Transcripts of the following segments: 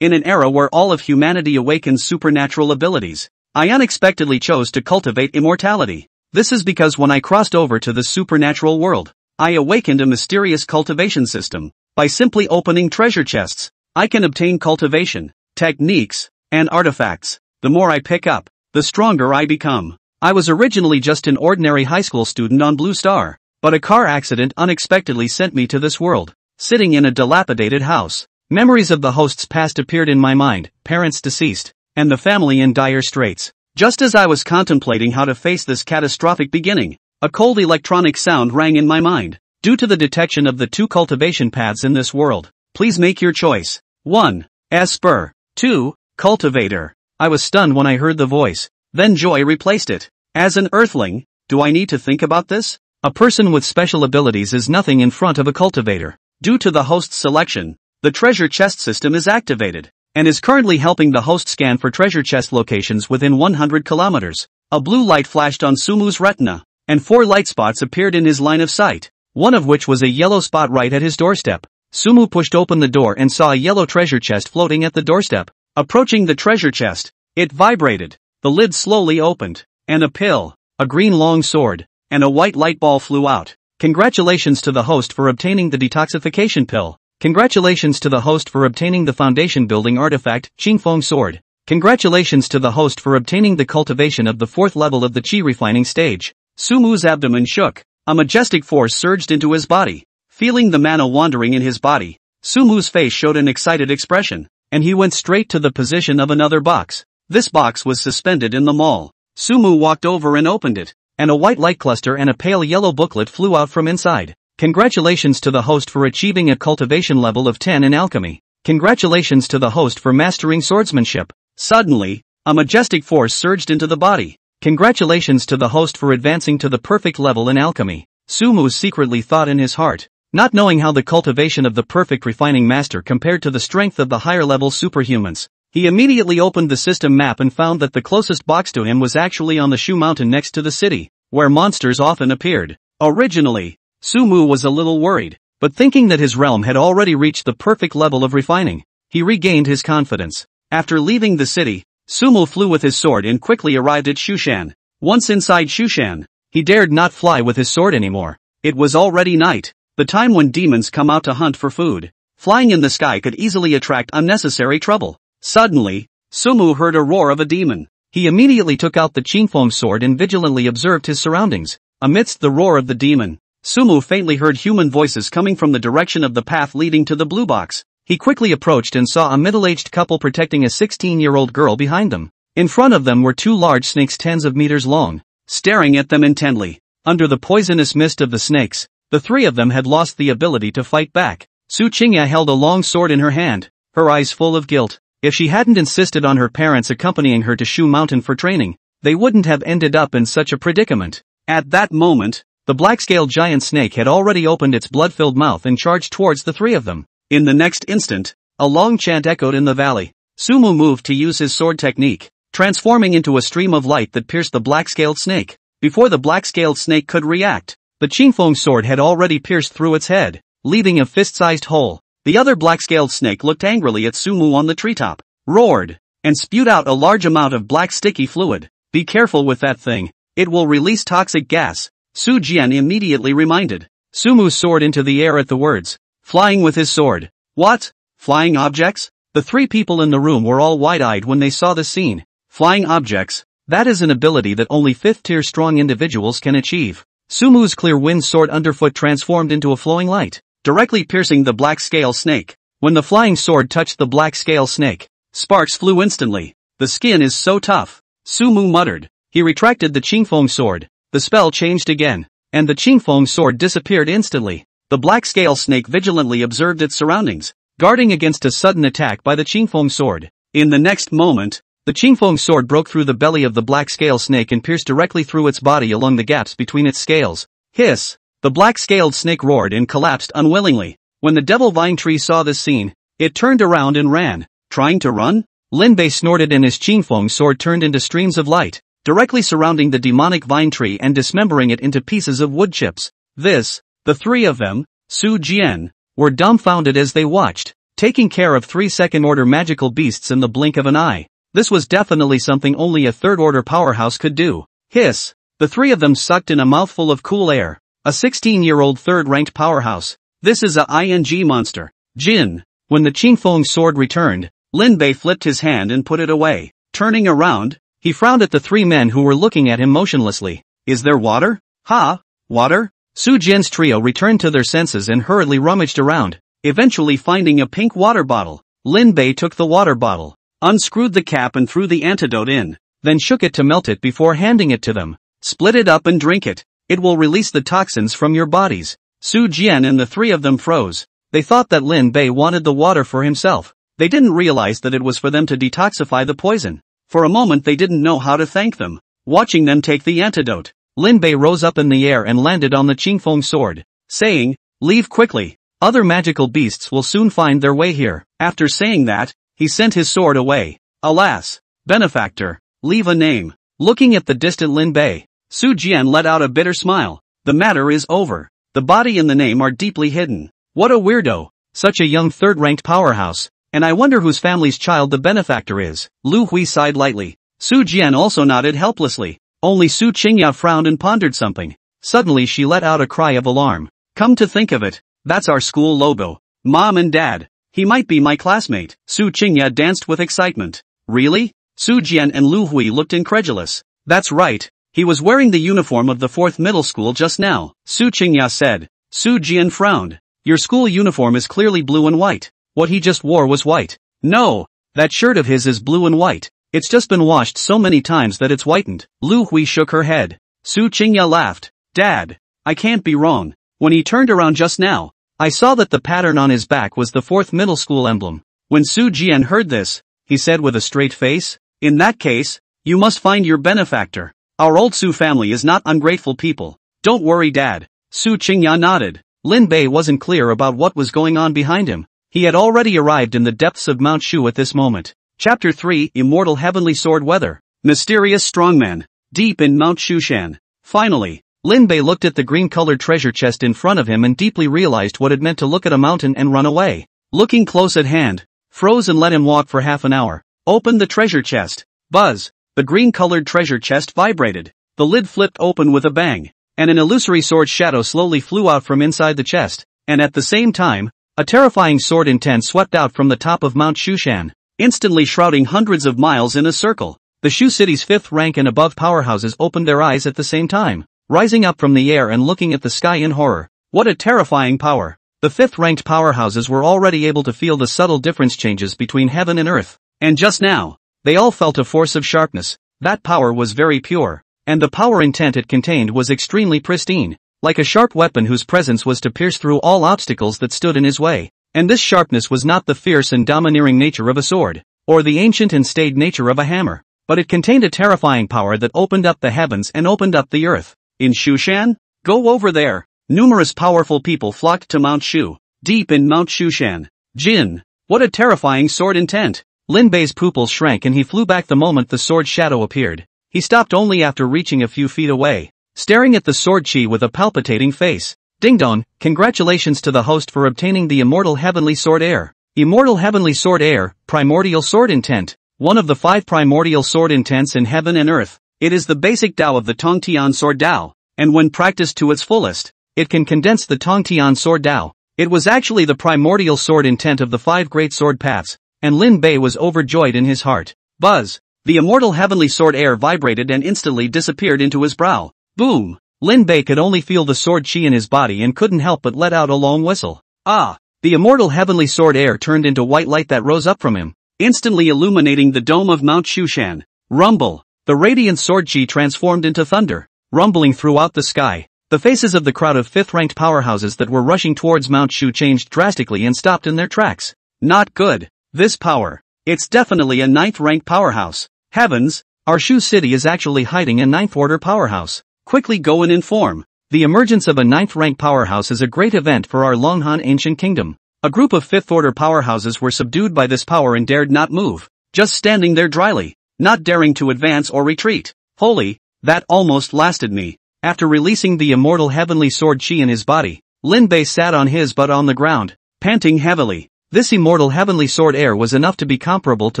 In an era where all of humanity awakens supernatural abilities, I unexpectedly chose to cultivate immortality. This is because when I crossed over to the supernatural world, I awakened a mysterious cultivation system. By simply opening treasure chests, I can obtain cultivation, techniques, and artifacts. The more I pick up, the stronger I become. I was originally just an ordinary high school student on Blue Star, but a car accident unexpectedly sent me to this world. Sitting in a dilapidated house, memories of the host's past appeared in my mind, parents deceased, and the family in dire straits. Just as I was contemplating how to face this catastrophic beginning, a cold electronic sound rang in my mind. Due to the detection of the 2 cultivation paths in this world, please make your choice. 1. Esper. 2. Cultivator. I was stunned when I heard the voice. Then joy replaced it. As an earthling, do I need to think about this? A person with special abilities is nothing in front of a cultivator. Due to the host's selection, the treasure chest system is activated, and is currently helping the host scan for treasure chest locations within 100 kilometers. A blue light flashed on Sumu's retina, and 4 light spots appeared in his line of sight, one of which was a yellow spot right at his doorstep. Sumu pushed open the door and saw a yellow treasure chest floating at the doorstep. Approaching the treasure chest, it vibrated, the lid slowly opened, and a pill, a green long sword, and a white light ball flew out. Congratulations to the host for obtaining the detoxification pill. Congratulations to the host for obtaining the foundation building artifact, Qingfeng sword. Congratulations to the host for obtaining the cultivation of the 4th level of the Qi refining stage. Sumu's abdomen shook. A majestic force surged into his body. Feeling the mana wandering in his body, Sumu's face showed an excited expression, and he went straight to the position of another box. This box was suspended in the mall. Sumu walked over and opened it, and a white light cluster and a pale yellow booklet flew out from inside. Congratulations to the host for achieving a cultivation level of 10 in alchemy. Congratulations to the host for mastering swordsmanship. Suddenly, a majestic force surged into the body. Congratulations to the host for advancing to the perfect level in alchemy. Sumu secretly thought in his heart, not knowing how the cultivation of the perfect refining master compared to the strength of the higher level superhumans. He immediately opened the system map and found that the closest box to him was actually on the Shu Mountain next to the city, where monsters often appeared. Originally, Sumu was a little worried, but thinking that his realm had already reached the perfect level of refining, he regained his confidence. After leaving the city, Sumu flew with his sword and quickly arrived at Shushan. Once inside Shushan, he dared not fly with his sword anymore. It was already night, the time when demons come out to hunt for food. Flying in the sky could easily attract unnecessary trouble. Suddenly, Sumu heard a roar of a demon. He immediately took out the Qingfeng sword and vigilantly observed his surroundings. Amidst the roar of the demon, Sumu faintly heard human voices coming from the direction of the path leading to the blue box. He quickly approached and saw a middle-aged couple protecting a 16-year-old girl behind them. In front of them were 2 large snakes tens of meters long, staring at them intently. Under the poisonous mist of the snakes, the 3 of them had lost the ability to fight back. Su Qingya held a long sword in her hand, her eyes full of guilt. If she hadn't insisted on her parents accompanying her to Shu Mountain for training, they wouldn't have ended up in such a predicament. At that moment, the black-scaled giant snake had already opened its blood-filled mouth and charged towards the 3 of them. In the next instant, a long chant echoed in the valley. Sumu moved to use his sword technique, transforming into a stream of light that pierced the black-scaled snake. Before the black-scaled snake could react, the Qingfeng sword had already pierced through its head, leaving a fist-sized hole. The other black-scaled snake looked angrily at Sumu on the treetop, roared, and spewed out a large amount of black sticky fluid. Be careful with that thing, it will release toxic gas, Su Jian immediately reminded. Sumu soared into the air at the words, flying with his sword. What? Flying objects? The 3 people in the room were all wide-eyed when they saw the scene. Flying objects? That is an ability that only 5th-tier strong individuals can achieve. Sumu's clear wind sword underfoot transformed into a flowing light, directly piercing the black scale snake. When the flying sword touched the black scale snake, sparks flew instantly. The skin is so tough, Sumu muttered. He retracted the Qingfeng sword. The spell changed again, and the Qingfeng sword disappeared instantly. The black scale snake vigilantly observed its surroundings, guarding against a sudden attack by the Qingfeng sword. In the next moment, the Qingfeng sword broke through the belly of the black scale snake and pierced directly through its body along the gaps between its scales. Hiss! The black-scaled snake roared and collapsed unwillingly. When the devil vine tree saw this scene, it turned around and ran. Trying to run? Linbei snorted and his Qingfeng sword turned into streams of light, directly surrounding the demonic vine tree and dismembering it into pieces of wood chips. The 3 of them, Su Jian, were dumbfounded as they watched. taking care of 3 second-order magical beasts in the blink of an eye. This was definitely something only a third-order powerhouse could do. Hiss! The three of them sucked in a mouthful of cool air. A 16-year-old third-ranked powerhouse. This is a ing monster. Jin. When the Qingfeng sword returned, Lin Bei flipped his hand and put it away. Turning around, he frowned at the three men who were looking at him motionlessly. Is there water? Ha! Water? Su Jian's trio returned to their senses and hurriedly rummaged around, eventually finding a pink water bottle. Lin Bei took the water bottle, unscrewed the cap and threw the antidote in, then shook it to melt it before handing it to them. Split it up and drink it. It will release the toxins from your bodies. Su Jian and the three of them froze. They thought that Lin Bei wanted the water for himself. They didn't realize that it was for them to detoxify the poison. For a moment they didn't know how to thank them. Watching them take the antidote, Lin Bei rose up in the air and landed on the Qingfeng sword, saying, "Leave quickly. Other magical beasts will soon find their way here." After saying that, he sent his sword away. Alas! Benefactor, leave a name. Looking at the distant Lin Bei, Su Jian let out a bitter smile. The matter is over. The body and the name are deeply hidden. What a weirdo. Such a young third-ranked powerhouse. And I wonder whose family's child the benefactor is. Lu Hui sighed lightly. Su Jian also nodded helplessly. Only Su Qingya frowned and pondered something. Suddenly she let out a cry of alarm. Come to think of it, that's our school logo. Mom and Dad. He might be my classmate. Su Qingya danced with excitement. Really? Su Jian and Lu Hui looked incredulous. That's right. He was wearing the uniform of the 4th middle school just now, Su Qingya said. Su Jian frowned. Your school uniform is clearly blue and white. What he just wore was white. No, that shirt of his is blue and white. It's just been washed so many times that it's whitened. Lu Hui shook her head. Su Qingya laughed. Dad, I can't be wrong. When he turned around just now, I saw that the pattern on his back was the 4th middle school emblem. When Su Jian heard this, he said with a straight face, in that case, you must find your benefactor. Our old Su family is not ungrateful people. Don't worry, Dad. Su Qingya nodded. Lin Bei wasn't clear about what was going on behind him. He had already arrived in the depths of Mount Shu at this moment. Chapter 3 Immortal Heavenly Sword Weather. Mysterious Strongman. Deep in Mount Shushan. Finally, Lin Bei looked at the green-colored treasure chest in front of him and deeply realized what it meant to look at a mountain and run away. Looking close at hand, froze and let him walk for half an hour. Opened the treasure chest. Buzz. The green-colored treasure chest vibrated. The lid flipped open with a bang, and an illusory sword shadow slowly flew out from inside the chest, and at the same time, a terrifying sword intent swept out from the top of Mount Shushan, instantly shrouding hundreds of miles in a circle. The Shu city's 5th rank and above powerhouses opened their eyes at the same time, rising up from the air and looking at the sky in horror. What a terrifying power! The 5th-ranked powerhouses were already able to feel the subtle difference changes between heaven and earth, and just now, they all felt a force of sharpness. That power was very pure, and the power intent it contained was extremely pristine, like a sharp weapon whose presence was to pierce through all obstacles that stood in his way. And this sharpness was not the fierce and domineering nature of a sword, or the ancient and staid nature of a hammer, but it contained a terrifying power that opened up the heavens and opened up the earth. In Shushan? Go over there! Numerous powerful people flocked to Mount Shu, deep in Mount Shushan. Jin! What a terrifying sword intent! Lin Bei's pupils shrank and he flew back the moment the sword shadow appeared. He stopped only after reaching a few feet away, staring at the sword chi with a palpitating face. Ding dong, congratulations to the host for obtaining the Immortal Heavenly Sword Heir. Immortal Heavenly Sword Heir, Primordial Sword Intent. One of the 5 primordial sword intents in heaven and earth. It is the basic Dao of the Tongtian Sword Dao, and when practiced to its fullest, it can condense the Tongtian Sword Dao. It was actually the primordial sword intent of the 5 great sword paths, and Lin Bei was overjoyed in his heart. Buzz! The Immortal Heavenly Sword Heir vibrated and instantly disappeared into his brow. Boom! Lin Bei could only feel the sword chi in his body and couldn't help but let out a long whistle. Ah! The Immortal Heavenly Sword Heir turned into white light that rose up from him, instantly illuminating the dome of Mount Shushan. Rumble! The radiant sword chi transformed into thunder, rumbling throughout the sky. The faces of the crowd of 5th-ranked powerhouses that were rushing towards Mount Shu changed drastically and stopped in their tracks. Not good. This power. It's definitely a 9th-rank powerhouse. Heavens, our Shu city is actually hiding a 9th-order powerhouse. Quickly go and inform. The emergence of a 9th-rank powerhouse is a great event for our Longhan ancient kingdom. A group of 5th-order powerhouses were subdued by this power and dared not move, just standing there dryly, not daring to advance or retreat. Holy, that almost lasted me. After releasing the immortal heavenly sword chi in his body, Lin Bei sat on his butt on the ground, panting heavily. This immortal heavenly sword heir was enough to be comparable to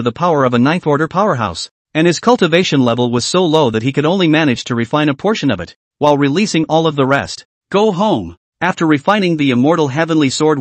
the power of a ninth order powerhouse, and his cultivation level was so low that he could only manage to refine a portion of it, while releasing all of the rest. Go home. After refining the immortal heavenly sword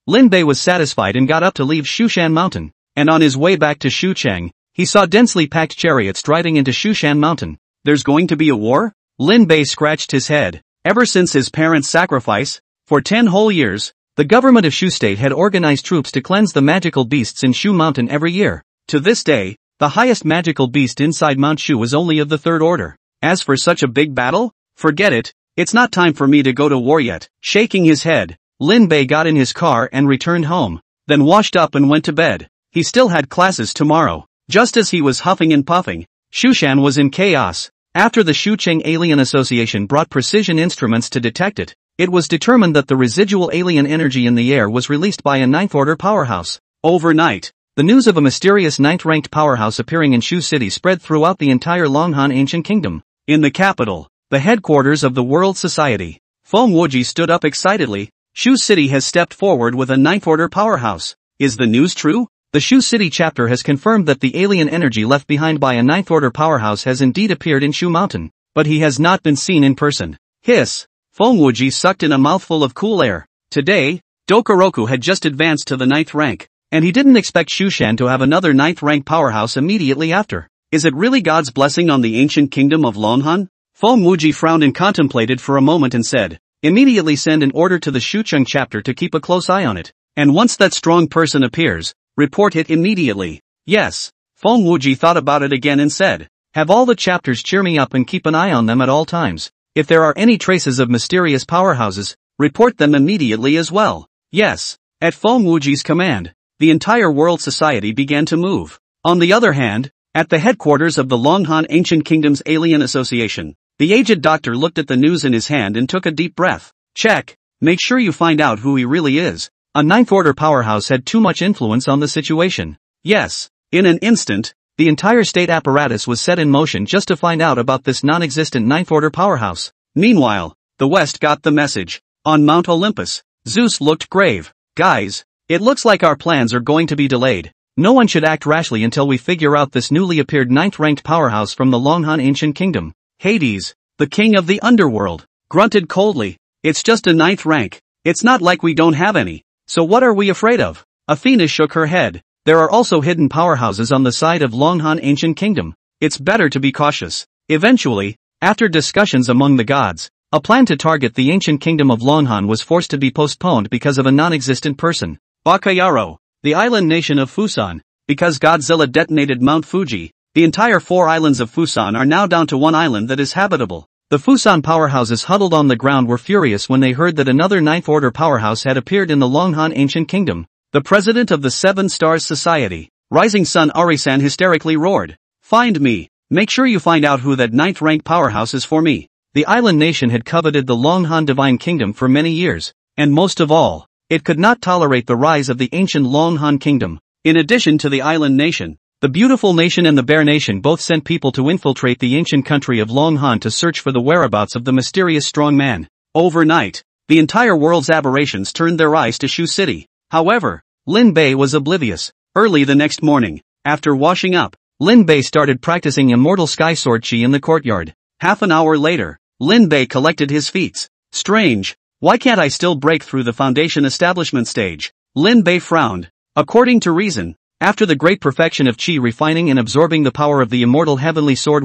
Lin Bei was satisfied and got up to leave Shushan Mountain, and on his way back to Shucheng, he saw densely packed chariots driving into Shushan Mountain. There's going to be a war? Lin Bei scratched his head. Ever since his parents' sacrifice, for 10 whole years, the government of Shu State had organized troops to cleanse the magical beasts in Shu Mountain every year. To this day, the highest magical beast inside Mount Shu is only of the third order. As for such a big battle, forget it, it's not time for me to go to war yet. Shaking his head, Lin Bei got in his car and returned home, then washed up and went to bed. He still had classes tomorrow. Just as he was huffing and puffing, Shushan was in chaos. After the Shucheng Alien Association brought precision instruments to detect it, it was determined that the residual alien energy in the air was released by a ninth order powerhouse. Overnight, the news of a mysterious ninth-ranked powerhouse appearing in Shu City spread throughout the entire Longhan Ancient Kingdom. In the capital, the headquarters of the World Society, Feng Wuji stood up excitedly. Shu City has stepped forward with a ninth order powerhouse. Is the news true? The Shu City chapter has confirmed that the alien energy left behind by a ninth order powerhouse has indeed appeared in Shu Mountain, but he has not been seen in person. Hiss! Feng Wuji sucked in a mouthful of cool air. Today, Dokoroku had just advanced to the ninth rank, and he didn't expect Shushan to have another ninth rank powerhouse immediately after. Is it really God's blessing on the ancient kingdom of Longhan? Feng Wuji frowned and contemplated for a moment and said, immediately send an order to the Shucheng chapter to keep a close eye on it, and once that strong person appears, report it immediately. Yes. Feng Wuji thought about it again and said, have all the chapters cheer me up and keep an eye on them at all times. If there are any traces of mysterious powerhouses, report them immediately as well. Yes. At Feng Wuji's command, the entire World Society began to move. On the other hand, at the headquarters of the Longhan Ancient Kingdom's Alien Association, the aged doctor looked at the news in his hand and took a deep breath. Check. Make sure you find out who he really is. A ninth order powerhouse had too much influence on the situation. Yes. In an instant, the entire state apparatus was set in motion just to find out about this non-existent ninth order powerhouse. Meanwhile, the West got the message. On Mount Olympus, Zeus looked grave. Guys, it looks like our plans are going to be delayed. No one should act rashly until we figure out this newly appeared ninth-ranked powerhouse from the Longhan Ancient Kingdom. Hades, the king of the underworld, grunted coldly. It's just a ninth rank. It's not like we don't have any. So what are we afraid of? Athena shook her head. There are also hidden powerhouses on the side of Longhan Ancient Kingdom. It's better to be cautious. Eventually, after discussions among the gods, a plan to target the ancient kingdom of Longhan was forced to be postponed because of a non-existent person. Bakayaro, the island nation of Fusan. Because Godzilla detonated Mount Fuji, the entire 4 islands of Fusan are now down to 1 island that is habitable. The Fusan powerhouses huddled on the ground were furious when they heard that another ninth order powerhouse had appeared in the Longhan Ancient Kingdom. The president of the Seven Stars Society, Rising Sun Arisan hysterically roared. Find me. Make sure you find out who that ninth rank powerhouse is for me. The island nation had coveted the Longhan Divine Kingdom for many years, and most of all, it could not tolerate the rise of the ancient Longhan Kingdom. In addition to the island nation, the beautiful nation and the bear nation both sent people to infiltrate the ancient country of Longhan to search for the whereabouts of the mysterious strong man. Overnight, the entire world's aberrations turned their eyes to Shu City. However, Lin Bei was oblivious. Early the next morning, after washing up, Lin Bei started practicing immortal sky sword chi in the courtyard. Half an hour later, Lin Bei collected his feats. Strange. Why can't I still break through the foundation establishment stage? Lin Bei frowned. According to reason, after the great perfection of chi refining and absorbing the power of the immortal heavenly sword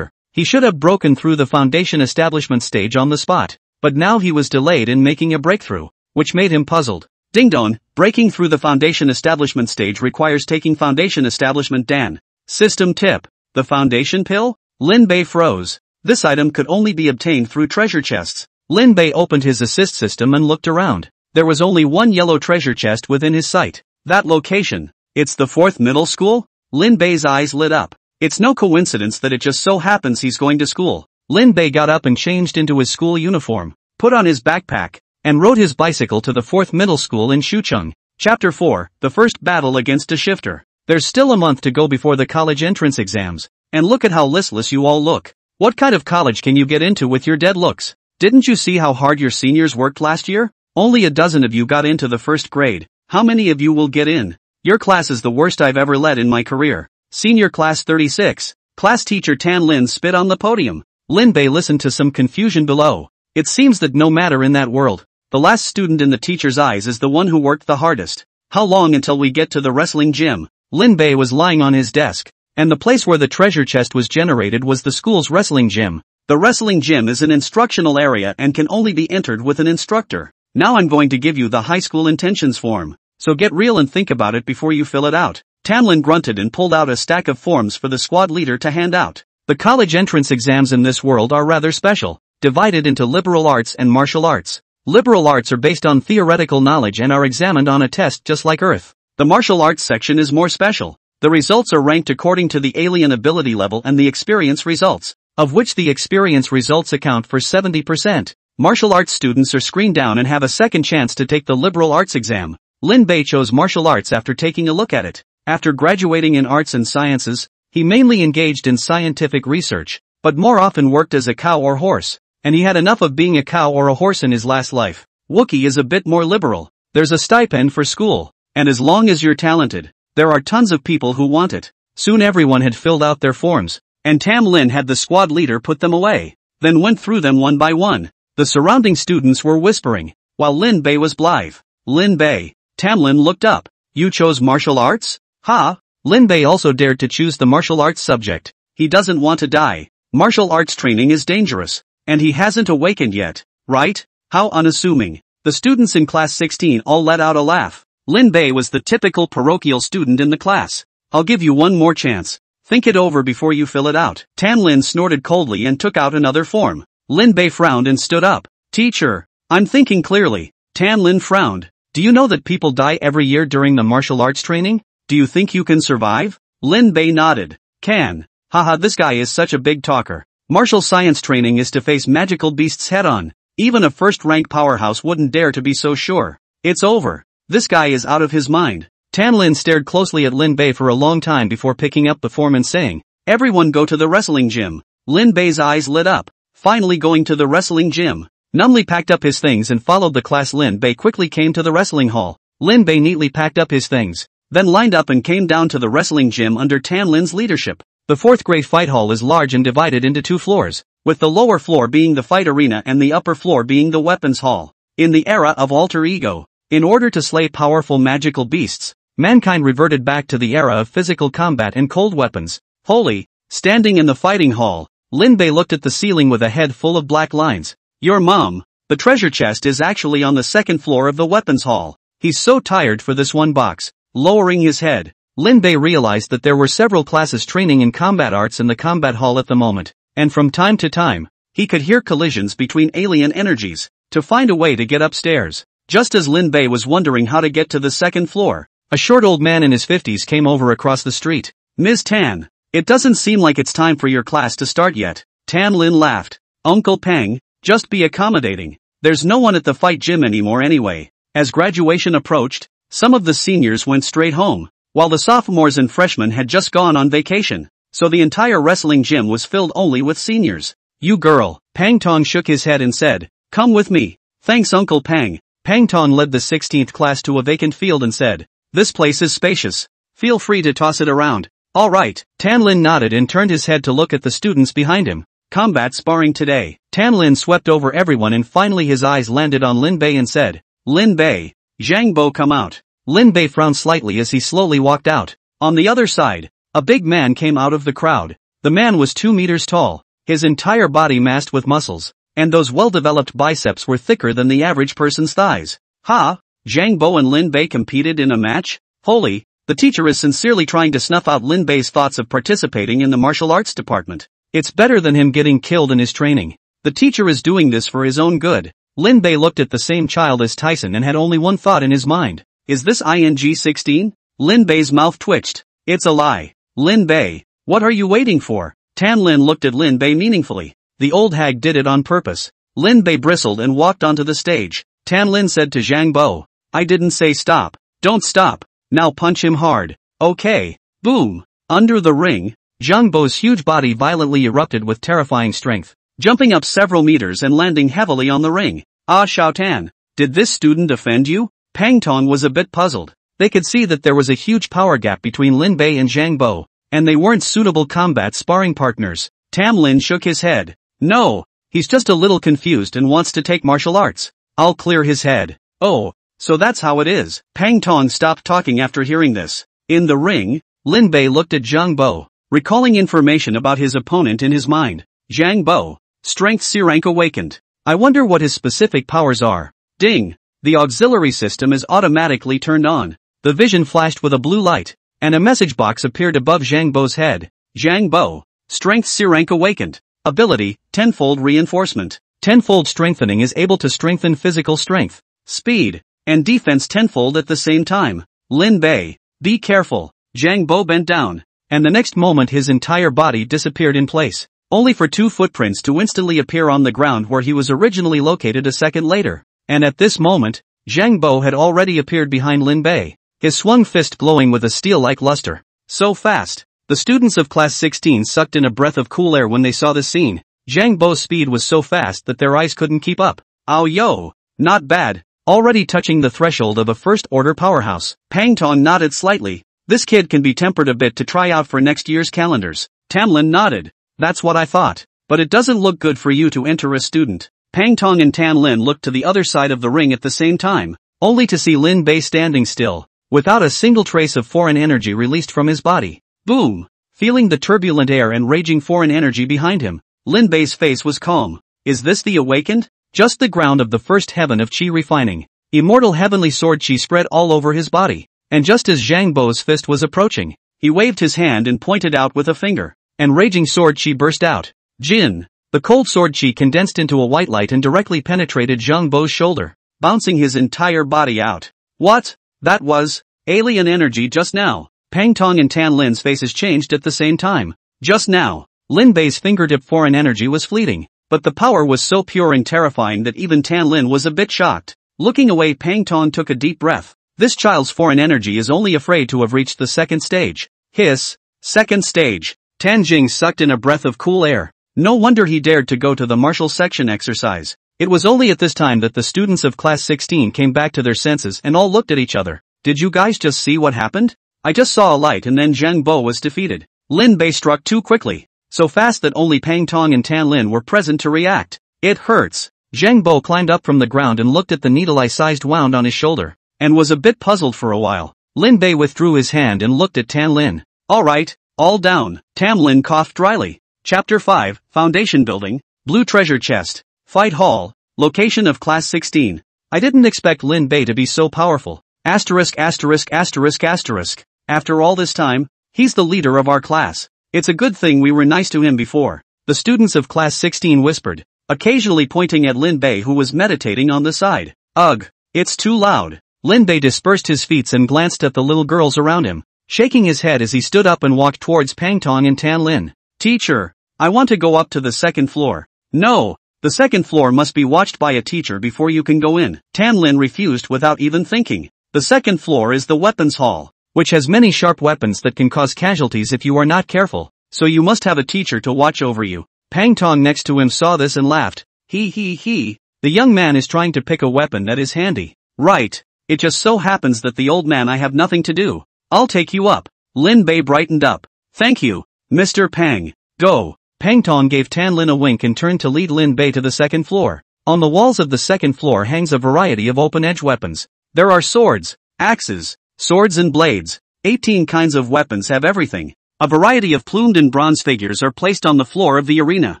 he should have broken through the foundation establishment stage on the spot. But now he was delayed in making a breakthrough, which made him puzzled. Ding dong, breaking through the foundation establishment stage requires taking foundation establishment Dan. System tip. The foundation pill? Lin Bei froze. This item could only be obtained through treasure chests. Lin Bei opened his assist system and looked around. There was only one yellow treasure chest within his sight. That location. It's the 4th middle school? Lin Bei's eyes lit up. It's no coincidence that it just so happens he's going to school. Lin Bei got up and changed into his school uniform, put on his backpack, and rode his bicycle to the 4th middle school in Shucheng. Chapter 4, The First Battle Against a Shifter. There's still a month to go before the college entrance exams, and look at how listless you all look. What kind of college can you get into with your dead looks? Didn't you see how hard your seniors worked last year? Only a dozen of you got into the first grade. How many of you will get in? Your class is the worst I've ever led in my career. Senior class 36. Class teacher Tan Lin spit on the podium. Lin Bei listened to some confusion below. It seems that no matter in that world, the last student in the teacher's eyes is the one who worked the hardest. How long until we get to the wrestling gym? Lin Bei was lying on his desk, and the place where the treasure chest was generated was the school's wrestling gym. The wrestling gym is an instructional area and can only be entered with an instructor. Now I'm going to give you the high school intentions form, so get real and think about it before you fill it out. Tan Lin grunted and pulled out a stack of forms for the squad leader to hand out. The college entrance exams in this world are rather special, divided into liberal arts and martial arts. Liberal arts are based on theoretical knowledge and are examined on a test just like Earth. The martial arts section is more special. The results are ranked according to the alien ability level and the experience results, of which the experience results account for 70%. Martial arts students are screened down and have a second chance to take the liberal arts exam. Lin Bei chose martial arts after taking a look at it. After graduating in arts and sciences, he mainly engaged in scientific research, but more often worked as a cow or horse, and he had enough of being a cow or a horse in his last life. Wookiee is a bit more liberal. There's a stipend for school, and as long as you're talented, there are tons of people who want it. Soon everyone had filled out their forms, and Tam Lin had the squad leader put them away, then went through them one by one. The surrounding students were whispering, while Lin Bei was blithe. Lin Bei. Tam Lin looked up. You chose martial arts? Ha! Lin Bei also dared to choose the martial arts subject. He doesn't want to die. Martial arts training is dangerous, and he hasn't awakened yet, right? How unassuming. The students in class 16 all let out a laugh. Lin Bei was the typical parochial student in the class. I'll give you one more chance. Think it over before you fill it out. Tan Lin snorted coldly and took out another form. Lin Bei frowned and stood up. Teacher, I'm thinking clearly. Tan Lin frowned. Do you know that people die every year during the martial arts training? Do you think you can survive? Lin Bei nodded. Can. Haha, this guy is such a big talker. Martial science training is to face magical beasts head on. Even a first-rank powerhouse wouldn't dare to be so sure. It's over. This guy is out of his mind. Tan Lin stared closely at Lin Bei for a long time before picking up the form and saying, Everyone go to the wrestling gym. Lin Bei's eyes lit up. Finally going to the wrestling gym. Numbly packed up his things and followed the class. Lin Bei quickly came to the wrestling hall. Lin Bei neatly packed up his things, then lined up and came down to the wrestling gym under Tan Lin's leadership. The fourth grade fight hall is large and divided into two floors, with the lower floor being the fight arena and the upper floor being the weapons hall. In the era of alter ego, in order to slay powerful magical beasts, mankind reverted back to the era of physical combat and cold weapons. Holy! Standing in the fighting hall, Lin Bei looked at the ceiling with a head full of black lines. Your mom. The treasure chest is actually on the second floor of the weapons hall. He's so tired for this one box. Lowering his head, Lin Bei realized that there were several classes training in combat arts in the combat hall at the moment, and from time to time, he could hear collisions between alien energies, to find a way to get upstairs. Just as Lin Bei was wondering how to get to the second floor, a short old man in his 50s came over across the street. Ms. Tan, it doesn't seem like it's time for your class to start yet. Tan Lin laughed. Uncle Peng, just be accommodating. There's no one at the fight gym anymore anyway. As graduation approached, some of the seniors went straight home, while the sophomores and freshmen had just gone on vacation, so the entire wrestling gym was filled only with seniors. You girl, Pang Tong shook his head and said, come with me. Thanks Uncle Pang. Pang Tong led the 16th class to a vacant field and said, this place is spacious. Feel free to toss it around. Alright, Tan Lin nodded and turned his head to look at the students behind him. Combat sparring today. Tan Lin swept over everyone and finally his eyes landed on Lin Bei and said, Lin Bei, Zhang Bo come out. Lin Bei frowned slightly as he slowly walked out. On the other side, a big man came out of the crowd. The man was 2 meters tall, his entire body massed with muscles, and those well-developed biceps were thicker than the average person's thighs. Ha! Zhang Bo and Lin Bei competed in a match? Holy! The teacher is sincerely trying to snuff out Lin Bei's thoughts of participating in the martial arts department. It's better than him getting killed in his training. The teacher is doing this for his own good. Lin Bei looked at the same child as Tyson and had only one thought in his mind. Is this ING 16? Lin Bei's mouth twitched. It's a lie. Lin Bei, what are you waiting for? Tan Lin looked at Lin Bei meaningfully. The old hag did it on purpose. Lin Bei bristled and walked onto the stage. Tan Lin said to Zhang Bo, I didn't say stop. Don't stop. Now punch him hard. Okay. Boom. Under the ring, Zhang Bo's huge body violently erupted with terrifying strength, jumping up several meters and landing heavily on the ring. Ah Xiao Tan, did this student offend you? Pang Tong was a bit puzzled. They could see that there was a huge power gap between Lin Bei and Zhang Bo, and they weren't suitable combat sparring partners. Tam Lin shook his head. No, he's just a little confused and wants to take martial arts. I'll clear his head. Oh, so that's how it is. Pang Tong stopped talking after hearing this. In the ring, Lin Bei looked at Zhang Bo, recalling information about his opponent in his mind. Zhang Bo, strength C rank awakened. I wonder what his specific powers are. Ding! The auxiliary system is automatically turned on. The vision flashed with a blue light, and a message box appeared above Zhang Bo's head. Zhang Bo, strength C rank awakened. Ability, tenfold reinforcement. Tenfold strengthening is able to strengthen physical strength, speed, and defense tenfold at the same time. Lin Bei, be careful. Zhang Bo bent down, and the next moment his entire body disappeared in place, only for two footprints to instantly appear on the ground where he was originally located a second later. And at this moment, Zhang Bo had already appeared behind Lin Bei, his swung fist glowing with a steel-like luster. So fast. The students of class 16 sucked in a breath of cool air when they saw the scene. Zhang Bo's speed was so fast that their eyes couldn't keep up. Ow yo, not bad, already touching the threshold of a first-order powerhouse. Pang Tong nodded slightly. This kid can be tempered a bit to try out for next year's calendars. Tam Lin nodded. That's what I thought. But it doesn't look good for you to enter a student. Pang Tong and Tam Lin looked to the other side of the ring at the same time, only to see Lin Bei standing still, without a single trace of foreign energy released from his body. Boom! Feeling the turbulent air and raging foreign energy behind him, Lin Bei's face was calm. Is this the awakened? Just the ground of the first heaven of Qi refining. Immortal heavenly sword Qi spread all over his body, and just as Zhang Bo's fist was approaching, he waved his hand and pointed out with a finger, and raging sword Qi burst out. Jin! The cold sword Qi condensed into a white light and directly penetrated Zhang Bo's shoulder, bouncing his entire body out. What? That was alien energy just now. Pang Tong and Tan Lin's faces changed at the same time. Just now, Lin Bei's fingertip foreign energy was fleeting, but the power was so pure and terrifying that even Tan Lin was a bit shocked. Looking away, Pang Tong took a deep breath. This child's foreign energy is only afraid to have reached the second stage. Hiss. Second stage. Tan Jing sucked in a breath of cool air. No wonder he dared to go to the martial section exercise. It was only at this time that the students of class 16 came back to their senses and all looked at each other. Did you guys just see what happened? I just saw a light and then Zhang Bo was defeated. Lin Bei struck too quickly, so fast that only Pang Tong and Tan Lin were present to react. It hurts. Zhang Bo climbed up from the ground and looked at the needle-eye-sized wound on his shoulder, and was a bit puzzled for a while. Lin Bei withdrew his hand and looked at Tan Lin. Alright, all down. Tam Lin coughed dryly. Chapter 5, Foundation Building, Blue Treasure Chest, Fight Hall, Location of Class 16. I didn't expect Lin Bei to be so powerful. Asterisk asterisk asterisk asterisk. After all this time, he's the leader of our class. It's a good thing we were nice to him before. The students of Class 16 whispered, occasionally pointing at Lin Bei who was meditating on the side. Ugh, it's too loud. Lin Bei dispersed his feet and glanced at the little girls around him, shaking his head as he stood up and walked towards Pang Tong and Tan Lin. Teacher, I want to go up to the second floor. No, the second floor must be watched by a teacher before you can go in. Tan Lin refused without even thinking. The second floor is the weapons hall, which has many sharp weapons that can cause casualties if you are not careful, so you must have a teacher to watch over you. Pang Tong next to him saw this and laughed. He. The young man is trying to pick a weapon that is handy. Right, it just so happens that the old man I have nothing to do. I'll take you up. Lin Bei brightened up. Thank you, Mr. Pang. Go. Pang Tong gave Tan Lin a wink and turned to lead Lin Bei to the second floor. On the walls of the second floor hangs a variety of open-edge weapons. There are swords, axes, swords and blades. 18 kinds of weapons have everything. A variety of plumed and bronze figures are placed on the floor of the arena.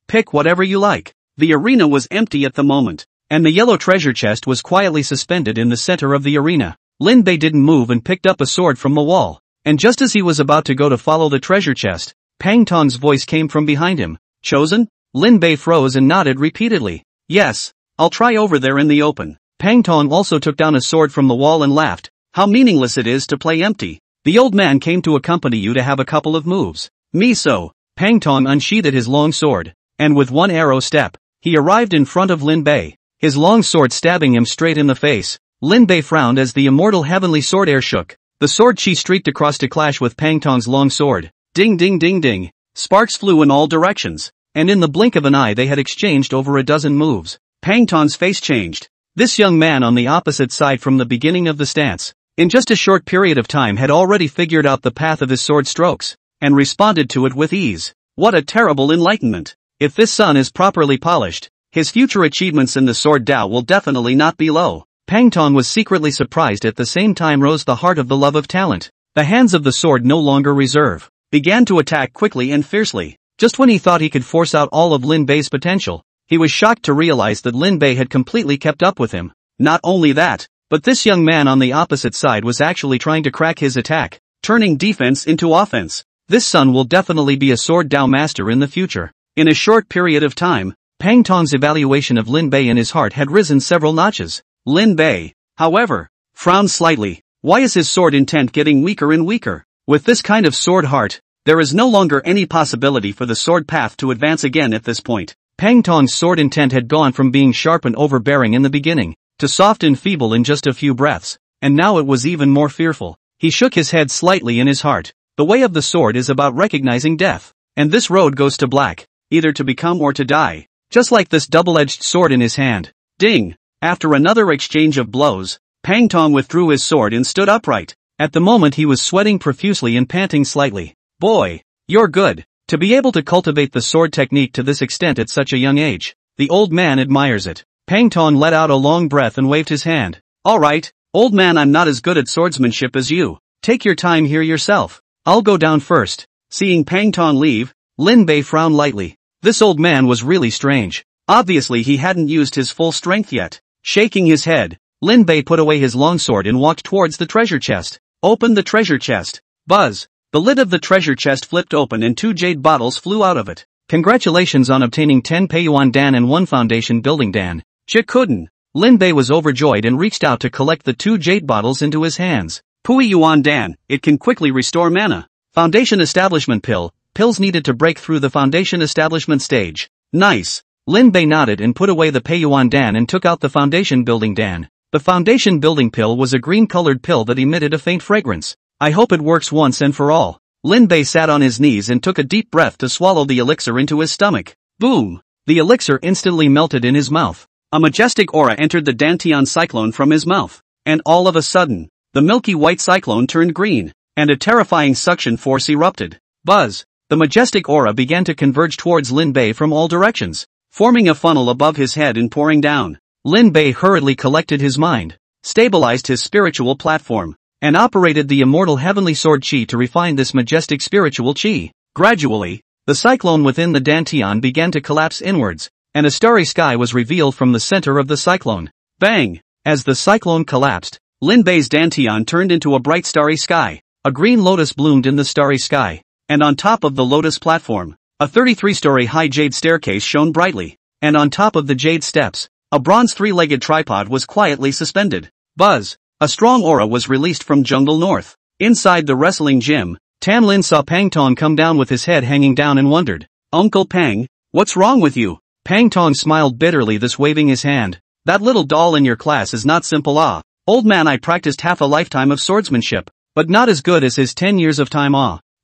Pick whatever you like. The arena was empty at the moment, and the yellow treasure chest was quietly suspended in the center of the arena. Lin Bei didn't move and picked up a sword from the wall, and just as he was about to go to follow the treasure chest, Pang Tong's voice came from behind him. Chosen? Lin Bei froze and nodded repeatedly. Yes, I'll try over there in the open. Pang Tong also took down a sword from the wall and laughed. How meaningless it is to play empty. The old man came to accompany you to have a couple of moves. Me so. Pang Tong unsheathed his long sword, and with one arrow step, he arrived in front of Lin Bei, his long sword stabbing him straight in the face. Lin Bei frowned as the immortal heavenly sword air shook. The sword Qi streaked across to clash with Pang Tong's long sword. Ding ding ding ding. Sparks flew in all directions, and in the blink of an eye they had exchanged over a dozen moves. Pang Tong's face changed. This young man on the opposite side from the beginning of the stance, in just a short period of time had already figured out the path of his sword strokes, and responded to it with ease. What a terrible enlightenment! If this son is properly polished, his future achievements in the sword Dao will definitely not be low. Pang Tong was secretly surprised, at the same time rose the heart of the love of talent. The hands of the sword no longer reserve, began to attack quickly and fiercely. Just when he thought he could force out all of Lin Bei's potential, he was shocked to realize that Lin Bei had completely kept up with him. Not only that, but this young man on the opposite side was actually trying to crack his attack, turning defense into offense. This son will definitely be a sword Dao master in the future. In a short period of time, Pang Tong's evaluation of Lin Bei in his heart had risen several notches. Lin Bei, however, frowned slightly. Why is his sword intent getting weaker and weaker? With this kind of sword heart, there is no longer any possibility for the sword path to advance again at this point. Pang Tong's sword intent had gone from being sharp and overbearing in the beginning, to soft and feeble in just a few breaths, and now it was even more fearful. He shook his head slightly in his heart. The way of the sword is about recognizing death, and this road goes to black, either to become or to die. Just like this double-edged sword in his hand. Ding! After another exchange of blows, Pang Tong withdrew his sword and stood upright. At the moment he was sweating profusely and panting slightly. Boy, you're good. To be able to cultivate the sword technique to this extent at such a young age, the old man admires it. Pang Tong let out a long breath and waved his hand. Alright, old man, I'm not as good at swordsmanship as you. Take your time here yourself. I'll go down first. Seeing Pang Tong leave, Lin Bei frowned lightly. This old man was really strange. Obviously he hadn't used his full strength yet. Shaking his head, Lin Bei put away his longsword and walked towards the treasure chest. Open the treasure chest. Buzz. The lid of the treasure chest flipped open and 2 jade bottles flew out of it. Congratulations on obtaining 10 Peiyuan Dan and 1 foundation building Dan. Chikuden. Lin Bei was overjoyed and reached out to collect the 2 jade bottles into his hands. Pui Yuan Dan, it can quickly restore mana. Foundation establishment pill. Pills needed to break through the foundation establishment stage. Nice. Lin Bei nodded and put away the Peiyuan Dan and took out the foundation building Dan. The foundation building pill was a green-colored pill that emitted a faint fragrance. I hope it works once and for all. Lin Bei sat on his knees and took a deep breath to swallow the elixir into his stomach. Boom! The elixir instantly melted in his mouth. A majestic aura entered the Dantian cyclone from his mouth. And all of a sudden, the milky white cyclone turned green, and a terrifying suction force erupted. Buzz! The majestic aura began to converge towards Lin Bei from all directions, forming a funnel above his head and pouring down. Lin Bei hurriedly collected his mind, stabilized his spiritual platform, and operated the immortal heavenly sword chi to refine this majestic spiritual chi. Gradually, the cyclone within the Dantian began to collapse inwards, and a starry sky was revealed from the center of the cyclone. Bang! As the cyclone collapsed, Lin Bei's Dantian turned into a bright starry sky. A green lotus bloomed in the starry sky, and on top of the lotus platform, a 33-story high jade staircase shone brightly, and on top of the jade steps, a bronze 3-legged tripod was quietly suspended. Buzz! A strong aura was released from Jungle North. Inside the wrestling gym, Tan Lin saw Pang Tong come down with his head hanging down and wondered, Uncle Pang, what's wrong with you? Pang Tong smiled bitterly, thus waving his hand. That little doll in your class is not simple. Old man, I practiced half a lifetime of swordsmanship, but not as good as his 10 years of time.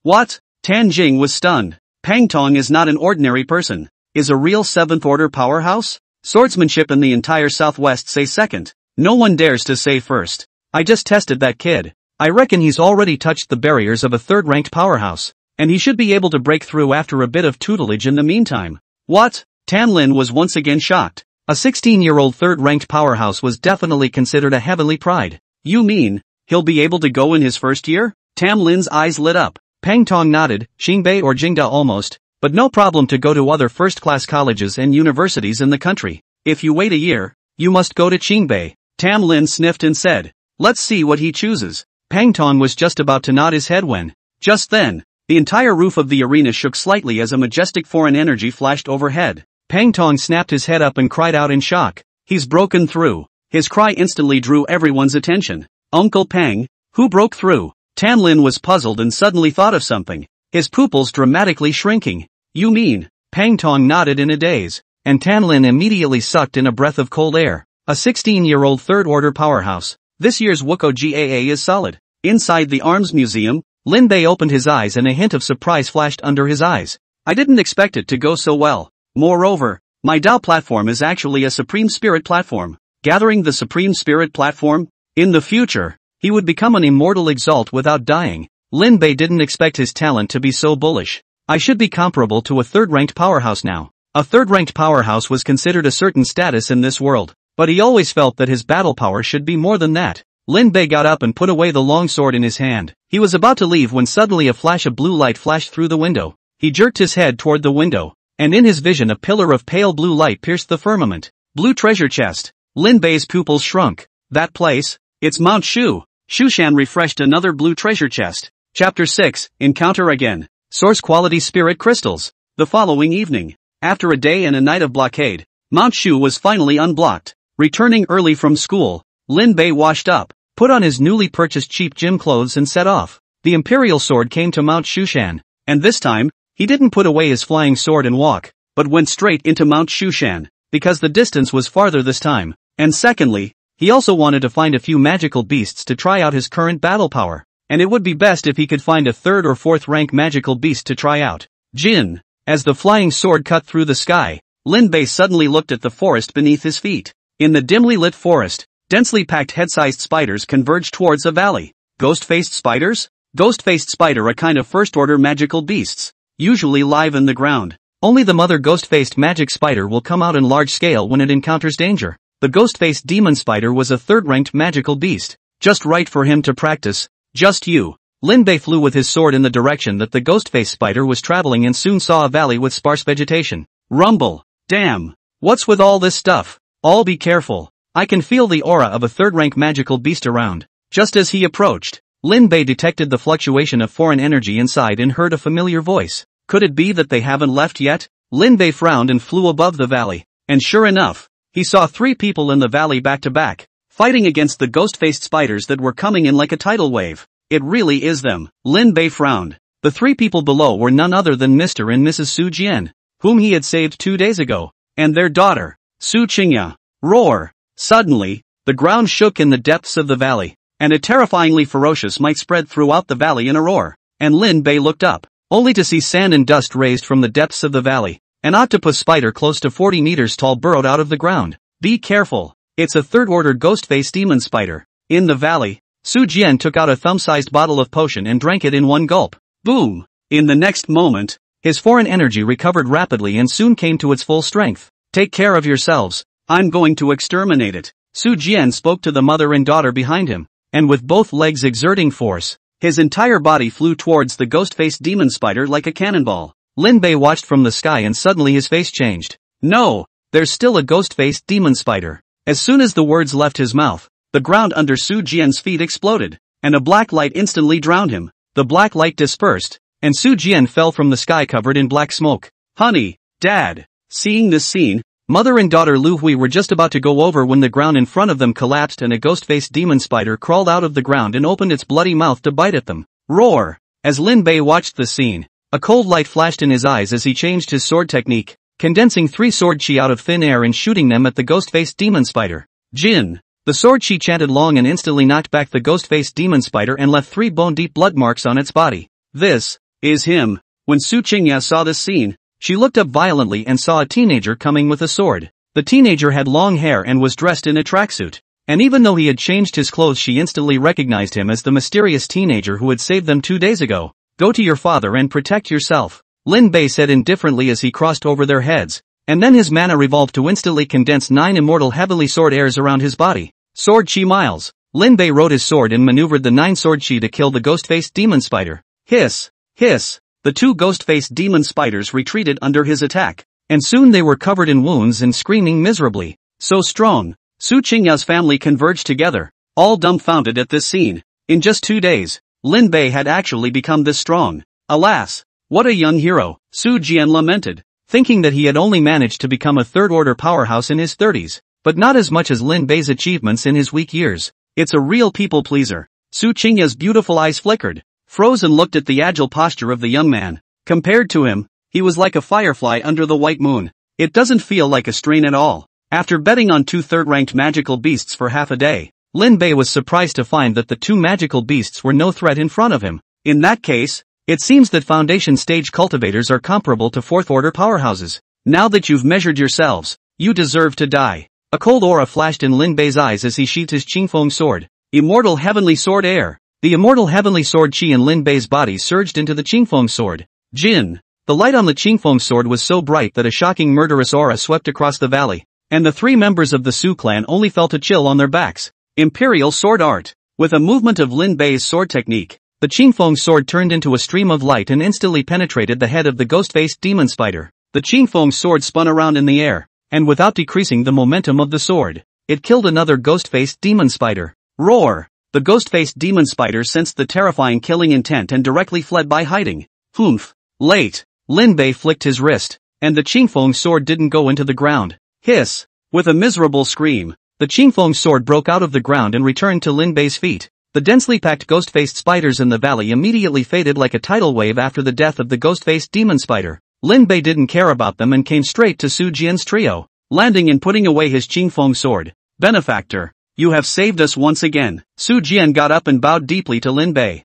What? Tan Jing was stunned. Pang Tong is not an ordinary person. Is a real 7th order powerhouse? Swordsmanship in the entire Southwest say second. No one dares to say first. I just tested that kid. I reckon he's already touched the barriers of a 3rd-ranked powerhouse, and he should be able to break through after a bit of tutelage in the meantime. What? Tan Lin was once again shocked. A 16-year-old 3rd-ranked powerhouse was definitely considered a heavenly pride. You mean, he'll be able to go in his first year? Tan Lin's eyes lit up. Pang Tong nodded, Xingbei or Jingda almost, but no problem to go to other first-class colleges and universities in the country. If you wait a year, you must go to Qingbei. Tam Lin sniffed and said, let's see what he chooses. Pang Tong was just about to nod his head when, just then, the entire roof of the arena shook slightly as a majestic foreign energy flashed overhead. Pang Tong snapped his head up and cried out in shock. He's broken through. His cry instantly drew everyone's attention. Uncle Pang, who broke through? Tan Lin was puzzled and suddenly thought of something, his pupils dramatically shrinking. You mean? Pang Tong nodded in a daze, and Tan Lin immediately sucked in a breath of cold air. A 16-year-old 3rd-order powerhouse. This year's Wuko GAA is solid. Inside the Arms Museum, Lin Bei opened his eyes and a hint of surprise flashed under his eyes. I didn't expect it to go so well. Moreover, my Dao platform is actually a Supreme Spirit platform. gathering the Supreme Spirit platform? In the future, he would become an immortal exalt without dying. Lin Bei didn't expect his talent to be so bullish. I should be comparable to a third-ranked powerhouse now. A third-ranked powerhouse was considered a certain status in this world, but he always felt that his battle power should be more than that. Lin Bei got up and put away the long sword in his hand. He was about to leave when suddenly a flash of blue light flashed through the window. He jerked his head toward the window, and in his vision a pillar of pale blue light pierced the firmament. Blue treasure chest. Lin Bei's pupils shrunk. That place? It's Mount Shu. Shushan refreshed another blue treasure chest. Chapter 6, Encounter Again. Source Quality Spirit Crystals. The following evening, after a day and a night of blockade, Mount Shu was finally unblocked. Returning early from school, Lin Bei washed up, put on his newly purchased cheap gym clothes and set off. The Imperial Sword came to Mount Shushan, and this time, he didn't put away his flying sword and walk, but went straight into Mount Shushan, because the distance was farther this time, and secondly, he also wanted to find a few magical beasts to try out his current battle power, and it would be best if he could find a third or fourth rank magical beast to try out. Jin. As the flying sword cut through the sky, Lin Bei suddenly looked at the forest beneath his feet. In the dimly lit forest, densely packed head-sized spiders converged towards a valley. Ghost-faced spiders? Ghost-faced spider, a kind of first-order magical beasts, usually live in the ground. Only the mother ghost-faced magic spider will come out in large scale when it encounters danger. The ghost-faced demon spider was a third-ranked magical beast, just right for him to practice. Just you. Lin Bei flew with his sword in the direction that the ghost-faced spider was traveling and soon saw a valley with sparse vegetation. Rumble. Damn. What's with all this stuff? All be careful. I can feel the aura of a third-rank magical beast around. Just as he approached, Lin Bei detected the fluctuation of foreign energy inside and heard a familiar voice. Could it be that they haven't left yet? Lin Bei frowned and flew above the valley. And sure enough, he saw 3 people in the valley back to back, fighting against the ghost-faced spiders that were coming in like a tidal wave. It really is them. Lin Bei frowned. The 3 people below were none other than Mr. and Mrs. Su Jian, whom he had saved 2 days ago, and their daughter, Su Qingya. Roar! Suddenly, the ground shook in the depths of the valley, and a terrifyingly ferocious might spread throughout the valley in a roar, and Lin Bei looked up, only to see sand and dust raised from the depths of the valley. An octopus spider close to 40 meters tall burrowed out of the ground. Be careful, it's a third-order ghost-faced demon spider. In the valley, Su Jian took out a thumb-sized bottle of potion and drank it in one gulp. Boom! In the next moment, his foreign energy recovered rapidly and soon came to its full strength. Take care of yourselves. I'm going to exterminate it. Su Jian spoke to the mother and daughter behind him, and with both legs exerting force, his entire body flew towards the ghost-faced demon spider like a cannonball. Lin Bei watched from the sky and suddenly his face changed. No, there's still a ghost-faced demon spider. As soon as the words left his mouth, the ground under Su Jian's feet exploded, and a black light instantly drowned him. The black light dispersed, and Su Jian fell from the sky covered in black smoke. Honey, Dad. Seeing this scene, mother and daughter Lu Hui were just about to go over when the ground in front of them collapsed and a ghost-faced demon spider crawled out of the ground and opened its bloody mouth to bite at them. Roar! As Lin Bei watched the scene, a cold light flashed in his eyes as he changed his sword technique, condensing 3 sword chi out of thin air and shooting them at the ghost-faced demon spider. Jin! The sword chi chanted long and instantly knocked back the ghost-faced demon spider and left 3 bone-deep blood marks on its body. This is him. When Su Qingya saw this scene, she looked up violently and saw a teenager coming with a sword. The teenager had long hair and was dressed in a tracksuit, and even though he had changed his clothes she instantly recognized him as the mysterious teenager who had saved them 2 days ago. Go to your father and protect yourself, Lin Bei said indifferently as he crossed over their heads, and then his mana revolved to instantly condense 9 immortal heavenly sword airs around his body. Sword chi miles. Lin Bei rode his sword and maneuvered the 9 sword chi to kill the ghost-faced demon spider. Hiss! Hiss! The 2 ghost-faced demon spiders retreated under his attack, and soon they were covered in wounds and screaming miserably. So strong. Su Qingya's family converged together, all dumbfounded at this scene. In just 2 days, Lin Bei had actually become this strong. Alas! What a young hero, Su Jian lamented, thinking that he had only managed to become a third-order powerhouse in his 30s, but not as much as Lin Bei's achievements in his weak years. It's a real people-pleaser. Su Qingya's beautiful eyes flickered, froze and looked at the agile posture of the young man. Compared to him, he was like a firefly under the white moon. It doesn't feel like a strain at all. After betting on 2 third-ranked magical beasts for half a day, Lin Bei was surprised to find that the 2 magical beasts were no threat in front of him. In that case, it seems that foundation stage cultivators are comparable to 4th-order powerhouses. Now that you've measured yourselves, you deserve to die. A cold aura flashed in Lin Bei's eyes as he sheathed his Qingfeng sword. Immortal Heavenly Sword Air. The immortal heavenly sword Qi in Lin Bei's body surged into the Qingfeng sword. Jin. The light on the Qingfeng sword was so bright that a shocking murderous aura swept across the valley, and the 3 members of the Su clan only felt a chill on their backs. Imperial Sword Art. With a movement of Lin Bei's sword technique, the Qingfeng sword turned into a stream of light and instantly penetrated the head of the ghost-faced demon spider. The Qingfeng sword spun around in the air, and without decreasing the momentum of the sword, it killed another ghost-faced demon spider. Roar! The ghost-faced demon spider sensed the terrifying killing intent and directly fled by hiding. Humph! Late! Lin Bei flicked his wrist, and the Qingfeng sword didn't go into the ground. Hiss! With a miserable scream, the Qingfeng sword broke out of the ground and returned to Lin Bei's feet. The densely packed ghost-faced spiders in the valley immediately faded like a tidal wave after the death of the ghost-faced demon spider. Lin Bei didn't care about them and came straight to Su Jian's trio, landing and putting away his Qingfeng sword. Benefactor, you have saved us once again. Su Jian got up and bowed deeply to Lin Bei.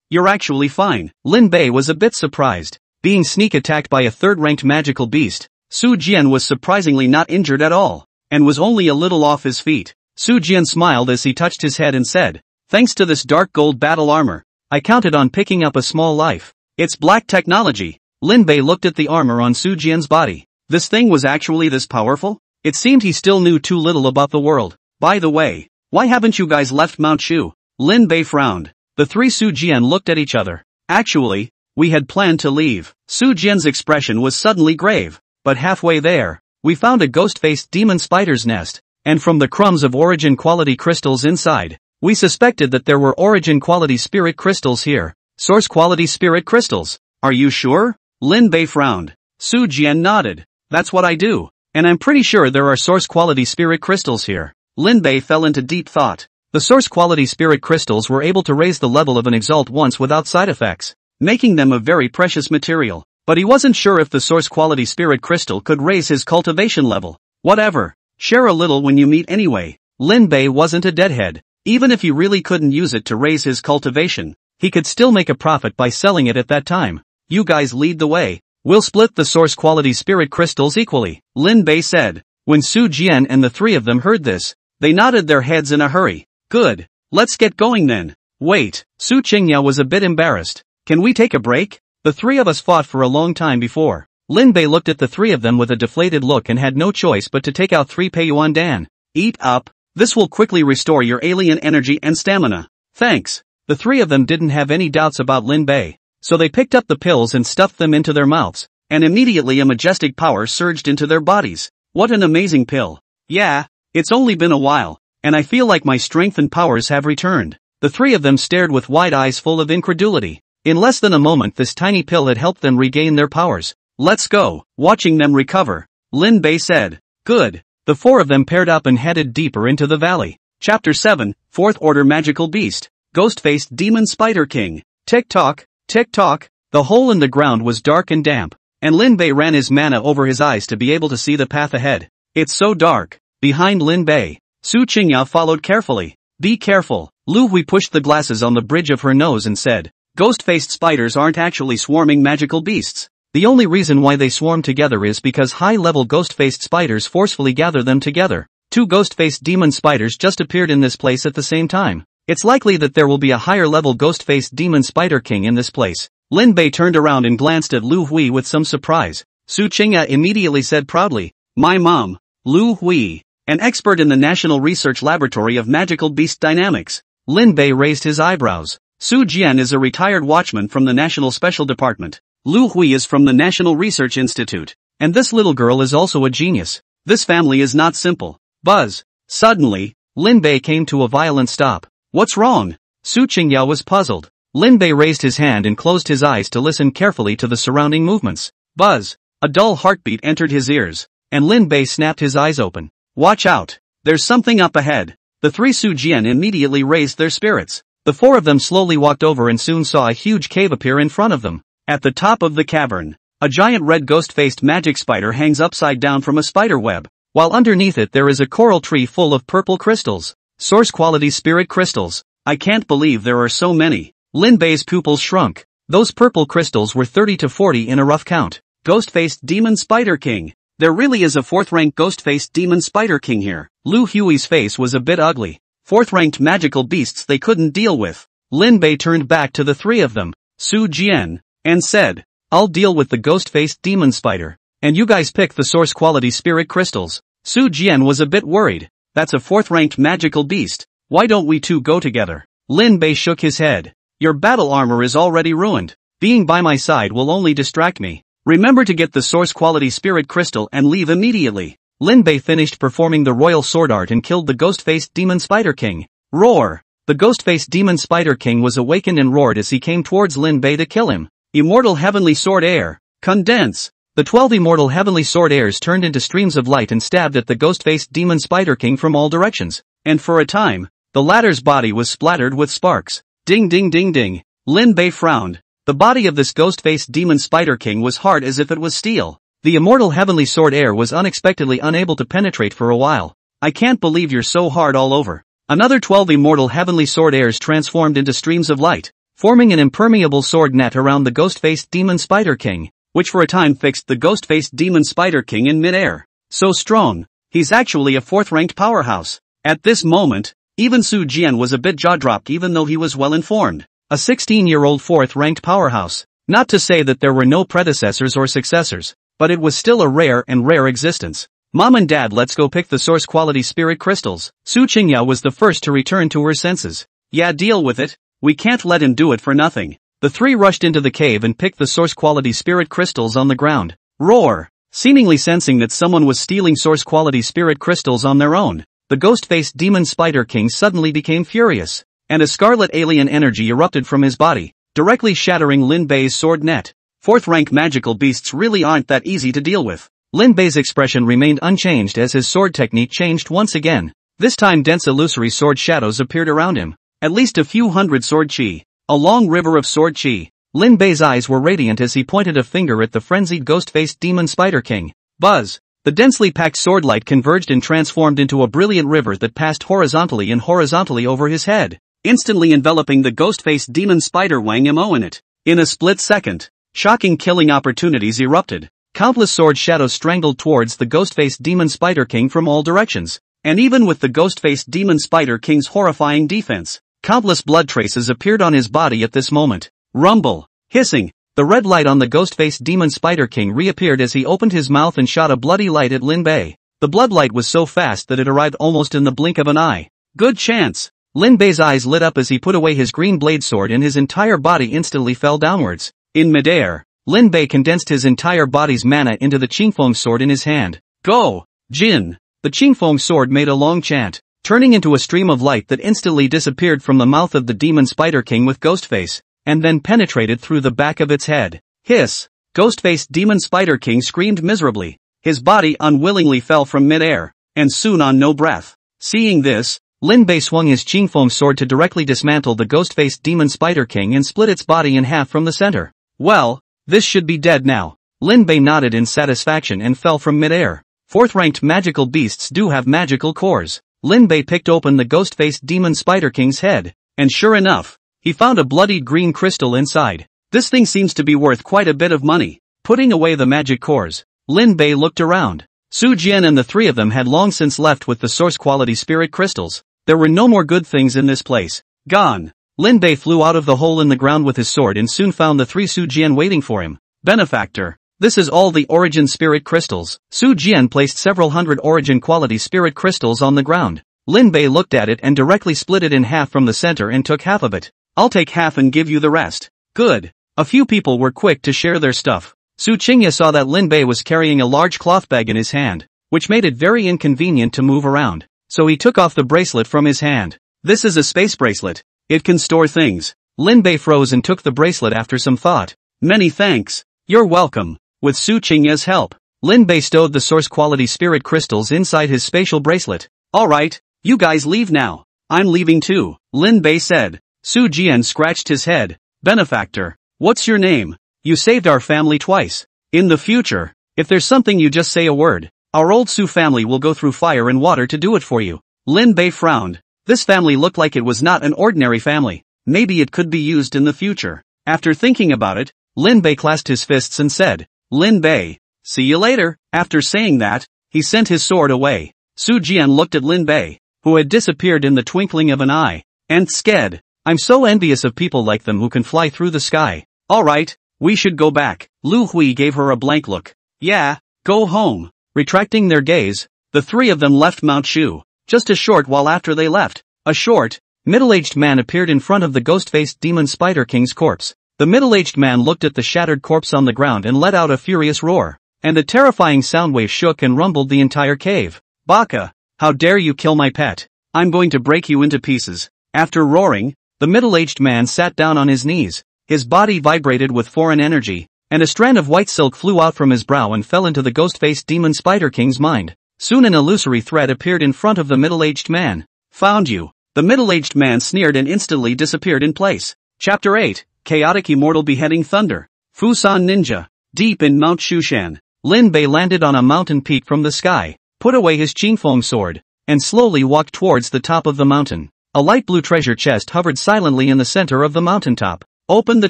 You're actually fine. Lin Bei was a bit surprised. Being sneak attacked by a third-ranked magical beast, Su Jian was surprisingly not injured at all, and was only a little off his feet. Su Jian smiled as he touched his head and said, "Thanks to this dark gold battle armor, I counted on picking up a small life. It's black technology." Lin Bei looked at the armor on Su Jian's body. This thing was actually this powerful? It seemed he still knew too little about the world. By the way, why haven't you guys left Mount Shu? Lin Bei frowned. The 3 Su Jian looked at each other. Actually, we had planned to leave. Su Jian's expression was suddenly grave. But halfway there, we found a ghost-faced demon spider's nest, and from the crumbs of origin quality crystals inside, we suspected that there were origin quality spirit crystals here. Source quality spirit crystals. Are you sure? Lin Bei frowned. Su Jian nodded. That's what I do. And I'm pretty sure there are source quality spirit crystals here. Lin Bei fell into deep thought. The source quality spirit crystals were able to raise the level of an exalt once without side effects, making them a very precious material. But he wasn't sure if the source quality spirit crystal could raise his cultivation level. Whatever. Share a little when you meet anyway. Lin Bei wasn't a deadhead. Even if he really couldn't use it to raise his cultivation, he could still make a profit by selling it at that time. You guys lead the way. We'll split the source quality spirit crystals equally, Lin Bei said. When Su Jian and the 3 of them heard this, they nodded their heads in a hurry. Good. Let's get going then. Wait, Su Qingya was a bit embarrassed. Can we take a break? The 3 of us fought for a long time before. Lin Bei looked at the 3 of them with a deflated look and had no choice but to take out 3 Peiyuan Dan. Eat up. This will quickly restore your alien energy and stamina. Thanks. The 3 of them didn't have any doubts about Lin Bei, so they picked up the pills and stuffed them into their mouths, and immediately a majestic power surged into their bodies. What an amazing pill. Yeah, it's only been a while, and I feel like my strength and powers have returned. The 3 of them stared with wide eyes full of incredulity. In less than a moment this tiny pill had helped them regain their powers. Let's go. Watching them recover, Lin Bei said. Good. The 4 of them paired up and headed deeper into the valley. Chapter 7, 4th Order Magical Beast. Ghost-faced Demon Spider King. Tick-tock, tick-tock. The hole in the ground was dark and damp, and Lin Bei ran his mana over his eyes to be able to see the path ahead. It's so dark. Behind Lin Bei, Su Qingya followed carefully. Be careful. Lu Hui pushed the glasses on the bridge of her nose and said, Ghost-faced spiders aren't actually swarming magical beasts. The only reason why they swarm together is because high-level ghost-faced spiders forcefully gather them together. 2 ghost-faced demon spiders just appeared in this place at the same time. It's likely that there will be a higher-level ghost-faced demon spider king in this place. Lin Bei turned around and glanced at Lu Hui with some surprise. Su Qingya immediately said proudly, My mom, Lu Hui, an expert in the National Research Laboratory of Magical Beast Dynamics. Lin Bei raised his eyebrows. Su Jian is a retired watchman from the National Special Department. Lu Hui is from the National Research Institute. And this little girl is also a genius. This family is not simple. Buzz. Suddenly, Lin Bei came to a violent stop. What's wrong? Su Qingya was puzzled. Lin Bei raised his hand and closed his eyes to listen carefully to the surrounding movements. Buzz. A dull heartbeat entered his ears, and Lin Bei snapped his eyes open. Watch out. There's something up ahead. The 3 Su Jian immediately raised their spirits. The 4 of them slowly walked over and soon saw a huge cave appear in front of them. At the top of the cavern, a giant red ghost-faced magic spider hangs upside down from a spider web, while underneath it there is a coral tree full of purple crystals. Source quality spirit crystals. I can't believe there are so many. Lin Bei's pupils shrunk. Those purple crystals were 30 to 40 in a rough count. Ghost-faced demon spider king. There really is a 4th-ranked ghost-faced demon spider king here. Lu Hui's face was a bit ugly. 4th-ranked magical beasts they couldn't deal with. Lin Bei turned back to the three of them, Su Jian, and said, I'll deal with the ghost-faced demon spider, and you guys pick the source quality spirit crystals. Su Jian was a bit worried. That's a 4th-ranked magical beast. Why don't we two go together? Lin Bei shook his head. Your battle armor is already ruined. Being by my side will only distract me. Remember to get the source quality spirit crystal and leave immediately. Lin Bei finished performing the royal sword art and killed the ghost-faced demon spider king. Roar! The ghost-faced demon spider king was awakened and roared as he came towards Lin Bei to kill him. Immortal heavenly sword air. Condense. The 12 immortal heavenly sword airs turned into streams of light and stabbed at the ghost-faced demon spider king from all directions. And for a time, the latter's body was splattered with sparks. Ding ding ding ding. Lin Bei frowned. The body of this ghost-faced demon spider king was hard as if it was steel. The immortal heavenly sword air was unexpectedly unable to penetrate for a while. I can't believe you're so hard all over. Another 12 immortal heavenly sword airs transformed into streams of light, forming an impermeable sword net around the ghost-faced demon spider king, which for a time fixed the ghost-faced demon spider king in mid-air. So strong, he's actually a 4th-ranked powerhouse. At this moment, even Su Jian was a bit jaw-dropped even though he was well informed. A 16-year-old 4th-ranked powerhouse. Not to say that there were no predecessors or successors, but it was still a rare existence. Mom and Dad, let's go pick the source quality spirit crystals. Su Qingya was the first to return to her senses. Yeah, deal with it. We can't let him do it for nothing. The three rushed into the cave and picked the source quality spirit crystals on the ground. Roar! Seemingly sensing that someone was stealing source quality spirit crystals on their own, the ghost-faced demon spider king suddenly became furious, and a scarlet alien energy erupted from his body, directly shattering Lin Bei's sword net. 4th-rank magical beasts really aren't that easy to deal with. Lin Bei's expression remained unchanged as his sword technique changed once again. This time dense illusory sword shadows appeared around him. At least a few hundred sword chi. A long river of sword chi. Lin Bei's eyes were radiant as he pointed a finger at the frenzied ghost-faced demon spider king. Buzz! The densely packed sword light converged and transformed into a brilliant river that passed horizontally over his head, instantly enveloping the ghost-faced demon spider Wang Mo in it. In a split second, shocking killing opportunities erupted. Countless sword shadows strangled towards the ghost-faced demon spider king from all directions. And even with the ghost-faced demon spider king's horrifying defense, countless blood traces appeared on his body at this moment. Rumble! Hissing! The red light on the ghost-faced demon spider king reappeared as he opened his mouth and shot a bloody light at Lin Bei. The bloodlight was so fast that it arrived almost in the blink of an eye. Good chance! Lin Bei's eyes lit up as he put away his green blade sword and his entire body instantly fell downwards. In midair, Lin Bei condensed his entire body's mana into the Qingfeng sword in his hand. Go! Jin! The Qingfeng sword made a long chant, turning into a stream of light that instantly disappeared from the mouth of the demon spider king with Ghostface, and then penetrated through the back of its head. Hiss! Ghostface demon spider king screamed miserably. His body unwillingly fell from mid-air, and soon on no breath. Seeing this, Lin Bei swung his Qingfeng sword to directly dismantle the Ghostface demon spider king and split its body in half from the center. Well, this should be dead now. Lin Bei nodded in satisfaction and fell from mid-air. 4th-ranked magical beasts do have magical cores. Lin Bei picked open the Ghostface demon spider king's head, and sure enough, he found a bloodied green crystal inside. This thing seems to be worth quite a bit of money. Putting away the magic cores, Lin Bei looked around. Su Jian and the three of them had long since left with the source quality spirit crystals. There were no more good things in this place. Gone. Lin Bei flew out of the hole in the ground with his sword and soon found the three Su Jian waiting for him. Benefactor. This is all the origin spirit crystals. Su Jian placed several hundred origin quality spirit crystals on the ground. Lin Bei looked at it and directly split it in half from the center and took half of it. I'll take half and give you the rest. Good. A few people were quick to share their stuff. Su Qingya saw that Lin Bei was carrying a large cloth bag in his hand, which made it very inconvenient to move around. So he took off the bracelet from his hand. This is a space bracelet. It can store things. Lin Bei froze and took the bracelet after some thought. Many thanks. You're welcome. With Su Qingya's help, Lin Bei stowed the source quality spirit crystals inside his spatial bracelet. Alright, you guys leave now. I'm leaving too, Lin Bei said. Su Jian scratched his head. Benefactor, what's your name? You saved our family twice. In the future, if there's something you just say a word. Our old Su family will go through fire and water to do it for you. Lin Bei frowned. This family looked like it was not an ordinary family. Maybe it could be used in the future. After thinking about it, Lin Bei clasped his fists and said, Lin Bei, see you later. After saying that, he sent his sword away. Su Jian looked at Lin Bei, who had disappeared in the twinkling of an eye, and sked. I'm so envious of people like them who can fly through the sky. Alright, we should go back. Lu Hui gave her a blank look. Yeah, go home. Retracting their gaze, the three of them left Mount Shu. Just a short while after they left, a short, middle-aged man appeared in front of the ghost-faced demon Spider King's corpse. The middle-aged man looked at the shattered corpse on the ground and let out a furious roar, and a terrifying sound wave shook and rumbled the entire cave. Baka, how dare you kill my pet? I'm going to break you into pieces. After roaring, the middle-aged man sat down on his knees. His body vibrated with foreign energy, and a strand of white silk flew out from his brow and fell into the ghost-faced demon Spider King's mind. Soon an illusory thread appeared in front of the middle-aged man. Found you. The middle-aged man sneered and instantly disappeared in place. Chapter 8, Chaotic Immortal Beheading Thunder. Fusan Ninja. Deep in Mount Shushan, Lin Bei landed on a mountain peak from the sky, put away his Qingfeng sword, and slowly walked towards the top of the mountain. A light blue treasure chest hovered silently in the center of the mountaintop. Open the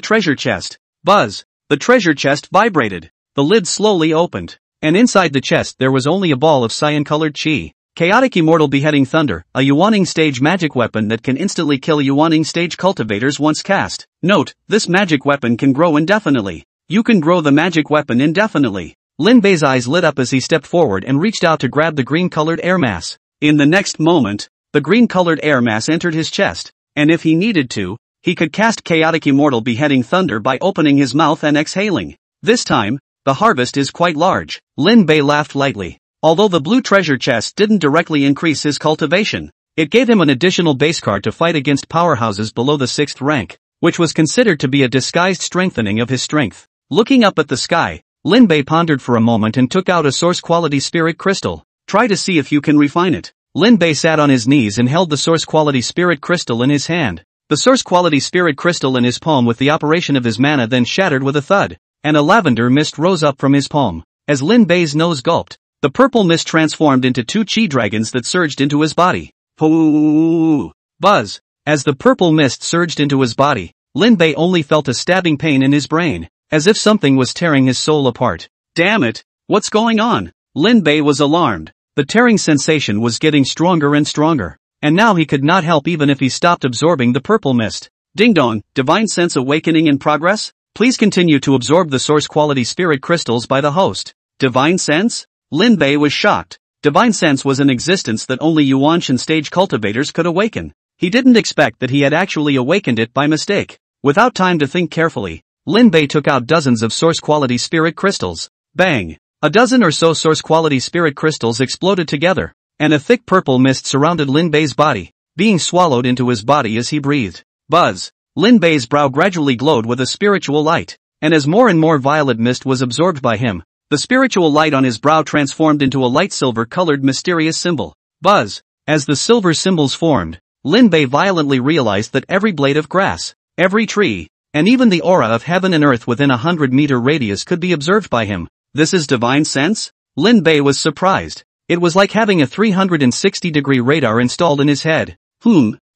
treasure chest. Buzz. The treasure chest vibrated. The lid slowly opened, and inside the chest there was only a ball of cyan-colored qi. Chaotic Immortal Beheading Thunder, a Yuaning stage magic weapon that can instantly kill Yuaning stage cultivators once cast. Note, this magic weapon can grow indefinitely. You can grow the magic weapon indefinitely. Lin Bei's eyes lit up as he stepped forward and reached out to grab the green-colored air mass. In the next moment, the green-colored air mass entered his chest, and if he needed to, he could cast Chaotic Immortal Beheading Thunder by opening his mouth and exhaling. This time, the harvest is quite large. Lin Bei laughed lightly. Although the blue treasure chest didn't directly increase his cultivation, it gave him an additional base card to fight against powerhouses below the 6th rank, which was considered to be a disguised strengthening of his strength. Looking up at the sky, Lin Bei pondered for a moment and took out a source quality spirit crystal. Try to see if you can refine it. Lin Bei sat on his knees and held the source quality spirit crystal in his hand. The source quality spirit crystal in his palm with the operation of his mana then shattered with a thud, and a lavender mist rose up from his palm. As Lin Bei's nose gulped, the purple mist transformed into 2 chi dragons that surged into his body. Hoo! Buzz! As the purple mist surged into his body, Lin Bei only felt a stabbing pain in his brain, as if something was tearing his soul apart. Damn it! What's going on? Lin Bei was alarmed. The tearing sensation was getting stronger and stronger, and now he could not help even if he stopped absorbing the purple mist. Ding dong, Divine Sense Awakening in progress? Please continue to absorb the source quality spirit crystals by the host. Divine Sense? Lin Bei was shocked. Divine Sense was an existence that only Yuanshan stage cultivators could awaken. He didn't expect that he had actually awakened it by mistake. Without time to think carefully, Lin Bei took out dozens of source quality spirit crystals. Bang! A dozen or so source quality spirit crystals exploded together, and a thick purple mist surrounded Lin Bei's body, being swallowed into his body as he breathed. Buzz! Lin Bei's brow gradually glowed with a spiritual light, and as more and more violet mist was absorbed by him, the spiritual light on his brow transformed into a light silver-colored mysterious symbol. Buzz! As the silver symbols formed, Lin Bei violently realized that every blade of grass, every tree, and even the aura of heaven and earth within a 100-meter radius could be observed by him. This is Divine Sense? Lin Bei was surprised. It was like having a 360-degree radar installed in his head.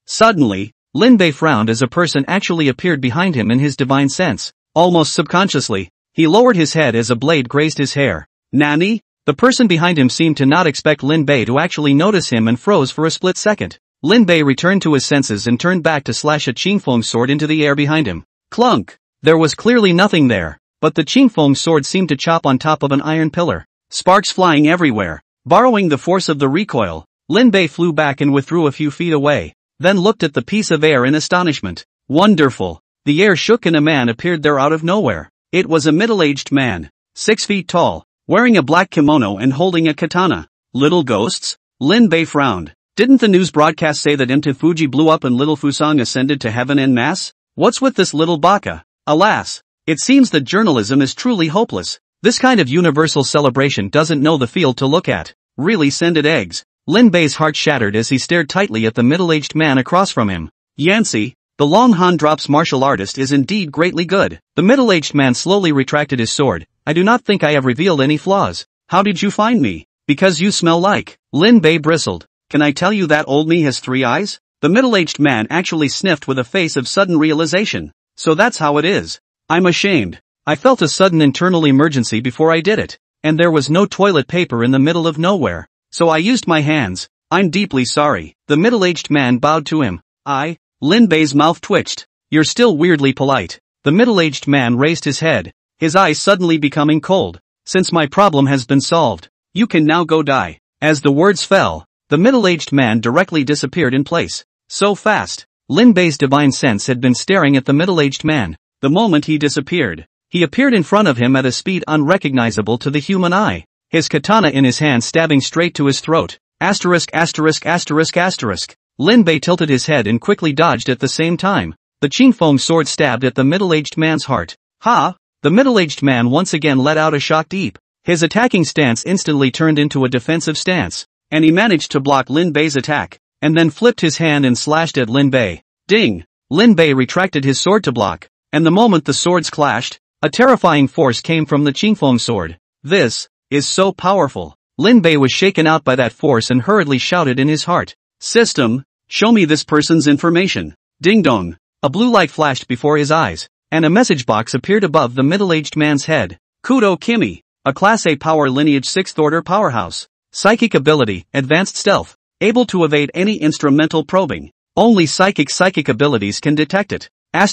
Suddenly, Lin Bei frowned as a person actually appeared behind him in his Divine Sense. Almost subconsciously, he lowered his head as a blade grazed his hair. Nani? The person behind him seemed to not expect Lin Bei to actually notice him and froze for a split second. Lin Bei returned to his senses and turned back to slash a Qingfeng sword into the air behind him. Clunk! There was clearly nothing there, but the Qingfeng sword seemed to chop on top of an iron pillar. Sparks flying everywhere. Borrowing the force of the recoil, Lin Bei flew back and withdrew a few feet away, then looked at the piece of air in astonishment. Wonderful! The air shook and a man appeared there out of nowhere. It was a middle-aged man, 6 feet tall, wearing a black kimono and holding a katana. Little ghosts? Lin Bei frowned. Didn't the news broadcast say that Mt. Fuji blew up and little Fusang ascended to heaven en masse? What's with this little baka? Alas! It seems that journalism is truly hopeless. This kind of universal celebration doesn't know the field to look at. Really send it eggs. Lin Bei's heart shattered as he stared tightly at the middle-aged man across from him. Yancy, the Long Han Drops martial artist is indeed greatly good. The middle-aged man slowly retracted his sword. I do not think I have revealed any flaws. How did you find me? Because you smell like. Lin Bei bristled. Can I tell you that old me has 3 eyes? The middle-aged man actually sniffed with a face of sudden realization. So that's how it is. I'm ashamed. I felt a sudden internal emergency before I did it. and there was no toilet paper in the middle of nowhere. So I used my hands. I'm deeply sorry. The middle-aged man bowed to him. Lin Bei's mouth twitched. You're still weirdly polite. The middle-aged man raised his head, his eyes suddenly becoming cold. Since my problem has been solved, you can now go die. As the words fell, the middle-aged man directly disappeared in place. So fast. Lin Bei's divine sense had been staring at the middle-aged man. The moment he disappeared, he appeared in front of him at a speed unrecognizable to the human eye. His katana in his hand stabbing straight to his throat. Lin Bei tilted his head and quickly dodged at the same time. The Qingfeng sword stabbed at the middle-aged man's heart. Ha! The middle-aged man once again let out a shock deep. His attacking stance instantly turned into a defensive stance, and he managed to block Lin Bei's attack, and then flipped his hand and slashed at Lin Bei. Ding! Lin Bei retracted his sword to block, and the moment the swords clashed, a terrifying force came from the Qingfeng sword. This is so powerful. Lin Bei was shaken out by that force and hurriedly shouted in his heart. System, show me this person's information. Ding dong. A blue light flashed before his eyes, and a message box appeared above the middle-aged man's head. Kudo Kimi, a Class A power lineage 6th order powerhouse. Psychic ability, advanced stealth, able to evade any instrumental probing. Only psychic abilities can detect it. *********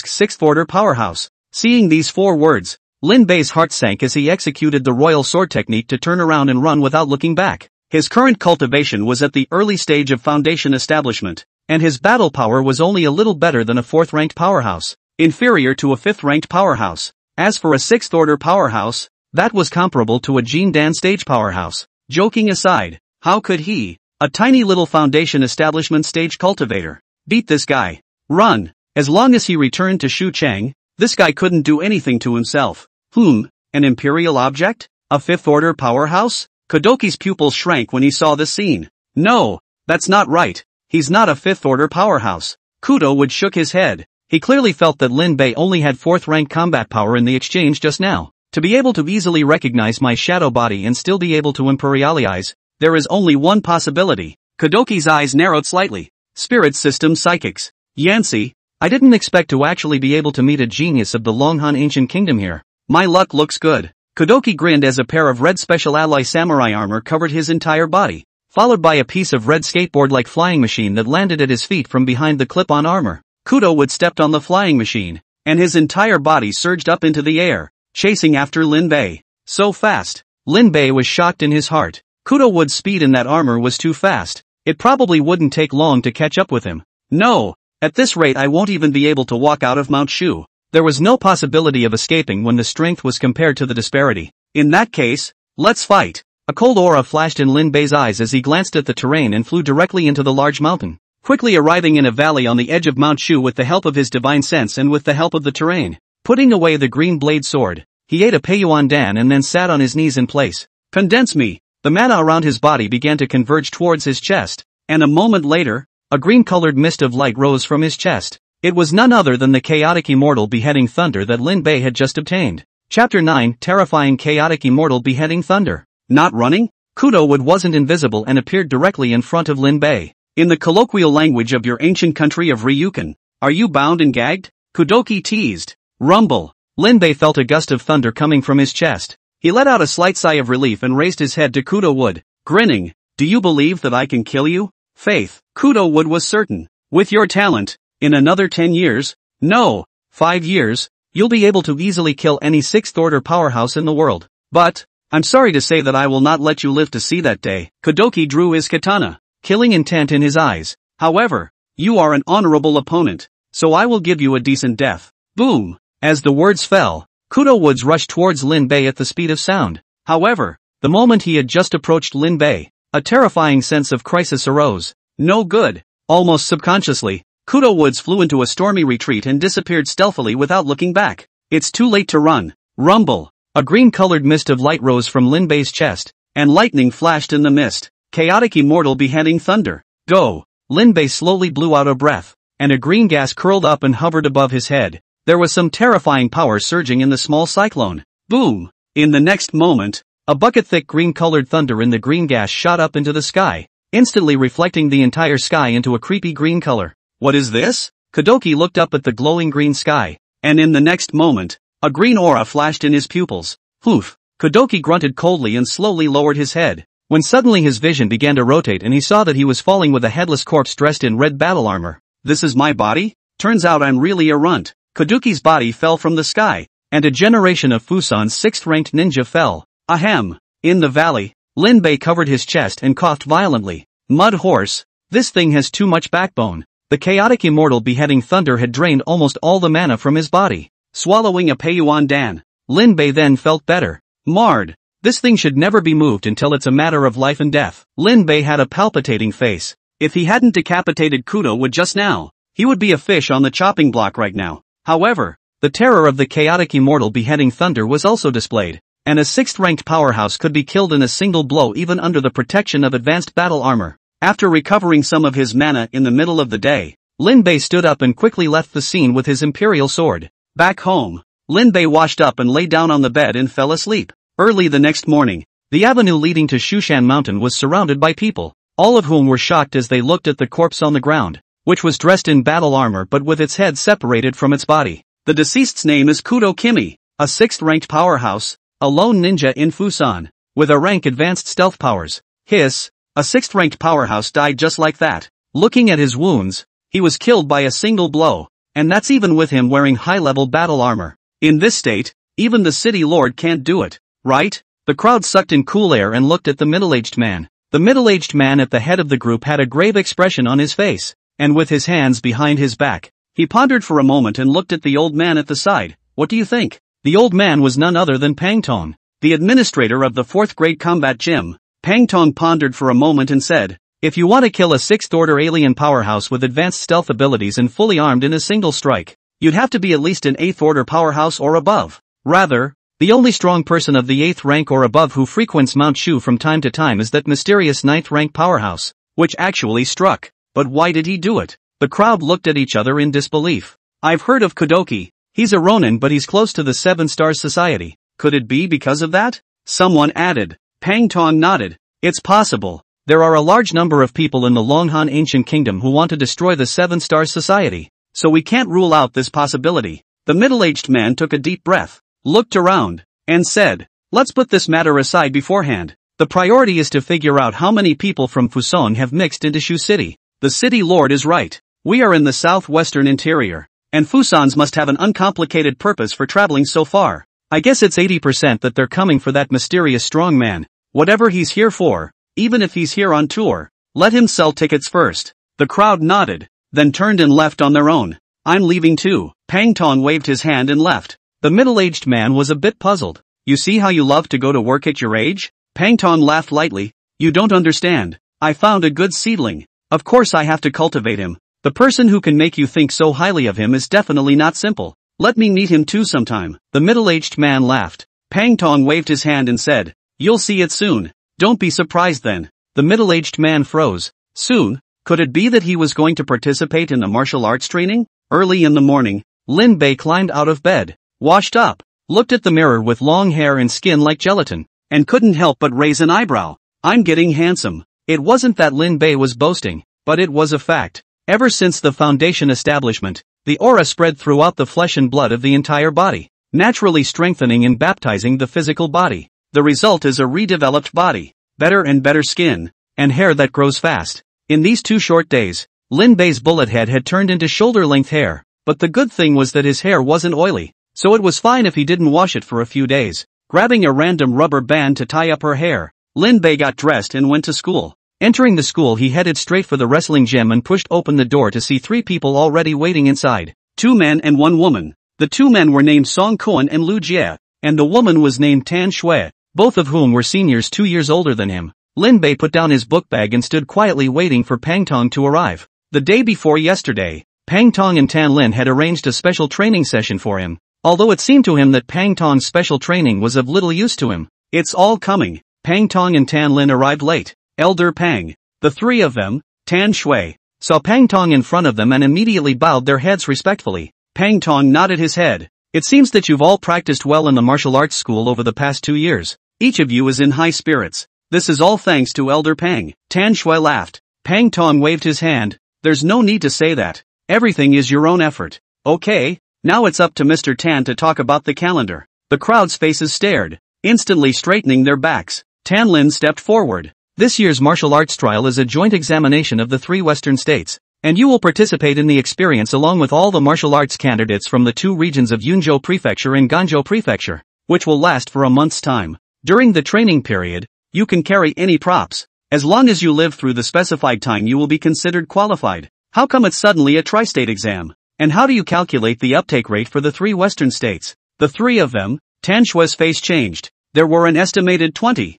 6th order powerhouse. Seeing these 4 words, Lin Bei's heart sank as he executed the royal sword technique to turn around and run without looking back. His current cultivation was at the early stage of foundation establishment, and his battle power was only a little better than a 4th-ranked powerhouse, inferior to a 5th-ranked powerhouse. As for a 6th order powerhouse, that was comparable to a Jin Dan stage powerhouse. Joking aside, how could he, a tiny little foundation establishment stage cultivator, beat this guy? Run! As long as he returned to Shu Chang, this guy couldn't do anything to himself. An imperial object? A 5th order powerhouse? Kodoki's pupils shrank when he saw this scene. No, that's not right. He's not a 5th order powerhouse. Kudo would shook his head. He clearly felt that Lin Bei only had 4th rank combat power in the exchange just now. To be able to easily recognize my shadow body and still be able to imperialize, there is only one possibility. Kodoki's eyes narrowed slightly. Spirit system psychics. Yancy, I didn't expect to actually be able to meet a genius of the Longhan ancient kingdom here. My luck looks good. Kodoki grinned as a pair of red special alloy samurai armor covered his entire body, followed by a piece of red skateboard-like flying machine that landed at his feet from behind the clip-on armor. Kudo would stepped on the flying machine, and his entire body surged up into the air, chasing after Lin Bei. So fast. Lin Bei was shocked in his heart. Kudo Wood's speed in that armor was too fast. It probably wouldn't take long to catch up with him. No, at this rate I won't even be able to walk out of Mount Shu. There was no possibility of escaping when the strength was compared to the disparity. In that case, let's fight. A cold aura flashed in Lin Bei's eyes as he glanced at the terrain and flew directly into the large mountain, quickly arriving in a valley on the edge of Mount Shu with the help of his divine sense and with the help of the terrain. Putting away the green blade sword, he ate a Peiyuan Dan and then sat on his knees in place. Condense me. The mana around his body began to converge towards his chest, and a moment later, a green-colored mist of light rose from his chest. It was none other than the chaotic immortal beheading thunder that Lin Bei had just obtained. Chapter 9, Terrifying Chaotic Immortal Beheading Thunder. Not running? Kudo Wood wasn't invisible and appeared directly in front of Lin Bei. In the colloquial language of your ancient country of Ryukan, are you bound and gagged? Kudoki teased. Rumble. Lin Bei felt a gust of thunder coming from his chest. He let out a slight sigh of relief and raised his head to Kudo Wood, grinning. Do you believe that I can kill you? Faith. Kudo Wood was certain. With your talent, in another 10 years, no, 5 years, you'll be able to easily kill any 6th order powerhouse in the world. But, I'm sorry to say that I will not let you live to see that day. Kodoki drew his katana, killing intent in his eyes. However, you are an honorable opponent, so I will give you a decent death. Boom. As the words fell, Kudo Woods rushed towards Lin Bei at the speed of sound. However, the moment he had just approached Lin Bei, a terrifying sense of crisis arose. No good. Almost subconsciously, Kudo Woods flew into a stormy retreat and disappeared stealthily without looking back. It's too late to run. Rumble. A green-colored mist of light rose from Lin Bei's chest, and lightning flashed in the mist. Chaotic immortal beheading thunder. Go. Lin Bei slowly blew out a breath, and a green gas curled up and hovered above his head. There was some terrifying power surging in the small cyclone. Boom! In the next moment, a bucket-thick green-colored thunder in the green gas shot up into the sky, instantly reflecting the entire sky into a creepy green color. What is this? Kodoki looked up at the glowing green sky, and in the next moment, a green aura flashed in his pupils, Poof. Kudoki grunted coldly and slowly lowered his head, when suddenly his vision began to rotate and he saw that he was falling with a headless corpse dressed in red battle armor. This is my body? Turns out I'm really a runt. Kudoki's body fell from the sky, and a generation of Fusan's 6th-ranked ninja fell. Ahem. In the valley, Linbei covered his chest and coughed violently. Mud horse. This thing has too much backbone. The chaotic immortal beheading thunder had drained almost all the mana from his body. Swallowing a Peiyuan Dan, Linbei then felt better. Marred. This thing should never be moved until it's a matter of life and death. Linbei had a palpitating face. If he hadn't decapitated Kudo with just now, he would be a fish on the chopping block right now. However, the terror of the chaotic immortal beheading thunder was also displayed, and a 6th-ranked powerhouse could be killed in a single blow even under the protection of advanced battle armor. After recovering some of his mana in the middle of the day, Linbei stood up and quickly left the scene with his imperial sword. Back home, Linbei washed up and lay down on the bed and fell asleep. Early the next morning, the avenue leading to Shushan Mountain was surrounded by people, all of whom were shocked as they looked at the corpse on the ground, which was dressed in battle armor but with its head separated from its body. The deceased's name is Kudo Kimi, a 6th-ranked powerhouse, a lone ninja in Fusan, with a rank advanced stealth powers. Hiss. A 6th-ranked powerhouse died just like that. Looking at his wounds, he was killed by a single blow, and that's even with him wearing high-level battle armor. In this state, even the city lord can't do it, right? The crowd sucked in cool air and looked at the middle-aged man. The middle-aged man at the head of the group had a grave expression on his face, and with his hands behind his back, he pondered for a moment and looked at the old man at the side. What do you think? The old man was none other than Pang Tong, the administrator of the 4th grade combat gym. Pang Tong pondered for a moment and said, if you want to kill a 6th-order alien powerhouse with advanced stealth abilities and fully armed in a single strike, you'd have to be at least an 8th-order powerhouse or above. Rather, the only strong person of the 8th rank or above who frequents Mount Shu from time to time is that mysterious 9th rank powerhouse, which actually struck. But why did he do it? The crowd looked at each other in disbelief. I've heard of Kudoki. He's a Ronin but he's close to the 7 Stars Society. Could it be because of that? Someone added. Pang Tong nodded. It's possible. There are a large number of people in the Longhan Ancient Kingdom who want to destroy the 7 Stars Society, so we can't rule out this possibility. The middle-aged man took a deep breath, looked around, and said, let's put this matter aside beforehand. The priority is to figure out how many people from Fuson have mixed into Shu City. The city lord is right. We are in the southwestern interior, and Fusons must have an uncomplicated purpose for traveling so far. I guess it's 80% that they're coming for that mysterious strong man. Whatever he's here for, even if he's here on tour, let him sell tickets first. The crowd nodded, then turned and left on their own. I'm leaving too. Pang Tong waved his hand and left. The middle-aged man was a bit puzzled. You see how you love to go to work at your age? Pang Tong laughed lightly. You don't understand. I found a good seedling. Of course I have to cultivate him. The person who can make you think so highly of him is definitely not simple. Let me meet him too sometime. The middle-aged man laughed. Pang Tong waved his hand and said, you'll see it soon. Don't be surprised then. The middle-aged man froze. Soon? Could it be that he was going to participate in the martial arts training? Early in the morning, Lin Bei climbed out of bed, washed up, looked at the mirror with long hair and skin like gelatin, and couldn't help but raise an eyebrow. I'm getting handsome. It wasn't that Lin Bei was boasting, but it was a fact. Ever since the foundation establishment, the aura spread throughout the flesh and blood of the entire body, naturally strengthening and baptizing the physical body. The result is a redeveloped body, better and better skin, and hair that grows fast. In these 2 short days, Lin Bei's bullet head had turned into shoulder-length hair, but the good thing was that his hair wasn't oily, so it was fine if he didn't wash it for a few days. Grabbing a random rubber band to tie up her hair, Lin Bei got dressed and went to school. Entering the school he headed straight for the wrestling gym and pushed open the door to see 3 people already waiting inside. 2 men and 1 woman. The 2 men were named Song Kuan and Lu Jie, and the woman was named Tan Shui, both of whom were seniors 2 years older than him. Lin Bei put down his book bag and stood quietly waiting for Pang Tong to arrive. The day before yesterday, Pang Tong and Tan Lin had arranged a special training session for him, although it seemed to him that Pang Tong's special training was of little use to him. It's all coming. Pang Tong and Tan Lin arrived late. Elder Pang, the 3 of them, Tan Shui, saw Pang Tong in front of them and immediately bowed their heads respectfully. Pang Tong nodded his head. It seems that you've all practiced well in the martial arts school over the past 2 years. Each of you is in high spirits. This is all thanks to Elder Pang. Tan Shui laughed. Pang Tong waved his hand. There's no need to say that. Everything is your own effort. Okay, now it's up to Mr. Tan to talk about the calendar. The crowd's faces stared. instantly straightening their backs. Tan Lin stepped forward. This year's martial arts trial is a joint examination of the 3 Western states, and you will participate in the experience along with all the martial arts candidates from the 2 regions of Yunzhou Prefecture and Ganzhou Prefecture, which will last for a month's time. During the training period, you can carry any props. As long as you live through the specified time, you will be considered qualified. How come it's suddenly a tri-state exam? And how do you calculate the uptake rate for the 3 Western states? The 3 of them? Tan Shui's face changed. There were an estimated 20,000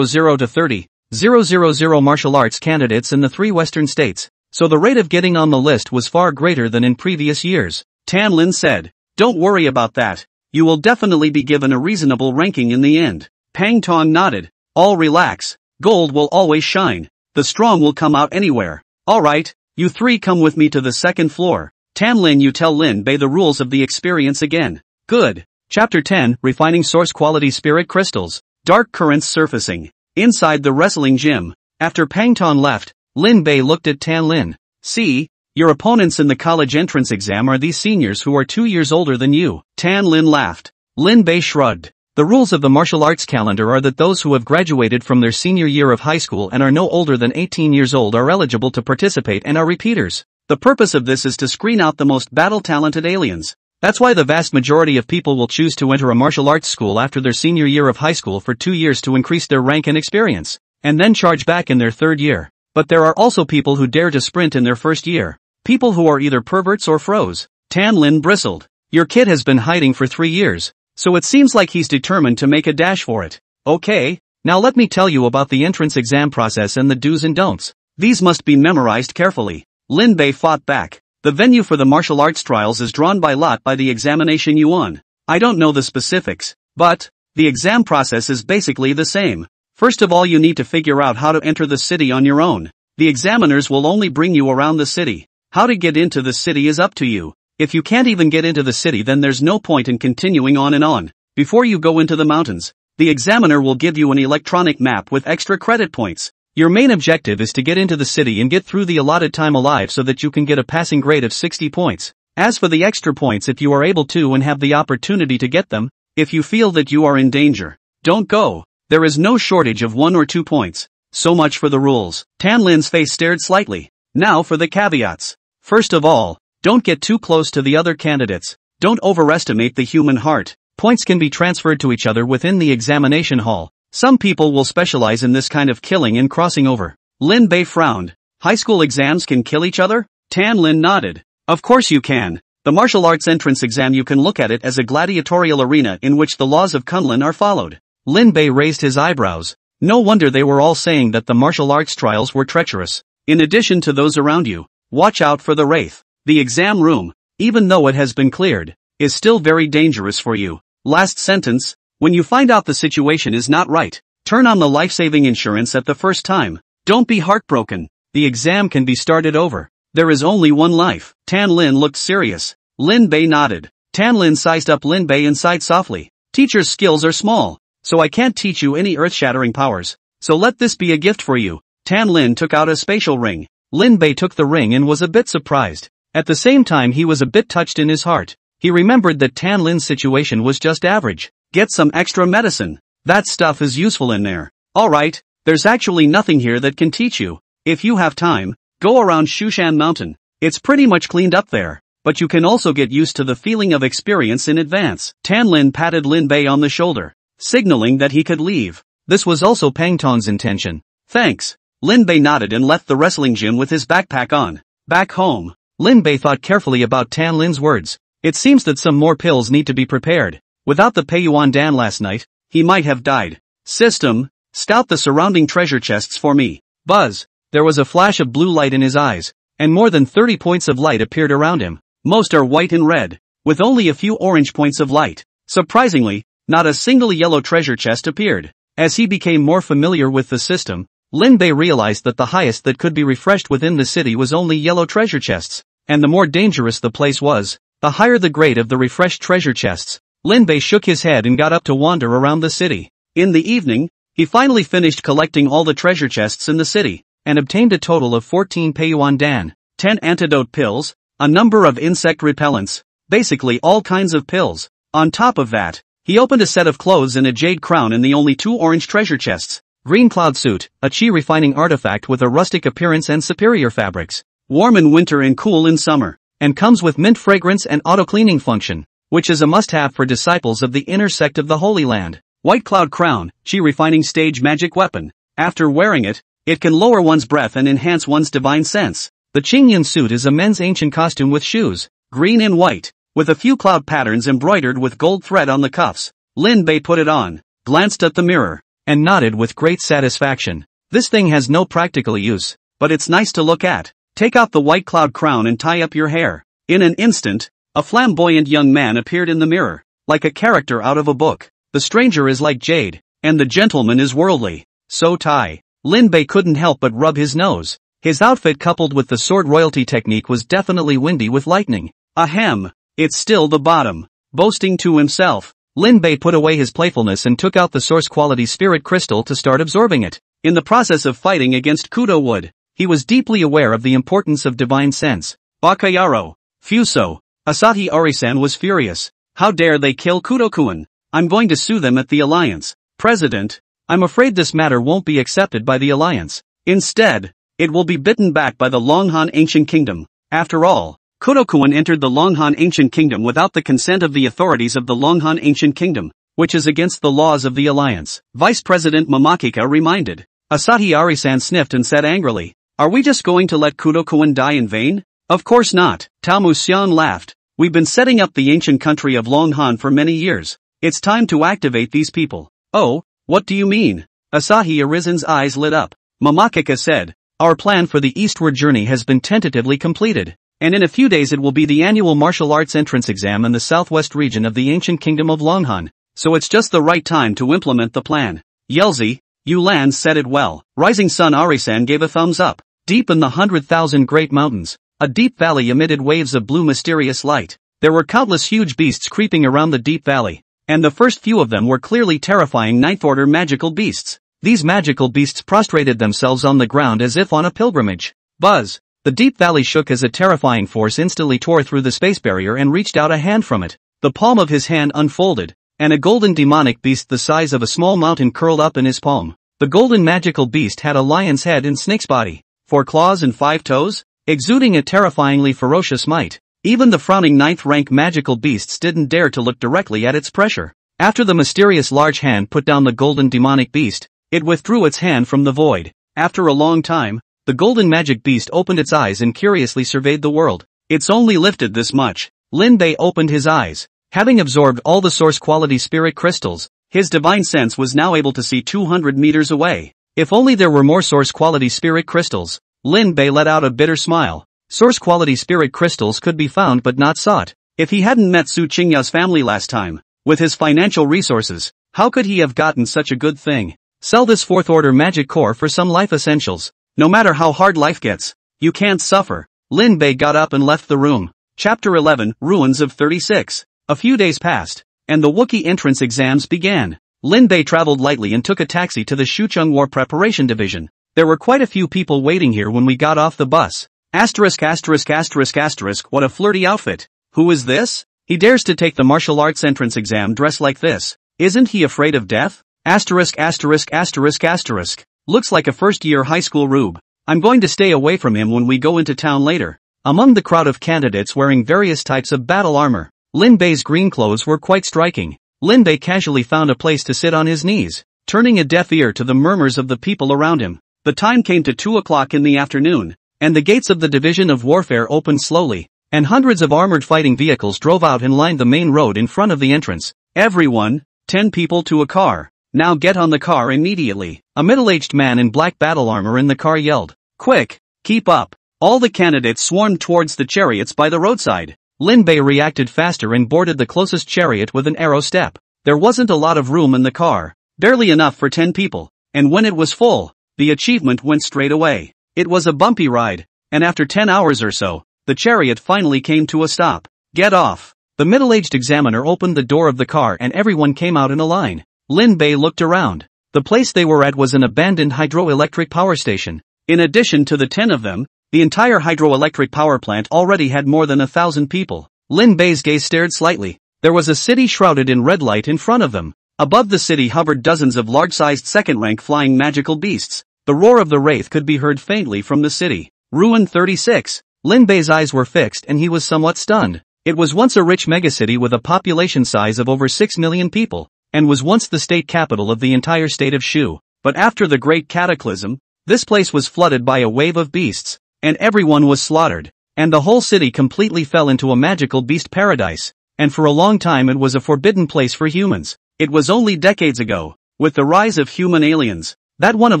to 30,000 martial arts candidates in the 3 Western states, so the rate of getting on the list was far greater than in previous years. Tan Lin said, "Don't worry about that. You will definitely be given a reasonable ranking in the end." Pang Tong nodded. "All relax. Gold will always shine. The strong will come out anywhere. Alright, you 3 come with me to the 2nd floor. Tan Lin, you tell Lin Bei the rules of the experience again." Good. Chapter 10, Refining Source Quality Spirit Crystals. Dark Currents Surfacing. Inside the wrestling gym. After Pang Tong left, Lin Bei looked at Tan Lin. "See, your opponents in the college entrance exam are these seniors who are 2 years older than you." Tan Lin laughed. Lin Bei shrugged. The rules of the martial arts calendar are that those who have graduated from their senior year of high school and are no older than 18 years old are eligible to participate and are repeaters. The purpose of this is to screen out the most battle-talented aliens. That's why the vast majority of people will choose to enter a martial arts school after their senior year of high school for 2 years to increase their rank and experience, and then charge back in their 3rd year. But there are also people who dare to sprint in their 1st year. People who are either perverts or froze. Tan Lin bristled. Your kid has been hiding for 3 years, so it seems like he's determined to make a dash for it. Okay, now let me tell you about the entrance exam process and the do's and don'ts. These must be memorized carefully. Lin Bei fought back. The venue for the martial arts trials is drawn by lot by the examination yuan. I don't know the specifics, but the exam process is basically the same. First of all, you need to figure out how to enter the city on your own. The examiners will only bring you around the city. How to get into the city is up to you. If you can't even get into the city, then there's no point in continuing on and on. Before you go into the mountains, the examiner will give you an electronic map with extra credit points. Your main objective is to get into the city and get through the allotted time alive so that you can get a passing grade of 60 points. As for the extra points, if you are able to and have the opportunity to get them, if you feel that you are in danger, don't go. There is no shortage of 1 or 2 points. So much for the rules. Tan Lin's face stared slightly. Now for the caveats. First of all, don't get too close to the other candidates. Don't overestimate the human heart. Points can be transferred to each other within the examination hall. Some people will specialize in this kind of killing and crossing over. Lin Bei frowned. High school exams can kill each other? Tan Lin nodded. Of course you can. The martial arts entrance exam, you can look at it as a gladiatorial arena in which the laws of Kunlun are followed. Lin Bei raised his eyebrows. No wonder they were all saying that the martial arts trials were treacherous. In addition to those around you, watch out for the wraith. The exam room, even though it has been cleared, is still very dangerous for you. Last sentence, when you find out the situation is not right, turn on the life-saving insurance at the first time. Don't be heartbroken. The exam can be started over. There is only one life. Tan Lin looked serious. Lin Bei nodded. Tan Lin sized up Lin Bei and sighed softly. Teacher's skills are small, so I can't teach you any earth-shattering powers. So let this be a gift for you. Tan Lin took out a spatial ring. Lin Bei took the ring and was a bit surprised. At the same time, he was a bit touched in his heart. He remembered that Tan Lin's situation was just average. Get some extra medicine. That stuff is useful in there. Alright, there's actually nothing here that can teach you. If you have time, go around Shushan Mountain. It's pretty much cleaned up there, but you can also get used to the feeling of experience in advance. Tan Lin patted Lin Bei on the shoulder, signaling that he could leave. This was also Pang Tong's intention. Thanks. Lin Bei nodded and left the wrestling gym with his backpack on. Back home, Lin Bei thought carefully about Tan Lin's words. It seems that some more pills need to be prepared. Without the Peiyuan Dan last night, he might have died. System, scout the surrounding treasure chests for me. Buzz. There was a flash of blue light in his eyes, and more than 30 points of light appeared around him. Most are white and red, with only a few orange points of light. Surprisingly, not a single yellow treasure chest appeared. As he became more familiar with the system, Lin Bei realized that the highest that could be refreshed within the city was only yellow treasure chests, and the more dangerous the place was, the higher the grade of the refreshed treasure chests. Lin Bei shook his head and got up to wander around the city. In the evening, he finally finished collecting all the treasure chests in the city, and obtained a total of 14 Peiyuan Dan, 10 antidote pills, a number of insect repellents, basically all kinds of pills. On top of that, He opened a set of clothes and a jade crown in the only 2 orange treasure chests. Green cloud suit, a chi refining artifact with a rustic appearance and superior fabrics. Warm in winter and cool in summer. And comes with mint fragrance and auto-cleaning function, which is a must-have for disciples of the inner sect of the Holy Land. White cloud crown, chi refining stage magic weapon. After wearing it, it can lower one's breath and enhance one's divine sense. The Qingyan suit is a men's ancient costume with shoes, green and white, with a few cloud patterns embroidered with gold thread on the cuffs. Lin Bei put it on, glanced at the mirror, and nodded with great satisfaction. This thing has no practical use, but it's nice to look at. Take off the white cloud crown and tie up your hair. In an instant, a flamboyant young man appeared in the mirror, like a character out of a book. The stranger is like jade, and the gentleman is worldly. So Tai. Lin Bei couldn't help but rub his nose. His outfit coupled with the sword royalty technique was definitely windy with lightning. Ahem, it's still the bottom. Boasting to himself, Lin Bei put away his playfulness and took out the source quality spirit crystal to start absorbing it. In the process of fighting against Kudo Wood, he was deeply aware of the importance of divine sense. Bakayaro, Fuso, Asahi Arisan was furious. How dare they kill Kudo-kun? I'm going to sue them at the Alliance. President, I'm afraid this matter won't be accepted by the Alliance. Instead, it will be bitten back by the Longhan Ancient Kingdom. After all, Kudo-kun entered the Longhan Ancient Kingdom without the consent of the authorities of the Longhan Ancient Kingdom, which is against the laws of the Alliance. Vice President Mamakika reminded. Asahi Arisan sniffed and said angrily, are we just going to let Kudo-kun die in vain? Of course not. Tao Muxian laughed. We've been setting up the ancient country of Longhan for many years. It's time to activate these people. Oh, what do you mean? Asahi Arisan's eyes lit up. Mamakika said, our plan for the eastward journey has been tentatively completed, and in a few days it will be the annual martial arts entrance exam in the southwest region of the ancient kingdom of Longhan, so it's just the right time to implement the plan. Yelzi, Yulan said it well. Rising Sun Arisan gave a thumbs up. Deep in the 100,000 great mountains, a deep valley emitted waves of blue mysterious light. There were countless huge beasts creeping around the deep valley, and the first few of them were clearly terrifying ninth-order magical beasts. These magical beasts prostrated themselves on the ground as if on a pilgrimage. Buzz! The deep valley shook as a terrifying force instantly tore through the space barrier and reached out a hand from it. The palm of his hand unfolded, and a golden demonic beast the size of a small mountain curled up in his palm. The golden magical beast had a lion's head and snake's body, 4 claws and 5 toes, exuding a terrifyingly ferocious might. Even the frowning 9th-rank magical beasts didn't dare to look directly at its pressure. After the mysterious large hand put down the golden demonic beast, it withdrew its hand from the void. After a long time, the golden magic beast opened its eyes and curiously surveyed the world. It's only lifted this much. Lin Bei opened his eyes. Having absorbed all the source quality spirit crystals, his divine sense was now able to see 200 meters away. If only there were more source quality spirit crystals. Lin Bei let out a bitter smile. Source quality spirit crystals could be found but not sought. If he hadn't met Su Qingya's family last time, with his financial resources, how could he have gotten such a good thing? Sell this 4th order magic core for some life essentials. No matter how hard life gets, you can't suffer. Lin Bei got up and left the room. Chapter 11, Ruins of 36. A few days passed, and the Wookiee entrance exams began. Lin Bei traveled lightly and took a taxi to the Shucheng War Preparation Division. There were quite a few people waiting here when we got off the bus. Asterisk asterisk asterisk asterisk, what a flirty outfit. Who is this? He dares to take the martial arts entrance exam dressed like this. Isn't he afraid of death? Asterisk asterisk asterisk asterisk. Looks like a first-year high school rube. I'm going to stay away from him when we go into town later. Among the crowd of candidates wearing various types of battle armor, Lin Bei's green clothes were quite striking. Lin Bei casually found a place to sit on his knees, turning a deaf ear to the murmurs of the people around him. The time came to 2 o'clock in the afternoon, and the gates of the Division of Warfare opened slowly, and hundreds of armored fighting vehicles drove out and lined the main road in front of the entrance. Everyone, 10 people to a car. Now get on the car immediately. A middle-aged man in black battle armor in the car yelled. Quick, keep up. All the candidates swarmed towards the chariots by the roadside. Lin Bei reacted faster and boarded the closest chariot with an arrow step. There wasn't a lot of room in the car, barely enough for 10 people, and when it was full, the achievement went straight away. It was a bumpy ride, and after 10 hours or so, the chariot finally came to a stop. Get off. The middle-aged examiner opened the door of the car and everyone came out in a line. Lin Bei looked around. The place they were at was an abandoned hydroelectric power station. In addition to the 10 of them, the entire hydroelectric power plant already had more than 1,000 people. Lin Bei's gaze stared slightly. There was a city shrouded in red light in front of them. Above the city hovered dozens of large-sized second-rank flying magical beasts. The roar of the wraith could be heard faintly from the city. Ruin 36. Lin Bei's eyes were fixed and he was somewhat stunned. It was once a rich megacity with a population size of over 6 million people, and was once the state capital of the entire state of Shu. But after the Great Cataclysm, this place was flooded by a wave of beasts, and everyone was slaughtered, and the whole city completely fell into a magical beast paradise, and for a long time it was a forbidden place for humans. It was only decades ago, with the rise of human aliens, that one of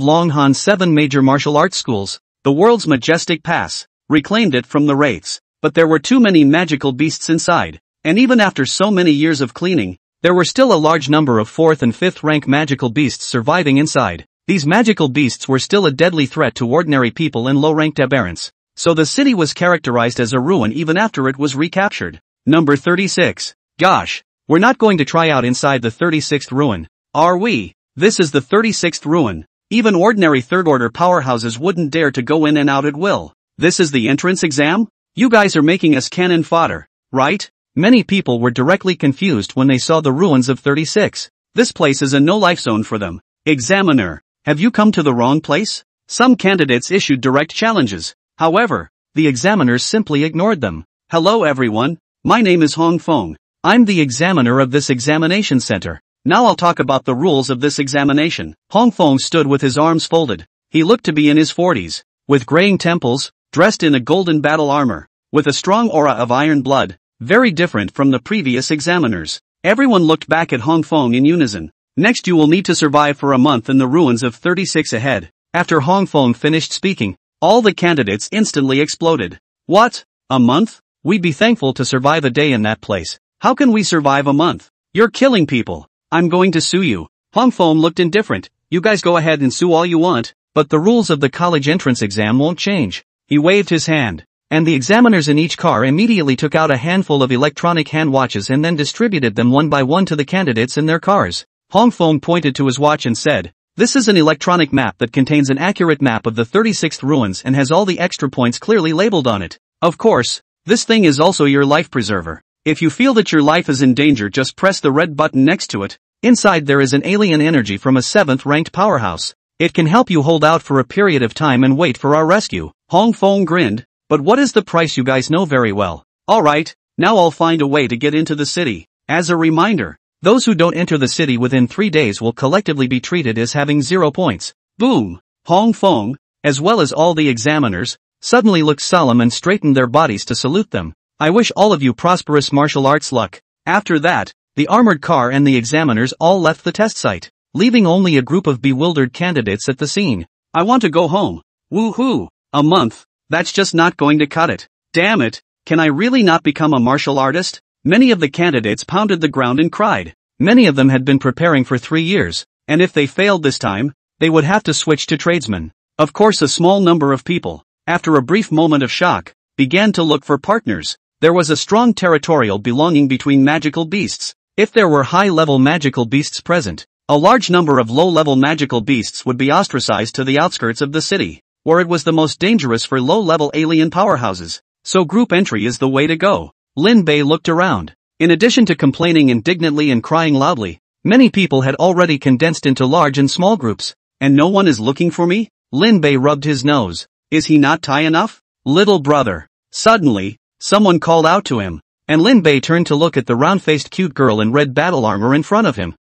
Longhan's 7 major martial arts schools, the world's majestic pass, reclaimed it from the wraiths. But there were too many magical beasts inside, and even after so many years of cleaning, there were still a large number of 4th and 5th rank magical beasts surviving inside. These magical beasts were still a deadly threat to ordinary people and low-ranked aberrants, so the city was characterized as a ruin even after it was recaptured. Number 36. Gosh, we're not going to try out inside the 36th ruin, are we? This is the 36th ruin. Even ordinary third-order powerhouses wouldn't dare to go in and out at will. This is the entrance exam? You guys are making us cannon fodder, right? Many people were directly confused when they saw the ruins of 36. This place is a no-life zone for them. Examiner, have you come to the wrong place? Some candidates issued direct challenges. However, the examiners simply ignored them. Hello everyone, my name is Hong Fong. I'm the examiner of this examination center. Now I'll talk about the rules of this examination. Hong Fong stood with his arms folded. He looked to be in his 40s, with graying temples, dressed in a golden battle armor, with a strong aura of iron blood, very different from the previous examiners. Everyone looked back at Hong Fong in unison. Next you will need to survive for a month in the ruins of 36 ahead. After Hong Fong finished speaking, all the candidates instantly exploded. What? A month? We'd be thankful to survive a day in that place. How can we survive a month? You're killing people. I'm going to sue you. Hong Fong looked indifferent. You guys go ahead and sue all you want, but the rules of the college entrance exam won't change. He waved his hand, and the examiners in each car immediately took out a handful of electronic hand watches and then distributed them one by one to the candidates in their cars. Hong Fong pointed to his watch and said, "This is an electronic map that contains an accurate map of the 36th ruins and has all the extra points clearly labeled on it. Of course, this thing is also your life preserver. If you feel that your life is in danger, just press the red button next to it. Inside there is an alien energy from a 7th ranked powerhouse. It can help you hold out for a period of time and wait for our rescue." Hong Fong grinned. But what is the price? You guys know very well. Alright, now I'll find a way to get into the city. As a reminder, those who don't enter the city within 3 days will collectively be treated as having 0 points. Boom! Hong Fong, as well as all the examiners, suddenly looked solemn and straightened their bodies to salute them. I wish all of you prosperous martial arts luck. After that, the armored car and the examiners all left the test site, leaving only a group of bewildered candidates at the scene. I want to go home. Woohoo! A month. That's just not going to cut it. Damn it, can I really not become a martial artist? Many of the candidates pounded the ground and cried. Many of them had been preparing for 3 years, and if they failed this time, they would have to switch to tradesmen. Of course, a small number of people, after a brief moment of shock, began to look for partners. There was a strong territorial belonging between magical beasts. If there were high-level magical beasts present, a large number of low-level magical beasts would be ostracized to the outskirts of the city, where it was the most dangerous for low-level alien powerhouses. So group entry is the way to go. Lin Bei looked around. In addition to complaining indignantly and crying loudly, many people had already condensed into large and small groups. And no one is looking for me? Lin Bei rubbed his nose. Is he not Thai enough? Little brother. Suddenly, someone called out to him, and Lin Bei turned to look at the round-faced cute girl in red battle armor in front of him.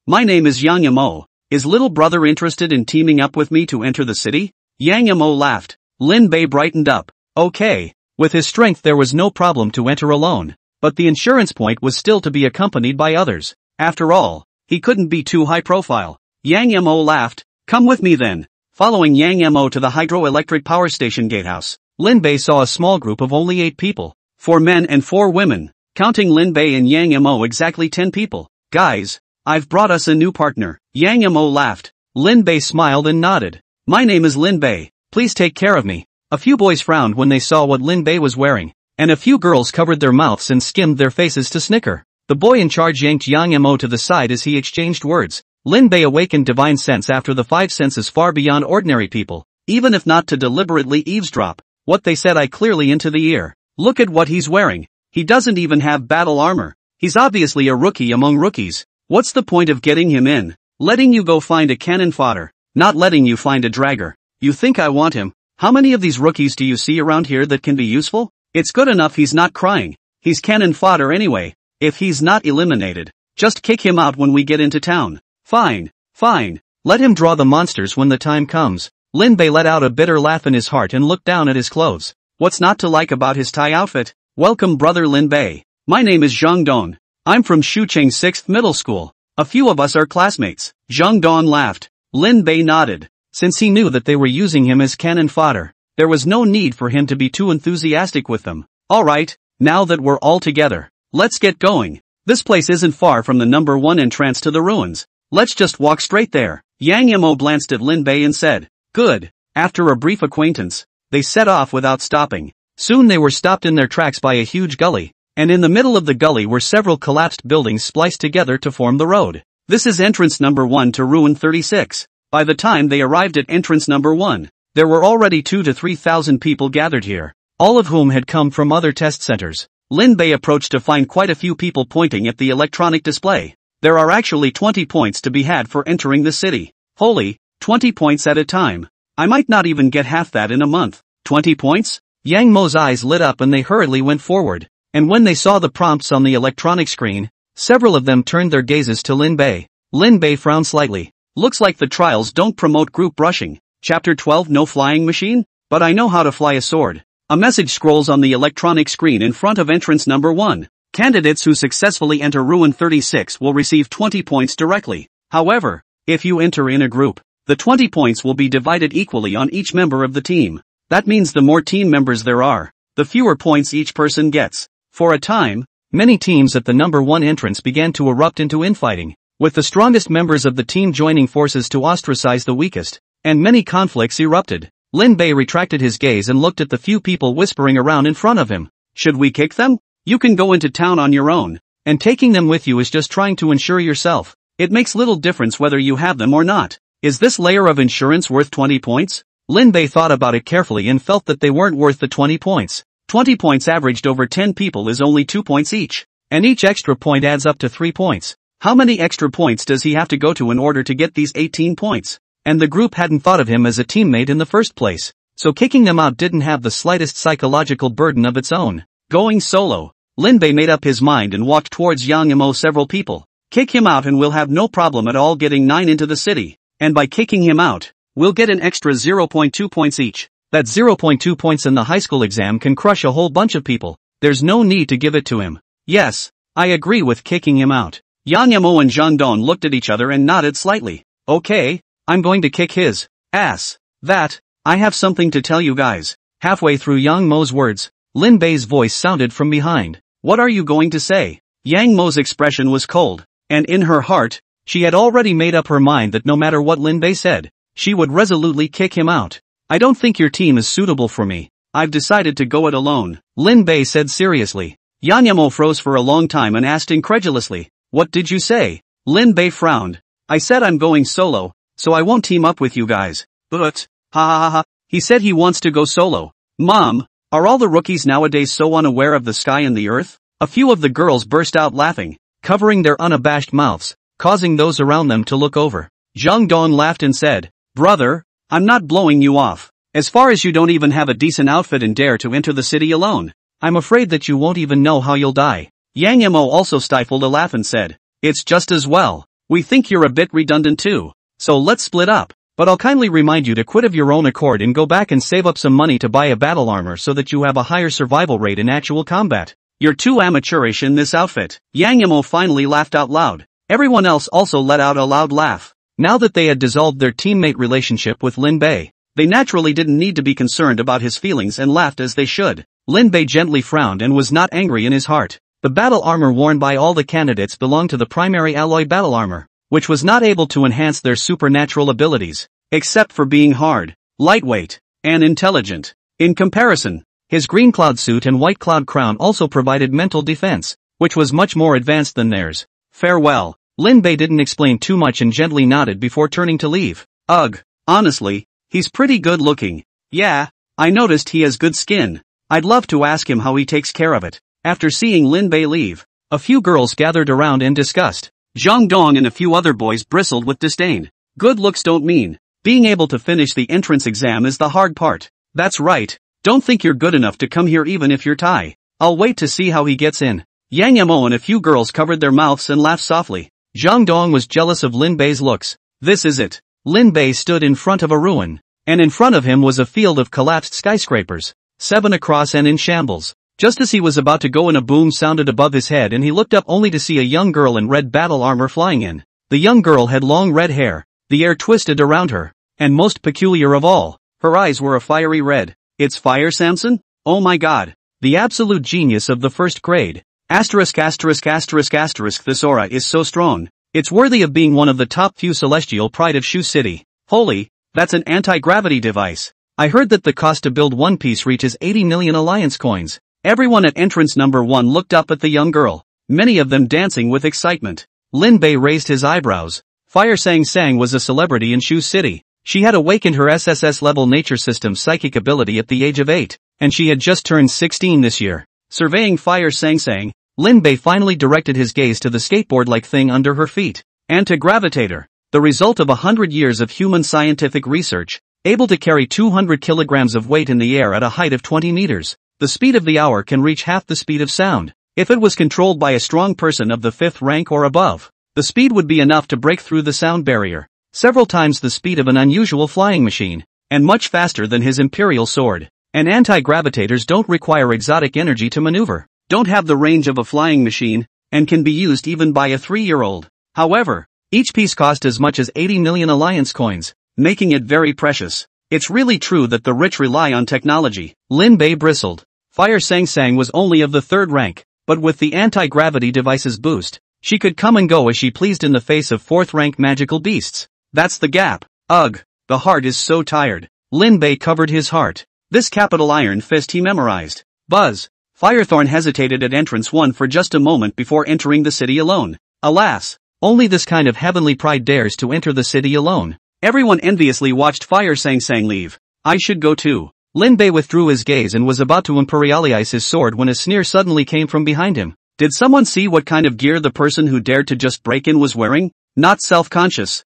My name is Yang Yamo. Is little brother interested in teaming up with me to enter the city? Yang Yamo laughed. Lin Bei brightened up. Okay. With his strength there was no problem to enter alone, but the insurance point was still to be accompanied by others. After all, he couldn't be too high profile. Yang Yamo laughed. Come with me then. Following Yang Yamo to the hydroelectric power station gatehouse, Lin Bei saw a small group of only 8 people. 4 men and 4 women, counting Lin Bei and Yang Yamo exactly 10 people. Guys, I've brought us a new partner. Yang Yamo laughed. Lin Bei smiled and nodded. My name is Lin Bei. Please take care of me. A few boys frowned when they saw what Lin Bei was wearing, and a few girls covered their mouths and skimmed their faces to snicker. The boy in charge yanked Yang Yamo to the side as he exchanged words. Lin Bei awakened divine sense after the 5 senses far beyond ordinary people, even if not to deliberately eavesdrop. What they said I clearly into the ear. Look at what he's wearing. He doesn't even have battle armor. He's obviously a rookie among rookies. What's the point of getting him in? Letting you go find a cannon fodder, not letting you find a dragger. You think I want him? How many of these rookies do you see around here that can be useful? It's good enough he's not crying. He's cannon fodder anyway. If he's not eliminated, just kick him out when we get into town. Fine. Let him draw the monsters when the time comes. Lin Bei let out a bitter laugh in his heart and looked down at his clothes. What's not to like about his tie outfit? Welcome brother Lin Bei. My name is Zhang Dong. I'm from Shucheng 6th Middle School. A few of us are classmates. Zhang Dong laughed. Lin Bei nodded. Since he knew that they were using him as cannon fodder, there was no need for him to be too enthusiastic with them. Alright, now that we're all together, let's get going. This place isn't far from the number 1 entrance to the ruins. Let's just walk straight there. Yang Yamo glanced at Lin Bei and said, good. After a brief acquaintance, they set off without stopping. Soon they were stopped in their tracks by a huge gully, and in the middle of the gully were several collapsed buildings spliced together to form the road. This is entrance number 1 to Ruin 36. By the time they arrived at entrance number 1, there were already 2,000 to 3,000 people gathered here, all of whom had come from other test centers. Lin Bei approached to find quite a few people pointing at the electronic display. There are actually 20 points to be had for entering the city. Holy, 20 points at a time. I might not even get half that in a month. 20 points? Yang Mo's eyes lit up and they hurriedly went forward. And when they saw the prompts on the electronic screen, several of them turned their gazes to Lin Bei. Lin Bei frowned slightly. Looks like the trials don't promote group brushing. Chapter 12 No flying machine? But I know how to fly a sword. A message scrolls on the electronic screen in front of entrance number 1. Candidates who successfully enter Ruin 36 will receive 20 points directly. However, if you enter in a group, the 20 points will be divided equally on each member of the team. That means the more team members there are, the fewer points each person gets. For a time, many teams at the number 1 entrance began to erupt into infighting, with the strongest members of the team joining forces to ostracize the weakest, and many conflicts erupted. Lin Bei retracted his gaze and looked at the few people whispering around in front of him. Should we kick them? You can go into town on your own, and taking them with you is just trying to insure yourself. It makes little difference whether you have them or not. Is this layer of insurance worth 20 points? Lin Bei thought about it carefully and felt that they weren't worth the 20 points. 20 points averaged over 10 people is only 2 points each, and each extra point adds up to 3 points. How many extra points does he have to go to in order to get these 18 points? And the group hadn't thought of him as a teammate in the first place, so kicking them out didn't have the slightest psychological burden of its own. Going solo. Lin Bei made up his mind and walked towards Yang Yamo. Several people. Kick him out and we'll have no problem at all getting 9 into the city. And by kicking him out, we'll get an extra 0.2 points each. That 0.2 points in the high school exam can crush a whole bunch of people. There's no need to give it to him. Yes, I agree with kicking him out. Yang Yamo and Zhang Dong looked at each other and nodded slightly. Okay, I'm going to kick his ass. I have something to tell you guys. Halfway through Yang Mo's words, Lin Bei's voice sounded from behind. What are you going to say? Yang Mo's expression was cold, and in her heart, she had already made up her mind that no matter what Lin Bei said, she would resolutely kick him out. I don't think your team is suitable for me. I've decided to go it alone, Lin Bei said seriously. Yang Yamo froze for a long time and asked incredulously, what did you say? Lin Bei frowned. I said I'm going solo, so I won't team up with you guys. But, ha. He said he wants to go solo. Mom, are all the rookies nowadays so unaware of the sky and the earth? A few of the girls burst out laughing, covering their unabashed mouths, causing those around them to look over. Zhang Dong laughed and said, brother, I'm not blowing you off. As far as you don't even have a decent outfit and dare to enter the city alone, I'm afraid that you won't even know how you'll die. Yang Yamo also stifled a laugh and said, it's just as well. We think you're a bit redundant too. So let's split up. But I'll kindly remind you to quit of your own accord and go back and save up some money to buy a battle armor so that you have a higher survival rate in actual combat. You're too amateurish in this outfit. Yang Yamo finally laughed out loud. Everyone else also let out a loud laugh. Now that they had dissolved their teammate relationship with Lin Bei, they naturally didn't need to be concerned about his feelings and laughed as they should. Lin Bei gently frowned and was not angry in his heart. The battle armor worn by all the candidates belonged to the primary alloy battle armor, which was not able to enhance their supernatural abilities, except for being hard, lightweight, and intelligent. In comparison, his green cloud suit and white cloud crown also provided mental defense, which was much more advanced than theirs. Farewell. Lin Bei didn't explain too much and gently nodded before turning to leave. Ugh, honestly, he's pretty good looking. Yeah, I noticed he has good skin. I'd love to ask him how he takes care of it. After seeing Lin Bei leave, A few girls gathered around in disgust. Zhang Dong and a few other boys bristled with disdain. Good looks don't mean. Being able to finish the entrance exam is the hard part. That's right. Don't think you're good enough to come here even if you're Thai. I'll wait to see how he gets in. Yang Mo and a few girls covered their mouths and laughed softly. Zhang Dong was jealous of Lin Bei's looks. This is it. Lin Bei stood in front of a ruin. And in front of him was a field of collapsed skyscrapers. 7 across and in shambles. Just as he was about to go in, a boom sounded above his head and he looked up only to see a young girl in red battle armor flying in. The young girl had long red hair. The air twisted around her. And most peculiar of all, her eyes were a fiery red. It's Fire Samson? Oh my god. The absolute genius of the first grade. Asterisk. This aura is so strong. It's worthy of being one of the top few celestial pride of Shu City. Holy, that's an anti-gravity device. I heard that the cost to build one piece reaches 80 million alliance coins. Everyone at entrance number 1 looked up at the young girl, many of them dancing with excitement. Lin Bei raised his eyebrows. Fire Sang was a celebrity in Shu City. She had awakened her SSS-level nature system psychic ability at the age of 8, and she had just turned 16 this year. Surveying Fire Sang, Lin Bei finally directed his gaze to the skateboard-like thing under her feet. Anti-gravitator. The result of 100 years of human scientific research, able to carry 200 kilograms of weight in the air at a height of 20 meters. The speed of the hour can reach half the speed of sound. If it was controlled by a strong person of the 5th rank or above, the speed would be enough to break through the sound barrier. Several times the speed of an unusual flying machine, and much faster than his imperial sword. And anti-gravitators don't require exotic energy to maneuver, don't have the range of a flying machine, and can be used even by a 3-year-old. However, each piece cost as much as 80 million alliance coins, making it very precious. It's really true that the rich rely on technology. Lin Bei bristled. Fire Sang was only of the 3rd rank, but with the anti-gravity device's boost, she could come and go as she pleased in the face of 4th rank magical beasts. That's the gap. Ugh, the heart is so tired. Lin Bei covered his heart. This capital iron fist he memorized. Buzz. Firethorn hesitated at entrance 1 for just a moment before entering the city alone. Alas, only this kind of heavenly pride dares to enter the city alone. Everyone enviously watched Fire Sang leave. I should go too. Lin Bei withdrew his gaze and was about to imperialize his sword when a sneer suddenly came from behind him. Did someone see what kind of gear the person who dared to just break in was wearing? Not self-conscious.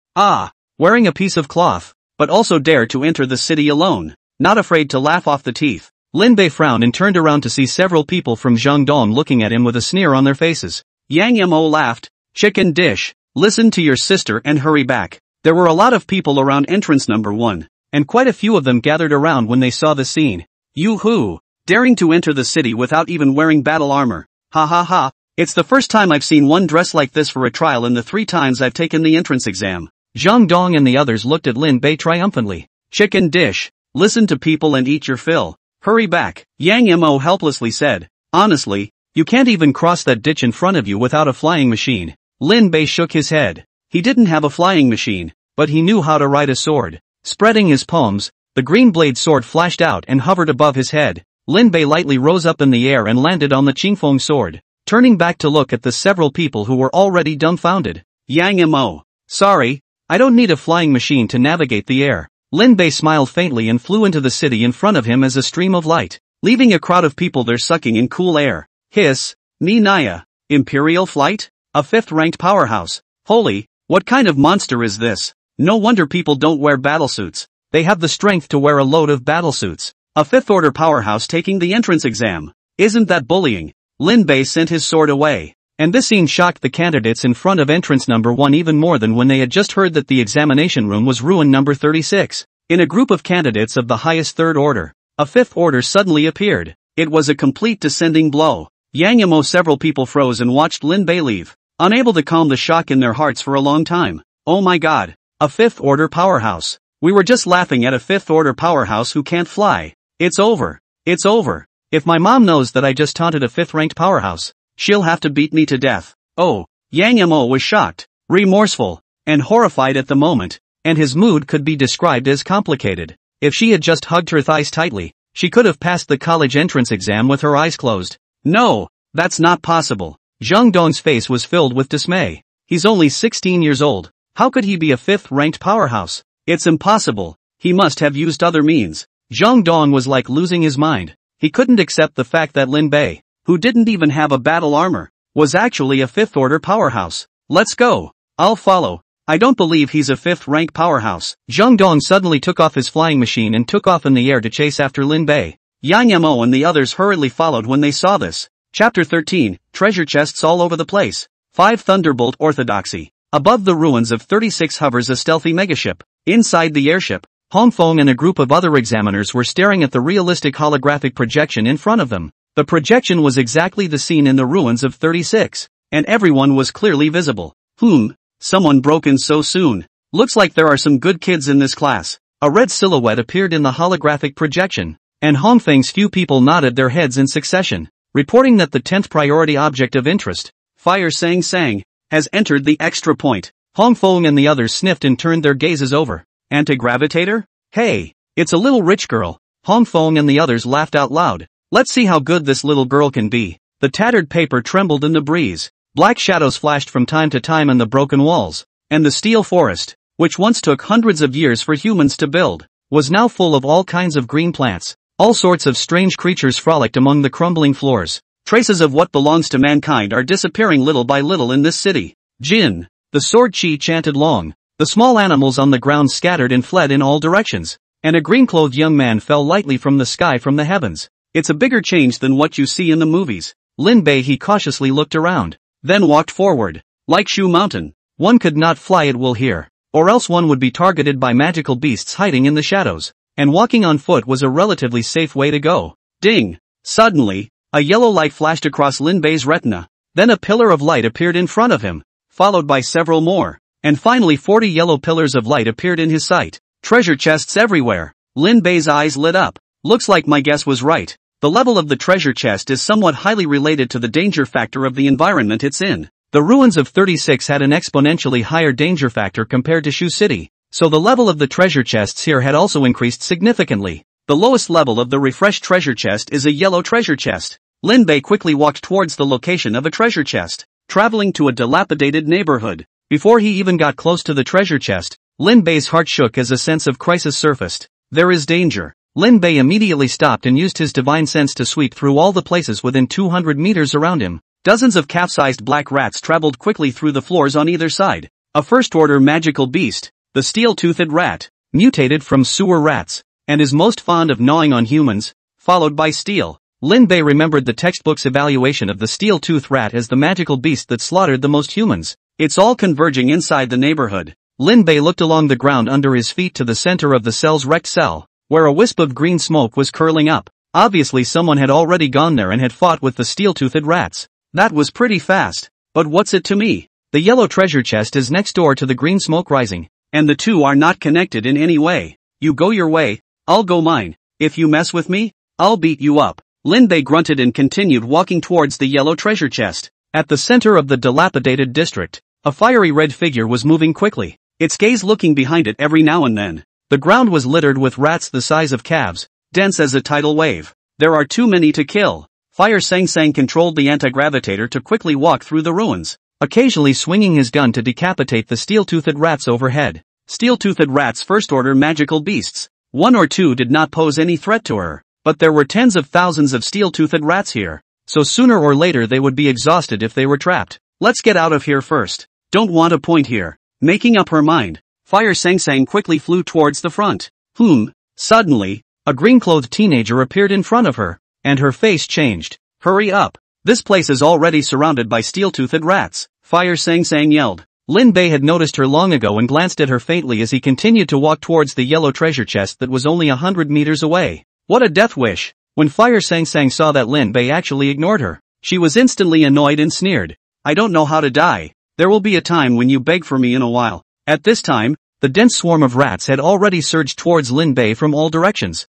Wearing a piece of cloth, but also dared to enter the city alone. Not afraid to laugh off the teeth. Lin Bei frowned and turned around to see several people from Jiangdong looking at him with a sneer on their faces. Yang Mo laughed. Chicken dish. Listen to your sister and hurry back. There were a lot of people around entrance number 1, and quite a few of them gathered around when they saw the scene. Yoo-hoo! Daring to enter the city without even wearing battle armor. Ha ha ha, it's the first time I've seen one dressed like this for a trial in the 3 times I've taken the entrance exam. Zhang Dong and the others looked at Lin Bei triumphantly. Chicken dish. Listen to people and eat your fill. Hurry back. Yang Mo helplessly said. Honestly, you can't even cross that ditch in front of you without a flying machine. Lin Bei shook his head. He didn't have a flying machine, but he knew how to ride a sword. Spreading his palms, the green blade sword flashed out and hovered above his head. Lin Bei lightly rose up in the air and landed on the Qingfeng sword, turning back to look at the several people who were already dumbfounded. Yang Mo. Sorry, I don't need a flying machine to navigate the air. Lin Bei smiled faintly and flew into the city in front of him as a stream of light, leaving a crowd of people there sucking in cool air. Hiss. Ni Naya. Imperial flight? A 5th-ranked powerhouse. Holy, what kind of monster is this? No wonder people don't wear battlesuits. They have the strength to wear a load of battlesuits. A 5th-order powerhouse taking the entrance exam. Isn't that bullying? Lin Bei sent his sword away. And this scene shocked the candidates in front of entrance number 1 even more than when they had just heard that the examination room was ruin number 36. In a group of candidates of the highest 3rd order, a 5th order suddenly appeared. It was a complete descending blow. Yang Mo several people froze and watched Lin Bei leave, unable to calm the shock in their hearts for a long time. Oh my god, a 5th order powerhouse. We were just laughing at a 5th order powerhouse who can't fly. It's over. It's over. If my mom knows that I just taunted a 5th-ranked powerhouse, she'll have to beat me to death. Oh, Yang Mo was shocked, remorseful, and horrified at the moment, and his mood could be described as complicated. If she had just hugged her thighs tightly, she could have passed the college entrance exam with her eyes closed. No, that's not possible. Zhang Dong's face was filled with dismay. He's only 16 years old. How could he be a 5th-ranked powerhouse? It's impossible. He must have used other means. Zhang Dong was like losing his mind. He couldn't accept the fact that Lin Bei, who didn't even have a battle armor, was actually a fifth-order powerhouse. Let's go. I'll follow. I don't believe he's a fifth-rank powerhouse. Zhang Dong suddenly took off his flying machine and took off in the air to chase after Lin Bei. Yang Yamo and the others hurriedly followed when they saw this. Chapter 13, Treasure Chests All Over the Place. 5 Thunderbolt Orthodoxy. Above the ruins of 36 hovers a stealthy megaship. Inside the airship, Hong Feng and a group of other examiners were staring at the realistic holographic projection in front of them. The projection was exactly the scene in the ruins of 36, and everyone was clearly visible. Someone broke in so soon. Looks like there are some good kids in this class. A red silhouette appeared in the holographic projection, and Hong Feng's few people nodded their heads in succession, reporting that the 10th priority object of interest, Fire Sang Sang, has entered the extra point. Hong Feng and the others sniffed and turned their gazes over. Anti-gravitator? Hey, it's a little rich girl. Hong Feng and the others laughed out loud. Let's see how good this little girl can be. The tattered paper trembled in the breeze. Black shadows flashed from time to time on the broken walls, and the steel forest, which once took hundreds of years for humans to build, was now full of all kinds of green plants. All sorts of strange creatures frolicked among the crumbling floors. Traces of what belongs to mankind are disappearing little by little in this city. Jin, the sword chi chanted long. The small animals on the ground scattered and fled in all directions, and a green-clothed young man fell lightly from the sky from the heavens. It's a bigger change than what you see in the movies. Lin Bei he cautiously looked around, then walked forward. Like Shu Mountain, one could not fly at will here, or else one would be targeted by magical beasts hiding in the shadows, and walking on foot was a relatively safe way to go. Ding! Suddenly, a yellow light flashed across Lin Bei's retina, then a pillar of light appeared in front of him, followed by several more, and finally 40 yellow pillars of light appeared in his sight. Treasure chests everywhere. Lin Bei's eyes lit up. Looks like my guess was right. The level of the treasure chest is somewhat highly related to the danger factor of the environment it's in. The ruins of 36 had an exponentially higher danger factor compared to Shu City, so the level of the treasure chests here had also increased significantly. The lowest level of the refreshed treasure chest is a yellow treasure chest. Lin Bei quickly walked towards the location of a treasure chest, traveling to a dilapidated neighborhood. Before he even got close to the treasure chest, Lin Bei's heart shook as a sense of crisis surfaced. There is danger. Lin Bei immediately stopped and used his divine sense to sweep through all the places within 200 meters around him. Dozens of calf-sized black rats traveled quickly through the floors on either side. A first-order magical beast, the steel-toothed rat, mutated from sewer rats, and is most fond of gnawing on humans, followed by steel. Lin Bei remembered the textbook's evaluation of the steel-toothed rat as the magical beast that slaughtered the most humans. It's all converging inside the neighborhood. Lin Bei looked along the ground under his feet to the center of the cell's wrecked cell, where a wisp of green smoke was curling up. Obviously someone had already gone there and had fought with the steel-toothed rats. That was pretty fast. But what's it to me? The yellow treasure chest is next door to the green smoke rising, and the two are not connected in any way. You go your way, I'll go mine. If you mess with me, I'll beat you up. Lin Bei grunted and continued walking towards the yellow treasure chest. At the center of the dilapidated district, a fiery red figure was moving quickly, its gaze looking behind it every now and then. The ground was littered with rats the size of calves, dense as a tidal wave. There are too many to kill. Fire Sang Sang controlled the anti-gravitator to quickly walk through the ruins, occasionally swinging his gun to decapitate the steel-toothed rats overhead. Steel-toothed rats first-order magical beasts. One or two did not pose any threat to her, but there were tens of thousands of steel-toothed rats here, so sooner or later they would be exhausted if they were trapped. Let's get out of here first. Don't want a point here. Making up her mind, Fire Sang Sang quickly flew towards the front. Suddenly, a green-clothed teenager appeared in front of her, and her face changed. Hurry up. This place is already surrounded by steel-toothed rats, Fire Sang Sang yelled. Lin Bei had noticed her long ago and glanced at her faintly as he continued to walk towards the yellow treasure chest that was only 100 meters away. What a death wish! When Fire Sang Sang saw that Lin Bei actually ignored her, she was instantly annoyed and sneered. I don't know how to die. There will be a time when you beg for me in a while. At this time, the dense swarm of rats had already surged towards Lin Bei from all directions.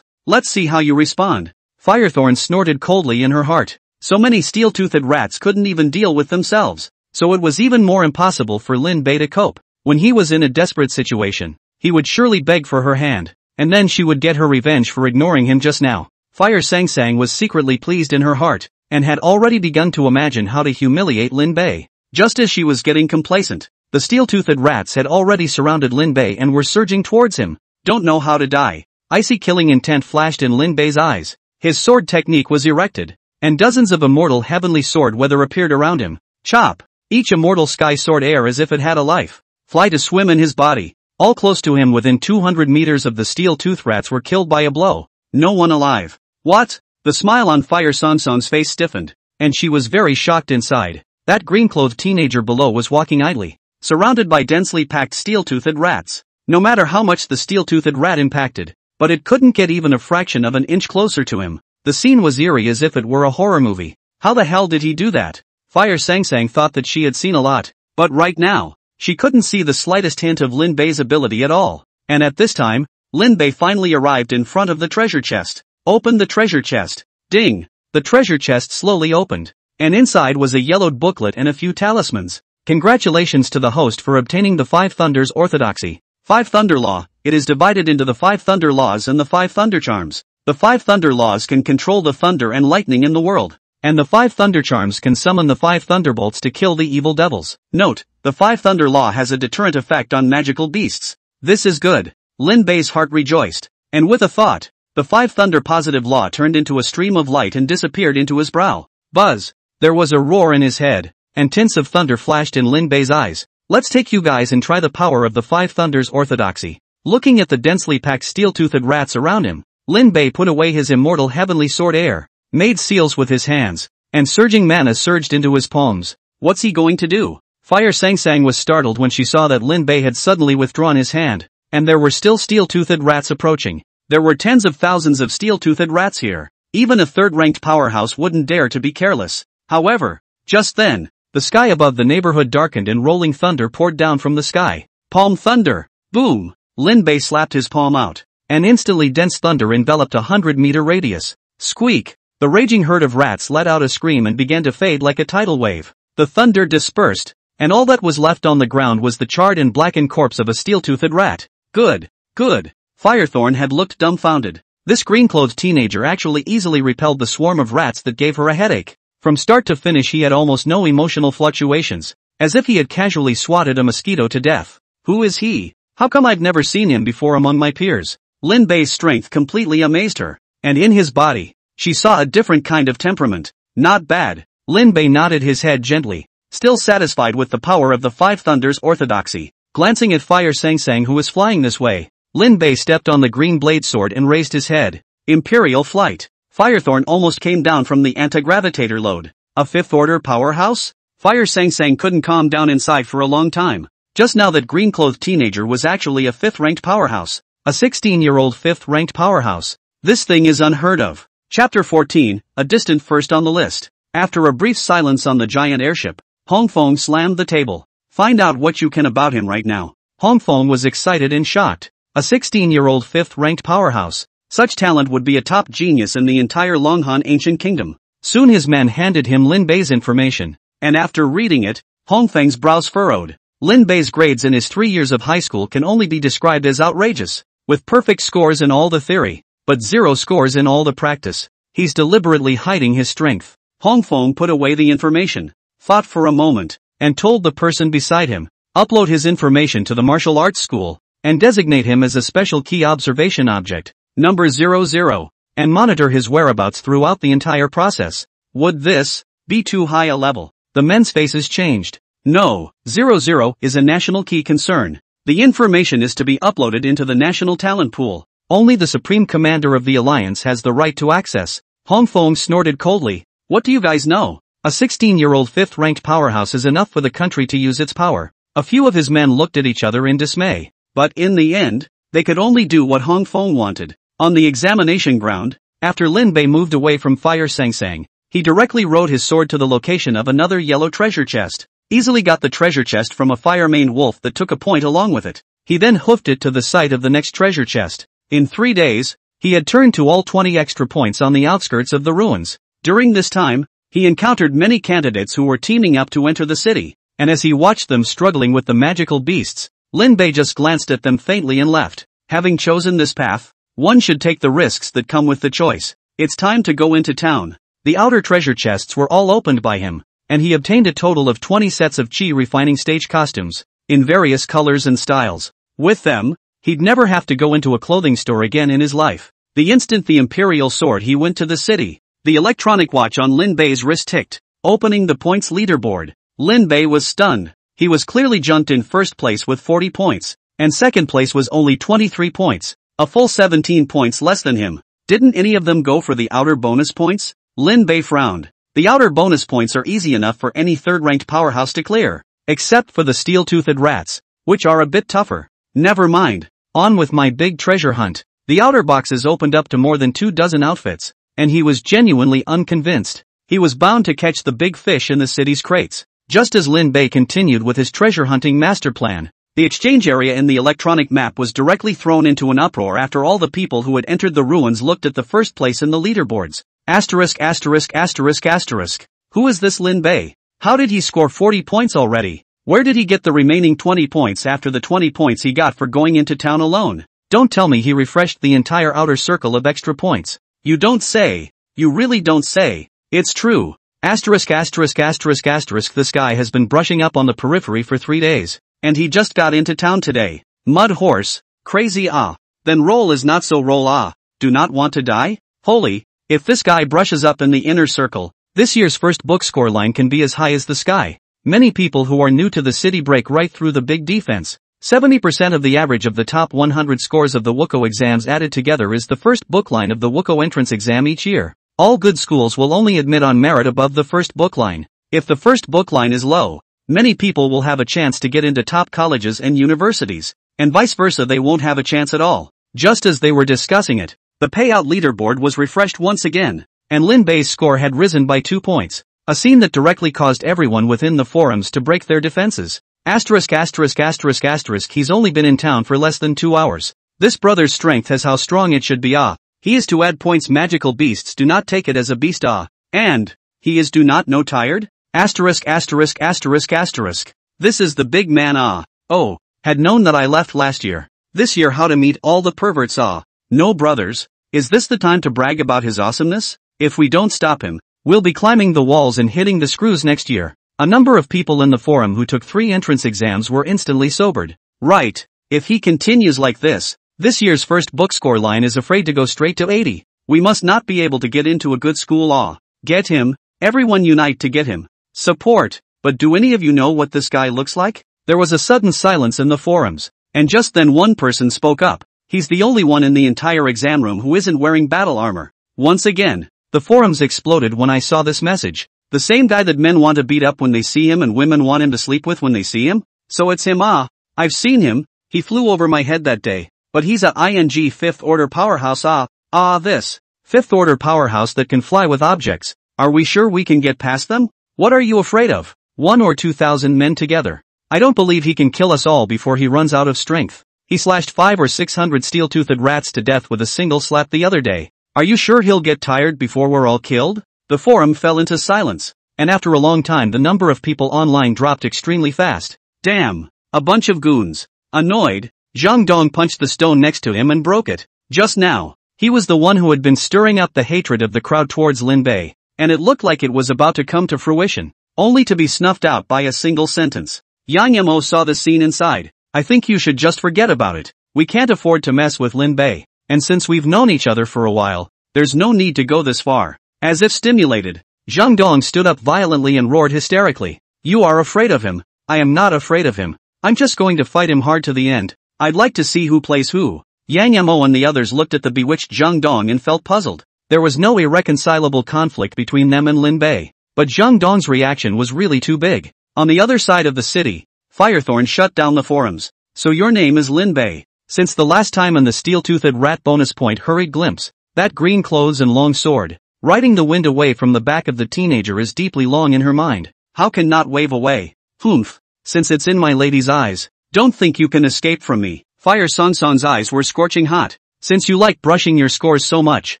Let's see how you respond. Firethorn snorted coldly in her heart. So many steel-toothed rats couldn't even deal with themselves, so it was even more impossible for Lin Bei to cope. When he was in a desperate situation, he would surely beg for her hand, and then she would get her revenge for ignoring him just now. Fire Sang Sang was secretly pleased in her heart, and had already begun to imagine how to humiliate Lin Bei. Just as she was getting complacent, the steel-toothed rats had already surrounded Lin Bei and were surging towards him. Don't know how to die. Icy killing intent flashed in Lin Bei's eyes. His sword technique was erected. and dozens of immortal heavenly sword weather appeared around him. Chop! Each immortal sky sword air as if it had a life. Fly to swim in his body. All close to him within 200 meters of the steel tooth rats were killed by a blow. No one alive. What? The smile on Fire Song Song's face stiffened, and she was very shocked inside. That green-clothed teenager below was walking idly, surrounded by densely packed steel-toothed rats. No matter how much the steel-toothed rat impacted, but it couldn't get even a fraction of an inch closer to him. The scene was eerie as if it were a horror movie. How the hell did he do that? Fire Sang Sang thought that she had seen a lot, but right now, she couldn't see the slightest hint of Lin Bei's ability at all. And at this time, Lin Bei finally arrived in front of the treasure chest. Open the treasure chest. Ding! The treasure chest slowly opened, and inside was a yellowed booklet and a few talismans. Congratulations to the host for obtaining the 5 Thunders Orthodoxy. 5 Thunder Law. It is divided into the 5 Thunder Laws and the 5 Thunder Charms. The 5 Thunder Laws can control the thunder and lightning in the world, and the 5 Thunder Charms can summon the 5 Thunderbolts to kill the evil devils. Note, the 5 Thunder Law has a deterrent effect on magical beasts. This is good. Lin Bei's heart rejoiced, and with a thought, the 5 Thunder Positive Law turned into a stream of light and disappeared into his brow. Buzz! There was a roar in his head, and tints of thunder flashed in Lin Bei's eyes. Let's take you guys and try the power of the 5 Thunders Orthodoxy. Looking at the densely packed steel-toothed rats around him, Lin Bei put away his immortal heavenly sword air, made seals with his hands, and surging mana surged into his palms. What's he going to do? Fire Sang Sang was startled when she saw that Lin Bei had suddenly withdrawn his hand, and there were still steel-toothed rats approaching. There were tens of thousands of steel-toothed rats here. Even a third-ranked powerhouse wouldn't dare to be careless. However, just then, the sky above the neighborhood darkened and rolling thunder poured down from the sky. Palm thunder! Boom! Lin Bei slapped his palm out, and instantly dense thunder enveloped a 100-meter radius. Squeak! The raging herd of rats let out a scream and began to fade like a tidal wave. The thunder dispersed, and all that was left on the ground was the charred and blackened corpse of a steel-toothed rat. Good! Good! Firethorn had looked dumbfounded. This green-clothed teenager actually easily repelled the swarm of rats that gave her a headache. From start to finish he had almost no emotional fluctuations, as if he had casually swatted a mosquito to death. Who is he? How come I've never seen him before among my peers? Lin Bei's strength completely amazed her, and in his body, she saw a different kind of temperament. Not bad. Lin Bei nodded his head gently, still satisfied with the power of the 5 Thunders Orthodoxy. Glancing at Fire Sang Sang who was flying this way, Lin Bei stepped on the green blade sword and raised his head. Imperial flight. Firethorn almost came down from the anti-gravitator load. A 5th order powerhouse? Fire Sang Sang couldn't calm down inside for a long time. Just now that green-clothed teenager was actually a 5th-ranked powerhouse. A 16-year-old 5th-ranked powerhouse. This thing is unheard of. Chapter 14, a distant first on the list. After a brief silence on the giant airship, Hong Fong slammed the table. Find out what you can about him right now. Hong Fong was excited and shocked. A 16-year-old 5th-ranked powerhouse. Such talent would be a top genius in the entire Longhan ancient kingdom. Soon his men handed him Lin Bei's information, and after reading it, Hong Feng's brows furrowed. Lin Bei's grades in his 3 years of high school can only be described as outrageous, with perfect scores in all the theory, but 0 scores in all the practice. He's deliberately hiding his strength. Hong Feng put away the information, thought for a moment, and told the person beside him, upload his information to the martial arts school, and designate him as a special key observation object, number 00, and monitor his whereabouts throughout the entire process. Would this be too high a level? The men's faces changed. No, 00 is a national key concern. The information is to be uploaded into the national talent pool. Only the Supreme Commander of the Alliance has the right to access. Hong Feng snorted coldly. What do you guys know? A 16-year-old 5th-ranked powerhouse is enough for the country to use its power. A few of his men looked at each other in dismay. But in the end, they could only do what Hong Feng wanted. On the examination ground, after Lin Bei moved away from Fire Sang Sang, he directly rode his sword to the location of another yellow treasure chest. Easily got the treasure chest from a fire-maned wolf that took a point along with it. He then hoofed it to the site of the next treasure chest. In 3 days, he had turned to all 20 extra points on the outskirts of the ruins. During this time, he encountered many candidates who were teaming up to enter the city, and as he watched them struggling with the magical beasts, Lin Bei just glanced at them faintly and left. Having chosen this path, one should take the risks that come with the choice. It's time to go into town. The outer treasure chests were all opened by him, and he obtained a total of 20 sets of chi refining stage costumes, in various colors and styles. With them, he'd never have to go into a clothing store again in his life. The instant the Imperial soared he went to the city. The electronic watch on Lin Bei's wrist ticked, opening the points leaderboard. Lin Bei was stunned. He was clearly jumped in first place with 40 points, and second place was only 23 points, a full 17 points less than him. Didn't any of them go for the outer bonus points? Lin Bei frowned. The outer bonus points are easy enough for any third-ranked powerhouse to clear, except for the steel-toothed rats, which are a bit tougher. Never mind. On with my big treasure hunt. The outer boxes opened up to more than 24 outfits, and he was genuinely unconvinced. He was bound to catch the big fish in the city's crates. Just as Lin Bei continued with his treasure hunting master plan, the exchange area in the electronic map was directly thrown into an uproar after all the people who had entered the ruins looked at the first place in the leaderboards. Asterisk asterisk asterisk asterisk. Who is this Lin Bei? How did he score 40 points already? Where did he get the remaining 20 points after the 20 points he got for going into town alone? Don't tell me he refreshed the entire outer circle of extra points. You don't say. You really don't say. It's true. Asterisk asterisk asterisk asterisk. This guy has been brushing up on the periphery for 3 days, and he just got into town today. Mud horse. Crazy ah. Then roll is not so roll ah. Do not want to die? Holy, if this guy brushes up in the inner circle, this year's first book score line can be as high as the sky. Many people who are new to the city break right through the big defense. 70% of the average of the top 100 scores of the WUCO exams added together is the first book line of the WUCO entrance exam each year. All good schools will only admit on merit above the first book line. If the first book line is low, many people will have a chance to get into top colleges and universities, and vice versa they won't have a chance at all. Just as they were discussing it, the payout leaderboard was refreshed once again, and Lin Bei's score had risen by 2 points, a scene that directly caused everyone within the forums to break their defenses. Asterisk asterisk asterisk asterisk. He's only been in town for less than 2 hours. This brother's strength has how strong it should be ah. He is to add points. Magical beasts do not take it as a beast ah. And he is do not know tired? Asterisk asterisk asterisk asterisk. This is the big man ah. Oh, had known that I left last year. This year how to meet all the perverts ah. No brothers, is this the time to brag about his awesomeness? If we don't stop him, we'll be climbing the walls and hitting the screws next year. A number of people in the forum who took 3 entrance exams were instantly sobered. Right, if he continues like this year's first book score line is afraid to go straight to 80. We must not be able to get into a good school ah. Get him, everyone unite to get him. Support, but do any of you know what this guy looks like? There was a sudden silence in the forums, and just then one person spoke up. He's the only one in the entire exam room who isn't wearing battle armor. Once again, the forums exploded when I saw this message. The same guy that men want to beat up when they see him and women want him to sleep with when they see him? So it's him ah. I've seen him, he flew over my head that day. But he's a ing 5th order powerhouse ah. This 5th order powerhouse that can fly with objects. Are we sure we can get past them? What are you afraid of? 1 or 2,000 men together. I don't believe he can kill us all before he runs out of strength. He slashed 500 or 600 steel-toothed rats to death with a single slap the other day. Are you sure he'll get tired before we're all killed? The forum fell into silence, and after a long time the number of people online dropped extremely fast. Damn, a bunch of goons. Annoyed, Zhang Dong punched the stone next to him and broke it. Just now, he was the one who had been stirring up the hatred of the crowd towards Lin Bei, and it looked like it was about to come to fruition, only to be snuffed out by a single sentence. Yang Mo saw the scene inside. I think you should just forget about it. We can't afford to mess with Lin Bei, and since we've known each other for a while, there's no need to go this far. As if stimulated, Zhang Dong stood up violently and roared hysterically. You are afraid of him. I am not afraid of him. I'm just going to fight him hard to the end. I'd like to see who plays who. Yang Mo and the others looked at the bewitched Zhang Dong and felt puzzled. There was no irreconcilable conflict between them and Lin Bei, but Zhang Dong's reaction was really too big. On the other side of the city, Firethorn shut down the forums. So your name is Lin Bei. Since the last time on the steel-toothed rat bonus point hurried glimpse, that green clothes and long sword, riding the wind away from the back of the teenager is deeply long in her mind. How can not wave away? Humph, since it's in my lady's eyes, don't think you can escape from me. Fire Sonson's eyes were scorching hot. Since you like brushing your scores so much,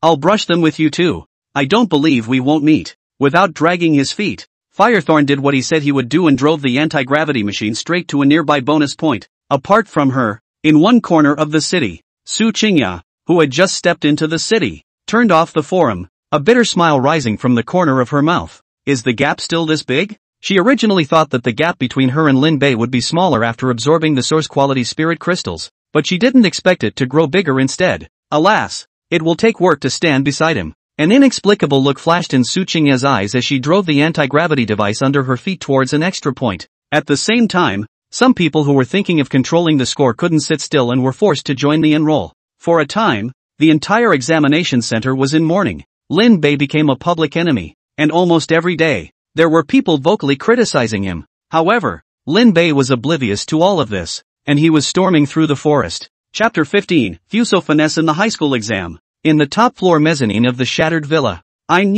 I'll brush them with you too. I don't believe we won't meet. Without dragging his feet, Firethorn did what he said he would do and drove the anti-gravity machine straight to a nearby bonus point. Apart from her, in one corner of the city, Su Qingya, who had just stepped into the city, turned off the forum, a bitter smile rising from the corner of her mouth. Is the gap still this big? She originally thought that the gap between her and Lin Bei would be smaller after absorbing the source-quality spirit crystals, but she didn't expect it to grow bigger instead. Alas, it will take work to stand beside him. An inexplicable look flashed in Su Qingya's eyes as she drove the anti-gravity device under her feet towards an extra point. At the same time, some people who were thinking of controlling the score couldn't sit still and were forced to join the enroll. For a time, the entire examination center was in mourning. Lin Bei became a public enemy, and almost every day, there were people vocally criticizing him. However, Lin Bei was oblivious to all of this, and he was storming through the forest. Chapter 15, Fuso Finesse in the High School Exam. In the top floor mezzanine of the shattered villa. Ing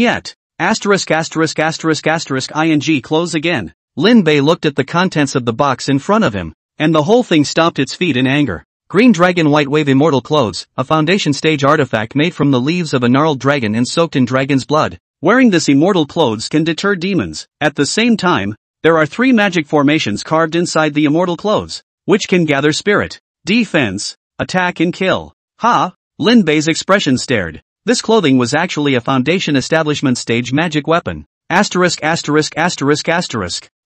close again. Lin Bei looked at the contents of the box in front of him, and the whole thing stomped its feet in anger. Green Dragon White Wave Immortal Clothes, a foundation stage artifact made from the leaves of a gnarled dragon and soaked in dragon's blood. Wearing this immortal clothes can deter demons. At the same time, there are 3 magic formations carved inside the immortal clothes, which can gather spirit, defense, attack and kill. Ha! Lin Bei's expression stared. This clothing was actually a foundation establishment stage magic weapon.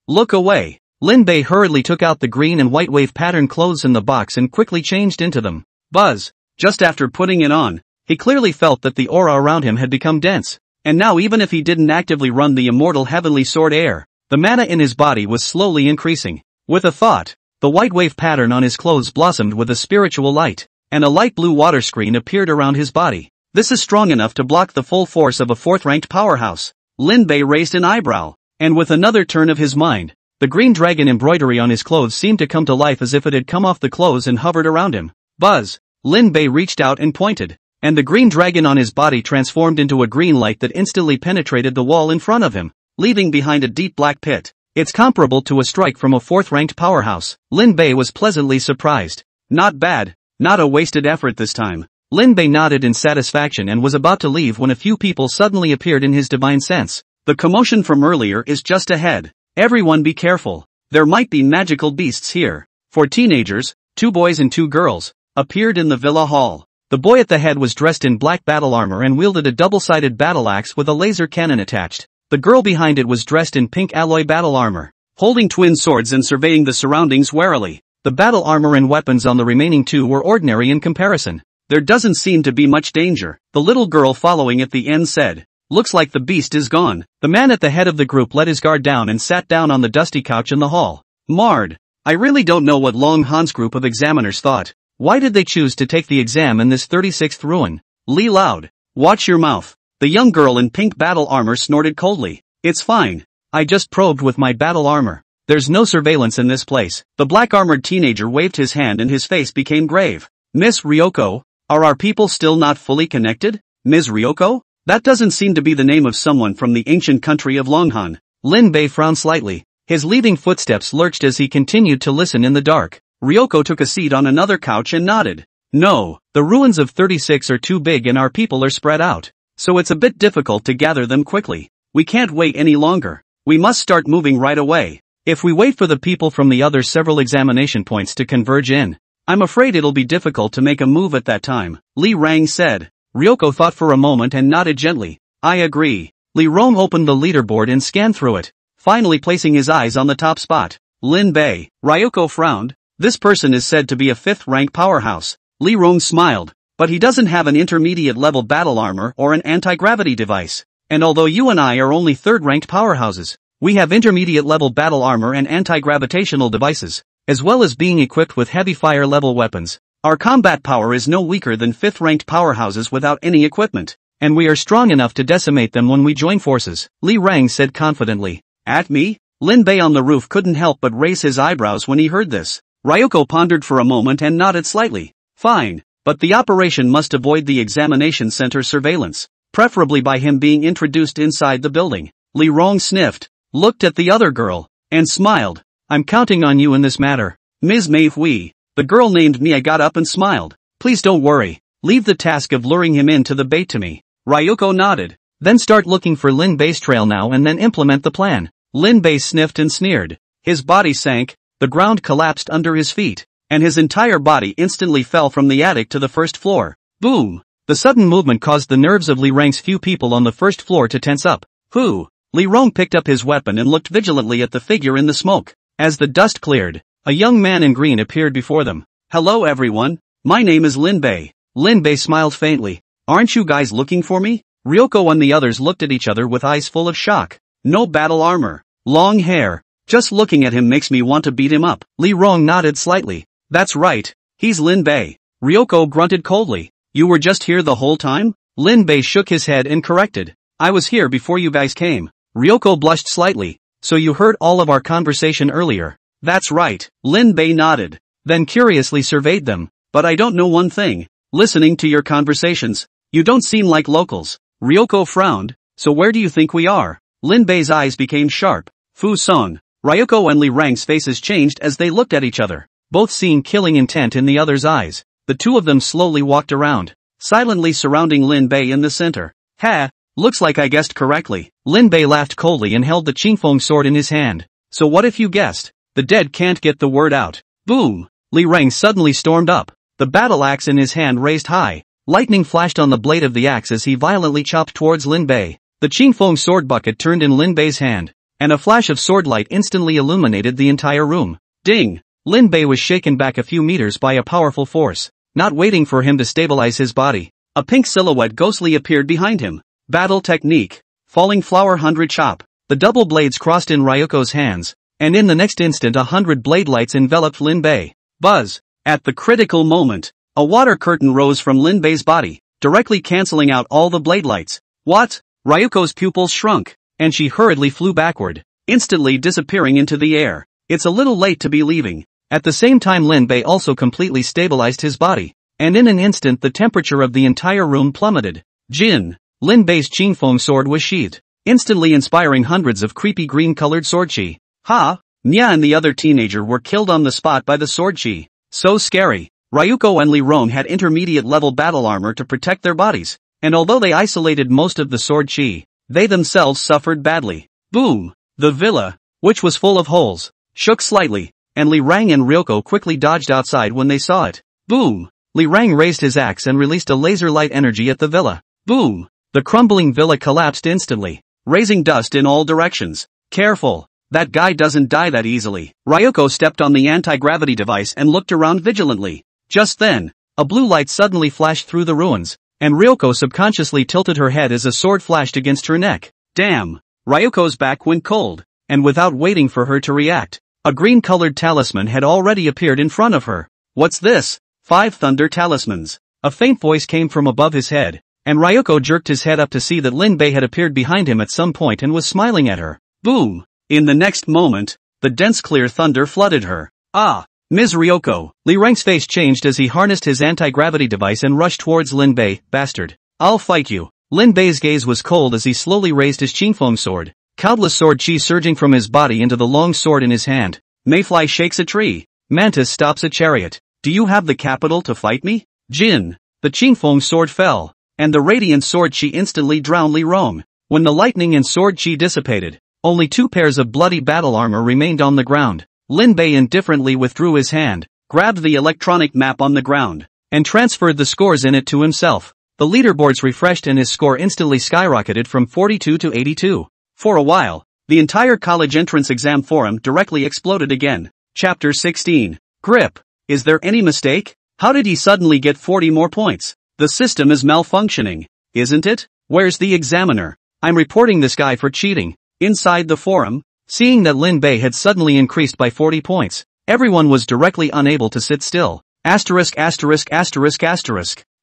Look away. Lin Bei hurriedly took out the green and white wave pattern clothes in the box and quickly changed into them. Buzz. Just after putting it on, he clearly felt that the aura around him had become dense. And now even if he didn't actively run the immortal heavenly sword air, the mana in his body was slowly increasing. With a thought, the white wave pattern on his clothes blossomed with a spiritual light, and a light blue water screen appeared around his body. This is strong enough to block the full force of a 4th-ranked powerhouse. Lin Bei raised an eyebrow, and with another turn of his mind, the green dragon embroidery on his clothes seemed to come to life as if it had come off the clothes and hovered around him. Buzz! Lin Bei reached out and pointed, and the green dragon on his body transformed into a green light that instantly penetrated the wall in front of him, leaving behind a deep black pit. It's comparable to a strike from a 4th-ranked powerhouse. Lin Bei was pleasantly surprised. Not bad. Not a wasted effort this time. Lin Bei nodded in satisfaction and was about to leave when a few people suddenly appeared in his divine sense. The commotion from earlier is just ahead. Everyone be careful. There might be magical beasts here. 4 teenagers, 2 boys and 2 girls, appeared in the villa hall. The boy at the head was dressed in black battle armor and wielded a double-sided battle axe with a laser cannon attached. The girl behind it was dressed in pink alloy battle armor, holding twin swords and surveying the surroundings warily. The battle armor and weapons on the remaining 2 were ordinary in comparison. There doesn't seem to be much danger, the little girl following at the end said. Looks like the beast is gone. The man at the head of the group let his guard down and sat down on the dusty couch in the hall. Marred. I really don't know what Long Han's group of examiners thought. Why did they choose to take the exam in this 36th ruin? Li Loud. Watch your mouth. The young girl in pink battle armor snorted coldly. It's fine. I just probed with my battle armor. There's no surveillance in this place. The black-armored teenager waved his hand and his face became grave. Miss Ryoko, are our people still not fully connected? Ms. Ryoko? That doesn't seem to be the name of someone from the ancient country of Longhan. Lin Bei frowned slightly. His leading footsteps lurched as he continued to listen in the dark. Ryoko took a seat on another couch and nodded. No, the ruins of 36 are too big and our people are spread out, so it's a bit difficult to gather them quickly. We can't wait any longer. We must start moving right away. If we wait for the people from the other several examination points to converge in, I'm afraid it'll be difficult to make a move at that time, Li Rang said. Ryoko thought for a moment and nodded gently. I agree. Li Rong opened the leaderboard and scanned through it, finally placing his eyes on the top spot. Lin Bei. Ryoko frowned. This person is said to be a 5th-rank powerhouse. Li Rong smiled, but he doesn't have an intermediate-level battle armor or an anti-gravity device. And although you and I are only 3rd-ranked powerhouses, we have intermediate-level battle armor and anti-gravitational devices, as well as being equipped with heavy fire-level weapons. Our combat power is no weaker than 5th-ranked powerhouses without any equipment, and we are strong enough to decimate them when we join forces, Li Rang said confidently. At me? Lin Bei on the roof couldn't help but raise his eyebrows when he heard this. Ryoko pondered for a moment and nodded slightly. Fine, but the operation must avoid the examination center surveillance, preferably by him being introduced inside the building. Li Rong sniffed, looked at the other girl, and smiled. I'm counting on you in this matter. Ms. Mei Hui. The girl named Mia got up and smiled. Please don't worry. Leave the task of luring him into the bait to me. Ryoko nodded. Then start looking for Lin Bei's trail now and then implement the plan. Lin Bei sniffed and sneered. His body sank, the ground collapsed under his feet, and his entire body instantly fell from the attic to the 1st floor. Boom! The sudden movement caused the nerves of Li Rang's few people on the 1st floor to tense up. Who? Li Rong picked up his weapon and looked vigilantly at the figure in the smoke. As the dust cleared, a young man in green appeared before them. Hello everyone, my name is Lin Bei. Lin Bei smiled faintly. Aren't you guys looking for me? Ryoko and the others looked at each other with eyes full of shock. No battle armor. Long hair. Just looking at him makes me want to beat him up. Li Rong nodded slightly. That's right. He's Lin Bei. Ryoko grunted coldly. You were just here the whole time? Lin Bei shook his head and corrected. I was here before you guys came. Ryoko blushed slightly. So you heard all of our conversation earlier. That's right. Lin Bei nodded. Then curiously surveyed them. But I don't know one thing. Listening to your conversations, you don't seem like locals. Ryoko frowned. So where do you think we are? Lin Bei's eyes became sharp. Fu Song. Ryoko and Li Rang's faces changed as they looked at each other, both seeing killing intent in the other's eyes. The two of them slowly walked around, silently surrounding Lin Bei in the center. Ha! Looks like I guessed correctly. Lin Bei laughed coldly and held the Qingfeng sword in his hand. So what if you guessed? The dead can't get the word out. Boom! Li Rang suddenly stormed up, the battle axe in his hand raised high. Lightning flashed on the blade of the axe as he violently chopped towards Lin Bei. The Qingfeng sword bucket turned in Lin Bei's hand, and a flash of swordlight instantly illuminated the entire room. Ding! Lin Bei was shaken back a few meters by a powerful force. Not waiting for him to stabilize his body, a pink silhouette ghostly appeared behind him. Battle technique. Falling flower 100 chop. The double blades crossed in Ryoko's hands, and in the next instant 100 blade lights enveloped Lin Bei. Buzz! At the critical moment, a water curtain rose from Lin Bei's body, directly canceling out all the blade lights. What? Ryoko's pupils shrunk, and she hurriedly flew backward, instantly disappearing into the air. It's a little late to be leaving. At the same time Lin Bei also completely stabilized his body, and in an instant the temperature of the entire room plummeted. Jin! Lin Bei's Qingfeng sword was sheathed, instantly inspiring hundreds of creepy green-colored sword chi. Ha! Nya and the other teenager were killed on the spot by the sword chi. So scary. Ryuko and Li Rong had intermediate-level battle armor to protect their bodies, and although they isolated most of the sword chi, they themselves suffered badly. Boom! The villa, which was full of holes, shook slightly, and Li Rang and Ryoko quickly dodged outside when they saw it. Boom! Li Rang raised his axe and released a laser light energy at the villa. Boom! The crumbling villa collapsed instantly, raising dust in all directions. Careful! That guy doesn't die that easily. Ryoko stepped on the anti-gravity device and looked around vigilantly. Just then, a blue light suddenly flashed through the ruins, and Ryoko subconsciously tilted her head as a sword flashed against her neck. Damn! Ryoko's back went cold, and without waiting for her to react, a green-colored talisman had already appeared in front of her. What's this? 5 thunder talismans. A faint voice came from above his head, and Ryoko jerked his head up to see that Lin Bei had appeared behind him at some point and was smiling at her. Boom! In the next moment, the dense clear thunder flooded her. Ah! Ms. Ryoko. Li Rang's face changed as he harnessed his anti-gravity device and rushed towards Lin Bei. Bastard. I'll fight you. Lin Bei's gaze was cold as he slowly raised his Qingfeng sword, countless sword chi surging from his body into the long sword in his hand. Mayfly shakes a tree. Mantis stops a chariot. Do you have the capital to fight me? Jin. The Qingfeng sword fell, and the radiant sword chi instantly drowned Li Rong. When the lightning and sword chi dissipated, only 2 pairs of bloody battle armor remained on the ground. Lin Bei indifferently withdrew his hand, grabbed the electronic map on the ground, and transferred the scores in it to himself. The leaderboards refreshed and his score instantly skyrocketed from 42 to 82. For a while, the entire college entrance exam forum directly exploded again. Chapter 16. Grip. Is there any mistake? How did he suddenly get 40 more points? The system is malfunctioning, isn't it? Where's the examiner? I'm reporting this guy for cheating. Inside the forum, seeing that Lin Bei had suddenly increased by 40 points, everyone was directly unable to sit still. Asterisk.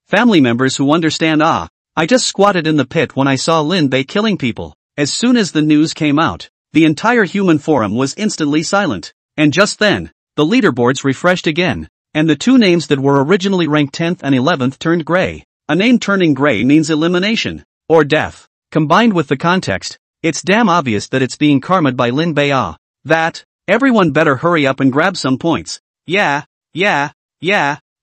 Family members who understand. I just squatted in the pit when I saw Lin Bei killing people. As soon as the news came out, the entire human forum was instantly silent. And just then, the leaderboards refreshed again, and the 2 names that were originally ranked 10th and 11th turned gray. A name turning gray means elimination, or death. Combined with the context, it's damn obvious that it's being karma'd by Lin Bei. That, everyone better hurry up and grab some points. Yeah,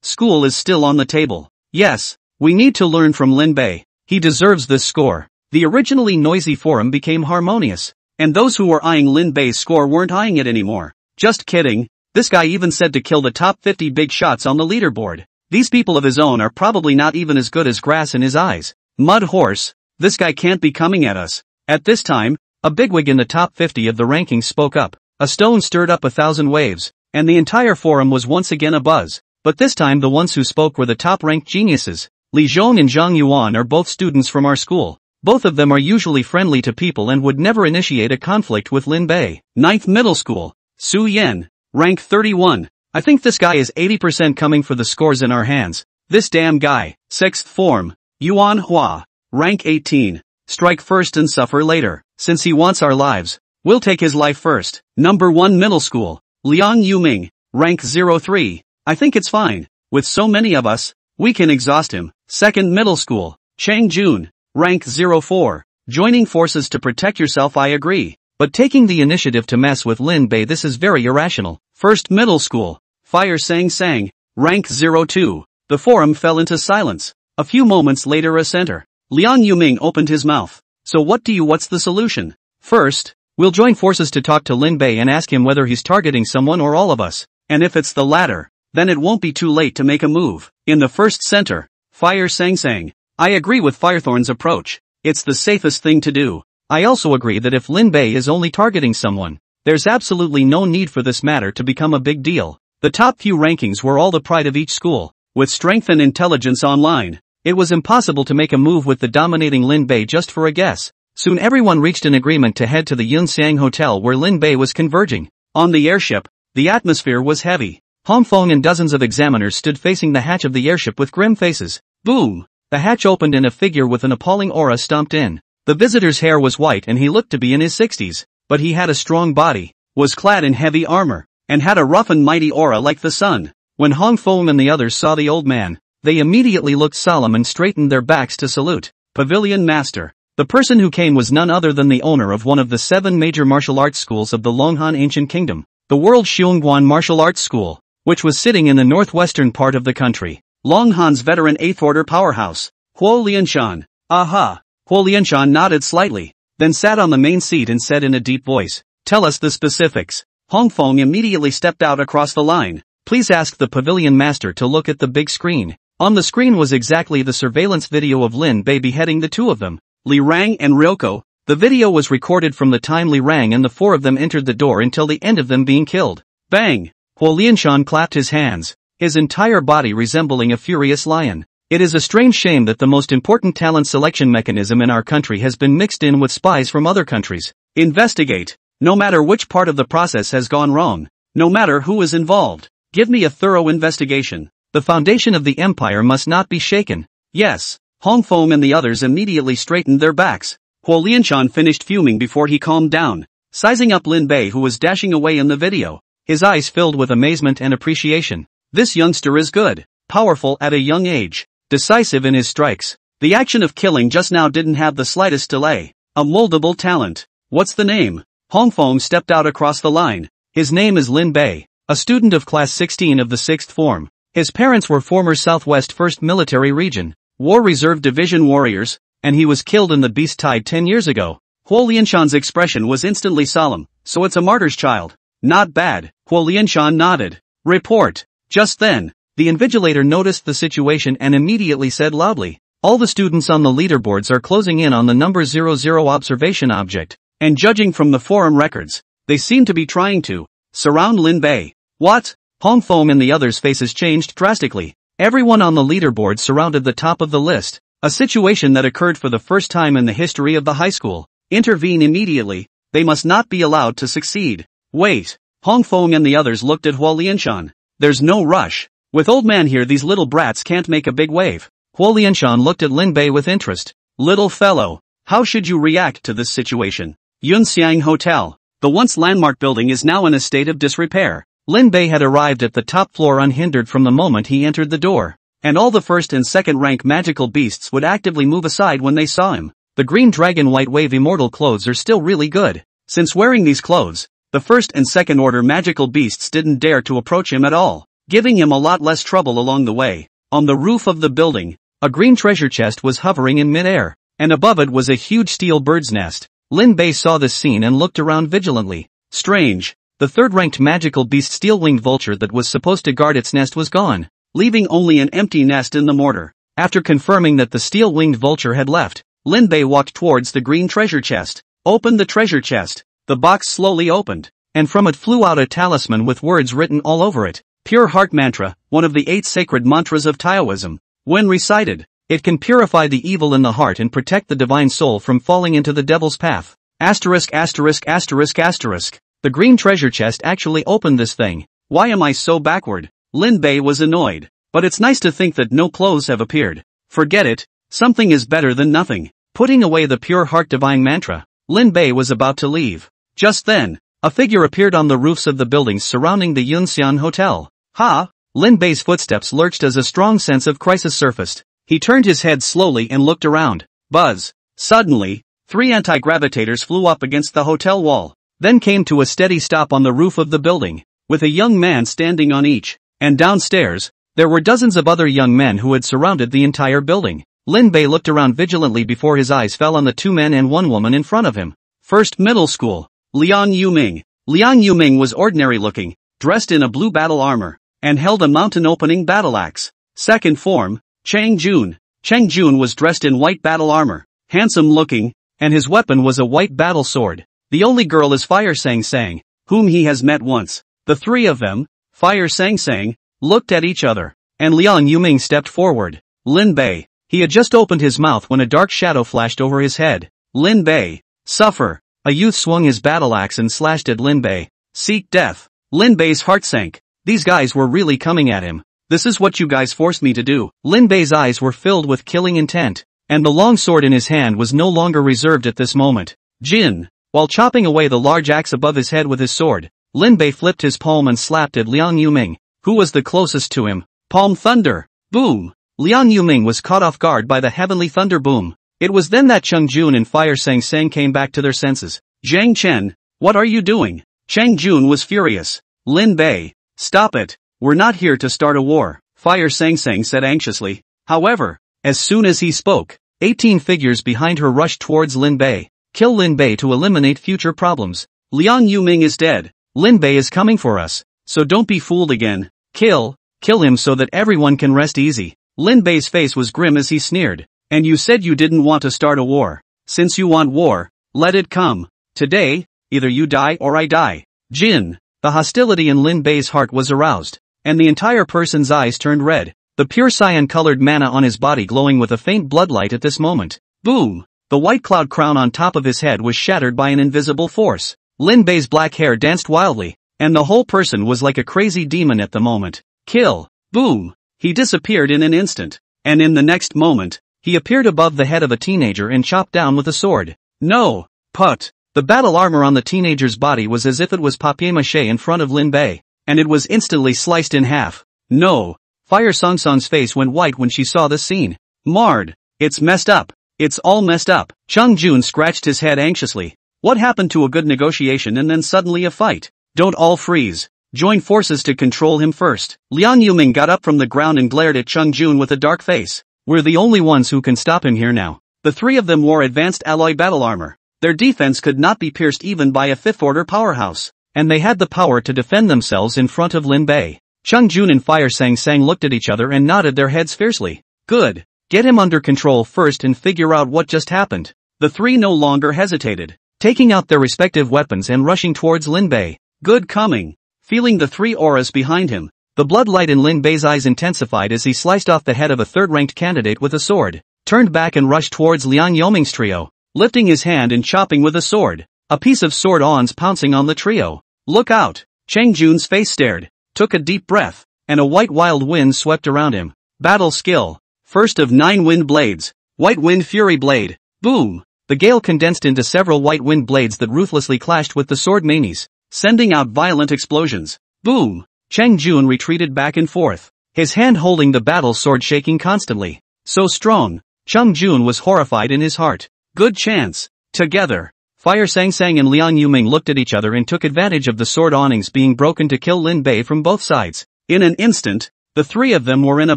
school is still on the table. Yes, we need to learn from Lin Bei. He deserves this score. The originally noisy forum became harmonious, and those who were eyeing Lin Bei's score weren't eyeing it anymore. Just kidding. This guy even said to kill the top 50 big shots on the leaderboard. These people of his own are probably not even as good as grass in his eyes. Mud horse. This guy can't be coming at us. At this time, a bigwig in the top 50 of the rankings spoke up. A stone stirred up 1,000 waves, and the entire forum was once again abuzz. But this time the ones who spoke were the top-ranked geniuses. Li Zhong and Zhang Yuan are both students from our school. Both of them are usually friendly to people and would never initiate a conflict with Lin Bei. 9th middle school. Su Yen. Rank 31. I think this guy is 80% coming for the scores in our hands. This damn guy. 6th form. Yuan Hua. Rank 18. Strike first and suffer later. Since he wants our lives, we'll take his life first. Number 1 middle school. Liang Yuming. Rank 03. I think it's fine. With so many of us, we can exhaust him. 2nd middle school. Chang Jun. Rank 04. Joining forces to protect yourself, I agree. But taking the initiative to mess with Lin Bei, this is very irrational. 1st middle school. Fire Sang Sang. Rank 02. The forum fell into silence. A few moments later a center. Liang Yuming opened his mouth. So what's the solution? First, we'll join forces to talk to Lin Bei and ask him whether he's targeting someone or all of us. And if it's the latter, then it won't be too late to make a move. In the first center. Fire Sang Sang. I agree with Firethorn's approach. It's the safest thing to do. I also agree that if Lin Bei is only targeting someone, there's absolutely no need for this matter to become a big deal. The top few rankings were all the pride of each school. With strength and intelligence online, it was impossible to make a move with the dominating Lin Bei just for a guess. Soon everyone reached an agreement to head to the Yunxiang Hotel where Lin Bei was converging. On the airship, the atmosphere was heavy. Hong Feng and dozens of examiners stood facing the hatch of the airship with grim faces. Boom! The hatch opened and a figure with an appalling aura stomped in. The visitor's hair was white and he looked to be in his 60s, but he had a strong body, was clad in heavy armor, and had a rough and mighty aura like the sun. When Hong Feng and the others saw the old man, they immediately looked solemn and straightened their backs to salute. Pavilion Master. The person who came was none other than the owner of one of the 7 major martial arts schools of the Longhan Ancient Kingdom, the World Xiongguan Martial Arts School, which was sitting in the northwestern part of the country. Longhan's veteran 8th Order powerhouse, Huo Lianshan. Aha! Huo Lianshan nodded slightly, then sat on the main seat and said in a deep voice, "Tell us the specifics." Hong Feng immediately stepped out across the line. "Please ask the Pavilion Master to look at the big screen." On the screen was exactly the surveillance video of Lin Bei beheading the two of them, Li Rang and Ryoko. The video was recorded from the time Li Rang and the 4 of them entered the door until the end of them being killed. Bang! Huo Lianshan clapped his hands, his entire body resembling a furious lion. It is a strange shame that the most important talent selection mechanism in our country has been mixed in with spies from other countries. Investigate. No matter which part of the process has gone wrong, no matter who is involved, give me a thorough investigation. The foundation of the empire must not be shaken. Yes. Hong Feng and the others immediately straightened their backs. Huo Lianshan finished fuming before he calmed down, sizing up Lin Bei who was dashing away in the video, his eyes filled with amazement and appreciation. This youngster is good, powerful at a young age, decisive in his strikes. The action of killing just now didn't have the slightest delay. A moldable talent. What's the name? Hong Feng stepped out across the line. His name is Lin Bei, a student of class 16 of the 6th form. His parents were former Southwest 1st Military Region, War Reserve Division warriors, and he was killed in the Beast Tide 10 years ago. Huo Lianshan's expression was instantly solemn. So it's a martyr's child. Not bad. Huo Lianshan nodded. Report. Just then, the invigilator noticed the situation and immediately said loudly, "All the students on the leaderboards are closing in on the number 00 observation object, and judging from the forum records, they seem to be trying to surround Lin Bei." What? Hong Feng and the others' faces changed drastically. Everyone on the leaderboard surrounded the top of the list, a situation that occurred for the first time in the history of the high school. Intervene immediately. They must not be allowed to succeed. Wait. Hong Feng and the others looked at Huo Lianshan. There's no rush. With old man here, these little brats can't make a big wave. Huo Lianshan looked at Lin Bei with interest. Little fellow, how should you react to this situation? Yunxiang Hotel, the once landmark building, is now in a state of disrepair. Lin Bei had arrived at the top floor unhindered from the moment he entered the door, and all the 1st and 2nd rank magical beasts would actively move aside when they saw him. The green dragon white wave immortal clothes are still really good. Since wearing these clothes, the 1st and 2nd order magical beasts didn't dare to approach him at all, giving him a lot less trouble along the way. On the roof of the building, a green treasure chest was hovering in midair, and above it was a huge steel bird's nest. Lin Bei saw this scene and looked around vigilantly. Strange. The 3rd-ranked magical beast steel-winged vulture that was supposed to guard its nest was gone, leaving only an empty nest in the mortar. After confirming that the steel-winged vulture had left, Lin Bei walked towards the green treasure chest, opened the treasure chest. The box slowly opened, and from it flew out a talisman with words written all over it. Pure Heart Mantra, one of the 8 sacred mantras of Taoism. When recited, It can purify the evil in the heart and protect the divine soul from falling into the devil's path. Asterisk asterisk asterisk asterisk. The green treasure chest actually opened this thing. Why am I so backward? Lin Bei was annoyed. But it's nice to think that no clothes have appeared. Forget it. Something is better than nothing. Putting away the pure heart divine mantra, Lin Bei was about to leave. Just then, a figure appeared on the roofs of the buildings surrounding the Yunxian Hotel. Ha! Lin Bei's footsteps lurched as a strong sense of crisis surfaced. He turned his head slowly and looked around. Buzz! Suddenly, 3 anti-gravitators flew up against the hotel wall, then came to a steady stop on the roof of the building, with a young man standing on each. And downstairs, there were dozens of other young men who had surrounded the entire building. Lin Bei looked around vigilantly before his eyes fell on the 2 men and 1 woman in front of him. First middle school, Liang Yuming. Liang Yuming was ordinary looking, dressed in a blue battle armor, and held a mountain-opening battle axe. Second form, Chang Jun. Chang Jun was dressed in white battle armor, handsome looking, and his weapon was a white battle sword. The only girl is Fire Sang Sang, whom he has met once. The 3 of them, Fire Sang Sang, looked at each other, and Liang Yuming stepped forward. Lin Bei. He had just opened his mouth when a dark shadow flashed over his head. Lin Bei. Suffer. A youth swung his battle axe and slashed at Lin Bei. Seek death. Lin Bei's heart sank. These guys were really coming at him. This is what you guys forced me to do. Lin Bei's eyes were filled with killing intent, and the long sword in his hand was no longer reserved at this moment. Jin. While chopping away the large axe above his head with his sword, Lin Bei flipped his palm and slapped at Liang Yuming, who was the closest to him. Palm thunder. Boom. Liang Yuming was caught off guard by the heavenly thunder boom. It was then that Cheng Jun and Fire Sang Sang came back to their senses. Zhang Chen, what are you doing? Cheng Jun was furious. Lin Bei, stop it. We're not here to start a war, Fire Sang Sang said anxiously. However, as soon as he spoke, 18 figures behind her rushed towards Lin Bei. Kill Lin Bei to eliminate future problems. Liang Yuming is dead. Lin Bei is coming for us. So don't be fooled again. Kill him so that everyone can rest easy. Lin Bei's face was grim as he sneered. And you said you didn't want to start a war. Since you want war, let it come. Today, either you die or I die. Jin. The hostility in Lin Bei's heart was aroused, and the entire person's eyes turned red, the pure cyan-colored mana on his body glowing with a faint bloodlight at this moment. Boom! The white cloud crown on top of his head was shattered by an invisible force. Lin Bei's black hair danced wildly, and the whole person was like a crazy demon at the moment. Kill! Boom! He disappeared in an instant, and in the next moment, he appeared above the head of a teenager and chopped down with a sword. No! Put! The battle armor on the teenager's body was as if it was papier-mâché in front of Lin Bei, and it was instantly sliced in half. No! Fire Sang Sang's face went white when she saw this scene. Marred! It's messed up! It's all messed up! Cheng Jun scratched his head anxiously. What happened to a good negotiation and then suddenly a fight? Don't all freeze. Join forces to control him first. Liang Yuming got up from the ground and glared at Cheng Jun with a dark face. We're the only ones who can stop him here now. The 3 of them wore advanced alloy battle armor. Their defense could not be pierced even by a 5th-order powerhouse, and they had the power to defend themselves in front of Lin Bei. Cheng Jun and Fire Sang Sang looked at each other and nodded their heads fiercely. Good. Get him under control first and figure out what just happened. The 3 no longer hesitated, taking out their respective weapons and rushing towards Lin Bei. Good coming. Feeling the 3 auras behind him, the bloodlight in Lin Bei's eyes intensified as he sliced off the head of a 3rd-ranked candidate with a sword, turned back and rushed towards Liang Yuming's trio, lifting his hand and chopping with a sword. A piece of sword awns pouncing on the trio. Look out! Cheng Jun's face stared, took a deep breath, and a white wild wind swept around him. Battle skill. First of 9 wind blades. White wind fury blade. Boom! The gale condensed into several white wind blades that ruthlessly clashed with the sword mainies, sending out violent explosions. Boom! Cheng Jun retreated back and forth, his hand holding the battle sword shaking constantly. So strong. Cheng Jun was horrified in his heart. Good chance. Together. Fire Sang Sang and Liang Yuming looked at each other and took advantage of the sword awnings being broken to kill Lin Bei from both sides. In an instant, the 3 of them were in a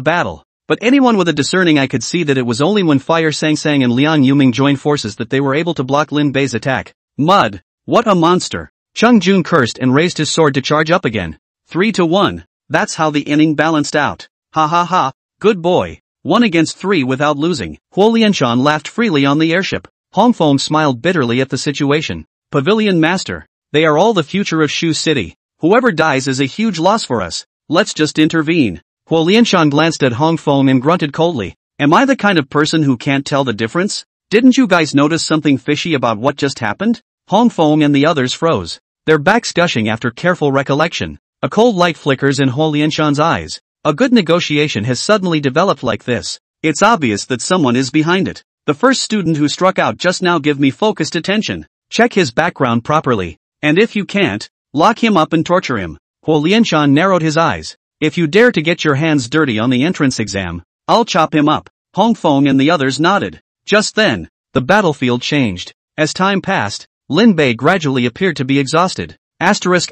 battle. But anyone with a discerning eye could see that it was only when Fire Sang Sang and Liang Yuming joined forces that they were able to block Lin Bei's attack. Mud! What a monster! Cheng Jun cursed and raised his sword to charge up again. 3-1. That's how the inning balanced out. Ha ha ha, good boy. 1 against 3 without losing. Huo Lianshan laughed freely on the airship. Hong Feng smiled bitterly at the situation. Pavilion Master. They are all the future of Shu City. Whoever dies is a huge loss for us. Let's just intervene. Huo Lianshan glanced at Hong Feng and grunted coldly. Am I the kind of person who can't tell the difference? Didn't you guys notice something fishy about what just happened? Hong Fong and the others froze, their backs gushing after careful recollection. A cold light flickers in Ho Lianshan's eyes. A good negotiation has suddenly developed like this. It's obvious that someone is behind it. The first student who struck out just now, give me focused attention. Check his background properly. And if you can't, lock him up and torture him. Ho Lianshan narrowed his eyes. If you dare to get your hands dirty on the entrance exam, I'll chop him up. Hong Fong and the others nodded. Just then, the battlefield changed. As time passed, Lin Bei gradually appeared to be exhausted. Asterisk.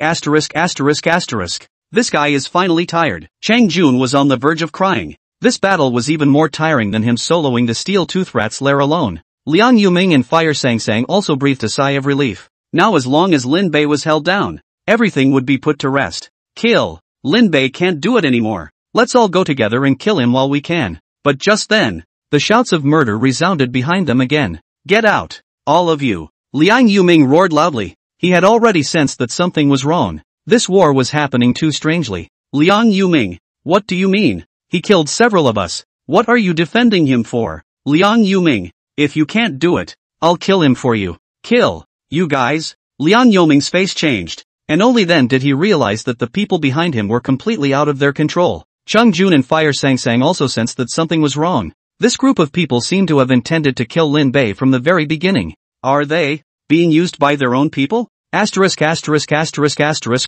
This guy is finally tired. Chang Jun was on the verge of crying. This battle was even more tiring than him soloing the Steel Tooth Rat's lair alone. Liang Yuming and Fire Sang also breathed a sigh of relief. Now as long as Lin Bei was held down, everything would be put to rest. Kill. Lin Bei can't do it anymore. Let's all go together and kill him while we can. But just then, the shouts of murder resounded behind them again. Get out, all of you. Liang Yuming roared loudly. He had already sensed that something was wrong. This war was happening too strangely. Liang Yuming, what do you mean? He killed several of us. What are you defending him for? Liang Yuming, if you can't do it, I'll kill him for you. Kill, you guys. Liang Yuming's face changed, and only then did he realize that the people behind him were completely out of their control. Chang Jun and Fire Sang also sensed that something was wrong. This group of people seemed to have intended to kill Lin Bei from the very beginning. Are they being used by their own people? Asterisk.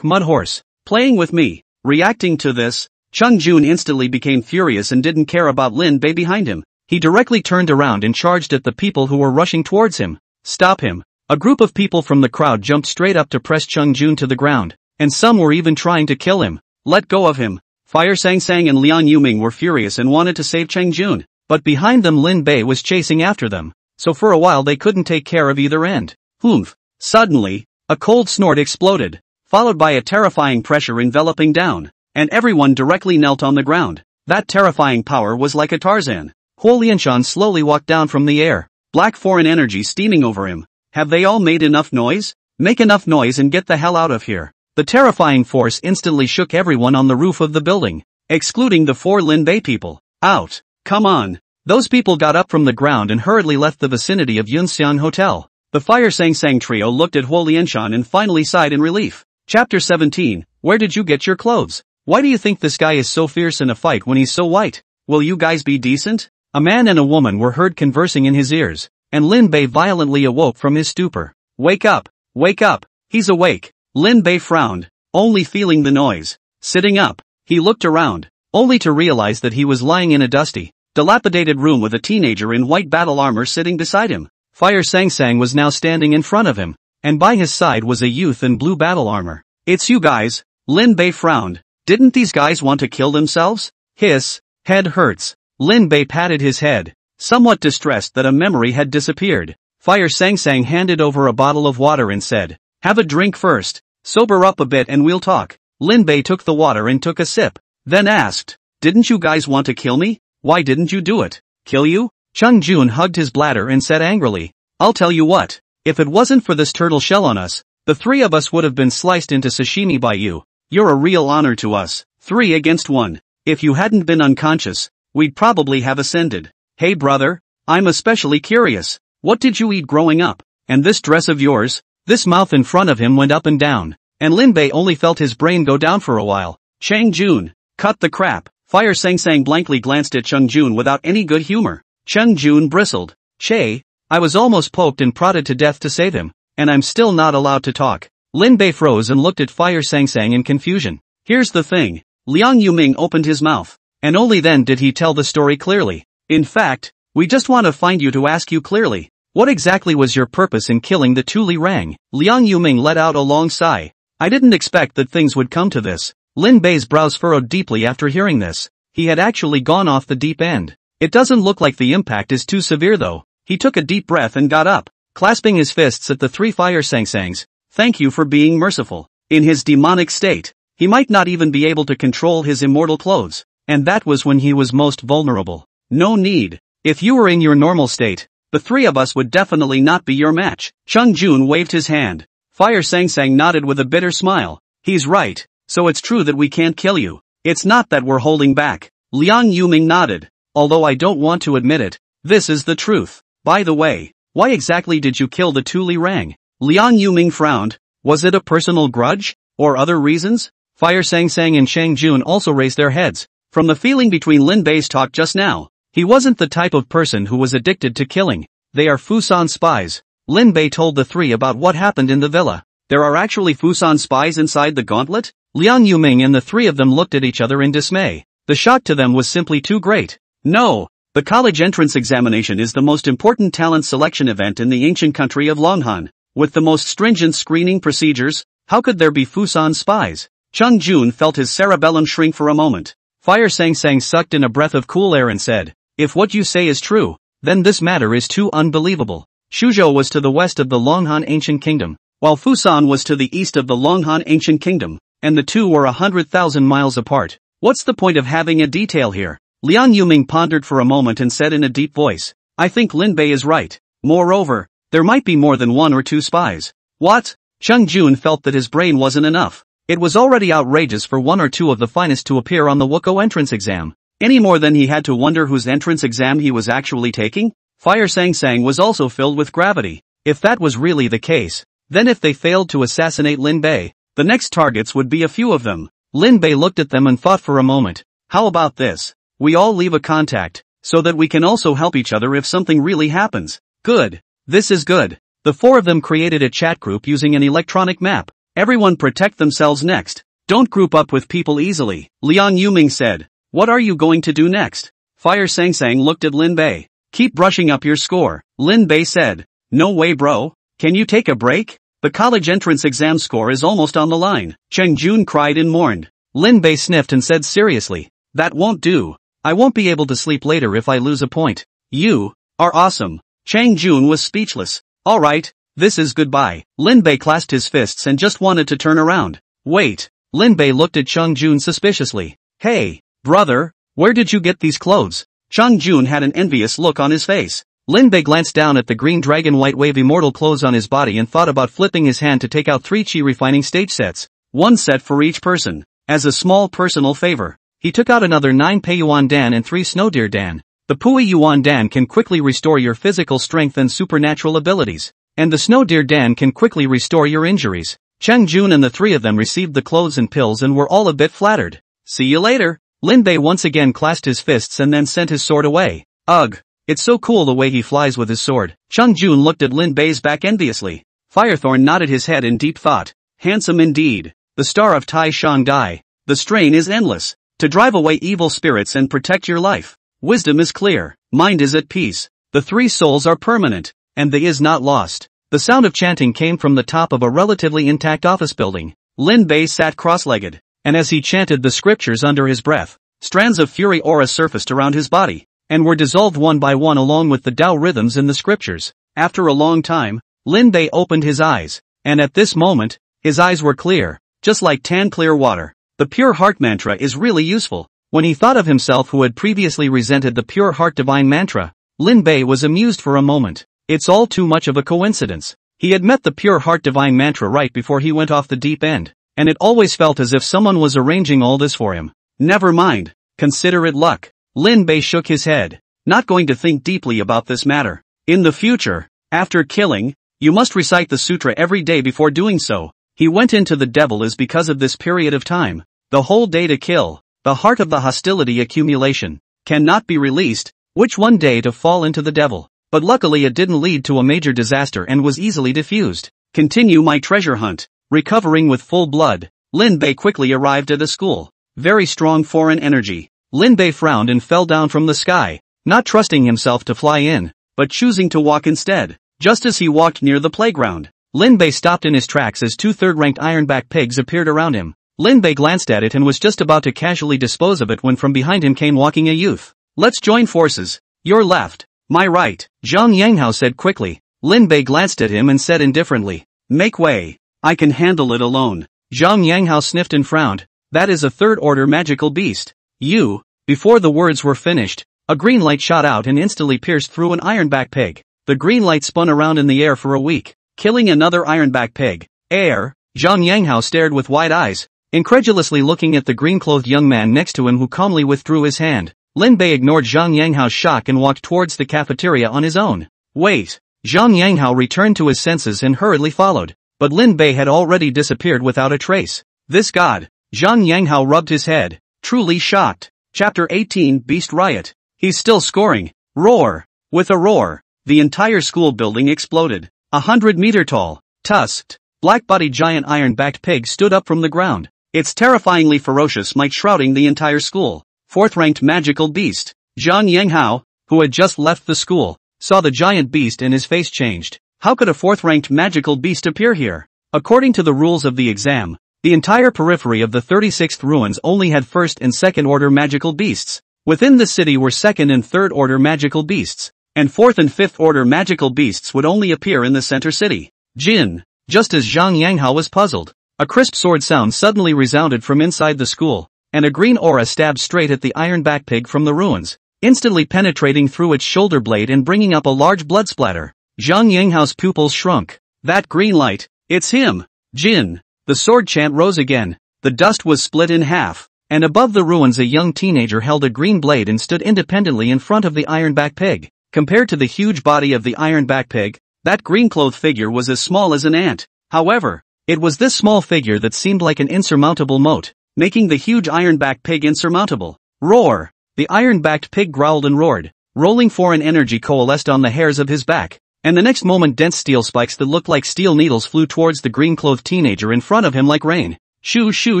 Mud horse. Playing with me. Reacting to this, Chang Jun instantly became furious and didn't care about Lin Bei behind him. He directly turned around and charged at the people who were rushing towards him. Stop him. A group of people from the crowd jumped straight up to press Chang Jun to the ground, and some were even trying to kill him. Let go of him. Fire Sang and Liang Yuming were furious and wanted to save Chang Jun, but behind them Lin Bei was chasing after them, so for a while they couldn't take care of either end. Humph. Suddenly, a cold snort exploded, followed by a terrifying pressure enveloping down, and everyone directly knelt on the ground. That terrifying power was like a Tarzan. Ho Lianshan slowly walked down from the air, black foreign energy steaming over him. Have they all made enough noise? Make enough noise and get the hell out of here. The terrifying force instantly shook everyone on the roof of the building, excluding the 4 Lin Bei people. Out. Come on. Those people got up from the ground and hurriedly left the vicinity of Yunxiang Hotel. The Fire Sang trio looked at Ho Lianshan and finally sighed in relief. Chapter 17, Where did you get your clothes? Why do you think this guy is so fierce in a fight when he's so white? Will you guys be decent? A man and a woman were heard conversing in his ears, and Lin Bei violently awoke from his stupor. Wake up! Wake up! He's awake! Lin Bei frowned, only feeling the noise. Sitting up, he looked around, only to realize that he was lying in a dusty, dilapidated room with a teenager in white battle armor sitting beside him. Fire Sang was now standing in front of him, and by his side was a youth in blue battle armor. It's you guys. Lin Bei frowned. Didn't these guys want to kill themselves? Hiss. Head hurts. Lin Bei patted his head, somewhat distressed that a memory had disappeared. Fire Sang handed over a bottle of water and said, have a drink first. Sober up a bit and we'll talk. Lin Bei took the water and took a sip, then asked, didn't you guys want to kill me? Why didn't you do it? Kill you? Chang Jun hugged his bladder and said angrily, I'll tell you what, if it wasn't for this turtle shell on us, the 3 of us would have been sliced into sashimi by you. You're a real honor to us. 3 against 1. If you hadn't been unconscious, we'd probably have ascended. Hey brother, I'm especially curious. What did you eat growing up? And this dress of yours? This mouth in front of him went up and down, and Lin Bei only felt his brain go down for a while. Chang Jun, cut the crap. Fire Sang blankly glanced at Chang Jun without any good humor. Chang Jun bristled. Che, I was almost poked and prodded to death to save him, and I'm still not allowed to talk. Lin Bei froze and looked at Fire Sang in confusion. Here's the thing. Liang Yuming opened his mouth, and only then did he tell the story clearly. In fact, we just want to find you to ask you clearly, what exactly was your purpose in killing the 2 Li Rang? Liang Yuming let out a long sigh. I didn't expect that things would come to this. Lin Bei's brows furrowed deeply after hearing this. He had actually gone off the deep end. It doesn't look like the impact is too severe though. He took a deep breath and got up, clasping his fists at the 3 Fire Sang. Thank you for being merciful. In his demonic state, he might not even be able to control his immortal clothes, and that was when he was most vulnerable. No need. If you were in your normal state, the 3 of us would definitely not be your match. Chang Jun waved his hand. Fire Sang nodded with a bitter smile. He's right, so it's true that we can't kill you. It's not that we're holding back. Liang Yuming nodded. although I don't want to admit it, this is the truth. By the way, why exactly did you kill the two Li Rang? Liang Yuming frowned. Was it a personal grudge? Or other reasons? Fire Sang Sang and Shang Jun also raised their heads. From the feeling between Lin Bei's talk just now, he wasn't the type of person who was addicted to killing. They are Fusan spies. Lin Bei told the three about what happened in the villa. There are actually Fusan spies inside the gauntlet? Liang Yuming and the three of them looked at each other in dismay. The shock to them was simply too great. No, the college entrance examination is the most important talent selection event in the ancient country of Longhan. With the most stringent screening procedures, how could there be Fusan spies? Chung Jun felt his cerebellum shrink for a moment. Fire Sang Sang sucked in a breath of cool air and said, if what you say is true, then this matter is too unbelievable. Shuzhou was to the west of the Longhan ancient kingdom, while Fusan was to the east of the Longhan ancient kingdom, and the two were 100,000 miles apart. What's the point of having a detail here? Liang Yuming pondered for a moment and said in a deep voice, I think Lin Bei is right. Moreover, there might be more than one or two spies. What? Chung Jun felt that his brain wasn't enough. It was already outrageous for one or two of the finest to appear on the Wuko entrance exam. Any more than he had to wonder whose entrance exam he was actually taking? Fire Sang Sang was also filled with gravity. If that was really the case, then if they failed to assassinate Lin Bei, the next targets would be a few of them. Lin Bei looked at them and thought for a moment. How about this? We all leave a contact, so that we can also help each other if something really happens. Good. This is good. The four of them created a chat group using an electronic map. Everyone protect themselves next. Don't group up with people easily. Liang Yuming said. What are you going to do next? Fire Sang Sang looked at Lin Bei. Keep brushing up your score. Lin Bei said. No way bro. Can you take a break? The college entrance exam score is almost on the line. Cheng Jun cried and mourned. Lin Bei sniffed and said seriously. That won't do. I won't be able to sleep later if I lose a point. You are awesome. Chang Jun was speechless. Alright, this is goodbye. Lin Bei clasped his fists and just wanted to turn around. Wait. Lin Bei looked at Chung Jun suspiciously. Hey, brother, where did you get these clothes? Chung Jun had an envious look on his face. Lin Bei glanced down at the green dragon white wave immortal clothes on his body and thought about flipping his hand to take out 3 chi refining stage sets. 1 set for each person. As a small personal favor. He took out another 9 Pei Yuan Dan and 3 Snow Deer Dan. The Pui Yuan Dan can quickly restore your physical strength and supernatural abilities. And the Snow Deer Dan can quickly restore your injuries. Cheng Jun and the three of them received the clothes and pills and were all a bit flattered. See you later. Lin Bei once again clasped his fists and then sent his sword away. Ugh. It's so cool the way he flies with his sword. Cheng Jun looked at Lin Bei's back enviously. Firethorn nodded his head in deep thought. Handsome indeed. The star of Tai Shang Dai. The strain is endless. To drive away evil spirits and protect your life. Wisdom is clear. Mind is at peace. The 3 souls are permanent. And they is not lost. The sound of chanting came from the top of a relatively intact office building. Lin Bei sat cross-legged. And as he chanted the scriptures under his breath, strands of fury aura surfaced around his body. And were dissolved one by one along with the Tao rhythms in the scriptures. After a long time, Lin Bei opened his eyes. And at this moment, his eyes were clear. Just like tan clear water. The pure heart mantra is really useful. When he thought of himself who had previously resented the pure heart divine mantra, Lin Bei was amused for a moment. It's all too much of a coincidence. He had met the pure heart divine mantra right before he went off the deep end, and it always felt as if someone was arranging all this for him. Never mind. Consider it luck. Lin Bei shook his head. Not going to think deeply about this matter. In the future, after killing, you must recite the sutra every day before doing so. He went into the devil is because of this period of time. The whole day to kill. The heart of the hostility accumulation. Cannot be released, which one day to fall into the devil. But luckily it didn't lead to a major disaster and was easily diffused. Continue my treasure hunt. Recovering with full blood, Lin Bei quickly arrived at the school. Very strong foreign energy. Lin Bei frowned and fell down from the sky, not trusting himself to fly in, but choosing to walk instead. Just as he walked near the playground, Lin Bei stopped in his tracks as 2 third-ranked ironback pigs appeared around him. Lin Bei glanced at it and was just about to casually dispose of it when from behind him came walking a youth. Let's join forces. Your left. My right. Zhang Yanghao said quickly. Lin Bei glanced at him and said indifferently. Make way. I can handle it alone. Zhang Yanghao sniffed and frowned. That is a third-order magical beast. You. Before the words were finished, a green light shot out and instantly pierced through an ironback pig. The green light spun around in the air for a week, killing another ironback pig. Air. Zhang Yanghao stared with wide eyes, incredulously looking at the green-clothed young man next to him who calmly withdrew his hand. Lin Bei ignored Zhang Yanghao's shock and walked towards the cafeteria on his own. Wait! Zhang Yanghao returned to his senses and hurriedly followed, but Lin Bei had already disappeared without a trace. This god! Zhang Yanghao rubbed his head, truly shocked. Chapter 18 Beast Riot. He's still scoring. Roar! With a roar, the entire school building exploded. 100-meter tall, tusked, black-bodied giant iron-backed pig stood up from the ground, its terrifyingly ferocious might shrouding the entire school. Fourth-ranked magical beast. Zhang Yanghao, who had just left the school, saw the giant beast and his face changed. How could a fourth-ranked magical beast appear here? According to the rules of the exam, the entire periphery of the 36th ruins only had first and second-order magical beasts. Within the city were second and third-order magical beasts, and fourth and fifth-order magical beasts would only appear in the center city. Jin. Just as Zhang Yanghao was puzzled, a crisp sword sound suddenly resounded from inside the school, and a green aura stabbed straight at the iron-back pig from the ruins, instantly penetrating through its shoulder blade and bringing up a large blood splatter. Zhang Yanghao's pupils shrunk. That green light, it's him! Jin! The sword chant rose again, the dust was split in half, and above the ruins a young teenager held a green blade and stood independently in front of the iron-back pig. Compared to the huge body of the iron-back pig, that green-clothed figure was as small as an ant. However, it was this small figure that seemed like an insurmountable moat, making the huge iron-backed pig insurmountable. Roar! The iron-backed pig growled and roared, rolling foreign energy coalesced on the hairs of his back, and the next moment dense steel spikes that looked like steel needles flew towards the green-clothed teenager in front of him like rain. Shoo shoo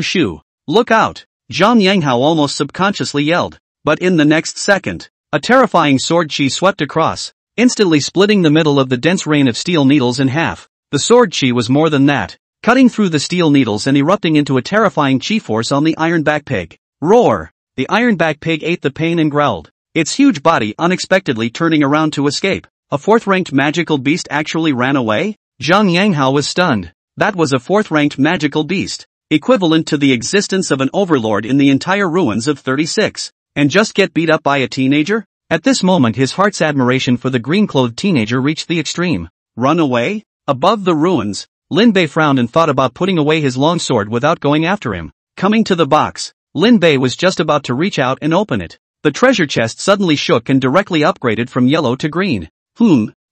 shoo! Look out! Zhang Yanghao almost subconsciously yelled, but in the next second, a terrifying sword chi swept across, instantly splitting the middle of the dense rain of steel needles in half. The sword chi was more than that, cutting through the steel needles and erupting into a terrifying chi force on the iron-back pig. Roar! The iron-back pig ate the pain and growled, its huge body unexpectedly turning around to escape. A fourth-ranked magical beast actually ran away? Zhang Yanghao was stunned. That was a fourth-ranked magical beast, equivalent to the existence of an overlord in the entire ruins of 36, and just get beat up by a teenager? At this moment his heart's admiration for the green-clothed teenager reached the extreme. Run away? Above the ruins, Lin Bei frowned and thought about putting away his long sword without going after him. Coming to the box, Lin Bei was just about to reach out and open it. The treasure chest suddenly shook and directly upgraded from yellow to green.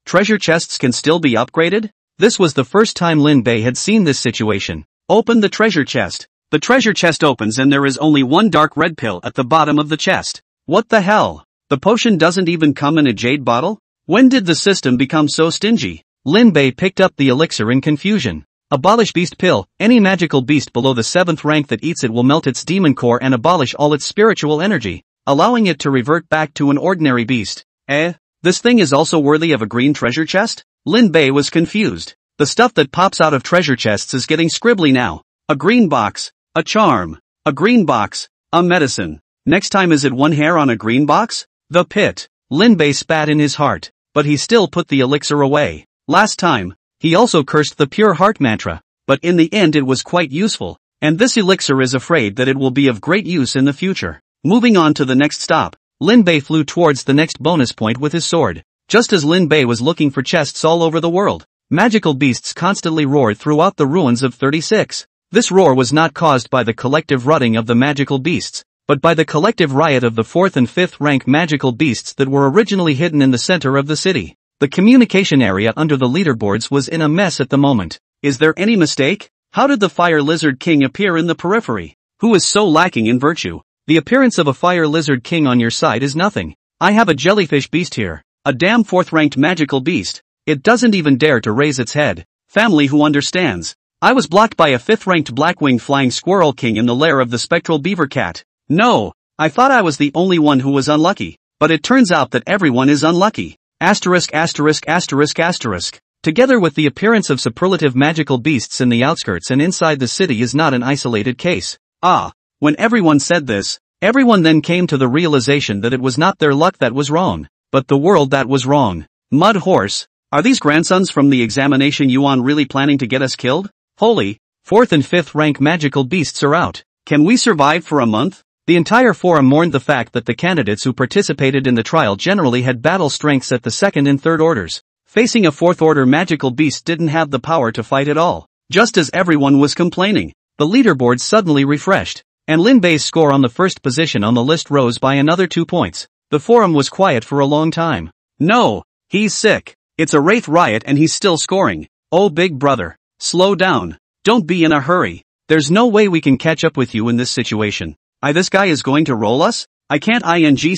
Treasure chests can still be upgraded? This was the first time Lin Bei had seen this situation. Open the treasure chest. The treasure chest opens and there is only one dark red pill at the bottom of the chest. What the hell? The potion doesn't even come in a jade bottle? When did the system become so stingy? Lin Bei picked up the elixir in confusion. Abolish beast pill. Any magical beast below the 7th rank that eats it will melt its demon core and abolish all its spiritual energy, allowing it to revert back to an ordinary beast. This thing is also worthy of a green treasure chest? Lin Bei was confused. The stuff that pops out of treasure chests is getting scribbly now. A green box, a charm, a green box, a medicine. Next time is it one hair on a green box? The pit. Lin Bei spat in his heart, but he still put the elixir away. Last time, he also cursed the pure heart mantra, but in the end it was quite useful, and this elixir is afraid that it will be of great use in the future. Moving on to the next stop, Lin Bei flew towards the next bonus point with his sword. Just as Lin Bei was looking for chests all over the world, magical beasts constantly roared throughout the ruins of 36. This roar was not caused by the collective rutting of the magical beasts, but by the collective riot of the 4th and 5th rank magical beasts that were originally hidden in the center of the city. The communication area under the leaderboards was in a mess at the moment. Is there any mistake? How did the Fire Lizard King appear in the periphery? Who is so lacking in virtue? The appearance of a Fire Lizard King on your side is nothing. I have a jellyfish beast here. A damn 4th-ranked magical beast. It doesn't even dare to raise its head. Family who understands. I was blocked by a 5th-ranked black-winged flying squirrel king in the lair of the spectral beaver cat. No, I thought I was the only one who was unlucky, but it turns out that everyone is unlucky. Asterisk. Together with the appearance of superlative magical beasts in the outskirts and inside the city is not an isolated case. When everyone said this, everyone then came to the realization that it was not their luck that was wrong, but the world that was wrong. Mud horse, are these grandsons from the examination Yuan really planning to get us killed? Holy, 4th and 5th rank magical beasts are out. Can we survive for a month? The entire forum mourned the fact that the candidates who participated in the trial generally had battle strengths at the 2nd and 3rd orders. Facing a 4th order magical beast didn't have the power to fight at all. Just as everyone was complaining, the leaderboard suddenly refreshed. and Lin Bei's score on the first position on the list rose by another 2 points. The forum was quiet for a long time. No, he's sick. It's a wraith riot and he's still scoring. Oh big brother, slow down. Don't be in a hurry. There's no way we can catch up with you in this situation. This guy is going to roll us? I can't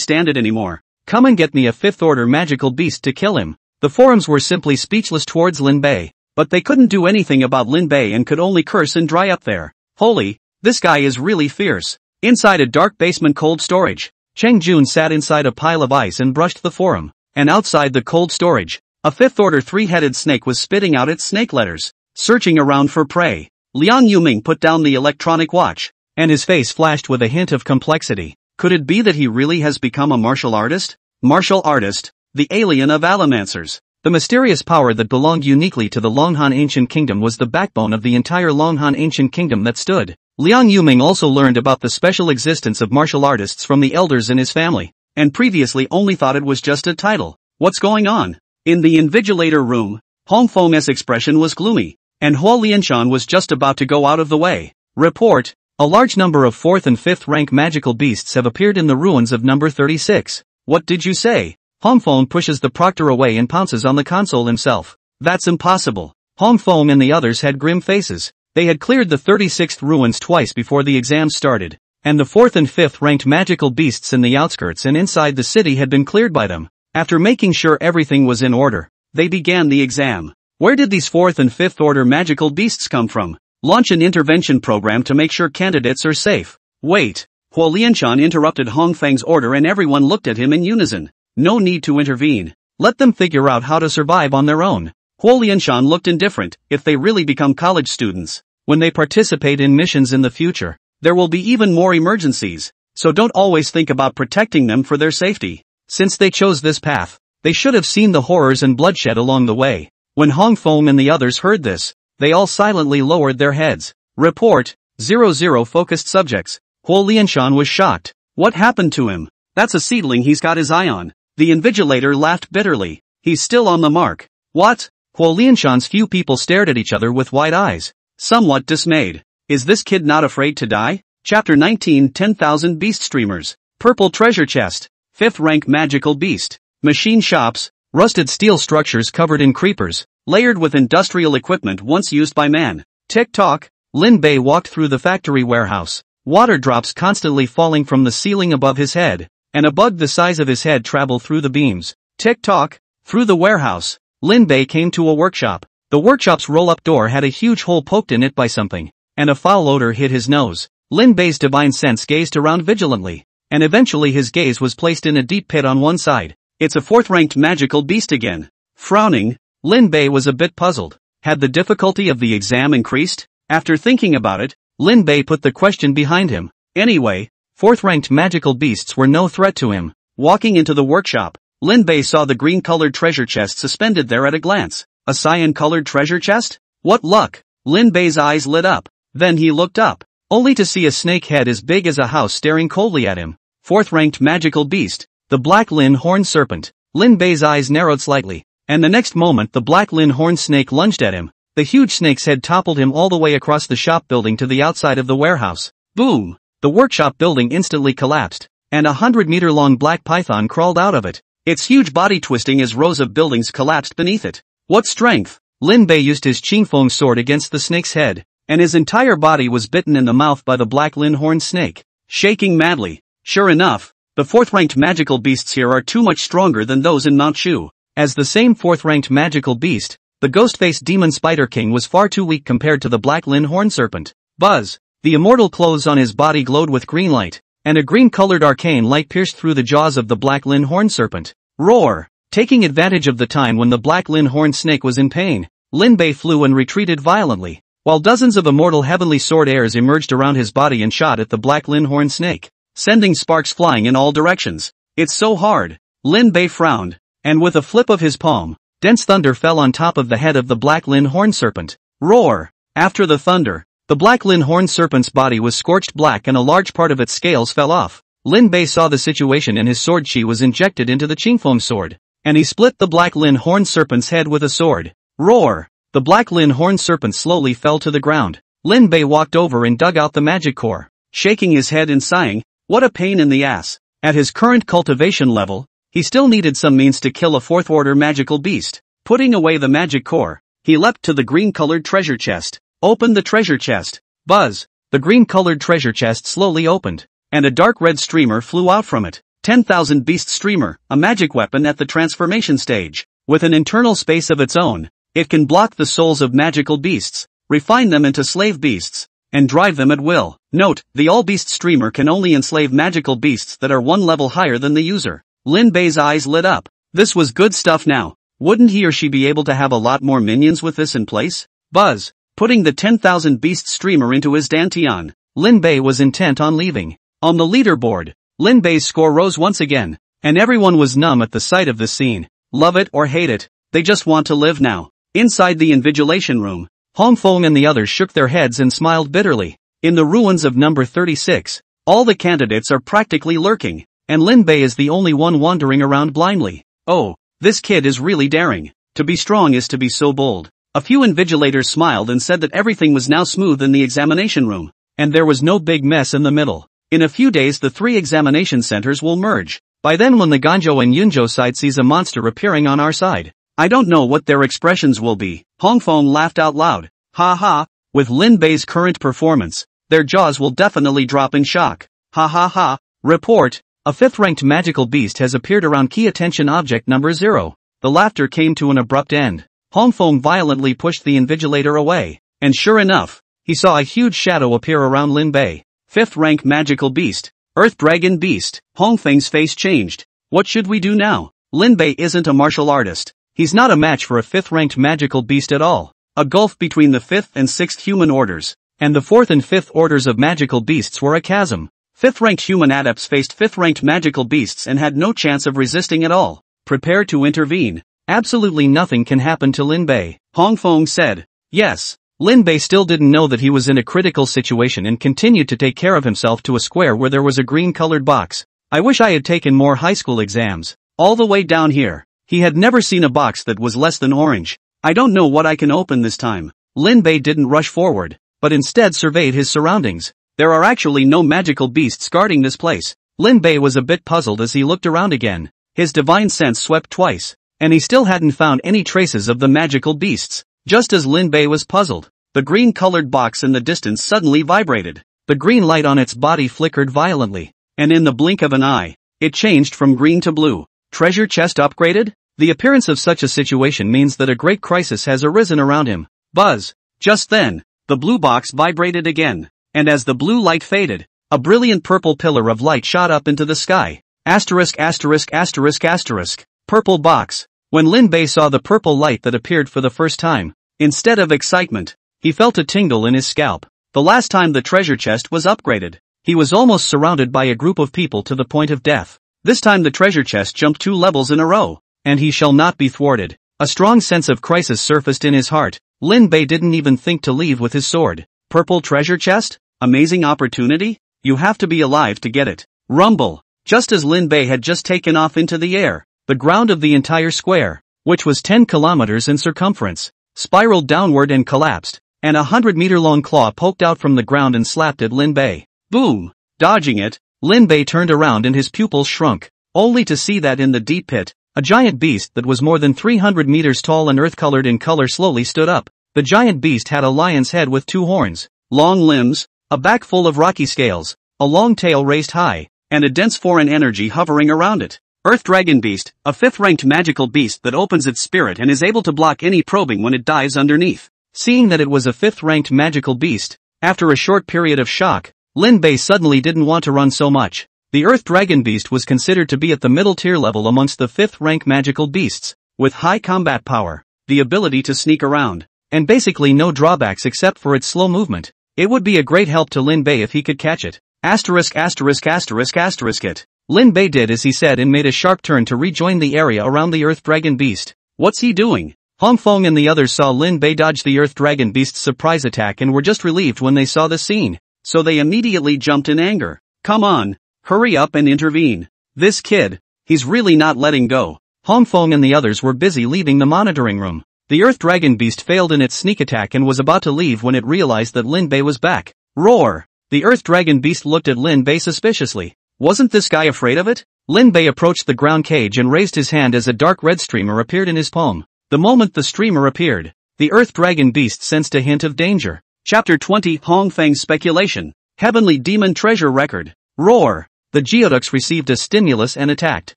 stand it anymore. Come and get me a 5th order magical beast to kill him. The forums were simply speechless towards Lin Bei, but they couldn't do anything about Lin Bei and could only curse and dry up there. Holy, this guy is really fierce. Inside a dark basement cold storage, Cheng Jun sat inside a pile of ice and brushed the forum, and outside the cold storage, a 5th order 3-headed snake was spitting out its snake letters, searching around for prey. Liang Yuming put down the electronic watch, and his face flashed with a hint of complexity. Could it be that he really has become a martial artist? Martial artist, the alien of Alamancers. The mysterious power that belonged uniquely to the Longhan Ancient Kingdom was the backbone of the entire Longhan Ancient Kingdom that stood. Liang Yuming also learned about the special existence of martial artists from the elders in his family, and previously only thought it was just a title. What's going on? In the invigilator room, Hong Feng's expression was gloomy, and Hua Lianshan was just about to go out of the way. Report, a large number of 4th and 5th rank magical beasts have appeared in the ruins of number 36. What did you say? Hong Feng pushes the proctor away and pounces on the console himself. That's impossible. Hong Feng and the others had grim faces. They had cleared the 36th ruins twice before the exam started, and the 4th and 5th ranked magical beasts in the outskirts and inside the city had been cleared by them. After making sure everything was in order, they began the exam. Where did these 4th and 5th order magical beasts come from? Launch an intervention program to make sure candidates are safe. Wait. Hua Lianshan interrupted Hong Feng's order and everyone looked at him in unison. No need to intervene. Let them figure out how to survive on their own. Hua Lianshan looked indifferent. If they really become college students, when they participate in missions in the future, there will be even more emergencies, so don't always think about protecting them for their safety. Since they chose this path, they should have seen the horrors and bloodshed along the way. When Hong Feng and the others heard this, they all silently lowered their heads. Report, 00 focused subjects. Hua Lianshan was shocked. What happened to him? That's a seedling he's got his eye on. The invigilator laughed bitterly. He's still on the mark. What? Hua Lianshan's few people stared at each other with wide eyes, somewhat dismayed. Is this kid not afraid to die? Chapter 19 10,000 Beast Streamers. Purple Treasure Chest. 5th rank magical beast. Machine shops. Rusted steel structures covered in creepers, layered with industrial equipment once used by man. Tick-tock. Lin Bei walked through the factory warehouse. Water drops constantly falling from the ceiling above his head, and a bug the size of his head traveled through the beams. Tick-tock. Through the warehouse, Lin Bei came to a workshop. The workshop's roll-up door had a huge hole poked in it by something, and a foul odor hit his nose. Lin Bei's divine sense gazed around vigilantly, and eventually his gaze was placed in a deep pit on one side. It's a 4th-ranked magical beast again. Frowning, Lin Bei was a bit puzzled. Had the difficulty of the exam increased? After thinking about it, Lin Bei put the question behind him. Anyway, 4th-ranked magical beasts were no threat to him. Walking into the workshop, Lin Bei saw the green-colored treasure chest suspended there at a glance. A cyan-colored treasure chest? What luck! Lin Bei's eyes lit up. Then he looked up, only to see a snake head as big as a house staring coldly at him. 4th-ranked magical beast. The Black Lin Horn Serpent. Lin Bei's eyes narrowed slightly, and the next moment the Black Lin Horn Snake lunged at him. The huge snake's head toppled him all the way across the shop building to the outside of the warehouse. Boom! The workshop building instantly collapsed, and a 100-meter-long black python crawled out of it, its huge body twisting as rows of buildings collapsed beneath it. What strength! Lin Bei used his Qingfeng sword against the snake's head, and his entire body was bitten in the mouth by the Black Lin Horn Snake, shaking madly. Sure enough, the 4th-ranked magical beasts here are too much stronger than those in Mount Shu. As the same 4th-ranked magical beast, the ghost-faced demon Spider King was far too weak compared to the Black Lin Horn Serpent. Buzz! The immortal clothes on his body glowed with green light, and a green-colored arcane light pierced through the jaws of the Black Lin Horn Serpent. Roar! Taking advantage of the time when the Black Lin Horn Snake was in pain, Lin Bei flew and retreated violently, while dozens of immortal heavenly sword airs emerged around his body and shot at the Black Lin Horn Snake, sending sparks flying in all directions. It's so hard. Lin Bei frowned, and with a flip of his palm, dense thunder fell on top of the head of the Black Lin Horn Serpent. Roar! After the thunder, the Black Lin Horn Serpent's body was scorched black and a large part of its scales fell off. Lin Bei saw the situation and his sword chi was injected into the Qingfeng sword, and he split the Black Lin Horn Serpent's head with a sword. Roar! The Black Lin Horn Serpent slowly fell to the ground. Lin Bei walked over and dug out the magic core. shaking his head and sighing, what a pain in the ass. At his current cultivation level, he still needed some means to kill a fourth-order magical beast. Putting away the magic core, he leapt to the green-colored treasure chest. Opened the treasure chest. Buzz! The green-colored treasure chest slowly opened, and a dark red streamer flew out from it. 10,000 Beast Streamer, a magic weapon at the transformation stage. With an internal space of its own, it can block the souls of magical beasts, refine them into slave beasts, and drive them at will. Note, the All-Beast Streamer can only enslave magical beasts that are one level higher than the user. Lin Bei's eyes lit up. This was good stuff now. Wouldn't he or she be able to have a lot more minions with this in place? Buzz! Putting the 10,000 Beast Streamer into his dantian, Lin Bei was intent on leaving. On the leaderboard, Lin Bei's score rose once again, and everyone was numb at the sight of this scene. Love it or hate it, they just want to live now. Inside the invigilation room, Hong Feng and the others shook their heads and smiled bitterly. In the ruins of number 36, all the candidates are practically lurking, and Lin Bei is the only one wandering around blindly. Oh, this kid is really daring. To be strong is to be so bold. A few invigilators smiled and said that everything was now smooth in the examination room, and there was no big mess in the middle. In a few days the 3 examination centers will merge. By then when the Ganzhou and Yunzhou side sees a monster appearing on our side, I don't know what their expressions will be. Hong Feng laughed out loud. Ha ha, with Lin Bei's current performance, their jaws will definitely drop in shock. Ha ha ha. Report, a 5th-ranked magical beast has appeared around key attention object number 0. The laughter came to an abrupt end. Hong Feng violently pushed the invigilator away, and sure enough, he saw a huge shadow appear around Lin Bei. 5th-rank magical beast, Earth Dragon Beast. Hong Feng's face changed. What should we do now? Lin Bei isn't a martial artist. He's not a match for a 5th-ranked magical beast at all. A gulf between the 5th and 6th human orders, and the 4th and 5th orders of magical beasts were a chasm. 5th-ranked human adepts faced 5th-ranked magical beasts and had no chance of resisting at all. Prepare to intervene. Absolutely nothing can happen to Lin Bei, Hong Feng said. Yes. Lin Bei still didn't know that he was in a critical situation and continued to take care of himself to a square where there was a green-colored box. I wish I had taken more high school exams. All the way down here. He had never seen a box that was less than orange. I don't know what I can open this time. Lin Bei didn't rush forward, but instead surveyed his surroundings. There are actually no magical beasts guarding this place. Lin Bei was a bit puzzled as he looked around again. His divine sense swept twice, and he still hadn't found any traces of the magical beasts. Just as Lin Bei was puzzled, the green-colored box in the distance suddenly vibrated. The green light on its body flickered violently, and in the blink of an eye, it changed from green to blue. Treasure chest upgraded? The appearance of such a situation means that a great crisis has arisen around him. Buzz! Just then, the blue box vibrated again, and as the blue light faded, a brilliant purple pillar of light shot up into the sky. Asterisk asterisk asterisk asterisk. Purple box. When Lin Bei saw the purple light that appeared for the first time, instead of excitement, he felt a tingle in his scalp. The last time the treasure chest was upgraded, he was almost surrounded by a group of people to the point of death. This time the treasure chest jumped 2 levels in a row, and he shall not be thwarted. A strong sense of crisis surfaced in his heart. Lin Bei didn't even think to leave with his sword. Purple treasure chest? Amazing opportunity? You have to be alive to get it. Rumble. Just as Lin Bei had just taken off into the air, the ground of the entire square, which was 10 kilometers in circumference, spiraled downward and collapsed, and a 100-meter-long claw poked out from the ground and slapped at Lin Bei. Boom! Dodging it, Lin Bei turned around and his pupils shrunk, only to see that in the deep pit, a giant beast that was more than 300 meters tall and earth-colored in color slowly stood up. The giant beast had a lion's head with 2 horns, long limbs, a back full of rocky scales, a long tail raised high, and a dense foreign energy hovering around it. Earth Dragon Beast, a 5th-ranked magical beast that opens its spirit and is able to block any probing when it dives underneath. Seeing that it was a 5th-ranked magical beast, after a short period of shock, Lin Bei suddenly didn't want to run so much. The Earth Dragon Beast was considered to be at the middle tier level amongst the 5th-rank magical beasts, with high combat power, the ability to sneak around, and basically no drawbacks except for its slow movement. It would be a great help to Lin Bei if he could catch it. Asterisk asterisk asterisk asterisk it. Lin Bei did as he said and made a sharp turn to rejoin the area around the Earth Dragon Beast. What's he doing? Hong Feng and the others saw Lin Bei dodge the Earth Dragon Beast's surprise attack and were just relieved when they saw the scene, so they immediately jumped in anger. Come on, hurry up and intervene. This kid, he's really not letting go. Hong Feng and the others were busy leaving the monitoring room. The Earth Dragon Beast failed in its sneak attack and was about to leave when it realized that Lin Bei was back. Roar! The Earth Dragon Beast looked at Lin Bei suspiciously. Wasn't this guy afraid of it? Lin Bei approached the ground cage and raised his hand as a dark red streamer appeared in his palm. The moment the streamer appeared, the Earth Dragon Beast sensed a hint of danger. Chapter 20 Hong Feng's Speculation. Heavenly Demon Treasure Record. Roar! The geoducks received a stimulus and attacked.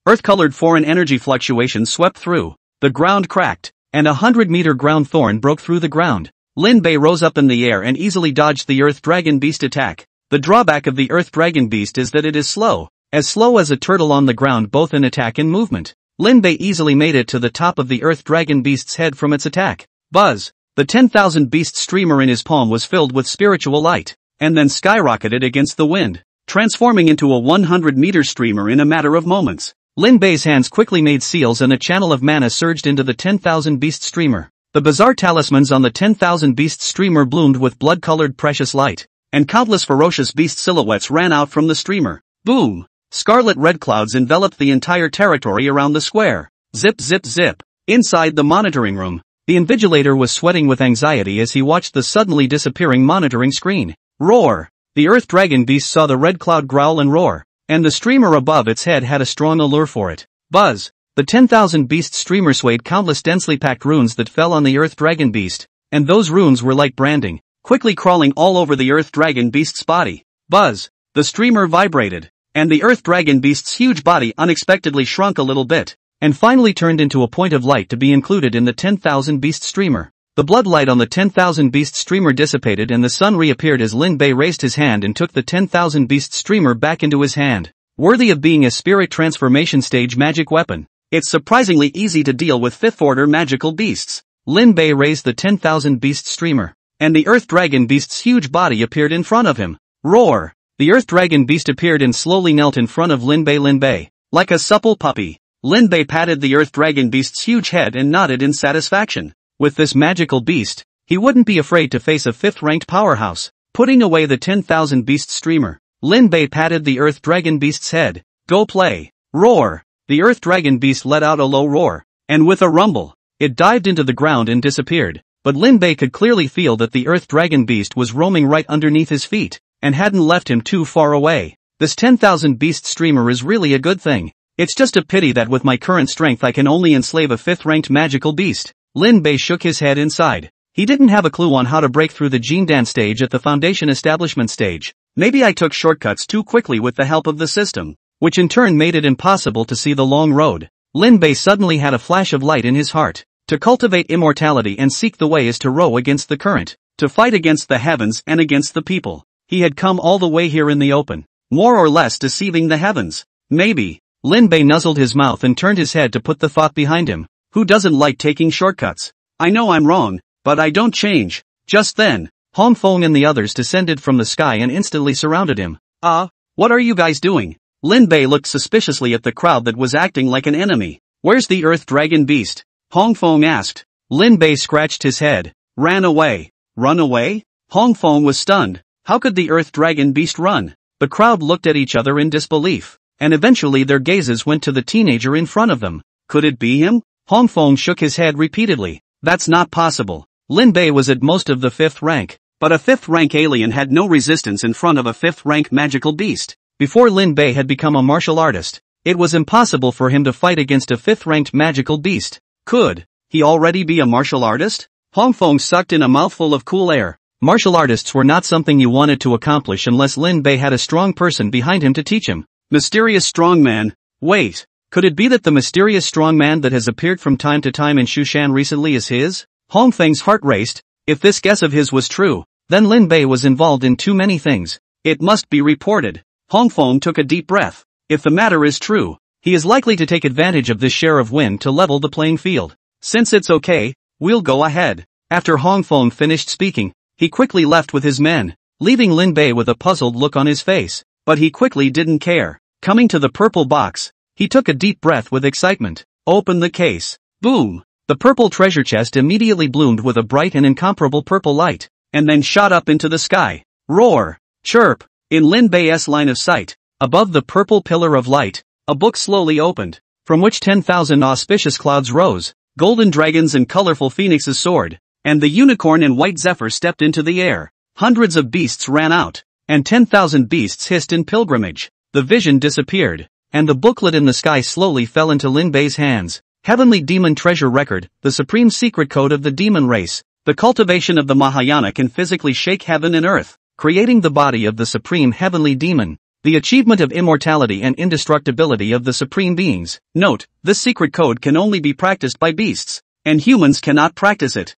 Earth-colored foreign energy fluctuations swept through. The ground cracked, and a 100-meter ground thorn broke through the ground. Lin Bei rose up in the air and easily dodged the Earth Dragon Beast attack. The drawback of the Earth Dragon Beast is that it is slow as a turtle on the ground both in attack and movement. Lin Bei easily made it to the top of the Earth Dragon Beast's head from its attack. Buzz! The 10,000 beast streamer in his palm was filled with spiritual light, and then skyrocketed against the wind, transforming into a 100-meter streamer in a matter of moments. Lin Bei's hands quickly made seals and a channel of mana surged into the 10,000 beast streamer. The bizarre talismans on the 10,000 beast streamer bloomed with blood-colored precious light, and countless ferocious beast silhouettes ran out from the streamer. Boom! Scarlet red clouds enveloped the entire territory around the square. Zip zip zip. Inside the monitoring room, the invigilator was sweating with anxiety as he watched the suddenly disappearing monitoring screen. Roar! The Earth Dragon Beast saw the red cloud growl and roar, and the streamer above its head had a strong allure for it. Buzz! The 10,000 beast streamer swayed countless densely packed runes that fell on the Earth Dragon Beast, and those runes were like branding, quickly crawling all over the Earth Dragon Beast's body. Buzz! The streamer vibrated, and the Earth Dragon Beast's huge body unexpectedly shrunk a little bit, and finally turned into a point of light to be included in the 10,000 beast streamer. The blood light on the 10,000 beast streamer dissipated and the sun reappeared as Lin Bei raised his hand and took the 10,000 beast streamer back into his hand. Worthy of being a spirit transformation stage magic weapon, it's surprisingly easy to deal with 5th order magical beasts. Lin Bei raised the 10,000 beast streamer, and the Earth Dragon Beast's huge body appeared in front of him. Roar! The Earth Dragon Beast appeared and slowly knelt in front of Lin Bei. Like a supple puppy, Lin Bei patted the Earth Dragon Beast's huge head and nodded in satisfaction. With this magical beast, he wouldn't be afraid to face a 5th-ranked powerhouse. Putting away the 10,000 beast streamer, Lin Bei patted the Earth Dragon Beast's head. Go play! Roar! The Earth Dragon Beast let out a low roar, and with a rumble, it dived into the ground and disappeared. But Lin Bei could clearly feel that the Earth Dragon Beast was roaming right underneath his feet, and hadn't left him too far away. This 10,000 beast streamer is really a good thing. It's just a pity that with my current strength I can only enslave a 5th-ranked magical beast. Lin Bei shook his head inside. He didn't have a clue on how to break through the Jindan stage at the Foundation Establishment stage. Maybe I took shortcuts too quickly with the help of the system, which in turn made it impossible to see the long road. Lin Bei suddenly had a flash of light in his heart. To cultivate immortality and seek the way is to row against the current, to fight against the heavens and against the people. He had come all the way here in the open, more or less deceiving the heavens. Maybe. Lin Bei nuzzled his mouth and turned his head to put the thought behind him. Who doesn't like taking shortcuts? I know I'm wrong, but I don't change. Just then, Hong Feng and the others descended from the sky and instantly surrounded him. What are you guys doing? Lin Bei looked suspiciously at the crowd that was acting like an enemy. Where's the Earth Dragon Beast? Hong Feng asked. Lin Bei scratched his head. Ran away. Run away? Hong Feng was stunned. How could the Earth Dragon Beast run? The crowd looked at each other in disbelief, and eventually their gazes went to the teenager in front of them. Could it be him? Hong Feng shook his head repeatedly. That's not possible. Lin Bei was at most of the 5th rank, but a 5th rank alien had no resistance in front of a 5th rank magical beast. Before Lin Bei had become a martial artist, it was impossible for him to fight against a 5th ranked magical beast. Could he already be a martial artist? Hong Feng sucked in a mouthful of cool air. Martial artists were not something you wanted to accomplish unless Lin Bei had a strong person behind him to teach him. Mysterious strongman. Wait. Could it be that the mysterious strongman that has appeared from time to time in Shushan recently is his? Hong Feng's heart raced. If this guess of his was true, then Lin Bei was involved in too many things. It must be reported. Hong Feng took a deep breath. If the matter is true, he is likely to take advantage of this share of wind to level the playing field. Since it's okay, we'll go ahead. After Hong Feng finished speaking, he quickly left with his men, leaving Lin Bei with a puzzled look on his face. But he quickly didn't care. Coming to the purple box, he took a deep breath with excitement. Open the case. Boom! The purple treasure chest immediately bloomed with a bright and incomparable purple light, and then shot up into the sky. Roar! Chirp! In Lin Bei's line of sight, above the purple pillar of light, a book slowly opened, from which 10,000 auspicious clouds rose, golden dragons and colorful phoenixes soared, and the unicorn and white zephyr stepped into the air. Hundreds of beasts ran out, and 10,000 beasts hissed in pilgrimage. The vision disappeared, and the booklet in the sky slowly fell into Lin Bei's hands. Heavenly Demon Treasure Record, the supreme secret code of the demon race. The cultivation of the Mahayana can physically shake heaven and earth, creating the body of the supreme heavenly demon. The achievement of immortality and indestructibility of the supreme beings. Note, this secret code can only be practiced by beasts, and humans cannot practice it.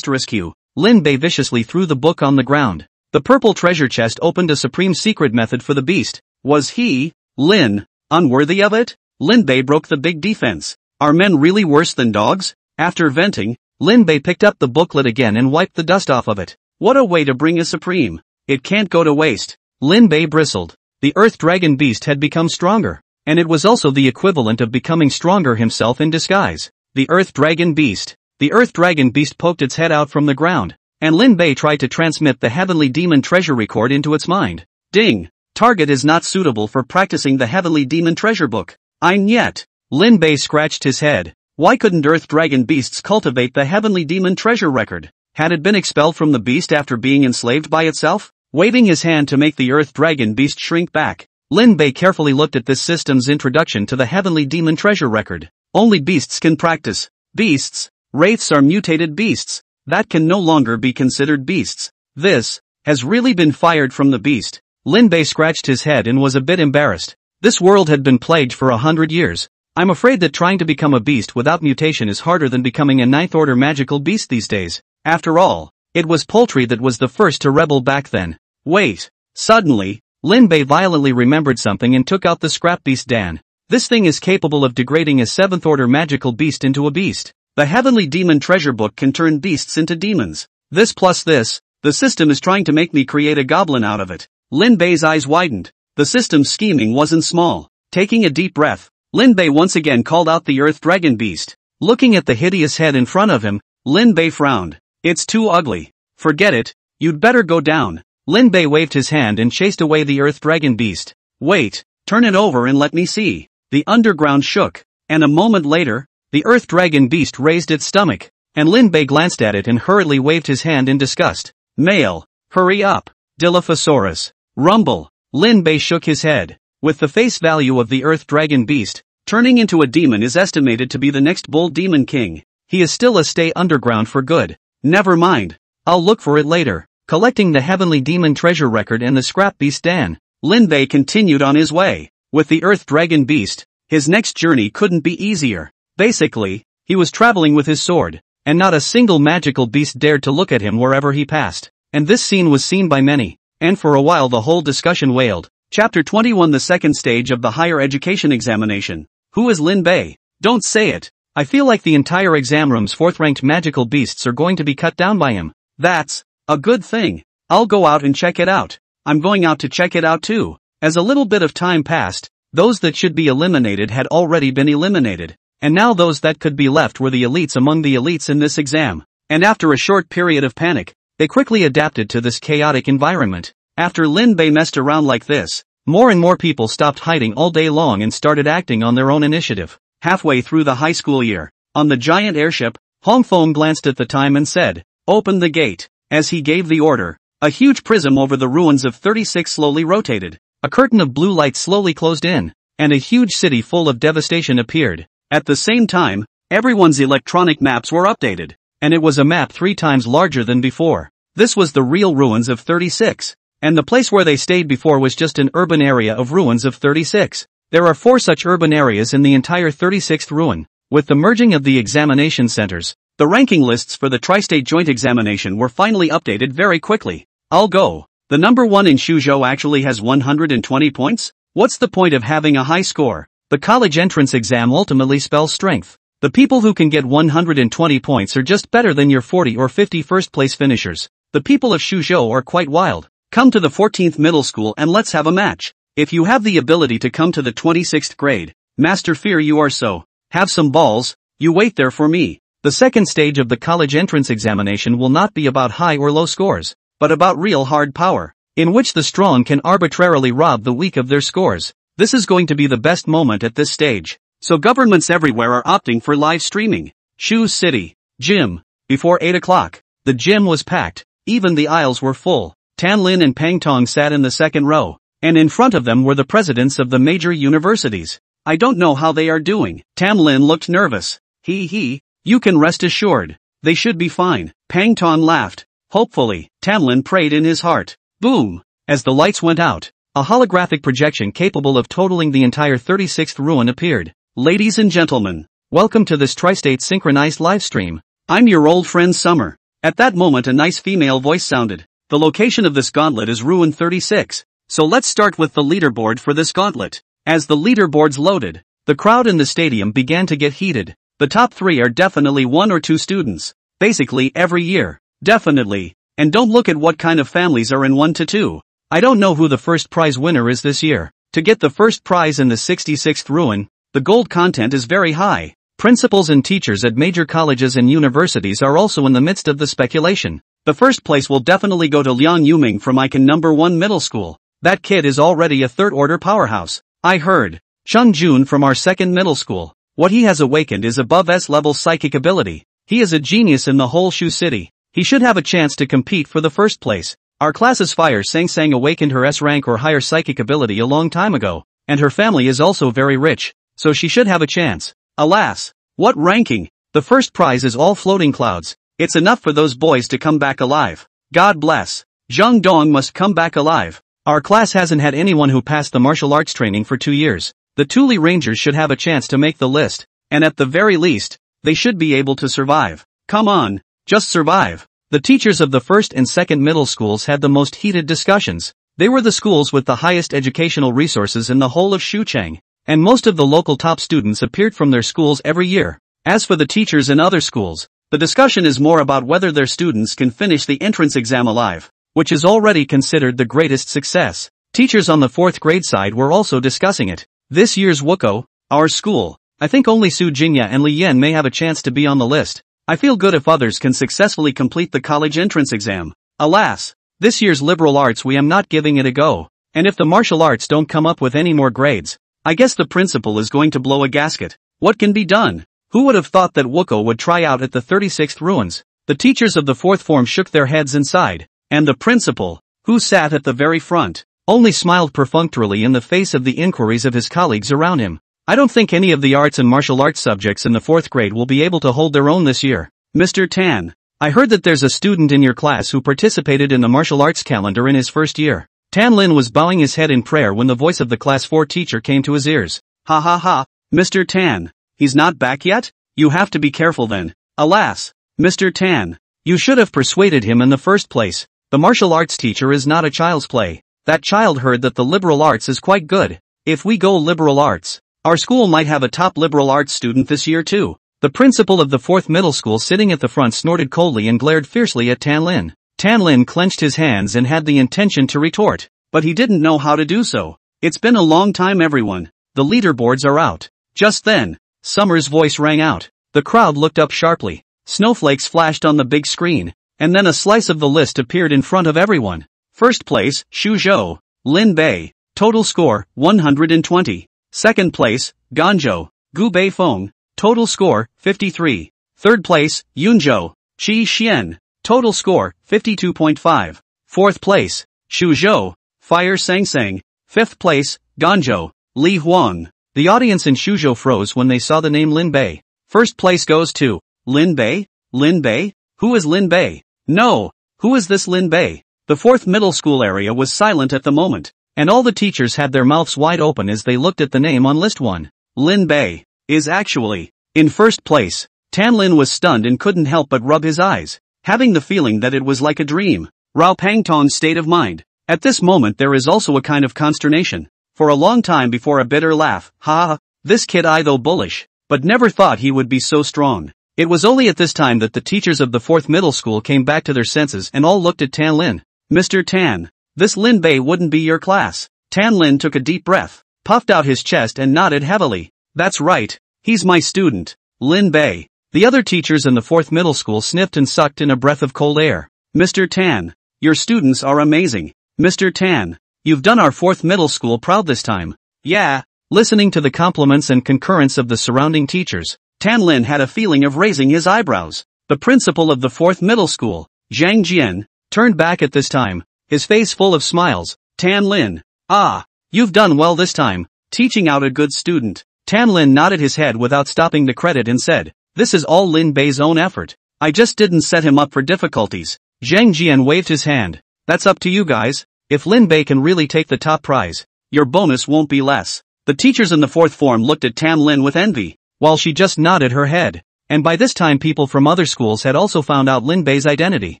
Q. Lin Bei viciously threw the book on the ground. The purple treasure chest opened a supreme secret method for the beast. Was he, Lin, unworthy of it? Lin Bei broke the big defense. Are men really worse than dogs? After venting, Lin Bei picked up the booklet again and wiped the dust off of it. What a way to bring a supreme. It can't go to waste. Lin Bei bristled. The Earth Dragon Beast had become stronger, and it was also the equivalent of becoming stronger himself in disguise. The Earth Dragon Beast. The Earth Dragon Beast poked its head out from the ground, and Lin Bei tried to transmit the Heavenly Demon Treasure record into its mind. Ding! Target is not suitable for practicing the Heavenly Demon Treasure Book. Yet. Lin Bei scratched his head. Why couldn't Earth Dragon Beasts cultivate the Heavenly Demon Treasure Record? Had it been expelled from the beast after being enslaved by itself? Waving his hand to make the Earth Dragon Beast shrink back, Lin Bei carefully looked at this system's introduction to the Heavenly Demon Treasure Record. Only beasts can practice. Beasts. Wraiths are mutated beasts. That can no longer be considered beasts. This has really been fired from the beast. Lin Bei scratched his head and was a bit embarrassed. This world had been plagued for 100 years. I'm afraid that trying to become a beast without mutation is harder than becoming a ninth-order magical beast these days. After all, it was poultry that was the first to rebel back then. Wait. Suddenly, Lin Bei violently remembered something and took out the scrap beast Dan. This thing is capable of degrading a 7th-order magical beast into a beast. The Heavenly Demon Treasure Book can turn beasts into demons. This plus this, the system is trying to make me create a goblin out of it. Lin Bei's eyes widened. The system's scheming wasn't small. Taking a deep breath, Lin Bei once again called out the Earth Dragon Beast. Looking at the hideous head in front of him, Lin Bei frowned. It's too ugly. Forget it, you'd better go down. Lin Bei waved his hand and chased away the Earth Dragon Beast. Wait, turn it over and let me see. The underground shook, and a moment later, the Earth Dragon Beast raised its stomach, and Lin Bei glanced at it and hurriedly waved his hand in disgust. Male, hurry up. Dilophosaurus. Rumble. Lin Bei shook his head. With the face value of the Earth Dragon Beast, turning into a demon is estimated to be the next Bull Demon King. He is still a stay underground for good. Never mind. I'll look for it later. Collecting the Heavenly Demon Treasure Record and the Scrap Beast Dan, Lin Bei continued on his way. With the Earth Dragon Beast, his next journey couldn't be easier. Basically, he was traveling with his sword, and not a single magical beast dared to look at him wherever he passed. And this scene was seen by many, and for a while the whole discussion wailed. Chapter 21 The second stage of the higher education examination. Who is Lin Bei? Don't say it. I feel like the entire exam room's 4th-ranked magical beasts are going to be cut down by him. That's a good thing. I'll go out and check it out. I'm going out to check it out too. As a little bit of time passed, those that should be eliminated had already been eliminated, and now those that could be left were the elites among the elites in this exam. And after a short period of panic, they quickly adapted to this chaotic environment. After Lin Bei messed around like this, more and more people stopped hiding all day long and started acting on their own initiative. Halfway through the high school year, on the giant airship, Hong Feng glanced at the time and said, "Open the gate." As he gave the order, a huge prism over the ruins of 36 slowly rotated. A curtain of blue light slowly closed in, and a huge city full of devastation appeared. At the same time, everyone's electronic maps were updated, and it was a map 3 times larger than before. This was the real ruins of 36, and the place where they stayed before was just an urban area of ruins of 36. There are 4 such urban areas in the entire 36th ruin. With the merging of the examination centers, the ranking lists for the Tri-State Joint Examination were finally updated very quickly. I'll go. The number 1 in Shuzhou actually has 120 points? What's the point of having a high score? The college entrance exam ultimately spells strength. The people who can get 120 points are just better than your 40 or 50 first place finishers. The people of Shuzhou are quite wild. Come to the 14th middle school and let's have a match. If you have the ability to come to the 26th grade, Master Fear you are so. Have some balls, you wait there for me. The second stage of the college entrance examination will not be about high or low scores, but about real hard power, in which the strong can arbitrarily rob the weak of their scores. This is going to be the best moment at this stage. So governments everywhere are opting for live streaming. Shu City, gym. Before 8 o'clock, the gym was packed, even the aisles were full. Tan Lin and Pang Tong sat in the second row, and in front of them were the presidents of the major universities. I don't know how they are doing. Tan Lin looked nervous. You can rest assured. They should be fine. Pang Tong laughed. Hopefully. Tan Lin prayed in his heart. Boom! As the lights went out, a holographic projection capable of totaling the entire 36th ruin appeared. Ladies and gentlemen, welcome to this Tri-State synchronized livestream. I'm your old friend Summer. At that moment a nice female voice sounded. The location of this gauntlet is Ruin 36. So let's start with the leaderboard for this gauntlet. As the leaderboards loaded, the crowd in the stadium began to get heated. The top 3 are definitely 1 or 2 students. Basically every year. Definitely. And don't look at what kind of families are in 1 to 2. I don't know who the first prize winner is this year. To get the first prize in the 66th ruin, the gold content is very high. Principals and teachers at major colleges and universities are also in the midst of the speculation. The first place will definitely go to Liang Yuming from Icon number 1 middle school. That kid is already a third-order powerhouse. I heard. Chung Jun from our second middle school. What he has awakened is above S-level psychic ability. He is a genius in the whole Shu city. He should have a chance to compete for the first place. Our class's Fire Sang Sang awakened her S-rank or higher psychic ability a long time ago, and her family is also very rich, so she should have a chance. Alas! What ranking? The first prize is all floating clouds. It's enough for those boys to come back alive. God bless. Zhang Dong must come back alive. Our class hasn't had anyone who passed the martial arts training for 2 years. The Thule Rangers should have a chance to make the list, and at the very least, they should be able to survive. Come on, just survive. The teachers of the first and second middle schools had the most heated discussions. They were the schools with the highest educational resources in the whole of Shucheng, and most of the local top students appeared from their schools every year. As for the teachers in other schools, the discussion is more about whether their students can finish the entrance exam alive, which is already considered the greatest success. Teachers on the 4th grade side were also discussing it. This year's Wuko, our school, I think only Su Jingya and Li Yan may have a chance to be on the list. I feel good if others can successfully complete the college entrance exam. Alas, this year's liberal arts we am not giving it a go. And if the martial arts don't come up with any more grades, I guess the principal is going to blow a gasket. What can be done? Who would have thought that Wuko would try out at the 36th ruins? The teachers of the 4th form shook their heads and sighed, and the principal, who sat at the very front, only smiled perfunctorily in the face of the inquiries of his colleagues around him. I don't think any of the arts and martial arts subjects in the 4th grade will be able to hold their own this year. Mr. Tan, I heard that there's a student in your class who participated in the martial arts calendar in his first year. Tan Lin was bowing his head in prayer when the voice of the class 4 teacher came to his ears. Ha ha ha, Mr. Tan. He's not back yet? You have to be careful then. Alas, Mr. Tan, you should have persuaded him in the first place. The martial arts teacher is not a child's play. That child heard that the liberal arts is quite good. If we go liberal arts, our school might have a top liberal arts student this year too. The principal of the 4th middle school sitting at the front snorted coldly and glared fiercely at Tan Lin. Tan Lin clenched his hands and had the intention to retort, but he didn't know how to do so. It's been a long time everyone. The leaderboards are out. Just then, Summer's voice rang out. The crowd looked up sharply. Snowflakes flashed on the big screen, and then a slice of the list appeared in front of everyone. First place, Shuzhou, Lin Bei, total score, 120. Second place, Ganzhou, Gu Beifeng, total score, 53. Third place, Yunzhou, Qi Xian, total score, 52.5. Fourth place, Shuzhou, Fire Sang Sang. Fifth place, Ganzhou, Li Huang. The audience in Shuzhou froze when they saw the name Lin Bei. First place goes to Lin Bei? Lin Bei? Who is Lin Bei? No, who is this Lin Bei? The 4th middle school area was silent at the moment, and all the teachers had their mouths wide open as they looked at the name on list 1. Lin Bei is actually in first place. Tan Lin was stunned and couldn't help but rub his eyes, having the feeling that it was like a dream. Rao Pangtong's state of mind. At this moment there is also a kind of consternation. For a long time before a bitter laugh, ha, this kid I though bullish, but never thought he would be so strong. It was only at this time that the teachers of the 4th middle school came back to their senses and all looked at Tan Lin. Mr. Tan, this Lin Bei wouldn't be your class. Tan Lin took a deep breath, puffed out his chest and nodded heavily. That's right, he's my student, Lin Bei. The other teachers in the 4th middle school sniffed and sucked in a breath of cold air. Mr. Tan, your students are amazing. Mr. Tan, you've done our 4th middle school proud this time. Yeah. Listening to the compliments and concurrence of the surrounding teachers, Tan Lin had a feeling of raising his eyebrows. The principal of the 4th middle school, Zhang Jian, turned back at this time. his face full of smiles. Tan Lin. Ah, you've done well this time, teaching out a good student. Tan Lin nodded his head without stopping the credit and said, this is all Lin Bei's own effort. I just didn't set him up for difficulties. Zhang Jian waved his hand. That's up to you guys. If Lin Bei can really take the top prize, your bonus won't be less. The teachers in the fourth form looked at Tan Lin with envy, while she just nodded her head. And by this time people from other schools had also found out Lin Bei's identity.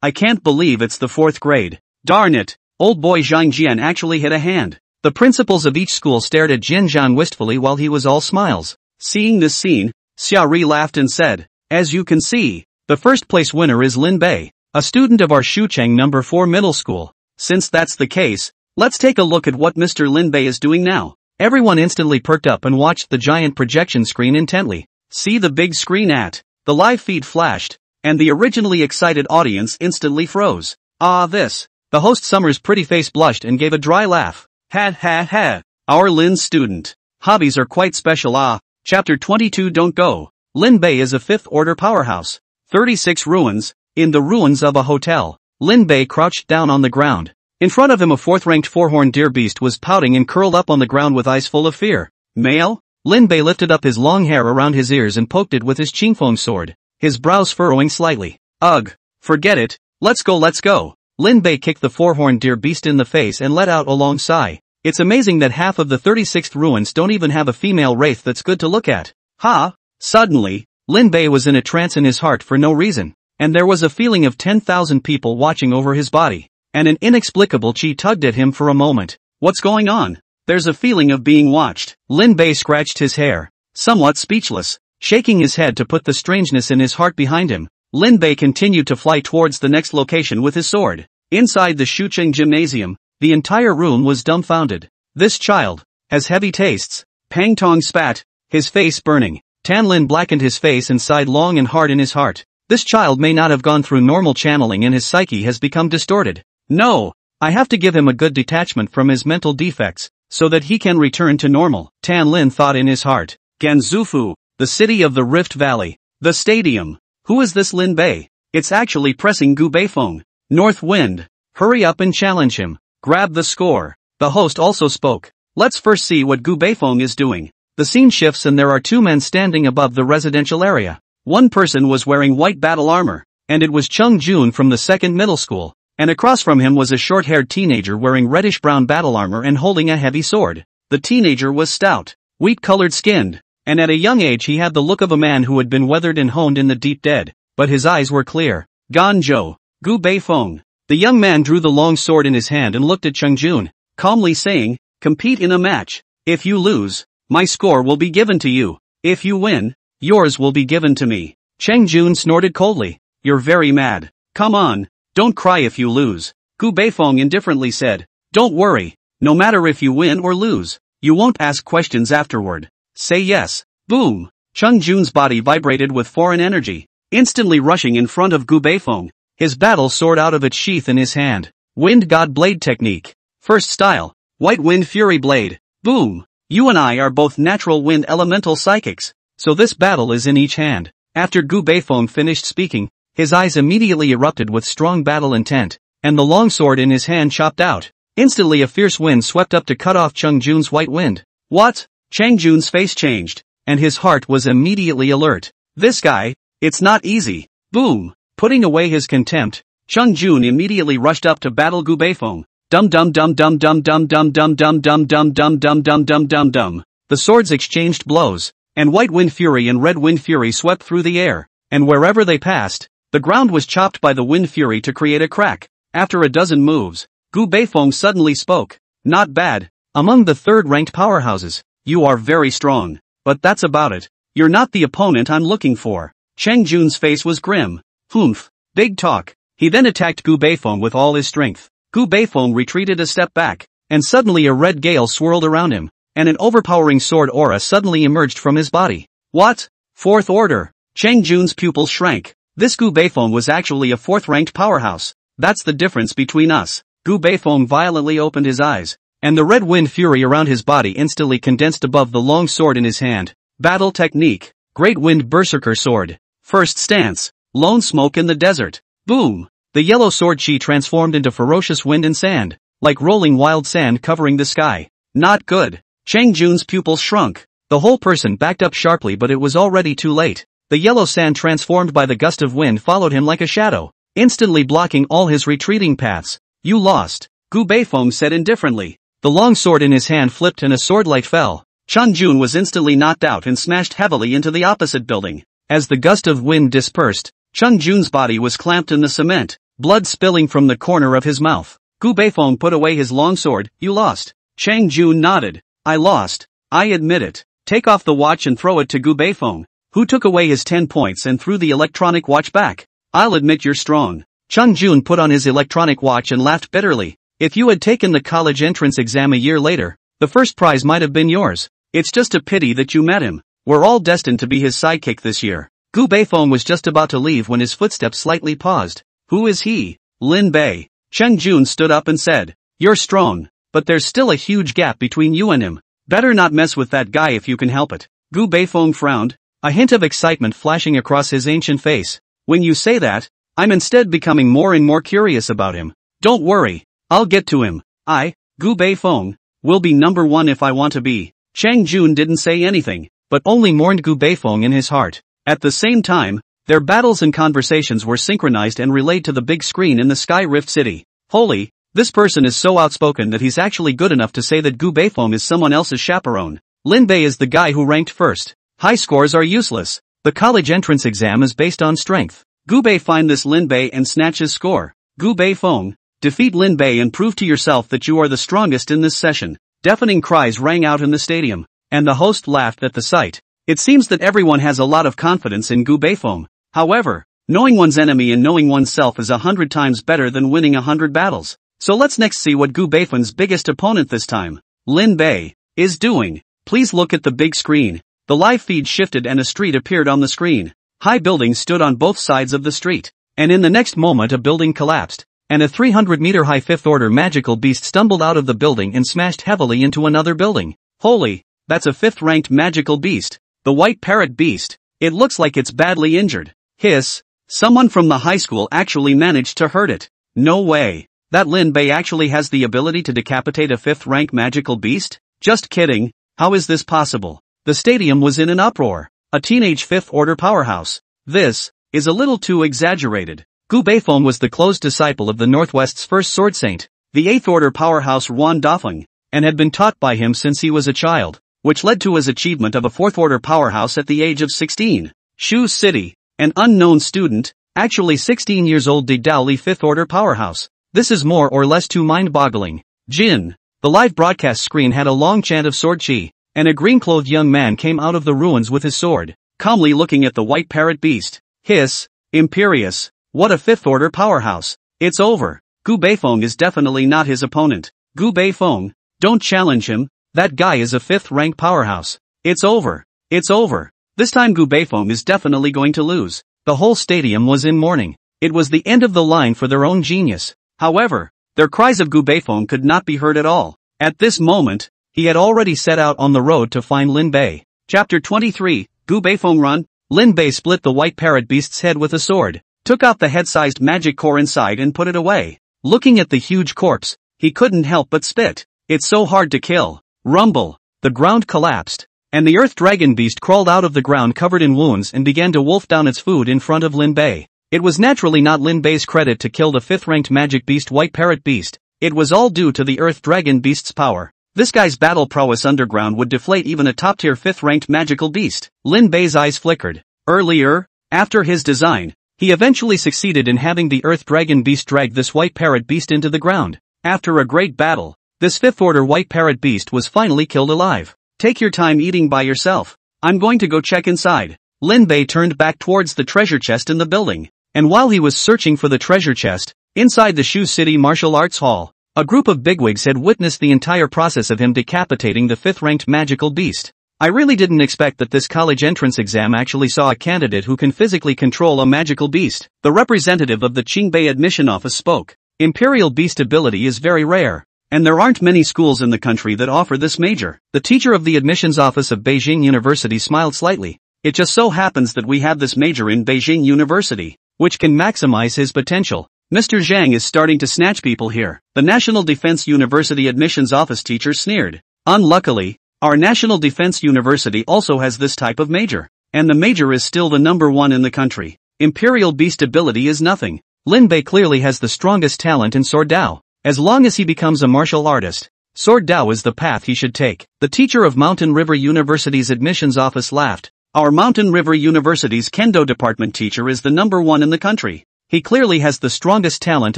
I can't believe it's the fourth grade. Darn it, old boy Zhang Jian actually hit a hand. The principals of each school stared at Jin Zhan wistfully while he was all smiles. Seeing this scene, Xia Ri laughed and said, as you can see, the first place winner is Lin Bei, a student of our Shucheng number 4 middle school. Since that's the case, let's take a look at what Mr. Lin Bei is doing now. Everyone instantly perked up and watched the giant projection screen intently. See the big screen at. The live feed flashed, and the originally excited audience instantly froze. Ah this. The host Summer's pretty face blushed and gave a dry laugh. Ha ha ha. Our Lin's student. Hobbies are quite special. Chapter 22. Don't go. Lin Bei is a 5th order powerhouse. 36 ruins. In the ruins of a hotel, Lin Bei crouched down on the ground. In front of him a 4th-ranked 4-horned deer beast was pouting and curled up on the ground with eyes full of fear. Male? Lin Bei lifted up his long hair around his ears and poked it with his Qingfeng sword, his brows furrowing slightly. Ugh. Forget it. Let's go, let's go. Lin Bei kicked the 4-horned deer beast in the face and let out a long sigh. It's amazing that half of the 36th ruins don't even have a female wraith that's good to look at. Ha! Suddenly, Lin Bei was in a trance in his heart for no reason, and there was a feeling of 10,000 people watching over his body, and an inexplicable chi tugged at him for a moment. What's going on? There's a feeling of being watched. Lin Bei scratched his hair, somewhat speechless, shaking his head to put the strangeness in his heart behind him. Lin Bei continued to fly towards the next location with his sword. Inside the Shucheng gymnasium, the entire room was dumbfounded. This child has heavy tastes. Pang Tong spat, his face burning. Tan Lin blackened his face and sighed long and hard in his heart. This child may not have gone through normal channeling and his psyche has become distorted. No, I have to give him a good detachment from his mental defects, so that he can return to normal. Tan Lin thought in his heart. Ganzufu, the city of the Rift Valley. The stadium. Who is this Lin Bei? It's actually pressing Gu Beifeng. North Wind. Hurry up and challenge him. Grab the score. The host also spoke. Let's first see what Gu Beifeng is doing. The scene shifts and there are 2 men standing above the residential area. One person was wearing white battle armor, and it was Chung Jun from the 2nd middle school, and across from him was a short-haired teenager wearing reddish-brown battle armor and holding a heavy sword. The teenager was stout, wheat-colored skinned, and at a young age he had the look of a man who had been weathered and honed in the deep dead, but his eyes were clear. Ganzhou, Gu Beifeng. The young man drew the long sword in his hand and looked at Chung Jun, calmly saying, compete in a match. If you lose, my score will be given to you. If you win, yours will be given to me. Cheng Jun snorted coldly. You're very mad. Come on, don't cry if you lose. Gu Beifeng indifferently said. Don't worry, no matter if you win or lose, you won't ask questions afterward. Say yes. Boom. Chung Jun's body vibrated with foreign energy, instantly rushing in front of Gu Beifeng, his battle sword out of its sheath in his hand. Wind God Blade Technique. First style. White Wind Fury Blade. Boom. You and I are both natural wind elemental psychics, so this battle is in each hand. After Gu Beifeng finished speaking, his eyes immediately erupted with strong battle intent, and the long sword in his hand chopped out. Instantly a fierce wind swept up to cut off Chung Jun's white wind. What? Cheng Jun's face changed, and his heart was immediately alert. This guy, it's not easy. Boom. Putting away his contempt, Chung Jun immediately rushed up to battle Gu Beifeng. Dum dum dum dum dum dum dum dum dum dum dum dum dum dum dum dum dum. The swords exchanged blows, and White Wind Fury and Red Wind Fury swept through the air, and wherever they passed, the ground was chopped by the Wind Fury to create a crack. After a dozen moves, Gu Beifeng suddenly spoke. Not bad. Among the 3rd-ranked powerhouses, you are very strong, but that's about it. You're not the opponent I'm looking for. Cheng Jun's face was grim. Humph. Big talk. He then attacked Gu Beifeng with all his strength. Gu Beifeng retreated a step back, and suddenly a red gale swirled around him, and an overpowering sword aura suddenly emerged from his body. What? 4th order. Cheng Jun's pupils shrank. This Gu Beifeng was actually a 4th-ranked powerhouse. That's the difference between us. Gu Beifeng violently opened his eyes, and the red wind fury around his body instantly condensed above the long sword in his hand. Battle technique. Great Wind Berserker Sword. First stance. Lone Smoke in the Desert. Boom. The yellow sword chi transformed into ferocious wind and sand, like rolling wild sand covering the sky. Not good. Chang Jun's pupils shrunk. The whole person backed up sharply, but it was already too late. The yellow sand transformed by the gust of wind followed him like a shadow, instantly blocking all his retreating paths. You lost, Gu Beifeng said indifferently. The long sword in his hand flipped and a sword light fell. Chang Jun was instantly knocked out and smashed heavily into the opposite building. As the gust of wind dispersed, Chang Jun's body was clamped in the cement, blood spilling from the corner of his mouth. Gu Beifeng put away his long sword. You lost. Chang Jun nodded. I lost. I admit it. Take off the watch and throw it to Gu Beifeng, who took away his 10 points and threw the electronic watch back. I'll admit you're strong. Chang Jun put on his electronic watch and laughed bitterly. If you had taken the college entrance exam a year later, the first prize might have been yours. It's just a pity that you met him. We're all destined to be his sidekick this year. Gu Beifeng was just about to leave when his footsteps slightly paused. Who is he? Lin Bei. Chang Jun stood up and said, You're strong, but there's still a huge gap between you and him. Better not mess with that guy if you can help it. Gu Beifeng frowned, a hint of excitement flashing across his ancient face. When you say that, I'm instead becoming more and more curious about him. Don't worry, I'll get to him. I, Gu Beifeng, will be number one if I want to be. Chang Jun didn't say anything, but only mourned Gu Beifeng in his heart. At the same time, their battles and conversations were synchronized and relayed to the big screen in the Sky Rift City. Holy, this person is so outspoken that he's actually good enough to say that Gu Beifeng is someone else's chaperone. Lin Bei is the guy who ranked first. High scores are useless. The college entrance exam is based on strength. Gu Bei find this Lin Bei and snatch his score. Gu Beifeng, defeat Lin Bei and prove to yourself that you are the strongest in this session. Deafening cries rang out in the stadium, and the host laughed at the sight. It seems that everyone has a lot of confidence in Gu Beifeng. However, knowing one's enemy and knowing oneself is 100 times better than winning 100 battles. So let's next see what Gu Beifeng's biggest opponent this time, Lin Bei, is doing. Please look at the big screen. The live feed shifted and a street appeared on the screen. High buildings stood on both sides of the street, and in the next moment a building collapsed, and a 300-meter-high fifth-order magical beast stumbled out of the building and smashed heavily into another building. Holy, that's a fifth-ranked magical beast, the white parrot beast. It looks like it's badly injured. Hiss, someone from the high school actually managed to hurt it. No way. That Lin Bei actually has the ability to decapitate a fifth-rank magical beast? Just kidding, how is this possible? The stadium was in an uproar. A teenage fifth-order powerhouse. This is a little too exaggerated. Gu Beifeng was the close disciple of the Northwest's first sword saint, the eighth-order powerhouse Ruan Dafeng, and had been taught by him since he was a child, which led to his achievement of a fourth-order powerhouse at the age of 16. Shu City, an unknown student, actually 16 years old Digdaoli fifth-order powerhouse. This is more or less too mind-boggling. Jin. The live broadcast screen had a long chant of sword chi, and a green-clothed young man came out of the ruins with his sword, calmly looking at the white parrot beast. Hiss, imperious, what a fifth-order powerhouse. It's over. Gu Beifeng is definitely not his opponent. Gu Beifeng, don't challenge him, that guy is a fifth-rank powerhouse. It's over. It's over. This time Gu Beifeng is definitely going to lose. The whole stadium was in mourning. It was the end of the line for their own genius. However, their cries of Gu Beifeng could not be heard at all. At this moment, he had already set out on the road to find Lin Bei. Chapter 23, Gu Beifeng Run. Lin Bei split the white parrot beast's head with a sword, took out the head-sized magic core inside and put it away. Looking at the huge corpse, he couldn't help but spit. It's so hard to kill. Rumble. The ground collapsed, and the earth dragon beast crawled out of the ground covered in wounds and began to wolf down its food in front of Lin Bei. It was naturally not Lin Bei's credit to kill the fifth-ranked magic beast white parrot beast. It was all due to the earth dragon beast's power. This guy's battle prowess underground would deflate even a top-tier fifth-ranked magical beast. Lin Bei's eyes flickered. Earlier, after his design, he eventually succeeded in having the earth dragon beast drag this white parrot beast into the ground. After a great battle, this fifth-order white parrot beast was finally killed alive. Take your time eating by yourself. I'm going to go check inside. Lin Bei turned back towards the treasure chest in the building, and while he was searching for the treasure chest, inside the Shu City Martial Arts Hall, a group of bigwigs had witnessed the entire process of him decapitating the fifth-ranked magical beast. I really didn't expect that this college entrance exam actually saw a candidate who can physically control a magical beast. The representative of the Qingbei admission office spoke. Imperial beast ability is very rare, and there aren't many schools in the country that offer this major. The teacher of the admissions office of Beijing University smiled slightly. It just so happens that we have this major in Beijing University, which can maximize his potential. Mr. Zhang is starting to snatch people here, the National Defense University admissions office teacher sneered. Unluckily, our National Defense University also has this type of major. And the major is still the number one in the country. Imperial beast ability is nothing. Lin Bei clearly has the strongest talent in Sword Dao. As long as he becomes a martial artist, Sword Dao is the path he should take. The teacher of Mountain River University's admissions office laughed. Our Mountain River University's Kendo department teacher is the number one in the country. He clearly has the strongest talent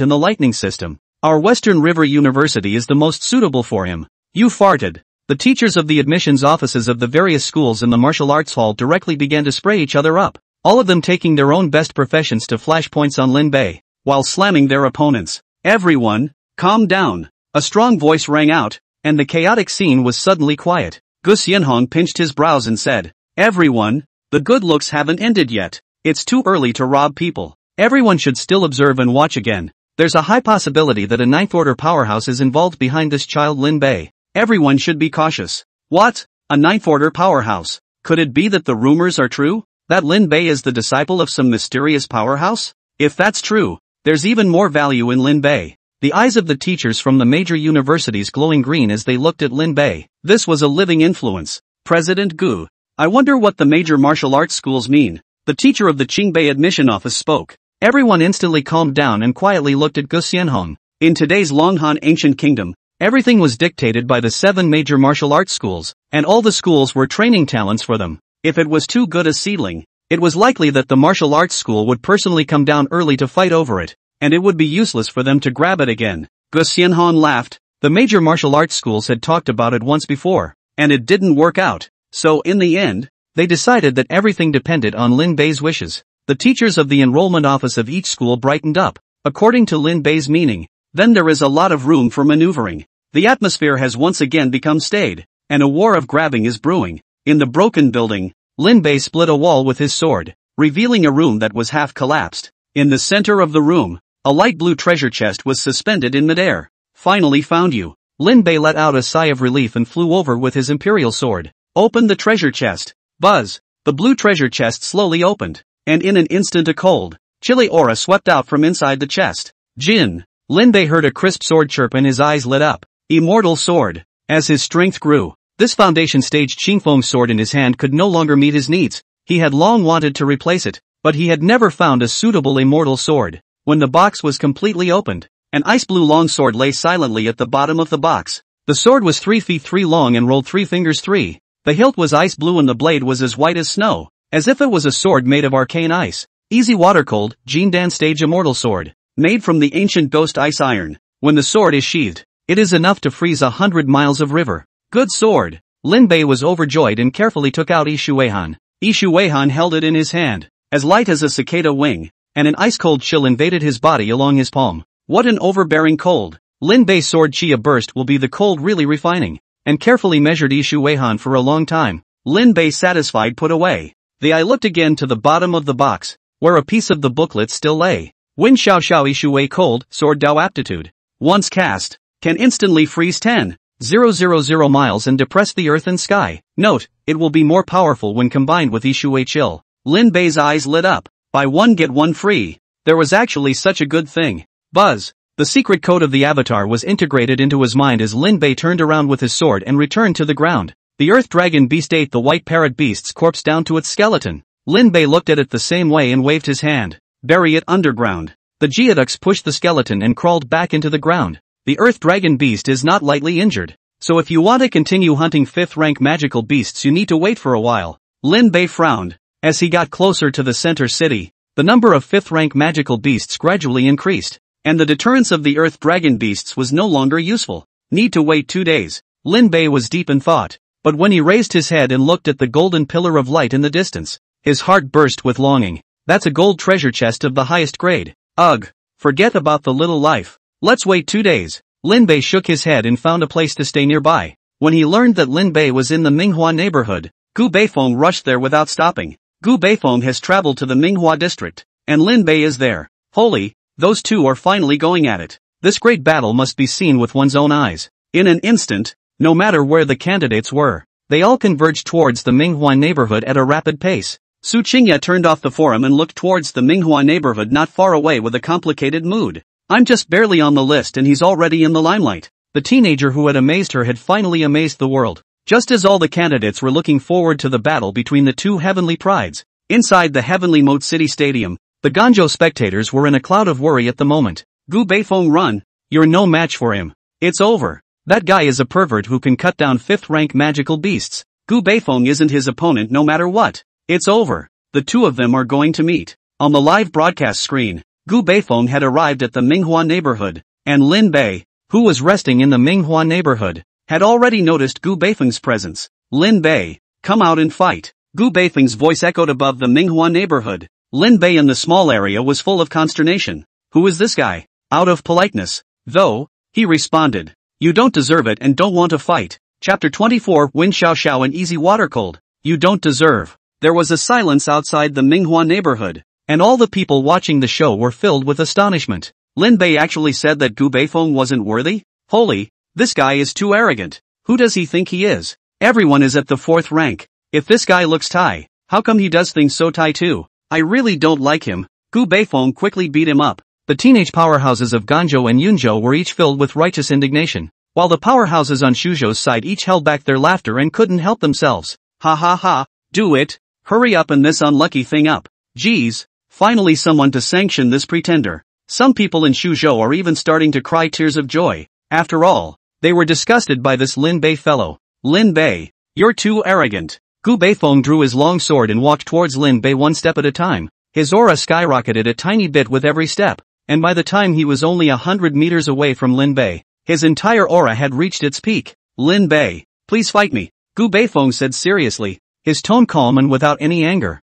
in the lightning system. Our Western River University is the most suitable for him. You farted. The teachers of the admissions offices of the various schools in the martial arts hall directly began to spray each other up, all of them taking their own best professions to flash points on Lin Bei, while slamming their opponents. Everyone, calm down. A strong voice rang out, and the chaotic scene was suddenly quiet. Gu Xianhong pinched his brows and said, Everyone, the good looks haven't ended yet. It's too early to rob people. Everyone should still observe and watch again. There's a high possibility that a ninth order powerhouse is involved behind this child Lin Bei. Everyone should be cautious. What? A ninth order powerhouse? Could it be that the rumors are true? That Lin Bei is the disciple of some mysterious powerhouse? If that's true, there's even more value in Lin Bei. The eyes of the teachers from the major universities glowing green as they looked at Lin Bei. This was a living influence. President Gu. I wonder what the major martial arts schools mean. The teacher of the Qingbei admission office spoke. Everyone instantly calmed down and quietly looked at Gu Xianhong. In today's Longhan ancient kingdom, everything was dictated by the 7 major martial arts schools, and all the schools were training talents for them. If it was too good a seedling, it was likely that the martial arts school would personally come down early to fight over it, and it would be useless for them to grab it again. Gu Xianhong laughed. The major martial arts schools had talked about it once before, and it didn't work out. So in the end, they decided that everything depended on Lin Bei's wishes. The teachers of the enrollment office of each school brightened up. According to Lin Bei's meaning, then there is a lot of room for maneuvering. The atmosphere has once again become staid, and a war of grabbing is brewing. In the broken building, Lin Bei split a wall with his sword, revealing a room that was half collapsed. In the center of the room, a light blue treasure chest was suspended in midair. Finally found you. Lin Bei let out a sigh of relief and flew over with his imperial sword. Open the treasure chest. Buzz. The blue treasure chest slowly opened, and in an instant a cold, chilly aura swept out from inside the chest. Jin. Lin Bei heard a crisp sword chirp and his eyes lit up. Immortal sword. As his strength grew, this foundation stage Qingfeng sword in his hand could no longer meet his needs. He had long wanted to replace it, but he had never found a suitable immortal sword. When the box was completely opened, an ice blue long sword lay silently at the bottom of the box. The sword was 3 feet 3 long and rolled 3 fingers 3. The hilt was ice blue and the blade was as white as snow, as if it was a sword made of arcane ice. Easy water cold, Jindan stage immortal sword, made from the ancient ghost ice iron. When the sword is sheathed, it is enough to freeze 100 miles of river. Good sword. Lin Bei was overjoyed and carefully took out Yi Shuihan. Yi Shuihan held it in his hand, as light as a cicada wing, and an ice-cold chill invaded his body along his palm. What an overbearing cold. Lin Bei's sword Chia burst will be the cold really refining, and carefully measured Yi Shuihan for a long time. Lin Bei satisfied put away the eye looked again to the bottom of the box, where a piece of the booklet still lay. Win Xiao Xiao Yi Shui cold, sword Dao aptitude. Once cast, can instantly freeze 10,000 miles and depress the earth and sky. Note, it will be more powerful when combined with Yi Shui chill. Lin Bei's eyes lit up. Buy one get one free. There was actually such a good thing. Buzz. The secret code of the avatar was integrated into his mind as Lin Bei turned around with his sword and returned to the ground. The earth dragon beast ate the white parrot beast's corpse down to its skeleton. Lin Bei looked at it the same way and waved his hand. Bury it underground. The geoducks pushed the skeleton and crawled back into the ground. The earth dragon beast is not lightly injured, so if you want to continue hunting 5th rank magical beasts you need to wait for a while. Lin Bei frowned. As he got closer to the center city, the number of 5th rank magical beasts gradually increased, and the deterrence of the earth dragon beasts was no longer useful. Need to wait 2 days. Lin Bei was deep in thought, but when he raised his head and looked at the golden pillar of light in the distance, his heart burst with longing. That's a gold treasure chest of the highest grade. Ugh, forget about the little life. Let's wait 2 days. Lin Bei shook his head and found a place to stay nearby. When he learned that Lin Bei was in the Manhwa neighborhood, Gu Beifeng rushed there without stopping. Gu Beifeng has traveled to the Manhwa district, and Lin Bei is there. Holy, those two are finally going at it. This great battle must be seen with one's own eyes. In an instant, no matter where the candidates were, they all converged towards the Manhwa neighborhood at a rapid pace. Su Qingya turned off the forum and looked towards the Manhwa neighborhood not far away with a complicated mood. I'm just barely on the list and he's already in the limelight. The teenager who had amazed her had finally amazed the world. Just as all the candidates were looking forward to the battle between the two heavenly prides, inside the heavenly Moat City Stadium, the Ganzhou spectators were in a cloud of worry at the moment. Gu Beifeng, run. You're no match for him. It's over. That guy is a pervert who can cut down 5th rank magical beasts. Gu Beifeng isn't his opponent no matter what. It's over. The two of them are going to meet. On the live broadcast screen, Gu Beifeng had arrived at the Manhwa neighborhood, and Lin Bei, who was resting in the Manhwa neighborhood, had already noticed Gu Beifeng's presence. Lin Bei, come out and fight. Gu Beifeng's voice echoed above the Manhwa neighborhood. Lin Bei in the small area was full of consternation. Who is this guy? Out of politeness, though, he responded. You don't deserve it and don't want to fight. Chapter 24 Wind Xiao Xiao and Easy Water Cold. You don't deserve. There was a silence outside the Manhwa neighborhood, and all the people watching the show were filled with astonishment. Lin Bei actually said that Gu Beifeng wasn't worthy? Holy, this guy is too arrogant. Who does he think he is? Everyone is at the 4th rank. If this guy looks Tai, how come he does things so Tai too? I really don't like him. Gu Beifeng quickly beat him up. The teenage powerhouses of Ganzhou and Yunzhou were each filled with righteous indignation, while the powerhouses on Shuzhou's side each held back their laughter and couldn't help themselves. Ha ha ha, do it. Hurry up and this unlucky thing up. Geez, finally someone to sanction this pretender. Some people in Shuzhou are even starting to cry tears of joy. After all, they were disgusted by this Lin Bei fellow. Lin Bei, you're too arrogant. Gu Beifeng drew his long sword and walked towards Lin Bei one step at a time. His aura skyrocketed a tiny bit with every step, and by the time he was only 100 meters away from Lin Bei, his entire aura had reached its peak. Lin Bei, please fight me, Gu Beifeng said seriously, his tone calm and without any anger.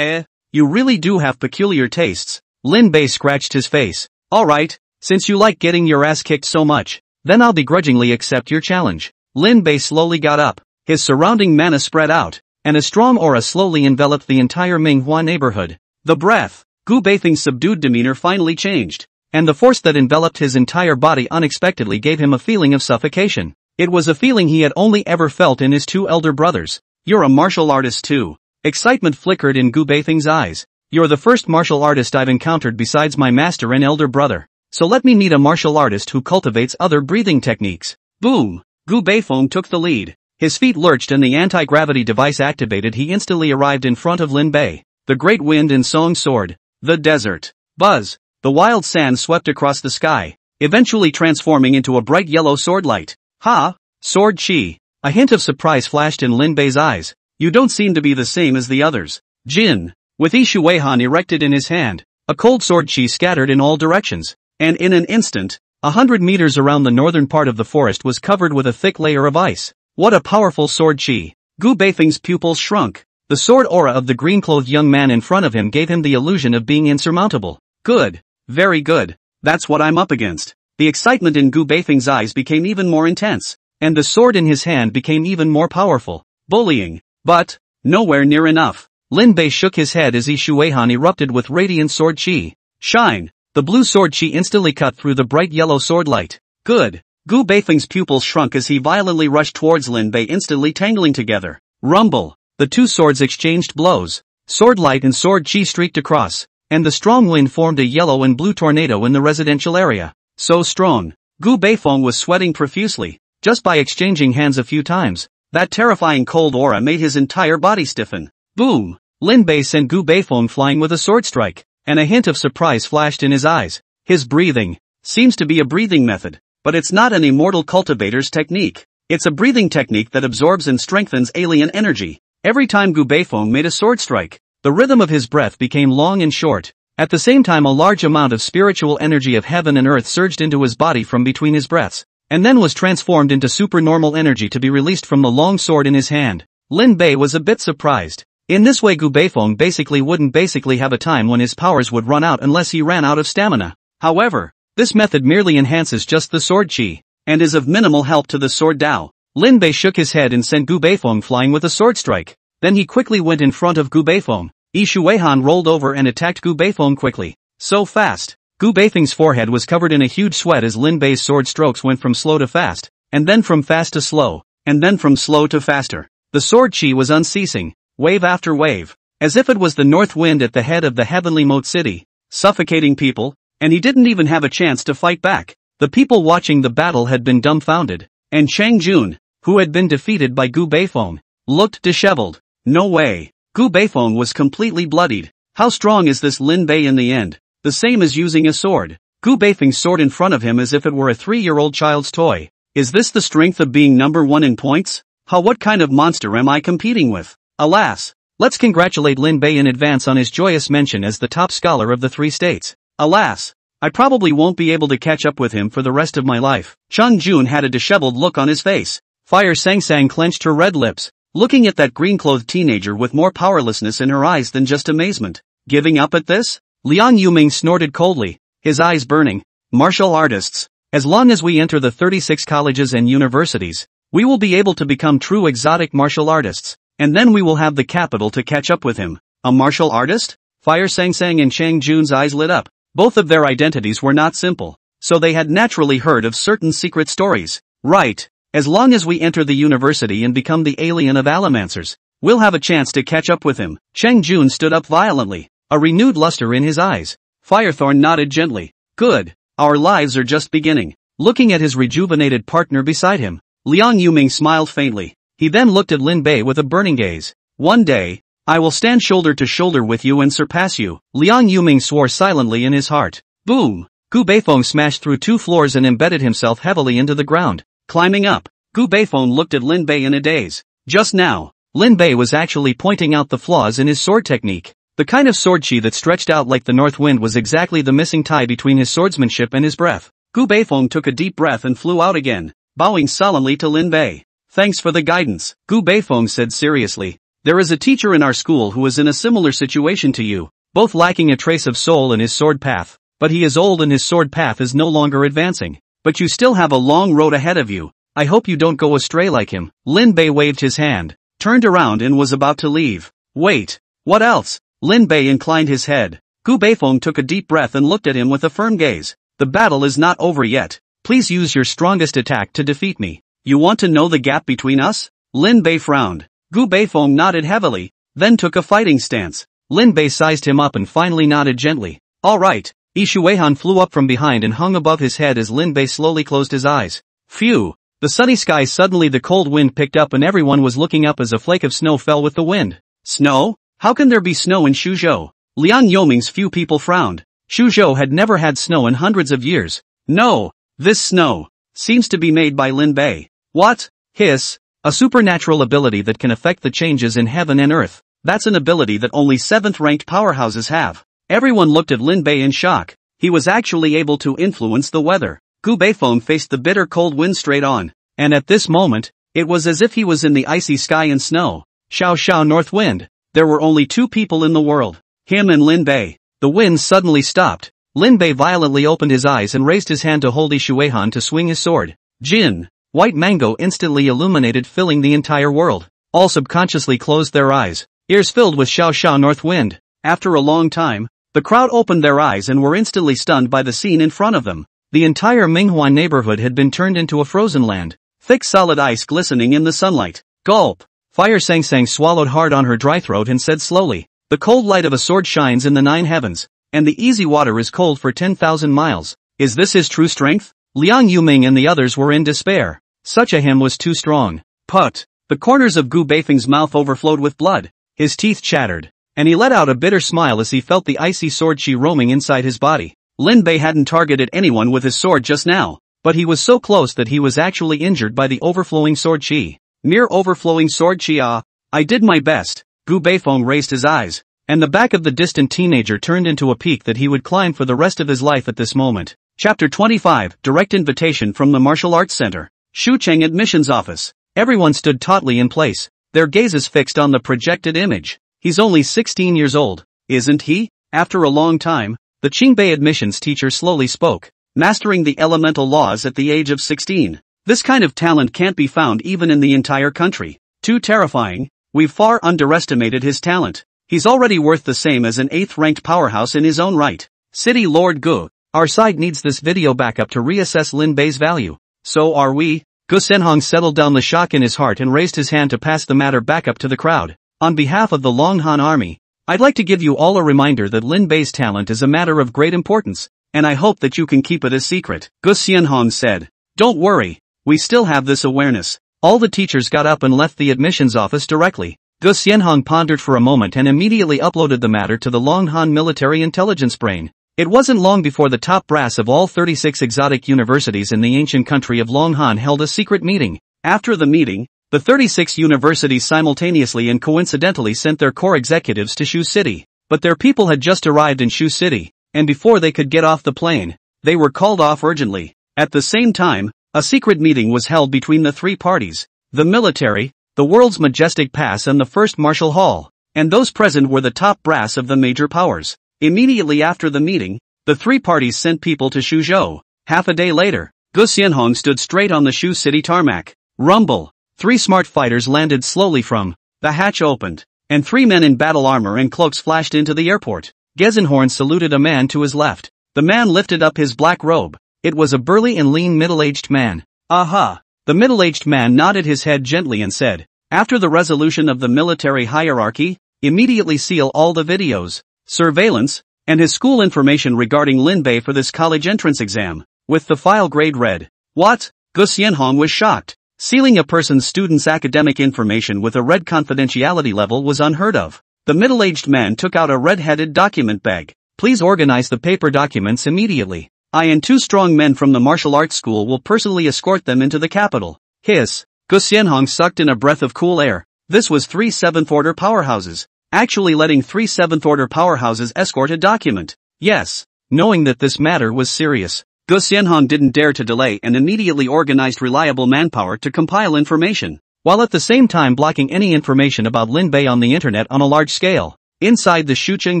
You really do have peculiar tastes. Lin Bei scratched his face. Alright, since you like getting your ass kicked so much, then I'll begrudgingly accept your challenge. Lin Bei slowly got up, his surrounding mana spread out, and a strong aura slowly enveloped the entire Manhwa neighborhood. The breath, Gu Beifeng's subdued demeanor finally changed, and the force that enveloped his entire body unexpectedly gave him a feeling of suffocation. It was a feeling he had only ever felt in his two elder brothers. You're a martial artist too. Excitement flickered in Gu Beifeng's eyes. You're the first martial artist I've encountered besides my master and elder brother. So let me meet a martial artist who cultivates other breathing techniques. Boom! Gu Beifeng took the lead. His feet lurched and the anti-gravity device activated. He instantly arrived in front of Lin Bei. The great wind and song soared. The desert. Buzz. The wild sand swept across the sky, eventually transforming into a bright yellow sword light. Ha! Sword chi. A hint of surprise flashed in Lin Bei's eyes. You don't seem to be the same as the others. Jin. With Yi Shuihan erected in his hand, a cold sword chi scattered in all directions, and in an instant, 100 meters around the northern part of the forest was covered with a thick layer of ice. What a powerful sword chi. Gu Beifeng's pupils shrunk. The sword aura of the green-clothed young man in front of him gave him the illusion of being insurmountable. Good. Very good. That's what I'm up against. The excitement in Gu Beifeng's eyes became even more intense, and the sword in his hand became even more powerful. Bullying. But, nowhere near enough. Lin Bei shook his head as Yi Shuihan erupted with radiant sword chi. Shine. The blue sword chi instantly cut through the bright yellow sword light. Good. Gu Beifeng's pupils shrunk as he violently rushed towards Lin Bei, instantly tangling together. Rumble. The two swords exchanged blows. Sword light and sword chi streaked across, and the strong wind formed a yellow and blue tornado in the residential area. So strong. Gu Beifeng was sweating profusely, just by exchanging hands a few times. That terrifying cold aura made his entire body stiffen. Boom! Lin Bei sent Gu Beifeng flying with a sword strike, and a hint of surprise flashed in his eyes. His breathing seems to be a breathing method, but it's not an immortal cultivator's technique. It's a breathing technique that absorbs and strengthens alien energy. Every time Gu Beifeng made a sword strike, the rhythm of his breath became long and short. At the same time, a large amount of spiritual energy of heaven and earth surged into his body from between his breaths, and then was transformed into supernormal energy to be released from the long sword in his hand. Lin Bei was a bit surprised. In this way, Gu Beifeng wouldn't have a time when his powers would run out unless he ran out of stamina. However, this method merely enhances just the sword chi, and is of minimal help to the sword Dao. Lin Bei shook his head and sent Gu Beifeng flying with a sword strike. Then he quickly went in front of Gu Beifeng. Yi Shuihan rolled over and attacked Gu Beifeng quickly. So fast. Gu Beifeng's forehead was covered in a huge sweat as Lin Bei's sword strokes went from slow to fast, and then from fast to slow, and then from slow to faster. The sword chi was unceasing, wave after wave, as if it was the north wind at the head of the heavenly moat city, suffocating people, and he didn't even have a chance to fight back. The people watching the battle had been dumbfounded, and Chang Jun, who had been defeated by Gu Beifeng, looked disheveled. No way. Gu Beifeng was completely bloodied. How strong is this Lin Bei in the end? The same as using a sword. Gu Beifeng's sword in front of him as if it were a 3-year-old child's toy. Is this the strength of being number one in points? What kind of monster am I competing with? Alas. Let's congratulate Lin Bei in advance on his joyous mention as the top scholar of the 3 states. Alas. I probably won't be able to catch up with him for the rest of my life. Chang Jun had a disheveled look on his face. Fire Sang clenched her red lips, looking at that green-clothed teenager with more powerlessness in her eyes than just amazement. Giving up at this? Liang Yuming snorted coldly, his eyes burning. Martial artists. As long as we enter the 36 colleges and universities, we will be able to become true exotic martial artists, and then we will have the capital to catch up with him. A martial artist? Fire Sang and Chang Jun's eyes lit up. Both of their identities were not simple, so they had naturally heard of certain secret stories. Right. As long as we enter the university and become the alien of Alamancers, we'll have a chance to catch up with him. Chang Jun stood up violently, a renewed luster in his eyes. Firethorn nodded gently. Good. Our lives are just beginning. Looking at his rejuvenated partner beside him, Liang Yuming smiled faintly. He then looked at Lin Bei with a burning gaze. One day, I will stand shoulder to shoulder with you and surpass you. Liang Yuming swore silently in his heart. Boom! Gu Beifeng smashed through 2 floors and embedded himself heavily into the ground. Climbing up, Gu Beifeng looked at Lin Bei in a daze. Just now, Lin Bei was actually pointing out the flaws in his sword technique. The kind of sword chi that stretched out like the north wind was exactly the missing tie between his swordsmanship and his breath. Gu Beifeng took a deep breath and flew out again, bowing solemnly to Lin Bei. Thanks for the guidance, Gu Beifeng said seriously. There is a teacher in our school who is in a similar situation to you, both lacking a trace of soul in his sword path, but he is old and his sword path is no longer advancing. But you still have a long road ahead of you. I hope you don't go astray like him. Lin Bei waved his hand, turned around and was about to leave. Wait. What else? Lin Bei inclined his head. Gu Beifeng took a deep breath and looked at him with a firm gaze. The battle is not over yet. Please use your strongest attack to defeat me. You want to know the gap between us? Lin Bei frowned. Gu Beifeng nodded heavily, then took a fighting stance. Lin Bei sized him up and finally nodded gently. Alright. Shuehan flew up from behind and hung above his head as Lin Bei slowly closed his eyes. Phew. The sunny sky suddenly the cold wind picked up and everyone was looking up as a flake of snow fell with the wind. Snow? How can there be snow in Shuzhou? Liang Yoming's few people frowned. Shuzhou had never had snow in hundreds of years. No. This snow seems to be made by Lin Bei. What? Hiss. A supernatural ability that can affect the changes in heaven and earth. That's an ability that only 7th-ranked powerhouses have. Everyone looked at Lin Bei in shock. He was actually able to influence the weather. Gu Beifeng faced the bitter cold wind straight on, and at this moment, it was as if he was in the icy sky and snow. Xiao Xiao North Wind. There were only 2 people in the world. Him and Lin Bei. The wind suddenly stopped. Lin Bei violently opened his eyes and raised his hand to hold Shuehan to swing his sword. Jin. White mango instantly illuminated, filling the entire world. All subconsciously closed their eyes, ears filled with Xiao Xiao North Wind. After a long time, the crowd opened their eyes and were instantly stunned by the scene in front of them. The entire Manhwa neighborhood had been turned into a frozen land. Thick solid ice glistening in the sunlight. Gulp. Fire Sang swallowed hard on her dry throat and said slowly, the cold light of a sword shines in the 9 heavens, and the easy water is cold for 10,000 miles. Is this his true strength? Liang Yuming and the others were in despair. Such a him was too strong. Put. The corners of Gu Beifeng's mouth overflowed with blood. His teeth chattered, and he let out a bitter smile as he felt the icy sword chi roaming inside his body. Lin Bei hadn't targeted anyone with his sword just now, but he was so close that he was actually injured by the overflowing sword chi. Mere overflowing sword chi. I did my best. Gu Beifeng raised his eyes, and the back of the distant teenager turned into a peak that he would climb for the rest of his life at this moment. Chapter 25. Direct invitation from the Martial Arts Center. Shucheng Admissions Office. Everyone stood tautly in place, their gazes fixed on the projected image. He's only 16 years old, isn't he? After a long time, the Qingbei admissions teacher slowly spoke. Mastering the elemental laws at the age of 16. This kind of talent can't be found even in the entire country. Too terrifying. We've far underestimated his talent. He's already worth the same as an 8th-ranked powerhouse in his own right. City Lord Gu. Our side needs this video backup to reassess Lin Bei's value. So are we? Gu Senhong settled down the shock in his heart and raised his hand to pass the matter back up to the crowd. On behalf of the Longhan army, I'd like to give you all a reminder that Lin Bei's talent is a matter of great importance, and I hope that you can keep it a secret. Gu Xianhong said. Don't worry, we still have this awareness. All the teachers got up and left the admissions office directly. Gu Xianhong pondered for a moment and immediately uploaded the matter to the Longhan military intelligence brain. It wasn't long before the top brass of all 36 exotic universities in the ancient country of Longhan held a secret meeting. After the meeting, the 36 universities simultaneously and coincidentally sent their core executives to Shu City. But their people had just arrived in Shu City, and before they could get off the plane, they were called off urgently. At the same time, a secret meeting was held between the three parties, the military, the world's majestic pass and the first martial hall, and those present were the top brass of the major powers. Immediately after the meeting, the three parties sent people to Shuzhou. Half a day later, Gu Xianhong stood straight on the Shu City tarmac. Rumble! 3 smart fighters landed slowly from, the hatch opened, and 3 men in battle armor and cloaks flashed into the airport. Gezenhorn saluted a man to his left. The man lifted up his black robe. It was a burly and lean middle-aged man. Aha! The middle-aged man nodded his head gently and said, after the resolution of the military hierarchy, immediately seal all the videos, surveillance, and his school information regarding Lin Bei for this college entrance exam, with the file grade red. What? Gu Xianhong was shocked. Sealing a person's student's academic information with a red confidentiality level was unheard of. The middle-aged man took out a red-headed document bag. Please organize the paper documents immediately. I and 2 strong men from the martial arts school will personally escort them into the capital. Hiss. Gu Xianhong sucked in a breath of cool air. This was 3 7th-order powerhouses. Actually letting 3 7th-order powerhouses escort a document. Yes. Knowing that this matter was serious, Gu Xianhong didn't dare to delay and immediately organized reliable manpower to compile information, while at the same time blocking any information about Lin Bei on the internet on a large scale. Inside the Shucheng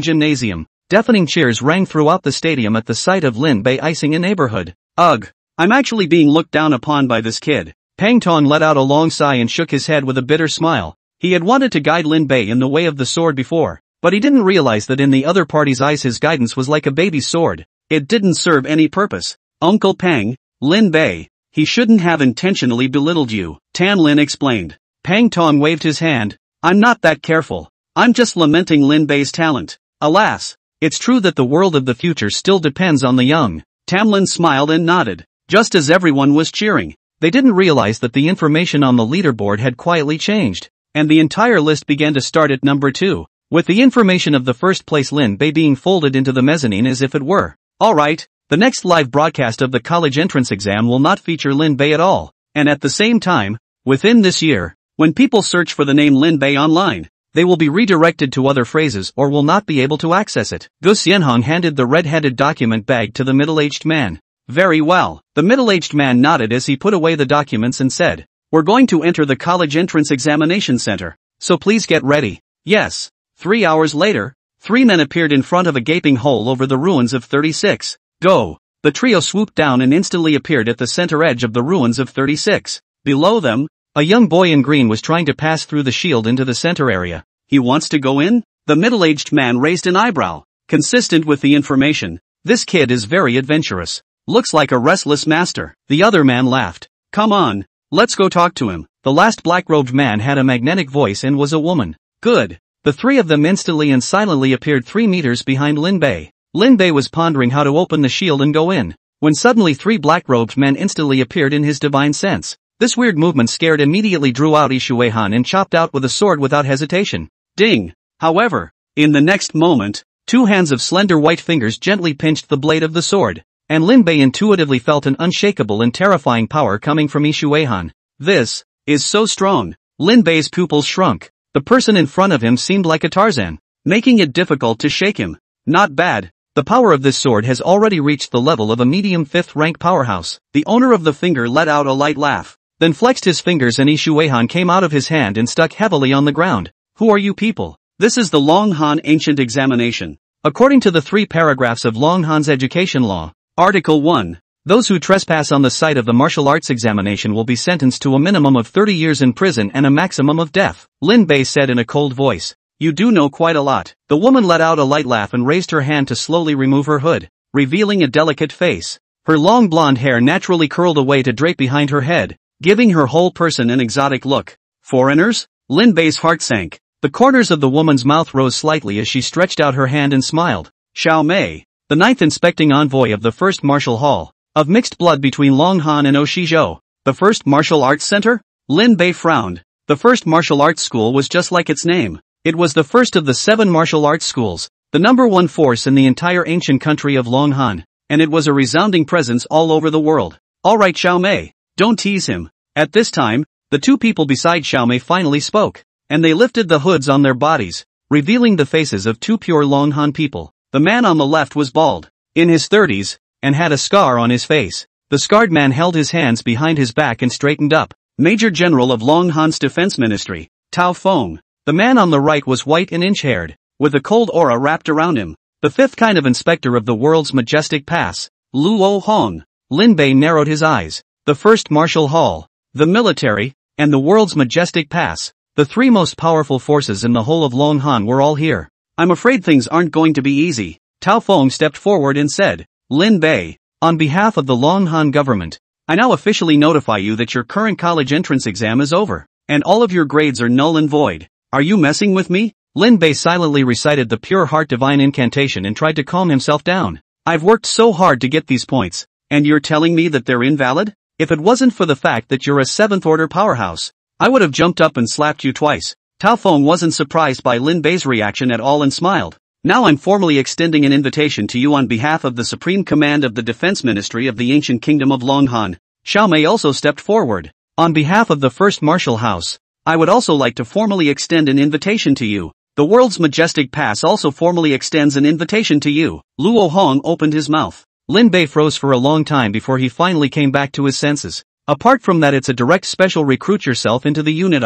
Gymnasium, deafening cheers rang throughout the stadium at the sight of Lin Bei icing a neighborhood. Ugh. I'm actually being looked down upon by this kid. Pang Tong let out a long sigh and shook his head with a bitter smile. He had wanted to guide Lin Bei in the way of the sword before, but he didn't realize that in the other party's eyes his guidance was like a baby's sword. It didn't serve any purpose. Uncle Pang, Lin Bei, he shouldn't have intentionally belittled you, Tan Lin explained. Pang Tong waved his hand. I'm not that careful. I'm just lamenting Lin Bei's talent. Alas, it's true that the world of the future still depends on the young. Tam Lin smiled and nodded. Just as everyone was cheering, they didn't realize that the information on the leaderboard had quietly changed, and the entire list began to start at number 2, with the information of the first place Lin Bei being folded into the mezzanine as if it were. Alright, the next live broadcast of the college entrance exam will not feature Lin Bei at all, and at the same time, within this year, when people search for the name Lin Bei online, they will be redirected to other phrases or will not be able to access it. Gu Xianhong handed the red-headed document bag to the middle-aged man. Very well. The middle-aged man nodded as he put away the documents and said, we're going to enter the college entrance examination center, so please get ready. Yes. 3 hours later, 3 men appeared in front of a gaping hole over the ruins of 36. Go! The trio swooped down and instantly appeared at the center edge of the ruins of 36. Below them, a young boy in green was trying to pass through the shield into the center area. He wants to go in? The middle-aged man raised an eyebrow. Consistent with the information, this kid is very adventurous. Looks like a restless master. The other man laughed. Come on, let's go talk to him. The last black-robed man had a magnetic voice and was a woman. Good. The 3 of them instantly and silently appeared 3 meters behind Lin Bei. Lin Bei was pondering how to open the shield and go in, when suddenly 3 black-robed men instantly appeared in his divine sense. This weird movement scared immediately drew out Ishuehan and chopped out with a sword without hesitation. Ding! However, in the next moment, 2 hands of slender white fingers gently pinched the blade of the sword, and Lin Bei intuitively felt an unshakable and terrifying power coming from Ishuehan. This is so strong. Lin Bei's pupils shrunk. The person in front of him seemed like a Tarzan, making it difficult to shake him. Not bad. The power of this sword has already reached the level of a medium 5th rank powerhouse. The owner of the finger let out a light laugh, then flexed his fingers and Ishuehan came out of his hand and stuck heavily on the ground. Who are you people? This is the Longhan Ancient Examination. According to the 3 paragraphs of Longhan's education law, Article 1, those who trespass on the site of the martial arts examination will be sentenced to a minimum of 30 years in prison and a maximum of death. Lin Bei said in a cold voice. You do know quite a lot. The woman let out a light laugh and raised her hand to slowly remove her hood, revealing a delicate face. Her long blonde hair naturally curled away to drape behind her head, giving her whole person an exotic look. Foreigners? Lin Bei's heart sank. The corners of the woman's mouth rose slightly as she stretched out her hand and smiled. Xiao Mei, the ninth inspecting envoy of the first martial hall, of mixed blood between Long Han and Oshizhou, the first martial arts center? Lin Bei frowned. The first martial arts school was just like its name. It was the first of the 7 martial arts schools, the number 1 force in the entire ancient country of Long Han, and it was a resounding presence all over the world. Alright Xiao Mei, don't tease him. At this time, the 2 people beside Xiao Mei finally spoke, and they lifted the hoods on their bodies, revealing the faces of 2 pure Long Han people. The man on the left was bald, in his 30s, and had a scar on his face. The scarred man held his hands behind his back and straightened up. Major General of Long Han's Defense Ministry, Tao Feng. The man on the right was white and inch-haired, with a cold aura wrapped around him. The 5th kind of inspector of the world's majestic pass, Luo Hong. Lin Bei narrowed his eyes. The first martial hall, the military, and the world's majestic pass. The 3 most powerful forces in the whole of Long Han were all here. I'm afraid things aren't going to be easy. Tao Feng stepped forward and said, Lin Bei, on behalf of the Long Han government, I now officially notify you that your current college entrance exam is over, and all of your grades are null and void. Are you messing with me? Lin Bei silently recited the pure heart divine incantation and tried to calm himself down. I've worked so hard to get these points, and you're telling me that they're invalid? If it wasn't for the fact that you're a 7th order powerhouse, I would have jumped up and slapped you twice. Tao Feng wasn't surprised by Lin Bei's reaction at all and smiled. Now I'm formally extending an invitation to you on behalf of the Supreme Command of the Defense Ministry of the Ancient Kingdom of Long Han. Xiao Mei also stepped forward. On behalf of the First Martial House, I would also like to formally extend an invitation to you. The world's majestic pass also formally extends an invitation to you. Luo Hong opened his mouth. Lin Bei froze for a long time before he finally came back to his senses. Apart from that, it's a direct special recruit yourself into the unit.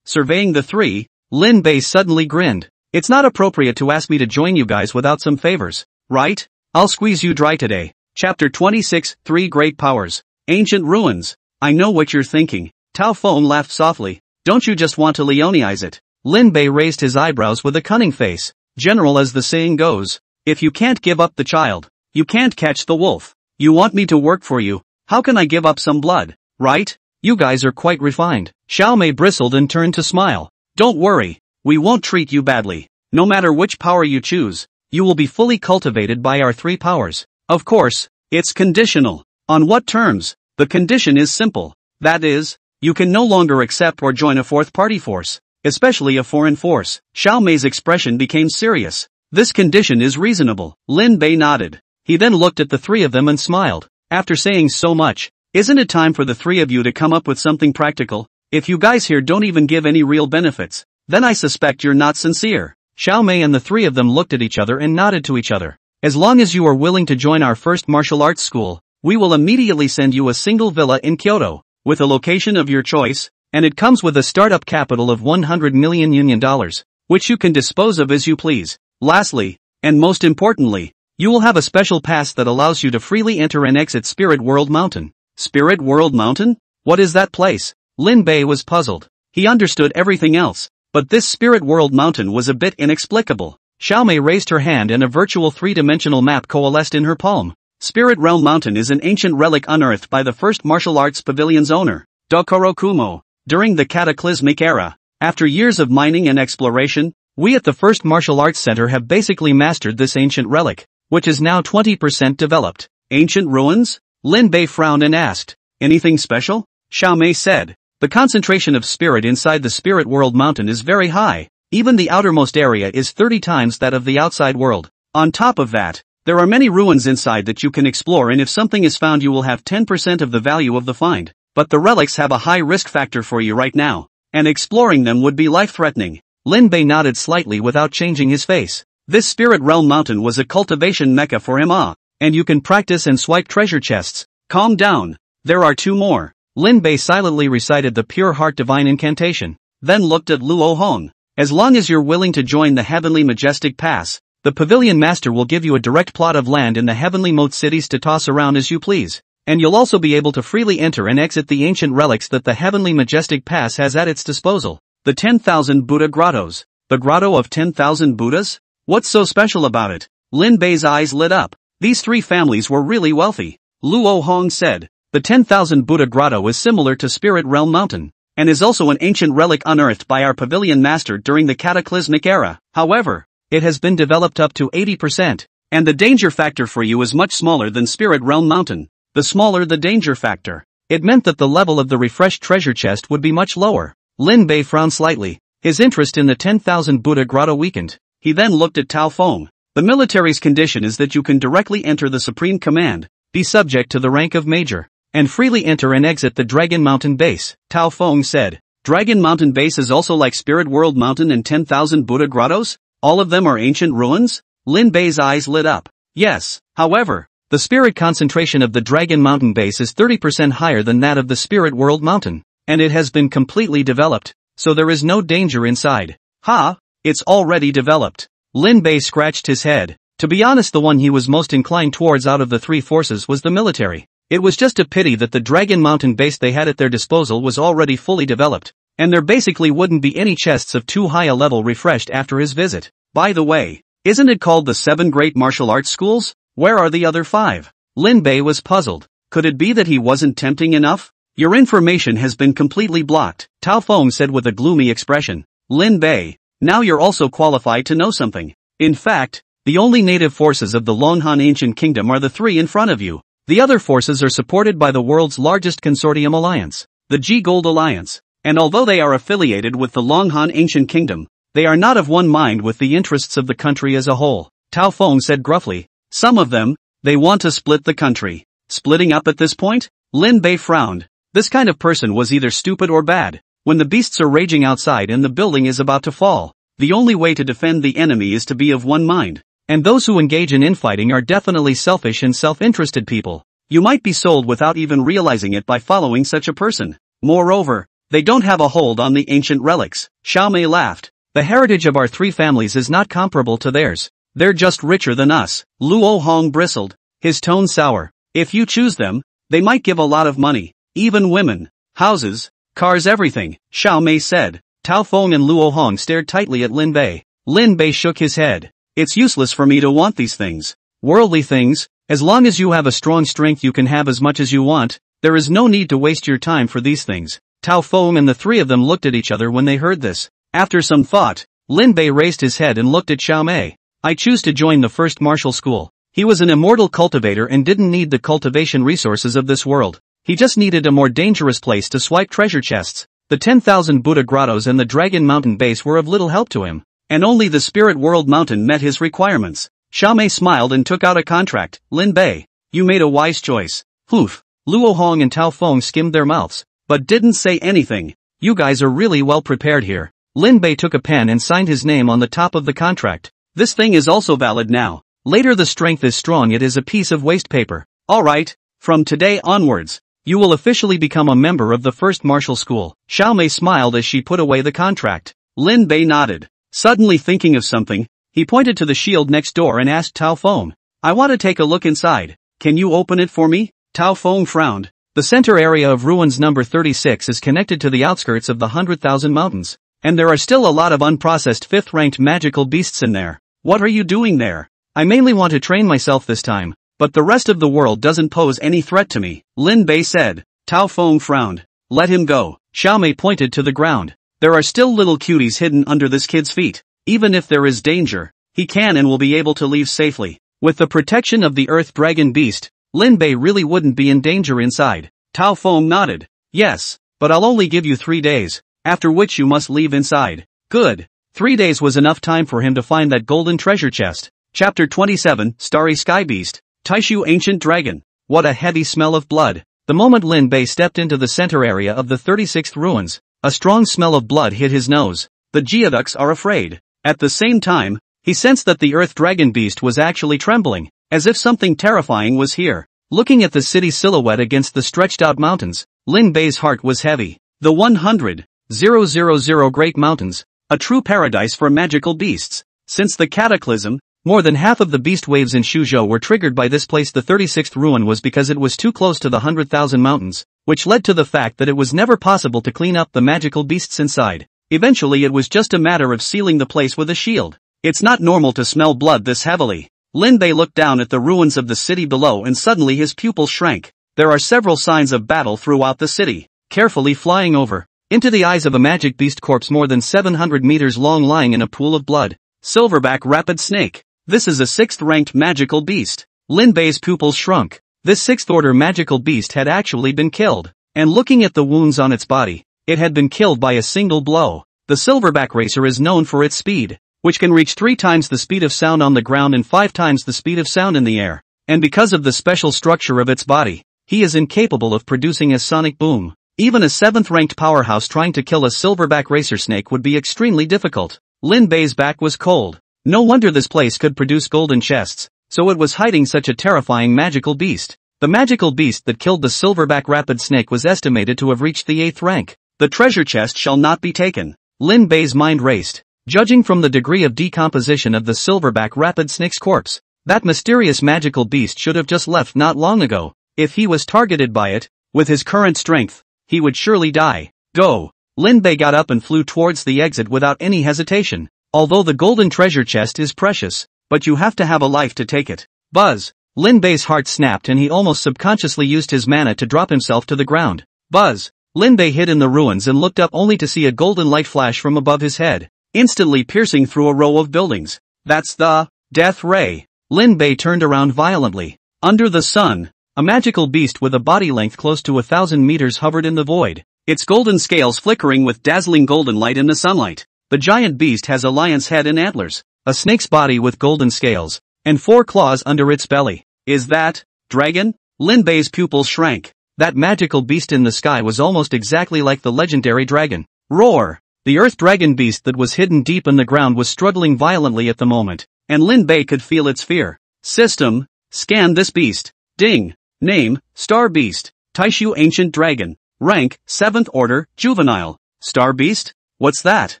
Surveying the 3, Lin Bei suddenly grinned. It's not appropriate to ask me to join you guys without some favors, right? I'll squeeze you dry today. Chapter 26, 3 Great Powers. Ancient Ruins. I know what you're thinking. Tao Feng laughed softly. Don't you just want to Leoneize it? Lin Bei raised his eyebrows with a cunning face. General, as the saying goes, if you can't give up the child, you can't catch the wolf. You want me to work for you? How can I give up some blood, right? You guys are quite refined. Xiao Mei bristled and turned to smile. Don't worry. We won't treat you badly. No matter which power you choose, you will be fully cultivated by our 3 powers. Of course, it's conditional. On what terms? The condition is simple. That is, you can no longer accept or join a 4th party force, especially a foreign force. Xiao Mei's expression became serious. This condition is reasonable. Lin Bei nodded. He then looked at the 3 of them and smiled. After saying so much, isn't it time for the 3 of you to come up with something practical? If you guys here don't even give any real benefits, then I suspect you're not sincere. Xiao Mei and the 3 of them looked at each other and nodded to each other. As long as you are willing to join our first martial arts school, we will immediately send you a single villa in Kyoto, with a location of your choice, and it comes with a startup capital of 100 million Union dollars, which you can dispose of as you please. Lastly, and most importantly, you will have a special pass that allows you to freely enter and exit Spirit World Mountain. Spirit World Mountain? What is that place? Lin Bei was puzzled. He understood everything else, but this Spirit World Mountain was a bit inexplicable. Xiao Mei raised her hand and a virtual 3-dimensional map coalesced in her palm. Spirit Realm Mountain is an ancient relic unearthed by the first martial arts pavilion's owner, Dokoro Kumo, during the Cataclysmic Era. After years of mining and exploration, we at the First Martial Arts Center have basically mastered this ancient relic, which is now 20% developed. Ancient ruins? Lin Bei frowned and asked, anything special? Xiao Mei said, the concentration of spirit inside the Spirit World Mountain is very high. Even the outermost area is 30 times that of the outside world. On top of that, there are many ruins inside that you can explore, and if something is found you will have 10% of the value of the find. But the relics have a high risk factor for you right now, and exploring them would be life-threatening. Lin Bei nodded slightly without changing his face. This Spirit Realm Mountain was a cultivation mecca for him, and you can practice and swipe treasure chests. Calm down. There are 2 more. Lin Bei silently recited the pure heart divine incantation, then looked at Luo Hong. As long as you're willing to join the Heavenly Majestic Pass, the Pavilion Master will give you a direct plot of land in the Heavenly Moat cities to toss around as you please, and you'll also be able to freely enter and exit the ancient relics that the Heavenly Majestic Pass has at its disposal. The 10,000 Buddha Grottos. The Grotto of 10,000 Buddhas? What's so special about it? Lin Bei's eyes lit up. These 3 families were really wealthy. Luo Hong said, the 10,000 Buddha Grotto is similar to Spirit Realm Mountain. and is also an ancient relic unearthed by our pavilion master during the cataclysmic era. However, it has been developed up to 80%, and the danger factor for you is much smaller than Spirit Realm Mountain. The smaller the danger factor, it meant that the level of the refreshed treasure chest would be much lower. Lin Bei frowned slightly. His interest in the 10,000 Buddha grotto weakened. He then looked at Tao Feng. The military's condition is that you can directly enter the Supreme Command, be subject to the rank of Major, and freely enter and exit the Dragon Mountain Base, Tao Feng said. Dragon Mountain Base is also like Spirit World Mountain and 10,000 Buddha grottos? All of them are ancient ruins? Lin Bei's eyes lit up. Yes, however, the spirit concentration of the Dragon Mountain Base is 30% higher than that of the Spirit World Mountain, and it has been completely developed, so there is no danger inside. Ha! It's already developed. Lin Bei scratched his head. To be honest, the one he was most inclined towards out of the three forces was the military. It was just a pity that the Dragon Mountain Base they had at their disposal was already fully developed, and there basically wouldn't be any chests of too high a level refreshed after his visit. By the way, isn't it called the 7 Great Martial Arts Schools? Where are the other 5? Lin Bei was puzzled. Could it be that he wasn't tempting enough? Your information has been completely blocked, Tao Feng said with a gloomy expression. Lin Bei, now you're also qualified to know something. In fact, the only native forces of the Longhan Ancient Kingdom are the 3 in front of you. The other forces are supported by the world's largest consortium alliance, the G-Gold Alliance, and although they are affiliated with the Longhan Ancient Kingdom, they are not of one mind with the interests of the country as a whole, Tao Feng said gruffly. Some of them, they want to split the country. Splitting up at this point? Lin Bei frowned. This kind of person was either stupid or bad. When the beasts are raging outside and the building is about to fall, the only way to defend the enemy is to be of one mind. And those who engage in infighting are definitely selfish and self-interested people. You might be sold without even realizing it by following such a person. Moreover, they don't have a hold on the ancient relics. Xiaomei laughed. The heritage of our 3 families is not comparable to theirs. They're just richer than us. Luo Hong bristled, his tone sour. If you choose them, they might give a lot of money. Even women, houses, cars, everything, Xiaomei said. Tao Feng and Luo Hong stared tightly at Lin Bei. Lin Bei shook his head. It's useless for me to want these things. Worldly things, as long as you have a strong strength you can have as much as you want, there is no need to waste your time for these things. Tao Feng and the 3 of them looked at each other when they heard this. After some thought, Lin Bei raised his head and looked at Xiaomei. I choose to join the first martial school. He was an immortal cultivator and didn't need the cultivation resources of this world. He just needed a more dangerous place to swipe treasure chests. The 10,000 Buddha grottos and the Dragon Mountain Base were of little help to him, and only the Spirit World Mountain met his requirements. Xiaomei smiled and took out a contract. Lin Bei, you made a wise choice. Poof. Luo Hong and Tao Feng skimmed their mouths, but didn't say anything. You guys are really well prepared here. Lin Bei took a pen and signed his name on the top of the contract. This thing is also valid now. Later the strength is strong, it is a piece of waste paper. Alright, from today onwards, you will officially become a member of the first martial school. Xiaomei smiled as she put away the contract. Lin Bei nodded. Suddenly thinking of something, he pointed to the shield next door and asked Tao Feng. I want to take a look inside. Can you open it for me? Tao Feng frowned. The center area of ruins number 36 is connected to the outskirts of the 100,000 mountains, and there are still a lot of unprocessed 5th-ranked magical beasts in there. What are you doing there? I mainly want to train myself this time, but the rest of the world doesn't pose any threat to me, Lin Bei said. Tao Feng frowned. Let him go. Xiaomei pointed to the ground. There are still little cuties hidden under this kid's feet. Even if there is danger, he can and will be able to leave safely. With the protection of the Earth Dragon Beast, Lin Bei really wouldn't be in danger inside. Tao Feng nodded. Yes, but I'll only give you 3 days, after which you must leave inside. Good. 3 days was enough time for him to find that golden treasure chest. Chapter 27, Starry Sky Beast. Taishu Ancient Dragon. What a heavy smell of blood. The moment Lin Bei stepped into the center area of the 36th ruins, a strong smell of blood hit his nose. The geoducks are afraid. At the same time, he sensed that the Earth Dragon Beast was actually trembling, as if something terrifying was here. Looking at the city silhouette against the stretched-out mountains, Lin Bei's heart was heavy. The 100,000 Great Mountains, a true paradise for magical beasts. Since the cataclysm, more than half of the beast waves in Shuzhou were triggered by this place. The 36th ruin was because it was too close to the 100,000 mountains, which led to the fact that it was never possible to clean up the magical beasts inside. Eventually it was just a matter of sealing the place with a shield. It's not normal to smell blood this heavily. Lin Bei looked down at the ruins of the city below and suddenly his pupils shrank. There are several signs of battle throughout the city. Carefully flying over, into the eyes of a magic beast corpse more than 700 meters long lying in a pool of blood. Silverback Rapid Snake. This is a 6th-ranked magical beast. Lin Bei's pupils shrunk. This 6th-order magical beast had actually been killed. And looking at the wounds on its body, it had been killed by a single blow. The silverback racer is known for its speed, which can reach 3 times the speed of sound on the ground and 5 times the speed of sound in the air. And because of the special structure of its body, he is incapable of producing a sonic boom. Even a 7th-ranked powerhouse trying to kill a silverback racer snake would be extremely difficult. Lin Bei's back was cold. No wonder this place could produce golden chests, so it was hiding such a terrifying magical beast. The magical beast that killed the silverback rapid snake was estimated to have reached the 8th rank. The treasure chest shall not be taken. Lin Bei's mind raced. Judging from the degree of decomposition of the silverback rapid snake's corpse, that mysterious magical beast should have just left not long ago. If he was targeted by it, with his current strength, he would surely die. Go! Lin Bei got up and flew towards the exit without any hesitation. Although the golden treasure chest is precious, but you have to have a life to take it. Buzz! Lin Bei's heart snapped and he almost subconsciously used his mana to drop himself to the ground. Buzz! Lin Bei hid in the ruins and looked up only to see a golden light flash from above his head, instantly piercing through a row of buildings. That's the Death Ray. Lin Bei turned around violently. Under the sun, a magical beast with a body length close to 1,000 meters hovered in the void, its golden scales flickering with dazzling golden light in the sunlight. The giant beast has a lion's head and antlers, a snake's body with golden scales, and 4 claws under its belly. Is that dragon? Lin Bei's pupils shrank. That magical beast in the sky was almost exactly like the legendary dragon. Roar! The earth dragon beast that was hidden deep in the ground was struggling violently at the moment, and Lin Bei could feel its fear. System, scan this beast. Ding. Name, Star Beast. Taishu Ancient Dragon. Rank, 7th Order, Juvenile. Star Beast? What's that?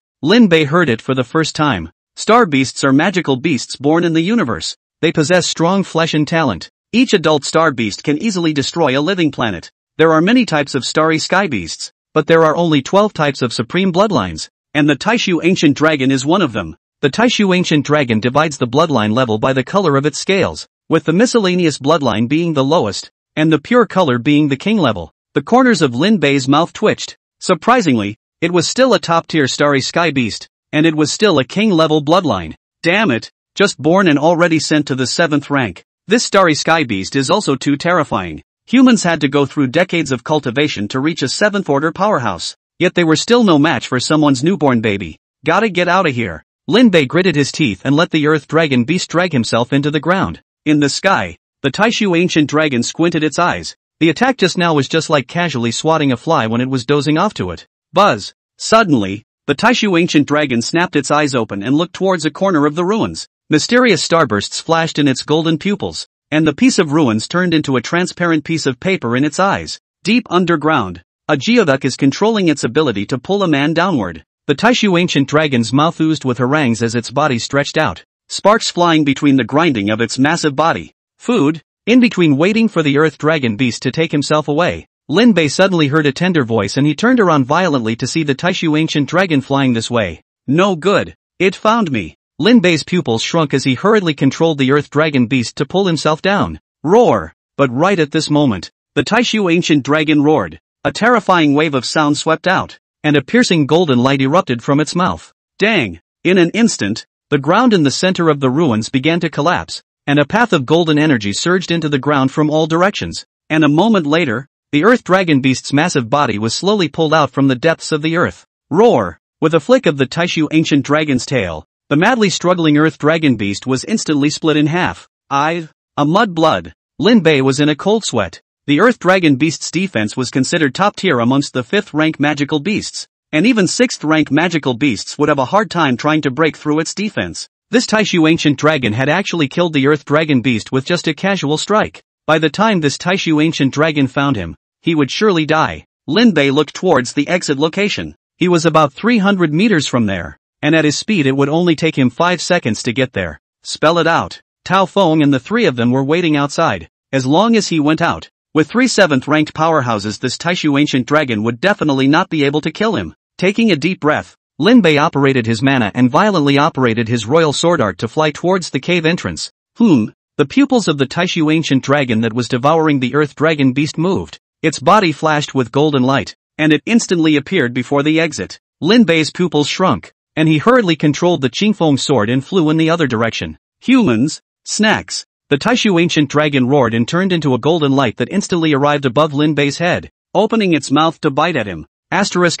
Lin Bei heard it for the first time. Star beasts are magical beasts born in the universe. They possess strong flesh and talent. Each adult star beast can easily destroy a living planet. There are many types of starry sky beasts, but there are only 12 types of supreme bloodlines, and the Taishu Ancient Dragon is one of them. The Taishu Ancient Dragon divides the bloodline level by the color of its scales, with the miscellaneous bloodline being the lowest, and the pure color being the king level. The corners of Lin Bei's mouth twitched. Surprisingly, it was still a top-tier starry sky beast, and it was still a king-level bloodline. Damn it, just born and already sent to the 7th rank. This starry sky beast is also too terrifying. Humans had to go through decades of cultivation to reach a 7th order powerhouse, yet they were still no match for someone's newborn baby. Gotta get out of here. Lin Bei gritted his teeth and let the earth dragon beast drag himself into the ground. In the sky, the Taishu Ancient Dragon squinted its eyes. The attack just now was just like casually swatting a fly when it was dozing off to it. Buzz! Suddenly, the Taishu Ancient Dragon snapped its eyes open and looked towards a corner of the ruins. Mysterious starbursts flashed in its golden pupils, and the piece of ruins turned into a transparent piece of paper in its eyes. Deep underground, a geoduck is controlling its ability to pull a man downward. The Taishu Ancient Dragon's mouth oozed with harangues as its body stretched out, sparks flying between the grinding of its massive body. Food? In between waiting for the earth dragon beast to take himself away, Lin Bei suddenly heard a tender voice and he turned around violently to see the Taishu Ancient Dragon flying this way. No good. It found me. Lin Bei's pupils shrunk as he hurriedly controlled the earth dragon beast to pull himself down. Roar! But right at this moment, the Taishu Ancient Dragon roared. A terrifying wave of sound swept out, and a piercing golden light erupted from its mouth. Dang! In an instant, the ground in the center of the ruins began to collapse, and a path of golden energy surged into the ground from all directions, and a moment later, the earth dragon beast's massive body was slowly pulled out from the depths of the earth. Roar! With a flick of the Taishu Ancient Dragon's tail, the madly struggling earth dragon beast was instantly split in half. A mud blood. Lin Bei was in a cold sweat. The earth dragon beast's defense was considered top tier amongst the 5th rank magical beasts, and even 6th rank magical beasts would have a hard time trying to break through its defense. This Taishu Ancient Dragon had actually killed the earth dragon beast with just a casual strike. By the time this Taishu Ancient Dragon found him, he would surely die. Lin Bei looked towards the exit location. He was about 300 meters from there, and at his speed it would only take him 5 seconds to get there. Spell it out. Tao Feng and the 3 of them were waiting outside. As long as he went out, with 3 7th ranked powerhouses, this Taishu Ancient Dragon would definitely not be able to kill him. Taking a deep breath, Lin Bei operated his mana and violently operated his royal sword art to fly towards the cave entrance. The pupils of the Taishu Ancient Dragon that was devouring the earth dragon beast moved. Its body flashed with golden light, and it instantly appeared before the exit. Lin Bei's pupils shrunk, and he hurriedly controlled the Qingfeng sword and flew in the other direction. Humans, snacks. The Taishu ancient dragon roared and turned into a golden light that instantly arrived above Lin Bei's head, opening its mouth to bite at him. Asterisk.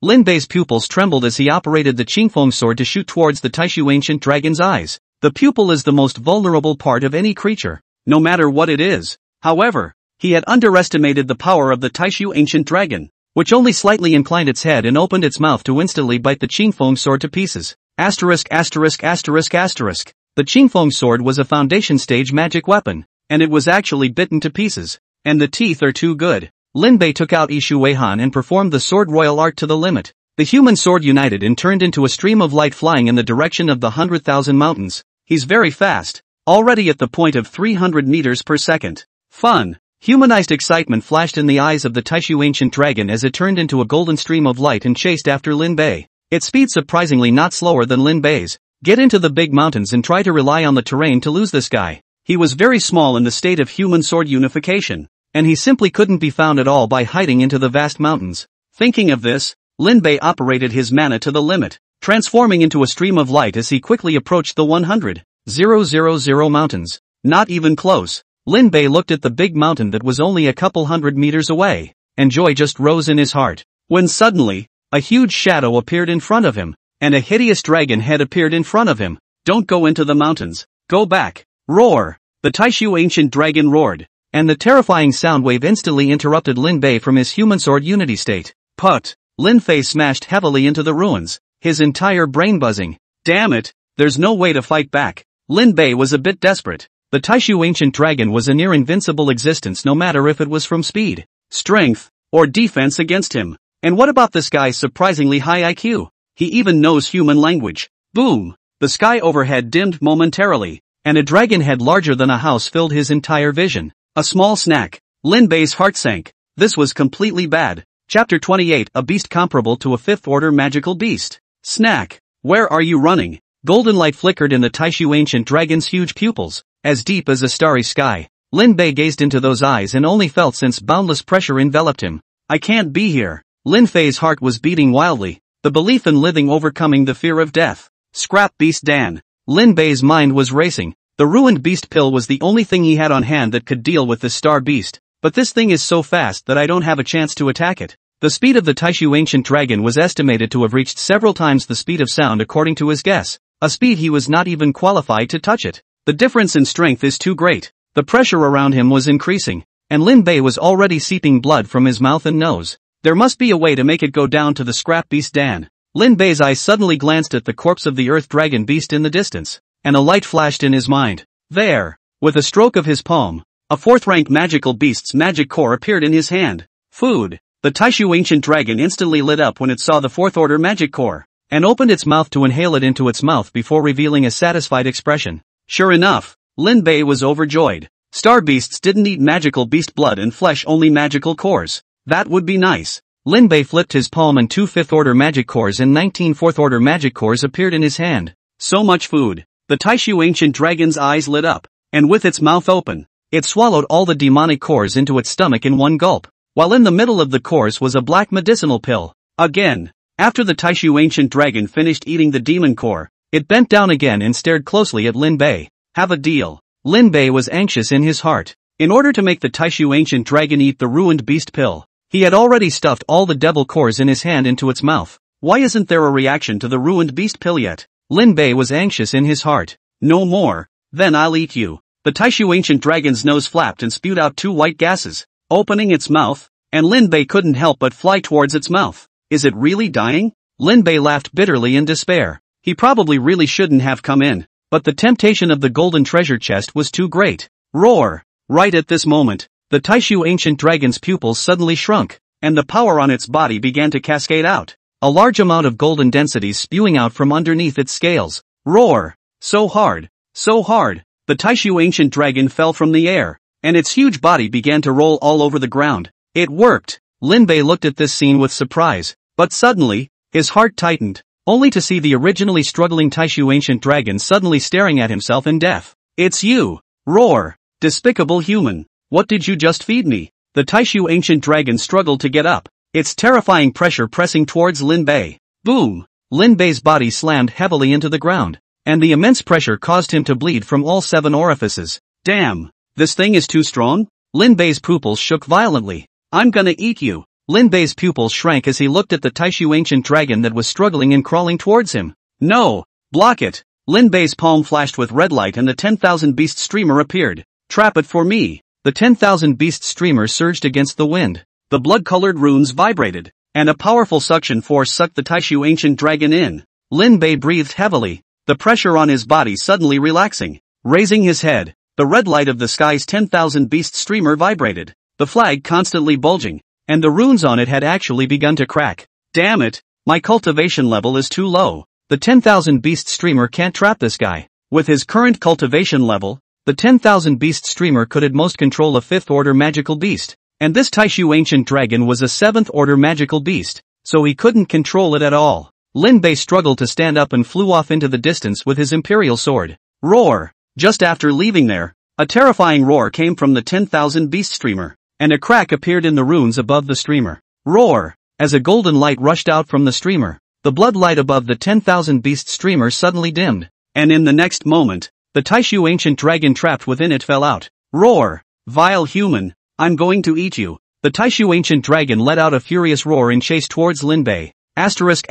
Lin Bei's pupils trembled as he operated the Qingfeng sword to shoot towards the Taishu ancient dragon's eyes. The pupil is the most vulnerable part of any creature, no matter what it is. However, he had underestimated the power of the Taishu ancient dragon, which only slightly inclined its head and opened its mouth to instantly bite the Qingfeng sword to pieces. Asterisk. The Qingfeng sword was a foundation stage magic weapon, and it was actually bitten to pieces. And the teeth are too good. Lin Bei took out Ishu Weihan and performed the sword royal art to the limit. The human sword united and turned into a stream of light flying in the direction of the 100,000 mountains. He's very fast, already at the point of 300 meters per second. Fun. Humanized excitement flashed in the eyes of the Taishu ancient dragon as it turned into a golden stream of light and chased after Lin Bei. Its speed surprisingly not slower than Lin Bei's. Get into the big mountains and try to rely on the terrain to lose this guy. He was very small in the state of human sword unification, and he simply couldn't be found at all by hiding into the vast mountains. Thinking of this, Lin Bei operated his mana to the limit, transforming into a stream of light as he quickly approached the 100,000 mountains. Not even close. Lin Bei looked at the big mountain that was only a couple hundred meters away, and joy just rose in his heart. When suddenly, a huge shadow appeared in front of him, and a hideous dragon head appeared in front of him. Don't go into the mountains. Go back. Roar. The Taishu ancient dragon roared, and the terrifying sound wave instantly interrupted Lin Bei from his human sword unity state. Put. Lin Fei smashed heavily into the ruins, his entire brain buzzing. Damn it, there's no way to fight back. Lin Bei was a bit desperate. The Taishu ancient dragon was a near invincible existence no matter if it was from speed, strength, or defense against him. And what about this guy's surprisingly high IQ? He even knows human language. Boom! The sky overhead dimmed momentarily, and a dragon head larger than a house filled his entire vision. A small snack. Lin Bei's heart sank. This was completely bad. Chapter 28. A beast comparable to a fifth-order magical beast. Snack. Where are you running? Golden light flickered in the Taishu ancient dragon's huge pupils, as deep as a starry sky. Lin Bei gazed into those eyes and only felt since boundless pressure enveloped him. I can't be here. Lin Fei's heart was beating wildly, the belief in living overcoming the fear of death. Scrap beast Dan. Lin Bei's mind was racing. The ruined beast pill was the only thing he had on hand that could deal with this star beast. But this thing is so fast that I don't have a chance to attack it. The speed of the Taishu ancient dragon was estimated to have reached several times the speed of sound according to his guess, a speed he was not even qualified to touch it. The difference in strength is too great. The pressure around him was increasing, and Lin Bei was already seeping blood from his mouth and nose. There must be a way to make it go down to the scrap beast Dan. Lin Bei's eyes suddenly glanced at the corpse of the earth dragon beast in the distance, and a light flashed in his mind. There, with a stroke of his palm, a fourth-rank magical beast's magic core appeared in his hand. Food. The Taishu ancient dragon instantly lit up when it saw the fourth-order magic core, and opened its mouth to inhale it into its mouth before revealing a satisfied expression. Sure enough, Lin Bei was overjoyed. Star beasts didn't eat magical beast blood and flesh, only magical cores. That would be nice. Lin Bei flipped his palm and 2 fifth-order magic cores and 19 fourth-order magic cores appeared in his hand. So much food. The Taishu ancient dragon's eyes lit up, and with its mouth open, it swallowed all the demonic cores into its stomach in one gulp, while in the middle of the cores was a black medicinal pill. Again, after the Taishu ancient dragon finished eating the demon core, it bent down again and stared closely at Lin Bei. Have a deal. Lin Bei was anxious in his heart. In order to make the Taishu ancient dragon eat the ruined beast pill, he had already stuffed all the devil cores in his hand into its mouth. Why isn't there a reaction to the ruined beast pill yet? Lin Bei was anxious in his heart. No more. Then I'll eat you. The Taishu ancient dragon's nose flapped and spewed out 2 white gases, opening its mouth, and Lin Bei couldn't help but fly towards its mouth. Is it really dying? Lin Bei laughed bitterly in despair. He probably really shouldn't have come in, but the temptation of the golden treasure chest was too great. Roar! Right at this moment, the Taishu ancient dragon's pupils suddenly shrunk, and the power on its body began to cascade out. A large amount of golden densities spewing out from underneath its scales. Roar! So hard! So hard! The Taishu ancient dragon fell from the air, and its huge body began to roll all over the ground. It worked! Lin Bei looked at this scene with surprise, but suddenly, his heart tightened, only to see the originally struggling Taishu ancient dragon suddenly staring at himself in death. It's you! Roar! Despicable human! What did you just feed me? The Taishu ancient dragon struggled to get up, its terrifying pressure pressing towards Lin Bei. Boom! Lin Bei's body slammed heavily into the ground, and the immense pressure caused him to bleed from all 7 orifices. Damn! This thing is too strong? Lin Bei's pupils shook violently. I'm gonna eat you. Lin Bei's pupils shrank as he looked at the Taishu ancient dragon that was struggling and crawling towards him. No! Block it! Lin Bei's palm flashed with red light and the 10,000 beast streamer appeared. Trap it for me! The 10,000 beast streamer surged against the wind. The blood-colored runes vibrated, and a powerful suction force sucked the Taishu ancient dragon in. Lin Bei breathed heavily, the pressure on his body suddenly relaxing. Raising his head, the red light of the sky's 10,000 beast streamer vibrated, the flag constantly bulging, and the runes on it had actually begun to crack. Damn it, my cultivation level is too low. The 10,000 beast streamer can't trap this guy. With his current cultivation level, the 10,000 beast streamer could at most control a 5th order magical beast. And this Taishu ancient dragon was a 7th order magical beast, so he couldn't control it at all. Lin Bei struggled to stand up and flew off into the distance with his imperial sword. Roar! Just after leaving there, a terrifying roar came from the 10,000 beast streamer, and a crack appeared in the runes above the streamer. Roar! As a golden light rushed out from the streamer, the blood light above the 10,000 beast streamer suddenly dimmed, and in the next moment, the Taishu ancient dragon trapped within it fell out. Roar! Vile human! I'm going to eat you. The Taishu ancient dragon let out a furious roar in chase towards Lin Bei. Asterisk.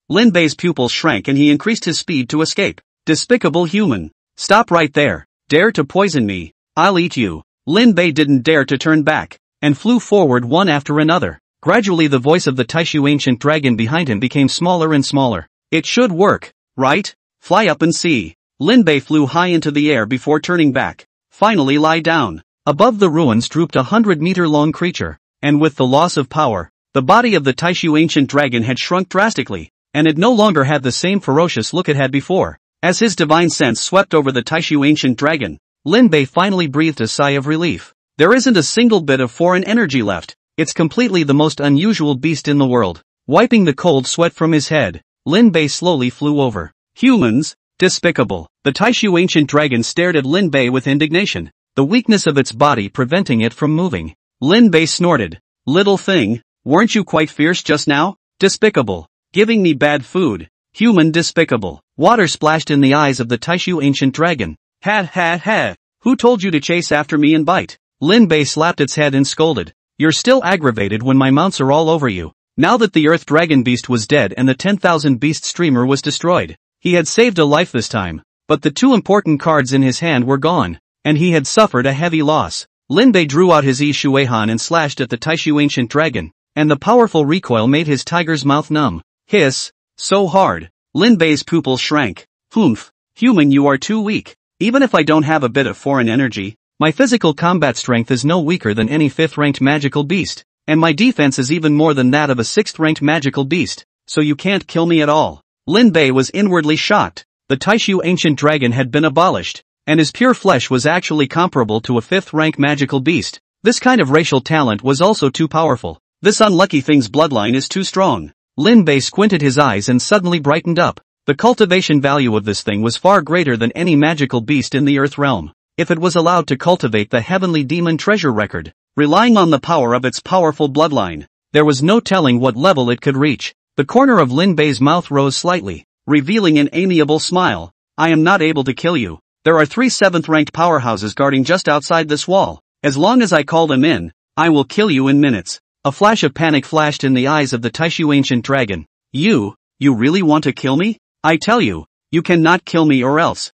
Lin Bei's pupils shrank and he increased his speed to escape. Despicable human. Stop right there. Dare to poison me. I'll eat you. Lin Bei didn't dare to turn back, and flew forward one after another. Gradually the voice of the Taishu ancient dragon behind him became smaller and smaller. It should work, right? Fly up and see. Lin Bei flew high into the air before turning back. Finally lie down. Above the ruins drooped a 100-meter-long creature, and with the loss of power, the body of the Taishu ancient dragon had shrunk drastically, and it no longer had the same ferocious look it had before. As his divine sense swept over the Taishu ancient dragon, Lin Bei finally breathed a sigh of relief. There isn't a single bit of foreign energy left. It's completely the most unusual beast in the world. Wiping the cold sweat from his head, Lin Bei slowly flew over. Humans? Despicable. The Taishu ancient dragon stared at Lin Bei with indignation, the weakness of its body preventing it from moving. Lin Bei snorted. Little thing, weren't you quite fierce just now? Despicable. Giving me bad food. Human despicable. Water splashed in the eyes of the Taishu ancient dragon. Ha. Who told you to chase after me and bite? Lin Bei slapped its head and scolded. You're still aggravated when my mounts are all over you. Now that the Earth Dragon Beast was dead and the 10,000 Beast Streamer was destroyed, he had saved a life this time, but the 2 important cards in his hand were gone, and he had suffered a heavy loss. Lin Bei drew out his Yi Shuihan and slashed at the Taishu ancient dragon, and the powerful recoil made his tiger's mouth numb. Hiss! So hard! Lin Bei's pupils shrank. Humph! Human, you are too weak. Even if I don't have a bit of foreign energy, my physical combat strength is no weaker than any 5th-ranked magical beast, and my defense is even more than that of a 6th-ranked magical beast, so you can't kill me at all. Lin Bei was inwardly shocked. The Taishu ancient dragon had been abolished, and his pure flesh was actually comparable to a 5th-rank magical beast. This kind of racial talent was also too powerful. This unlucky thing's bloodline is too strong. Lin Bei squinted his eyes and suddenly brightened up. The cultivation value of this thing was far greater than any magical beast in the Earth realm. If it was allowed to cultivate the heavenly demon treasure record, relying on the power of its powerful bloodline, there was no telling what level it could reach. The corner of Lin Bei's mouth rose slightly, revealing an amiable smile. I am not able to kill you. There are 3 7th-ranked powerhouses guarding just outside this wall. As long as I call them in, I will kill you in minutes. A flash of panic flashed in the eyes of the Taishu ancient dragon. You really want to kill me? I tell you, you cannot kill me or else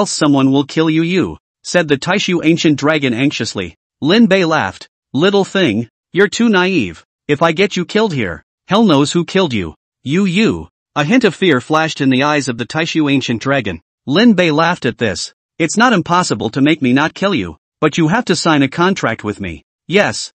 someone will kill you, said the Taishu ancient dragon anxiously. Lin Bei laughed. Little thing, you're too naive. If I get you killed here, hell knows who killed you. You. A hint of fear flashed in the eyes of the Taishu ancient dragon. Lin Bei laughed at this. It's not impossible to make me not kill you, but you have to sign a contract with me. Yes,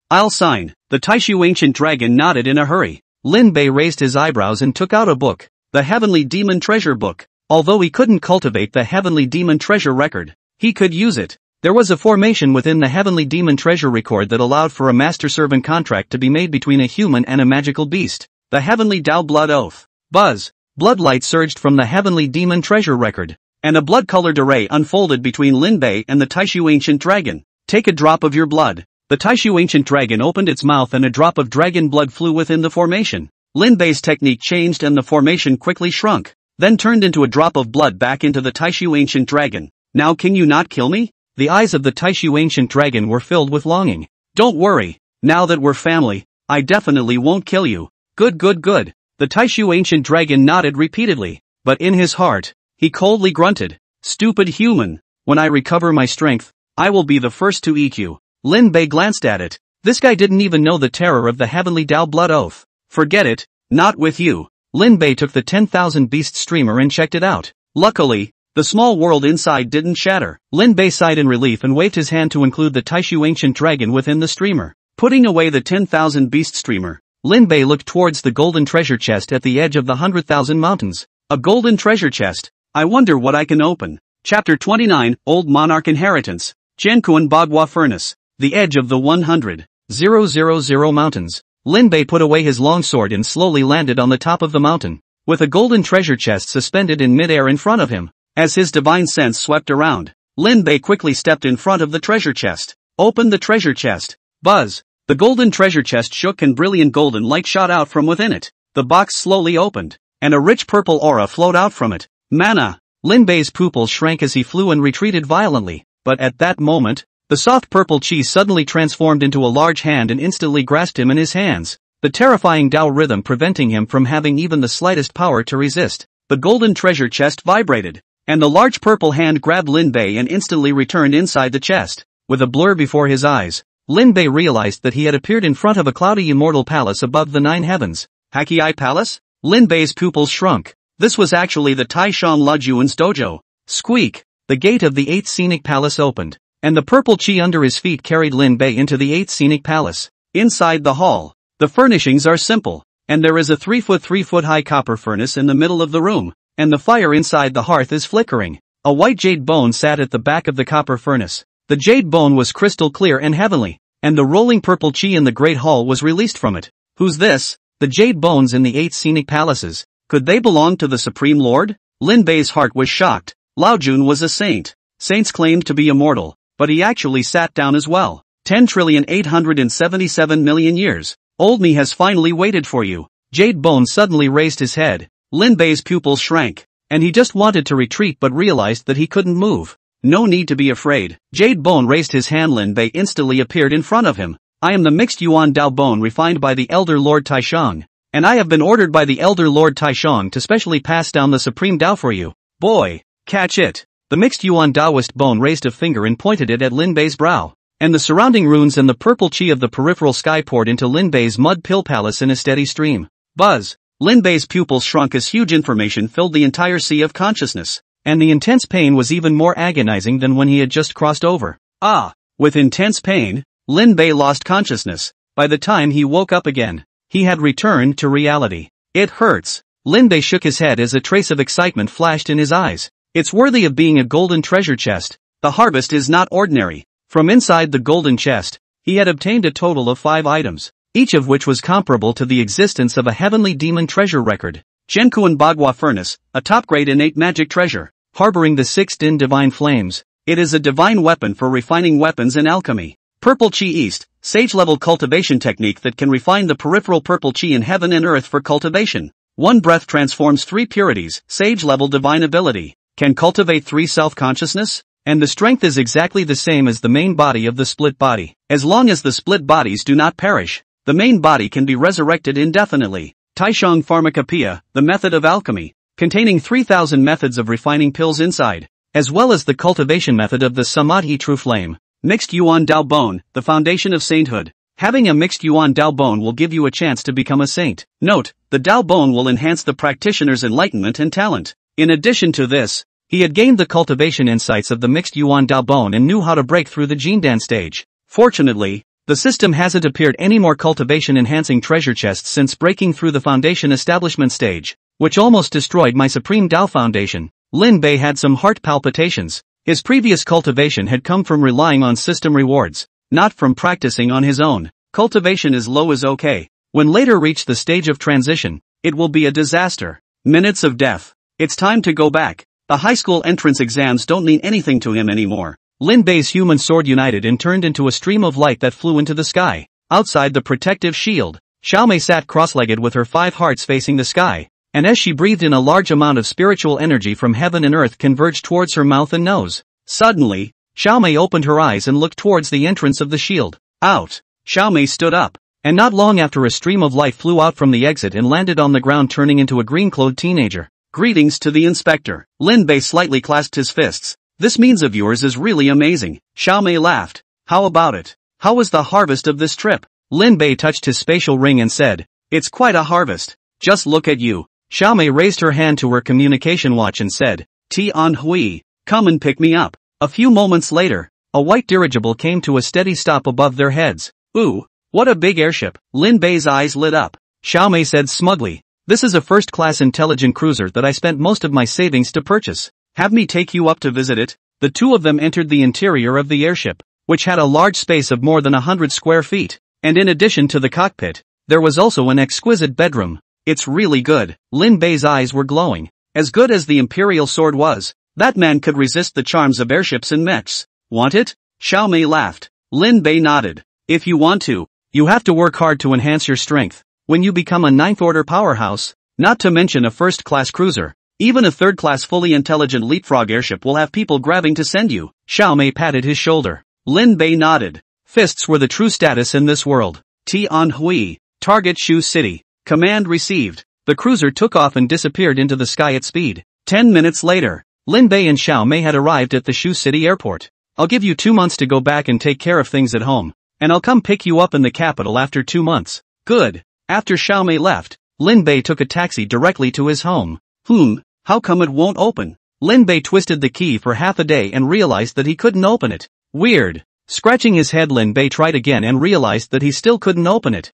I'll sign. The Taishu ancient dragon nodded in a hurry. Lin Bei raised his eyebrows and took out a book, the Heavenly Demon Treasure Book. Although he couldn't cultivate the Heavenly Demon Treasure record, he could use it. There was a formation within the Heavenly Demon Treasure record that allowed for a master-servant contract to be made between a human and a magical beast. The Heavenly Dao Blood Oath. Buzz. Bloodlight surged from the Heavenly Demon Treasure record, and a blood-colored array unfolded between Lin Bei and the Taishu ancient dragon. Take a drop of your blood. The Taishu ancient dragon opened its mouth and a drop of dragon blood flew within the formation. Lin Bei's technique changed and the formation quickly shrunk, then turned into a drop of blood back into the Taishu ancient dragon. Now can you not kill me? The eyes of the Taishu ancient dragon were filled with longing. Don't worry, now that we're family, I definitely won't kill you. Good. The Taishu ancient dragon nodded repeatedly, but in his heart, he coldly grunted. Stupid human, when I recover my strength, I will be the first to eat you. Lin Bei glanced at it. This guy didn't even know the terror of the heavenly Dao blood oath. Forget it, not with you. Lin Bei took the 10,000 beast streamer and checked it out. Luckily, the small world inside didn't shatter. Lin Bei sighed in relief and waved his hand to include the Taishu ancient dragon within the streamer. Putting away the 10,000 beast streamer, Lin Bei looked towards the golden treasure chest at the edge of the 100,000 mountains. A golden treasure chest. I wonder what I can open. Chapter 29, Old Monarch Inheritance. Jiankuan Bagua Furnace. The edge of the 100,000 mountains. Lin Bei put away his longsword and slowly landed on the top of the mountain, with a golden treasure chest suspended in midair in front of him. As his divine sense swept around, Lin Bei quickly stepped in front of the treasure chest. Open the treasure chest. Buzz. The golden treasure chest shook and brilliant golden light shot out from within it. The box slowly opened, and a rich purple aura flowed out from it. Mana. Lin Bei's pupils shrank as he flew and retreated violently, but at that moment, the soft purple chi suddenly transformed into a large hand and instantly grasped him in his hands, the terrifying Dao rhythm preventing him from having even the slightest power to resist. The golden treasure chest vibrated, and the large purple hand grabbed Lin Bei and instantly returned inside the chest. With a blur before his eyes, Lin Bei realized that he had appeared in front of a cloudy immortal palace above the 9 heavens. Hakei Palace? Lin Bei's pupils shrunk. This was actually the Taishan Lajuan's dojo. Squeak! The gate of the 8th scenic palace opened, and the purple chi under his feet carried Lin Bei into the 8th scenic palace. Inside the hall, the furnishings are simple, and there is a 3-foot high copper furnace in the middle of the room, and the fire inside the hearth is flickering. A white jade bone sat at the back of the copper furnace. The jade bone was crystal clear and heavenly, and the rolling purple chi in the great hall was released from it. Who's this? The jade bones in the 8 scenic palaces. Could they belong to the Supreme Lord? Lin Bei's heart was shocked. Lao Jun was a saint. Saints claimed to be immortal, but he actually sat down as well. 10,877,000,000 years. Old me has finally waited for you. Jade Bone suddenly raised his head. Lin Bei's pupils shrank, and he just wanted to retreat but realized that he couldn't move. No need to be afraid. Jade Bone raised his hand. Lin Bei instantly appeared in front of him. I am the mixed Yuan Dao Bone refined by the Elder Lord Taishang, and I have been ordered by the Elder Lord Taishang to specially pass down the Supreme Dao for you. Boy, catch it. The mixed Yuan Daoist bone raised a finger and pointed it at Lin Bei's brow, and the surrounding runes and the purple chi of the peripheral sky poured into Lin Bei's mud pill palace in a steady stream. Buzz! Lin Bei's pupils shrunk as huge information filled the entire sea of consciousness, and the intense pain was even more agonizing than when he had just crossed over. With intense pain, Lin Bei lost consciousness. By the time he woke up again, he had returned to reality. It hurts. Lin Bei shook his head as a trace of excitement flashed in his eyes. It's worthy of being a golden treasure chest. The harvest is not ordinary. From inside the golden chest, he had obtained a total of 5 items, each of which was comparable to the existence of a heavenly demon treasure record. Jiankuan Bagua Furnace, a top-grade innate magic treasure, harboring the 6 Din divine flames. It is a divine weapon for refining weapons and alchemy. Purple Chi East, sage-level cultivation technique that can refine the peripheral purple chi in heaven and earth for cultivation. One breath transforms 3 purities, sage-level divine ability. Can cultivate 3 self-consciousness, and the strength is exactly the same as the main body of the split body. As long as the split bodies do not perish, the main body can be resurrected indefinitely. Taishang Pharmacopoeia, the method of alchemy, containing 3,000 methods of refining pills inside, as well as the cultivation method of the Samadhi True Flame. Mixed Yuan Dao Bone, the foundation of sainthood. Having a mixed Yuan Dao Bone will give you a chance to become a saint. Note, the Dao Bone will enhance the practitioner's enlightenment and talent. In addition to this, he had gained the cultivation insights of the mixed Yuan Dao Bone and knew how to break through the Jindan stage. Fortunately, the system hasn't appeared any more cultivation-enhancing treasure chests since breaking through the foundation establishment stage, which almost destroyed my Supreme Dao Foundation. Lin Bei had some heart palpitations. His previous cultivation had come from relying on system rewards, not from practicing on his own. Cultivation as low as okay. When later reach the stage of transition, it will be a disaster. Minutes of death. It's time to go back. The high school entrance exams don't mean anything to him anymore. Lin Bei's human sword united and turned into a stream of light that flew into the sky. Outside the protective shield, Xiaomei sat cross-legged with her 5 hearts facing the sky, and as she breathed in a large amount of spiritual energy from heaven and earth converged towards her mouth and nose. Suddenly, Xiaomei opened her eyes and looked towards the entrance of the shield. Out! Xiaomei stood up, and not long after a stream of light flew out from the exit and landed on the ground turning into a green-clothed teenager. Greetings to the inspector. Lin Bei slightly clasped his fists. This means of yours is really amazing. Xiaomei laughed. How about it? How was the harvest of this trip? Lin Bei touched his spatial ring and said, it's quite a harvest. Just look at you. Xiaomei raised her hand to her communication watch and said, Tian Hui, come and pick me up. A few moments later, a white dirigible came to a steady stop above their heads. Ooh, what a big airship. Lin Bei's eyes lit up. Xiaomei said smugly, this is a first-class intelligent cruiser that I spent most of my savings to purchase. Have me take you up to visit it? The two of them entered the interior of the airship, which had a large space of more than 100 square feet, and in addition to the cockpit, there was also an exquisite bedroom. It's really good. Lin Bei's eyes were glowing. As good as the Imperial sword was, that man could resist the charms of airships and mechs. Want it? Xiaomei laughed. Lin Bei nodded. If you want to, you have to work hard to enhance your strength. When you become a ninth-order powerhouse, not to mention a first-class cruiser, even a third-class fully intelligent leapfrog airship will have people grabbing to send you. Xiaomei patted his shoulder. Lin Bei nodded. Fists were the true status in this world. Tian Hui, target Shu City. Command received. The cruiser took off and disappeared into the sky at speed. 10 minutes later, Lin Bei and Xiaomei had arrived at the Shu City airport. I'll give you 2 months to go back and take care of things at home, and I'll come pick you up in the capital after 2 months. Good. After Xiaomei left, Lin Bei took a taxi directly to his home. How come it won't open? Lin Bei twisted the key for half a day and realized that he couldn't open it. Weird. Scratching his head, Lin Bei tried again and realized that he still couldn't open it.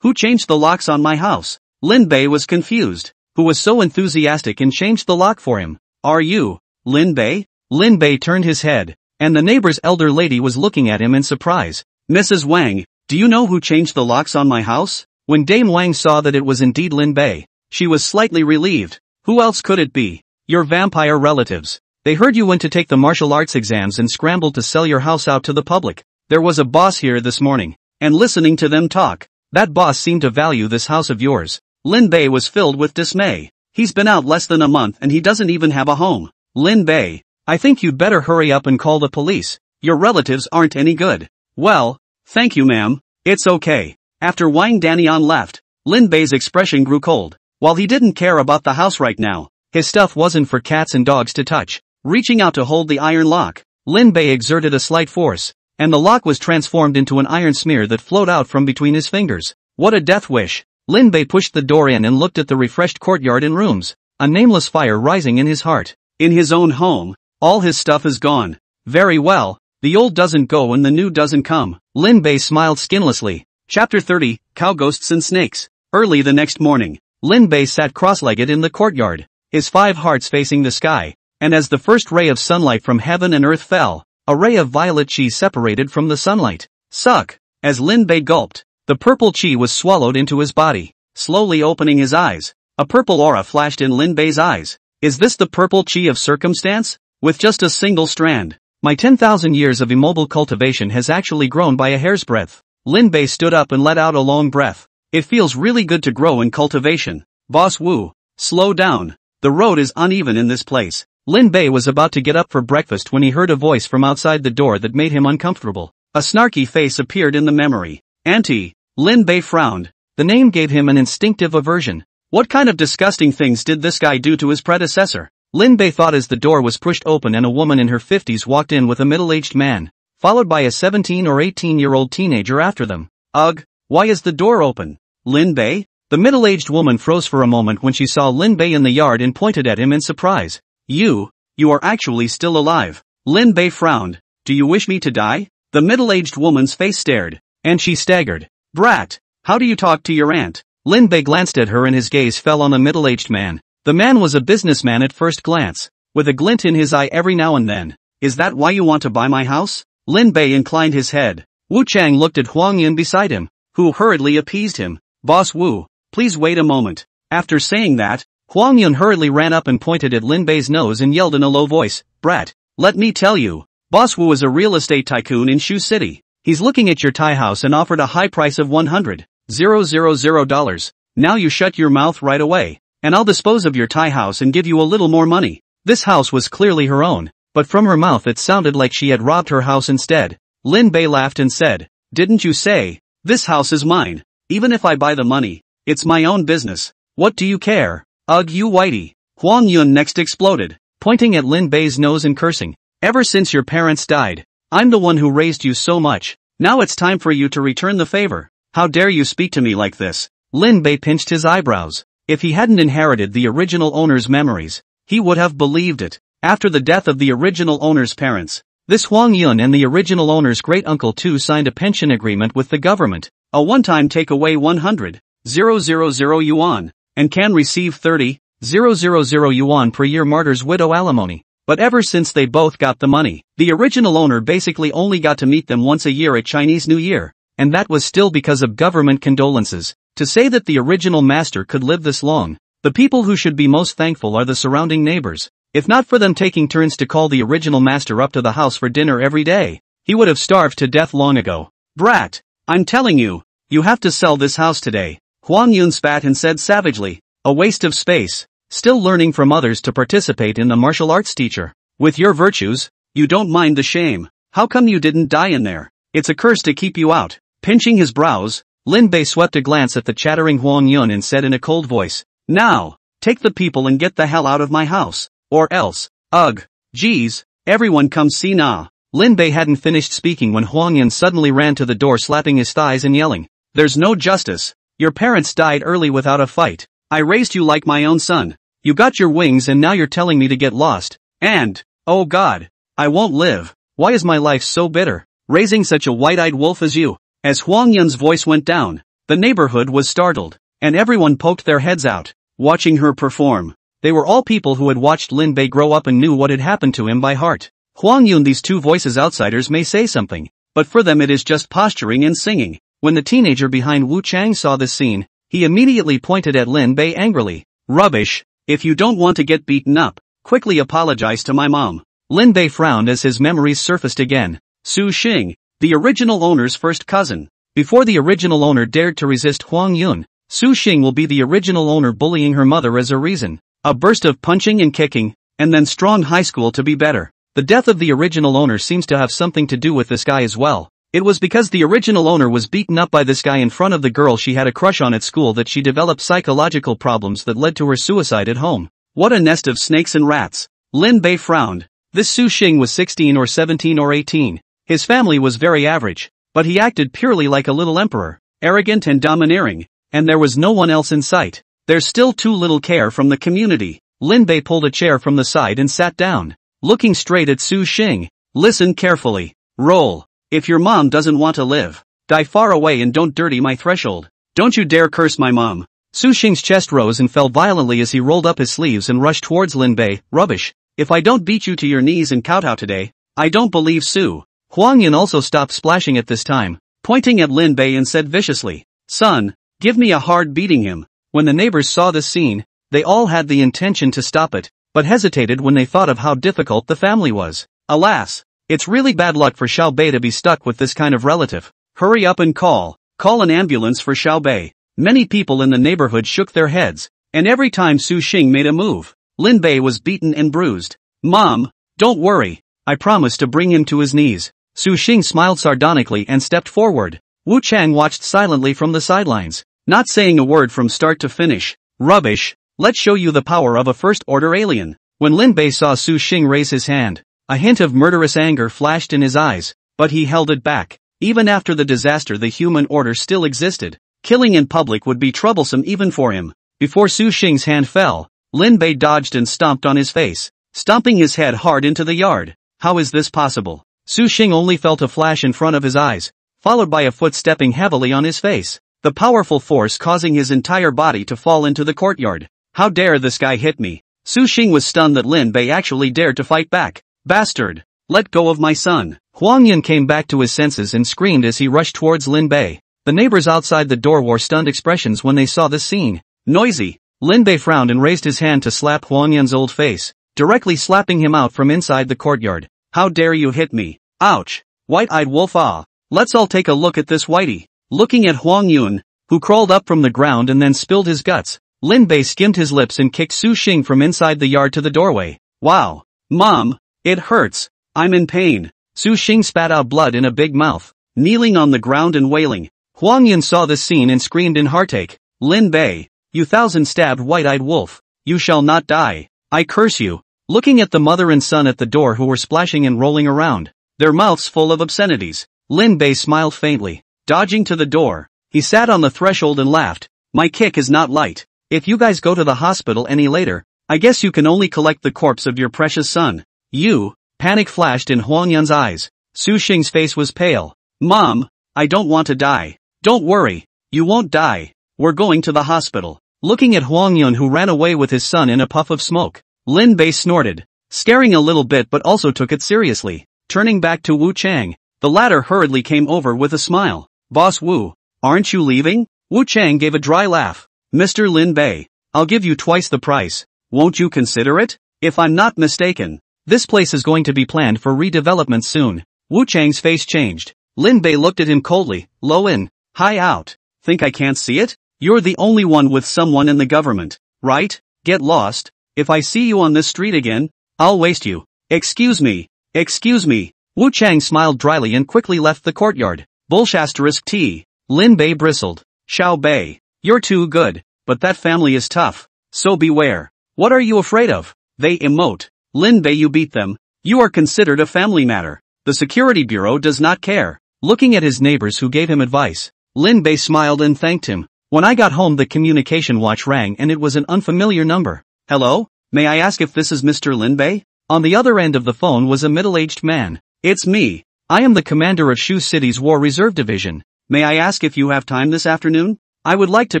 Who changed the locks on my house? Lin Bei was confused. Who was so enthusiastic and changed the lock for him? Are you, Lin Bei? Lin Bei turned his head, and the neighbor's elder lady was looking at him in surprise. Mrs. Wang, do you know who changed the locks on my house? When Dame Wang saw that it was indeed Lin Bei, she was slightly relieved. Who else could it be? Your vampire relatives. They heard you went to take the martial arts exams and scrambled to sell your house out to the public. There was a boss here this morning, and listening to them talk, that boss seemed to value this house of yours. Lin Bei was filled with dismay. He's been out less than a month and he doesn't even have a home. Lin Bei, I think you'd better hurry up and call the police. Your relatives aren't any good. Well, thank you ma'am, it's okay. After Wang Danian left, Lin Bei's expression grew cold. While he didn't care about the house right now, his stuff wasn't for cats and dogs to touch. Reaching out to hold the iron lock, Lin Bei exerted a slight force, and the lock was transformed into an iron smear that flowed out from between his fingers. What a death wish! Lin Bei pushed the door in and looked at the refreshed courtyard and rooms, a nameless fire rising in his heart. In his own home, all his stuff is gone. Very well, the old doesn't go and the new doesn't come. Lin Bei smiled skinlessly. Chapter 30, Cow Ghosts and Snakes. Early the next morning, Lin Bei sat cross-legged in the courtyard, his 5 hearts facing the sky, and as the first ray of sunlight from heaven and earth fell, a ray of violet chi separated from the sunlight. Suck! As Lin Bei gulped, the purple chi was swallowed into his body. Slowly opening his eyes, a purple aura flashed in Lin Bei's eyes. Is this the purple chi of circumstance? With just a single strand, my 10,000 years of immobile cultivation has actually grown by a hair's breadth. Lin Bei stood up and let out a long breath. It feels really good to grow in cultivation. Boss Wu, slow down. The road is uneven in this place. Lin Bei was about to get up for breakfast when he heard a voice from outside the door that made him uncomfortable. A snarky face appeared in the memory. Auntie. Lin Bei frowned. The name gave him an instinctive aversion. What kind of disgusting things did this guy do to his predecessor? Lin Bei thought as the door was pushed open and a woman in her 50s walked in with a middle-aged man, followed by a 17 or 18-year-old teenager after them. Ugh, why is the door open? Lin Bei? The middle-aged woman froze for a moment when she saw Lin Bei in the yard and pointed at him in surprise. You are actually still alive. Lin Bei frowned. Do you wish me to die? The middle-aged woman's face stared, and she staggered. Brat, how do you talk to your aunt? Lin Bei glanced at her and his gaze fell on the middle-aged man. The man was a businessman at first glance, with a glint in his eye every now and then. Is that why you want to buy my house? Lin Bei inclined his head. Wu Chang looked at Huang Yun beside him, who hurriedly appeased him. Boss Wu, please wait a moment. After saying that, Huang Yun hurriedly ran up and pointed at Lin Bei's nose and yelled in a low voice, Brat, let me tell you, Boss Wu is a real estate tycoon in Shu City. He's looking at your Thai house and offered a high price of $100,000. Now you shut your mouth right away, and I'll dispose of your Thai house and give you a little more money. This house was clearly her own, but from her mouth it sounded like she had robbed her house instead. Lin Bei laughed and said, "Didn't you say? This house is mine. Even if I buy the money, it's my own business. What do you care? Ugh, you whitey." Huang Yun next exploded, pointing at Lin Bei's nose and cursing. "Ever since your parents died, I'm the one who raised you so much. Now it's time for you to return the favor. How dare you speak to me like this?" Lin Bei pinched his eyebrows. If he hadn't inherited the original owner's memories, he would have believed it. After the death of the original owner's parents, this Huang Yun and the original owner's great-uncle too signed a pension agreement with the government. A one-time take away 100,000 yuan, and can receive 30,000 yuan per year martyr's widow alimony. But ever since they both got the money, the original owner basically only got to meet them once a year at Chinese New Year, and that was still because of government condolences. To say that the original master could live this long, the people who should be most thankful are the surrounding neighbors. If not for them taking turns to call the original master up to the house for dinner every day, he would have starved to death long ago. "Brat, I'm telling you, you have to sell this house today." Huang Yun spat and said savagely, "A waste of space. Still learning from others to participate in the martial arts, teacher. With your virtues, you don't mind the shame. How come you didn't die in there? It's a curse to keep you out." Pinching his brows, Lin Bei swept a glance at the chattering Huang Yun and said in a cold voice, "Now, take the people and get the hell out of my house. Or else, ugh, geez, everyone come see now." Lin Bei hadn't finished speaking when Huang Yun suddenly ran to the door slapping his thighs and yelling, "There's no justice. Your parents died early without a fight. I raised you like my own son. You got your wings and now you're telling me to get lost. And, oh God, I won't live. Why is my life so bitter, raising such a white-eyed wolf as you?" As Huang Yun's voice went down, the neighborhood was startled, and everyone poked their heads out, watching her perform. They were all people who had watched Lin Bei grow up and knew what had happened to him by heart. Huang Yun, these two voices outsiders may say something, but for them it is just posturing and singing. When the teenager behind Wu Chang saw this scene, he immediately pointed at Lin Bei angrily. "Rubbish. If you don't want to get beaten up, quickly apologize to my mom." Lin Bei frowned as his memories surfaced again. Su Xing, the original owner's first cousin. Before the original owner dared to resist Huang Yun, Su Xing will be the original owner bullying her mother as a reason. A burst of punching and kicking, and then strong high school to be better. The death of the original owner seems to have something to do with this guy as well. It was because the original owner was beaten up by this guy in front of the girl she had a crush on at school that she developed psychological problems that led to her suicide at home. What a nest of snakes and rats. Lin Bei frowned. This Su Xing was 16 or 17 or 18. His family was very average, but he acted purely like a little emperor, arrogant and domineering, and there was no one else in sight. There's still too little care from the community. Lin Bei pulled a chair from the side and sat down, looking straight at Su Xing. "Listen carefully. Roll. If your mom doesn't want to live, die far away and don't dirty my threshold. Don't you dare curse my mom." Su Xing's chest rose and fell violently as he rolled up his sleeves and rushed towards Lin Bei. "Rubbish. If I don't beat you to your knees and kowtow today, I don't believe Su." Huang Yun also stopped splashing at this time, pointing at Lin Bei and said viciously, "Son, give me a hard beating him." When the neighbors saw this scene, they all had the intention to stop it, but hesitated when they thought of how difficult the family was. Alas, it's really bad luck for Xiao Bei to be stuck with this kind of relative. Hurry up and call an ambulance for Xiao Bei. Many people in the neighborhood shook their heads, and every time Su Xing made a move, Lin Bei was beaten and bruised. "Mom, don't worry, I promise to bring him to his knees." Su Xing smiled sardonically and stepped forward. Wu Chang watched silently from the sidelines, not saying a word from start to finish. "Rubbish, let's show you the power of a first-order alien." When Lin Bei saw Su Xing raise his hand, a hint of murderous anger flashed in his eyes, but he held it back. Even after the disaster, the human order still existed. Killing in public would be troublesome even for him. Before Su Xing's hand fell, Lin Bei dodged and stomped on his face, stomping his head hard into the yard. How is this possible? Su Xing only felt a flash in front of his eyes, followed by a foot stepping heavily on his face, the powerful force causing his entire body to fall into the courtyard. How dare this guy hit me? Su Xing was stunned that Lin Bei actually dared to fight back. "Bastard! Let go of my son!" Huang Yun came back to his senses and screamed as he rushed towards Lin Bei. The neighbors outside the door wore stunned expressions when they saw this scene. "Noisy!" Lin Bei frowned and raised his hand to slap Huang Yun's old face, directly slapping him out from inside the courtyard. How dare you hit me? Ouch. White-eyed wolf ah. Let's all take a look at this whitey. Looking at Huang Yun, who crawled up from the ground and then spilled his guts, Lin Bei skimmed his lips and kicked Su Xing from inside the yard to the doorway. Wow. Mom, it hurts. I'm in pain. Su Xing spat out blood in a big mouth, kneeling on the ground and wailing. Huang Yun saw this scene and screamed in heartache. Lin Bei, you thousand-stabbed white-eyed wolf. You shall not die. I curse you. Looking at the mother and son at the door who were splashing and rolling around, their mouths full of obscenities, Lin Bei smiled faintly. Dodging to the door, he sat on the threshold and laughed. My kick is not light. If you guys go to the hospital any later, I guess you can only collect the corpse of your precious son. You, panic flashed in Huang Yun's eyes. Su Xing's face was pale. Mom, I don't want to die. Don't worry. You won't die. We're going to the hospital. Looking at Huang Yun who ran away with his son in a puff of smoke, Lin Bei snorted, scaring a little bit but also took it seriously. Turning back to Wu Chang, the latter hurriedly came over with a smile. Boss Wu, aren't you leaving? Wu Chang gave a dry laugh. Mr. Lin Bei, I'll give you twice the price. Won't you consider it? If I'm not mistaken, this place is going to be planned for redevelopment soon. Wu Chang's face changed. Lin Bei looked at him coldly. Low in, high out. Think I can't see it? You're the only one with someone in the government, right? Get lost. If I see you on this street again, I'll waste you. Excuse me. Excuse me. Wu Chang smiled dryly and quickly left the courtyard. Bullshasterisk T. Lin Bei bristled. Xiao Bei, you're too good, but that family is tough. So beware. What are you afraid of? They emote. Lin Bei, you beat them. You are considered a family matter. The security bureau does not care. Looking at his neighbors who gave him advice, Lin Bei smiled and thanked him. When I got home the communication watch rang and it was an unfamiliar number. Hello? May I ask if this is Mr. Lin Bei? On the other end of the phone was a middle-aged man. It's me. I am the commander of Shu City's War Reserve Division. May I ask if you have time this afternoon? I would like to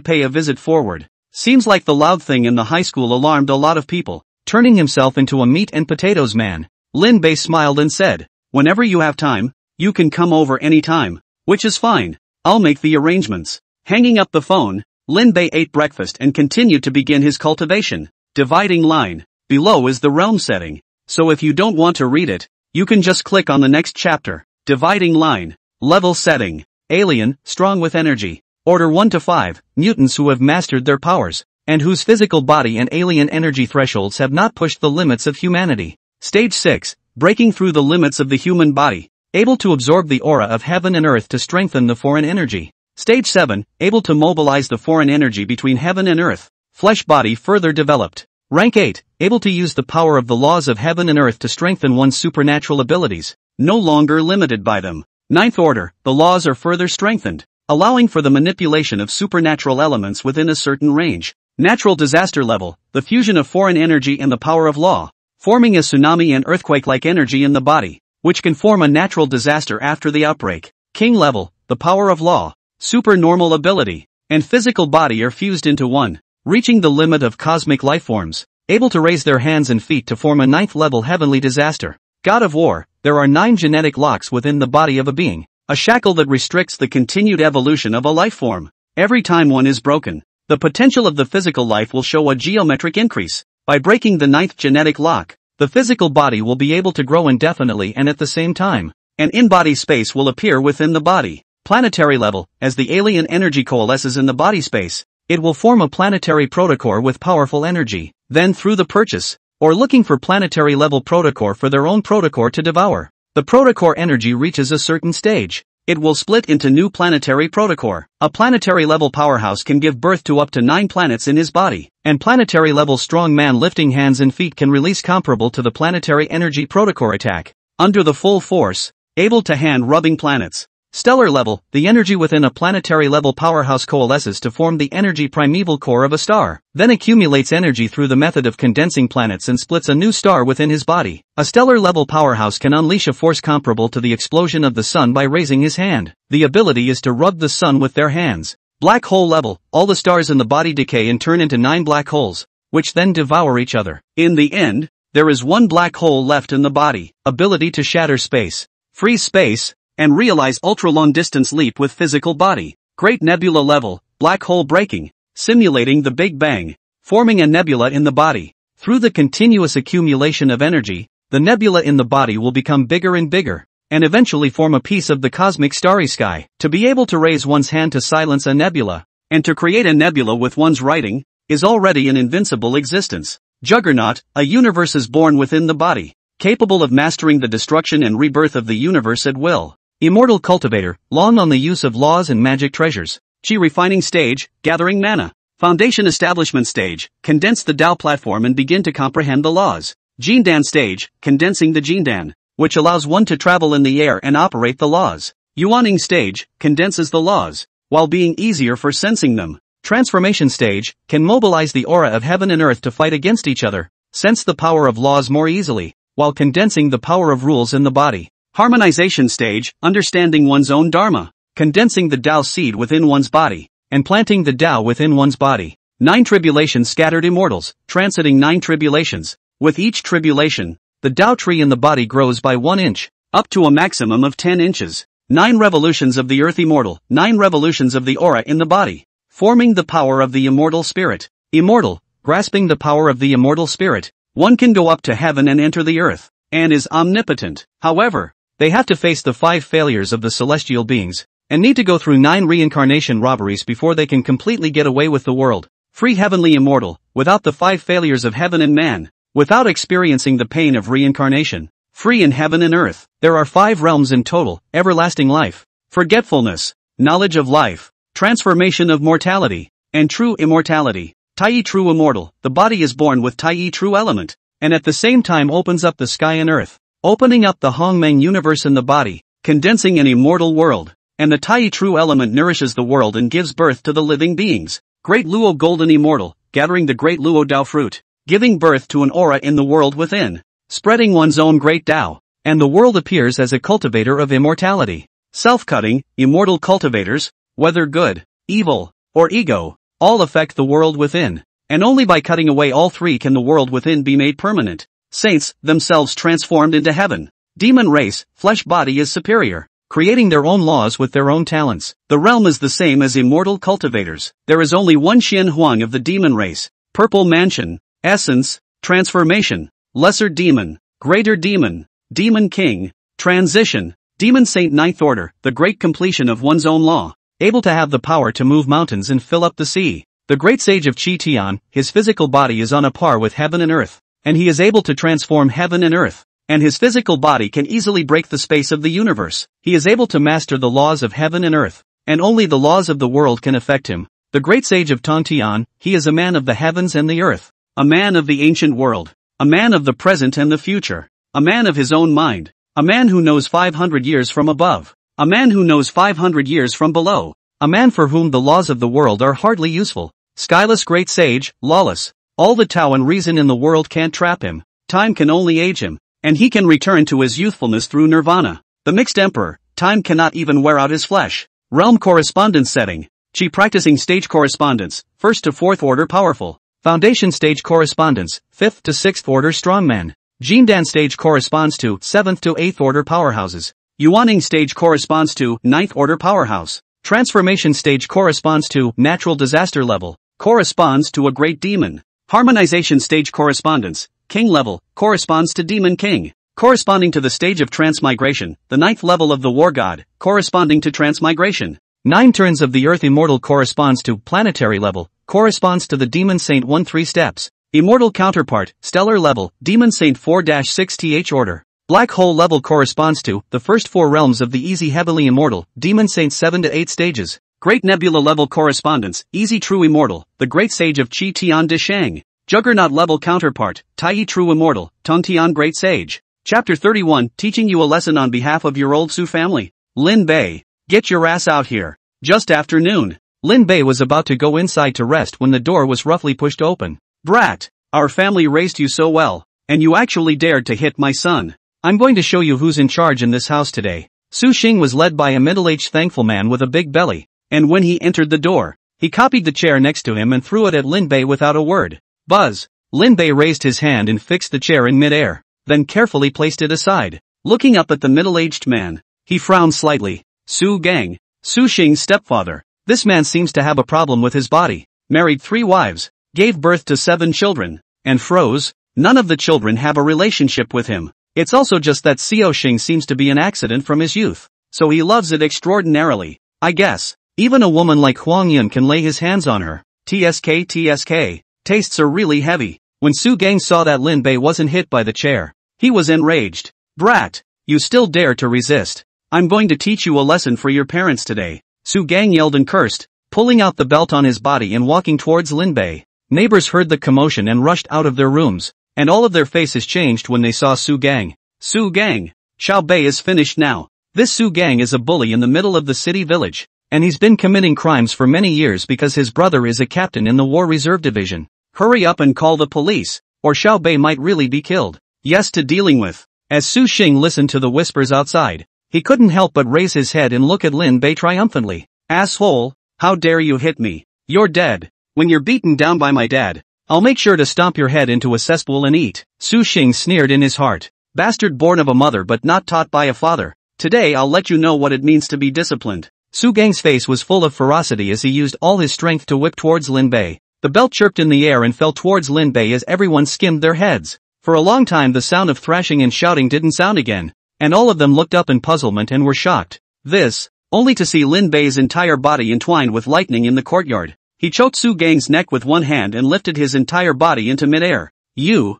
pay a visit forward. Seems like the loud thing in the high school alarmed a lot of people. Turning himself into a meat and potatoes man, Lin Bei smiled and said, whenever you have time, you can come over any time. Which is fine. I'll make the arrangements. Hanging up the phone, Lin Bei ate breakfast and continued to begin his cultivation. Dividing line. Below is the realm setting. So if you don't want to read it, you can just click on the next chapter. Dividing line. Level setting. Alien, strong with energy. Order 1 to 5, mutants who have mastered their powers, and whose physical body and alien energy thresholds have not pushed the limits of humanity. Stage 6, breaking through the limits of the human body, able to absorb the aura of heaven and earth to strengthen the foreign energy. Stage 7, able to mobilize the foreign energy between heaven and earth, flesh body further developed. Rank 8, able to use the power of the laws of heaven and earth to strengthen one's supernatural abilities, no longer limited by them. Ninth order, the laws are further strengthened, allowing for the manipulation of supernatural elements within a certain range. Natural disaster level, the fusion of foreign energy and the power of law, forming a tsunami and earthquake-like energy in the body, which can form a natural disaster after the outbreak. King level, the power of law, supernormal ability, and physical body are fused into one, reaching the limit of cosmic lifeforms, able to raise their hands and feet to form a ninth level heavenly disaster. God of War, there are 9 genetic locks within the body of a being, a shackle that restricts the continued evolution of a life form. Every time one is broken, the potential of the physical life will show a geometric increase. By breaking the 9th genetic lock, the physical body will be able to grow indefinitely and at the same time, an in-body space will appear within the body. Planetary level, as the alien energy coalesces in the body space, it will form a planetary protocore with powerful energy. Then through the purchase, or looking for planetary level protocore for their own protocore to devour, the protocore energy reaches a certain stage. It will split into new planetary protocore. A planetary level powerhouse can give birth to up to 9 planets in his body, and planetary level strong man lifting hands and feet can release comparable to the planetary energy protocore attack, under the full force, able to hand rubbing planets. Stellar level, the energy within a planetary level powerhouse coalesces to form the energy primeval core of a star, then accumulates energy through the method of condensing planets and splits a new star within his body. A stellar level powerhouse can unleash a force comparable to the explosion of the sun by raising his hand. The ability is to rub the sun with their hands. Black hole level, all the stars in the body decay and turn into 9 black holes, which then devour each other. In the end, there is one black hole left in the body. Ability to shatter space, freeze space, and realize ultra-long distance leap with physical body. Great nebula level, black hole breaking, simulating the Big Bang, forming a nebula in the body. Through the continuous accumulation of energy, the nebula in the body will become bigger and bigger, and eventually form a piece of the cosmic starry sky. To be able to raise one's hand to silence a nebula, and to create a nebula with one's writing, is already an invincible existence. Juggernaut, a universe is born within the body, capable of mastering the destruction and rebirth of the universe at will. Immortal cultivator, long on the use of laws and magic treasures. Chi refining stage, gathering mana. Foundation establishment stage, condense the Tao platform and begin to comprehend the laws. Jindan stage, condensing the Jindan, which allows one to travel in the air and operate the laws. Yuaning stage, condenses the laws, while being easier for sensing them. Transformation stage, can mobilize the aura of heaven and earth to fight against each other, sense the power of laws more easily, while condensing the power of rules in the body. Harmonization stage, understanding one's own dharma, condensing the Tao seed within one's body, and planting the Tao within one's body. 9 tribulations scattered immortals, transiting 9 tribulations. With each tribulation, the Tao tree in the body grows by 1 inch, up to a maximum of 10 inches. 9 revolutions of the earth immortal, 9 revolutions of the aura in the body, forming the power of the immortal spirit. Immortal, grasping the power of the immortal spirit, one can go up to heaven and enter the earth, and is omnipotent. However, they have to face the 5 failures of the celestial beings, and need to go through 9 reincarnation robberies before they can completely get away with the world. Free heavenly immortal, without the 5 failures of heaven and man, without experiencing the pain of reincarnation. Free in heaven and earth. There are 5 realms in total: everlasting life, forgetfulness, knowledge of life, transformation of mortality, and true immortality. Tai true immortal, the body is born with Tai true element, and at the same time opens up the sky and earth, opening up the Hongmeng universe in the body, condensing an immortal world, and the Tai true element nourishes the world and gives birth to the living beings. Great Luo golden immortal, gathering the great Luo Dao fruit, giving birth to an aura in the world within, spreading one's own great Tao, and the world appears as a cultivator of immortality. Self-cutting, immortal cultivators, whether good, evil, or ego, all affect the world within, and only by cutting away all 3 can the world within be made permanent. Saints, themselves transformed into heaven. Demon race, flesh body is superior, creating their own laws with their own talents. The realm is the same as immortal cultivators. There is only one Xian Huang of the demon race. Purple mansion, essence, transformation, lesser demon, greater demon, demon king, transition, demon saint 9th order, the great completion of one's own law, able to have the power to move mountains and fill up the sea. The great sage of Qi Tian, his physical body is on a par with heaven and earth, and he is able to transform heaven and earth, and his physical body can easily break the space of the universe. He is able to master the laws of heaven and earth, and only the laws of the world can affect him. The great sage of Tongtian, he is a man of the heavens and the earth, a man of the ancient world, a man of the present and the future, a man of his own mind, a man who knows 500 years from above, a man who knows 500 years from below, a man for whom the laws of the world are hardly useful. Skyless great sage, lawless, all the Tao and reason in the world can't trap him, time can only age him, and he can return to his youthfulness through nirvana. The mixed emperor, time cannot even wear out his flesh. Realm correspondence setting, Qi practicing stage correspondence, 1st to 4th order powerful. Foundation stage correspondence, 5th to 6th order strongman. Jindan stage corresponds to 7th to 8th order powerhouses. Yuaning stage corresponds to 9th order powerhouse. Transformation stage corresponds to natural disaster level, corresponds to a great demon. Harmonization stage correspondence, king level, corresponds to demon king. Corresponding to the stage of transmigration, the 9th level of the war god, corresponding to transmigration. 9 turns of the earth immortal corresponds to planetary level, corresponds to the demon saint 1-3 steps. Immortal counterpart, stellar level, demon saint 4-6th order. Black hole level corresponds to the first 4 realms of the easy heavily immortal, demon saint 7 to 8 stages. Great nebula level correspondence, easy true immortal, the great sage of Qi Tian de Shang. Juggernaut level counterpart, Tai true immortal, Tong Tian great sage. Chapter 31, teaching you a lesson on behalf of your old Su family. Lin Bei, get your ass out here. Just after noon. Lin Bei was about to go inside to rest when the door was roughly pushed open. Brat, our family raised you so well, and you actually dared to hit my son. I'm going to show you who's in charge in this house today. Su Xing was led by a middle-aged thankful man with a big belly, and when he entered the door, he copied the chair next to him and threw it at Lin Bei without a word. Buzz. Lin Bei raised his hand and fixed the chair in midair, then carefully placed it aside. Looking up at the middle-aged man, he frowned slightly. Su Gang, Su Xing's stepfather. This man seems to have a problem with his body. Married 3 wives, gave birth to 7 children, and froze. None of the children have a relationship with him. It's also just that Xiao Xing seems to be an accident from his youth, so he loves it extraordinarily, I guess. Even a woman like Huang Yun can lay his hands on her. TSK. Tastes are really heavy. When Su Gang saw that Lin Bei wasn't hit by the chair, he was enraged. Brat, you still dare to resist. I'm going to teach you a lesson for your parents today. Su Gang yelled and cursed, pulling out the belt on his body and walking towards Lin Bei. Neighbors heard the commotion and rushed out of their rooms, and all of their faces changed when they saw Su Gang. Su Gang, Xiao Bei is finished now. This Su Gang is a bully in the middle of the city village, and he's been committing crimes for many years because his brother is a captain in the War Reserve Division. Hurry up and call the police, or Xiao Bei might really be killed. Yes to dealing with. As Su Xing listened to the whispers outside, he couldn't help but raise his head and look at Lin Bei triumphantly. Asshole, how dare you hit me? You're dead. When you're beaten down by my dad, I'll make sure to stomp your head into a cesspool and eat. Su Xing sneered in his heart. Bastard born of a mother but not taught by a father. Today I'll let you know what it means to be disciplined. Su Gang's face was full of ferocity as he used all his strength to whip towards Lin Bei. The belt chirped in the air and fell towards Lin Bei as everyone skimmed their heads. For a long time the sound of thrashing and shouting didn't sound again, and all of them looked up in puzzlement and were shocked. This, only to see Lin Bei's entire body entwined with lightning in the courtyard. He choked Su Gang's neck with one hand and lifted his entire body into midair. You,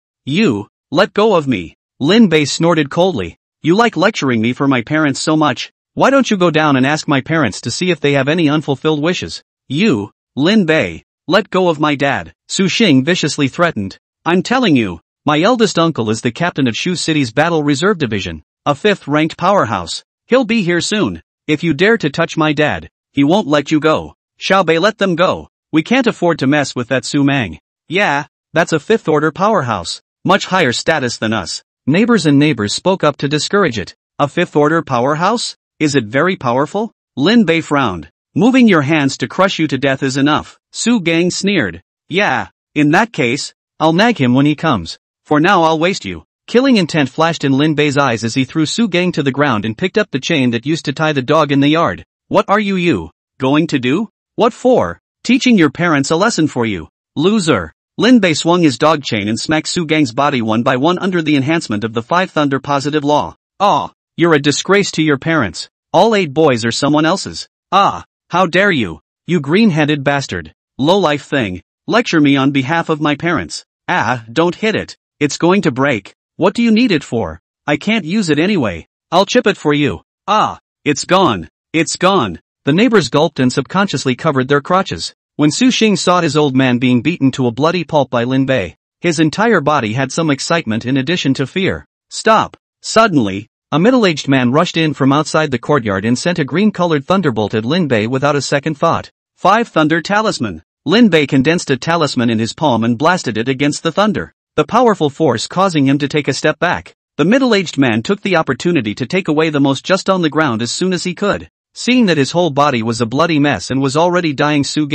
let go of me. Lin Bei snorted coldly. You like lecturing me for my parents so much? Why don't you go down and ask my parents to see if they have any unfulfilled wishes? You, Lin Bei, let go of my dad, Su Xing viciously threatened. I'm telling you, my eldest uncle is the captain of Shu City's Battle Reserve Division, a 5th-ranked powerhouse. He'll be here soon. If you dare to touch my dad, he won't let you go. Xiao Bei, let them go. We can't afford to mess with that Su Mang. Yeah, that's a 5th-order powerhouse. Much higher status than us. Neighbors spoke up to discourage it. A 5th-order powerhouse? Is it very powerful? Lin Bei frowned. Moving your hands to crush you to death is enough. Su Gang sneered. Yeah, in that case, I'll nag him when he comes. For now I'll waste you. Killing intent flashed in Lin Bei's eyes as he threw Su Gang to the ground and picked up the chain that used to tie the dog in the yard. What are you going to do? What for? Teaching your parents a lesson for you. Loser. Lin Bei swung his dog chain and smacked Su Gang's body one by one under the enhancement of the 5 Thunder positive law. Ah, you're a disgrace to your parents. All 8 boys are someone else's. Ah, how dare you? You green-headed bastard. Low-life thing. Lecture me on behalf of my parents. Ah, don't hit it. It's going to break. What do you need it for? I can't use it anyway. I'll chip it for you. Ah, it's gone. It's gone. The neighbors gulped and subconsciously covered their crotches. When Su Xing saw his old man being beaten to a bloody pulp by Lin Bei, his entire body had some excitement in addition to fear. Stop. Suddenly, a middle-aged man rushed in from outside the courtyard and sent a green-colored thunderbolt at Lin Bei without a second thought. 5 Thunder Talisman. Lin Bei condensed a talisman in his palm and blasted it against the thunder, the powerful force causing him to take a step back. The middle-aged man took the opportunity to take away the most just on the ground as soon as he could. Seeing that his whole body was a bloody mess and was already dying, Su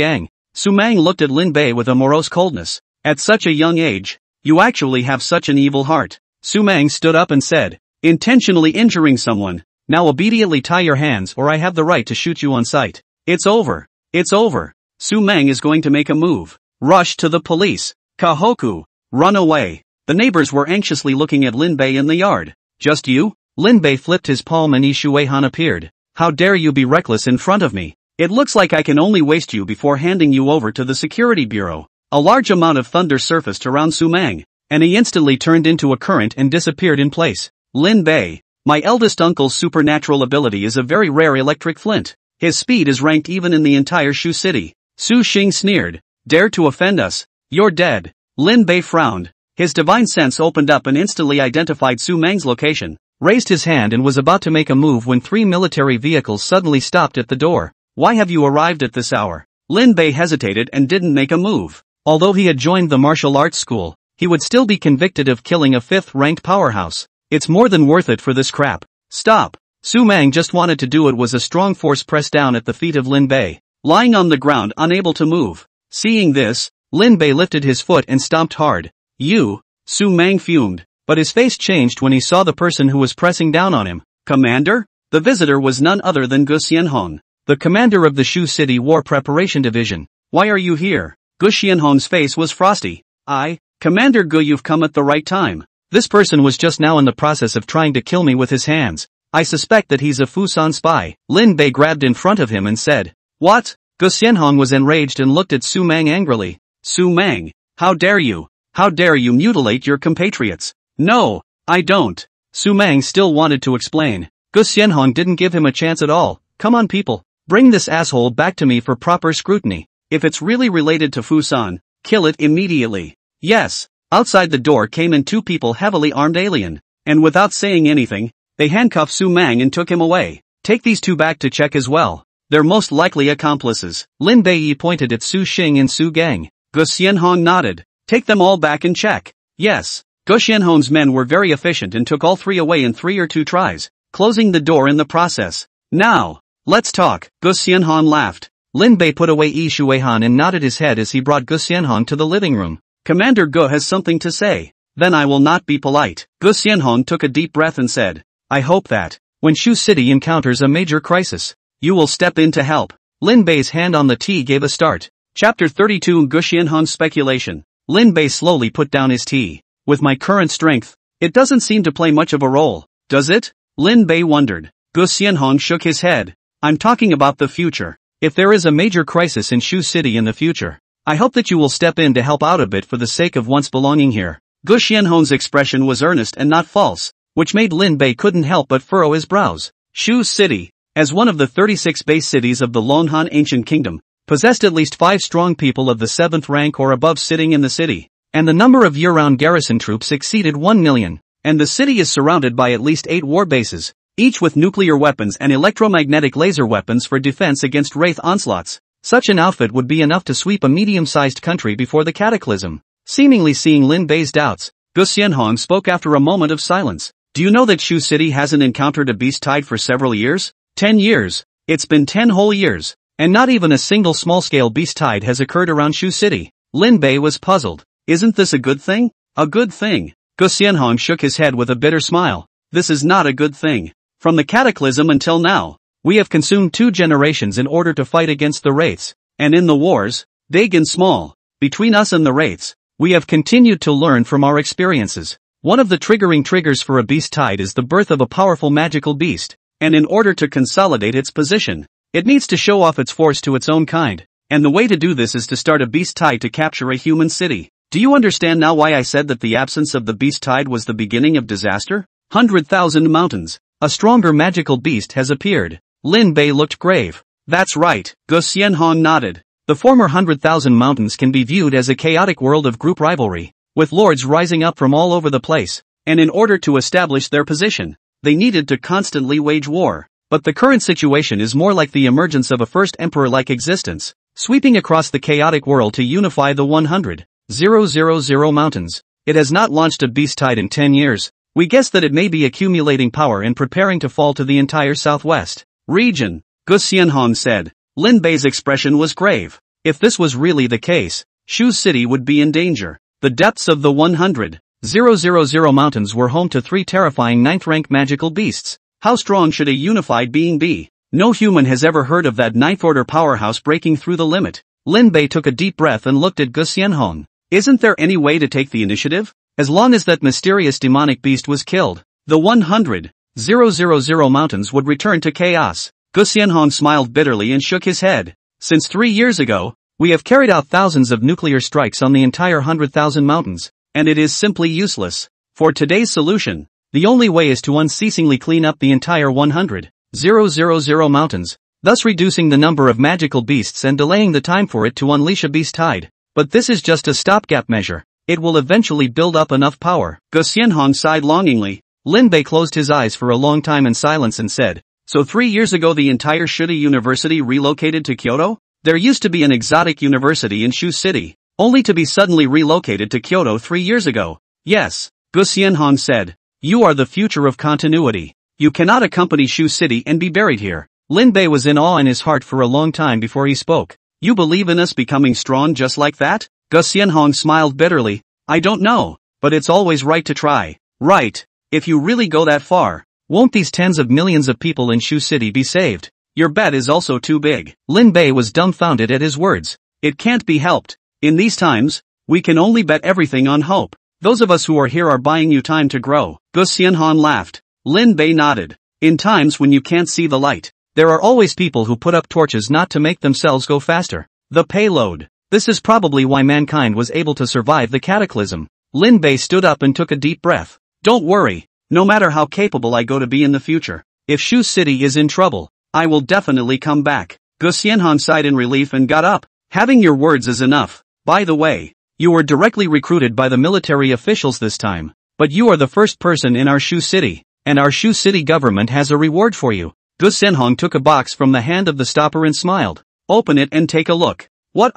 Mang looked at Lin Bei with a morose coldness. At such a young age, you actually have such an evil heart. Su Mang stood up and said, intentionally injuring someone. Now obediently tie your hands or I have the right to shoot you on sight. It's over. It's over. Su Mang is going to make a move. Rush to the police. Kahoku. Run away. The neighbors were anxiously looking at Lin Bei in the yard. Just you? Lin Bei flipped his palm and Shuei-han appeared. How dare you be reckless in front of me? It looks like I can only waste you before handing you over to the security bureau. A large amount of thunder surfaced around Su Mang, and he instantly turned into a current and disappeared in place. Lin Bei, my eldest uncle's supernatural ability is a very rare electric flint. His speed is ranked even in the entire Shu City. Su Xing sneered. Dare to offend us? You're dead. Lin Bei frowned. His divine sense opened up and instantly identified Su Mang's location, raised his hand and was about to make a move when 3 military vehicles suddenly stopped at the door. Why have you arrived at this hour? Lin Bei hesitated and didn't make a move. Although he had joined the martial arts school, he would still be convicted of killing a 5th-ranked powerhouse. It's more than worth it for this crap. Stop. Su Mang just wanted to do it was a strong force pressed down at the feet of Lin Bei, lying on the ground unable to move. Seeing this, Lin Bei lifted his foot and stomped hard. You, Su Mang fumed, but his face changed when he saw the person who was pressing down on him. Commander? The visitor was none other than Gu Xianhong, the commander of the Shu City War Preparation Division. Why are you here? Gu Xianhong's face was frosty. Commander Gu, you've come at the right time. This person was just now in the process of trying to kill me with his hands. I suspect that he's a Fusan spy. Lin Bei grabbed in front of him and said, "What?" Gu Xianhong was enraged and looked at Su Mang angrily. "Su Mang, how dare you? How dare you mutilate your compatriots?" "No, I don't." Su Mang still wanted to explain. Gu Xianhong didn't give him a chance at all. "Come on people, bring this asshole back to me for proper scrutiny. If it's really related to Fusan, kill it immediately." "Yes." Outside the door came in two people heavily armed alien, and without saying anything, they handcuffed Su Mang and took him away. "Take these two back to check as well. They're most likely accomplices." Lin Bei pointed at Su Xing and Su Gang. Gu Xianhong nodded. "Take them all back and check." "Yes." Gu Xianhong's men were very efficient and took all three away in 3 or 2 tries, closing the door in the process. "Now, let's talk." Gu Xianhong laughed. Lin Bei put away Yi Shuihan and nodded his head as he brought Gu Xianhong to the living room. "Commander Gu has something to say." "Then I will not be polite." Gu Xianhong took a deep breath and said, "I hope that, when Shu City encounters a major crisis, you will step in to help." Lin Bei's hand on the tea gave a start. Chapter 32 Gu Xianhong's speculation. Lin Bei slowly put down his tea. "With my current strength, it doesn't seem to play much of a role, does it?" Lin Bei wondered. Gu Xianhong shook his head. "I'm talking about the future. If there is a major crisis in Shu City in the future, I hope that you will step in to help out a bit for the sake of once belonging here." Gu Xianhong's expression was earnest and not false, which made Lin Bei couldn't help but furrow his brows. Shu City, as one of the 36 base cities of the Lonhan Ancient Kingdom, possessed at least 5 strong people of the 7th rank or above sitting in the city, and the number of year-round garrison troops exceeded 1 million, and the city is surrounded by at least 8 war bases, each with nuclear weapons and electromagnetic laser weapons for defense against wraith onslaughts. Such an outfit would be enough to sweep a medium-sized country before the cataclysm. Seemingly seeing Lin Bei's doubts, Gu Xianhong spoke after a moment of silence. "Do you know that Shu City hasn't encountered a beast tide for several years? 10 years. It's been 10 whole years, and not even a single small-scale beast tide has occurred around Shu City." Lin Bei was puzzled. "Isn't this a good thing?" "A good thing." Gu Xianhong shook his head with a bitter smile. "This is not a good thing. From the cataclysm until now, we have consumed 2 generations in order to fight against the wraiths, and in the wars, big and small, between us and the wraiths, we have continued to learn from our experiences. One of the triggers for a beast tide is the birth of a powerful magical beast, and in order to consolidate its position, it needs to show off its force to its own kind, and the way to do this is to start a beast tide to capture a human city. Do you understand now why I said that the absence of the beast tide was the beginning of disaster? 100,000 mountains. A stronger magical beast has appeared." Lin Bei looked grave. "That's right." Gu Xianhong nodded. "The former 100,000 mountains can be viewed as a chaotic world of group rivalry, with lords rising up from all over the place, and in order to establish their position, they needed to constantly wage war. But the current situation is more like the emergence of a first emperor-like existence, sweeping across the chaotic world to unify the 100,000 mountains. It has not launched a beast tide in 10 years. We guess that it may be accumulating power and preparing to fall to the entire southwest region." Gu Xianhong said. Lin Bei's expression was grave. If this was really the case, Shu City would be in danger. The depths of the 100,000 mountains were home to 3 terrifying 9th-rank magical beasts. How strong should a unified being be? No human has ever heard of that 9th-order powerhouse breaking through the limit. Lin Bei took a deep breath and looked at Gu Xianhong. "Isn't there any way to take the initiative? As long as that mysterious demonic beast was killed, the 100,000 mountains would return to chaos." Gu Xianhong smiled bitterly and shook his head. "Since 3 years ago, we have carried out thousands of nuclear strikes on the entire 100,000 mountains, and it is simply useless. For today's solution, the only way is to unceasingly clean up the entire 100,000 mountains, thus reducing the number of magical beasts and delaying the time for it to unleash a beast tide. But this is just a stopgap measure. It will eventually build up enough power." Gu Xianhong sighed longingly. Lin Bei closed his eyes for a long time in silence and said, "So 3 years ago the entire Shudi University relocated to Kyoto? There used to be an exotic university in Shu City, only to be suddenly relocated to Kyoto 3 years ago." "Yes," Gu Xianhong said. "You are the future of continuity. You cannot accompany Shu City and be buried here." Lin Bei was in awe in his heart for a long time before he spoke. "You believe in us becoming strong just like that?" Gu Xianhong smiled bitterly. "I don't know, but it's always right to try." "Right. If you really go that far, won't these tens of millions of people in Shu City be saved? Your bet is also too big." Lin Bei was dumbfounded at his words. "It can't be helped. In these times, we can only bet everything on hope." Those of us who are here are buying you time to grow. Gu Xianhong laughed. Lin Bei nodded. In times when you can't see the light, there are always people who put up torches not to make themselves go faster. The payload. This is probably why mankind was able to survive the cataclysm. Lin Bei stood up and took a deep breath. Don't worry, no matter how capable I go to be in the future, if Shu City is in trouble, I will definitely come back. Gu Xianhong sighed in relief and got up. Having your words is enough. By the way, you were directly recruited by the military officials this time, but you are the first person in our Shu City, and our Shu City government has a reward for you. Gu Xianhong took a box from the hand of the stopper and smiled. Open it and take a look. What?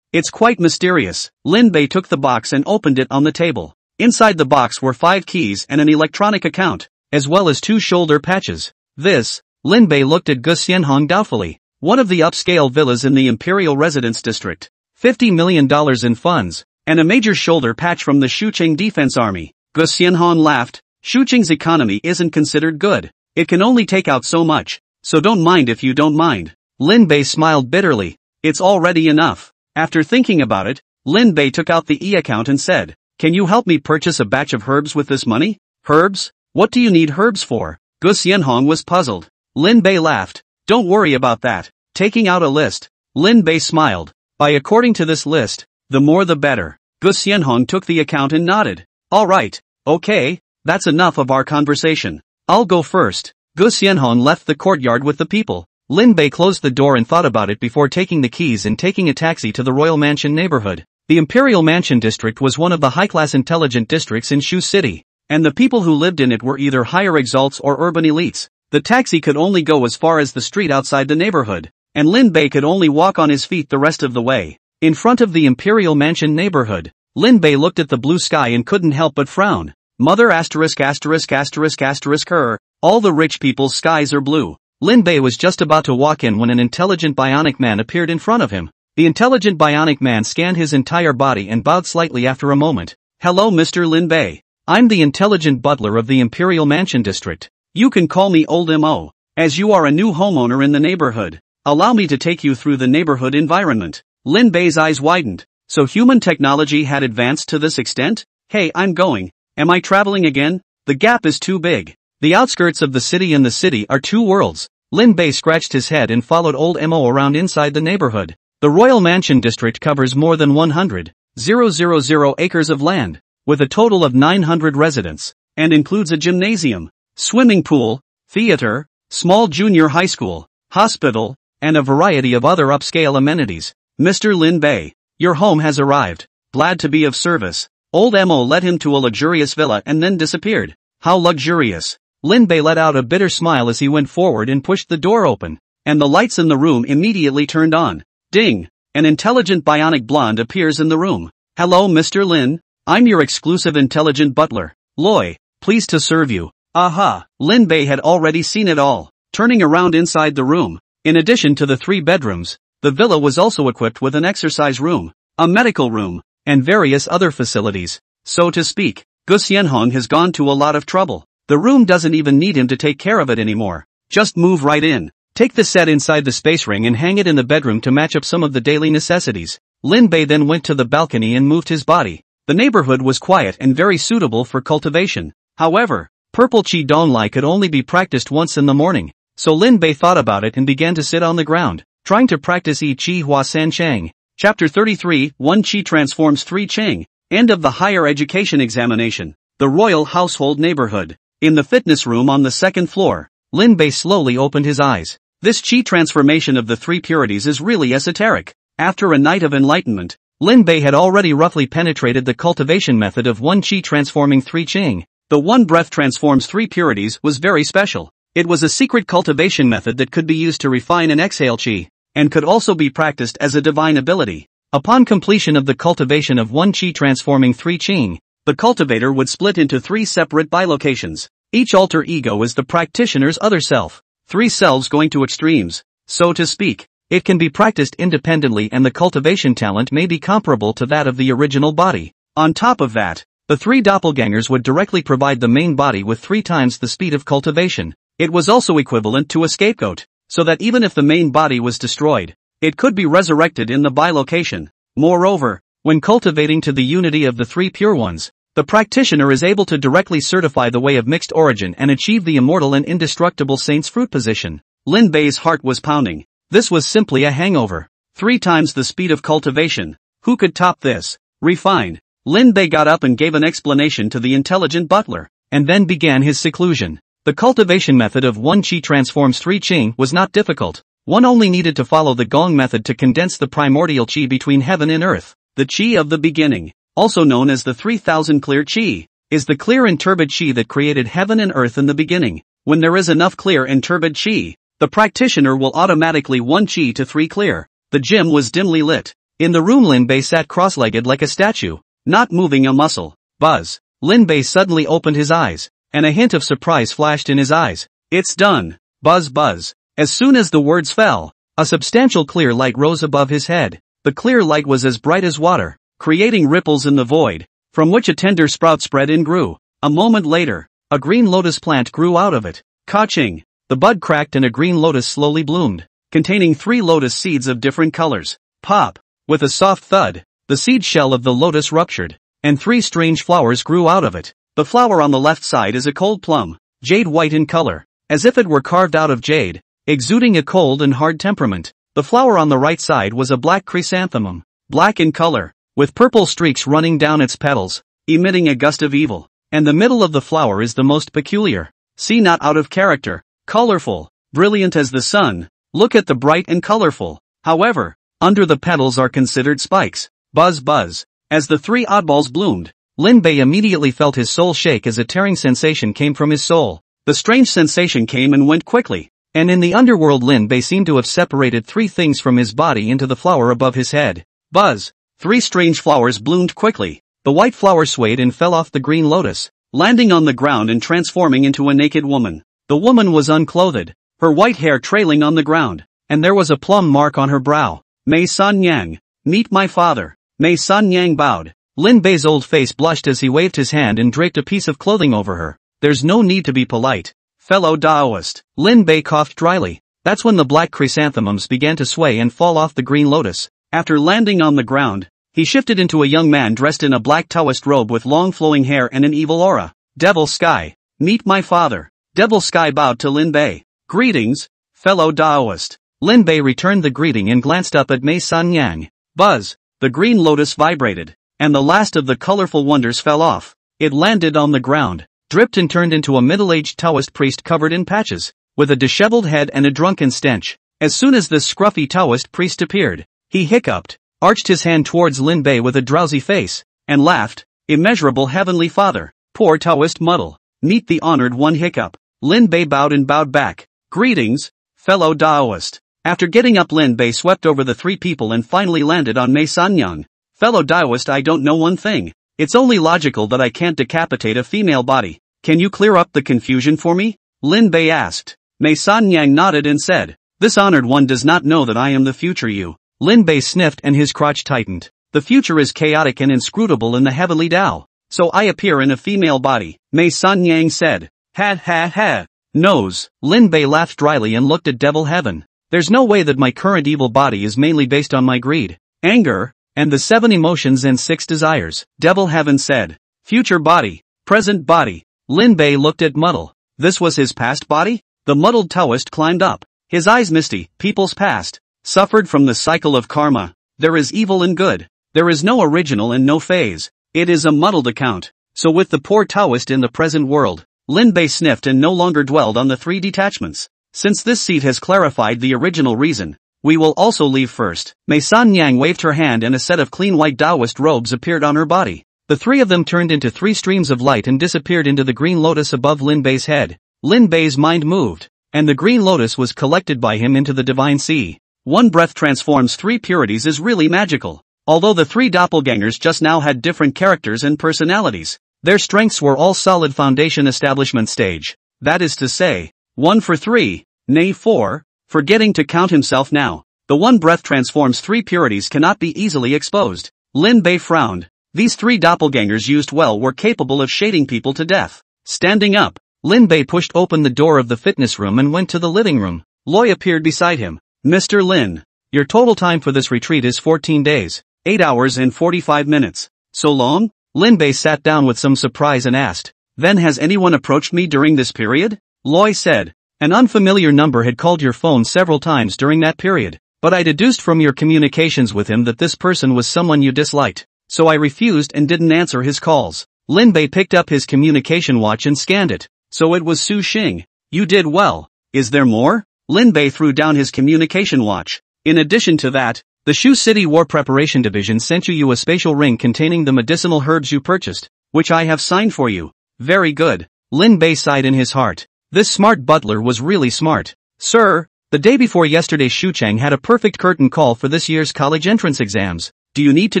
It's quite mysterious. Lin Bei took the box and opened it on the table. Inside the box were 5 keys and an electronic account, as well as 2 shoulder patches. This, Lin Bei looked at Gu Xianhong doubtfully. One of the upscale villas in the Imperial Residence District. $50 million in funds, and a major shoulder patch from the Shuqing Defense Army. Gu Xianhong laughed. Shuqing's economy isn't considered good. It can only take out so much, so don't mind if you don't mind. Lin Bei smiled bitterly. It's already enough. After thinking about it, Lin Bei took out the e-account and said, can you help me purchase a batch of herbs with this money? Herbs? What do you need herbs for? Gu Xianhong was puzzled. Lin Bei laughed. Don't worry about that. Taking out a list, Lin Bei smiled. By according to this list, the more the better. Gu Xianhong took the account and nodded. Alright, okay, that's enough of our conversation. I'll go first. Gu Xianhong left the courtyard with the people. Lin Bei closed the door and thought about it before taking the keys and taking a taxi to the Royal Mansion neighborhood. The Imperial Mansion district was one of the high-class intelligent districts in Shu City, and the people who lived in it were either higher exalts or urban elites. The taxi could only go as far as the street outside the neighborhood, and Lin Bei could only walk on his feet the rest of the way. In front of the Imperial Mansion neighborhood, Lin Bei looked at the blue sky and couldn't help but frown. Mother asterisk asterisk asterisk asterisk her, all the rich people's skies are blue. Lin Bei was just about to walk in when an intelligent bionic man appeared in front of him. The intelligent bionic man scanned his entire body and bowed slightly after a moment. Hello Mr. Lin Bei. I'm the intelligent butler of the Imperial Mansion district. You can call me Old Mo, as you are a new homeowner in the neighborhood. Allow me to take you through the neighborhood environment. Lin Bei's eyes widened. So human technology had advanced to this extent? Hey, I'm going. Am I traveling again? The gap is too big. The outskirts of the city and the city are two worlds. Lin Bei scratched his head and followed Old Mo around inside the neighborhood. The Royal Mansion district covers more than 100,000 acres of land, with a total of 900 residents, and includes a gymnasium, swimming pool, theater, small junior high school, hospital, and a variety of other upscale amenities. Mr. Lin Bei, your home has arrived. Glad to be of service. Old Mo led him to a luxurious villa and then disappeared. How luxurious. Lin Bei let out a bitter smile as he went forward and pushed the door open, and the lights in the room immediately turned on. Ding! An intelligent bionic blonde appears in the room. Hello Mr. Lin, I'm your exclusive intelligent butler, Loi, pleased to serve you. Aha! Lin Bei had already seen it all. Turning around inside the room, in addition to the 3 bedrooms, the villa was also equipped with an exercise room, a medical room, and various other facilities. So to speak, Gu Xianhong has gone to a lot of trouble. The room doesn't even need him to take care of it anymore. Just move right in. Take the set inside the space ring and hang it in the bedroom to match up some of the daily necessities. Lin Bei then went to the balcony and moved his body. The neighborhood was quiet and very suitable for cultivation. However, purple Qi Donglai could only be practiced once in the morning. So Lin Bei thought about it and began to sit on the ground, trying to practice I Qi Hua San Chang. Chapter 33, 1 Qi transforms 3 Chang. End of the higher education examination. The Royal Household Neighborhood. In the fitness room on the 2nd floor, Lin Bei slowly opened his eyes. This Qi transformation of the 3 purities is really esoteric. After a night of enlightenment, Lin Bei had already roughly penetrated the cultivation method of 1 Qi transforming 3 Qing. The 1 breath transforms 3 purities was very special. It was a secret cultivation method that could be used to refine and exhale Qi, and could also be practiced as a divine ability. Upon completion of the cultivation of 1 Qi transforming 3 Qing, the cultivator would split into 3 separate bilocations. Each alter ego is the practitioner's other self. 3 selves going to extremes, so to speak. It can be practiced independently and the cultivation talent may be comparable to that of the original body. On top of that, the 3 doppelgangers would directly provide the main body with 3 times the speed of cultivation. It was also equivalent to a scapegoat, so that even if the main body was destroyed, it could be resurrected in the bilocation. Moreover, when cultivating to the unity of the 3 pure ones, The practitioner is able to directly certify the way of mixed origin and achieve the immortal and indestructible saint's fruit position. Lin Bei's heart was pounding. This was simply a hangover. 3 times the speed of cultivation. Who could top this? Refined. Lin Bei got up and gave an explanation to the intelligent butler, and then began his seclusion. The cultivation method of 1 qi transforms 3 qing was not difficult. One only needed to follow the gong method to condense the primordial qi between heaven and earth. The qi of the beginning, also known as the 3000 clear qi, is the clear and turbid qi that created heaven and earth in the beginning. When there is enough clear and turbid qi, the practitioner will automatically 1 qi to 3 clear. The gym was dimly lit. In the room Lin Bei sat cross-legged like a statue, not moving a muscle. Buzz. Lin Bei suddenly opened his eyes, and a hint of surprise flashed in his eyes. It's done. Buzz buzz. As soon as the words fell, a substantial clear light rose above his head. The clear light was as bright as water, creating ripples in the void, from which a tender sprout spread and grew. A moment later, a green lotus plant grew out of it. Ka-ching. The bud cracked and a green lotus slowly bloomed, containing 3 lotus seeds of different colors. Pop. With a soft thud, the seed shell of the lotus ruptured, and 3 strange flowers grew out of it. The flower on the left side is a cold plum, jade white in color, as if it were carved out of jade, exuding a cold and hard temperament. The flower on the right side was a black chrysanthemum, black in color, with purple streaks running down its petals, emitting a gust of evil. And the middle of the flower is the most peculiar. See, not out of character, colorful, brilliant as the sun. Look at the bright and colorful. However, under the petals are considered spikes. Buzz buzz. As the 3 oddballs bloomed, Lin Bei immediately felt his soul shake as a tearing sensation came from his soul. The strange sensation came and went quickly, and in the underworld Lin Bei seemed to have separated 3 things from his body into the flower above his head. Buzz. 3 strange flowers bloomed quickly. The white flower swayed and fell off the green lotus, landing on the ground and transforming into a naked woman. The woman was unclothed, her white hair trailing on the ground, and there was a plum mark on her brow. Mei San Yang, meet my father. Mei San Yang bowed. Lin Bei's old face blushed as he waved his hand and draped a piece of clothing over her. There's no need to be polite, fellow Taoist. Lin Bei coughed dryly. That's when the black chrysanthemums began to sway and fall off the green lotus. After landing on the ground, he shifted into a young man dressed in a black Taoist robe with long flowing hair and an evil aura. Devil Sky, meet my father. Devil Sky bowed to Lin Bei. Greetings, fellow Taoist. Lin Bei returned the greeting and glanced up at Mei San Yang. Buzz. The green lotus vibrated, and the last of the colorful wonders fell off. It landed on the ground, dripped and turned into a middle-aged Taoist priest covered in patches, with a disheveled head and a drunken stench. As soon as this scruffy Taoist priest appeared, he hiccuped, arched his hand towards Lin Bei with a drowsy face, and laughed. Immeasurable heavenly father, poor Taoist muddle, meet the honored one. Hiccup. Lin Bei bowed and bowed back. Greetings, fellow Taoist. After getting up, Lin Bei swept over the 3 people and finally landed on Mei San Yang. Fellow Taoist, I don't know one thing. It's only logical that I can't decapitate a female body. Can you clear up the confusion for me? Lin Bei asked. Mei San Yang nodded and said, this honored one does not know that I am the future you. Lin Bei sniffed and his crotch tightened. The future is chaotic and inscrutable in the heavenly Tao, so I appear in a female body. Mei San Yang said. Ha ha ha. Nose. Lin Bei laughed dryly and looked at Devil Heaven. There's no way that my current evil body is mainly based on my greed, anger, and the 7 emotions and 6 desires. Devil Heaven said. Future body. Present body. Lin Bei looked at Muddle. This was his past body? The muddled Taoist climbed up, his eyes misty. People's past suffered from the cycle of karma. There is evil and good. There is no original and no phase. It is a muddled account. So with the poor Taoist in the present world, Lin Bei sniffed and no longer dwelled on the 3 detachments. Since this seat has clarified the original reason, we will also leave first. Mei San Yang waved her hand and a set of clean white Taoist robes appeared on her body. The 3 of them turned into 3 streams of light and disappeared into the green lotus above Lin Bei's head. Lin Bei's mind moved, and the green lotus was collected by him into the divine sea. 1 breath transforms 3 purities is really magical. Although the 3 doppelgangers just now had different characters and personalities, their strengths were all solid foundation establishment stage. That is to say, 1 for 3, nay 4, forgetting to count himself now. The 1 breath transforms 3 purities cannot be easily exposed. Lin Bei frowned. These 3 doppelgangers used well were capable of shading people to death. Standing up, Lin Bei pushed open the door of the fitness room and went to the living room. Loy appeared beside him. Mr. Lin, your total time for this retreat is 14 days, 8 hours and 45 minutes. So long? Lin Bei sat down with some surprise and asked, "Then has anyone approached me during this period?" Loi said, "An unfamiliar number had called your phone several times during that period, but I deduced from your communications with him that this person was someone you disliked, so I refused and didn't answer his calls." Lin Bei picked up his communication watch and scanned it. "So it was Su Xing. You did well. Is there more?" Lin Bei threw down his communication watch. "In addition to that, the Shu City War Preparation Division sent you a spatial ring containing the medicinal herbs you purchased, which I have signed for you." "Very good." Lin Bei sighed in his heart. This smart butler was really smart. "Sir, the day before yesterday Shu Chang had a perfect curtain call for this year's college entrance exams. Do you need to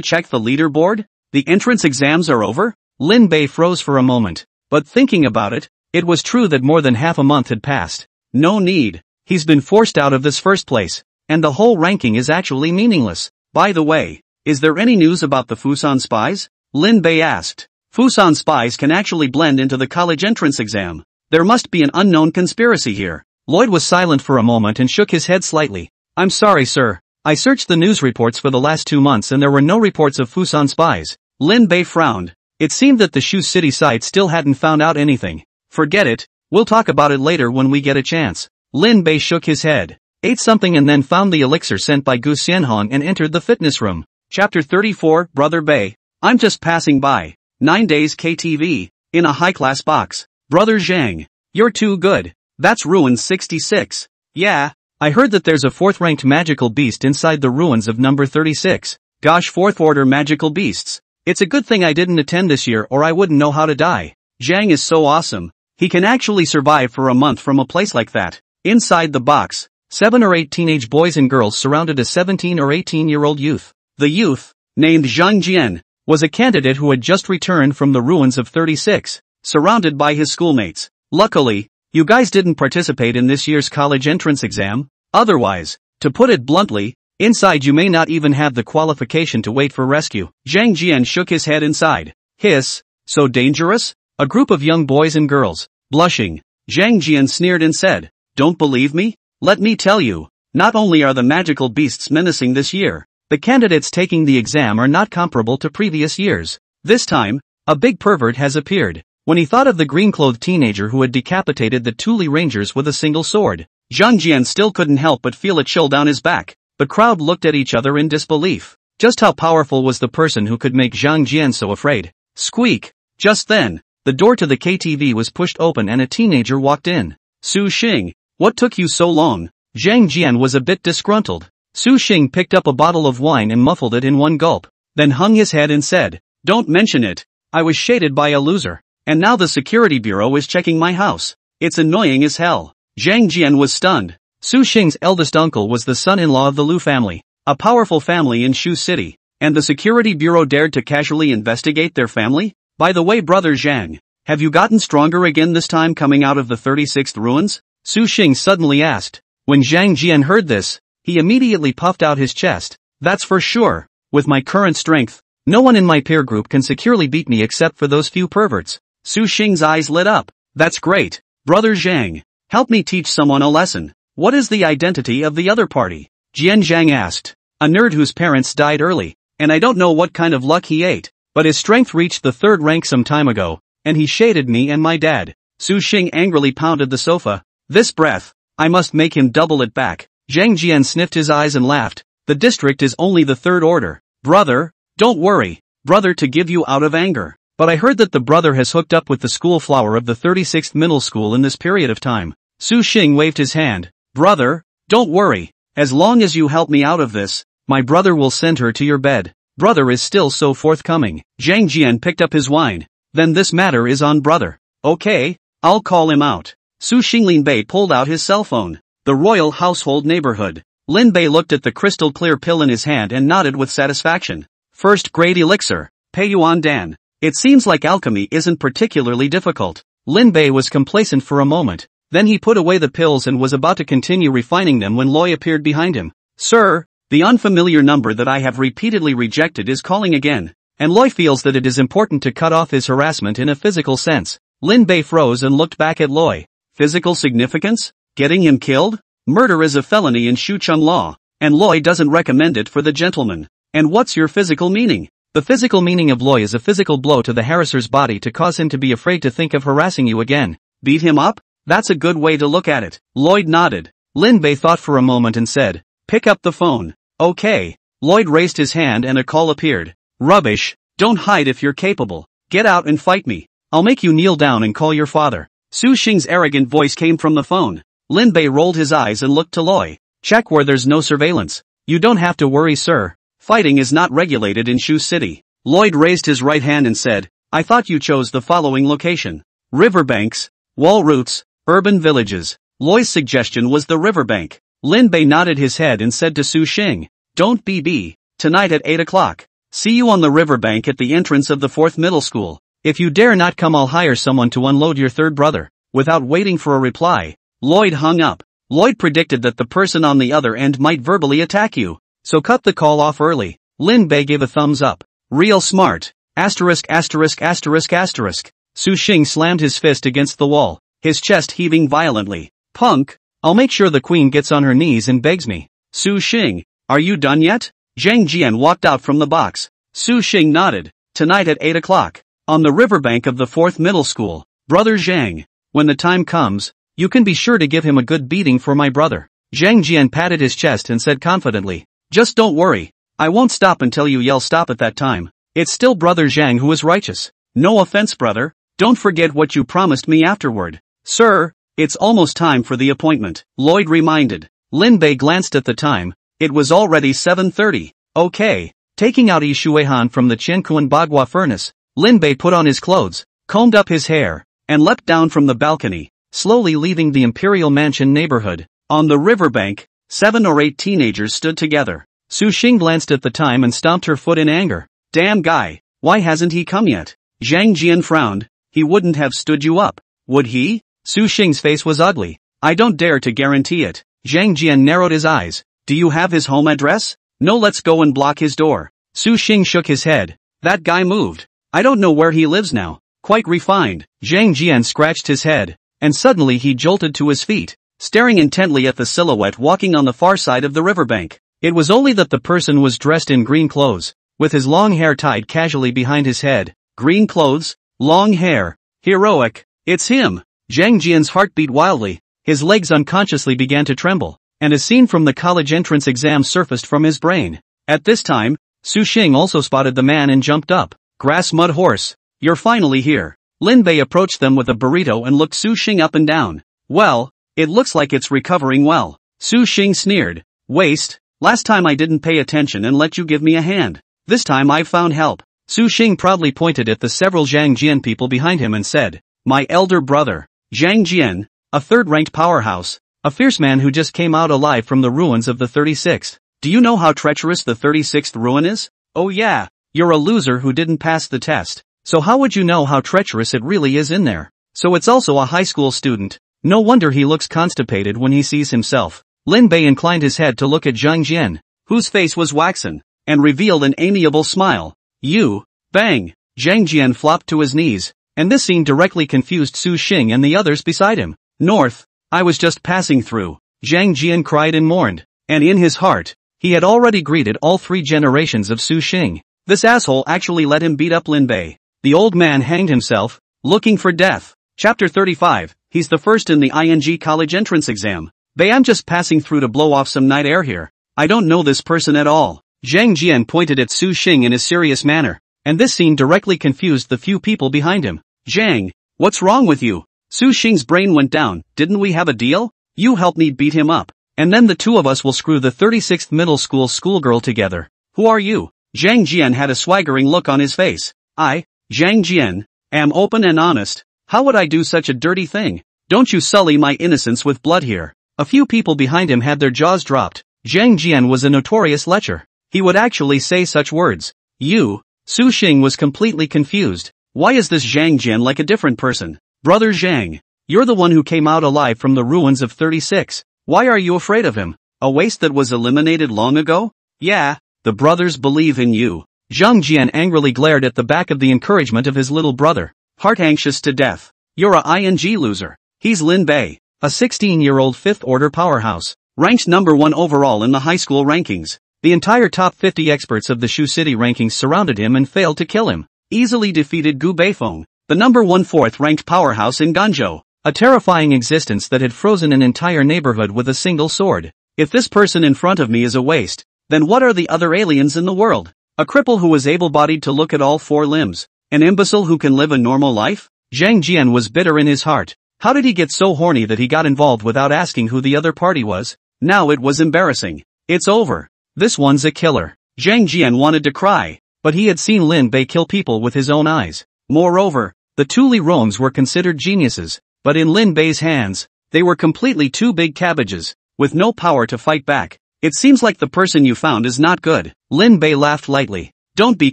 check the leaderboard? The entrance exams are over?" Lin Bei froze for a moment. But thinking about it, it was true that more than half a month had passed. No need. He's been forced out of this first place, and the whole ranking is actually meaningless. "By the way, is there any news about the Fusan spies?" Lin Bei asked. "Fusan spies can actually blend into the college entrance exam. There must be an unknown conspiracy here." Lloyd was silent for a moment and shook his head slightly. "I'm sorry, sir. I searched the news reports for the last 2 months and there were no reports of Fusan spies." Lin Bei frowned. It seemed that the Shu City site still hadn't found out anything. "Forget it, we'll talk about it later when we get a chance." Lin Bei shook his head, ate something and then found the elixir sent by Gu Xianhong and entered the fitness room. Chapter 34, Brother Bei. "I'm just passing by. 9 days KTV, in a high-class box. Brother Zhang, you're too good. That's Ruin 66. Yeah, I heard that there's a 4th-ranked magical beast inside the ruins of number 36. Gosh, 4th-order magical beasts. It's a good thing I didn't attend this year or I wouldn't know how to die. Zhang is so awesome. He can actually survive for a month from a place like that." Inside the box, 7 or 8 teenage boys and girls surrounded a 17 or 18-year-old youth. The youth, named Zhang Jian, was a candidate who had just returned from the ruins of 36, surrounded by his schoolmates. "Luckily, you guys didn't participate in this year's college entrance exam. Otherwise, to put it bluntly, inside you may not even have the qualification to wait for rescue." Zhang Jian shook his head inside. "Hiss, so dangerous?" A group of young boys and girls, blushing, Zhang Jian sneered and said, "Don't believe me? Let me tell you, not only are the magical beasts menacing this year, the candidates taking the exam are not comparable to previous years. This time, a big pervert has appeared." When he thought of the green-clothed teenager who had decapitated the Thule Rangers with a single sword, Zhang Jian still couldn't help but feel a chill down his back. The crowd looked at each other in disbelief. Just how powerful was the person who could make Zhang Jian so afraid? Squeak! Just then, the door to the KTV was pushed open and a teenager walked in. "Su Xing, what took you so long?" Zhang Jian was a bit disgruntled. Su Xing picked up a bottle of wine and muffled it in one gulp, then hung his head and said, "Don't mention it. I was shaded by a loser. And now the security bureau is checking my house. It's annoying as hell." Zhang Jian was stunned. Su Xing's eldest uncle was the son-in-law of the Lu family, a powerful family in Shu City, and the security bureau dared to casually investigate their family? "By the way, Brother Zhang, have you gotten stronger again this time coming out of the 36th ruins?" Su Xing suddenly asked. When Zhang Jian heard this, he immediately puffed out his chest. "That's for sure. With my current strength, no one in my peer group can securely beat me except for those few perverts." Su Xing's eyes lit up. "That's great. Brother Zhang, help me teach someone a lesson. What is the identity of the other party?" Jian Zhang asked. "A nerd whose parents died early, and I don't know what kind of luck he ate, but his strength reached the 3rd rank some time ago, and he shaded me and my dad." Su Xing angrily pounded the sofa. "This breath, I must make him double it back." Zhang Jian sniffed his eyes and laughed. "The district is only the 3rd order. Brother, don't worry. Brother to give you out of anger. But I heard that the brother has hooked up with the school flower of the 36th middle school in this period of time." Su Xing waved his hand. "Brother, don't worry. As long as you help me out of this, my brother will send her to your bed." Brother is still so forthcoming. Zhang Jian picked up his wine. "Then this matter is on brother. Okay, I'll call him out." Su Xinglin Bei pulled out his cell phone. The royal household neighborhood. Lin Bei looked at the crystal clear pill in his hand and nodded with satisfaction. "First grade elixir. Pei Yuan Dan. It seems like alchemy isn't particularly difficult." Lin Bei was complacent for a moment. Then he put away the pills and was about to continue refining them when Loi appeared behind him. "Sir, the unfamiliar number that I have repeatedly rejected is calling again, and Loi feels that it is important to cut off his harassment in a physical sense." Lin Bei froze and looked back at Loi. "Physical significance? Getting him killed? Murder is a felony in Shucheng law, and Loi doesn't recommend it for the gentleman. And what's your physical meaning?" The physical meaning of loi is a physical blow to the harasser's body to cause him to be afraid to think of harassing you again. Beat him up? That's a good way to look at it. Lloyd nodded. Lin Bei thought for a moment and said, pick up the phone. Okay. Lloyd raised his hand and a call appeared. Rubbish. Don't hide if you're capable. Get out and fight me. I'll make you kneel down and call your father. Su Xing's arrogant voice came from the phone. Lin Bei rolled his eyes and looked to Loi. Check where there's no surveillance. You don't have to worry, sir. Fighting is not regulated in Shu City. Lloyd raised his right hand and said, I thought you chose the following location. Riverbanks, wall routes, urban villages. Loi's suggestion was the riverbank. Lin Bei nodded his head and said to Su Xing, don't be. Tonight at 8 o'clock. See you on the riverbank at the entrance of the 4th middle school. If you dare not come, I'll hire someone to unload your third brother. Without waiting for a reply, Lloyd hung up. Lloyd predicted that the person on the other end might verbally attack you, so cut the call off early. Lin Bei gave a thumbs up. Real smart. Asterisk. Su Xing slammed his fist against the wall, his chest heaving violently. Punk. I'll make sure the queen gets on her knees and begs me. Su Xing, are you done yet? Zhang Jian walked out from the box. Su Xing nodded. Tonight at 8 o'clock. On the riverbank of the 4th middle school. Brother Zhang. When the time comes, you can be sure to give him a good beating for my brother. Zhang Jian patted his chest and said confidently. Just don't worry. I won't stop until you yell stop at that time. It's still Brother Zhang who is righteous. No offense, brother. Don't forget what you promised me afterward. Sir, it's almost time for the appointment, Lloyd reminded. Lin Bei glanced at the time. It was already 7:30. Okay. Taking out Yi Shuihan from the Qiankuan Bagua furnace, Lin Bei put on his clothes, combed up his hair, and leapt down from the balcony, slowly leaving the Imperial Mansion neighborhood. On the riverbank, 7 or 8 teenagers stood together. Su Xing glanced at the time and stomped her foot in anger. Damn guy, why hasn't he come yet? Zhang Jian frowned. He wouldn't have stood you up, would he? Su Xing's face was ugly. I don't dare to guarantee it. Zhang Jian narrowed his eyes. Do you have his home address? No, let's go and block his door. Su Xing shook his head. That guy moved. I don't know where he lives now. Quite refined. Zhang Jian scratched his head, and suddenly he jolted to his feet, staring intently at the silhouette walking on the far side of the riverbank. It was only that the person was dressed in green clothes, with his long hair tied casually behind his head. Green clothes, long hair, heroic. It's him. Zhang Jian's heart beat wildly. His legs unconsciously began to tremble, and a scene from the college entrance exam surfaced from his brain. At this time, Su Xing also spotted the man and jumped up. Grass mud horse. You're finally here. Lin Bei approached them with a burrito and looked Su Xing up and down. Well, it looks like it's recovering well. Su Xing sneered. Waste. Last time I didn't pay attention and let you give me a hand. This time I've found help. Su Xing proudly pointed at the several Zhang Jian people behind him and said, my elder brother, Zhang Jian, a third-ranked powerhouse, a fierce man who just came out alive from the ruins of the 36th. Do you know how treacherous the 36th ruin is? Oh yeah, you're a loser who didn't pass the test. So how would you know how treacherous it really is in there? So it's also a high school student. No wonder he looks constipated when he sees himself. Lin Bei inclined his head to look at Zhang Jian, whose face was waxen, and revealed an amiable smile. You, bang! Zhang Jian flopped to his knees, and this scene directly confused Su Xing and the others beside him. North, I was just passing through. Zhang Jian cried and mourned, and in his heart, he had already greeted all 3 generations of Su Xing. This asshole actually let him beat up Lin Bei. The old man hanged himself, looking for death. Chapter 35, he's the first in the ING college entrance exam. Bei, I'm just passing through to blow off some night air here. I don't know this person at all. Zhang Jian pointed at Su Xing in a serious manner, and this scene directly confused the few people behind him. Zhang, what's wrong with you? Su Xing's brain went down. Didn't we have a deal? You help me beat him up, and then the 2 of us will screw the 36th middle school schoolgirl together. Who are you? Zhang Jian had a swaggering look on his face. I, Zhang Jian, am open and honest. How would I do such a dirty thing? Don't you sully my innocence with blood here. A few people behind him had their jaws dropped. Zhang Jian was a notorious lecher. He would actually say such words. You? Su Xing was completely confused. Why is this Zhang Jian like a different person? Brother Zhang, you're the one who came out alive from the ruins of 36. Why are you afraid of him? A waste that was eliminated long ago? Yeah, the brothers believe in you. Zhang Jian angrily glared at the back of the encouragement of his little brother. Heart anxious to death. You're a ING loser. He's Lin Bei, a 16-year-old 5th order powerhouse, ranked number 1 overall in the high school rankings. The entire top 50 experts of the Shu City rankings surrounded him and failed to kill him. Easily defeated Gu Beifeng, the number 1 4th-ranked powerhouse in Ganzhou, a terrifying existence that had frozen an entire neighborhood with a single sword. If this person in front of me is a waste, then what are the other aliens in the world? A cripple who was able-bodied to look at all 4 limbs? An imbecile who can live a normal life? Zhang Jian was bitter in his heart. How did he get so horny that he got involved without asking who the other party was? Now it was embarrassing. It's over. This one's a killer. Zhang Jian wanted to cry, but he had seen Lin Bei kill people with his own eyes. Moreover, the 2 Li Rongs were considered geniuses, but in Lin Bei's hands, they were completely 2 big cabbages, with no power to fight back. It seems like the person you found is not good. Lin Bei laughed lightly. Don't be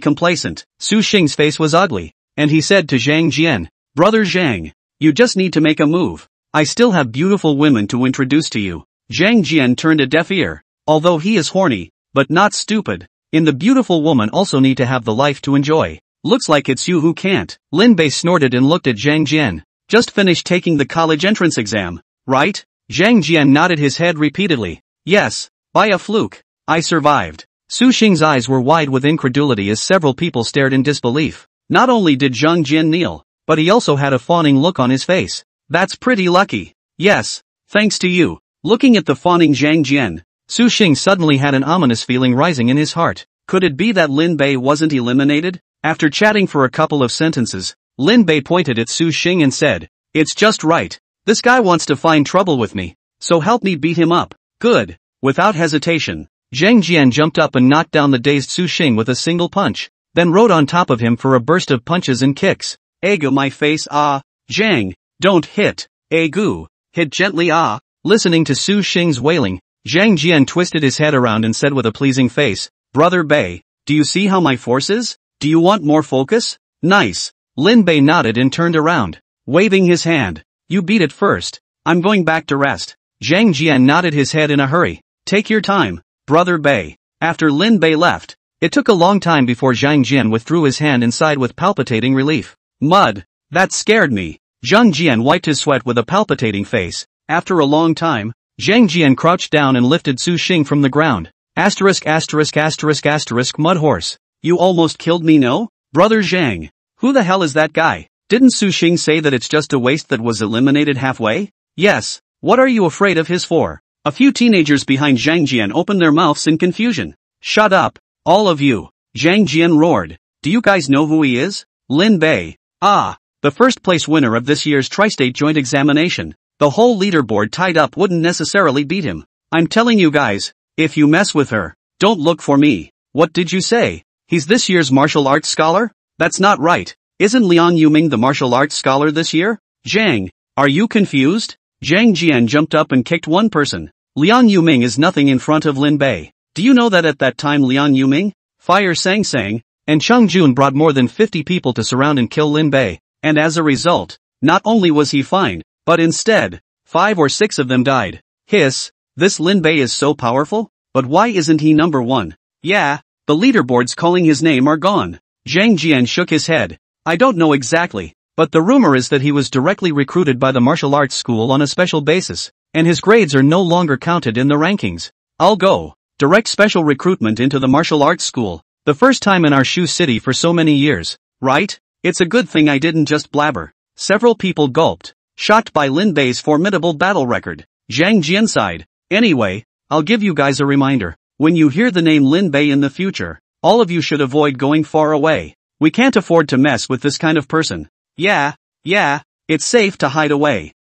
complacent. Su Xing's face was ugly, and he said to Zhang Jian, Brother Zhang, you just need to make a move. I still have beautiful women to introduce to you. Zhang Jian turned a deaf ear. Although he is horny, but not stupid, in the beautiful woman also need to have the life to enjoy. Looks like it's you who can't. Lin Bei snorted and looked at Zhang Jian. Just finished taking the college entrance exam, right? Zhang Jian nodded his head repeatedly. Yes, by a fluke. I survived. Su Xing's eyes were wide with incredulity as several people stared in disbelief. Not only did Zhang Jian kneel, but he also had a fawning look on his face. That's pretty lucky. Yes, thanks to you. Looking at the fawning Zhang Jian, Su Xing suddenly had an ominous feeling rising in his heart. Could it be that Lin Bei wasn't eliminated? After chatting for a couple of sentences, Lin Bei pointed at Su Xing and said, It's just right. This guy wants to find trouble with me, so help me beat him up. Good. Without hesitation, Zhang Jian jumped up and knocked down the dazed Su Xing with a single punch, then rode on top of him for a burst of punches and kicks. Egu my face Zhang, don't hit. Egu, hit gently Listening to Su Xing's wailing, Zhang Jian twisted his head around and said with a pleasing face, Brother Bei, do you see how my force is? Do you want more focus? Nice. Lin Bei nodded and turned around, waving his hand. You beat it first. I'm going back to rest. Zhang Jian nodded his head in a hurry. Take your time, Brother Bei. After Lin Bei left, it took a long time before Zhang Jian withdrew his hand and sighed with palpitating relief. Mud. That scared me. Zhang Jian wiped his sweat with a palpitating face. After a long time, Zhang Jian crouched down and lifted Su Xing from the ground. Mud horse. You almost killed me, no? Brother Zhang. Who the hell is that guy? Didn't Su Xing say that it's just a waste that was eliminated halfway? Yes. What are you afraid of his for? A few teenagers behind Zhang Jian opened their mouths in confusion. Shut up, all of you. Zhang Jian roared. Do you guys know who he is? Lin Bei. The first place winner of this year's Tri-State Joint Examination. The whole leaderboard tied up wouldn't necessarily beat him. I'm telling you guys, if you mess with her, don't look for me. What did you say? He's this year's martial arts scholar? That's not right. Isn't Liang Yuming the martial arts scholar this year? Zhang, are you confused? Zhang Jian jumped up and kicked one person. Liang Yuming is nothing in front of Lin Bei. Do you know that at that time Liang Yuming, Fire Sang Sang, and Cheng Jun brought more than 50 people to surround and kill Lin Bei, and as a result, not only was he fined, but instead, 5 or 6 of them died. Hiss, this Lin Bei is so powerful, but why isn't he number 1? Yeah, the leaderboards calling his name are gone. Zhang Jian shook his head. I don't know exactly, but the rumor is that he was directly recruited by the martial arts school on a special basis, and his grades are no longer counted in the rankings. I'll go. Direct special recruitment into the martial arts school. The first time in our Shu city for so many years, right? It's a good thing I didn't just blabber. Several people gulped, shocked by Lin Bei's formidable battle record. Zhang Jian sighed. Anyway, I'll give you guys a reminder. When you hear the name Lin Bei in the future, all of you should avoid going far away. We can't afford to mess with this kind of person. Yeah, it's safe to hide away.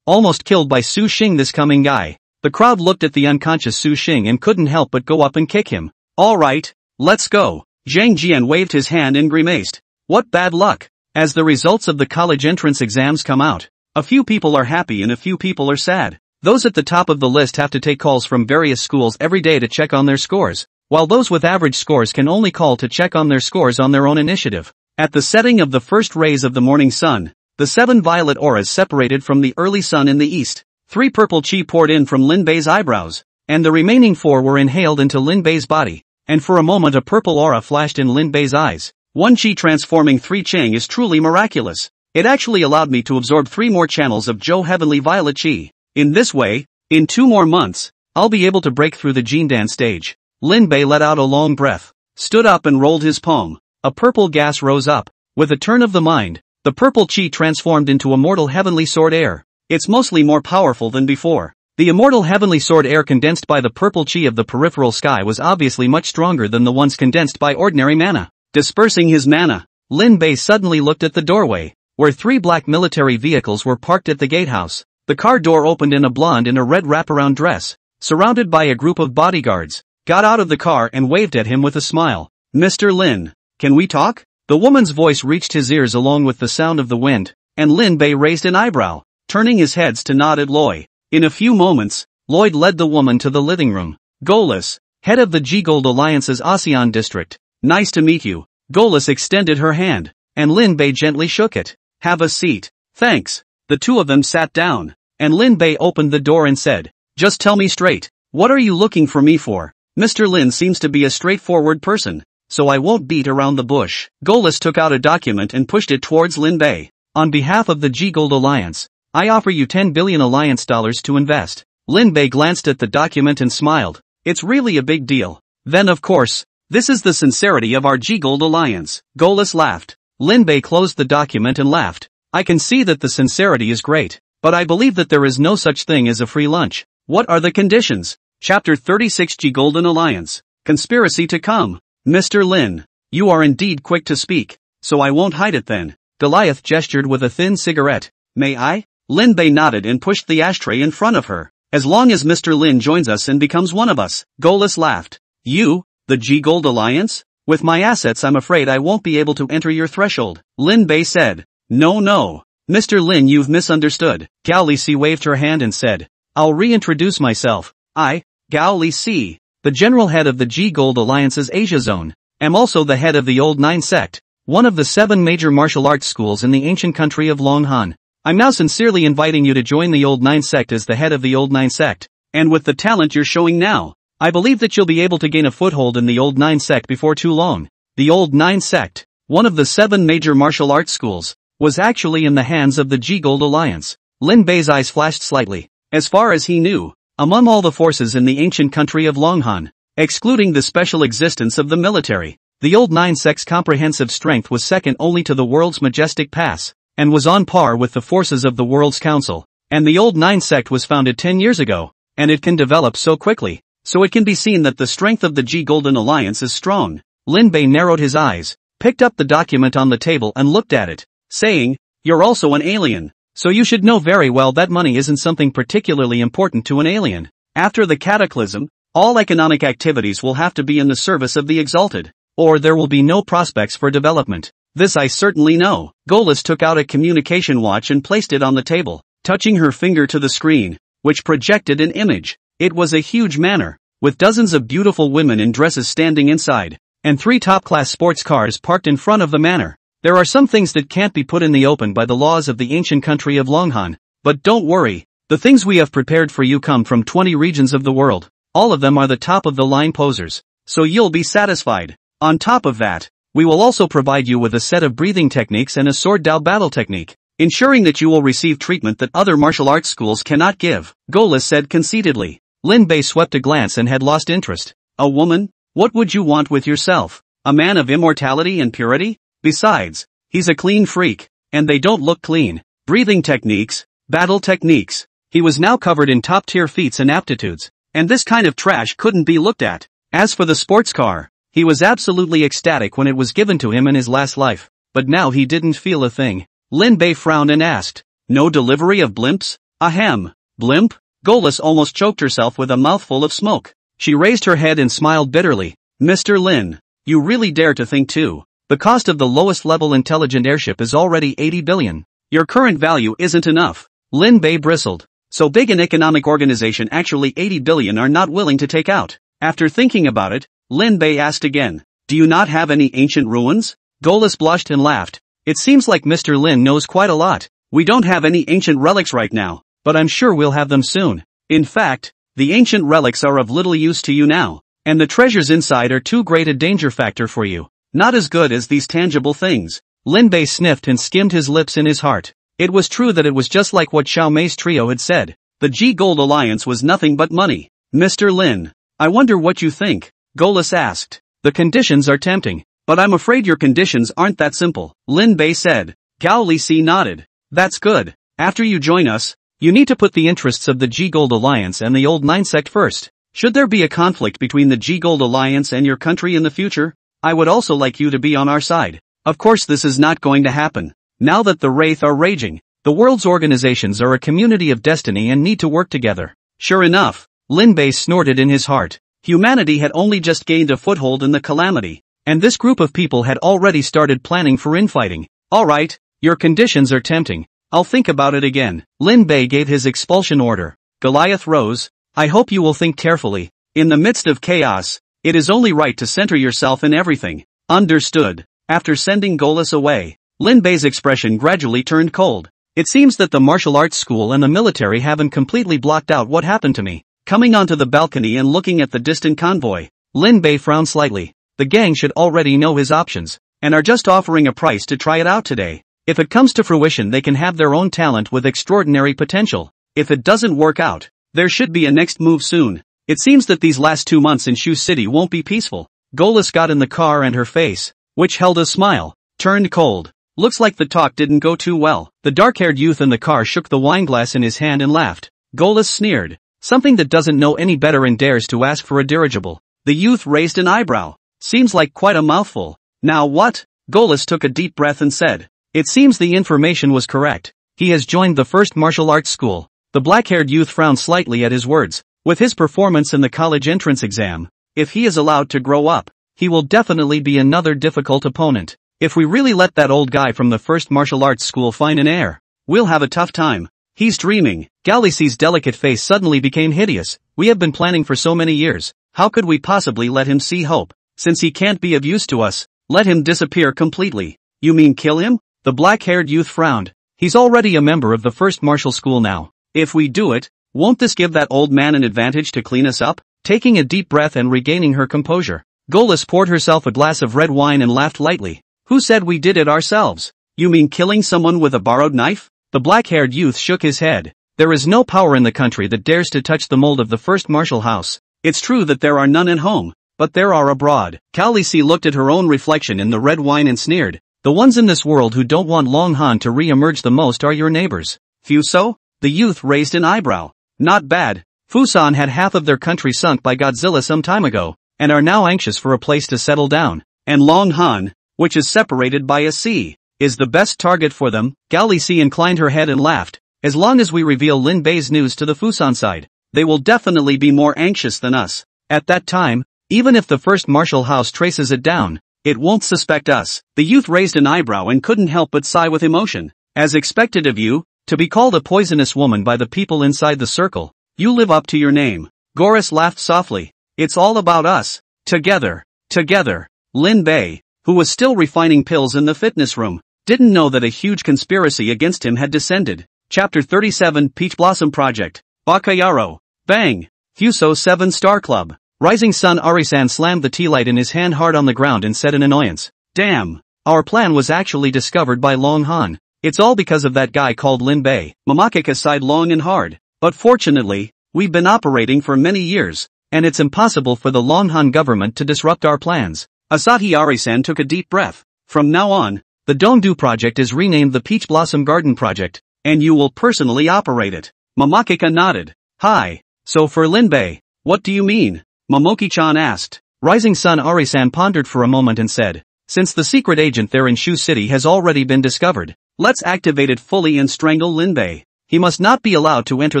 Almost killed by Su Xing, this coming guy. The crowd looked at the unconscious Su Xing and couldn't help but go up and kick him. Alright, let's go. Zhang Jian waved his hand and grimaced. What bad luck. As the results of the college entrance exams come out, a few people are happy and a few people are sad. Those at the top of the list have to take calls from various schools every day to check on their scores, while those with average scores can only call to check on their scores on their own initiative. At the setting of the first rays of the morning sun, the 7 violet auras separated from the early sun in the east. 3 purple chi poured in from Lin Bei's eyebrows, and the remaining 4 were inhaled into Lin Bei's body, and for a moment a purple aura flashed in Lin Bei's eyes. 1 chi transforming 3 Chang is truly miraculous. It actually allowed me to absorb 3 more channels of Zhou Heavenly Violet Chi. In this way, in 2 more months, I'll be able to break through the Jindan stage. Lin Bei let out a long breath, stood up and rolled his palm. A purple gas rose up. With a turn of the mind, the purple chi transformed into immortal heavenly sword air. It's mostly more powerful than before. The immortal heavenly sword air condensed by the purple chi of the peripheral sky was obviously much stronger than the ones condensed by ordinary mana. Dispersing his mana, Lin Bei suddenly looked at the doorway, where 3 black military vehicles were parked at the gatehouse. The car door opened and a blonde in a red wraparound dress, surrounded by a group of bodyguards, got out of the car and waved at him with a smile. Mr. Lin, can we talk? The woman's voice reached his ears along with the sound of the wind, and Lin Bei raised an eyebrow, turning his heads to nod at Lloyd. In a few moments, Lloyd led the woman to the living room. Golis, head of the G-Gold Alliance's ASEAN district. Nice to meet you. Golis extended her hand, and Lin Bei gently shook it. Have a seat. Thanks. The two of them sat down, and Lin Bei opened the door and said, just tell me straight, what are you looking for me for? Mr. Lin seems to be a straightforward person, so I won't beat around the bush. Golis took out a document and pushed it towards Lin Bei. On behalf of the G-Gold Alliance, I offer you 10 billion alliance dollars to invest. Lin Bei glanced at the document and smiled. It's really a big deal. Then of course, this is the sincerity of our G-Gold Alliance. Golis laughed. Lin Bei closed the document and laughed. I can see that the sincerity is great, but I believe that there is no such thing as a free lunch. What are the conditions? Chapter 36 G-Golden Alliance. Conspiracy to come. Mr. Lin, you are indeed quick to speak, so I won't hide it then. Goliath gestured with a thin cigarette. May I? Lin Bei nodded and pushed the ashtray in front of her. As long as Mr. Lin joins us and becomes one of us. Golis laughed. You, the G-Gold Alliance? With my assets I'm afraid I won't be able to enter your threshold. Lin Bei said. No. Mr. Lin, you've misunderstood. Gao Lixi waved her hand and said, I'll reintroduce myself. I, Gao Lixi, the general head of the G-Gold Alliance's Asia Zone, am also the head of the Old Nine Sect, one of the 7 major martial arts schools in the ancient country of Long Han. I'm now sincerely inviting you to join the Old Nine Sect as the head of the Old Nine Sect, and with the talent you're showing now, I believe that you'll be able to gain a foothold in the Old Nine Sect before too long. The Old Nine Sect, one of the 7 major martial arts schools, was actually in the hands of the G-Gold Alliance. Lin Bei's eyes flashed slightly. As far as he knew, among all the forces in the ancient country of Long Han, excluding the special existence of the military, the Old Nine Sect's comprehensive strength was second only to the world's majestic pass, and was on par with the forces of the World's Council. And the Old Nine Sect was founded 10 years ago, and it can develop so quickly, so it can be seen that the strength of the G-Golden Alliance is strong. Lin Bei narrowed his eyes, picked up the document on the table and looked at it, saying, you're also an alien, so you should know very well that money isn't something particularly important to an alien. After the cataclysm, all economic activities will have to be in the service of the exalted, or there will be no prospects for development. This I certainly know. Golis took out a communication watch and placed it on the table, touching her finger to the screen, which projected an image. It was a huge manor, with dozens of beautiful women in dresses standing inside, and 3 top-class sports cars parked in front of the manor. There are some things that can't be put in the open by the laws of the ancient country of Long Han, but don't worry, the things we have prepared for you come from 20 regions of the world. All of them are the top-of-the-line posers, so you'll be satisfied. On top of that, we will also provide you with a set of breathing techniques and a sword Dao battle technique, ensuring that you will receive treatment that other martial arts schools cannot give. Golis said conceitedly. Lin Bei swept a glance and had lost interest. A woman? What would you want with yourself? A man of immortality and purity? Besides, he's a clean freak, and they don't look clean. Breathing techniques, battle techniques. He was now covered in top-tier feats and aptitudes, and this kind of trash couldn't be looked at. As for the sports car, he was absolutely ecstatic when it was given to him in his last life, but now he didn't feel a thing. Lin Bei frowned and asked, no delivery of blimps? Ahem, blimp? Golis almost choked herself with a mouthful of smoke. She raised her head and smiled bitterly. Mr. Lin, you really dare to think too. The cost of the lowest level intelligent airship is already 80 billion. Your current value isn't enough. Lin Bei bristled. So big an economic organization actually 80 billion are not willing to take out. After thinking about it, Lin Bei asked again, do you not have any ancient ruins? Golis blushed and laughed. It seems like Mr. Lin knows quite a lot. We don't have any ancient relics right now, but I'm sure we'll have them soon. In fact, the ancient relics are of little use to you now, and the treasures inside are too great a danger factor for you. Not as good as these tangible things. Lin Bei sniffed and skimmed his lips in his heart. It was true that it was just like what Xiao Mei's trio had said. The G-Gold Alliance was nothing but money. Mr. Lin, I wonder what you think, Golis asked. The conditions are tempting, but I'm afraid your conditions aren't that simple, Lin Bei said. Gao Lixi nodded. That's good. After you join us, you need to put the interests of the G-Gold Alliance and the Old Nine Sect first. Should there be a conflict between the G-Gold Alliance and your country in the future, I would also like you to be on our side. Of course this is not going to happen. Now that the Wraith are raging, the world's organizations are a community of destiny and need to work together. Sure enough, Lin Bei snorted in his heart. Humanity had only just gained a foothold in the calamity, and this group of people had already started planning for infighting. Alright, your conditions are tempting. I'll think about it again. Lin Bei gave his expulsion order. Goliath rose. I hope you will think carefully. In the midst of chaos, it is only right to center yourself in everything. Understood. After sending Golis away, Lin Bei's expression gradually turned cold. It seems that the martial arts school and the military haven't completely blocked out what happened to me. Coming onto the balcony and looking at the distant convoy, Lin Bei frowned slightly. The gang should already know his options, and are just offering a price to try it out today. If it comes to fruition, they can have their own talent with extraordinary potential. If it doesn't work out, there should be a next move soon. It seems that these last 2 months in Shu City won't be peaceful. Golis got in the car and her face, which held a smile, turned cold. Looks like the talk didn't go too well. The dark-haired youth in the car shook the wineglass in his hand and laughed. Golis sneered. Something that doesn't know any better and dares to ask for a dirigible. The youth raised an eyebrow. Seems like quite a mouthful. Now what? Golis took a deep breath and said. It seems the information was correct. He has joined the first martial arts school. The black-haired youth frowned slightly at his words. With his performance in the college entrance exam, if he is allowed to grow up, he will definitely be another difficult opponent. If we really let that old guy from the first martial arts school find an heir, we'll have a tough time. He's dreaming. Gao Lixi's delicate face suddenly became hideous. We have been planning for so many years. How could we possibly let him see hope? Since he can't be of use to us, let him disappear completely. You mean kill him? The black-haired youth frowned. He's already a member of the first martial school now. If we do it, won't this give that old man an advantage to clean us up? Taking a deep breath and regaining her composure, Golis poured herself a glass of red wine and laughed lightly. Who said we did it ourselves? You mean killing someone with a borrowed knife? The black-haired youth shook his head. There is no power in the country that dares to touch the mold of the first martial house. It's true that there are none at home, but there are abroad. Gao Lixi looked at her own reflection in the red wine and sneered. The ones in this world who don't want Long Han to re-emerge the most are your neighbors. Fuso? The youth raised an eyebrow. Not bad. Fusan had half of their country sunk by Godzilla some time ago, and are now anxious for a place to settle down. And Long Han, which is separated by a sea, is the best target for them. Gao Lixi inclined her head and laughed. As long as we reveal Lin Bei's news to the Fusan side, they will definitely be more anxious than us. At that time, even if the first martial house traces it down, it won't suspect us. The youth raised an eyebrow and couldn't help but sigh with emotion. As expected of you, to be called a poisonous woman by the people inside the circle. You live up to your name. Goris laughed softly. It's all about us. Together. Together. Lin Bei, who was still refining pills in the fitness room, didn't know that a huge conspiracy against him had descended. Chapter 37 Peach Blossom Project. Bakayaro. Bang. Fuso 7-Star Club. Rising Sun Arisan slammed the tea light in his hand hard on the ground and said in annoyance. Damn. Our plan was actually discovered by Long Han. It's all because of that guy called Lin Bei. Mamakika sighed long and hard. But fortunately, we've been operating for many years, and it's impossible for the Long Han government to disrupt our plans. Asahi Arisan took a deep breath. From now on, the Dongdu project is renamed the Peach Blossom Garden Project, and you will personally operate it. Mamakika nodded. Hi. So for Lin Bei, what do you mean? Momoki-chan asked. Rising Sun Arisan pondered for a moment and said, since the secret agent there in Shu City has already been discovered, let's activate it fully and strangle Lin Bei. He must not be allowed to enter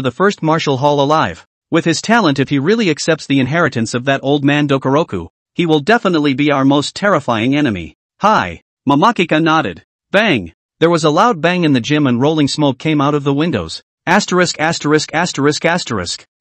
the first martial hall alive. With his talent, if he really accepts the inheritance of that old man Dokoroku, he will definitely be our most terrifying enemy. Hi. Mamakika nodded. Bang. There was a loud bang in the gym and rolling smoke came out of the windows. Asterisk.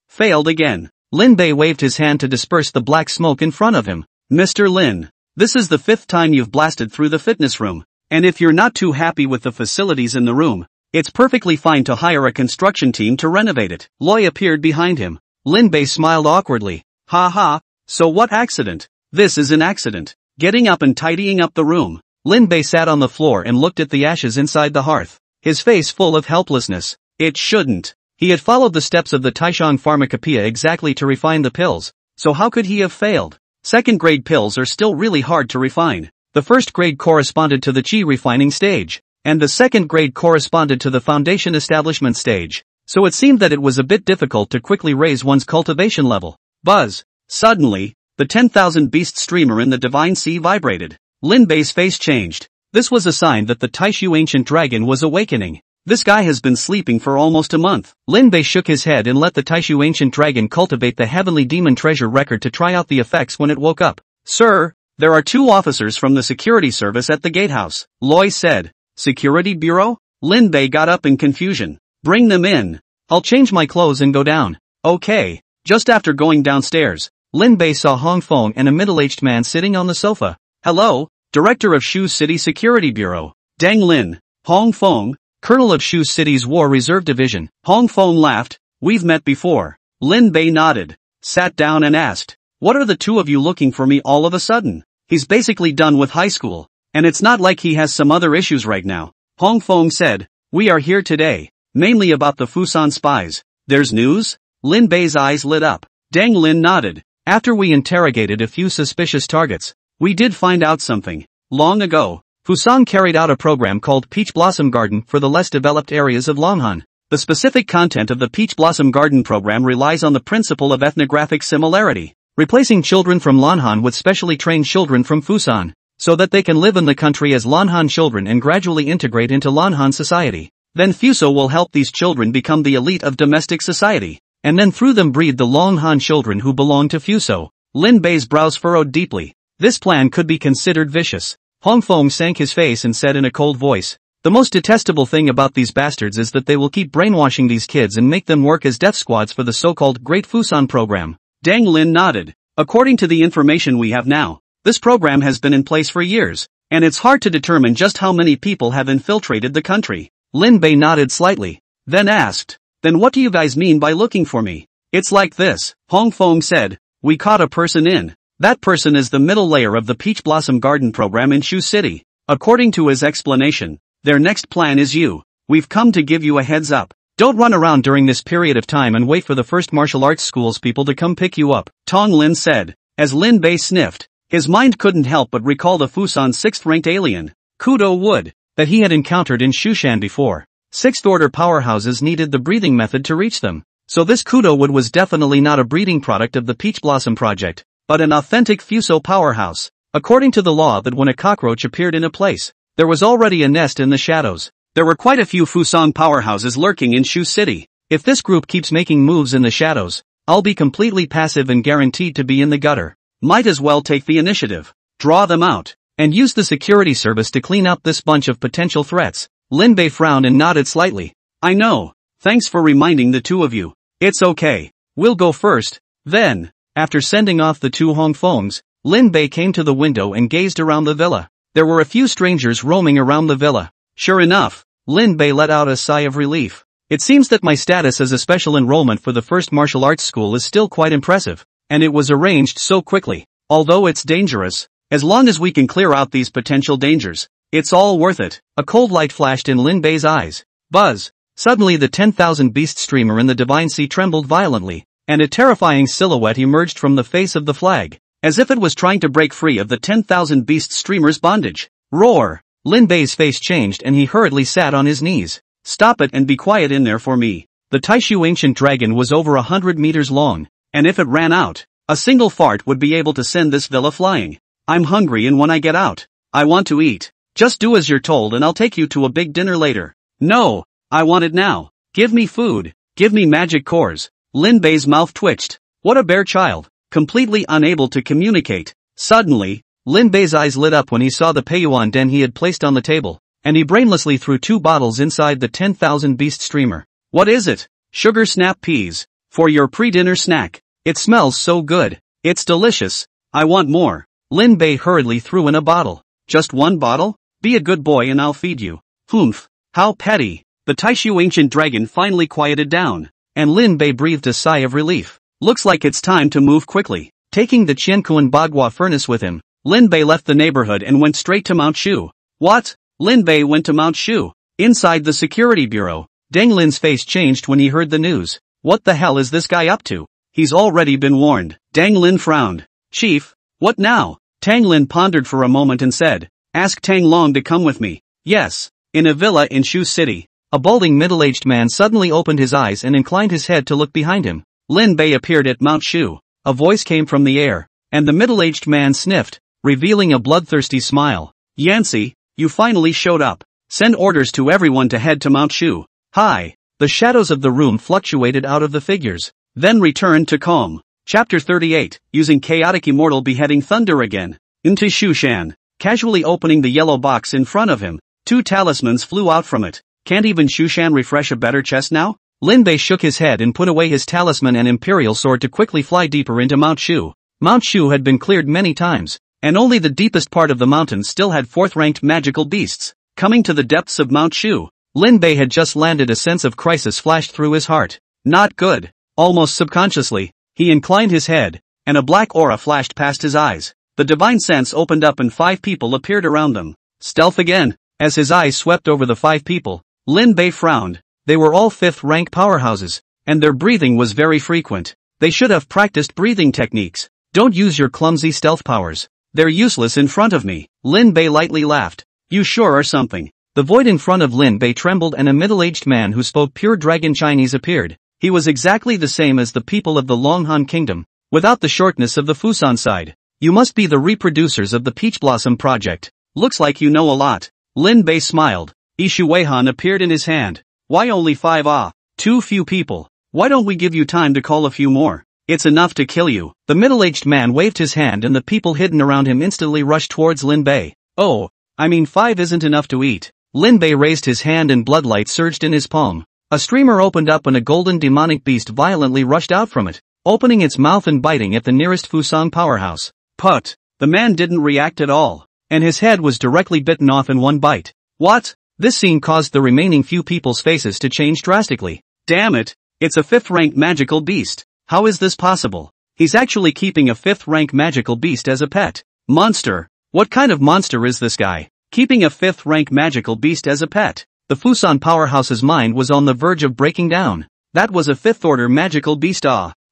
Failed again. Lin Bei waved his hand to disperse the black smoke in front of him. Mr. Lin, this is the 5th time you've blasted through the fitness room, and if you're not too happy with the facilities in the room, it's perfectly fine to hire a construction team to renovate it. Loi appeared behind him. Lin Bei smiled awkwardly. Ha ha, so what accident? This is an accident. Getting up and tidying up the room. Lin Bei sat on the floor and looked at the ashes inside the hearth, his face full of helplessness. It shouldn't. He had followed the steps of the Taishang Pharmacopoeia exactly to refine the pills, so how could he have failed? Second grade pills are still really hard to refine. The first grade corresponded to the qi refining stage, and the second grade corresponded to the foundation establishment stage, so it seemed that it was a bit difficult to quickly raise one's cultivation level. Buzz. Suddenly, the 10,000 beast streamer in the divine sea vibrated. Lin Bei's face changed. This was a sign that the Taishu ancient dragon was awakening. This guy has been sleeping for almost a month. Lin Bei shook his head and let the Taishu ancient dragon cultivate the heavenly demon treasure record to try out the effects when it woke up. Sir, there are 2 officers from the security service at the gatehouse, Loy said. Security bureau? Lin Bei got up in confusion. Bring them in. I'll change my clothes and go down. Okay. Just after going downstairs, Lin Bei saw Hong Feng and a middle-aged man sitting on the sofa. Hello, Director of Shu City Security Bureau. Deng Lin. Hong Feng, Colonel of Shu City's War Reserve Division. Hong Feng laughed. We've met before. Lin Bei nodded, sat down and asked, what are the 2 of you looking for me all of a sudden? He's basically done with high school, and it's not like he has some other issues right now. Hong Feng said, we are here today, mainly about the Fusan spies. There's news? Lin Bei's eyes lit up. Deng Lin nodded. After we interrogated a few suspicious targets, we did find out something. Long ago, Fusan carried out a program called Peach Blossom Garden for the less developed areas of Longhan. The specific content of the Peach Blossom Garden program relies on the principle of ethnographic similarity, replacing children from Longhan with specially trained children from Fusan, so that they can live in the country as Longhan children and gradually integrate into Longhan society. Then Fuso will help these children become the elite of domestic society, and then through them breed the Longhan children who belong to Fuso. Lin Bei's brows furrowed deeply. This plan could be considered vicious. Hong Feng sank his face and said in a cold voice, the most detestable thing about these bastards is that they will keep brainwashing these kids and make them work as death squads for the so-called Great Fusan program. Deng Lin nodded. According to the information we have now, this program has been in place for years, and it's hard to determine just how many people have infiltrated the country. Lin Bei nodded slightly, then asked, then what do you guys mean by looking for me? It's like this, Hong Feng said, we caught a person in. That person is the middle layer of the Peach Blossom Garden program in Shu City. According to his explanation, their next plan is you. We've come to give you a heads up. Don't run around during this period of time and wait for the first martial arts schools people to come pick you up, Tong Lin said. As Lin Bei sniffed, his mind couldn't help but recall the Fusan 6th-ranked alien, Kudo Wood, that he had encountered in Shushan before. 6th-order powerhouses needed the breathing method to reach them, so this Kudo Wood was definitely not a breeding product of the Peach Blossom Project, but an authentic Fuso powerhouse. According to the law that when a cockroach appeared in a place, there was already a nest in the shadows. There were quite a few Fusang powerhouses lurking in Shu City. If this group keeps making moves in the shadows, I'll be completely passive and guaranteed to be in the gutter. Might as well take the initiative, draw them out, and use the security service to clean up this bunch of potential threats. Lin Bei frowned and nodded slightly. I know. Thanks for reminding the 2 of you. It's okay. We'll go first. Then, after sending off the 2 Hong Fengs, Lin Bei came to the window and gazed around the villa. There were a few strangers roaming around the villa. Sure enough, Lin Bei let out a sigh of relief. It seems that my status as a special enrollment for the first martial arts school is still quite impressive, and it was arranged so quickly. Although it's dangerous, as long as we can clear out these potential dangers, it's all worth it. A cold light flashed in Lin Bei's eyes. Buzz. Suddenly the 10,000 beast streamer in the divine sea trembled violently, and a terrifying silhouette emerged from the face of the flag, as if it was trying to break free of the 10,000 beast streamer's bondage. Roar! Lin Bei's face changed and he hurriedly sat on his knees. Stop it and be quiet in there for me. The Taishu ancient dragon was over 100 meters long, and if it ran out, a single fart would be able to send this villa flying. I'm hungry, and when I get out, I want to eat. Just do as you're told and I'll take you to a big dinner later. No, I want it now. Give me food. Give me magic cores. Lin Bei's mouth twitched. What a bare child. Completely unable to communicate. Suddenly, Lin Bei's eyes lit up when he saw the Peiyuan den he had placed on the table, and he brainlessly threw 2 bottles inside the 10,000 beast streamer. What is it? Sugar snap peas. For your pre-dinner snack. It smells so good. It's delicious. I want more. Lin Bei hurriedly threw in a bottle. Just 1 bottle? Be a good boy and I'll feed you. Humph. How petty. The Taishu ancient dragon finally quieted down, and Lin Bei breathed a sigh of relief. Looks like it's time to move quickly. Taking the Qiankuan Bagua furnace with him, Lin Bei left the neighborhood and went straight to Mount Shu. What? Lin Bei went to Mount Shu. Inside the security bureau, Deng Lin's face changed when he heard the news. What the hell is this guy up to? He's already been warned. Deng Lin frowned. Chief, what now? Tang Lin pondered for a moment and said, ask Tang Long to come with me. Yes. In a villa in Shu City. A balding middle-aged man suddenly opened his eyes and inclined his head to look behind him. Lin Bei appeared at Mount Shu. A voice came from the air, and the middle-aged man sniffed, revealing a bloodthirsty smile. Yancy, you finally showed up. Send orders to everyone to head to Mount Shu. Hi. The shadows of the room fluctuated out of the figures, then returned to calm. Chapter 38, using chaotic immortal beheading thunder again. Into Shushan. Casually opening the yellow box in front of him, 2 talismans flew out from it. Can't even Shushan refresh a better chest now? Lin Bei shook his head and put away his talisman and imperial sword to quickly fly deeper into Mount Shu. Mount Shu had been cleared many times, and only the deepest part of the mountain still had 4th-ranked magical beasts. Coming to the depths of Mount Shu, Lin Bei had just landed. A sense of crisis flashed through his heart. Not good. Almost subconsciously, he inclined his head, and a black aura flashed past his eyes. The divine sense opened up and 5 people appeared around them. Stealth again. As his eyes swept over the 5 people, Lin Bei frowned. They were all 5th-rank powerhouses, and their breathing was very frequent. They should have practiced breathing techniques. Don't use your clumsy stealth powers. They're useless in front of me. Lin Bei lightly laughed. You sure are something. The void in front of Lin Bei trembled and a middle-aged man who spoke pure dragon Chinese appeared. He was exactly the same as the people of the Longhan Kingdom, without the shortness of the Fusan side. You must be the reproducers of the Peach Blossom Project. Looks like you know a lot. Lin Bei smiled. Ishu Weihan appeared in his hand. Why only 5? Too few people. Why don't we give you time to call a few more? It's enough to kill you. The middle-aged man waved his hand and the people hidden around him instantly rushed towards Lin Bei. Oh, I mean 5 isn't enough to eat. Lin Bei raised his hand and bloodlight surged in his palm. A streamer opened up and a golden demonic beast violently rushed out from it, opening its mouth and biting at the nearest Fusang powerhouse. Put. The man didn't react at all, and his head was directly bitten off in one bite. What? This scene caused the remaining few people's faces to change drastically. Damn it, it's a 5th-rank magical beast. How is this possible? He's actually keeping a 5th-rank magical beast as a pet. Monster. What kind of monster is this guy? Keeping a 5th-rank magical beast as a pet. The Fusan powerhouse's mind was on the verge of breaking down. That was a 5th-order magical beast.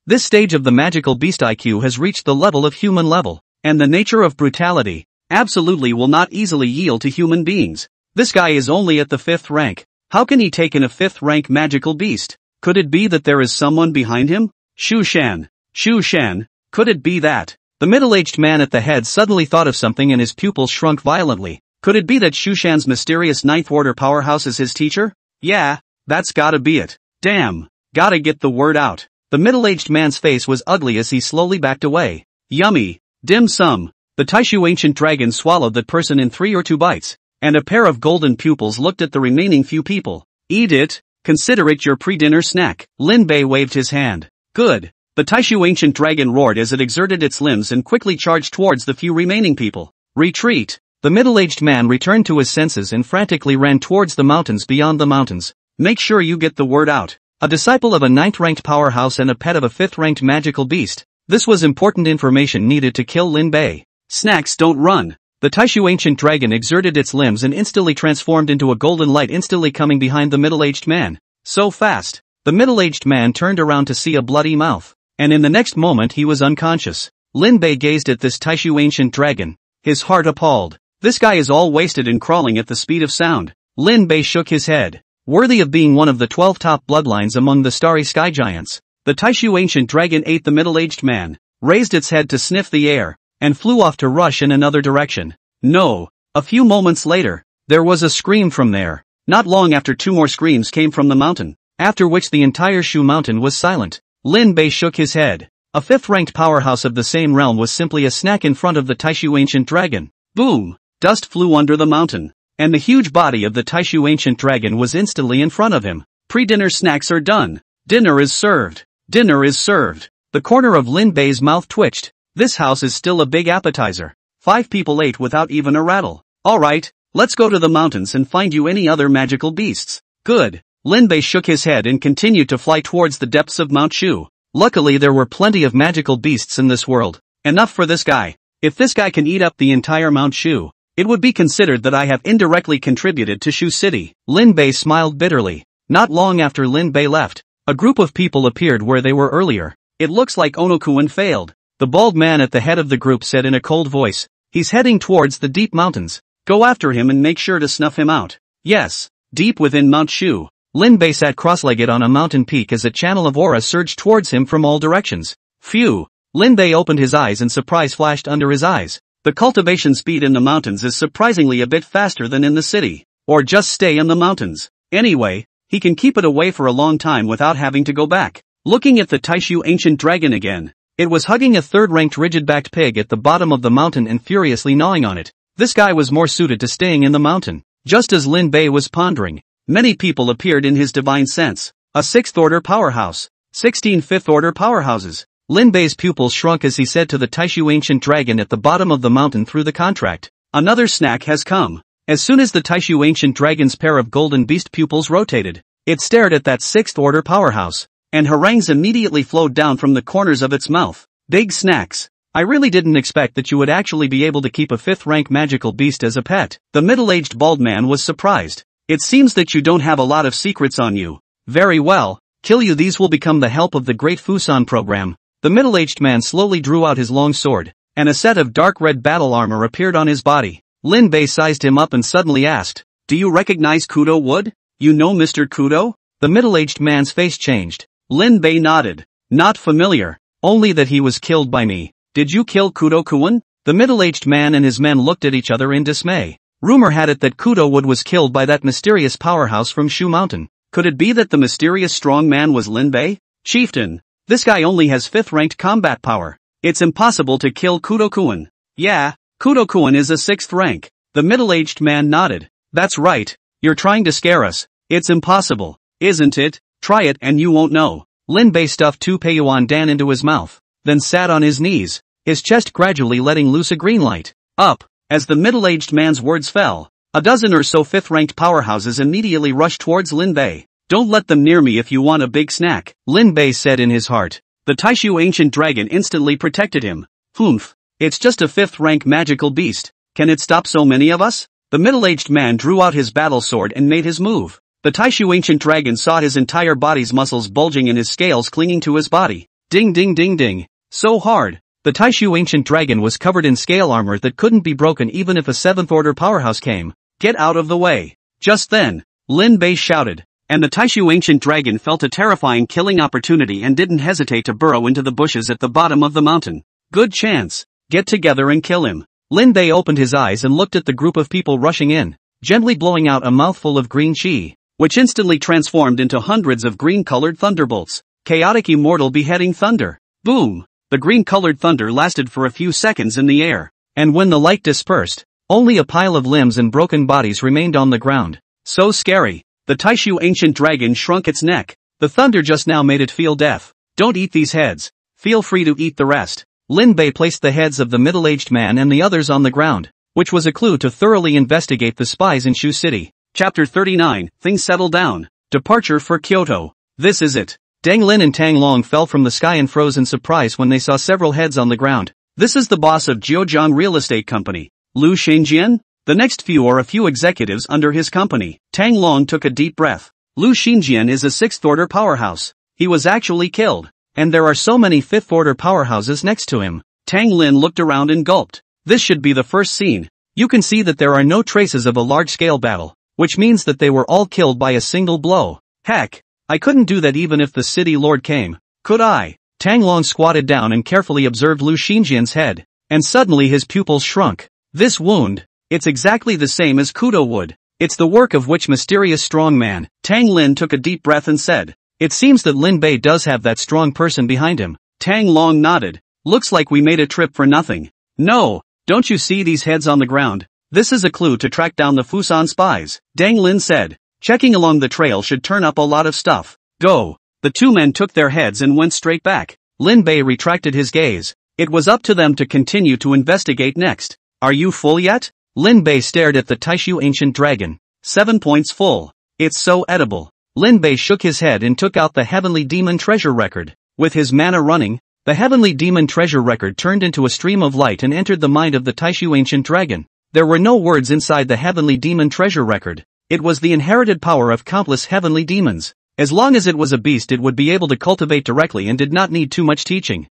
This stage of the magical beast IQ has reached the level of human level, and the nature of brutality absolutely will not easily yield to human beings. This guy is only at the 5th rank. How can he take in a 5th-rank magical beast? Could it be that there is someone behind him? Shushan. Shushan. Could it be that? The middle-aged man at the head suddenly thought of something and his pupils shrunk violently. Could it be that Shushan's mysterious 9th-order powerhouse is his teacher? Yeah, that's gotta be it. Damn. Gotta get the word out. The middle-aged man's face was ugly as he slowly backed away. Yummy. Dim sum. The Taishu ancient dragon swallowed that person in 3 or 2 bites, and a pair of golden pupils looked at the remaining few people. Eat it. Consider it your pre-dinner snack. Lin Bei waved his hand. Good. The Taishu ancient dragon roared as it exerted its limbs and quickly charged towards the few remaining people. Retreat. The middle-aged man returned to his senses and frantically ran towards the mountains beyond the mountains. Make sure you get the word out. A disciple of a 9th-ranked powerhouse and a pet of a 5th-ranked magical beast. This was important information needed to kill Lin Bei. Snacks don't run. The Taishu ancient dragon exerted its limbs and instantly transformed into a golden light, instantly coming behind the middle-aged man. So fast. The middle-aged man turned around to see a bloody mouth, and in the next moment he was unconscious. Lin Bei gazed at this Taishu ancient dragon, his heart appalled. This guy is all wasted and crawling at the speed of sound. Lin Bei shook his head. Worthy of being one of the 12 top bloodlines among the starry sky giants. The Taishu ancient dragon ate the middle-aged man, raised its head to sniff the air, and flew off to rush in another direction. No. A few moments later, there was a scream from there. Not long after 2 more screams came from the mountain, after which the entire Shu mountain was silent. Lin Bei shook his head. A 5th-ranked powerhouse of the same realm was simply a snack in front of the Taishu ancient dragon. Boom! Dust flew under the mountain, and the huge body of the Taishu ancient dragon was instantly in front of him. Pre-dinner snacks are done. Dinner is served. Dinner is served. The corner of Lin Bei's mouth twitched. This house is still a big appetizer. 5 people ate without even a rattle. Alright, let's go to the mountains and find you any other magical beasts. Good. Lin Bei shook his head and continued to fly towards the depths of Mount Shu. Luckily there were plenty of magical beasts in this world. Enough for this guy. If this guy can eat up the entire Mount Shu, it would be considered that I have indirectly contributed to Shu City. Lin Bei smiled bitterly. Not long after Lin Bei left, a group of people appeared where they were earlier. It looks like Ono-kun failed. The bald man at the head of the group said in a cold voice. He's heading towards the deep mountains. Go after him and make sure to snuff him out. Yes. Deep within Mount Shu, Lin Bei sat cross-legged on a mountain peak as a channel of aura surged towards him from all directions. Phew! Lin Bei opened his eyes and surprise flashed under his eyes. The cultivation speed in the mountains is surprisingly a bit faster than in the city. Or just stay in the mountains. Anyway, he can keep it away for a long time without having to go back. Looking at the Taishu ancient dragon again. It was hugging a third-ranked rigid-backed pig at the bottom of the mountain and furiously gnawing on it. This guy was more suited to staying in the mountain. Just as Lin Bei was pondering, many people appeared in his divine sense. A 6th-order powerhouse. 16 5th-order powerhouses. Lin Bei's pupils shrunk as he said to the Taishu ancient dragon at the bottom of the mountain through the contract. Another snack has come. As soon as the Taishu ancient dragon's pair of golden beast pupils rotated, it stared at that 6th-order powerhouse, and harangues immediately flowed down from the corners of its mouth. Big snacks. I really didn't expect that you would actually be able to keep a 5th-rank magical beast as a pet. The middle-aged bald man was surprised. It seems that you don't have a lot of secrets on you. Very well, kill you. These will become the help of the Great Fusan program. The middle-aged man slowly drew out his long sword, and a set of dark red battle armor appeared on his body. Lin Bei sized him up and suddenly asked, "Do you recognize Kudo Wood? You know Mr. Kudo?" The middle-aged man's face changed. Lin Bei nodded. Not familiar, only that he was killed by me. Did you kill Kudo-kun? The middle-aged man and his men looked at each other in dismay. Rumor had it that Kudo Wood was killed by that mysterious powerhouse from Shu Mountain. Could it be that the mysterious strong man was Lin Bei? Chieftain, this guy only has 5th-ranked combat power. It's impossible to kill Kudo-kun. Yeah, Kudo-kun is a 6th rank. The middle-aged man nodded. That's right. You're trying to scare us. It's impossible, isn't it? Try it and you won't know. Lin Bei stuffed 2 Peiyuan Dan into his mouth, then sat on his knees, his chest gradually letting loose a green light. Up. As the middle-aged man's words fell, a dozen or so 5th-ranked powerhouses immediately rushed towards Lin Bei. Don't let them near me if you want a big snack, Lin Bei said in his heart. The Taishu ancient dragon instantly protected him. Humph. It's just a 5th-rank magical beast. Can it stop so many of us? The middle-aged man drew out his battle sword and made his move. The Taishu ancient dragon saw his entire body's muscles bulging and his scales clinging to his body. Ding ding ding ding. So hard. The Taishu ancient dragon was covered in scale armor that couldn't be broken even if a 7th-order powerhouse came. Get out of the way. Just then, Lin Bei shouted, and the Taishu ancient dragon felt a terrifying killing opportunity and didn't hesitate to burrow into the bushes at the bottom of the mountain. Good chance. Get together and kill him. Lin Bei opened his eyes and looked at the group of people rushing in, gently blowing out a mouthful of green chi, which instantly transformed into hundreds of green-colored thunderbolts. Chaotic immortal beheading thunder. Boom! The green-colored thunder lasted for a few seconds in the air, and when the light dispersed, only a pile of limbs and broken bodies remained on the ground. So scary. The Taishu ancient dragon shrunk its neck. The thunder just now made it feel death. Don't eat these heads. Feel free to eat the rest. Lin Bei placed the heads of the middle-aged man and the others on the ground, which was a clue to thoroughly investigate the spies in Shu City. Chapter 39, Things Settle Down. Departure for Kyoto. This is it. Deng Lin and Tang Long fell from the sky and froze in surprise when they saw several heads on the ground. This is the boss of Jiujiang Real Estate Company, Lu Xinjian. The next few are a few executives under his company. Tang Long took a deep breath. Lu Xinjian is a 6th-order powerhouse. He was actually killed, and there are so many 5th-order powerhouses next to him. Tang Lin looked around and gulped. This should be the first scene. You can see that there are no traces of a large-scale battle, which means that they were all killed by a single blow. Heck, I couldn't do that even if the city lord came. Could I? Tang Long squatted down and carefully observed Lu Xinjian's head, and suddenly his pupils shrunk. This wound, it's exactly the same as Kudo Wood. It's the work of which mysterious strong man. Tang Lin took a deep breath and said, it seems that Lin Bei does have that strong person behind him. Tang Long nodded. Looks like we made a trip for nothing. No, don't you see these heads on the ground? This is a clue to track down the Fusan spies. Deng Lin said. Checking along the trail should turn up a lot of stuff. Go. The two men took their heads and went straight back. Lin Bei retracted his gaze. It was up to them to continue to investigate next. Are you full yet? Lin Bei stared at the Taishu ancient dragon. 7 points full. It's so edible. Lin Bei shook his head and took out the heavenly demon treasure record. With his mana running, the heavenly demon treasure record turned into a stream of light and entered the mind of the Taishu ancient dragon. There were no words inside the heavenly demon treasure record. It was the inherited power of countless heavenly demons. As long as it was a beast, it would be able to cultivate directly and did not need too much teaching.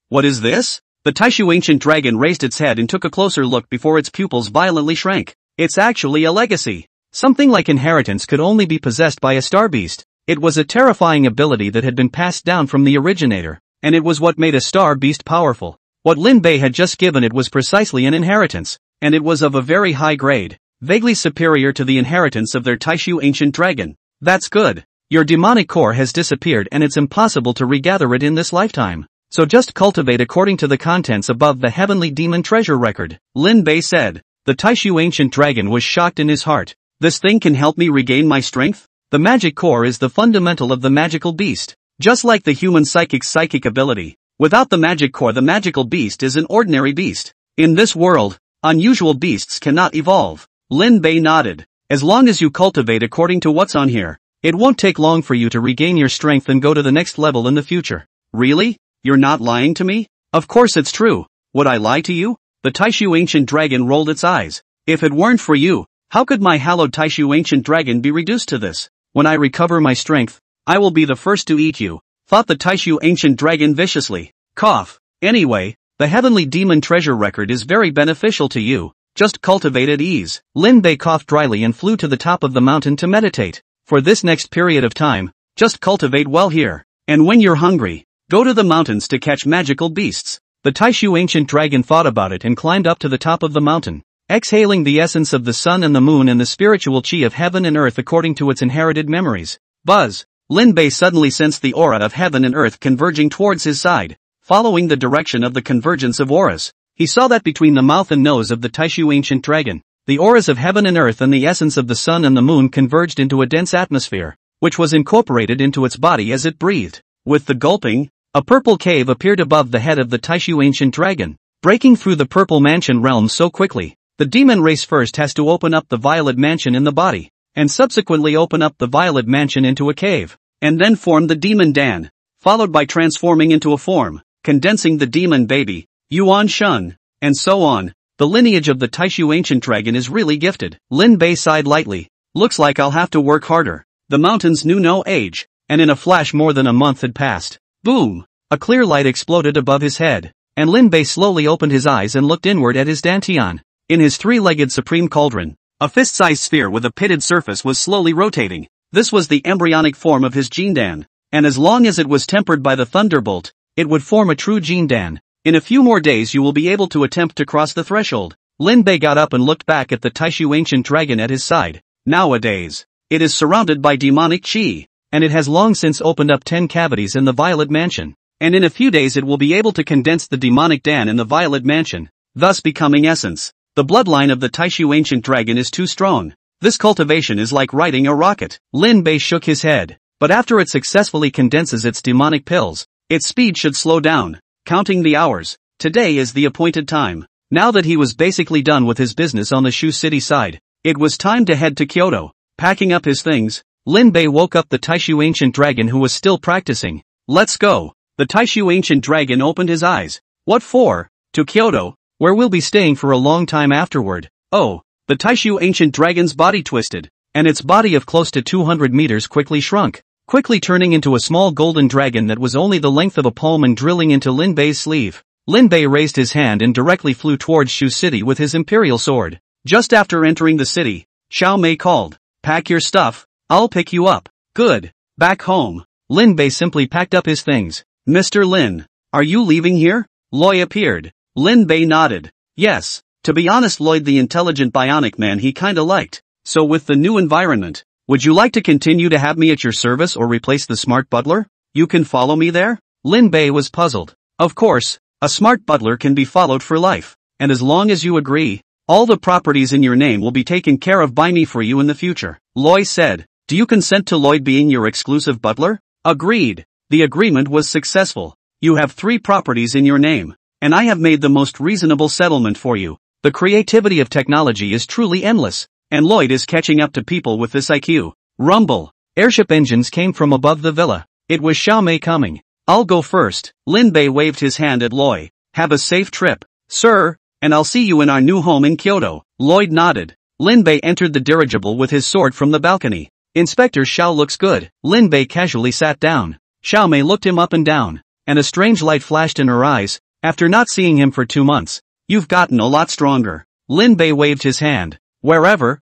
What is this? The Taishu ancient dragon raised its head and took a closer look before its pupils violently shrank. It's actually a legacy. Something like inheritance could only be possessed by a star beast. It was a terrifying ability that had been passed down from the originator, and it was what made a star beast powerful. What Lin Bei had just given it was precisely an inheritance, and it was of a very high grade, vaguely superior to the inheritance of their Taishu ancient dragon. That's good. Your demonic core has disappeared and it's impossible to regather it in this lifetime. So just cultivate according to the contents above the heavenly demon treasure record, Lin Bei said. The Taishu ancient dragon was shocked in his heart. This thing can help me regain my strength? The magic core is the fundamental of the magical beast. Just like the human psychic's psychic ability. Without the magic core, the magical beast is an ordinary beast. In this world, unusual beasts cannot evolve. Lin Bei nodded. As long as you cultivate according to what's on here, it won't take long for you to regain your strength and go to the next level in the future. Really? You're not lying to me? Of course it's true. Would I lie to you? The Taishu ancient dragon rolled its eyes. If it weren't for you, how could my hallowed Taishu ancient dragon be reduced to this? When I recover my strength, I will be the first to eat you, thought the Taishu ancient dragon viciously. Cough. Anyway, the heavenly demon treasure record is very beneficial to you. Just cultivate at ease. Lin Bei coughed dryly and flew to the top of the mountain to meditate. For this next period of time, just cultivate well here. And when you're hungry, go to the mountains to catch magical beasts. The Taishu ancient dragon thought about it and climbed up to the top of the mountain, exhaling the essence of the sun and the moon and the spiritual chi of heaven and earth according to its inherited memories. Buzz! Lin Bei suddenly sensed the aura of heaven and earth converging towards his side. Following the direction of the convergence of auras, he saw that between the mouth and nose of the Taishu ancient dragon, the auras of heaven and earth and the essence of the sun and the moon converged into a dense atmosphere, which was incorporated into its body as it breathed. With the gulping, a purple cave appeared above the head of the Taishu ancient dragon. Breaking through the purple mansion realm so quickly, the demon race first has to open up the violet mansion in the body, and subsequently open up the violet mansion into a cave, and then form the demon Dan, followed by transforming into a form, condensing the demon baby, Yuan Shun, and so on. The lineage of the Taishu ancient dragon is really gifted. Lin Bei sighed lightly. Looks like I'll have to work harder. The mountains knew no age, and in a flash more than a month had passed. Boom! A clear light exploded above his head, and Lin Bei slowly opened his eyes and looked inward at his dantian. In his three-legged supreme cauldron, a fist-sized sphere with a pitted surface was slowly rotating. This was the embryonic form of his Jindan, and as long as it was tempered by the thunderbolt, it would form a true Jindan. In a few more days you will be able to attempt to cross the threshold. Lin Bei got up and looked back at the Taishu ancient dragon at his side. Nowadays, it is surrounded by demonic chi, and it has long since opened up 10 cavities in the Violet Mansion. And in a few days it will be able to condense the demonic Dan in the Violet Mansion, thus becoming essence. The bloodline of the Taishu ancient dragon is too strong. This cultivation is like riding a rocket. Lin Bei shook his head. But after it successfully condenses its demonic pills, its speed should slow down. Counting the hours, today is the appointed time. Now that he was basically done with his business on the Shu City side, it was time to head to Kyoto. Packing up his things, Lin Bei woke up the Taishu ancient dragon who was still practicing. Let's go. The Taishu ancient dragon opened his eyes. What for? To Kyoto, where we'll be staying for a long time afterward. Oh, the Taishu ancient dragon's body twisted, and its body of close to 200 meters quickly shrunk, quickly turning into a small golden dragon that was only the length of a palm and drilling into Lin Bei's sleeve. Lin Bei raised his hand and directly flew towards Shu City with his imperial sword. Just after entering the city, Xiao Mei called, "Pack your stuff, I'll pick you up." Good. Back home. Lin Bei simply packed up his things. "Mr. Lin, are you leaving here?" Loi appeared. Lin Bei nodded. Yes. To be honest, Lloyd the intelligent bionic man he kinda liked. So with the new environment, would you like to continue to have me at your service or replace the smart butler? You can follow me there? Lin Bei was puzzled. Of course, a smart butler can be followed for life, and as long as you agree, all the properties in your name will be taken care of by me for you in the future. Loi said, "Do you consent to Lloyd being your exclusive butler?" Agreed. The agreement was successful. You have 3 properties in your name, and I have made the most reasonable settlement for you. The creativity of technology is truly endless, and Lloyd is catching up to people with this IQ. Rumble. Airship engines came from above the villa. It was Xiao Mei coming. "I'll go first." Lin Bei waved his hand at Loi. "Have a safe trip, sir, and I'll see you in our new home in Kyoto." Lloyd nodded. Lin Bei entered the dirigible with his sword from the balcony. Inspector Xiao looks good. Lin Bei casually sat down. Xiao Mei looked him up and down, and a strange light flashed in her eyes. After not seeing him for 2 months, you've gotten a lot stronger. Lin Bei waved his hand. Wherever,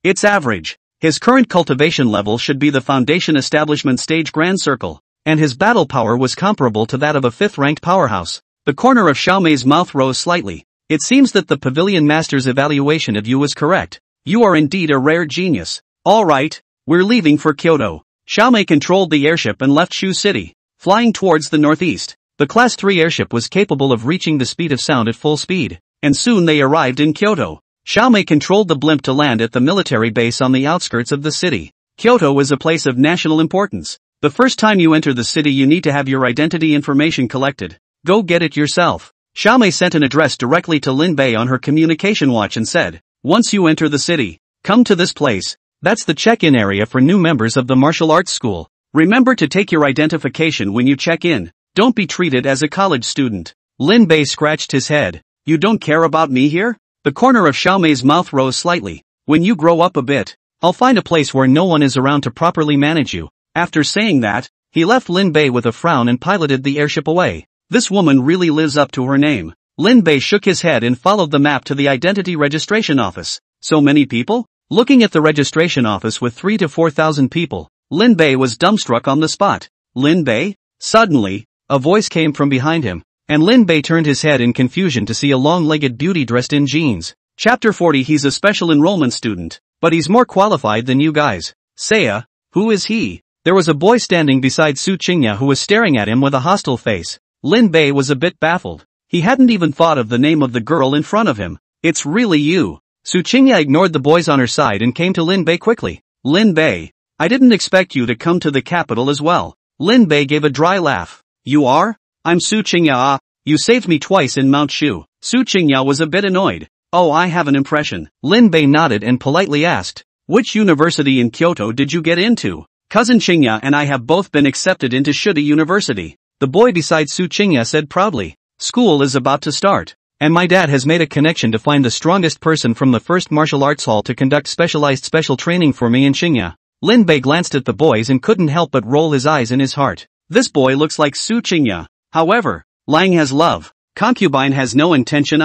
it's average. His current cultivation level should be the Foundation Establishment Stage Grand Circle, and his battle power was comparable to that of a 5th-ranked powerhouse. The corner of Xiao Mei's mouth rose slightly. It seems that the Pavilion Master's evaluation of you was correct. You are indeed a rare genius. Alright, we're leaving for Kyoto. Xiao Mei controlled the airship and left Shu City, flying towards the northeast. The Class 3 airship was capable of reaching the speed of sound at full speed, and soon they arrived in Kyoto. Xiao Mei controlled the blimp to land at the military base on the outskirts of the city. Kyoto is a place of national importance. The first time you enter the city you need to have your identity information collected. Go get it yourself. Xiao Mei sent an address directly to Lin Bei on her communication watch and said, once you enter the city, come to this place. That's the check-in area for new members of the martial arts school. Remember to take your identification when you check in. Don't be treated as a college student. Lin Bei scratched his head. You don't care about me here? The corner of Xiao Mei's mouth rose slightly. When you grow up a bit, I'll find a place where no one is around to properly manage you. After saying that, he left Lin Bei with a frown and piloted the airship away. This woman really lives up to her name. Lin Bei shook his head and followed the map to the identity registration office. So many people? Looking at the registration office with 3,000 to 4,000 people, Lin Bei was dumbstruck on the spot. Lin Bei? Suddenly, a voice came from behind him, and Lin Bei turned his head in confusion to see a long-legged beauty dressed in jeans. Chapter 40. He's a special enrollment student, but he's more qualified than you guys. Seiya, who is he? There was a boy standing beside Su Qingya who was staring at him with a hostile face. Lin Bei was a bit baffled. He hadn't even thought of the name of the girl in front of him. It's really you. Su Qingya ignored the boys on her side and came to Lin Bei quickly. Lin Bei, I didn't expect you to come to the capital as well. Lin Bei gave a dry laugh. You are? I'm Su Qingya. You saved me twice in Mount Shu. Su Qingya was a bit annoyed. Oh, I have an impression. Lin Bei nodded and politely asked, which university in Kyoto did you get into? Cousin Qingya and I have both been accepted into Shudi University. The boy beside Su Qingya said proudly. School is about to start, and my dad has made a connection to find the strongest person from the first martial arts hall to conduct special training for me in Qingya. Lin Bei glanced at the boys and couldn't help but roll his eyes in his heart. This boy looks like Su Qingya. However, Lang has love. Concubine has no intention.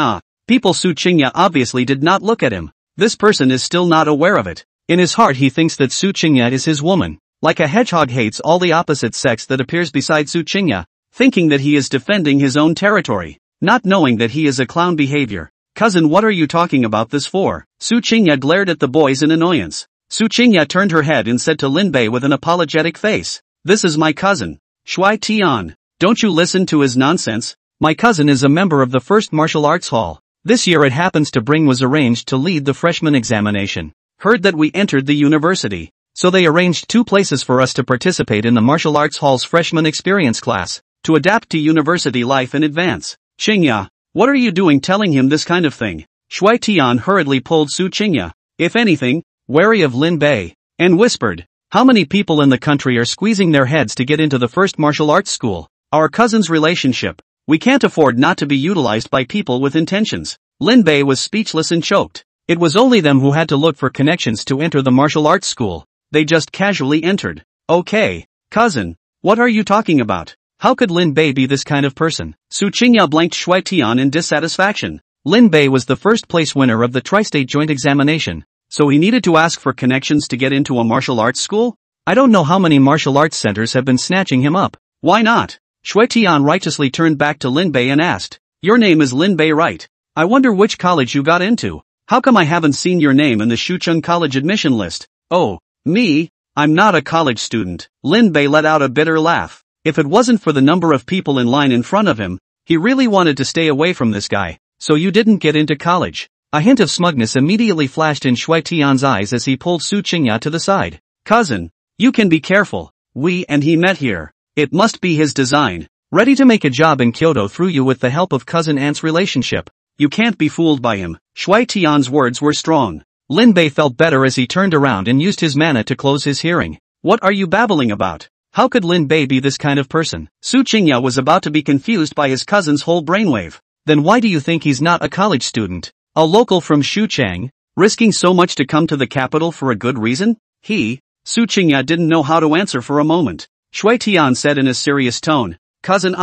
People Su Qingya obviously did not look at him. This person is still not aware of it. In his heart he thinks that Su Qingya is his woman. Like a hedgehog hates all the opposite sex that appears beside Su Qingya, thinking that he is defending his own territory, not knowing that he is a clown behavior. Cousin, what are you talking about this for? Su Qingya glared at the boys in annoyance. Su Qingya turned her head and said to Lin Bei with an apologetic face, this is my cousin, Shui Tian. Don't you listen to his nonsense? My cousin is a member of the first martial arts hall. This year it happens to bring was arranged to lead the freshman examination. Heard that we entered the university, so they arranged 2 places for us to participate in the martial arts hall's freshman experience class, to adapt to university life in advance. Qingya, what are you doing telling him this kind of thing? Shui Tian hurriedly pulled Su Qingya, if anything, wary of Lin Bei, and whispered, how many people in the country are squeezing their heads to get into the first martial arts school? Our cousin's relationship. We can't afford not to be utilized by people with intentions. Lin Bei was speechless and choked. It was only them who had to look for connections to enter the martial arts school. They just casually entered. Okay, cousin, what are you talking about? How could Lin Bei be this kind of person? Su Qingya blanked Shui Tian in dissatisfaction. Lin Bei was the first place winner of the tri-state joint examination, so he needed to ask for connections to get into a martial arts school? I don't know how many martial arts centers have been snatching him up. Why not? Shui Tian righteously turned back to Lin Bei and asked, your name is Lin Bei, right? I wonder which college you got into. How come I haven't seen your name in the Shucheng College admission list? Oh, me? I'm not a college student. Lin Bei let out a bitter laugh. If it wasn't for the number of people in line in front of him, he really wanted to stay away from this guy. So you didn't get into college? A hint of smugness immediately flashed in Shui Tian's eyes as he pulled Su Qingya to the side. Cousin, you can be careful. We and he met here. It must be his design. Ready to make a job in Kyoto through you with the help of cousin aunt's relationship. You can't be fooled by him. Shui Tian's words were strong. Lin Bei felt better as he turned around and used his mana to close his hearing. What are you babbling about? How could Lin Bei be this kind of person? Su Qingya was about to be confused by his cousin's whole brainwave. Then why do you think he's not a college student? A local from Shucheng? Risking so much to come to the capital for a good reason? Su Qingya didn't know how to answer for a moment. Shui Tian said in a serious tone, Cousin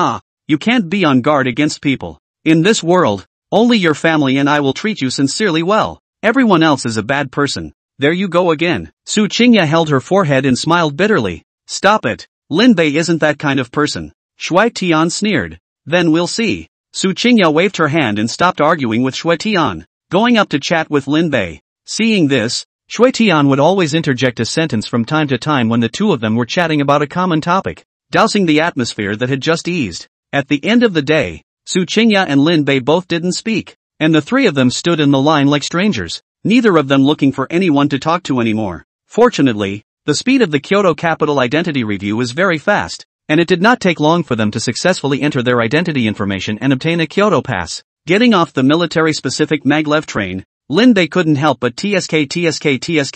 you can't be on guard against people. In this world, only your family and I will treat you sincerely well. Everyone else is a bad person. There you go again. Su Qingya held her forehead and smiled bitterly. Stop it. Lin Bei isn't that kind of person. Shui Tian sneered. Then we'll see. Su Qingya waved her hand and stopped arguing with Shui Tian, going up to chat with Lin Bei. Seeing this, Shui Tian would always interject a sentence from time to time when the two of them were chatting about a common topic, dousing the atmosphere that had just eased. At the end of the day, Su Qingya and Lin Bei both didn't speak, and the three of them stood in the line like strangers, neither of them looking for anyone to talk to anymore. Fortunately, the speed of the Kyoto Capital Identity Review is very fast, and it did not take long for them to successfully enter their identity information and obtain a Kyoto pass. Getting off the military-specific maglev train, Lin Bei couldn't help but tsk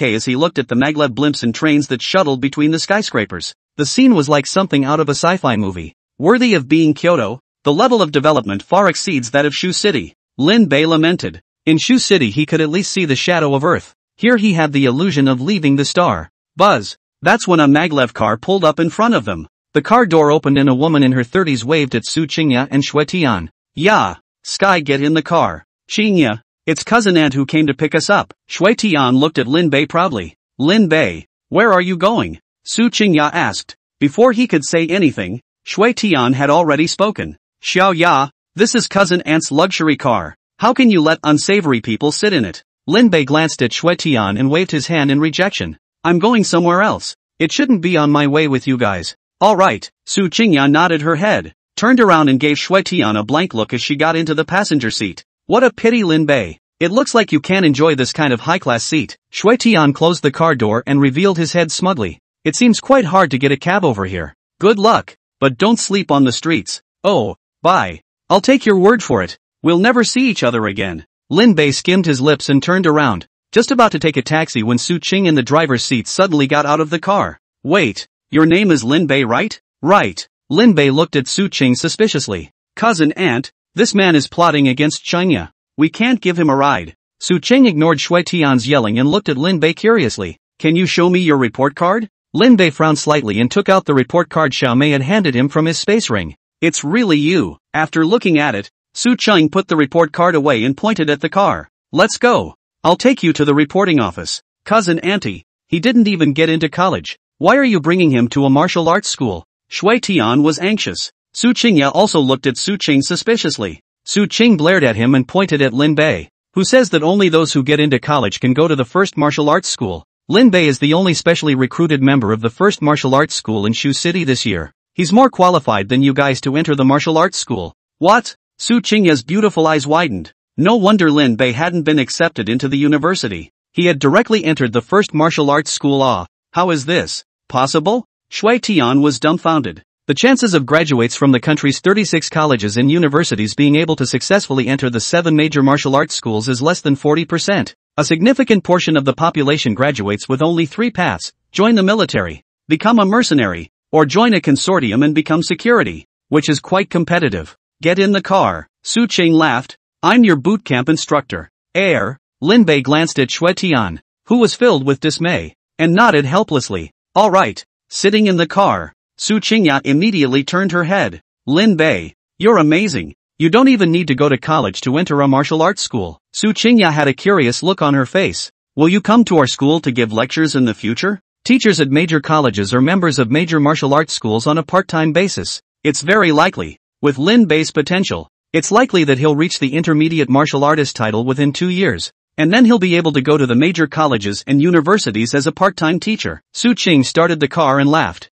as he looked at the maglev blimps and trains that shuttled between the skyscrapers. The scene was like something out of a sci-fi movie. Worthy of being Kyoto, the level of development far exceeds that of Shu City. Lin Bei lamented. In Shu City he could at least see the shadow of Earth. Here he had the illusion of leaving the star. Buzz. That's when a maglev car pulled up in front of them. The car door opened and a woman in her 30s waved at Su Qingya and Shui Tian. Yeah. Sky, get in the car. Qingya, it's Cousin Ant who came to pick us up. Shui Tian looked at Lin Bei proudly. Lin Bei, where are you going? Su Qingya asked. Before he could say anything, Shui Tian had already spoken. Xiao Ya, this is Cousin Ant's luxury car. How can you let unsavory people sit in it? Lin Bei glanced at Shui Tian and waved his hand in rejection. I'm going somewhere else. It shouldn't be on my way with you guys. Alright, Su Qingya nodded her head, turned around and gave Shui Tian a blank look as she got into the passenger seat. What a pity, Lin Bei. It looks like you can't enjoy this kind of high-class seat. Shui Tian closed the car door and revealed his head smugly. It seems quite hard to get a cab over here. Good luck, but don't sleep on the streets. Oh, bye. I'll take your word for it. We'll never see each other again. Lin Bei skimmed his lips and turned around, just about to take a taxi when Su Qing in the driver's seat suddenly got out of the car. Wait, your name is Lin Bei, right? Right. Lin Bei looked at Su Qing suspiciously. Cousin Ant, this man is plotting against Qingya. We can't give him a ride. Su Qing ignored Shui Tian's yelling and looked at Lin Bei curiously. Can you show me your report card? Lin Bei frowned slightly and took out the report card Xiao Mei had handed him from his space ring. It's really you. After looking at it, Su Qing put the report card away and pointed at the car. Let's go. I'll take you to the reporting office. Cousin Auntie, he didn't even get into college. Why are you bringing him to a martial arts school? Shui Tian was anxious. Su Qingya also looked at Su Qing suspiciously. Su Qing blared at him and pointed at Lin Bei, who says that only those who get into college can go to the first martial arts school. Lin Bei is the only specially recruited member of the first martial arts school in Shu City this year. He's more qualified than you guys to enter the martial arts school. What? Su Qingya's beautiful eyes widened. No wonder Lin Bei hadn't been accepted into the university. He had directly entered the first martial arts school. How is this possible? Shui Tian was dumbfounded. The chances of graduates from the country's 36 colleges and universities being able to successfully enter the 7 major martial arts schools is less than 40%. A significant portion of the population graduates with only 3 paths: join the military, become a mercenary, or join a consortium and become security, which is quite competitive. Get in the car. Su Qing laughed. I'm your boot camp instructor. Lin Bei glanced at Shui Tian, who was filled with dismay, and nodded helplessly. Alright. Sitting in the car, Su Qingya immediately turned her head. Lin Bei, you're amazing. You don't even need to go to college to enter a martial arts school. Su Qingya had a curious look on her face. Will you come to our school to give lectures in the future? Teachers at major colleges are members of major martial arts schools on a part-time basis. It's very likely. With Lin Bei's potential, it's likely that he'll reach the intermediate martial artist title within 2 years. And then he'll be able to go to the major colleges and universities as a part-time teacher. Su Qing started the car and laughed.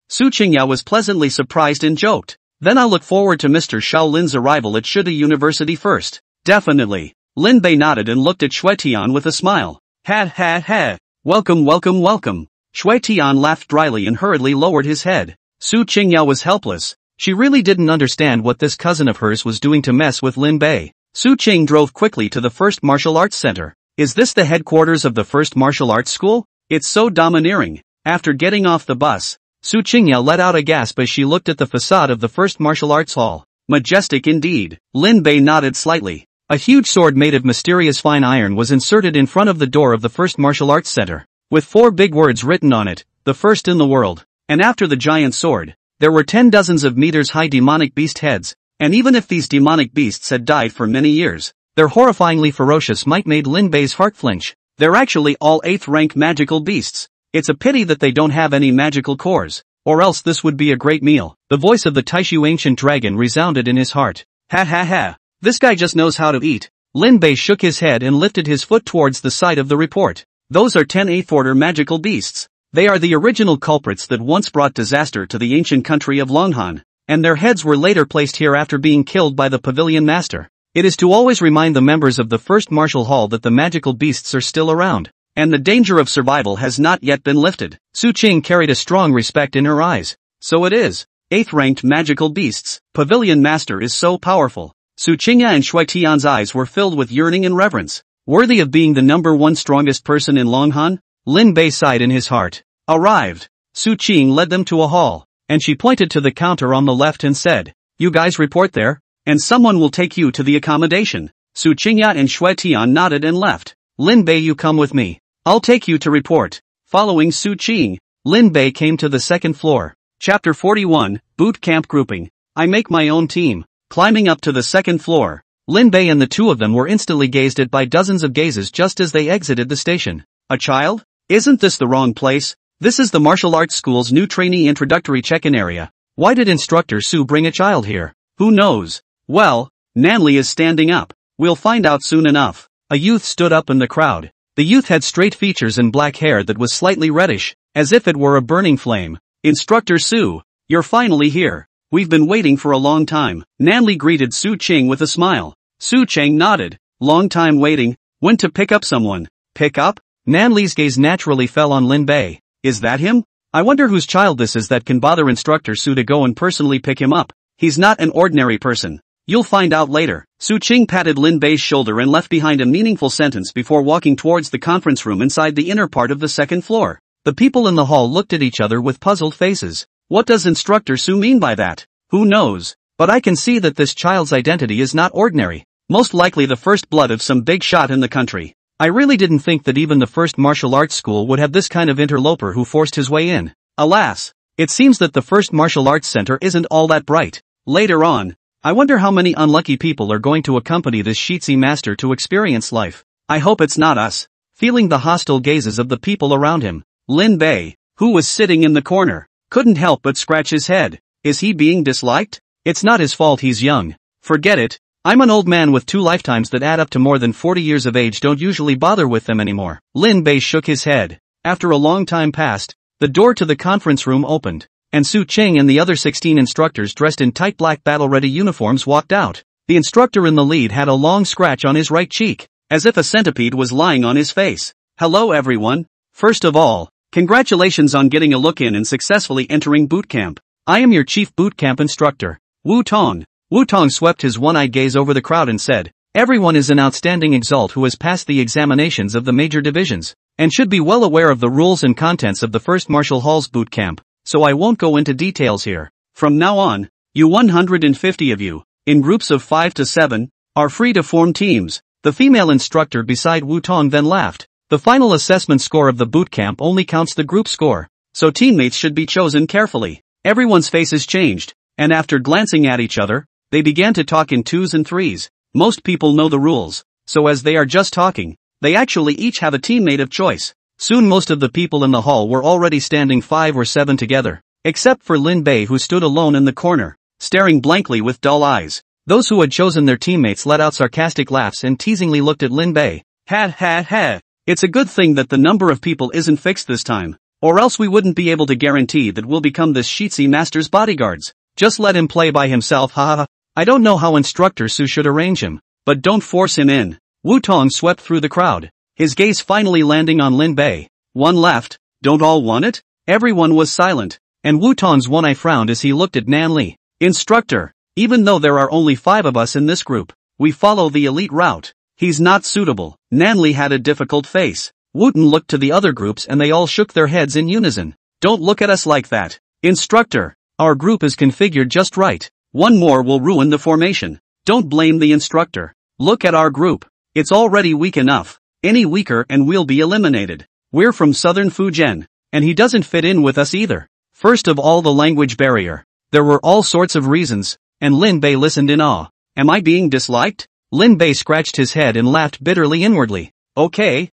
Su Qingya was pleasantly surprised and joked. Then I'll look forward to Mr. Shaolin's arrival at Shida University first. Definitely. Lin Bei nodded and looked at Shui Tian with a smile. Ha. Welcome. Shui Tian laughed dryly and hurriedly lowered his head. Su Qingya was helpless. She really didn't understand what this cousin of hers was doing to mess with Lin Bei. Su Qing drove quickly to the First Martial Arts Center. Is this the headquarters of the First Martial Arts School? It's so domineering. After getting off the bus, Su Qingya let out a gasp as she looked at the facade of the First Martial Arts Hall. Majestic indeed. Lin Bei nodded slightly. A huge sword made of mysterious fine iron was inserted in front of the door of the first martial arts center, with 4 big words written on it, the first in the world. And after the giant sword, there were 10 dozens of meters high demonic beast heads, and even if these demonic beasts had died for many years, their horrifyingly ferocious might made Lin Bei's heart flinch. They're actually all 8th rank magical beasts. It's a pity that they don't have any magical cores, or else this would be a great meal. The voice of the Taishu ancient dragon resounded in his heart. Ha ha ha. This guy just knows how to eat. Lin Bei shook his head and lifted his foot towards the side of the report. Those are 10 8th order magical beasts. They are the original culprits that once brought disaster to the ancient country of Longhan, and their heads were later placed here after being killed by the pavilion master. It is to always remind the members of the first martial hall that the magical beasts are still around, and the danger of survival has not yet been lifted. Su Qing carried a strong respect in her eyes. So it is. 8th ranked magical beasts. Pavilion master is so powerful. Su Qingya and Shui Tian's eyes were filled with yearning and reverence. Worthy of being the number 1 strongest person in Longhan? Lin Bei sighed in his heart. Arrived. Su Qing led them to a hall, and she pointed to the counter on the left and said, "You guys report there, and someone will take you to the accommodation." Su Qingya and Shui Tian nodded and left. "Lin Bei, you come with me. I'll take you to report." Following Su Qing, Lin Bei came to the second floor. Chapter 41, Boot Camp Grouping. I make my own team. Climbing up to the second floor, Lin Bei and the two of them were instantly gazed at by dozens of gazes just as they exited the station. A child? Isn't this the wrong place? This is the martial arts school's new trainee introductory check-in area. Why did Instructor Su bring a child here? Who knows? Well, Nanli is standing up. We'll find out soon enough. A youth stood up in the crowd. The youth had straight features and black hair that was slightly reddish, as if it were a burning flame. Instructor Su, you're finally here. We've been waiting for a long time. Nanli greeted Su Qing with a smile. Su Qing nodded. Long time waiting. When to pick up someone? Pick up? Nanli's gaze naturally fell on Lin Bei. Is that him? I wonder whose child this is that can bother Instructor Su to go and personally pick him up. He's not an ordinary person. You'll find out later. Su Qing patted Lin Bei's shoulder and left behind a meaningful sentence before walking towards the conference room inside the inner part of the second floor. The people in the hall looked at each other with puzzled faces. What does Instructor Su mean by that? Who knows? But I can see that this child's identity is not ordinary. Most likely the first blood of some big shot in the country. I really didn't think that even the first martial arts school would have this kind of interloper who forced his way in. Alas, it seems that the first martial arts center isn't all that bright. Later on, I wonder how many unlucky people are going to accompany this Shitzi master to experience life. I hope it's not us. Feeling the hostile gazes of the people around him, Lin Bei, who was sitting in the corner, couldn't help but scratch his head. Is he being disliked? It's not his fault he's young. Forget it. I'm an old man with 2 lifetimes that add up to more than 40 years of age. Don't usually bother with them anymore. Lin Bei shook his head. After a long time passed, the door to the conference room opened, and Su Qing and the other 16 instructors dressed in tight black battle-ready uniforms walked out. The instructor in the lead had a long scratch on his right cheek, as if a centipede was lying on his face. Hello everyone. First of all, congratulations on getting a look in and successfully entering boot camp. I am your chief boot camp instructor, Wu Tong. Wu Tong swept his one-eyed gaze over the crowd and said, "Everyone is an outstanding exalt who has passed the examinations of the major divisions, and should be well aware of the rules and contents of the first martial hall's boot camp, so I won't go into details here. From now on, you 150 of you, in groups of 5 to 7, are free to form teams." The female instructor beside Wu Tong then laughed. The final assessment score of the boot camp only counts the group score, so teammates should be chosen carefully. Everyone's faces changed, and after glancing at each other, they began to talk in 2s and 3s. Most people know the rules, so as they are just talking, they actually each have a teammate of choice. Soon most of the people in the hall were already standing 5 or 7 together, except for Lin Bei, who stood alone in the corner, staring blankly with dull eyes. Those who had chosen their teammates let out sarcastic laughs and teasingly looked at Lin Bei. Ha ha ha. It's a good thing that the number of people isn't fixed this time, or else we wouldn't be able to guarantee that we'll become this Shitzi master's bodyguards. Just let him play by himself, ha. I don't know how Instructor Su should arrange him, but don't force him in. Wu Tong swept through the crowd, his gaze finally landing on Lin Bei. One left, don't all want it? Everyone was silent, and Wu Tong's one eye frowned as he looked at Nanli. Instructor, even though there are only 5 of us in this group, we follow the elite route. He's not suitable. Nanli had a difficult face. Wooten looked to the other groups and they all shook their heads in unison. Don't look at us like that. Instructor, our group is configured just right. One more will ruin the formation. Don't blame the instructor. Look at our group. It's already weak enough. Any weaker and we'll be eliminated. We're from southern Fujian. And he doesn't fit in with us either. First of all, the language barrier. There were all sorts of reasons, and Lin Bei listened in awe. Am I being disliked? Lin Bei scratched his head and laughed bitterly inwardly. Okay.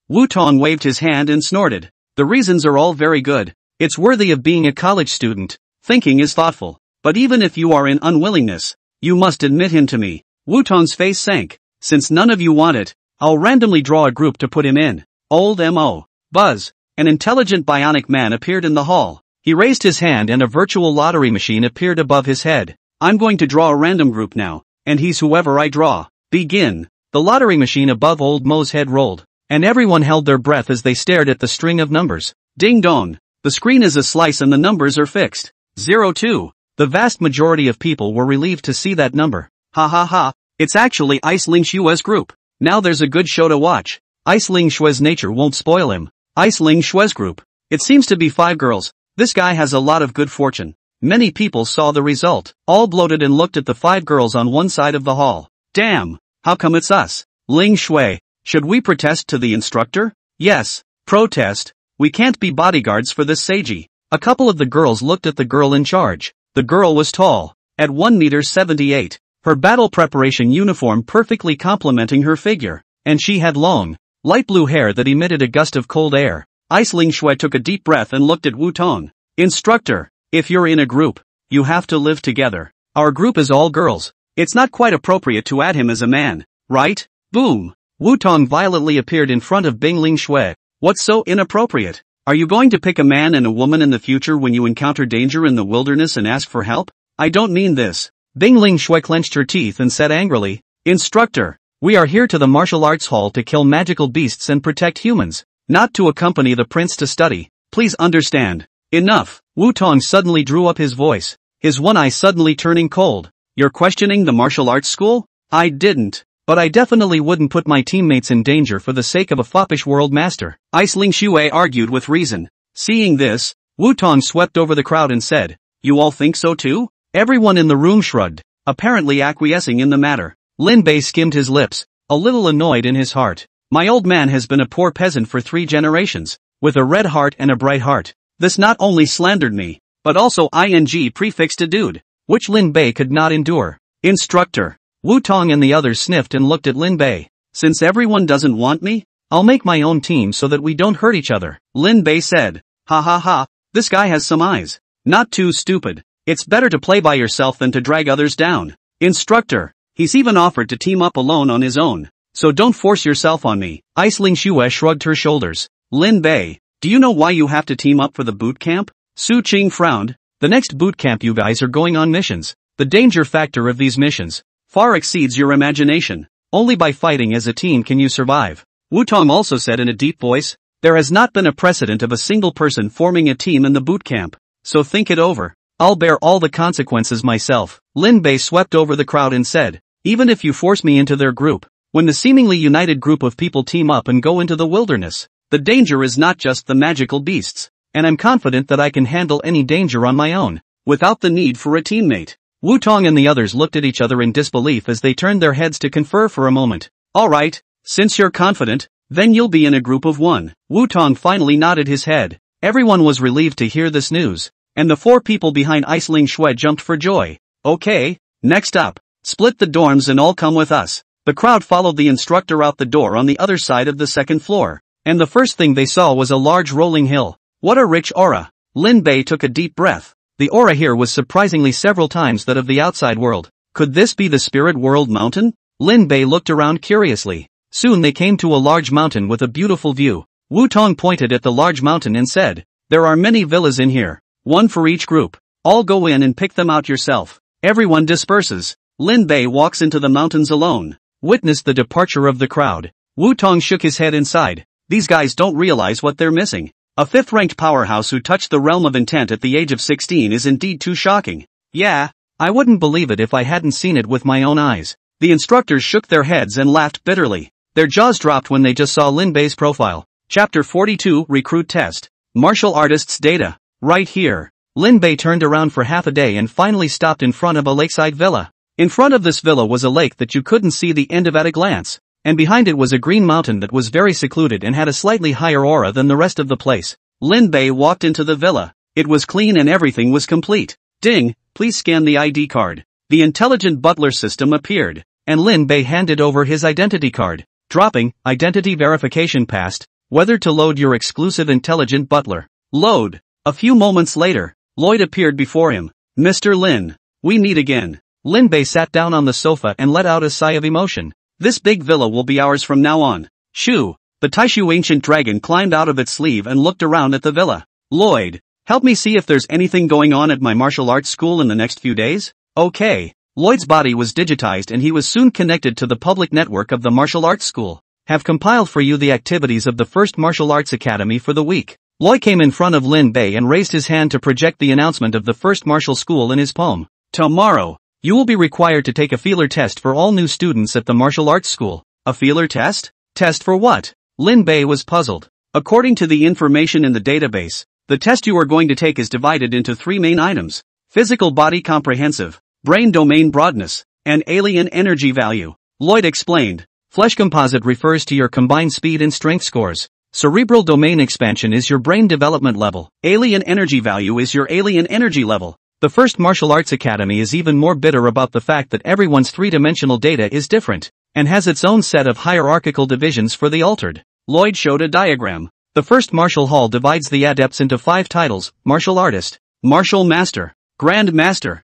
Wu Tong waved his hand and snorted. The reasons are all very good. It's worthy of being a college student. Thinking is thoughtful. But even if you are in unwillingness, you must admit him to me. Wu Tong's face sank. Since none of you want it, I'll randomly draw a group to put him in. Old M.O. Buzz. An intelligent bionic man appeared in the hall. He raised his hand and a virtual lottery machine appeared above his head. I'm going to draw a random group now, and he's whoever I draw. Begin. The lottery machine above Old Mo's head rolled, and everyone held their breath as they stared at the string of numbers. Ding dong. The screen is a slice and the numbers are fixed. 02. The vast majority of people were relieved to see that number. Ha ha ha. It's actually Ice Ling Xue's group. Now there's a good show to watch. Ice Ling Xue's nature won't spoil him. Ice Ling Xue's group. It seems to be 5 girls. This guy has a lot of good fortune. Many people saw the result, all bloated and looked at the 5 girls on one side of the hall. Damn, how come it's us? Ling Xue, should we protest to the instructor? Yes, protest. We can't be bodyguards for this Seiji. A couple of the girls looked at the girl in charge. The girl was tall, at 1.78 meters, her battle preparation uniform perfectly complementing her figure, and she had long, light blue hair that emitted a gust of cold air. Ice Ling Xue took a deep breath and looked at Wu Tong. Instructor, if you're in a group, you have to live together. Our group is all girls. It's not quite appropriate to add him as a man, right? Boom! Wu Tong violently appeared in front of Bing Ling Xue. What's so inappropriate? Are you going to pick a man and a woman in the future when you encounter danger in the wilderness and ask for help? I don't mean this. Bing Ling Xue clenched her teeth and said angrily, Instructor, we are here to the martial arts hall to kill magical beasts and protect humans, not to accompany the prince to study. Please understand. Enough. Wu Tong suddenly drew up his voice, his one eye suddenly turning cold. You're questioning the martial arts school? I didn't. But I definitely wouldn't put my teammates in danger for the sake of a foppish world master. Ice Ling Xue argued with reason. Seeing this, Wu Tong swept over the crowd and said, You all think so too? Everyone in the room shrugged, apparently acquiescing in the matter. Lin Bei skimmed his lips, a little annoyed in his heart. My old man has been a poor peasant for 3 generations, with a red heart and a bright heart. This not only slandered me, but also ing prefixed a dude, which Lin Bei could not endure. Instructor. Wu Tong and the others sniffed and looked at Lin Bei. Since everyone doesn't want me, I'll make my own team so that we don't hurt each other. Lin Bei said. Ha ha ha, this guy has some eyes. Not too stupid. It's better to play by yourself than to drag others down. Instructor. He's even offered to team up alone on his own. So don't force yourself on me. Ice Ling Xue shrugged her shoulders. Lin Bei, do you know why you have to team up for the boot camp? Su Qing frowned. The next boot camp you guys are going on missions. The danger factor of these missions far exceeds your imagination. Only by fighting as a team can you survive. Wu Tong also said in a deep voice, there has not been a precedent of a single person forming a team in the boot camp. So think it over. I'll bear all the consequences myself. Lin Bei swept over the crowd and said, even if you force me into their group, when the seemingly united group of people team up and go into the wilderness, the danger is not just the magical beasts, and I'm confident that I can handle any danger on my own, without the need for a teammate. Wu Tong and the others looked at each other in disbelief as they turned their heads to confer for a moment. Alright, since you're confident, then you'll be in a group of 1. Wu Tong finally nodded his head. Everyone was relieved to hear this news, and the 4 people behind Ice Ling Xue jumped for joy. Okay, next up, split the dorms and all come with us. The crowd followed the instructor out the door on the other side of the 2nd floor, and the first thing they saw was a large rolling hill. What a rich aura. Lin Bei took a deep breath. The aura here was surprisingly several times that of the outside world. Could this be the Spirit World Mountain? Lin Bei looked around curiously. Soon they came to a large mountain with a beautiful view. Wu Tong pointed at the large mountain and said, there are many villas in here, 1 for each group. All go in and pick them out yourself. Everyone disperses. Lin Bei walks into the mountains alone. Witnessed the departure of the crowd. Wu Tong shook his head inside. These guys don't realize what they're missing. A 5th-ranked powerhouse who touched the realm of intent at the age of 16 is indeed too shocking. Yeah, I wouldn't believe it if I hadn't seen it with my own eyes. The instructors shook their heads and laughed bitterly. Their jaws dropped when they just saw Lin Bei's profile. Chapter 42 Recruit Test. Martial Artists Data. Right here. Lin Bei turned around for half a day and finally stopped in front of a lakeside villa. In front of this villa was a lake that you couldn't see the end of at a glance, and behind it was a green mountain that was very secluded and had a slightly higher aura than the rest of the place. Lin Bei walked into the villa. It was clean and everything was complete. Ding, please scan the ID card. The intelligent butler system appeared, and Lin Bei handed over his identity card. Dropping, identity verification passed, whether to load your exclusive intelligent butler. Load. A few moments later, Lloyd appeared before him. Mr. Lin, we meet again. Lin Bei sat down on the sofa and let out a sigh of emotion. This big villa will be ours from now on. Shoo. The Taishu ancient dragon climbed out of its sleeve and looked around at the villa. Lloyd, help me see if there's anything going on at my martial arts school in the next few days? Okay. Lloyd's body was digitized and he was soon connected to the public network of the martial arts school. Have compiled for you the activities of the first martial arts academy for the week. Lloyd came in front of Lin Bei and raised his hand to project the announcement of the first martial school in his palm. Tomorrow, you will be required to take a feeler test for all new students at the martial arts school. A feeler test? Test for what? Lin Bei was puzzled. According to the information in the database, the test you are going to take is divided into 3 main items: physical body comprehensive, brain domain broadness, and alien energy value. Lloyd explained. Flesh composite refers to your combined speed and strength scores. Cerebral domain expansion is your brain development level. Alien energy value is your alien energy level. The first martial arts academy is even more bitter about the fact that everyone's three-dimensional data is different, and has its own set of hierarchical divisions for the altered. Lloyd showed a diagram. The first martial hall divides the adepts into 5 titles: martial artist, martial master, grand master,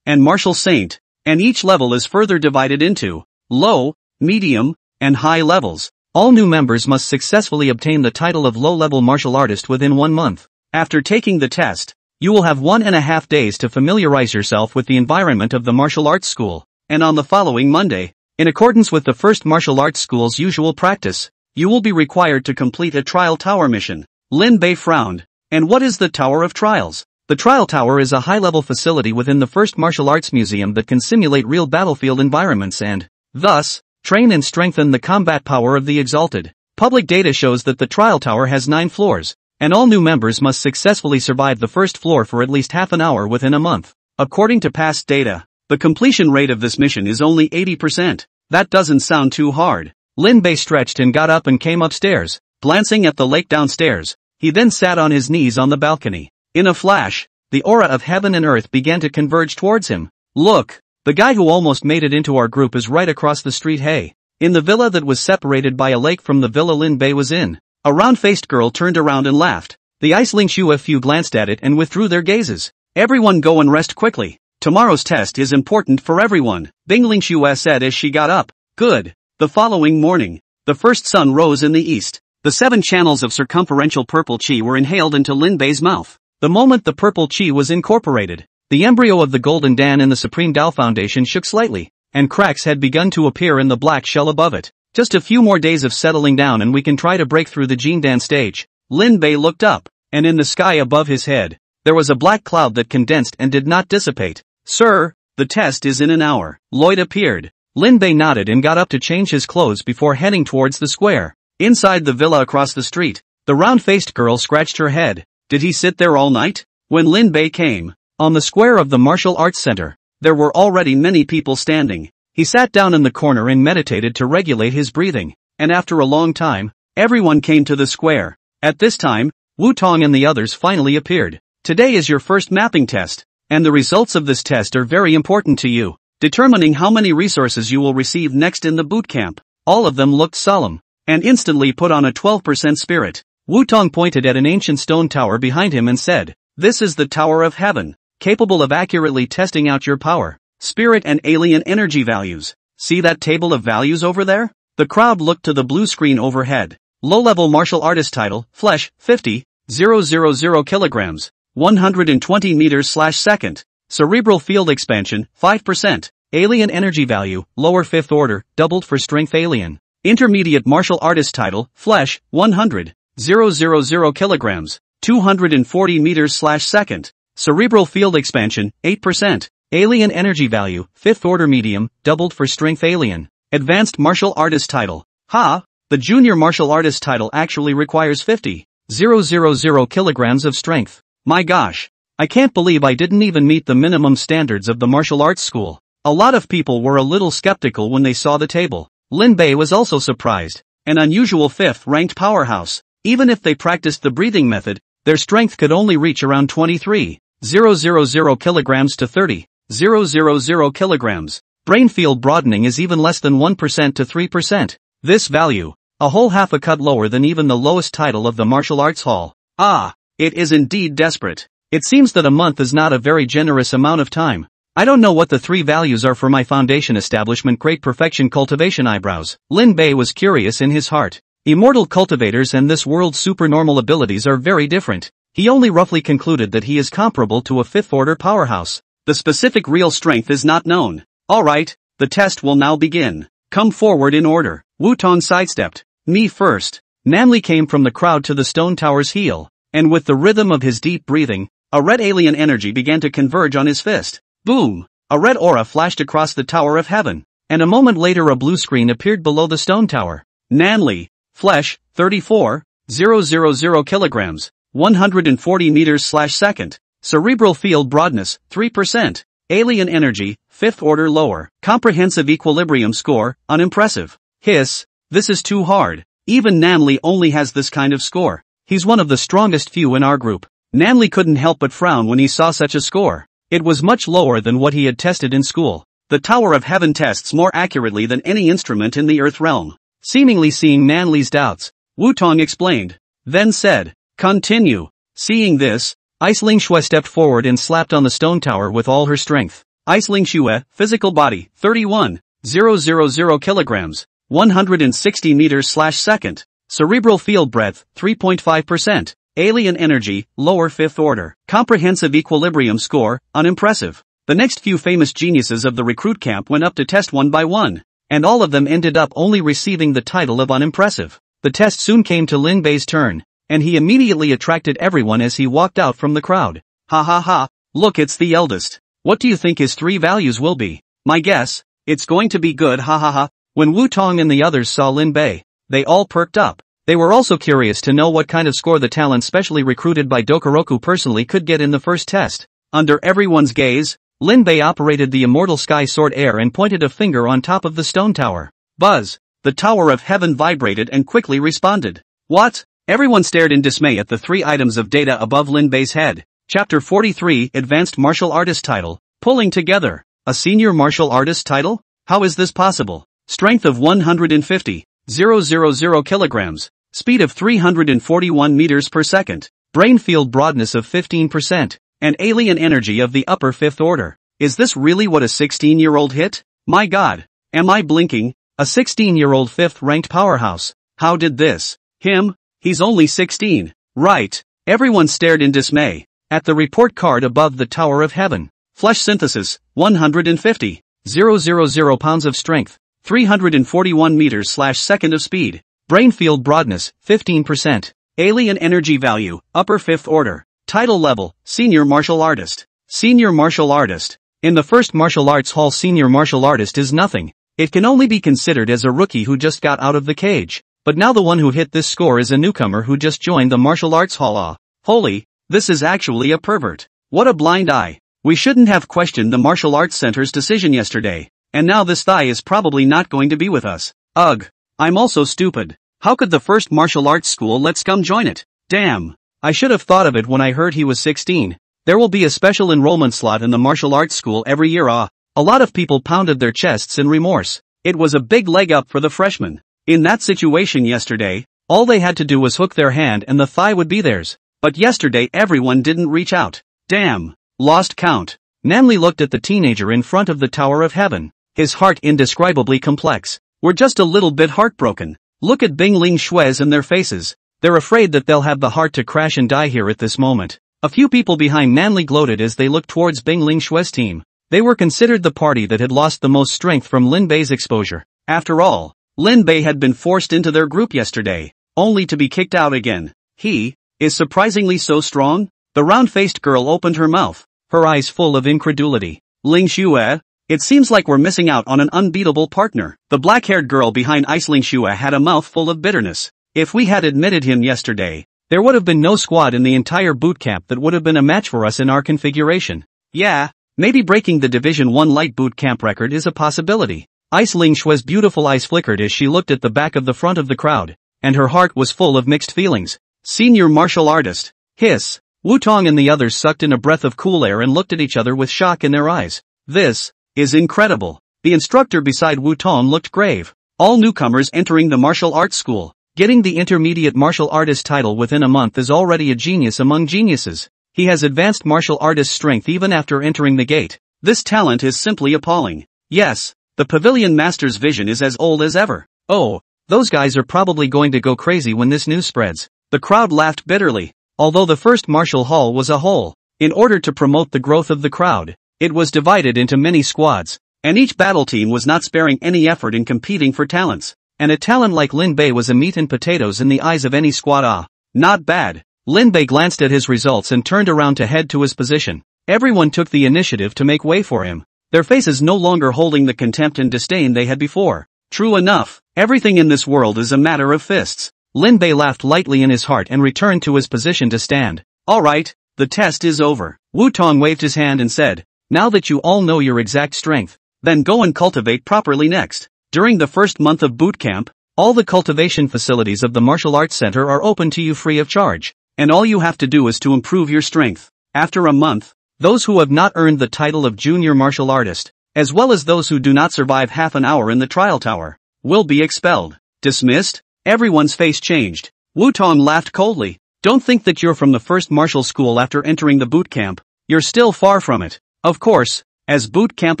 and martial saint, and each level is further divided into low, medium, and high levels. All new members must successfully obtain the title of low-level martial artist within 1 month. After taking the test, you will have 1.5 days to familiarize yourself with the environment of the martial arts school, and on the following Monday, in accordance with the first martial arts school's usual practice, you will be required to complete a trial tower mission. Lin Bei frowned. And what is the Tower of Trials? The Trial Tower is a high-level facility within the first martial arts museum that can simulate real battlefield environments and, thus, train and strengthen the combat power of the exalted. Public data shows that the Trial Tower has 9 floors, and all new members must successfully survive the first floor for at least half an hour within a month. According to past data, the completion rate of this mission is only 80%. That doesn't sound too hard. Lin Bei stretched and got up and came upstairs, glancing at the lake downstairs. He then sat on his knees on the balcony. In a flash, the aura of heaven and earth began to converge towards him. Look, the guy who almost made it into our group is right across the street. Hey. In the villa that was separated by a lake from the villa Lin Bei was in, a round-faced girl turned around and laughed. The Iceling few glanced at it and withdrew their gazes. Everyone go and rest quickly. Tomorrow's test is important for everyone, Bing Lingxue said as she got up. Good. The following morning, the first sun rose in the east. The 7 channels of circumferential purple chi were inhaled into Lin Bei's mouth. The moment the purple chi was incorporated, the embryo of the Golden Dan in the Supreme Tao Foundation shook slightly, and cracks had begun to appear in the black shell above it. Just a few more days of settling down and we can try to break through the Jin Dan stage. Lin Bei looked up, and in the sky above his head, there was a black cloud that condensed and did not dissipate. Sir, the test is in an hour. Lloyd appeared. Lin Bei nodded and got up to change his clothes before heading towards the square. Inside the villa across the street, the round-faced girl scratched her head. Did he sit there all night? When Lin Bei came, on the square of the martial arts center, there were already many people standing. He sat down in the corner and meditated to regulate his breathing, and after a long time, everyone came to the square. At this time, Wu Tong and the others finally appeared. Today is your first mapping test, and the results of this test are very important to you, determining how many resources you will receive next in the boot camp. All of them looked solemn, and instantly put on a 12% spirit. Wu Tong pointed at an ancient stone tower behind him and said, "This is the Tower of Heaven, capable of accurately testing out your power, spirit and alien energy values. See that table of values over there?" The crowd looked to the blue screen overhead. Low-level martial artist title, flesh, 50,000 kilograms, 120 meters/second. Cerebral field expansion, 5%. Alien energy value, lower 5th order, doubled for strength alien. Intermediate martial artist title, flesh, 100,000 kilograms, 240 meters/second. Cerebral field expansion, 8%. Alien energy value, 5th order medium, doubled for strength alien. Advanced martial artist title. The junior martial artist title actually requires 50,000 kilograms of strength. My gosh. I can't believe I didn't even meet the minimum standards of the martial arts school. A lot of people were a little skeptical when they saw the table. Lin Bei was also surprised. An unusual 5th-ranked powerhouse. Even if they practiced the breathing method, their strength could only reach around 23,000 kilograms to 30,000 kilograms. Brain field broadening is even less than 1% to 3%. This value, a whole half a cut lower than even the lowest title of the martial arts hall. Ah, it is indeed desperate. It seems that a month is not a very generous amount of time. I don't know what the 3 values are for my foundation establishment great perfection cultivation eyebrows. Lin Bei was curious in his heart. Immortal cultivators and this world's supernormal abilities are very different. He only roughly concluded that he is comparable to a 5th-order powerhouse. The specific real strength is not known. Alright, the test will now begin. Come forward in order. Wu Tong sidestepped. Me first. Namli came from the crowd to the stone tower's heel, and with the rhythm of his deep breathing, a red alien energy began to converge on his fist. Boom! A red aura flashed across the Tower of Heaven, and a moment later a blue screen appeared below the stone tower. Namli, flesh, 34,000 kilograms, 140 meters/second. Cerebral field broadness, 3%. Alien energy, 5th order lower. Comprehensive equilibrium score, unimpressive. Hiss, this is too hard. Even Namli only has this kind of score. He's one of the strongest few in our group. Namli couldn't help but frown when he saw such a score. It was much lower than what he had tested in school. The Tower of Heaven tests more accurately than any instrument in the Earth realm. Seemingly seeing Namli's doubts, Wu Tong explained. Then said, continue. Seeing this, Aisling Xue stepped forward and slapped on the stone tower with all her strength. Aisling Xue, physical body, 31,000 kilograms, 160 meters/second. Cerebral field breadth, 3.5%. Alien energy, lower 5th order. Comprehensive equilibrium score, unimpressive. The next few famous geniuses of the recruit camp went up to test one by one, and all of them ended up only receiving the title of unimpressive. The test soon came to Lin Bei's turn, and he immediately attracted everyone as he walked out from the crowd. Ha ha ha, look, it's the eldest. What do you think his 3 values will be? My guess, it's going to be good, ha ha ha. When Wu Tong and the others saw Lin Bei, they all perked up. They were also curious to know what kind of score the talent specially recruited by Dokoroku personally could get in the first test. Under everyone's gaze, Lin Bei operated the immortal sky sword air and pointed a finger on top of the stone tower. Buzz! The Tower of Heaven vibrated and quickly responded. What? Everyone stared in dismay at the 3 items of data above Lin Bei's head. Chapter 43 Advanced Martial Artist Title. Pulling together. A senior martial artist title? How is this possible? Strength of 150,000 kilograms. Speed of 341 meters per second. Brain field broadness of 15%. And alien energy of the upper 5th order. Is this really what a 16-year-old hit? My god. Am I blinking? A 16-year-old 5th-ranked powerhouse. How did this? Him? He's only 16. Right. Everyone stared in dismay at the report card above the Tower of Heaven. Flesh synthesis, 150,000 pounds of strength. 341 meters/second of speed. Brain field broadness, 15%. Alien energy value, upper 5th order. Title level, senior martial artist. Senior martial artist. In the first martial arts hall, senior martial artist is nothing. It can only be considered as a rookie who just got out of the cage. But now the one who hit this score is a newcomer who just joined the martial arts hall. Ah, holy, this is actually a pervert. What a blind eye. We shouldn't have questioned the martial arts center's decision yesterday. And now this thigh is probably not going to be with us. Ugh. I'm also stupid. How could the first martial arts school let scum join it? Damn. I should have thought of it when I heard he was 16. There will be a special enrollment slot in the martial arts school every year. Ah. A lot of people pounded their chests in remorse. It was a big leg up for the freshmen. In that situation yesterday, all they had to do was hook their hand and the thigh would be theirs. But yesterday everyone didn't reach out. Damn. Lost count. Namli looked at the teenager in front of the Tower of Heaven. His heart indescribably complex. We're just a little bit heartbroken. Look at Bingling Xue's and their faces. They're afraid that they'll have the heart to crash and die here at this moment. A few people behind Namli gloated as they looked towards Bingling Xue's team. They were considered the party that had lost the most strength from Lin Bei's exposure. After all, Lin Bei had been forced into their group yesterday, only to be kicked out again. He is surprisingly so strong? The round-faced girl opened her mouth, her eyes full of incredulity. Ling Xue? It seems like we're missing out on an unbeatable partner. The black-haired girl behind Aisling Xue had a mouth full of bitterness. If we had admitted him yesterday, There would have been no squad in the entire bootcamp that would have been a match for us in our configuration. Yeah, maybe breaking the Division 1 light bootcamp record is a possibility. Ice Ling Shue's beautiful eyes flickered as she looked at the back of the front of the crowd, and her heart was full of mixed feelings. Senior martial artist. Hiss. Wu Tong and the others sucked in a breath of cool air and looked at each other with shock in their eyes. This is incredible. The instructor beside Wu Tong looked grave. All newcomers entering the martial arts school. Getting the intermediate martial artist title within a month is already a genius among geniuses. He has advanced martial artist strength even after entering the gate. This talent is simply appalling. Yes, the pavilion master's vision is as old as ever. Oh, those guys are probably going to go crazy when this news spreads. The crowd laughed bitterly. Although the first martial hall was a whole, in order to promote the growth of the crowd, it was divided into many squads, and each battle team was not sparing any effort in competing for talents. And a talent like Lin Bei was a meat and potatoes in the eyes of any squad. Not bad. Lin Bei glanced at his results and turned around to head to his position. Everyone took the initiative to make way for him, their faces no longer holding the contempt and disdain they had before. True enough, everything in this world is a matter of fists. Lin Bei laughed lightly in his heart and returned to his position to stand. Alright, the test is over. Wu Tong waved his hand and said, now that you all know your exact strength, then go and cultivate properly next. During the first month of boot camp, all the cultivation facilities of the Martial Arts Center are open to you free of charge, and all you have to do is to improve your strength. After a month, those who have not earned the title of junior martial artist, as well as those who do not survive half an hour in the trial tower, will be expelled. Dismissed? Everyone's face changed. Wu Tong laughed coldly. Don't think that you're from the first martial school after entering the boot camp. You're still far from it. Of course, as boot camp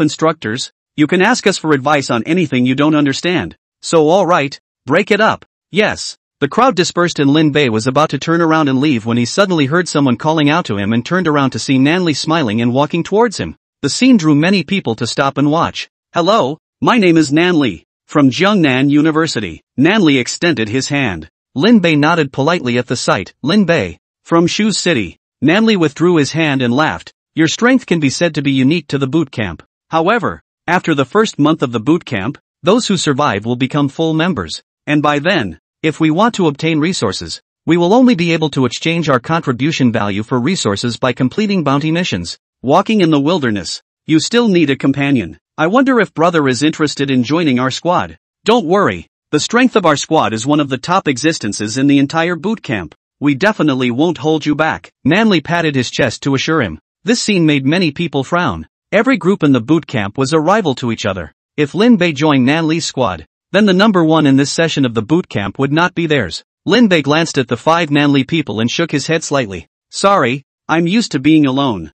instructors, you can ask us for advice on anything you don't understand. So alright, break it up. Yes. The crowd dispersed and Lin Bei was about to turn around and leave when he suddenly heard someone calling out to him and turned around to see Nanli smiling and walking towards him. The scene drew many people to stop and watch. Hello, my name is Nanli, from Jiangnan University. Nanli extended his hand. Lin Bei nodded politely at the sight. Lin Bei, from Shu City. Nanli withdrew his hand and laughed. Your strength can be said to be unique to the boot camp. However, after the first month of the boot camp, those who survive will become full members. And by then, if we want to obtain resources, we will only be able to exchange our contribution value for resources by completing bounty missions. Walking in the wilderness. You still need a companion. I wonder if brother is interested in joining our squad. Don't worry. The strength of our squad is one of the top existences in the entire boot camp. We definitely won't hold you back. Nanli patted his chest to assure him. This scene made many people frown. Every group in the boot camp was a rival to each other. If Lin Bei joined Nanli's squad, then the number one in this session of the boot camp would not be theirs. Lin Bei glanced at the 5 Nanli people and shook his head slightly. Sorry, I'm used to being alone.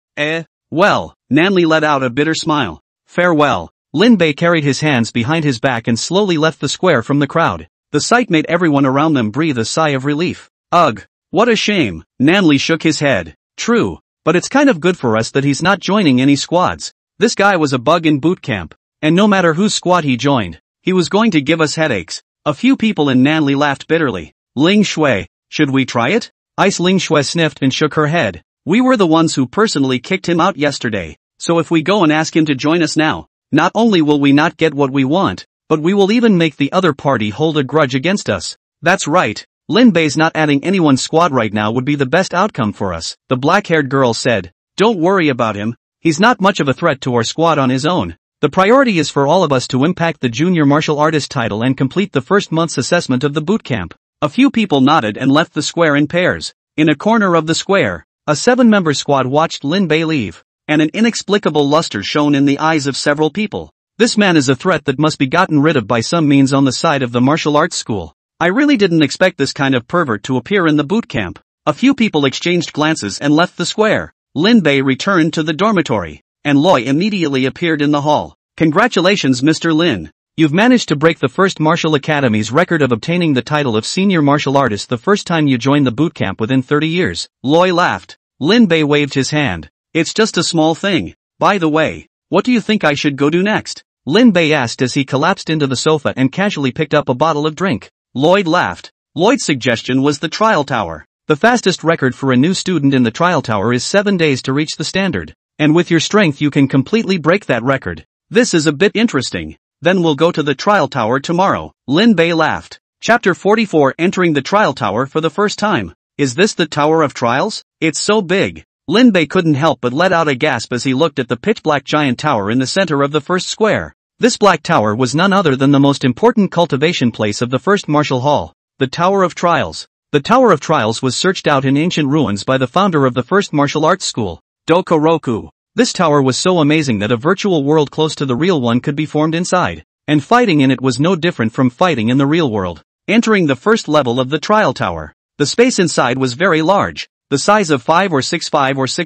Well, Nanli let out a bitter smile. Farewell. Lin Bei carried his hands behind his back and slowly left the square from the crowd. The sight made everyone around them breathe a sigh of relief. Ugh, what a shame. Nanli shook his head. True, but it's kind of good for us that he's not joining any squads. This guy was a bug in boot camp, and no matter whose squad he joined, he was going to give us headaches. A few people in Nanli laughed bitterly. Ling Shui, should we try it? Ice Ling Shui sniffed and shook her head. We were the ones who personally kicked him out yesterday, so if we go and ask him to join us now, not only will we not get what we want, but we will even make the other party hold a grudge against us. That's right. Lin Bei's not adding anyone's squad right now would be the best outcome for us, the black-haired girl said. Don't worry about him. He's not much of a threat to our squad on his own. The priority is for all of us to impact the junior martial artist title and complete the first month's assessment of the boot camp. A few people nodded and left the square in pairs. In a corner of the square, a 7-member squad watched Lin Bei leave, and an inexplicable luster shone in the eyes of several people. This man is a threat that must be gotten rid of by some means on the side of the martial arts school. I really didn't expect this kind of pervert to appear in the boot camp. A few people exchanged glances and left the square. Lin Bei returned to the dormitory, and Loi immediately appeared in the hall. Congratulations, Mr. Lin. You've managed to break the first martial academy's record of obtaining the title of senior martial artist the first time you joined the boot camp within 30 years. Loi laughed. Lin Bei waved his hand. It's just a small thing. By the way, what do you think I should go do next? Lin Bei asked as he collapsed into the sofa and casually picked up a bottle of drink. Lloyd laughed. Lloyd's suggestion was the trial tower. The fastest record for a new student in the trial tower is 7 days to reach the standard. And with your strength you can completely break that record. This is a bit interesting. Then we'll go to the trial tower tomorrow. Lin Bei laughed. Chapter 44 Entering the trial tower for the first time. Is this the Tower of Trials? It's so big. Lin Bei couldn't help but let out a gasp as he looked at the pitch-black giant tower in the center of the first square. This black tower was none other than the most important cultivation place of the first martial hall, the Tower of Trials. The Tower of Trials was searched out in ancient ruins by the founder of the first martial arts school, Dokoroku. This tower was so amazing that a virtual world close to the real one could be formed inside, and fighting in it was no different from fighting in the real world. Entering the first level of the trial tower, the space inside was very large, the size of 5 or 6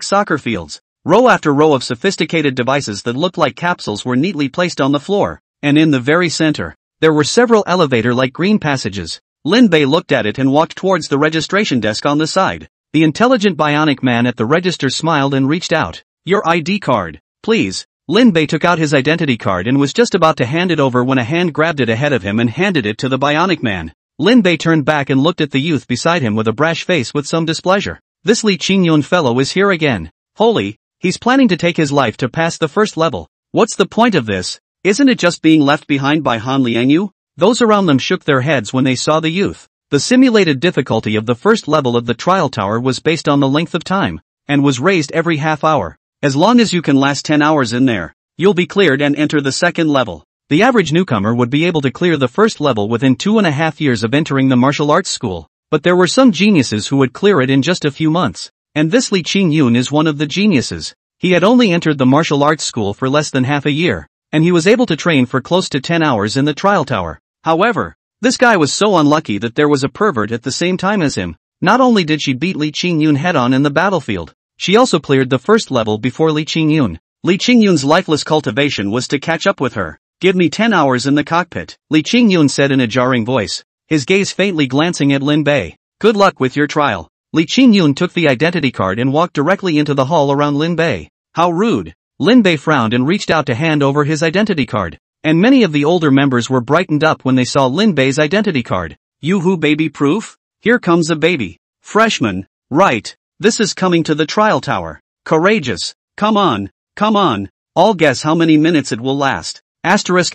soccer fields. Row after row of sophisticated devices that looked like capsules were neatly placed on the floor, and in the very center, there were several elevator-like green passages. Lin Bei looked at it and walked towards the registration desk on the side. The intelligent bionic man at the register smiled and reached out. Your ID card, please. Lin Bei took out his identity card and was just about to hand it over when a hand grabbed it ahead of him and handed it to the bionic man. Lin Bei turned back and looked at the youth beside him with a brash face with some displeasure. This Li Qingyun fellow is here again. Holy, he's planning to take his life to pass the first level. What's the point of this? Isn't it just being left behind by Han Liangyu? Those around them shook their heads when they saw the youth. The simulated difficulty of the first level of the trial tower was based on the length of time, and was raised every half hour. As long as you can last 10 hours in there, you'll be cleared and enter the second level. The average newcomer would be able to clear the first level within 2.5 years of entering the martial arts school, but there were some geniuses who would clear it in just a few months, and this Li Qingyun is one of the geniuses. He had only entered the martial arts school for less than half a year, and he was able to train for close to 10 hours in the trial tower. However, this guy was so unlucky that there was a pervert at the same time as him. Not only did she beat Li Qingyun head-on in the battlefield, she also cleared the first level before Li Qingyun. Li Qingyun's lifeless cultivation was to catch up with her. Give me 10 hours in the cockpit, Li Qingyun said in a jarring voice, his gaze faintly glancing at Lin Bei. Good luck with your trial. Li Qingyun took the identity card and walked directly into the hall around Lin Bei. How rude. Lin Bei frowned and reached out to hand over his identity card. And many of the older members were brightened up when they saw Lin Bei's identity card. Yoo-hoo, baby proof? Here comes a baby. Freshman. Right. This is coming to the trial tower. Courageous. Come on. Come on. I'll guess how many minutes it will last. Asterisk.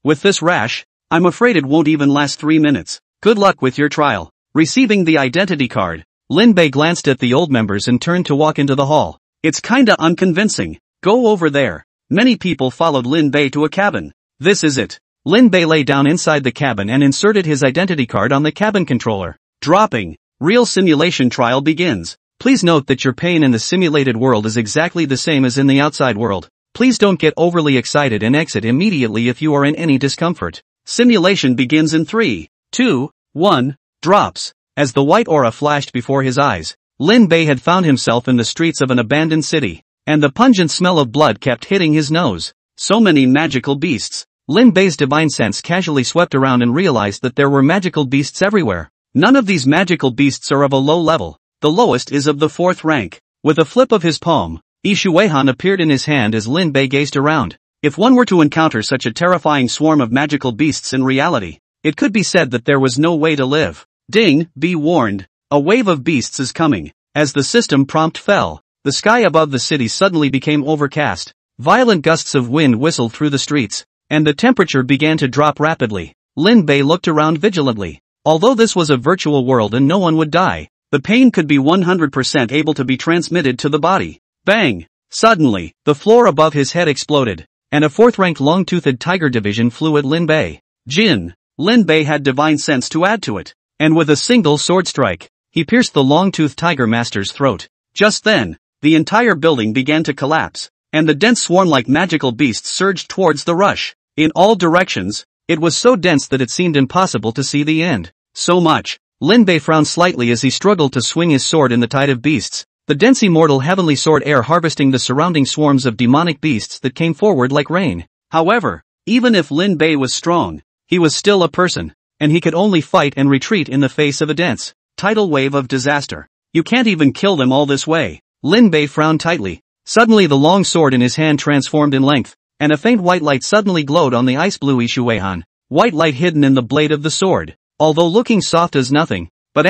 With this rash, I'm afraid it won't even last 3 minutes. Good luck with your trial. Receiving the identity card, Lin Bei glanced at the old members and turned to walk into the hall. It's kinda unconvincing. Go over there. Many people followed Lin Bei to a cabin. This is it. Lin Bei lay down inside the cabin and inserted his identity card on the cabin controller. Dropping. Real simulation trial begins. Please note that your pain in the simulated world is exactly the same as in the outside world. Please don't get overly excited and exit immediately if you are in any discomfort. Simulation begins in 3, 2, 1, drops. As the white aura flashed before his eyes, Lin Bei had found himself in the streets of an abandoned city, and the pungent smell of blood kept hitting his nose. So many magical beasts. Lin Bei's divine sense casually swept around and realized that there were magical beasts everywhere. None of these magical beasts are of a low level. The lowest is of the 4th rank. With a flip of his palm, Ishuehan appeared in his hand as Lin Bei gazed around. If one were to encounter such a terrifying swarm of magical beasts in reality, it could be said that there was no way to live. Ding, be warned. A wave of beasts is coming. As the system prompt fell, the sky above the city suddenly became overcast. Violent gusts of wind whistled through the streets, and the temperature began to drop rapidly. Lin Bei looked around vigilantly. Although this was a virtual world and no one would die, the pain could be 100% able to be transmitted to the body. Bang! Suddenly, the floor above his head exploded, and a 4th-ranked long-toothed tiger division flew at Lin Bei. Jin! Lin Bei had divine sense to add to it, and with a single sword strike, he pierced the long-toothed tiger master's throat. Just then, the entire building began to collapse, and the dense swarm-like magical beasts surged towards the rush. In all directions, it was so dense that it seemed impossible to see the end. So much. Lin Bei frowned slightly as he struggled to swing his sword in the tide of beasts, the dense immortal heavenly sword air harvesting the surrounding swarms of demonic beasts that came forward like rain. However, even if Lin Bei was strong, he was still a person, and he could only fight and retreat in the face of a dense, tidal wave of disaster. You can't even kill them all this way. Lin Bei frowned tightly. Suddenly the long sword in his hand transformed in length, and a faint white light suddenly glowed on the ice blue Ishuehan. White light hidden in the blade of the sword, although looking soft as nothing, but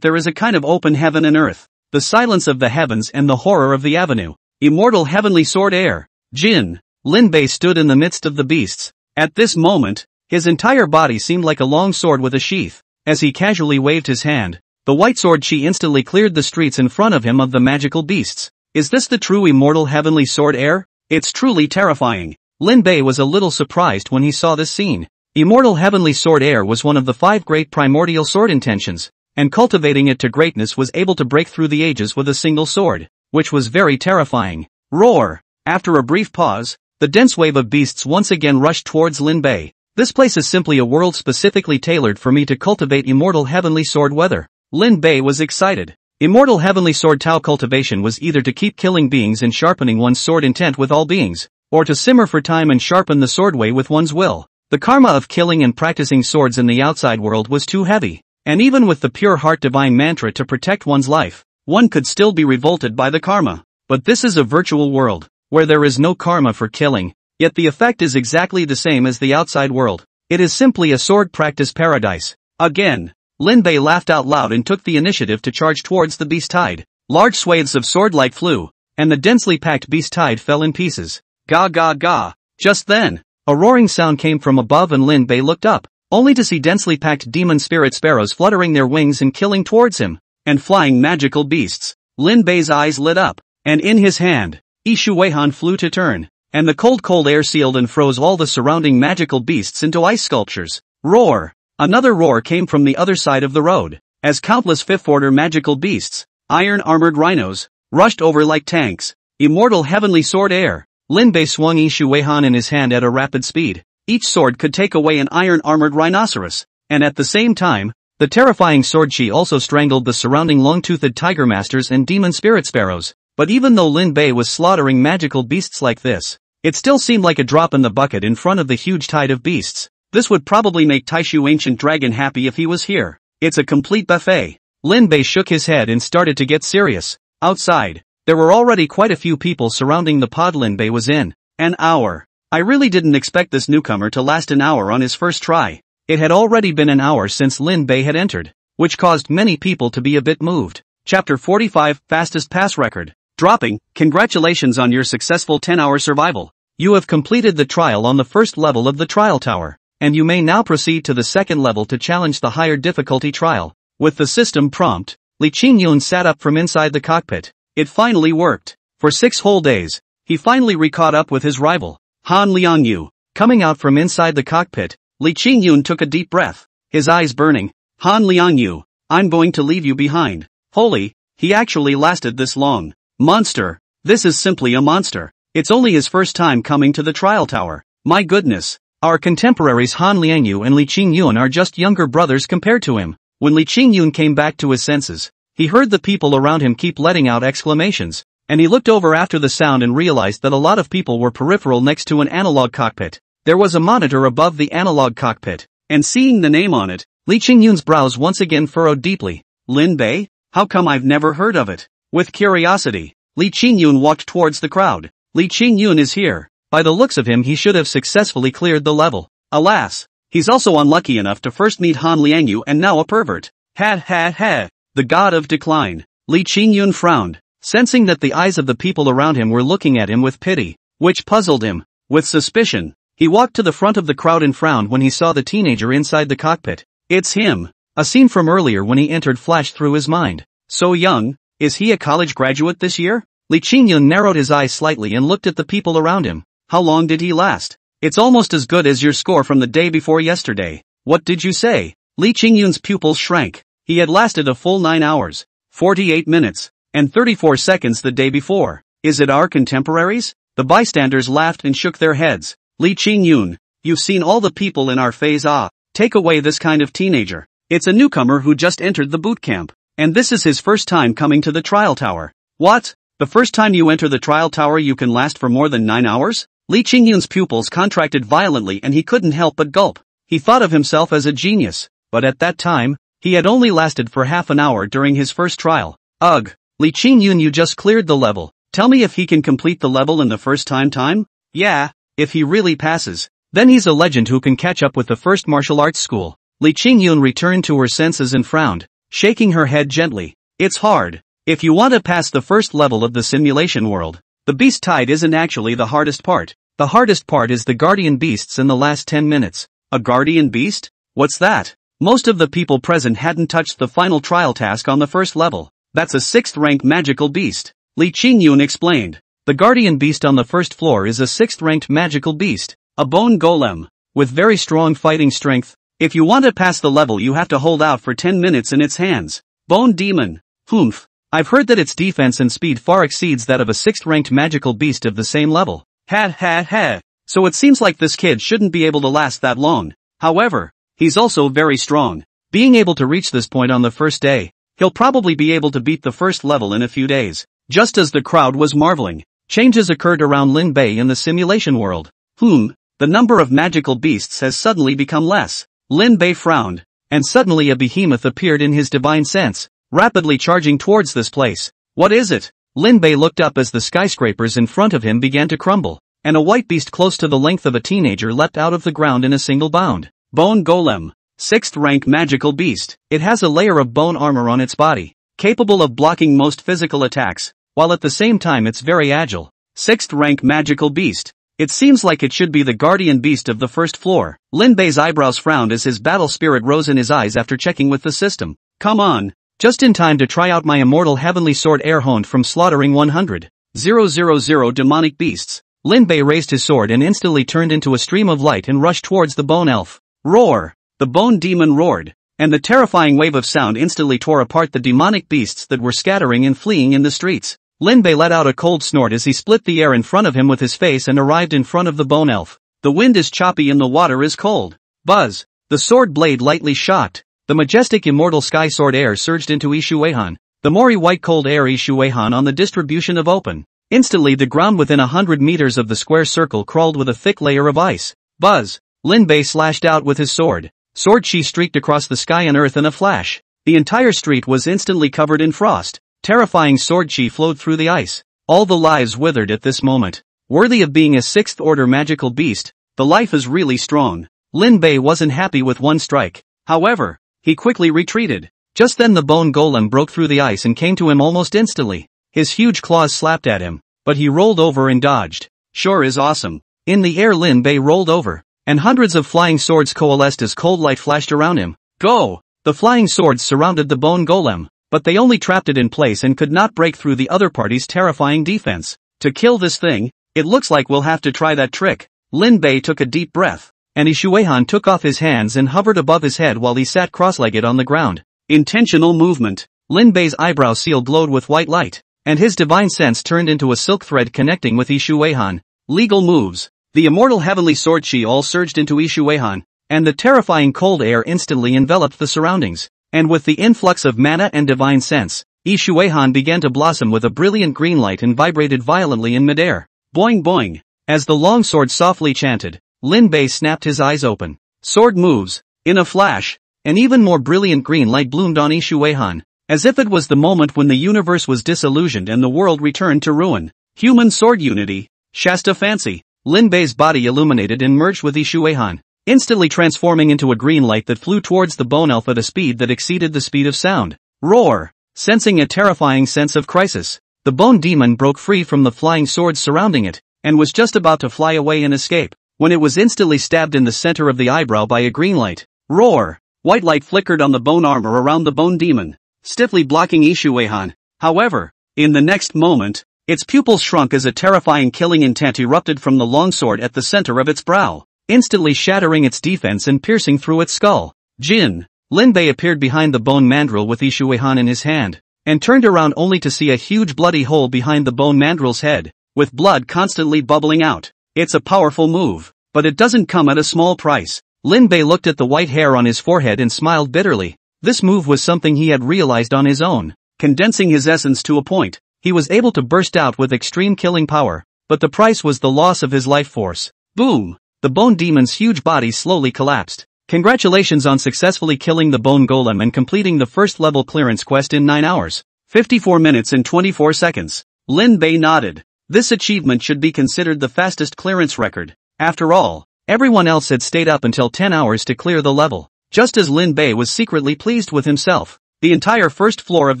there is a kind of open heaven and earth, the silence of the heavens and the horror of the avenue. Immortal heavenly sword air. Jin. Lin Bei stood in the midst of the beasts. At this moment, his entire body seemed like a long sword with a sheath, As he casually waved his hand, the white sword chi instantly cleared the streets in front of him of the magical beasts. Is this the true immortal heavenly sword heir? It's truly terrifying. Lin Bei was a little surprised when he saw this scene. Immortal heavenly sword heir was one of the 5 great primordial sword intentions, and cultivating it to greatness was able to break through the ages with a single sword, which was very terrifying. Roar! After a brief pause, the dense wave of beasts once again rushed towards Lin Bei. This place is simply a world specifically tailored for me to cultivate immortal heavenly sword weather. Lin Bei was excited. Immortal heavenly sword Tao cultivation was either to keep killing beings and sharpening one's sword intent with all beings, or to simmer for time and sharpen the sword way with one's will. The karma of killing and practicing swords in the outside world was too heavy, and even with the pure heart divine mantra to protect one's life, one could still be revolted by the karma. But this is a virtual world, where there is no karma for killing, yet the effect is exactly the same as the outside world. It is simply a sword practice paradise. Again, Lin Bei laughed out loud and took the initiative to charge towards the beast tide. Large swathes of sword-light flew, and the densely packed beast tide fell in pieces. Ga ga ga. Just then, a roaring sound came from above and Lin Bei looked up, only to see densely packed demon spirit sparrows fluttering their wings and killing towards him, and flying magical beasts. Lin Bei's eyes lit up, and in his hand, Ishu Weihan flew to turn, and the cold air sealed and froze all the surrounding magical beasts into ice sculptures. Roar! Another roar came from the other side of the road, as countless fifth-order magical beasts, iron-armored rhinos, rushed over like tanks. Immortal heavenly sword heir. Lin Bei swung Ishu Weihan in his hand at a rapid speed. Each sword could take away an iron-armored rhinoceros, and at the same time, the terrifying sword chi also strangled the surrounding long-toothed tiger masters and demon spirit sparrows. But even though Lin Bei was slaughtering magical beasts like this, it still seemed like a drop in the bucket in front of the huge tide of beasts. This would probably make Taishu Ancient Dragon happy if he was here. It's a complete buffet. Lin Bei shook his head and started to get serious. Outside, there were already quite a few people surrounding the pod Lin Bei was in. An hour. I really didn't expect this newcomer to last an hour on his first try. It had already been an hour since Lin Bei had entered, which caused many people to be a bit moved. Chapter 45, Fastest Pass Record. Dropping. Congratulations on your successful 10-hour survival. You have completed the trial on the first level of the trial tower, and you may now proceed to the second level to challenge the higher difficulty trial. With the system prompt, Li Qingyun sat up from inside the cockpit. It finally worked. For 6 whole days, he finally recaught up with his rival, Han Liangyu. Coming out from inside the cockpit, Li Qingyun took a deep breath, his eyes burning. Han Liangyu, I'm going to leave you behind. Holy, he actually lasted this long. Monster. This is simply a monster. It's only his first time coming to the trial tower. My goodness. Our contemporaries Han Liangyu and Li Qingyun are just younger brothers compared to him. When Li Qingyun came back to his senses, he heard the people around him keep letting out exclamations, and he looked over after the sound and realized that a lot of people were peripheral next to an analog cockpit. There was a monitor above the analog cockpit, and seeing the name on it, Li Qingyun's brows once again furrowed deeply. Lin Bei? How come I've never heard of it? With curiosity, Li Qingyun walked towards the crowd. Li Qingyun is here. By the looks of him he should have successfully cleared the level. Alas, he's also unlucky enough to first meet Han Liangyu and now a pervert. Ha ha ha. The god of decline. Li Qingyun frowned, sensing that the eyes of the people around him were looking at him with pity, which puzzled him. With suspicion, he walked to the front of the crowd and frowned when he saw the teenager inside the cockpit. It's him. A scene from earlier when he entered flashed through his mind. So young, is he a college graduate this year? Li Qingyun narrowed his eyes slightly and looked at the people around him. How long did he last? It's almost as good as your score from the day before yesterday. What did you say? Li Qingyun's pupils shrank. He had lasted a full 9 hours, 48 minutes, and 34 seconds the day before. Is it our contemporaries? The bystanders laughed and shook their heads. Li Qingyun, you've seen all the people in our phase A. Take away this kind of teenager. It's a newcomer who just entered the boot camp, and this is his first time coming to the trial tower. What? The first time you enter the trial tower you can last for more than 9 hours? Li Qingyun's pupils contracted violently and he couldn't help but gulp. He thought of himself as a genius, but at that time, he had only lasted for half an hour during his first trial. Ugh, Li Qingyun, you just cleared the level. Tell me if he can complete the level in the first time? Yeah, if he really passes, then he's a legend who can catch up with the first martial arts school. Li Qingyun returned to her senses and frowned, shaking her head gently. It's hard. If you want to pass the first level of the simulation world, the beast tide isn't actually the hardest part. The hardest part is the guardian beasts in the last 10 minutes. A guardian beast? What's that? Most of the people present hadn't touched the final trial task on the first level. That's a 6th rank magical beast. Li Qingyun explained. The guardian beast on the first floor is a 6th ranked magical beast, a bone golem, with very strong fighting strength. If you want to pass the level you have to hold out for 10 minutes in its hands. Bone demon. Humph. I've heard that its defense and speed far exceeds that of a 6th ranked magical beast of the same level. Ha ha ha. So it seems like this kid shouldn't be able to last that long. However, he's also very strong. Being able to reach this point on the first day, he'll probably be able to beat the first level in a few days. Just as the crowd was marveling, changes occurred around Lin Bei in the simulation world. The number of magical beasts has suddenly become less. Lin Bei frowned, and suddenly a behemoth appeared in his divine sense, rapidly charging towards this place. What is it? Lin Bei looked up as the skyscrapers in front of him began to crumble, and a white beast close to the length of a teenager leapt out of the ground in a single bound. Bone Golem. 6th rank magical beast. It has a layer of bone armor on its body, capable of blocking most physical attacks, while at the same time it's very agile. 6th rank magical beast. It seems like it should be the guardian beast of the first floor. Lin Bei's eyebrows frowned as his battle spirit rose in his eyes after checking with the system. Come on. Just in time to try out my immortal heavenly sword air honed from slaughtering 100,000 demonic beasts. Lin Bei raised his sword and instantly turned into a stream of light and rushed towards the bone elf. Roar! The bone demon roared, and the terrifying wave of sound instantly tore apart the demonic beasts that were scattering and fleeing in the streets. Lin Bei let out a cold snort as he split the air in front of him with his face and arrived in front of the bone elf. The wind is choppy and the water is cold. Buzz! The sword blade lightly shocked. The majestic immortal sky sword air surged into Ishuehan. The Mori white cold air Ishuehan on the distribution of open. Instantly the ground within 100 meters of the square circle crawled with a thick layer of ice. Buzz! Lin Bei slashed out with his sword. Sword chi streaked across the sky and earth in a flash. The entire street was instantly covered in frost. Terrifying sword chi flowed through the ice. All the lives withered at this moment. Worthy of being a 6th order magical beast, the life is really strong. Lin Bei wasn't happy with one strike. However, he quickly retreated. Just then the bone golem broke through the ice and came to him almost instantly. His huge claws slapped at him, but he rolled over and dodged. Sure is awesome. In the air Lin Bei rolled over, and hundreds of flying swords coalesced as cold light flashed around him. Go! The flying swords surrounded the bone golem, but they only trapped it in place and could not break through the other party's terrifying defense. To kill this thing, it looks like we'll have to try that trick. Lin Bei took a deep breath, and Ishuehan took off his hands and hovered above his head while he sat cross-legged on the ground. Intentional movement. Lin Bei's eyebrow seal glowed with white light, and his divine sense turned into a silk thread connecting with Ishuehan. Legal moves. The immortal heavenly sword chi all surged into Ishuehan, and the terrifying cold air instantly enveloped the surroundings. And with the influx of mana and divine sense, Ishuehan began to blossom with a brilliant green light and vibrated violently in midair. Boing boing. As the longsword softly chanted, Lin Bei snapped his eyes open. Sword moves. In a flash, an even more brilliant green light bloomed on Ishuehan, as if it was the moment when the universe was disillusioned and the world returned to ruin. Human sword unity. Shasta fancy. Lin Bei's body illuminated and merged with Ishuehan, instantly transforming into a green light that flew towards the bone elf at a speed that exceeded the speed of sound. Roar! Sensing a terrifying sense of crisis, the bone demon broke free from the flying swords surrounding it, and was just about to fly away and escape, when it was instantly stabbed in the center of the eyebrow by a green light. Roar! White light flickered on the bone armor around the bone demon, stiffly blocking Ishuehan. However, in the next moment, its pupils shrunk as a terrifying killing intent erupted from the longsword at the center of its brow, instantly shattering its defense and piercing through its skull. Jin! Lin Bei appeared behind the bone mandrill with Ishuehan in his hand, and turned around only to see a huge bloody hole behind the bone mandrill's head, with blood constantly bubbling out. It's a powerful move, but it doesn't come at a small price. Lin Bei looked at the white hair on his forehead and smiled bitterly. This move was something he had realized on his own. Condensing his essence to a point, he was able to burst out with extreme killing power, but the price was the loss of his life force. Boom! The bone demon's huge body slowly collapsed. Congratulations on successfully killing the bone golem and completing the first level clearance quest in 9 hours, 54 minutes and 24 seconds. Lin Bei nodded. This achievement should be considered the fastest clearance record. After all, everyone else had stayed up until 10 hours to clear the level. Just as Lin Bei was secretly pleased with himself, the entire first floor of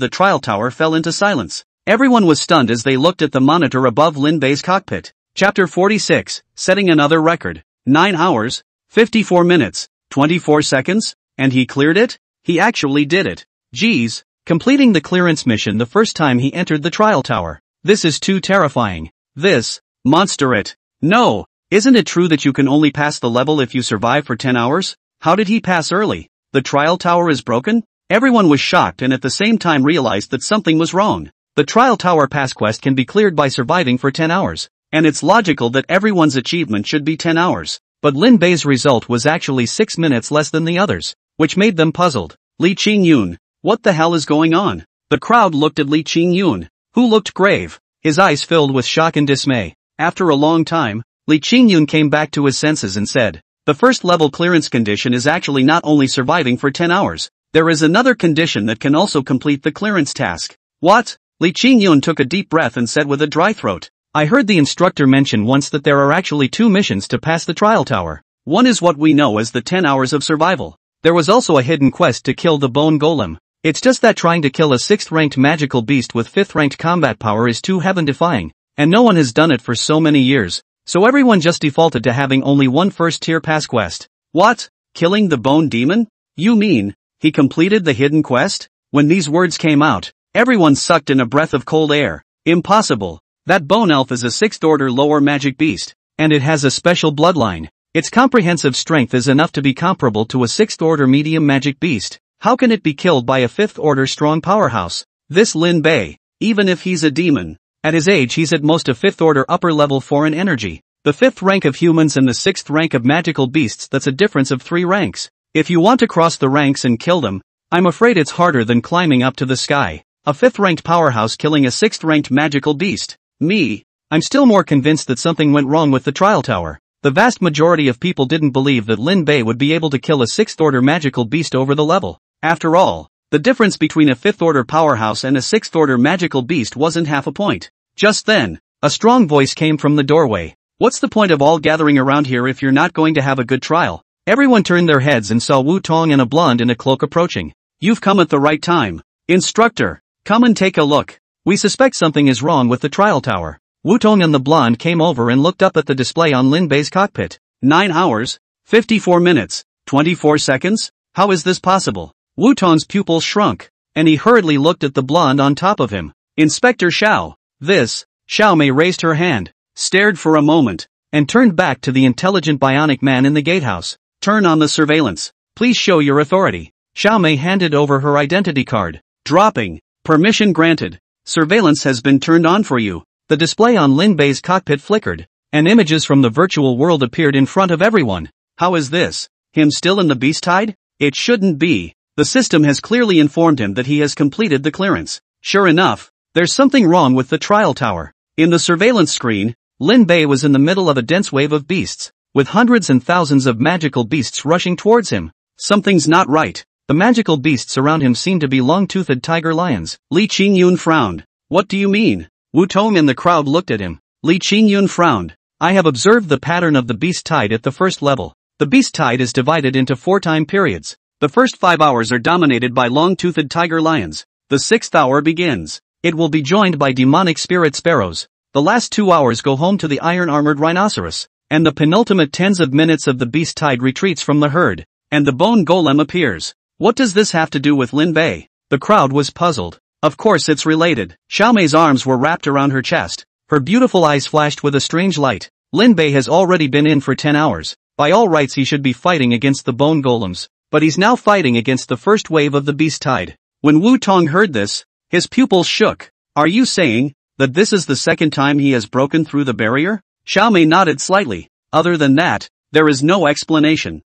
the trial tower fell into silence. Everyone was stunned as they looked at the monitor above Lin Bei's cockpit. Chapter 46, setting another record. 9 hours, 54 minutes, 24 seconds? And he cleared it? He actually did it. Geez, completing the clearance mission the first time he entered the trial tower. This is too terrifying. This, monster it. No, isn't it true that you can only pass the level if you survive for 10 hours? How did he pass early? The trial tower is broken? Everyone was shocked and at the same time realized that something was wrong. The trial tower pass quest can be cleared by surviving for 10 hours. And it's logical that everyone's achievement should be 10 hours. But Lin Bei's result was actually 6 minutes less than the others, which made them puzzled. Li Qingyun, what the hell is going on? The crowd looked at Li Qingyun, who looked grave, his eyes filled with shock and dismay. After a long time, Li Qingyun came back to his senses and said, the first level clearance condition is actually not only surviving for 10 hours, there is another condition that can also complete the clearance task. What? Li Qingyun took a deep breath and said with a dry throat, I heard the instructor mention once that there are actually 2 missions to pass the trial tower. One is what we know as the 10 hours of survival. There was also a hidden quest to kill the bone golem. It's just that trying to kill a 6th ranked magical beast with 5th ranked combat power is too heaven-defying, and no one has done it for so many years, so everyone just defaulted to having only one first tier pass quest. What? Killing the bone demon? You mean, he completed the hidden quest? When these words came out, everyone sucked in a breath of cold air. Impossible. That bone elf is a 6th order lower magic beast, and it has a special bloodline. Its comprehensive strength is enough to be comparable to a 6th order medium magic beast. How can it be killed by a 5th order strong powerhouse? This Lin Bei, even if he's a demon, at his age he's at most a 5th order upper level foreign energy. The 5th rank of humans and the 6th rank of magical beasts, that's a difference of 3 ranks. If you want to cross the ranks and kill them, I'm afraid it's harder than climbing up to the sky. A 5th ranked powerhouse killing a 6th ranked magical beast. I'm still more convinced that something went wrong with the trial tower. The vast majority of people didn't believe that Lin Bei would be able to kill a 6th order magical beast over the level. After all, the difference between a 5th order powerhouse and a 6th order magical beast wasn't half a point. Just then, a strong voice came from the doorway. What's the point of all gathering around here if you're not going to have a good trial? Everyone turned their heads and saw Wu Tong and a blonde in a cloak approaching. You've come at the right time. Instructor, come and take a look. We suspect something is wrong with the trial tower. Wu Tong and the blonde came over and looked up at the display on Lin Bei's cockpit. 9 hours, 54 minutes, 24 seconds? How is this possible? Wu Tong's pupils shrunk, and he hurriedly looked at the blonde on top of him. Inspector Xiao. This. Xiao Mei raised her hand, stared for a moment, and turned back to the intelligent bionic man in the gatehouse. Turn on the surveillance. Please show your authority. Xiao Mei handed over her identity card. Dropping. Permission granted. Surveillance has been turned on for you. The display on Lin Bei's cockpit flickered, and images from the virtual world appeared in front of everyone. How is this? Him still in the beast hide? It shouldn't be. The system has clearly informed him that he has completed the clearance. Sure enough, there's something wrong with the trial tower. In the surveillance screen, Lin Bei was in the middle of a dense wave of beasts, with hundreds and thousands of magical beasts rushing towards him. Something's not right. The magical beasts around him seemed to be long-toothed tiger lions. Li Qingyun frowned. What do you mean? Wu Tong and the crowd looked at him. Li Qingyun frowned. I have observed the pattern of the beast tide at the first level. The beast tide is divided into 4 time periods. The first 5 hours are dominated by long-toothed tiger lions. The 6th hour begins. It will be joined by demonic spirit sparrows. The last 2 hours go home to the iron-armored rhinoceros. And the penultimate tens of minutes of the beast tide retreats from the herd. And the bone golem appears. What does this have to do with Lin Bei? The crowd was puzzled. Of course it's related. Xiao Mei's arms were wrapped around her chest. Her beautiful eyes flashed with a strange light. Lin Bei has already been in for 10 hours. By all rights he should be fighting against the bone golems. But he's now fighting against the first wave of the beast tide. When Wu Tong heard this, his pupils shook. Are you saying that this is the second time he has broken through the barrier? Xiao Mei nodded slightly. Other than that, there is no explanation.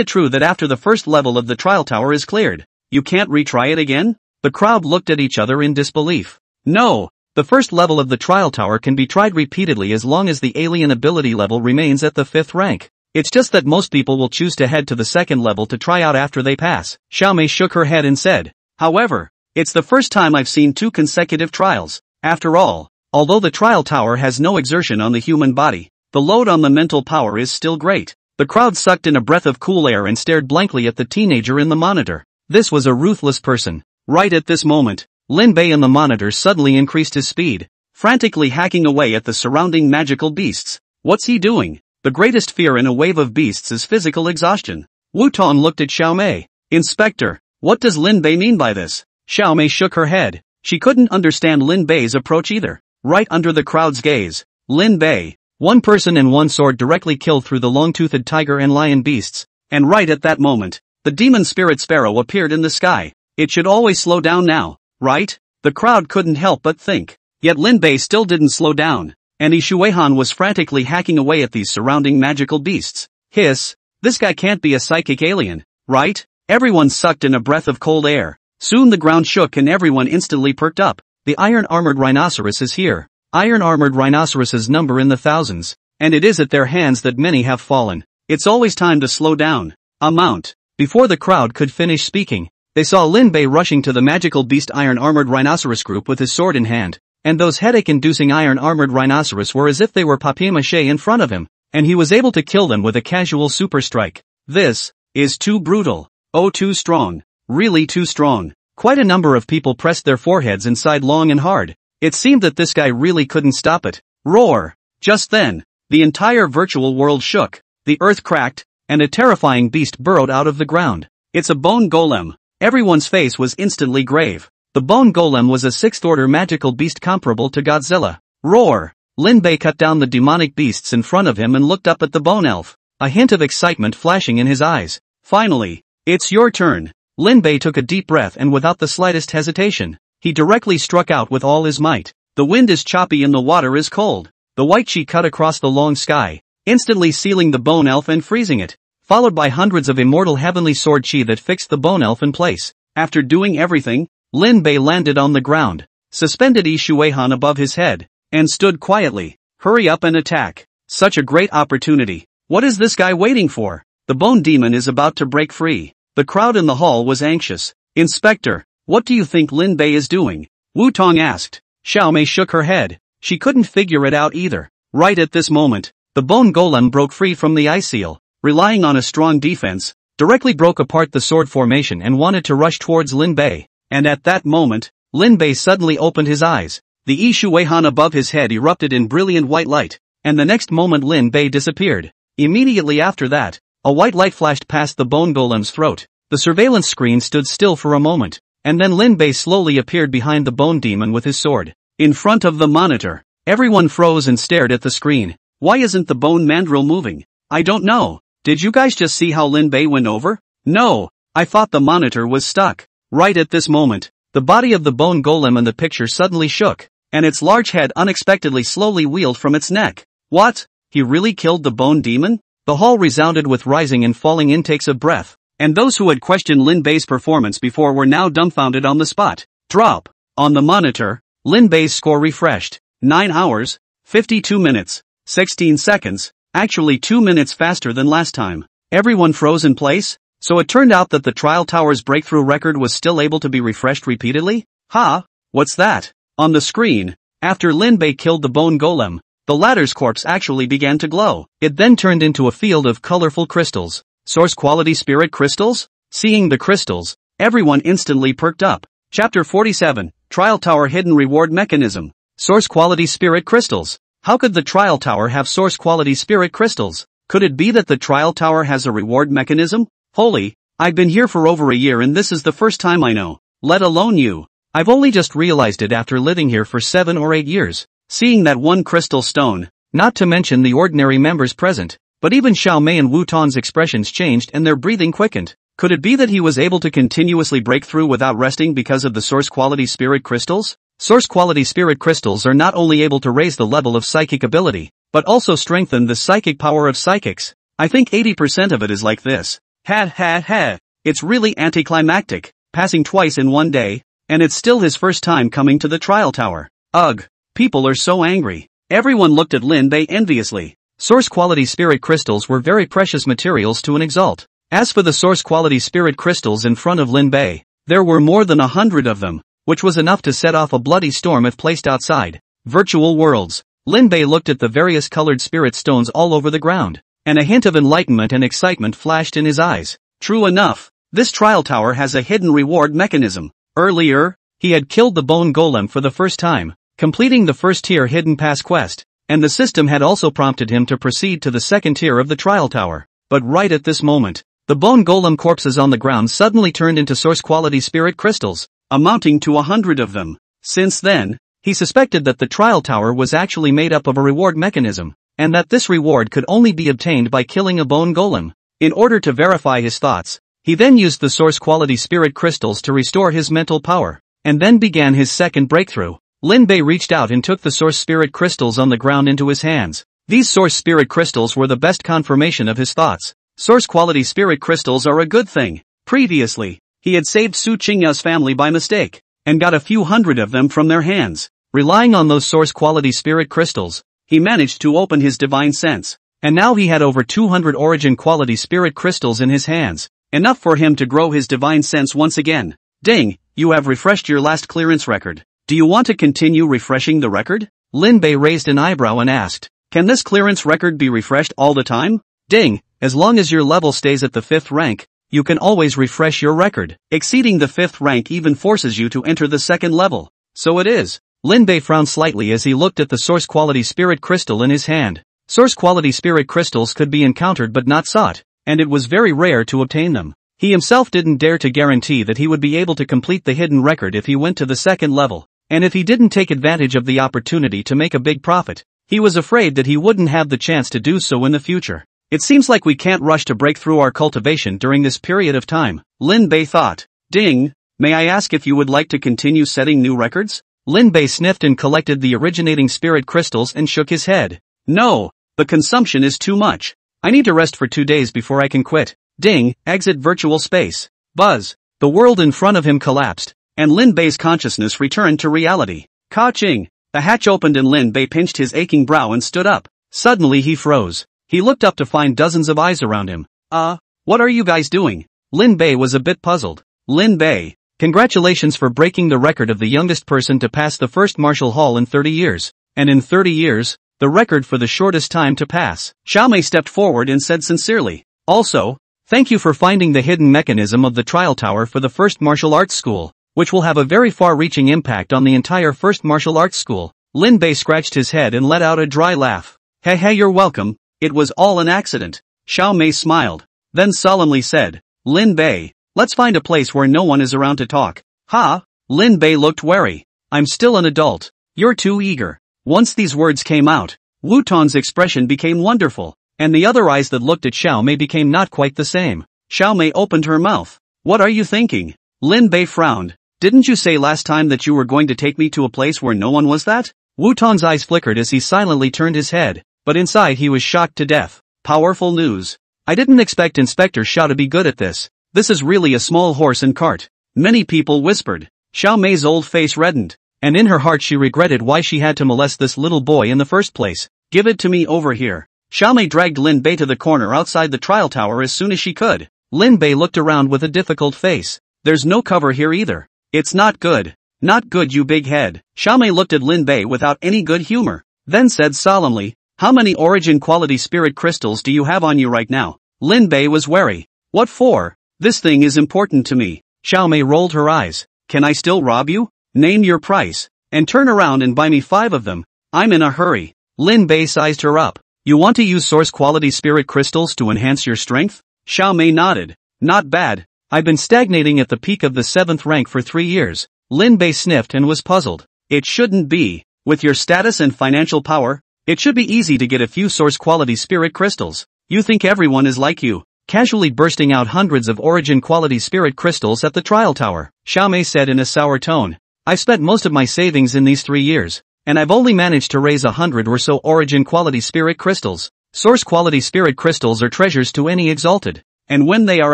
True that after the first level of the trial tower is cleared, you can't retry it again? The crowd looked at each other in disbelief. No, the first level of the trial tower can be tried repeatedly as long as the alien ability level remains at the 5th rank. It's just that most people will choose to head to the 2nd level to try out after they pass. Xiao Mei shook her head and said, however, it's the first time I've seen 2 consecutive trials. After all, although the trial tower has no exertion on the human body, the load on the mental power is still great. The crowd sucked in a breath of cool air and stared blankly at the teenager in the monitor. This was a ruthless person. Right at this moment, Lin Bei in the monitor suddenly increased his speed, frantically hacking away at the surrounding magical beasts. What's he doing? The greatest fear in a wave of beasts is physical exhaustion. Wutong looked at Xiaomei. Inspector, what does Lin Bei mean by this? Xiaomei shook her head. She couldn't understand Lin Bei's approach either. Right under the crowd's gaze, Lin Bei, one person and one sword directly killed through the long-toothed tiger and lion beasts. And right at that moment, the demon spirit sparrow appeared in the sky. It should always slow down now, right? The crowd couldn't help but think. Yet Lin Bei still didn't slow down, and Ishuehan was frantically hacking away at these surrounding magical beasts. Hiss, this guy can't be a psychic alien, right? Everyone sucked in a breath of cold air. Soon the ground shook and everyone instantly perked up. The iron-armored rhinoceros is here. Iron-armored rhinoceroses number in the thousands, and it is at their hands that many have fallen. It's always time to slow down. Mount. Before the crowd could finish speaking, they saw Lin Bei rushing to the magical beast iron-armored rhinoceros group with his sword in hand, and those headache-inducing iron-armored rhinoceros were as if they were papier-mâché in front of him, and he was able to kill them with a casual super strike. This is too brutal. Oh, too strong. Really too strong. Quite a number of people pressed their foreheads and sighed long and hard. It seemed that this guy really couldn't stop it. Roar! Just then, the entire virtual world shook, the earth cracked, and a terrifying beast burrowed out of the ground. It's a bone golem. Everyone's face was instantly grave. The bone golem was a sixth-order magical beast comparable to Godzilla. Roar! Lin Bei cut down the demonic beasts in front of him and looked up at the bone elf, a hint of excitement flashing in his eyes. Finally, it's your turn. Lin Bei took a deep breath and without the slightest hesitation, he directly struck out with all his might. The wind is choppy and the water is cold. The white chi cut across the long sky, instantly sealing the bone elf and freezing it, followed by hundreds of immortal heavenly sword chi that fixed the bone elf in place. After doing everything, Lin Bei landed on the ground, suspended Ishuehan above his head, and stood quietly. Hurry up and attack. Such a great opportunity. What is this guy waiting for? The bone demon is about to break free. The crowd in the hall was anxious. Inspector, what do you think Lin Bei is doing? Wutong asked. Xiaomei shook her head. She couldn't figure it out either. Right at this moment, the bone golem broke free from the ice seal, relying on a strong defense, directly broke apart the sword formation and wanted to rush towards Lin Bei. And at that moment, Lin Bei suddenly opened his eyes. The Ishuehan above his head erupted in brilliant white light, and the next moment Lin Bei disappeared. Immediately after that, a white light flashed past the bone golem's throat. The surveillance screen stood still for a moment, and then Lin Bei slowly appeared behind the bone demon with his sword. In front of the monitor, everyone froze and stared at the screen. Why isn't the bone mandrill moving? I don't know. Did you guys just see how Lin Bei went over? No, I thought the monitor was stuck. Right at this moment, the body of the bone golem in the picture suddenly shook, and its large head unexpectedly slowly wheeled from its neck. What? He really killed the bone demon? The hall resounded with rising and falling intakes of breath, and those who had questioned Lin Bei's performance before were now dumbfounded on the spot. Drop. On the monitor, Lin Bei's score refreshed. 9 hours, 52 minutes, 16 seconds, actually 2 minutes faster than last time. Everyone froze in place? So it turned out that the trial tower's breakthrough record was still able to be refreshed repeatedly? Ha! What's that? On the screen, after Lin Bei killed the bone golem, the latter's corpse actually began to glow. It then turned into a field of colorful crystals. Source quality spirit crystals? Seeing the crystals, everyone instantly perked up. Chapter 47, Trial Tower Hidden Reward Mechanism. Source quality spirit crystals. How could the trial tower have source quality spirit crystals? Could it be that the trial tower has a reward mechanism? Holy, I've been here for over a year and this is the first time I know. Let alone you. I've only just realized it after living here for 7 or 8 years. Seeing that one crystal stone, not to mention the ordinary members present, but even Xiaomei and Wutong's expressions changed and their breathing quickened. Could it be that he was able to continuously break through without resting because of the source quality spirit crystals? Source quality spirit crystals are not only able to raise the level of psychic ability, but also strengthen the psychic power of psychics. I think 80% of it is like this. Ha ha ha. It's really anticlimactic, passing twice in one day, and it's still his first time coming to the trial tower. Ugh. People are so angry. Everyone looked at Lin Bei enviously. Source quality spirit crystals were very precious materials to an exalt. As for the source quality spirit crystals in front of Lin Bei, there were more than 100 of them, which was enough to set off a bloody storm if placed outside. Virtual worlds. Lin Bei looked at the various colored spirit stones all over the ground, and a hint of enlightenment and excitement flashed in his eyes. True enough, this trial tower has a hidden reward mechanism. Earlier, he had killed the bone golem for the first time, completing the first tier hidden pass quest, and the system had also prompted him to proceed to the second tier of the trial tower. But right at this moment, The bone golem corpses on the ground suddenly turned into source-quality spirit crystals, amounting to 100 of them. Since then, he suspected that the trial tower was actually made up of a reward mechanism, and that this reward could only be obtained by killing a bone golem. In order to verify his thoughts, he then used the source-quality spirit crystals to restore his mental power, and then began his second breakthrough. Lin Bei reached out and took the source spirit crystals on the ground into his hands. These source spirit crystals were the best confirmation of his thoughts. Source-quality spirit crystals are a good thing. Previously, he had saved Su Qingya's family by mistake, and got a few hundred of them from their hands. Relying on those source-quality spirit crystals, he managed to open his divine sense, and now he had over 200 origin-quality spirit crystals in his hands, enough for him to grow his divine sense once again. Ding, you have refreshed your last clearance record. Do you want to continue refreshing the record? Lin Bei raised an eyebrow and asked, can this clearance record be refreshed all the time? Ding, as long as your level stays at the 5th rank, you can always refresh your record. Exceeding the 5th rank even forces you to enter the 2nd level. So it is. Lin Bei frowned slightly as he looked at the source-quality spirit crystal in his hand. Source-quality spirit crystals could be encountered but not sought, and it was very rare to obtain them. He himself didn't dare to guarantee that he would be able to complete the hidden record if he went to the 2nd level, and if he didn't take advantage of the opportunity to make a big profit, he was afraid that he wouldn't have the chance to do so in the future. It seems like we can't rush to break through our cultivation during this period of time, Lin Bei thought. Ding, may I ask if you would like to continue setting new records? Lin Bei sniffed and collected the originating spirit crystals and shook his head. No, the consumption is too much. I need to rest for 2 days before I can quit. Ding, exit virtual space. Buzz. The world in front of him collapsed, and Lin Bei's consciousness returned to reality. Ka-ching. The hatch opened and Lin Bei pinched his aching brow and stood up. Suddenly he froze. He looked up to find dozens of eyes around him. What are you guys doing? Lin Bei was a bit puzzled. Lin Bei, congratulations for breaking the record of the youngest person to pass the first martial hall in 30 years. And in 30 years, the record for the shortest time to pass. Xiao Mei stepped forward and said sincerely. Also, thank you for finding the hidden mechanism of the trial tower for the first martial arts school, which will have a very far-reaching impact on the entire first martial arts school. Lin Bei scratched his head and let out a dry laugh. Hey, you're welcome. It was all an accident. Xiao Mei smiled, then solemnly said, Lin Bei, let's find a place where no one is around to talk. Ha! Lin Bei looked wary. I'm still an adult. You're too eager. Once these words came out, Wu Tan's expression became wonderful, and the other eyes that looked at Xiao Mei became not quite the same. Xiao Mei opened her mouth. What are you thinking? Lin Bei frowned. Didn't you say last time that you were going to take me to a place where no one was that? Wu Tan's eyes flickered as he silently turned his head, but inside he was shocked to death. Powerful news. I didn't expect Inspector Xiao to be good at this. This is really a small horse and cart. Many people whispered. Xiao Mei's old face reddened, and in her heart she regretted why she had to molest this little boy in the first place. Give it to me over here. Xiao Mei dragged Lin Bei to the corner outside the trial tower as soon as she could. Lin Bei looked around with a difficult face. There's no cover here either. It's not good. Not good, you big head. Xiao Mei looked at Lin Bei without any good humor, then said solemnly, how many origin quality spirit crystals do you have on you right now? Lin Bei was wary. What for? This thing is important to me. Xiao Mei rolled her eyes. Can I still rob you? Name your price, and turn around and buy me 5 of them. I'm in a hurry. Lin Bei sized her up. You want to use source quality spirit crystals to enhance your strength? Xiao Mei nodded. Not bad. I've been stagnating at the peak of the 7th rank for 3 years. Lin Bei sniffed and was puzzled. It shouldn't be. With your status and financial power, it should be easy to get a few source quality spirit crystals. You think everyone is like you, casually bursting out hundreds of origin quality spirit crystals at the trial tower. Xiao Mei said in a sour tone. I've spent most of my savings in these 3 years, and I've only managed to raise 100 or so origin quality spirit crystals. Source quality spirit crystals are treasures to any exalted, and when they are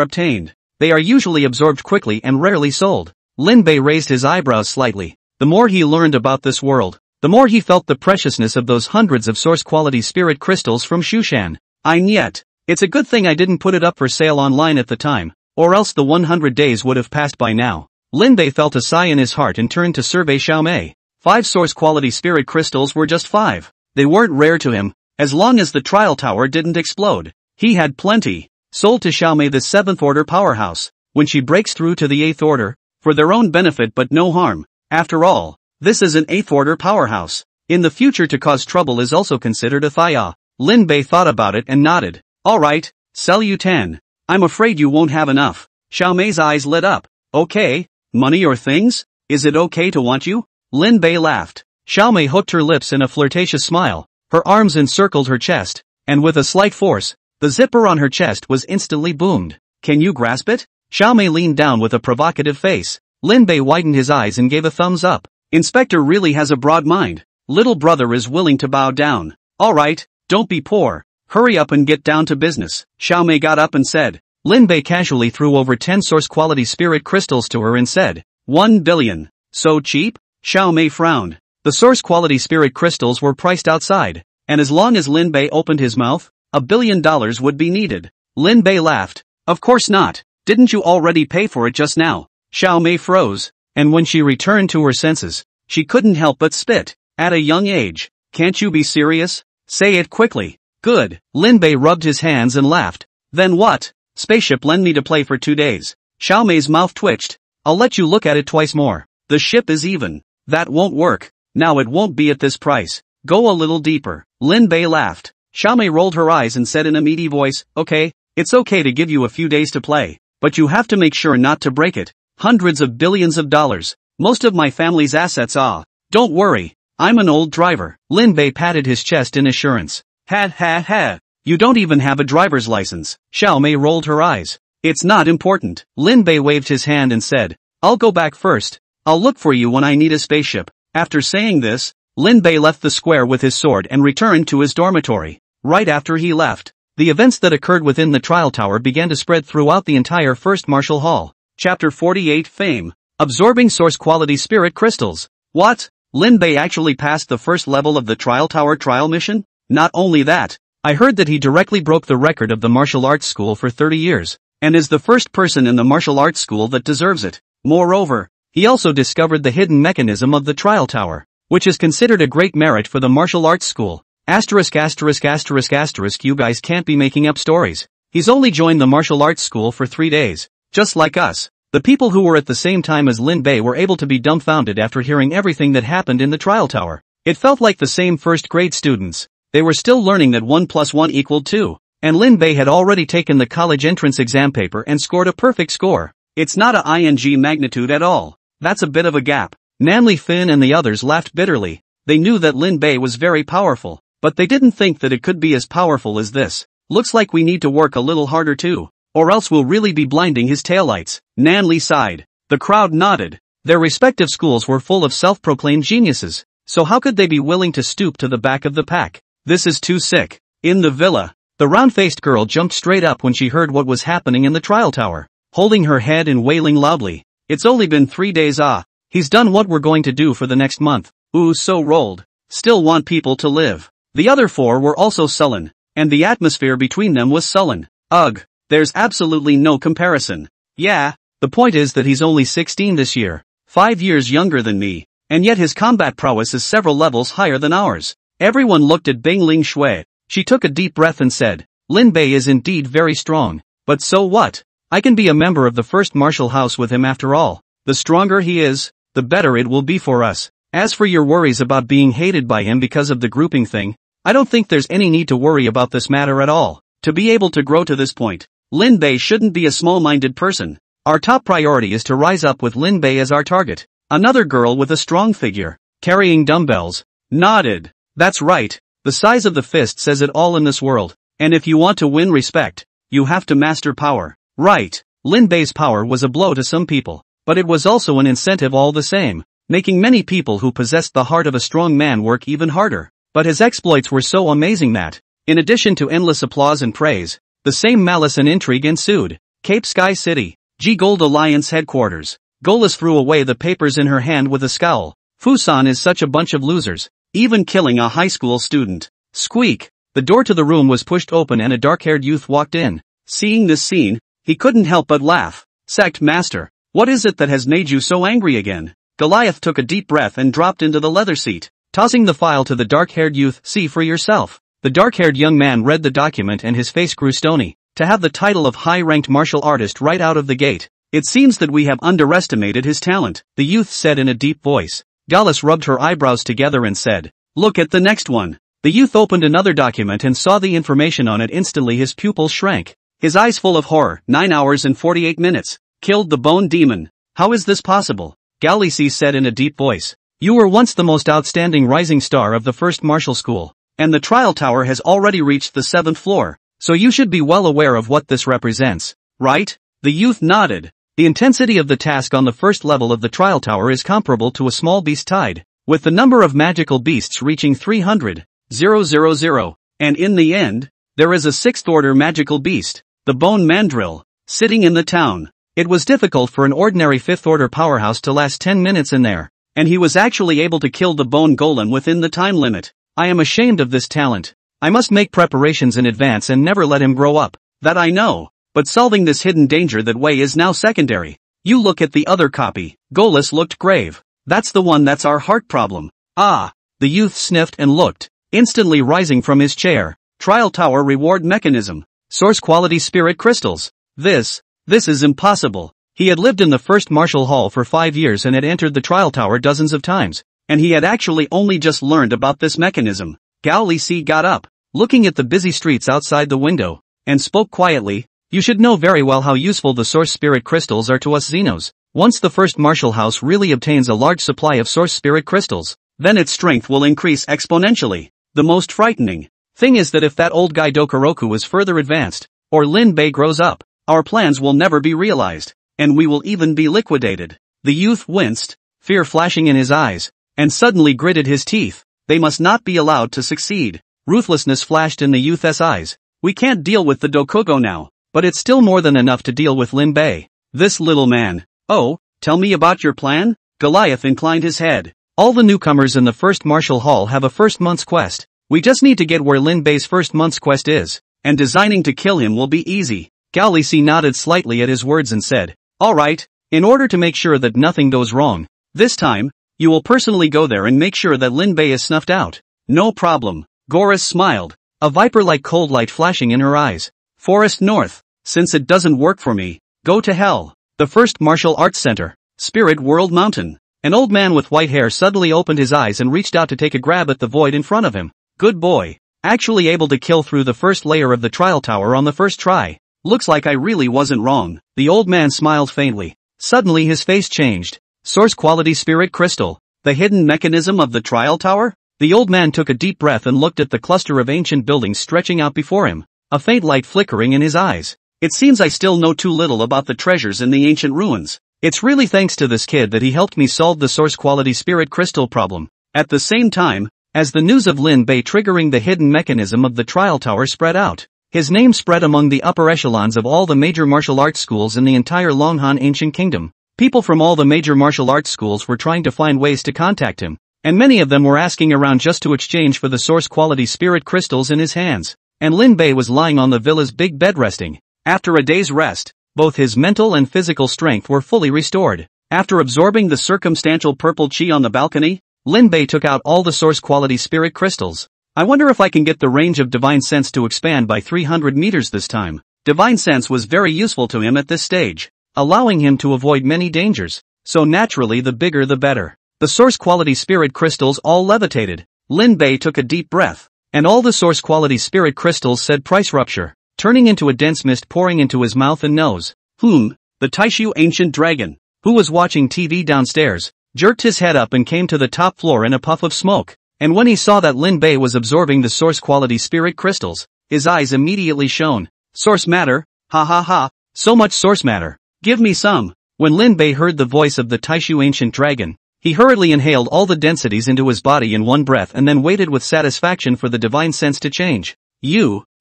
obtained, they are usually absorbed quickly and rarely sold. Lin Bei raised his eyebrows slightly. The more he learned about this world, the more he felt the preciousness of those hundreds of source-quality spirit crystals from Shushan. Yet, it's a good thing I didn't put it up for sale online at the time, or else the 100 days would have passed by now. Lin Bei felt a sigh in his heart and turned to survey Xiao Mei. 5 source-quality spirit crystals were just 5. They weren't rare to him, as long as the trial tower didn't explode. He had plenty. Sold to Xiao Mei the 7th order powerhouse. When she breaks through to the 8th order, for their own benefit but no harm. After all, this is an 8th order powerhouse. In the future to cause trouble is also considered a thaya. Lin Bei thought about it and nodded. Alright, sell you 10. I'm afraid you won't have enough. Xiao Mei's eyes lit up. Okay, money or things? Is it okay to want you? Lin Bei laughed. Xiao Mei hooked her lips in a flirtatious smile. Her arms encircled her chest, and with a slight force, the zipper on her chest was instantly boomed. Can you grasp it? Xiao Mei leaned down with a provocative face. Lin Bei widened his eyes and gave a thumbs up. Inspector really has a broad mind. Little brother is willing to bow down. Alright, don't be poor. Hurry up and get down to business. Xiao Mei got up and said. Lin Bei casually threw over 10 source quality spirit crystals to her and said, 1 billion. So cheap? Xiao Mei frowned. The source quality spirit crystals were priced outside, and as long as Lin Bei opened his mouth, $1 billion would be needed. Lin Bei laughed. Of course not. Didn't you already pay for it just now? Xiao Mei froze, and when she returned to her senses, she couldn't help but spit. At a young age. Can't you be serious? Say it quickly. Good. Lin Bei rubbed his hands and laughed. Then what? Spaceship lend me to play for 2 days. Xiao Mei's mouth twitched. I'll let you look at it twice more. The ship is even. That won't work. Now it won't be at this price. Go a little deeper. Lin Bei laughed. Xiao Mei rolled her eyes and said in a meaty voice, okay, it's okay to give you a few days to play, but you have to make sure not to break it. Hundreds of billions of dollars. Most of my family's assets are. Don't worry. I'm an old driver. Lin Bei patted his chest in assurance. Ha ha ha. You don't even have a driver's license. Xiao Mei rolled her eyes. It's not important. Lin Bei waved his hand and said, I'll go back first. I'll look for you when I need a spaceship. After saying this, Lin Bei left the square with his sword and returned to his dormitory. Right after he left, the events that occurred within the trial tower began to spread throughout the entire First Martial Hall. Chapter 48 Fame. Absorbing source quality spirit crystals. What? Lin Bei actually passed the first level of the trial tower trial mission? Not only that, I heard that he directly broke the record of the martial arts school for 30 years, and is the first person in the martial arts school that deserves it. Moreover, he also discovered the hidden mechanism of the trial tower, which is considered a great merit for the martial arts school. Asterisk asterisk asterisk asterisk you guys can't be making up stories. He's only joined the martial arts school for 3 days. Just like us. The people who were at the same time as Lin Bei were able to be dumbfounded after hearing everything that happened in the trial tower. It felt like the same first grade students. They were still learning that 1 + 1 = 2. And Lin Bei had already taken the college entrance exam paper and scored a perfect score. It's not a ing magnitude at all. That's a bit of a gap. Nanli Fin and the others laughed bitterly. They knew that Lin Bei was very powerful, but they didn't think that it could be as powerful as this. Looks like we need to work a little harder too, or else we'll really be blinding his taillights. Nanli sighed. The crowd nodded. Their respective schools were full of self-proclaimed geniuses, so how could they be willing to stoop to the back of the pack? This is too sick. In the villa, the round-faced girl jumped straight up when she heard what was happening in the trial tower, holding her head and wailing loudly. It's only been 3 days. He's done what we're going to do for the next month. Ooh, so rolled. Still want people to live. The other 4 were also sullen, and the atmosphere between them was sullen. Ugh, there's absolutely no comparison. Yeah, the point is that he's only 16 this year, 5 years younger than me, and yet his combat prowess is several levels higher than ours. Everyone looked at Bing Ling Shui. She took a deep breath and said, Lin Bei is indeed very strong, but so what? I can be a member of the first martial house with him after all. The stronger he is, the better it will be for us. As for your worries about being hated by him because of the grouping thing, I don't think there's any need to worry about this matter at all. To be able to grow to this point, Lin Bei shouldn't be a small-minded person. Our top priority is to rise up with Lin Bei as our target. Another girl with a strong figure, carrying dumbbells, nodded. That's right, the size of the fist says it all in this world, and if you want to win respect, you have to master power. Right, Lin Bei's power was a blow to some people, but it was also an incentive all the same, making many people who possessed the heart of a strong man work even harder. But his exploits were so amazing that, in addition to endless applause and praise, the same malice and intrigue ensued. Cape Sky City, G Gold Alliance headquarters. Golas threw away the papers in her hand with a scowl. Fusan is such a bunch of losers, even killing a high school student. Squeak! The door to the room was pushed open and a dark-haired youth walked in. Seeing this scene, he couldn't help but laugh. Sect Master, what is it that has made you so angry again? Goliath took a deep breath and dropped into the leather seat, tossing the file to the dark-haired youth. See for yourself. The dark-haired young man read the document and his face grew stony. To have the title of high-ranked martial artist right out of the gate. It seems that we have underestimated his talent, the youth said in a deep voice. Gallus rubbed her eyebrows together and said, look at the next one. The youth opened another document and saw the information on it. Instantly his pupils shrank. His eyes full of horror. 9 hours and 48 minutes. Killed the bone demon. How is this possible? Gao Lixi said in a deep voice. You were once the most outstanding rising star of the first martial school, and the trial tower has already reached the 7th floor, so you should be well aware of what this represents, right? The youth nodded. The intensity of the task on the first level of the trial tower is comparable to a small beast tide, with the number of magical beasts reaching 300,000, and in the end, there is a 6th order magical beast, the bone mandrill, sitting in the town. It was difficult for an ordinary 5th order powerhouse to last 10 minutes in there, and he was actually able to kill the bone golem within the time limit. I am ashamed of this talent. I must make preparations in advance and never let him grow up. That I know. But solving this hidden danger that way is now secondary. You look at the other copy. Golis looked grave. That's the one that's our heart problem. Ah. The youth sniffed and looked, instantly rising from his chair. Trial tower reward mechanism. Source quality spirit crystals. This is impossible. He had lived in the first martial hall for 5 years and had entered the trial tower dozens of times, and he had actually only just learned about this mechanism. Gao Lixi got up, looking at the busy streets outside the window, and spoke quietly. You should know very well how useful the source spirit crystals are to us Xenos. Once the first martial house really obtains a large supply of source spirit crystals, then its strength will increase exponentially. The most frightening thing is that if that old guy Dokoroku is further advanced, or Lin Bei grows up, our plans will never be realized, and we will even be liquidated. The youth winced, fear flashing in his eyes, and suddenly gritted his teeth. They must not be allowed to succeed. Ruthlessness flashed in the youth's eyes. We can't deal with the Dokugo now. But it's still more than enough to deal with Lin Bei. This little man. Oh, tell me about your plan? Goliath inclined his head. All the newcomers in the first martial hall have a first month's quest. We just need to get where Lin Bei's first month's quest is, and designing to kill him will be easy. Gao Lixi nodded slightly at his words and said, Alright, in order to make sure that nothing goes wrong, this time, you will personally go there and make sure that Lin Bei is snuffed out. No problem. Goris smiled, a viper-like cold light flashing in her eyes. Forest North. Since it doesn't work for me, go to hell. The first martial arts center. Spirit World Mountain. An old man with white hair suddenly opened his eyes and reached out to take a grab at the void in front of him. Good boy. Actually able to kill through the first layer of the trial tower on the first try. Looks like I really wasn't wrong. The old man smiled faintly. Suddenly his face changed. Source quality spirit crystal. The hidden mechanism of the trial tower? The old man took a deep breath and looked at the cluster of ancient buildings stretching out before him. A faint light flickering in his eyes. It seems I still know too little about the treasures in the ancient ruins. It's really thanks to this kid that he helped me solve the source quality spirit crystal problem. At the same time, as the news of Lin Bei triggering the hidden mechanism of the trial tower spread out, his name spread among the upper echelons of all the major martial arts schools in the entire Longhan ancient kingdom. People from all the major martial arts schools were trying to find ways to contact him, and many of them were asking around just to exchange for the source quality spirit crystals in his hands. And Lin Bei was lying on the villa's big bed resting. After a day's rest, both his mental and physical strength were fully restored. After absorbing the circumstantial purple chi on the balcony, Lin Bei took out all the source quality spirit crystals. I wonder if I can get the range of divine sense to expand by 300 meters this time. Divine sense was very useful to him at this stage, allowing him to avoid many dangers. So naturally the bigger the better. The source quality spirit crystals all levitated. Lin Bei took a deep breath. And all the source quality spirit crystals said price rupture, turning into a dense mist pouring into his mouth and nose. The Taishu ancient dragon, who was watching TV downstairs, jerked his head up and came to the top floor in a puff of smoke. And when he saw that Lin Bei was absorbing the source quality spirit crystals, his eyes immediately shone. Source matter? Ha ha ha, so much source matter. Give me some. When Lin Bei heard the voice of the Taishu ancient dragon, he hurriedly inhaled all the densities into his body in one breath and then waited with satisfaction for the divine sense to change.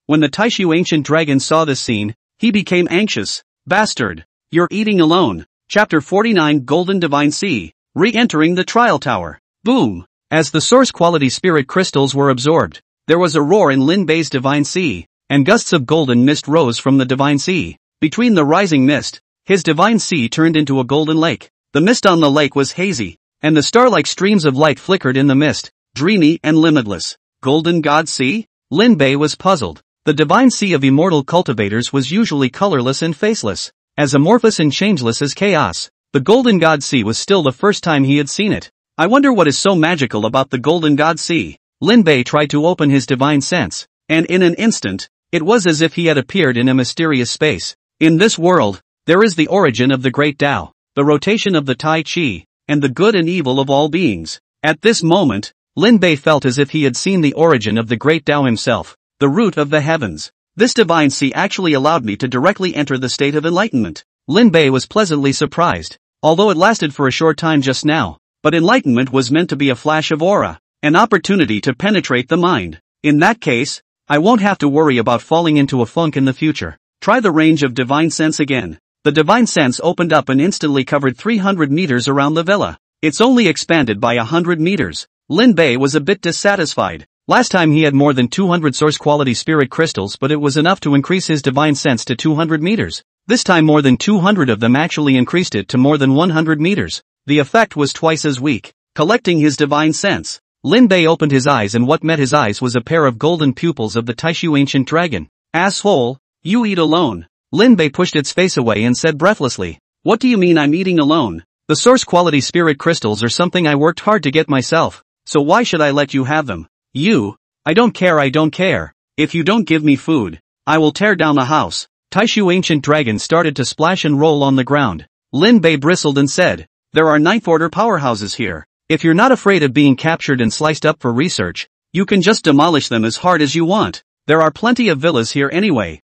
When the Taishu ancient dragon saw this scene, he became anxious. Bastard. You're eating alone. Chapter 49 Golden Divine Sea. Re-entering the trial tower. Boom. As the source quality spirit crystals were absorbed, there was a roar in Lin Bei's divine sea, and gusts of golden mist rose from the divine sea. Between the rising mist, his divine sea turned into a golden lake. The mist on the lake was hazy, and the star-like streams of light flickered in the mist, dreamy and limitless. Golden God Sea? Lin Bei was puzzled. The divine sea of immortal cultivators was usually colorless and faceless, as amorphous and changeless as chaos. The Golden God Sea was still the first time he had seen it. I wonder what is so magical about the Golden God Sea. Lin Bei tried to open his divine sense, and in an instant, It was as if he had appeared in a mysterious space. In this world, there is the origin of the great Tao, the rotation of the Tai Chi, and the good and evil of all beings. At this moment, Lin Bei felt as if he had seen the origin of the great Tao himself, the root of the heavens. This divine sea actually allowed me to directly enter the state of enlightenment. Lin Bei was pleasantly surprised, although it lasted for a short time just now. But enlightenment was meant to be a flash of aura, an opportunity to penetrate the mind. In that case, I won't have to worry about falling into a funk in the future. Try the range of divine sense again. The divine sense opened up and instantly covered 300 meters around the villa. It's only expanded by 100 meters. Lin Bei was a bit dissatisfied. Last time he had more than 200 source quality spirit crystals, but it was enough to increase his divine sense to 200 meters. This time more than 200 of them actually increased it to more than 100 meters. The effect was twice as weak. Collecting his divine sense, Lin Bei opened his eyes, and what met his eyes was a pair of golden pupils of the Taishu ancient dragon. Asshole, you eat alone. Lin Bei pushed its face away and said breathlessly, "What do you mean I'm eating alone? The source quality spirit crystals are something I worked hard to get myself, so why should I let you have them? I don't care. If you don't give me food, I will tear down the house." Taishu ancient dragon started to splash and roll on the ground. Lin Bei bristled and said, "There are ninth order powerhouses here. If you're not afraid of being captured and sliced up for research, you can just demolish them as hard as you want. There are plenty of villas here anyway.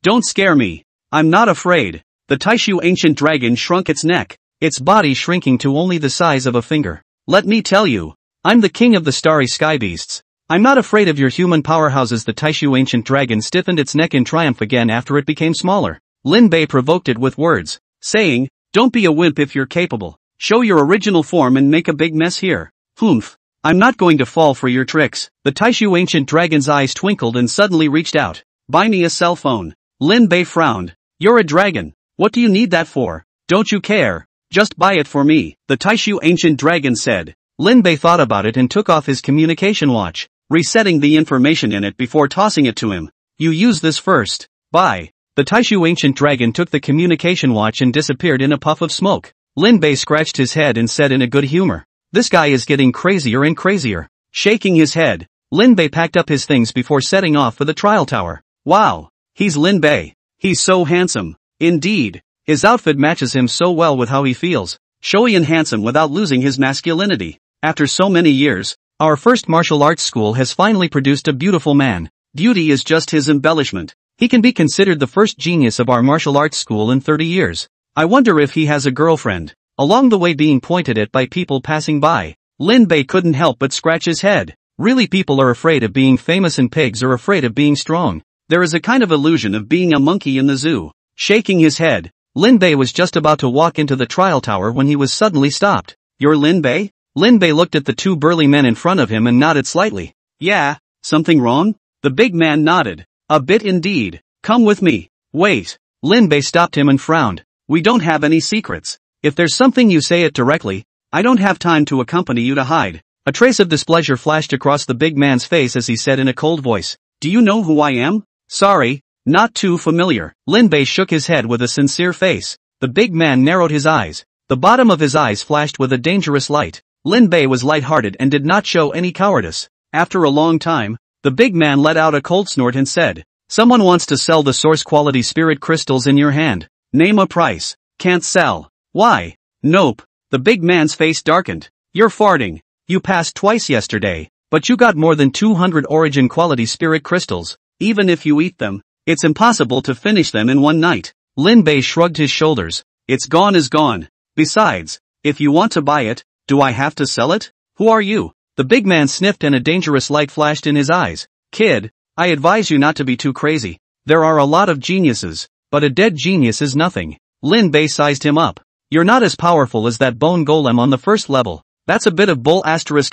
Don't scare me. I'm not afraid." The Taishu ancient dragon shrunk its neck, its body shrinking to only the size of a finger. "Let me tell you, I'm the king of the starry sky beasts. I'm not afraid of your human powerhouses." The Taishu ancient dragon stiffened its neck in triumph again after it became smaller. Lin Bei provoked it with words, saying, "Don't be a wimp if you're capable. Show your original form and make a big mess here." "Humph. I'm not going to fall for your tricks." The Taishu ancient dragon's eyes twinkled and suddenly reached out. "Buy me a cell phone." Lin Bei frowned. "You're a dragon. What do you need that for? Don't you care? Just buy it for me," the Taishu ancient dragon said. Lin Bei thought about it and took off his communication watch, resetting the information in it before tossing it to him. "You use this first. Buy." The Taishu ancient dragon took the communication watch and disappeared in a puff of smoke. Lin Bei scratched his head and said in a good humor, "This guy is getting crazier and crazier." Shaking his head, Lin Bei packed up his things before setting off for the trial tower. Wow, he's Lin Bei. He's so handsome. Indeed, his outfit matches him so well with how he feels, showy and handsome without losing his masculinity. After so many years, our first martial arts school has finally produced a beautiful man. Beauty is just his embellishment. He can be considered the first genius of our martial arts school in 30 years. I wonder if he has a girlfriend. Along the way being pointed at by people passing by, Lin Bei couldn't help but scratch his head. Really, people are afraid of being famous and pigs are afraid of being strong. There is a kind of illusion of being a monkey in the zoo. Shaking his head, Lin Bei was just about to walk into the trial tower when he was suddenly stopped. "You're Lin Bei?" Lin Bei looked at the two burly men in front of him and nodded slightly. "Yeah, something wrong?" The big man nodded. "A bit indeed. Come with me." "Wait." Lin Bei stopped him and frowned. "We don't have any secrets. If there's something, you say it directly. I don't have time to accompany you to hide." A trace of displeasure flashed across the big man's face as he said in a cold voice, "Do you know who I am?" "Sorry, not too familiar." Lin Bei shook his head with a sincere face. The big man narrowed his eyes. The bottom of his eyes flashed with a dangerous light. Lin Bei was light-hearted and did not show any cowardice. After a long time, the big man let out a cold snort and said, "Someone wants to sell the source quality spirit crystals in your hand. Name a price." "Can't sell." "Why?" "Nope." The big man's face darkened. "You're farting. You passed twice yesterday, but you got more than 200 origin quality spirit crystals. Even if you eat them, it's impossible to finish them in one night." Lin Bei shrugged his shoulders. "It's gone is gone. Besides, if you want to buy it, do I have to sell it? Who are you?" The big man sniffed and a dangerous light flashed in his eyes. "Kid, I advise you not to be too crazy. There are a lot of geniuses, but a dead genius is nothing." Lin Bei sized him up. "You're not as powerful as that bone golem on the first level. That's a bit of bull asterisk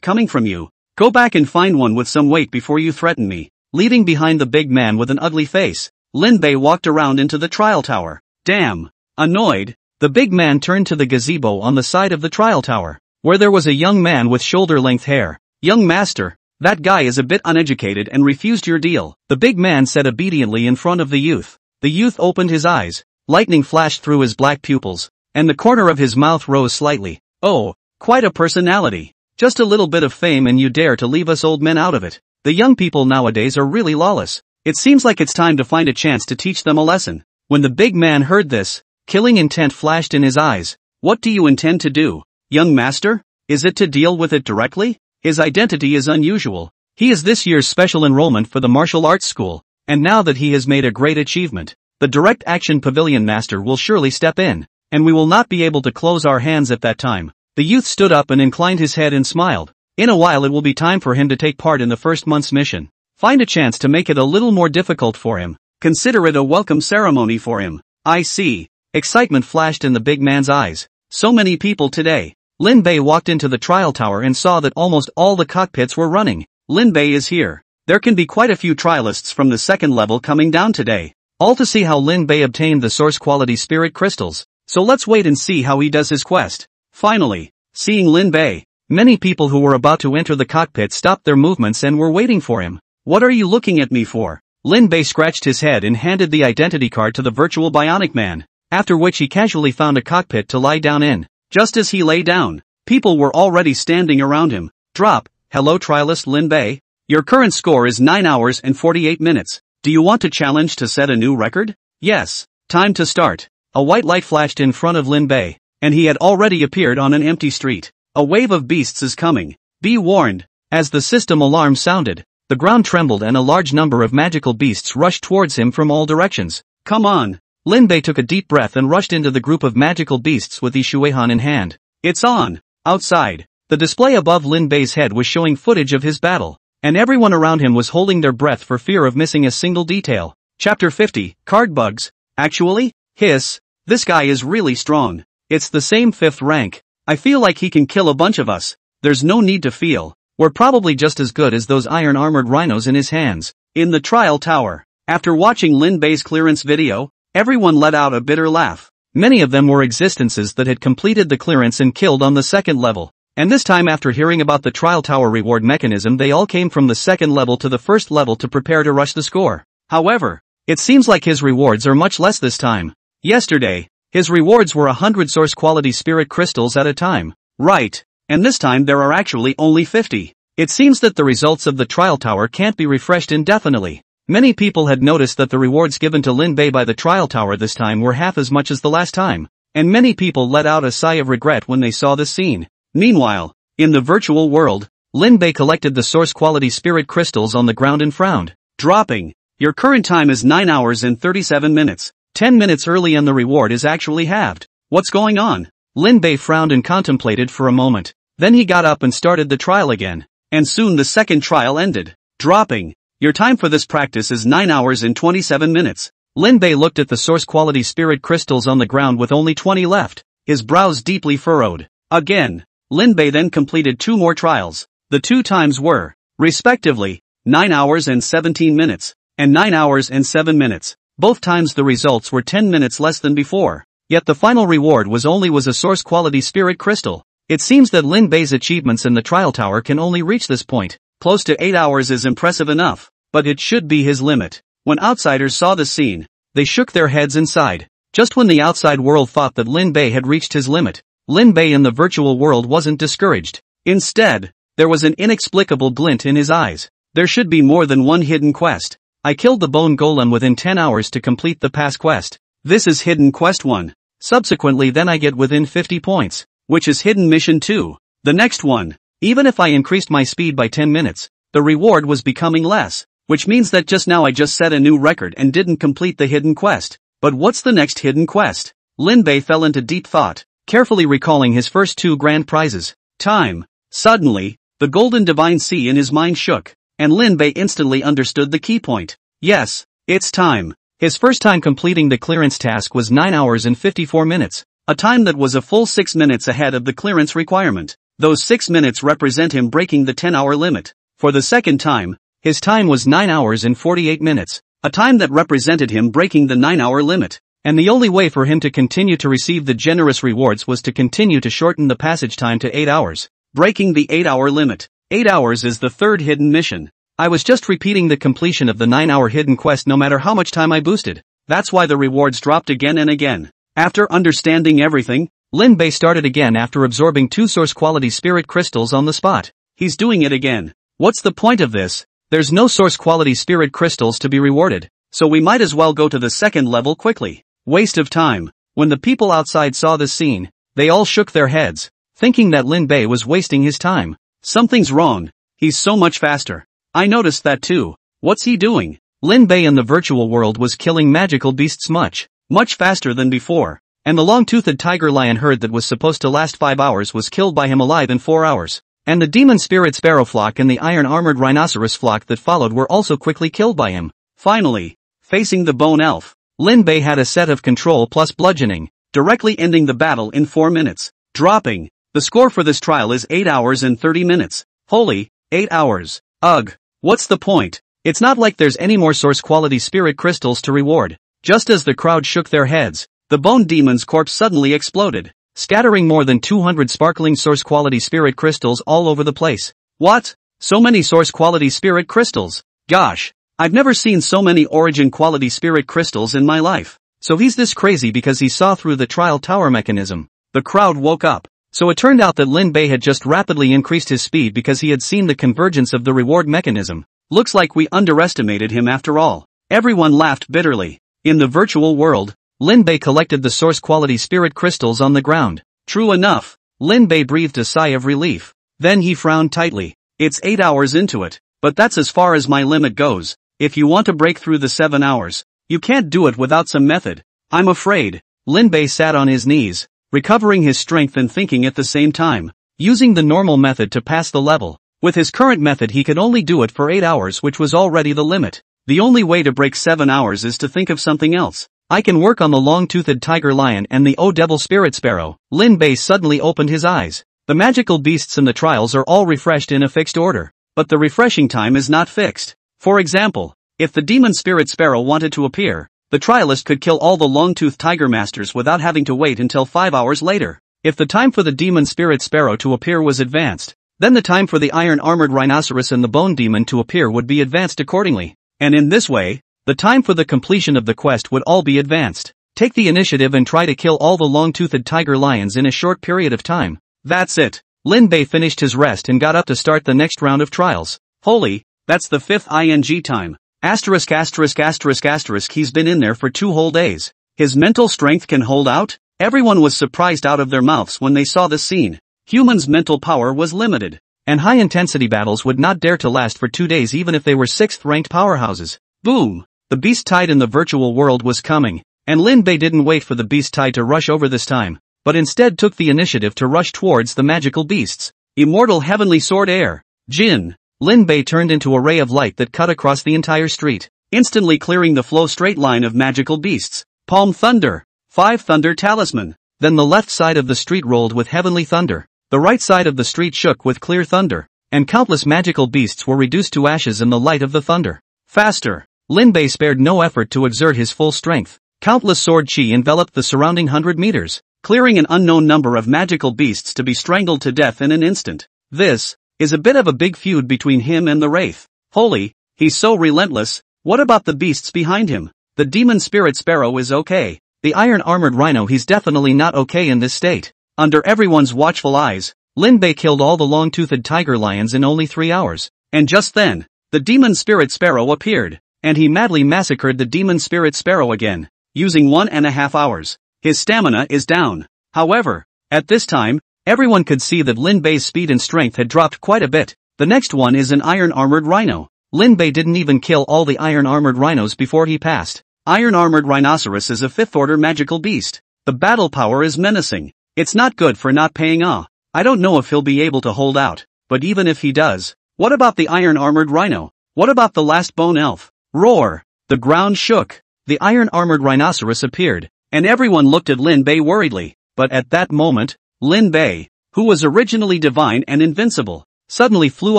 coming from you. Go back and find one with some weight before you threaten me." Leaving behind the big man with an ugly face, Lin Bei walked around into the trial tower. Damn. Annoyed, the big man turned to the gazebo on the side of the trial tower, where there was a young man with shoulder-length hair. "Young master, that guy is a bit uneducated and refused your deal," the big man said obediently in front of the youth. The youth opened his eyes, lightning flashed through his black pupils, and the corner of his mouth rose slightly. "Oh, quite a personality. Just a little bit of fame and you dare to leave us old men out of it." The young people nowadays are really lawless. It seems like it's time to find a chance to teach them a lesson. When the big man heard this, killing intent flashed in his eyes. What do you intend to do, young master? Is it to deal with it directly? His identity is unusual. He is this year's special enrollment for the martial arts school, and now that he has made a great achievement, the direct action pavilion master will surely step in, and we will not be able to close our hands at that time. The youth stood up and inclined his head and smiled. In a while it will be time for him to take part in the first month's mission. Find a chance to make it a little more difficult for him. Consider it a welcome ceremony for him. I see. Excitement flashed in the big man's eyes. So many people today. Lin Bei walked into the trial tower and saw that almost all the cockpits were running. Lin Bei is here. There can be quite a few trialists from the second level coming down today. All to see how Lin Bei obtained the source quality spirit crystals. So let's wait and see how he does his quest. Finally, seeing Lin Bei, many people who were about to enter the cockpit stopped their movements and were waiting for him. What are you looking at me for? Lin Bei scratched his head and handed the identity card to the virtual bionic man, after which he casually found a cockpit to lie down in. Just as he lay down, people were already standing around him. Drop. Hello trialist Lin Bei. Your current score is 9 hours and 48 minutes. Do you want to challenge to set a new record? Yes. Time to start. A white light flashed in front of Lin Bei, and he had already appeared on an empty street. A wave of beasts is coming. Be warned. As the system alarm sounded, the ground trembled and a large number of magical beasts rushed towards him from all directions. Come on. Lin Bei took a deep breath and rushed into the group of magical beasts with the Shueihan in hand. It's on. Outside, the display above Lin Bei's head was showing footage of his battle, and everyone around him was holding their breath for fear of missing a single detail. Chapter 50, Card Bugs. Actually? Hiss. This guy is really strong. It's the same 5th rank. I feel like he can kill a bunch of us. There's no need to feel. We're probably just as good as those iron-armored rhinos in his hands. In the trial tower, after watching Lin Bei's clearance video, everyone let out a bitter laugh. Many of them were existences that had completed the clearance and killed on the second level. And this time after hearing about the trial tower reward mechanism they all came from the second level to the first level to prepare to rush the score. However, it seems like his rewards are much less this time. Yesterday, his rewards were 100 source quality spirit crystals at a time. Right. And this time there are actually only 50. It seems that the results of the trial tower can't be refreshed indefinitely. Many people had noticed that the rewards given to Lin Bei by the trial tower this time were half as much as the last time, and many people let out a sigh of regret when they saw this scene. Meanwhile, in the virtual world, Lin Bei collected the source quality spirit crystals on the ground and frowned. Dropping. Your current time is 9 hours and 37 minutes. 10 minutes early and the reward is actually halved. What's going on? Lin Bei frowned and contemplated for a moment. Then he got up and started the trial again. And soon the second trial ended. Dropping. Your time for this practice is 9 hours and 27 minutes. Lin Bei looked at the source quality spirit crystals on the ground with only 20 left, his brows deeply furrowed. Again, Lin Bei then completed 2 more trials. The 2 times were, respectively, 9 hours and 17 minutes, and 9 hours and 7 minutes. Both times the results were 10 minutes less than before. Yet the final reward was a source quality spirit crystal. It seems that Lin Bei's achievements in the trial tower can only reach this point. Close to 8 hours is impressive enough, but it should be his limit. When outsiders saw the scene, they shook their heads and sighed. Just when the outside world thought that Lin Bei had reached his limit, Lin Bei in the virtual world wasn't discouraged. Instead, there was an inexplicable glint in his eyes. There should be more than one hidden quest. I killed the bone golem within 10 hours to complete the past quest. This is hidden quest 1. Subsequently then I get within 50 points, which is hidden mission 2. The next one. Even if I increased my speed by 10 minutes, the reward was becoming less, which means that just now I just set a new record and didn't complete the hidden quest. But what's the next hidden quest? Lin Bei fell into deep thought, carefully recalling his first 2 grand prizes. Time. Suddenly, the golden divine sea in his mind shook, and Lin Bei instantly understood the key point. Yes, it's time. His first time completing the clearance task was 9 hours and 54 minutes, a time that was a full 6 minutes ahead of the clearance requirement. Those 6 minutes represent him breaking the 10-hour limit. For the second time, his time was 9 hours and 48 minutes, a time that represented him breaking the 9-hour limit. And the only way for him to continue to receive the generous rewards was to continue to shorten the passage time to 8 hours. Breaking the 8-hour limit. 8 hours is the third hidden mission. I was just repeating the completion of the 9-hour hidden quest no matter how much time I boosted. That's why the rewards dropped again and again. After understanding everything, Lin Bei started again after absorbing 2 source quality spirit crystals on the spot. He's doing it again. What's the point of this? There's no source quality spirit crystals to be rewarded, so we might as well go to the second level quickly. Waste of time. When the people outside saw this scene, they all shook their heads, thinking that Lin Bei was wasting his time. Something's wrong. He's so much faster. I noticed that too. What's he doing? Lin Bei in the virtual world was killing magical beasts much faster than before, and the long-toothed tiger lion herd that was supposed to last 5 hours was killed by him alive in 4 hours. And the demon spirit sparrow flock and the iron-armored rhinoceros flock that followed were also quickly killed by him. Finally, facing the bone elf, Lin Bei had a set of control plus bludgeoning, directly ending the battle in 4 minutes. Dropping. The score for this trial is 8 hours and 30 minutes. Holy, 8 hours. Ugh. What's the point? It's not like there's any more source quality spirit crystals to reward. Just as the crowd shook their heads, the bone demon's corpse suddenly exploded, scattering more than 200 sparkling source quality spirit crystals all over the place. What? So many source quality spirit crystals? Gosh, I've never seen so many origin quality spirit crystals in my life. So he's this crazy because he saw through the trial tower mechanism. The crowd woke up. So it turned out that Lin Bei had just rapidly increased his speed because he had seen the convergence of the reward mechanism. Looks like we underestimated him after all. Everyone laughed bitterly. In the virtual world, Lin Bei collected the source quality spirit crystals on the ground. True enough, Lin Bei breathed a sigh of relief. Then he frowned tightly. It's 8 hours into it, but that's as far as my limit goes. If you want to break through the 7 hours, you can't do it without some method. I'm afraid. Lin Bei sat on his knees, recovering his strength and thinking at the same time, using the normal method to pass the level. With his current method he could only do it for 8 hours, which was already the limit. The only way to break 7 hours is to think of something else. I can work on the long-toothed tiger lion and the devil spirit sparrow. Lin Bei suddenly opened his eyes. The magical beasts in the trials are all refreshed in a fixed order, but the refreshing time is not fixed. For example, if the demon spirit sparrow wanted to appear, the trialist could kill all the long-toothed tiger masters without having to wait until 5 hours later. If the time for the demon spirit sparrow to appear was advanced, then the time for the iron-armored rhinoceros and the bone demon to appear would be advanced accordingly. And in this way, the time for the completion of the quest would all be advanced. Take the initiative and try to kill all the long-toothed tiger lions in a short period of time. That's it. Lin Bei finished his rest and got up to start the next round of trials. Holy, that's the 5th ING time. Asterisk asterisk asterisk asterisk he's been in there for 2 whole days. His mental strength can hold out? Everyone was surprised out of their mouths when they saw this scene. Humans' mental power was limited, and high-intensity battles would not dare to last for 2 days even if they were 6th-ranked powerhouses. Boom! The beast tide in the virtual world was coming, and Lin Bei didn't wait for the beast tide to rush over this time, but instead took the initiative to rush towards the magical beasts. Immortal heavenly sword air. Jin. Lin Bei turned into a ray of light that cut across the entire street, instantly clearing the flow straight line of magical beasts. Palm thunder. 5 thunder talisman. Then the left side of the street rolled with heavenly thunder. The right side of the street shook with clear thunder, and countless magical beasts were reduced to ashes in the light of the thunder. Faster. Lin Bei spared no effort to exert his full strength. Countless sword chi enveloped the surrounding 100 meters, clearing an unknown number of magical beasts to be strangled to death in an instant. This is a bit of a big feud between him and the Wraith. Holy, he's so relentless. What about the beasts behind him? The demon spirit sparrow is okay. The iron-armored rhino, he's definitely not okay in this state. Under everyone's watchful eyes, Lin Bei killed all the long-toothed tiger lions in only 3 hours. And just then, the demon spirit sparrow appeared, and he madly massacred the demon spirit sparrow again, using 1.5 hours. His stamina is down. However, at this time, everyone could see that Lin Bei's speed and strength had dropped quite a bit. The next one is an iron-armored rhino. Lin Bei didn't even kill all the iron-armored rhinos before he passed. Iron-armored rhinoceros is a 5th-order magical beast. The battle power is menacing. It's not good for not paying off. I don't know if he'll be able to hold out, but even if he does, what about the iron-armored rhino? What about the last bone elf? Roar! The ground shook. The iron-armored rhinoceros appeared, and everyone looked at Lin Bei worriedly. But at that moment, Lin Bei, who was originally divine and invincible, suddenly flew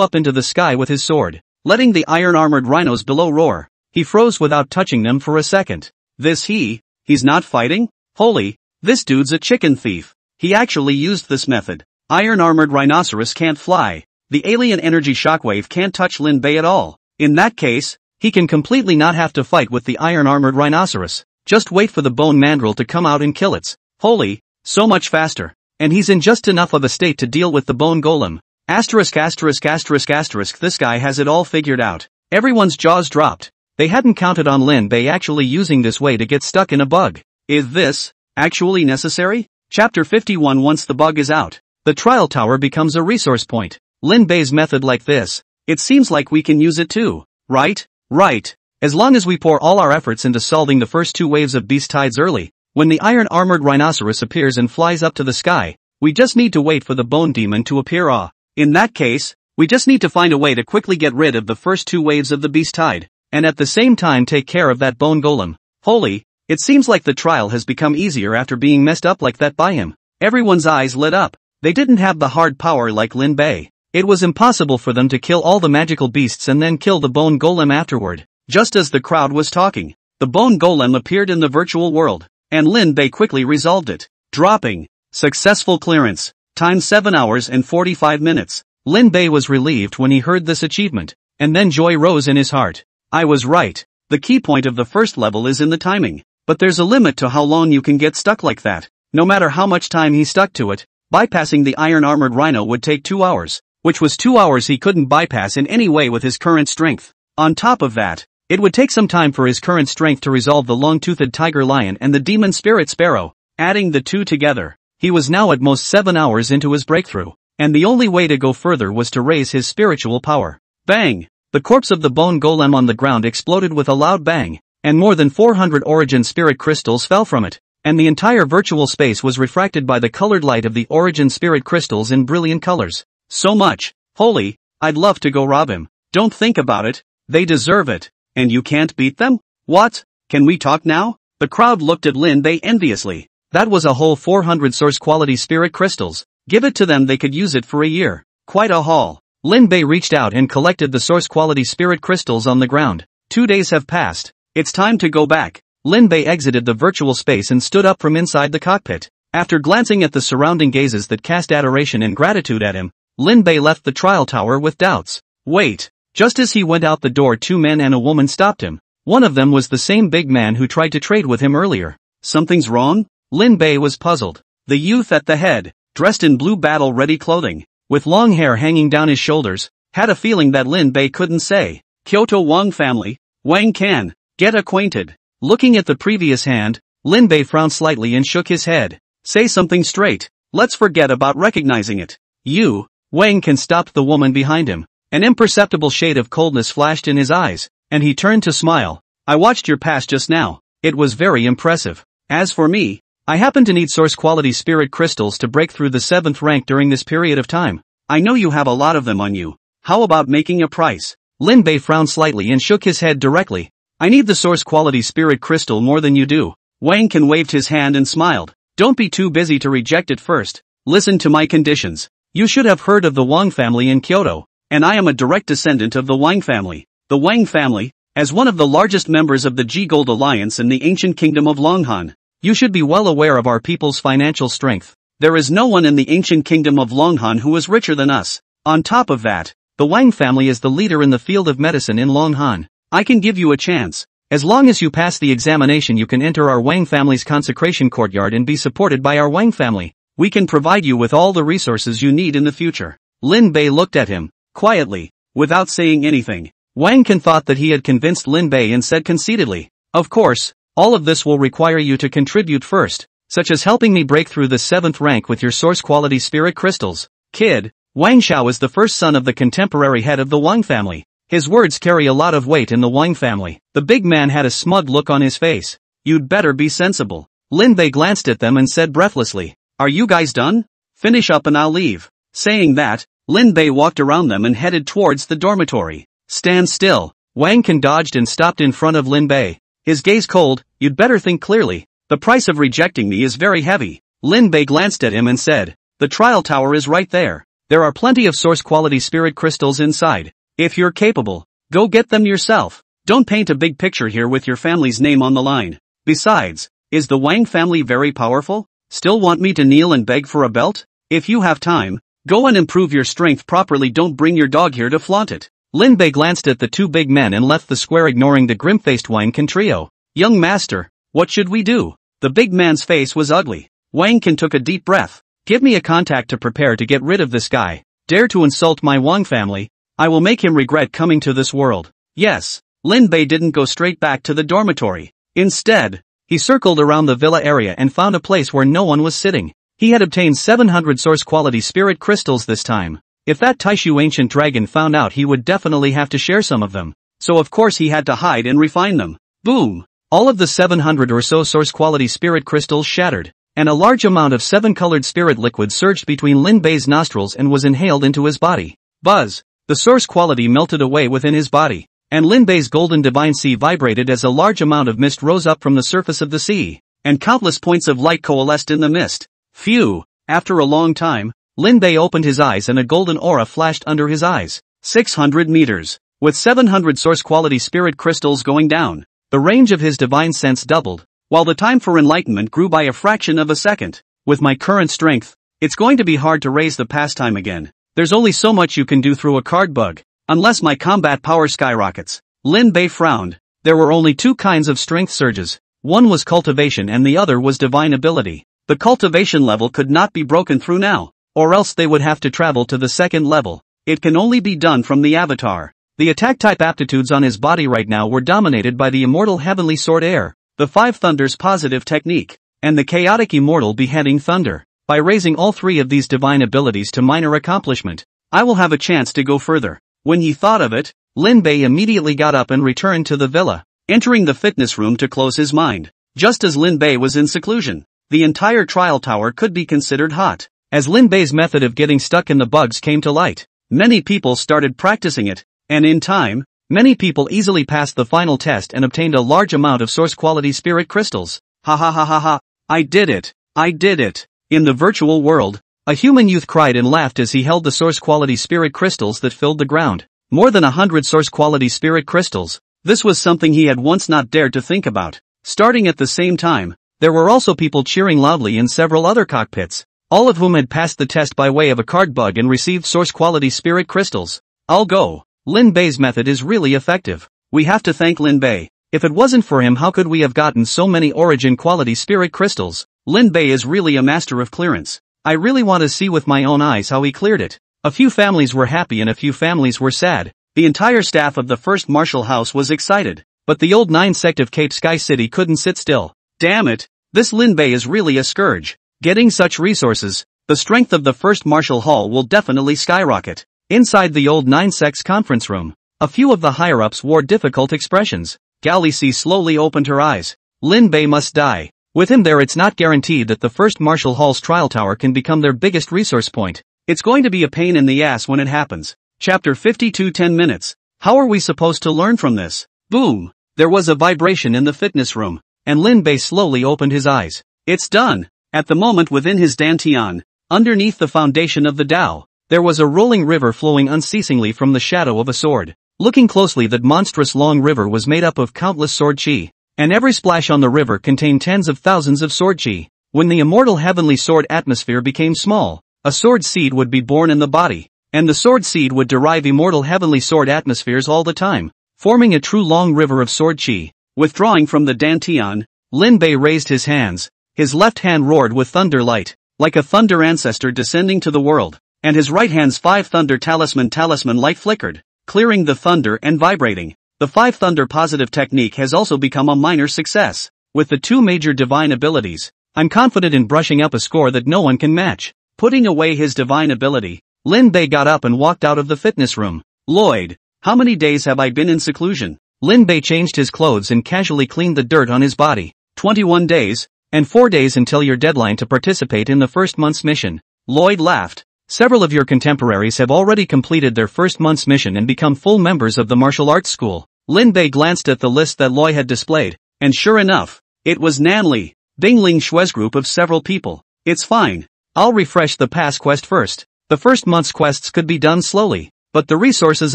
up into the sky with his sword, letting the iron-armored rhinos below roar. He froze without touching them for a second. He's not fighting? Holy, this dude's a chicken thief. He actually used this method. Iron-armored rhinoceros can't fly. The alien energy shockwave can't touch Lin Bei at all. In that case, he can completely not have to fight with the iron-armored rhinoceros. Just wait for the bone mandrill to come out and kill it. Holy, so much faster. And he's in just enough of a state to deal with the bone golem. Asterisk asterisk asterisk asterisk this guy has it all figured out. Everyone's jaws dropped. They hadn't counted on Lin Bei actually using this way to get stuck in a bug. Is this actually necessary? Chapter 51. Once the bug is out, the trial tower becomes a resource point. Lin Bei's method like this. It seems like we can use it too, right? Right. As long as we pour all our efforts into solving the first 2 waves of beast tides early, when the iron-armored rhinoceros appears and flies up to the sky, we just need to wait for the bone demon to appear. In that case, we just need to find a way to quickly get rid of the first 2 waves of the beast tide, and at the same time take care of that bone golem. Holy, it seems like the trial has become easier after being messed up like that by him. Everyone's eyes lit up. They didn't have the hard power like Lin Bei. It was impossible for them to kill all the magical beasts and then kill the bone golem afterward. Just as the crowd was talking, the bone golem appeared in the virtual world, and Lin Bei quickly resolved it. Dropping. Successful clearance. Time 7 hours and 45 minutes. Lin Bei was relieved when he heard this achievement, and then joy rose in his heart. I was right. The key point of the first level is in the timing, but there's a limit to how long you can get stuck like that. No matter how much time he stuck to it, bypassing the iron-armored rhino would take 2 hours, which was 2 hours he couldn't bypass in any way with his current strength. On top of that, it would take some time for his current strength to resolve the long-toothed tiger lion and the demon spirit sparrow. Adding the 2 together, he was now at most 7 hours into his breakthrough, and the only way to go further was to raise his spiritual power. Bang! The corpse of the bone golem on the ground exploded with a loud bang, and more than 400 origin spirit crystals fell from it, and the entire virtual space was refracted by the colored light of the origin spirit crystals in brilliant colors. So much. Holy, I'd love to go rob him. Don't think about it. They deserve it. And you can't beat them? What? Can we talk now? The crowd looked at Lin Bei enviously. That was a whole 400 source quality spirit crystals. Give it to them, they could use it for a year. Quite a haul. Lin Bei reached out and collected the source quality spirit crystals on the ground. 2 days have passed. It's time to go back. Lin Bei exited the virtual space and stood up from inside the cockpit. After glancing at the surrounding gazes that cast adoration and gratitude at him, Lin Bei left the trial tower with doubts. Wait. Just as he went out the door, 2 men and a woman stopped him. One of them was the same big man who tried to trade with him earlier. Something's wrong? Lin Bei was puzzled. The youth at the head, dressed in blue battle-ready clothing, with long hair hanging down his shoulders, had a feeling that Lin Bei couldn't say. Kyoto Wang family. Wang can. Get acquainted. Looking at the previous hand, Lin Bei frowned slightly and shook his head. Say something straight. Let's forget about recognizing it. You, Wang can, stopped the woman behind him. An imperceptible shade of coldness flashed in his eyes, and he turned to smile. I watched your pass just now. It was very impressive. As for me, I happen to need source quality spirit crystals to break through the 7th rank during this period of time. I know you have a lot of them on you. How about making a price? Lin Bei frowned slightly and shook his head directly. I need the source quality spirit crystal more than you do. Wang Can waved his hand and smiled. Don't be too busy to reject it first. Listen to my conditions. You should have heard of the Wang family in Kyoto, and I am a direct descendant of the Wang family. The Wang family, as one of the largest members of the G-Gold Alliance in the ancient kingdom of Longhan. You should be well aware of our people's financial strength. There is no one in the ancient kingdom of Longhan who is richer than us. On top of that, the Wang family is the leader in the field of medicine in Longhan. I can give you a chance. As long as you pass the examination, you can enter our Wang family's consecration courtyard and be supported by our Wang family. We can provide you with all the resources you need in the future. Lin Bei looked at him, quietly, without saying anything. Wang Can thought that he had convinced Lin Bei and said conceitedly, of course, all of this will require you to contribute first, such as helping me break through the 7th rank with your source quality spirit crystals. Kid, Wang Xiao is the first son of the contemporary head of the Wang family. His words carry a lot of weight in the Wang family. The big man had a smug look on his face. You'd better be sensible. Lin Bei glanced at them and said breathlessly, are you guys done? Finish up and I'll leave. Saying that, Lin Bei walked around them and headed towards the dormitory. Stand still. Wang Can dodged and stopped in front of Lin Bei. His gaze cold. You'd better think clearly. The price of rejecting me is very heavy. Lin Bei glanced at him and said, the trial tower is right there. There are plenty of source quality spirit crystals inside. If you're capable, go get them yourself. Don't paint a big picture here with your family's name on the line. Besides, is the Wang family very powerful? Still want me to kneel and beg for a belt? If you have time, go and improve your strength properly. Don't bring your dog here to flaunt it. Lin Bei glanced at the 2 big men and left the square, ignoring the grim-faced Wang Can trio. Young master, what should we do? The big man's face was ugly. Wang Can took a deep breath. Give me a contact to prepare to get rid of this guy. Dare to insult my Wang family, I will make him regret coming to this world. Yes, Lin Bei didn't go straight back to the dormitory. Instead, he circled around the villa area and found a place where no one was sitting. He had obtained 700 source-quality spirit crystals this time. If that Taishu ancient dragon found out, he would definitely have to share some of them. So of course he had to hide and refine them. Boom! All of the 700 or so source-quality spirit crystals shattered, and a large amount of 7-colored spirit liquid surged between Lin Bei's nostrils and was inhaled into his body. Buzz! The source quality melted away within his body, and Lin Bei's golden divine sea vibrated as a large amount of mist rose up from the surface of the sea, and countless points of light coalesced in the mist. Phew! After a long time, Lin Bei opened his eyes and a golden aura flashed under his eyes. 600 meters. With 700 source-quality spirit crystals going down, the range of his divine sense doubled, while the time for enlightenment grew by a fraction of a second. With my current strength, it's going to be hard to raise the pastime again. There's only so much you can do through a card bug, unless my combat power skyrockets. Lin Bei frowned. There were only two kinds of strength surges. One was cultivation and the other was divine ability. The cultivation level could not be broken through now, or else they would have to travel to the second level. It can only be done from the avatar. The attack type aptitudes on his body right now were dominated by the immortal heavenly sword air, the 5 thunders positive technique, and the chaotic immortal beheading thunder. By raising all three of these divine abilities to minor accomplishment, I will have a chance to go further. When he thought of it, Lin Bei immediately got up and returned to the villa, entering the fitness room to close his mind. Just as Lin Bei was in seclusion, the entire trial tower could be considered hot. As Lin Bei's method of getting stuck in the bugs came to light, many people started practicing it, and in time, many people easily passed the final test and obtained a large amount of source-quality spirit crystals. Ha ha ha ha ha, I did it! I did it! In the virtual world, a human youth cried and laughed as he held the source-quality spirit crystals that filled the ground. More than 100 source-quality spirit crystals. This was something he had once not dared to think about. Starting at the same time, there were also people cheering loudly in several other cockpits, all of whom had passed the test by way of a card bug and received source-quality spirit crystals. I'll go. Lin Bei's method is really effective. We have to thank Lin Bei. If it wasn't for him, how could we have gotten so many origin-quality spirit crystals? Lin Bei is really a master of clearance. I really want to see with my own eyes how he cleared it. A few families were happy and a few families were sad. The entire staff of the first martial house was excited, but the old 9 sect of Cape Sky City couldn't sit still. Damn it, this Lin Bei is really a scourge. Getting such resources, the strength of the first martial hall will definitely skyrocket. Inside the old 9 sects conference room, a few of the higher-ups wore difficult expressions. Galaxy slowly opened her eyes. Lin Bei must die. With him there, it's not guaranteed that the first martial hall's trial tower can become their biggest resource point. It's going to be a pain in the ass when it happens. Chapter 52 10 minutes. How are we supposed to learn from this? Boom! There was a vibration in the fitness room, and Lin Bei slowly opened his eyes. It's done! At the moment within his dantian, underneath the foundation of the Tao, there was a rolling river flowing unceasingly from the shadow of a sword. Looking closely, that monstrous long river was made up of countless sword chi, and every splash on the river contained tens of thousands of sword chi. When the immortal heavenly sword atmosphere became small, a sword seed would be born in the body, and the sword seed would derive immortal heavenly sword atmospheres all the time, forming a true long river of sword chi. Withdrawing from the dantian, Lin Bei raised his hands. His left hand roared with thunder light, like a thunder ancestor descending to the world, and his right hand's 5 thunder talisman light flickered, clearing the thunder and vibrating. The 5 thunder positive technique has also become a minor success. With the 2 major divine abilities, I'm confident in brushing up a score that no one can match. Putting away his divine ability, Lin Bei got up and walked out of the fitness room. Lloyd, how many days have I been in seclusion? Lin Bei changed his clothes and casually cleaned the dirt on his body. 21 days, and 4 days until your deadline to participate in the first month's mission. Lloyd laughed. Several of your contemporaries have already completed their first month's mission and become full members of the martial arts school. Lin Bei glanced at the list that Lloyd had displayed, and sure enough, it was Nanli, Dingling Shue's group of several people. It's fine. I'll refresh the past quest first. The first month's quests could be done slowly, but the resources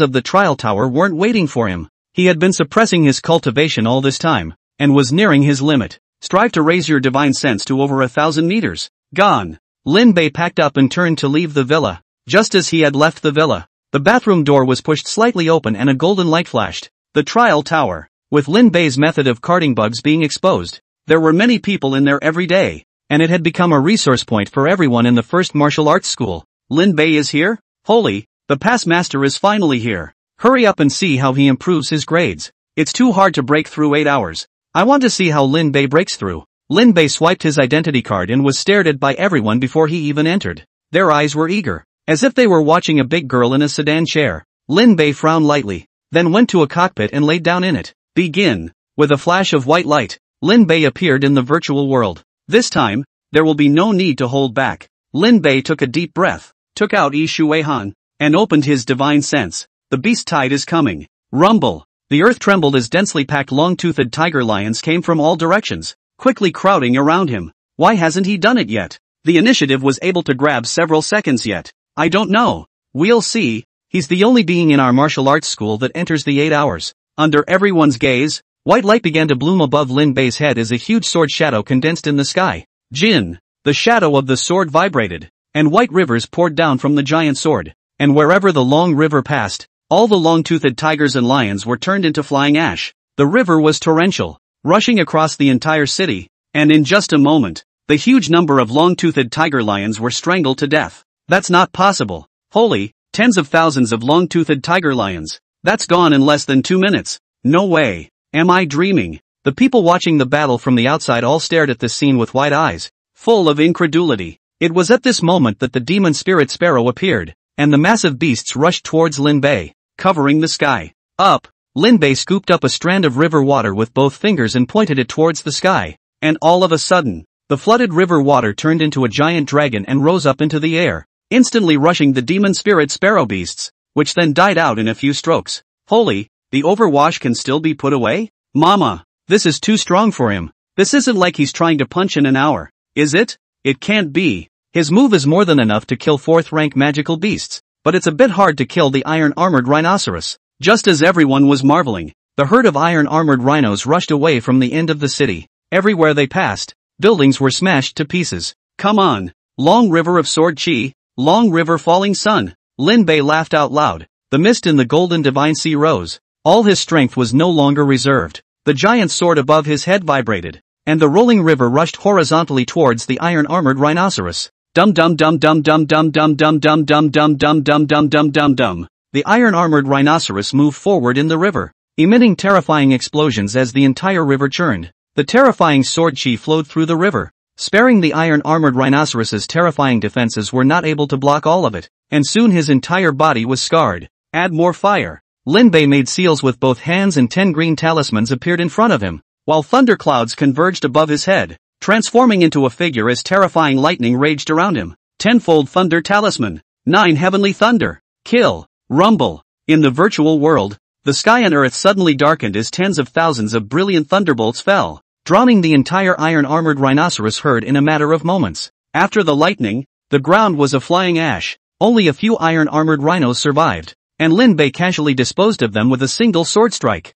of the trial tower weren't waiting for him. He had been suppressing his cultivation all this time, and was nearing his limit. Strive to raise your divine sense to over 1,000 meters. Gone. Lin Bei packed up and turned to leave the villa. Just as he had left the villa, the bathroom door was pushed slightly open and a golden light flashed. The trial tower. With Lin Bei's method of carding bugs being exposed, there were many people in there every day, and it had become a resource point for everyone in the first martial arts school. Lin Bei is here? Holy, the past master is finally here. Hurry up and see how he improves his grades. It's too hard to break through 8 hours. I want to see how Lin Bei breaks through. Lin Bei swiped his identity card and was stared at by everyone before he even entered. Their eyes were eager, as if they were watching a big girl in a sedan chair. Lin Bei frowned lightly, then went to a cockpit and laid down in it. Begin. With a flash of white light, Lin Bei appeared in the virtual world. This time, there will be no need to hold back. Lin Bei took a deep breath, took out Yi Shuihan, and opened his divine sense. The beast tide is coming. Rumble. The earth trembled as densely packed long-toothed tiger lions came from all directions, quickly crowding around him. Why hasn't he done it yet? The initiative was able to grab several seconds yet. I don't know. We'll see. He's the only being in our martial arts school that enters the 8 hours. Under everyone's gaze, white light began to bloom above Lin Bei's head as a huge sword shadow condensed in the sky. Jin. The shadow of the sword vibrated, and white rivers poured down from the giant sword. And wherever the long river passed, all the long-toothed tigers and lions were turned into flying ash. The river was torrential, rushing across the entire city, and in just a moment, the huge number of long-toothed tiger lions were strangled to death. That's not possible. Holy, tens of thousands of long-toothed tiger lions. That's gone in less than 2 minutes. No way. Am I dreaming? The people watching the battle from the outside all stared at this scene with wide eyes, full of incredulity. It was at this moment that the demon spirit sparrow appeared, and the massive beasts rushed towards Lin Bei, covering the sky. Up! Lin Bei scooped up a strand of river water with both fingers and pointed it towards the sky, and all of a sudden, the flooded river water turned into a giant dragon and rose up into the air, instantly rushing the demon spirit sparrow beasts, which then died out in a few strokes. Holy, the overwash can still be put away? Mama, this is too strong for him. This isn't like he's trying to punch in an hour, is it? It can't be. His move is more than enough to kill 4th-rank magical beasts, but it's a bit hard to kill the iron-armored rhinoceros. Just as everyone was marveling, the herd of iron-armored rhinos rushed away from the end of the city. Everywhere they passed, buildings were smashed to pieces. Come on, long river of sword chi, long river falling sun. Lin Bei laughed out loud. The mist in the golden divine sea rose. All his strength was no longer reserved. The giant sword above his head vibrated, and the rolling river rushed horizontally towards the iron-armored rhinoceros. Dum dum dum dum dum dum dum dum dum dum dum dum dum dum dum dum dum. The iron-armored rhinoceros moved forward in the river, emitting terrifying explosions as the entire river churned. The terrifying sword chi flowed through the river, sparing the iron-armored rhinoceros's terrifying defenses were not able to block all of it, and soon his entire body was scarred. Add more fire. Lin Bei made seals with both hands and 10 green talismans appeared in front of him, while thunderclouds converged above his head, transforming into a figure as terrifying lightning raged around him. 10-fold thunder talisman. 9 heavenly thunder. Kill. Rumble. In the virtual world, the sky and earth suddenly darkened as tens of thousands of brilliant thunderbolts fell, drowning the entire iron-armored rhinoceros herd in a matter of moments. After the lightning, the ground was a flying ash. Only a few iron-armored rhinos survived, and Lin Bei casually disposed of them with a single sword strike.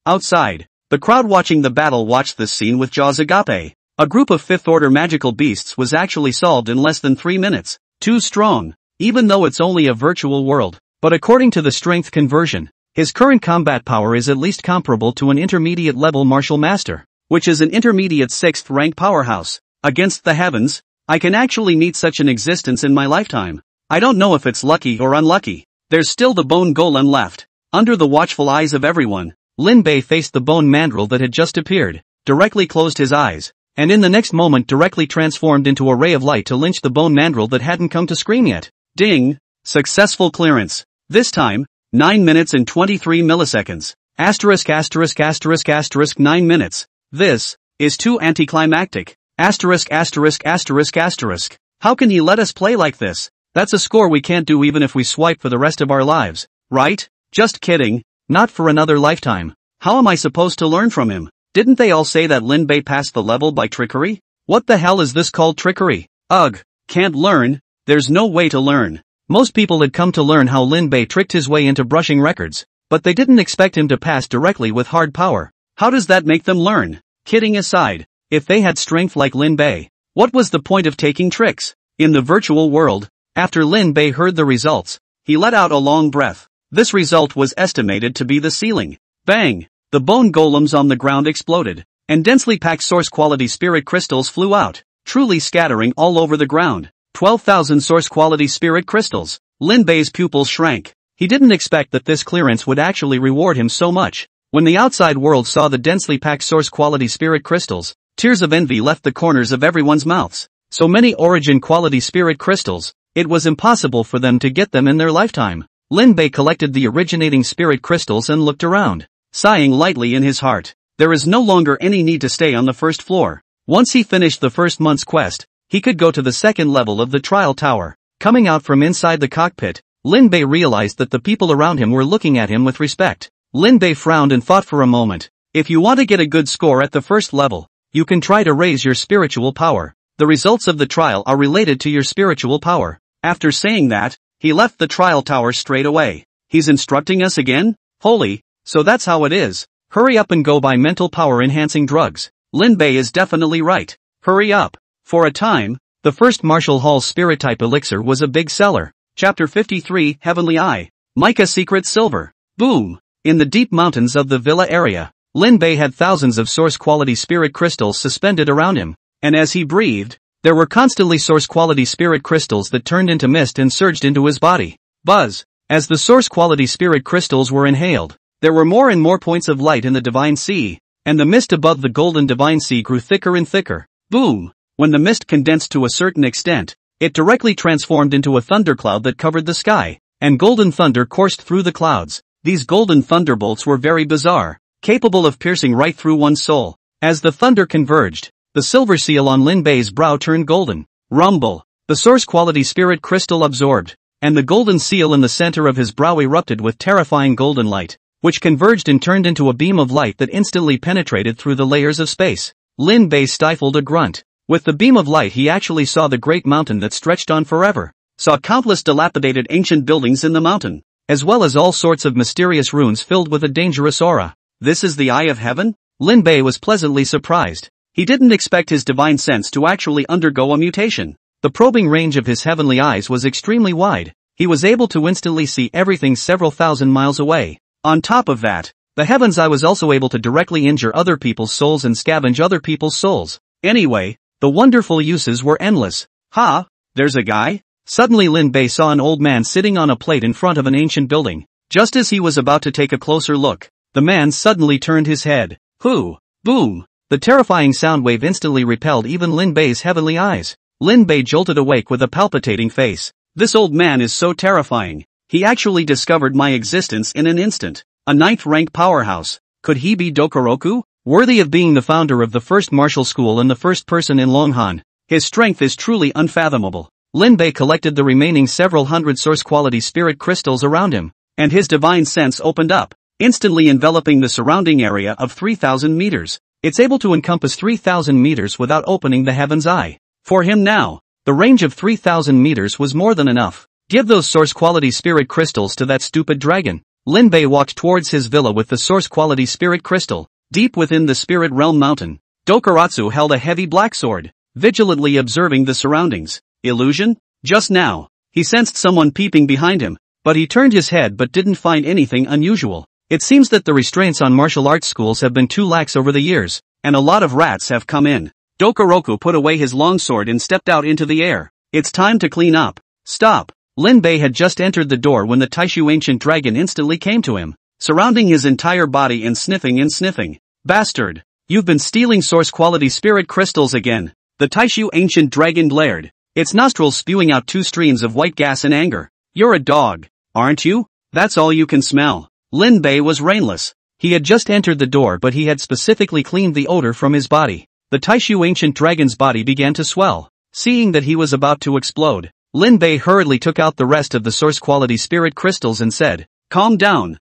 Outside, the crowd watching the battle watched this scene with jaws agape. A group of 5th-order magical beasts was actually solved in less than 3 minutes. Too strong, even though it's only a virtual world. But according to the strength conversion, his current combat power is at least comparable to an intermediate-level martial master, which is an intermediate 6th-rank powerhouse. Against the heavens, I can actually meet such an existence in my lifetime. I don't know if it's lucky or unlucky. There's still the bone golem left. Under the watchful eyes of everyone, Lin Bei faced the bone mandrill that had just appeared, directly closed his eyes, and in the next moment directly transformed into a ray of light to lynch the bone mandrill that hadn't come to scream yet. Ding! Successful clearance. This time, 9 minutes and 23 milliseconds. Asterisk asterisk asterisk asterisk 9 minutes. This is too anticlimactic. Asterisk asterisk asterisk asterisk. How can he let us play like this? That's a score we can't do even if we swipe for the rest of our lives, right? Just kidding. Not for another lifetime. How am I supposed to learn from him? Didn't they all say that Lin Bei passed the level by trickery? What the hell is this called trickery? Ugh. Can't learn. There's no way to learn. Most people had come to learn how Lin Bei tricked his way into brushing records, but they didn't expect him to pass directly with hard power. How does that make them learn? Kidding aside, if they had strength like Lin Bei, what was the point of taking tricks? In the virtual world, after Lin Bei heard the results, he let out a long breath. This result was estimated to be the ceiling. Bang! The bone golems on the ground exploded, and densely packed source-quality spirit crystals flew out, truly scattering all over the ground. 12,000 source-quality spirit crystals. Lin Bei's pupils shrank. He didn't expect that this clearance would actually reward him so much. When the outside world saw the densely packed source quality spirit crystals, tears of envy left the corners of everyone's mouths. So many origin quality spirit crystals, it was impossible for them to get them in their lifetime. Lin Bei collected the originating spirit crystals and looked around, sighing lightly in his heart. There is no longer any need to stay on the first floor. Once he finished the first month's quest, he could go to the second level of the trial tower. Coming out from inside the cockpit, Lin Bei realized that the people around him were looking at him with respect. Lin Bei frowned and thought for a moment. If you want to get a good score at the first level, you can try to raise your spiritual power. The results of the trial are related to your spiritual power. After saying that, he left the trial tower straight away. He's instructing us again? Holy, so that's how it is. Hurry up and go buy mental power enhancing drugs. Lin Bei is definitely right. Hurry up. For a time, the first Martial Hall spirit type elixir was a big seller. Chapter 53, Heavenly Eye. Mica Secret Silver. Boom. In the deep mountains of the villa area, Lin Bei had thousands of source quality spirit crystals suspended around him. And as he breathed, there were constantly source quality spirit crystals that turned into mist and surged into his body. Buzz. As the source quality spirit crystals were inhaled, there were more and more points of light in the divine sea, and the mist above the golden divine sea grew thicker and thicker. Boom. When the mist condensed to a certain extent, it directly transformed into a thundercloud that covered the sky, and golden thunder coursed through the clouds. These golden thunderbolts were very bizarre, capable of piercing right through one's soul. As the thunder converged, the silver seal on Lin Bei's brow turned golden. Rumble. The source quality spirit crystal absorbed, and the golden seal in the center of his brow erupted with terrifying golden light, which converged and turned into a beam of light that instantly penetrated through the layers of space. Lin Bei stifled a grunt. With the beam of light he actually saw the great mountain that stretched on forever, saw countless dilapidated ancient buildings in the mountain, as well as all sorts of mysterious ruins filled with a dangerous aura. This is the Eye of Heaven? Lin Bei was pleasantly surprised. He didn't expect his divine sense to actually undergo a mutation. The probing range of his heavenly eyes was extremely wide. He was able to instantly see everything several thousand miles away. On top of that, the heaven's eye was also able to directly injure other people's souls and scavenge other people's souls. Anyway, the wonderful uses were endless. Ha! There's a guy? Suddenly Lin Bei saw an old man sitting on a plate in front of an ancient building. Just as he was about to take a closer look, the man suddenly turned his head. Who? Boom! The terrifying sound wave instantly repelled even Lin Bei's heavenly eyes. Lin Bei jolted awake with a palpitating face. This old man is so terrifying. He actually discovered my existence in an instant. A 9th rank powerhouse. Could he be Dokoroku? Worthy of being the founder of the first martial school and the first person in Longhan. His strength is truly unfathomable. Lin Bei collected the remaining several hundred source quality spirit crystals around him, and his divine sense opened up, instantly enveloping the surrounding area of 3,000 meters. It's able to encompass 3,000 meters without opening the heaven's eye. For him now, the range of 3,000 meters was more than enough. Give those source quality spirit crystals to that stupid dragon. Lin Bei walked towards his villa with the source quality spirit crystal. Deep within the spirit realm mountain, Dokuratsu held a heavy black sword, vigilantly observing the surroundings. Illusion? Just now, he sensed someone peeping behind him, but he turned his head but didn't find anything unusual. It seems that the restraints on martial arts schools have been too lax over the years, and a lot of rats have come in. Dokoroku put away his longsword and stepped out into the air. It's time to clean up. Stop. Lin Bei had just entered the door when the Taishu ancient dragon instantly came to him, surrounding his entire body and sniffing. Bastard! You've been stealing source quality spirit crystals again. The Taishu ancient dragon glared, its nostrils spewing out 2 streams of white gas in anger. You're a dog, aren't you? That's all you can smell. Lin Bei was rainless. He had just entered the door but he had specifically cleaned the odor from his body. The Taishu ancient dragon's body began to swell. Seeing that he was about to explode, Lin Bei hurriedly took out the rest of the source quality spirit crystals and said, Calm down.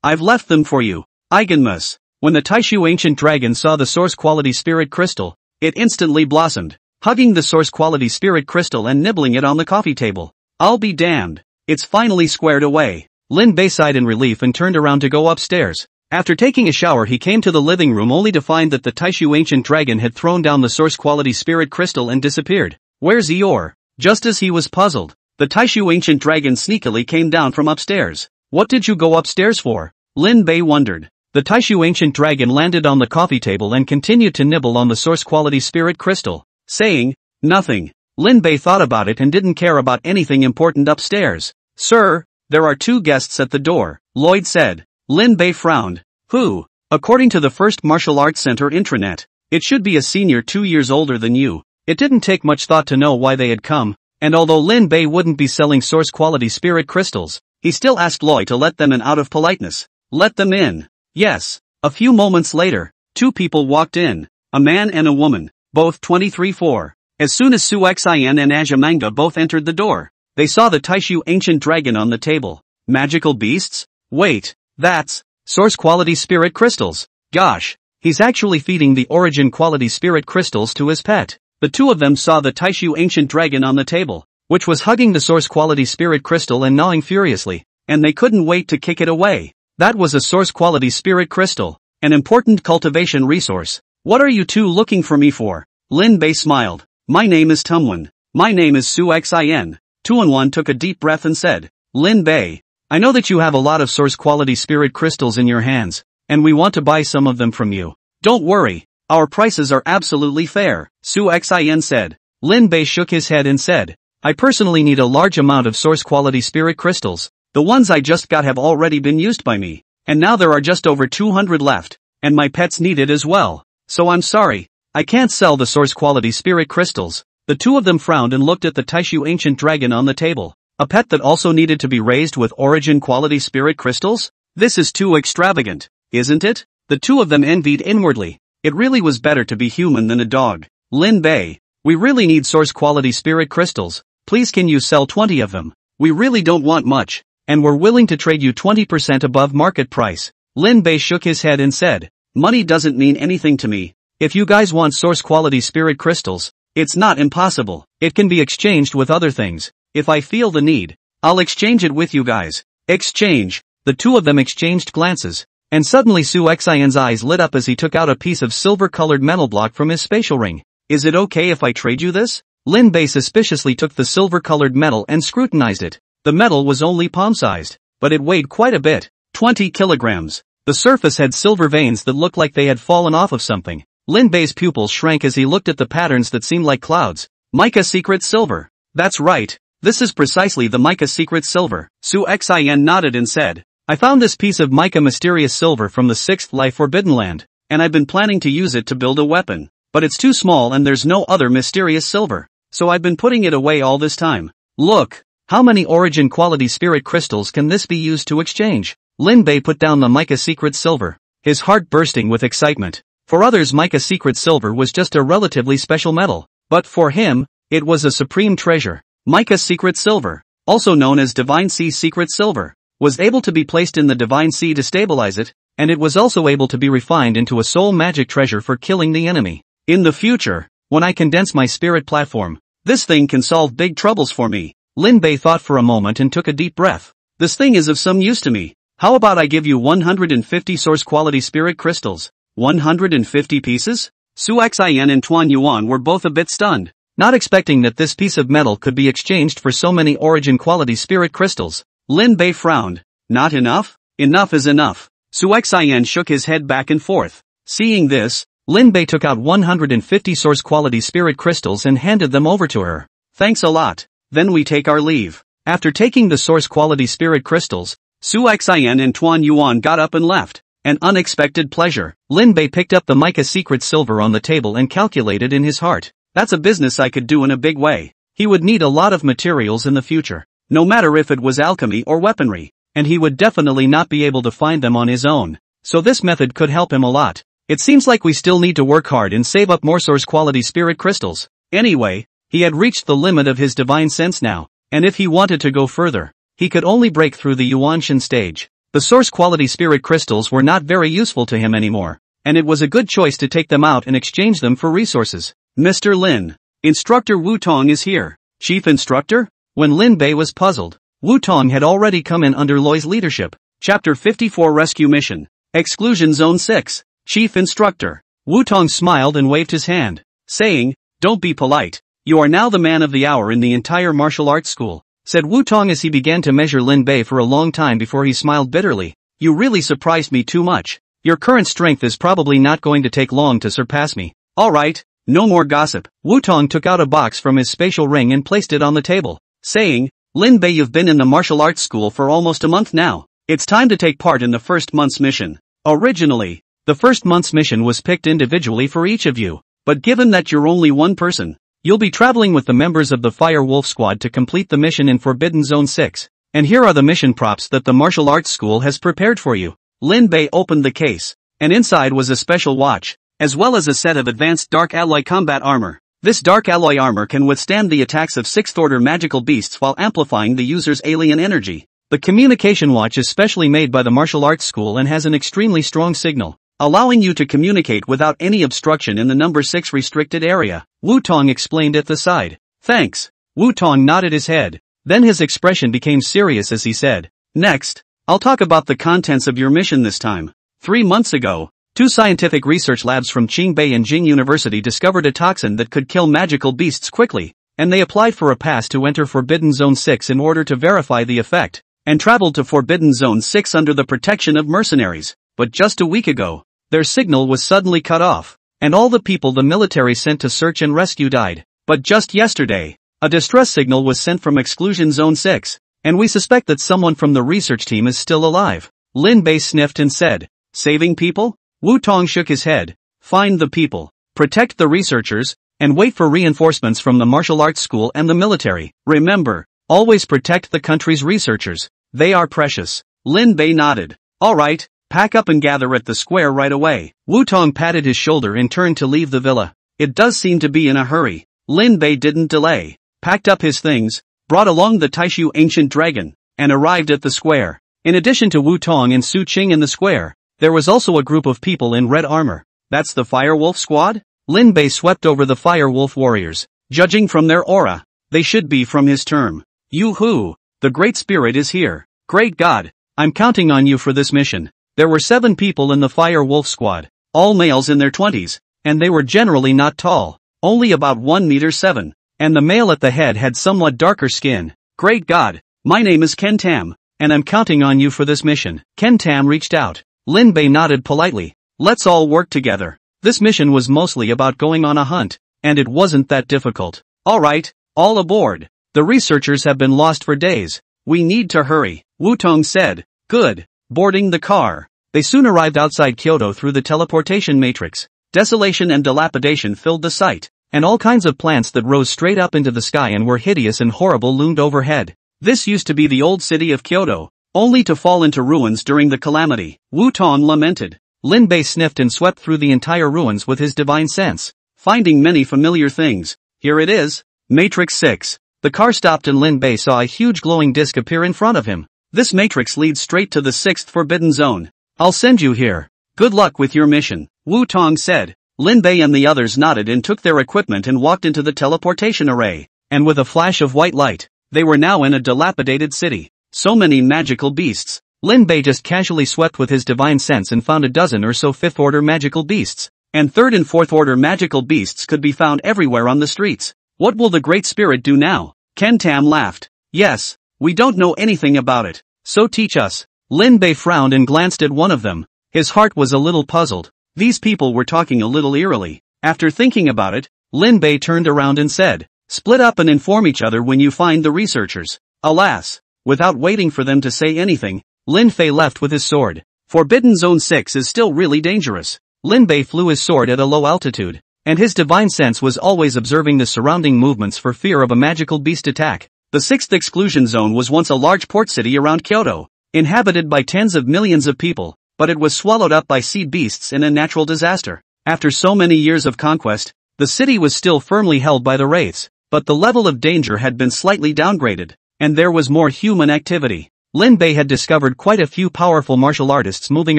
I've left them for you. Eigenmus. When the Taishu ancient dragon saw the source quality spirit crystal, it instantly blossomed, hugging the source quality spirit crystal and nibbling it on the coffee table. I'll be damned. It's finally squared away. Lin Bei sighed in relief and turned around to go upstairs. After taking a shower he came to the living room only to find that the Taishu ancient dragon had thrown down the source quality spirit crystal and disappeared. Where's Eeyore? Just as he was puzzled, the Taishu ancient dragon sneakily came down from upstairs. What did you go upstairs for? Lin Bei wondered. The Taishu ancient dragon landed on the coffee table and continued to nibble on the source quality spirit crystal, saying, Nothing. Lin Bei thought about it and didn't care about anything important upstairs. Sir, there are two guests at the door, Lloyd said. Lin Bei frowned. Who? According to the First Martial Arts Center intranet, it should be a senior 2 years older than you. It didn't take much thought to know why they had come, and although Lin Bei wouldn't be selling source quality spirit crystals, he still asked Lloyd to let them in out of politeness. Let them in. Yes. A few moments later, two people walked in, a man and a woman, both 23-4. As soon as Su Xian and Aja Manga both entered the door, they saw the Taishu ancient dragon on the table. Magical beasts? Wait, that's source quality spirit crystals. Gosh, he's actually feeding the origin quality spirit crystals to his pet. The two of them saw the Taishu ancient dragon on the table, which was hugging the source quality spirit crystal and gnawing furiously, and they couldn't wait to kick it away. That was a source quality spirit crystal, an important cultivation resource. What are you two looking for me for? Lin Bei smiled. My name is Tumwan. My name is Su Xian. Tuanwan took a deep breath and said, Lin Bei, I know that you have a lot of source quality spirit crystals in your hands, and we want to buy some of them from you. Don't worry, our prices are absolutely fair, Su Xian said. Lin Bei shook his head and said, I personally need a large amount of source quality spirit crystals. The ones I just got have already been used by me, and now there are just over 200 left, and my pets need it as well. So I'm sorry, I can't sell the source quality spirit crystals. The two of them frowned and looked at the Taishu ancient dragon on the table. A pet that also needed to be raised with origin quality spirit crystals? This is too extravagant, isn't it? The two of them envied inwardly. It really was better to be human than a dog. Lin Bei, we really need source quality spirit crystals. Please can you sell 20 of them? We really don't want much, and we're willing to trade you 20% above market price. Lin Bei shook his head and said, money doesn't mean anything to me. If you guys want source quality spirit crystals, it's not impossible. It can be exchanged with other things. If I feel the need, I'll exchange it with you guys. Exchange. The two of them exchanged glances, and suddenly Su Xian's eyes lit up as he took out a piece of silver-colored metal block from his spatial ring. Is it okay if I trade you this? Lin Bei suspiciously took the silver-colored metal and scrutinized it. The metal was only palm-sized, but it weighed quite a bit. 20 kilograms. The surface had silver veins that looked like they had fallen off of something. Lin Bei's pupils shrank as he looked at the patterns that seemed like clouds. Mica secret silver. That's right. This is precisely the mica secret silver. Su Xian nodded and said, I found this piece of mica mysterious silver from the 6th Life Forbidden Land, and I've been planning to use it to build a weapon. But it's too small and there's no other mysterious silver. So I've been putting it away all this time. Look, how many origin quality spirit crystals can this be used to exchange? Lin Bei put down the mica secret silver, his heart bursting with excitement. For others mica secret silver was just a relatively special metal, but for him, it was a supreme treasure. Mica secret silver, also known as Divine Sea secret silver, was able to be placed in the Divine Sea to stabilize it, and it was also able to be refined into a soul magic treasure for killing the enemy. In the future, when I condense my spirit platform, this thing can solve big troubles for me. Lin Bei thought for a moment and took a deep breath. This thing is of some use to me. How about I give you 150 source quality spirit crystals? 150 pieces? Su Xian and Tuan Yuan were both a bit stunned, not expecting that this piece of metal could be exchanged for so many origin quality spirit crystals. Lin Bei frowned. Not enough? Enough is enough. Su Xian shook his head back and forth. Seeing this, Lin Bei took out 150 source quality spirit crystals and handed them over to her. Thanks a lot. Then we take our leave. After taking the source quality spirit crystals, Su Xian and Tuan Yuan got up and left. An unexpected pleasure. Lin Bei picked up the mica secret silver on the table and calculated in his heart. That's a business I could do in a big way. He would need a lot of materials in the future, no matter if it was alchemy or weaponry, and he would definitely not be able to find them on his own. So this method could help him a lot. It seems like we still need to work hard and save up more source quality spirit crystals. Anyway, he had reached the limit of his divine sense now, and if he wanted to go further, he could only break through the Yuanshan stage. The source quality spirit crystals were not very useful to him anymore, and it was a good choice to take them out and exchange them for resources. Mr. Lin, Instructor Wu Tong is here. Chief Instructor? When Lin Bei was puzzled, Wu Tong had already come in under Loi's leadership. Chapter 54 Rescue Mission. Exclusion Zone 6. Chief Instructor. Wu Tong smiled and waved his hand, saying, Don't be polite. You are now the man of the hour in the entire martial arts school, said Wu Tong as he began to measure Lin Bei for a long time before he smiled bitterly. You really surprised me too much. Your current strength is probably not going to take long to surpass me. Alright, no more gossip. Wu Tong took out a box from his spatial ring and placed it on the table, saying, Lin Bei, you've been in the martial arts school for almost a month now. It's time to take part in the first month's mission. Originally, the first month's mission was picked individually for each of you, but given that you're only one person, you'll be traveling with the members of the Fire Wolf Squad to complete the mission in Forbidden Zone 6. And here are the mission props that the martial arts school has prepared for you. Lin Bei opened the case, and inside was a special watch, as well as a set of advanced dark alloy combat armor. This dark alloy armor can withstand the attacks of 6th order magical beasts while amplifying the user's alien energy. The communication watch is specially made by the martial arts school and has an extremely strong signal, allowing you to communicate without any obstruction in the number 6 restricted area. Wu Tong explained at the side. Thanks. Wu Tong nodded his head. Then his expression became serious as he said, next, I'll talk about the contents of your mission this time. 3 months ago, 2 scientific research labs from Qingbei and Jing University discovered a toxin that could kill magical beasts quickly, and they applied for a pass to enter Forbidden Zone 6 in order to verify the effect, and traveled to Forbidden Zone 6 under the protection of mercenaries. But just a week ago, their signal was suddenly cut off, and all the people the military sent to search and rescue died. But just yesterday, a distress signal was sent from Exclusion Zone 6, and we suspect that someone from the research team is still alive. Lin Bei sniffed and said, saving people? Wu Tong shook his head. Find the people, protect the researchers, and wait for reinforcements from the martial arts school and the military. Remember, always protect the country's researchers. They are precious. Lin Bei nodded. Alright, pack up and gather at the square right away. Wu Tong patted his shoulder and turned to leave the villa. It does seem to be in a hurry. Lin Bei didn't delay, packed up his things, brought along the Taishu ancient dragon, and arrived at the square. In addition to Wu Tong and Su Qing in the square, there was also a group of people in red armor. That's the Fire Wolf Squad? Lin Bei swept over the Fire Wolf warriors. Judging from their aura, they should be from his term. Yoo-hoo! The Great Spirit is here. Great God, I'm counting on you for this mission. There were 7 people in the Fire Wolf Squad, all males in their 20s, and they were generally not tall, only about 1 meter 7, and the male at the head had somewhat darker skin. Great God, my name is Ken Tam, and I'm counting on you for this mission. Ken Tam reached out. Lin Bei nodded politely. Let's all work together. This mission was mostly about going on a hunt, and it wasn't that difficult. Alright, all aboard. The researchers have been lost for days. We need to hurry. Wu Tong said. Good. Boarding the car. They soon arrived outside Kyoto through the teleportation matrix. Desolation and dilapidation filled the sight, and all kinds of plants that rose straight up into the sky and were hideous and horrible loomed overhead. This used to be the old city of Kyoto, only to fall into ruins during the calamity. Wu Tong lamented. Lin Bei sniffed and swept through the entire ruins with his divine sense, finding many familiar things. Here it is. Matrix 6. The car stopped and Lin Bei saw a huge glowing disc appear in front of him. This matrix leads straight to the 6th Forbidden Zone. I'll send you here. Good luck with your mission, Wu Tong said. Lin Bei and the others nodded and took their equipment and walked into the teleportation array. And with a flash of white light, they were now in a dilapidated city. So many magical beasts. Lin Bei just casually swept with his divine sense and found a dozen or so 5th order magical beasts. And 3rd and 4th order magical beasts could be found everywhere on the streets. What will the Great Spirit do now? Ken Tam laughed. Yes, we don't know anything about it, so teach us. Lin Bei frowned and glanced at one of them. His heart was a little puzzled. These people were talking a little eerily. After thinking about it, Lin Bei turned around and said, split up and inform each other when you find the researchers. Alas, without waiting for them to say anything, Lin Fei left with his sword. Forbidden Zone 6 is still really dangerous. Lin Bei flew his sword at a low altitude, and his divine sense was always observing the surrounding movements for fear of a magical beast attack. The 6th Exclusion Zone was once a large port city around Kyoto, inhabited by tens of millions of people, but it was swallowed up by sea beasts in a natural disaster. After so many years of conquest, the city was still firmly held by the wraiths, but the level of danger had been slightly downgraded, and there was more human activity. Lin Bei had discovered quite a few powerful martial artists moving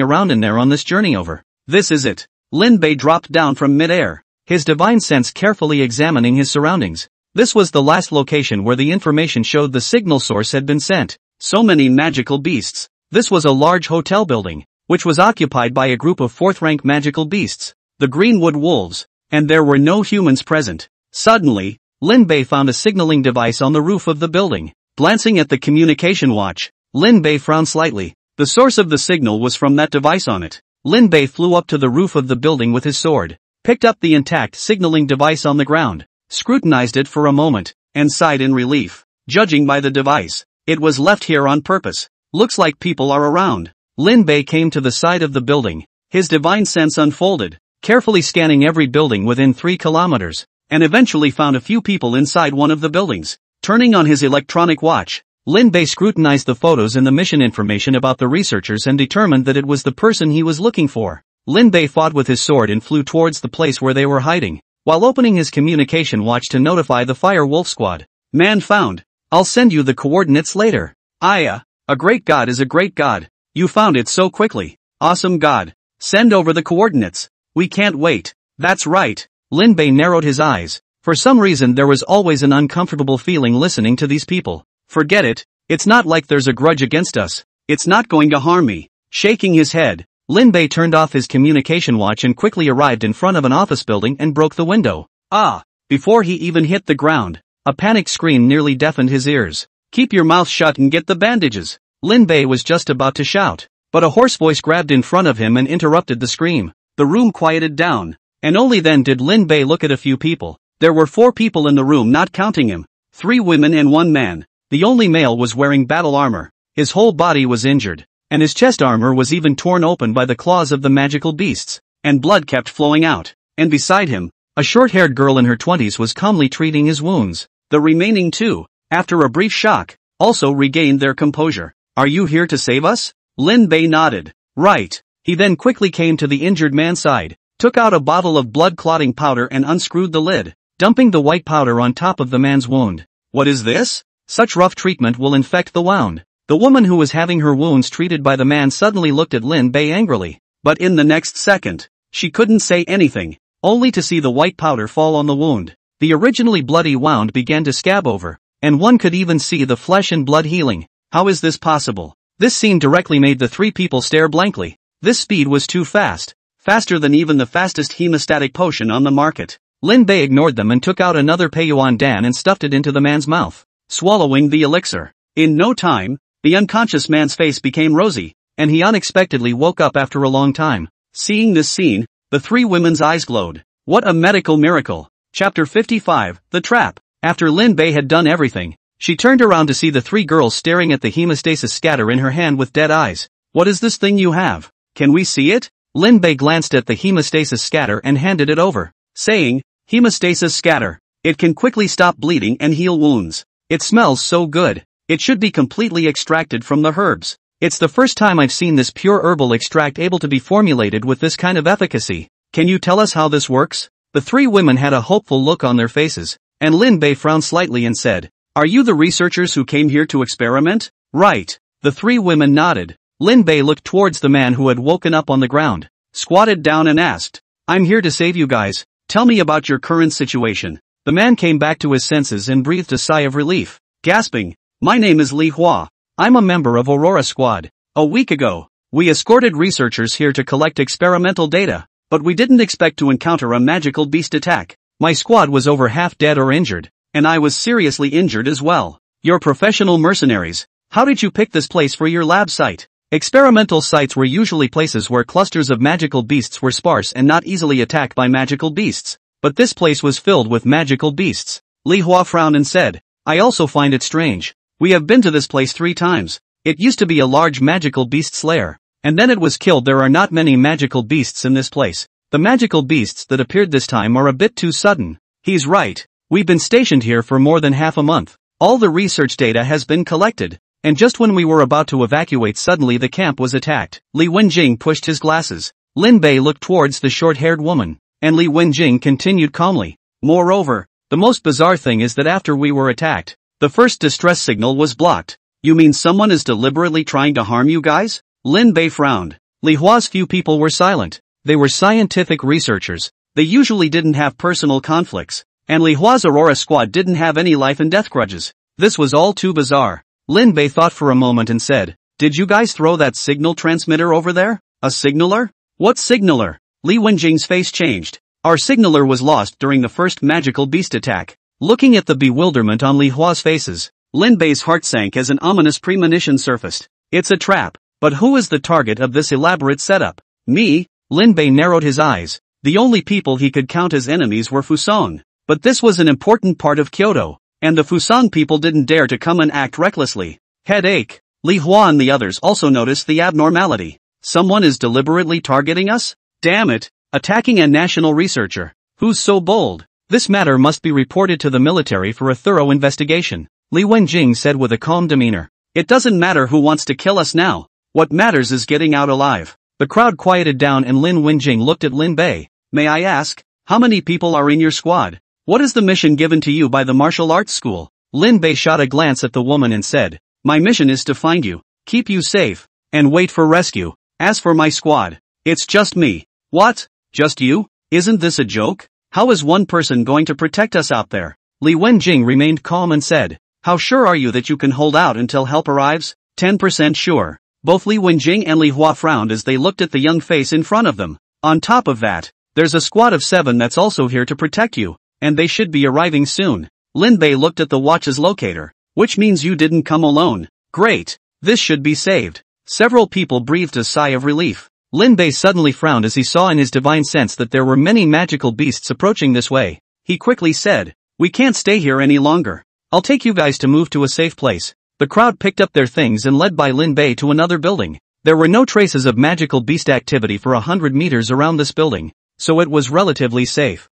around in there on this journey over. This is it. Lin Bei dropped down from mid-air, his divine sense carefully examining his surroundings. This was the last location where the information showed the signal source had been sent. So many magical beasts. This was a large hotel building, which was occupied by a group of 4th-rank magical beasts, the Greenwood Wolves, and there were no humans present. Suddenly, Lin Bei found a signaling device on the roof of the building. Glancing at the communication watch, Lin Bei frowned slightly. The source of the signal was from that device on it. Lin Bei flew up to the roof of the building with his sword, picked up the intact signaling device on the ground, scrutinized it for a moment, and sighed in relief. Judging by the device, it was left here on purpose. Looks like people are around. Lin Bei came to the side of the building. His divine sense unfolded, carefully scanning every building within 3 kilometers, and eventually found a few people inside one of the buildings. Turning on his electronic watch, Lin Bei scrutinized the photos and the mission information about the researchers and determined that it was the person he was looking for. Lin Bei fought with his sword and flew towards the place where they were hiding, while opening his communication watch to notify the Fire Wolf Squad. Man found. I'll send you the coordinates later. Aya, a great god is a great god. You found it so quickly. Awesome god. Send over the coordinates. We can't wait. That's right. Lin Bei narrowed his eyes. For some reason there was always an uncomfortable feeling listening to these people. Forget it. It's not like there's a grudge against us. It's not going to harm me. Shaking his head, Lin Bei turned off his communication watch and quickly arrived in front of an office building and broke the window. Ah! Before he even hit the ground, a panic scream nearly deafened his ears. Keep your mouth shut and get the bandages. Lin Bei was just about to shout, but a hoarse voice grabbed in front of him and interrupted the scream. The room quieted down, and only then did Lin Bei look at a few people. There were 4 people in the room not counting him. 3 women and 1 man. The only male was wearing battle armor. His whole body was injured, and his chest armor was even torn open by the claws of the magical beasts, and blood kept flowing out. And beside him, a short-haired girl in her 20s was calmly treating his wounds. The remaining 2, after a brief shock, also regained their composure. Are you here to save us? Lin Bei nodded. Right. He then quickly came to the injured man's side, took out a bottle of blood-clotting powder and unscrewed the lid, dumping the white powder on top of the man's wound. What is this? Such rough treatment will infect the wound. The woman who was having her wounds treated by the man suddenly looked at Lin Bei angrily. But in the next second, she couldn't say anything, only to see the white powder fall on the wound. The originally bloody wound began to scab over, and one could even see the flesh and blood healing. How is this possible? This scene directly made the 3 people stare blankly. This speed was too fast, faster than even the fastest hemostatic potion on the market. Lin Bei ignored them and took out another Peiyuan Dan and stuffed it into the man's mouth, swallowing the elixir. In no time, the unconscious man's face became rosy, and he unexpectedly woke up after a long time. Seeing this scene, the 3 women's eyes glowed. What a medical miracle! Chapter 55, The Trap. After Lin Bei had done everything, she turned around to see the 3 girls staring at the hemostasis scatter in her hand with dead eyes. What is this thing you have? Can we see it? Lin Bei glanced at the hemostasis scatter and handed it over, saying, Hemostasis scatter. It can quickly stop bleeding and heal wounds. It smells so good. It should be completely extracted from the herbs. It's the first time I've seen this pure herbal extract able to be formulated with this kind of efficacy. Can you tell us how this works? The 3 women had a hopeful look on their faces, and Lin Bei frowned slightly and said, Are you the researchers who came here to experiment? Right. The 3 women nodded. Lin Bei looked towards the man who had woken up on the ground, squatted down and asked, I'm here to save you guys. Tell me about your current situation. The man came back to his senses and breathed a sigh of relief, gasping, My name is Li Hua. I'm a member of Aurora Squad. A week ago, we escorted researchers here to collect experimental data, but we didn't expect to encounter a magical beast attack. My squad was over half dead or injured, and I was seriously injured as well. You're professional mercenaries. How did you pick this place for your lab site? Experimental sites were usually places where clusters of magical beasts were sparse and not easily attacked by magical beasts. But this place was filled with magical beasts. Li Hua frowned and said, I also find it strange. We have been to this place 3 times. It used to be a large magical beast's lair, and then it was killed. There are not many magical beasts in this place. The magical beasts that appeared this time are a bit too sudden. He's right. We've been stationed here for more than half a month. All the research data has been collected, and just when we were about to evacuate suddenly the camp was attacked. Li Wenjing pushed his glasses. Lin Bei looked towards the short-haired woman, and Li Wenjing continued calmly. Moreover, the most bizarre thing is that after we were attacked, the first distress signal was blocked. You mean someone is deliberately trying to harm you guys? Lin Bei frowned. Li Hua's few people were silent. They were scientific researchers. They usually didn't have personal conflicts, and Li Hua's Aurora Squad didn't have any life and death grudges. This was all too bizarre. Lin Bei thought for a moment and said, Did you guys throw that signal transmitter over there? A signaler? What signaler? Li Wenjing's face changed. Our signaler was lost during the first magical beast attack. Looking at the bewilderment on Li Hua's faces, Lin Bei's heart sank as an ominous premonition surfaced. It's a trap. But who is the target of this elaborate setup? Me? Lin Bei narrowed his eyes. The only people he could count as enemies were Fusong. But this was an important part of Kyoto. and the Fusang people didn't dare to come and act recklessly. Headache. Li Hua and the others also noticed the abnormality. Someone is deliberately targeting us? Damn it, attacking a national researcher. Who's so bold? This matter must be reported to the military for a thorough investigation, Li Wenjing said with a calm demeanor. It doesn't matter who wants to kill us now. What matters is getting out alive. The crowd quieted down and Lin Wenjing looked at Lin Bei. May I ask, how many people are in your squad? What is the mission given to you by the martial arts school? Lin Bei shot a glance at the woman and said, my mission is to find you, keep you safe, and wait for rescue. As for my squad, it's just me. What? Just you? Isn't this a joke? How is one person going to protect us out there? Li Wenjing remained calm and said, how sure are you that you can hold out until help arrives? 10% sure. Both Li Wenjing and Li Hua frowned as they looked at the young face in front of them. On top of that, there's a squad of 7 that's also here to protect you, and they should be arriving soon. Lin Bei looked at the watch's locator, which means you didn't come alone. Great. This should be saved. Several people breathed a sigh of relief. Lin Bei suddenly frowned as he saw in his divine sense that there were many magical beasts approaching this way. He quickly said, we can't stay here any longer. I'll take you guys to move to a safe place. The crowd picked up their things and led by Lin Bei to another building. There were no traces of magical beast activity for 100 meters around this building, so it was relatively safe.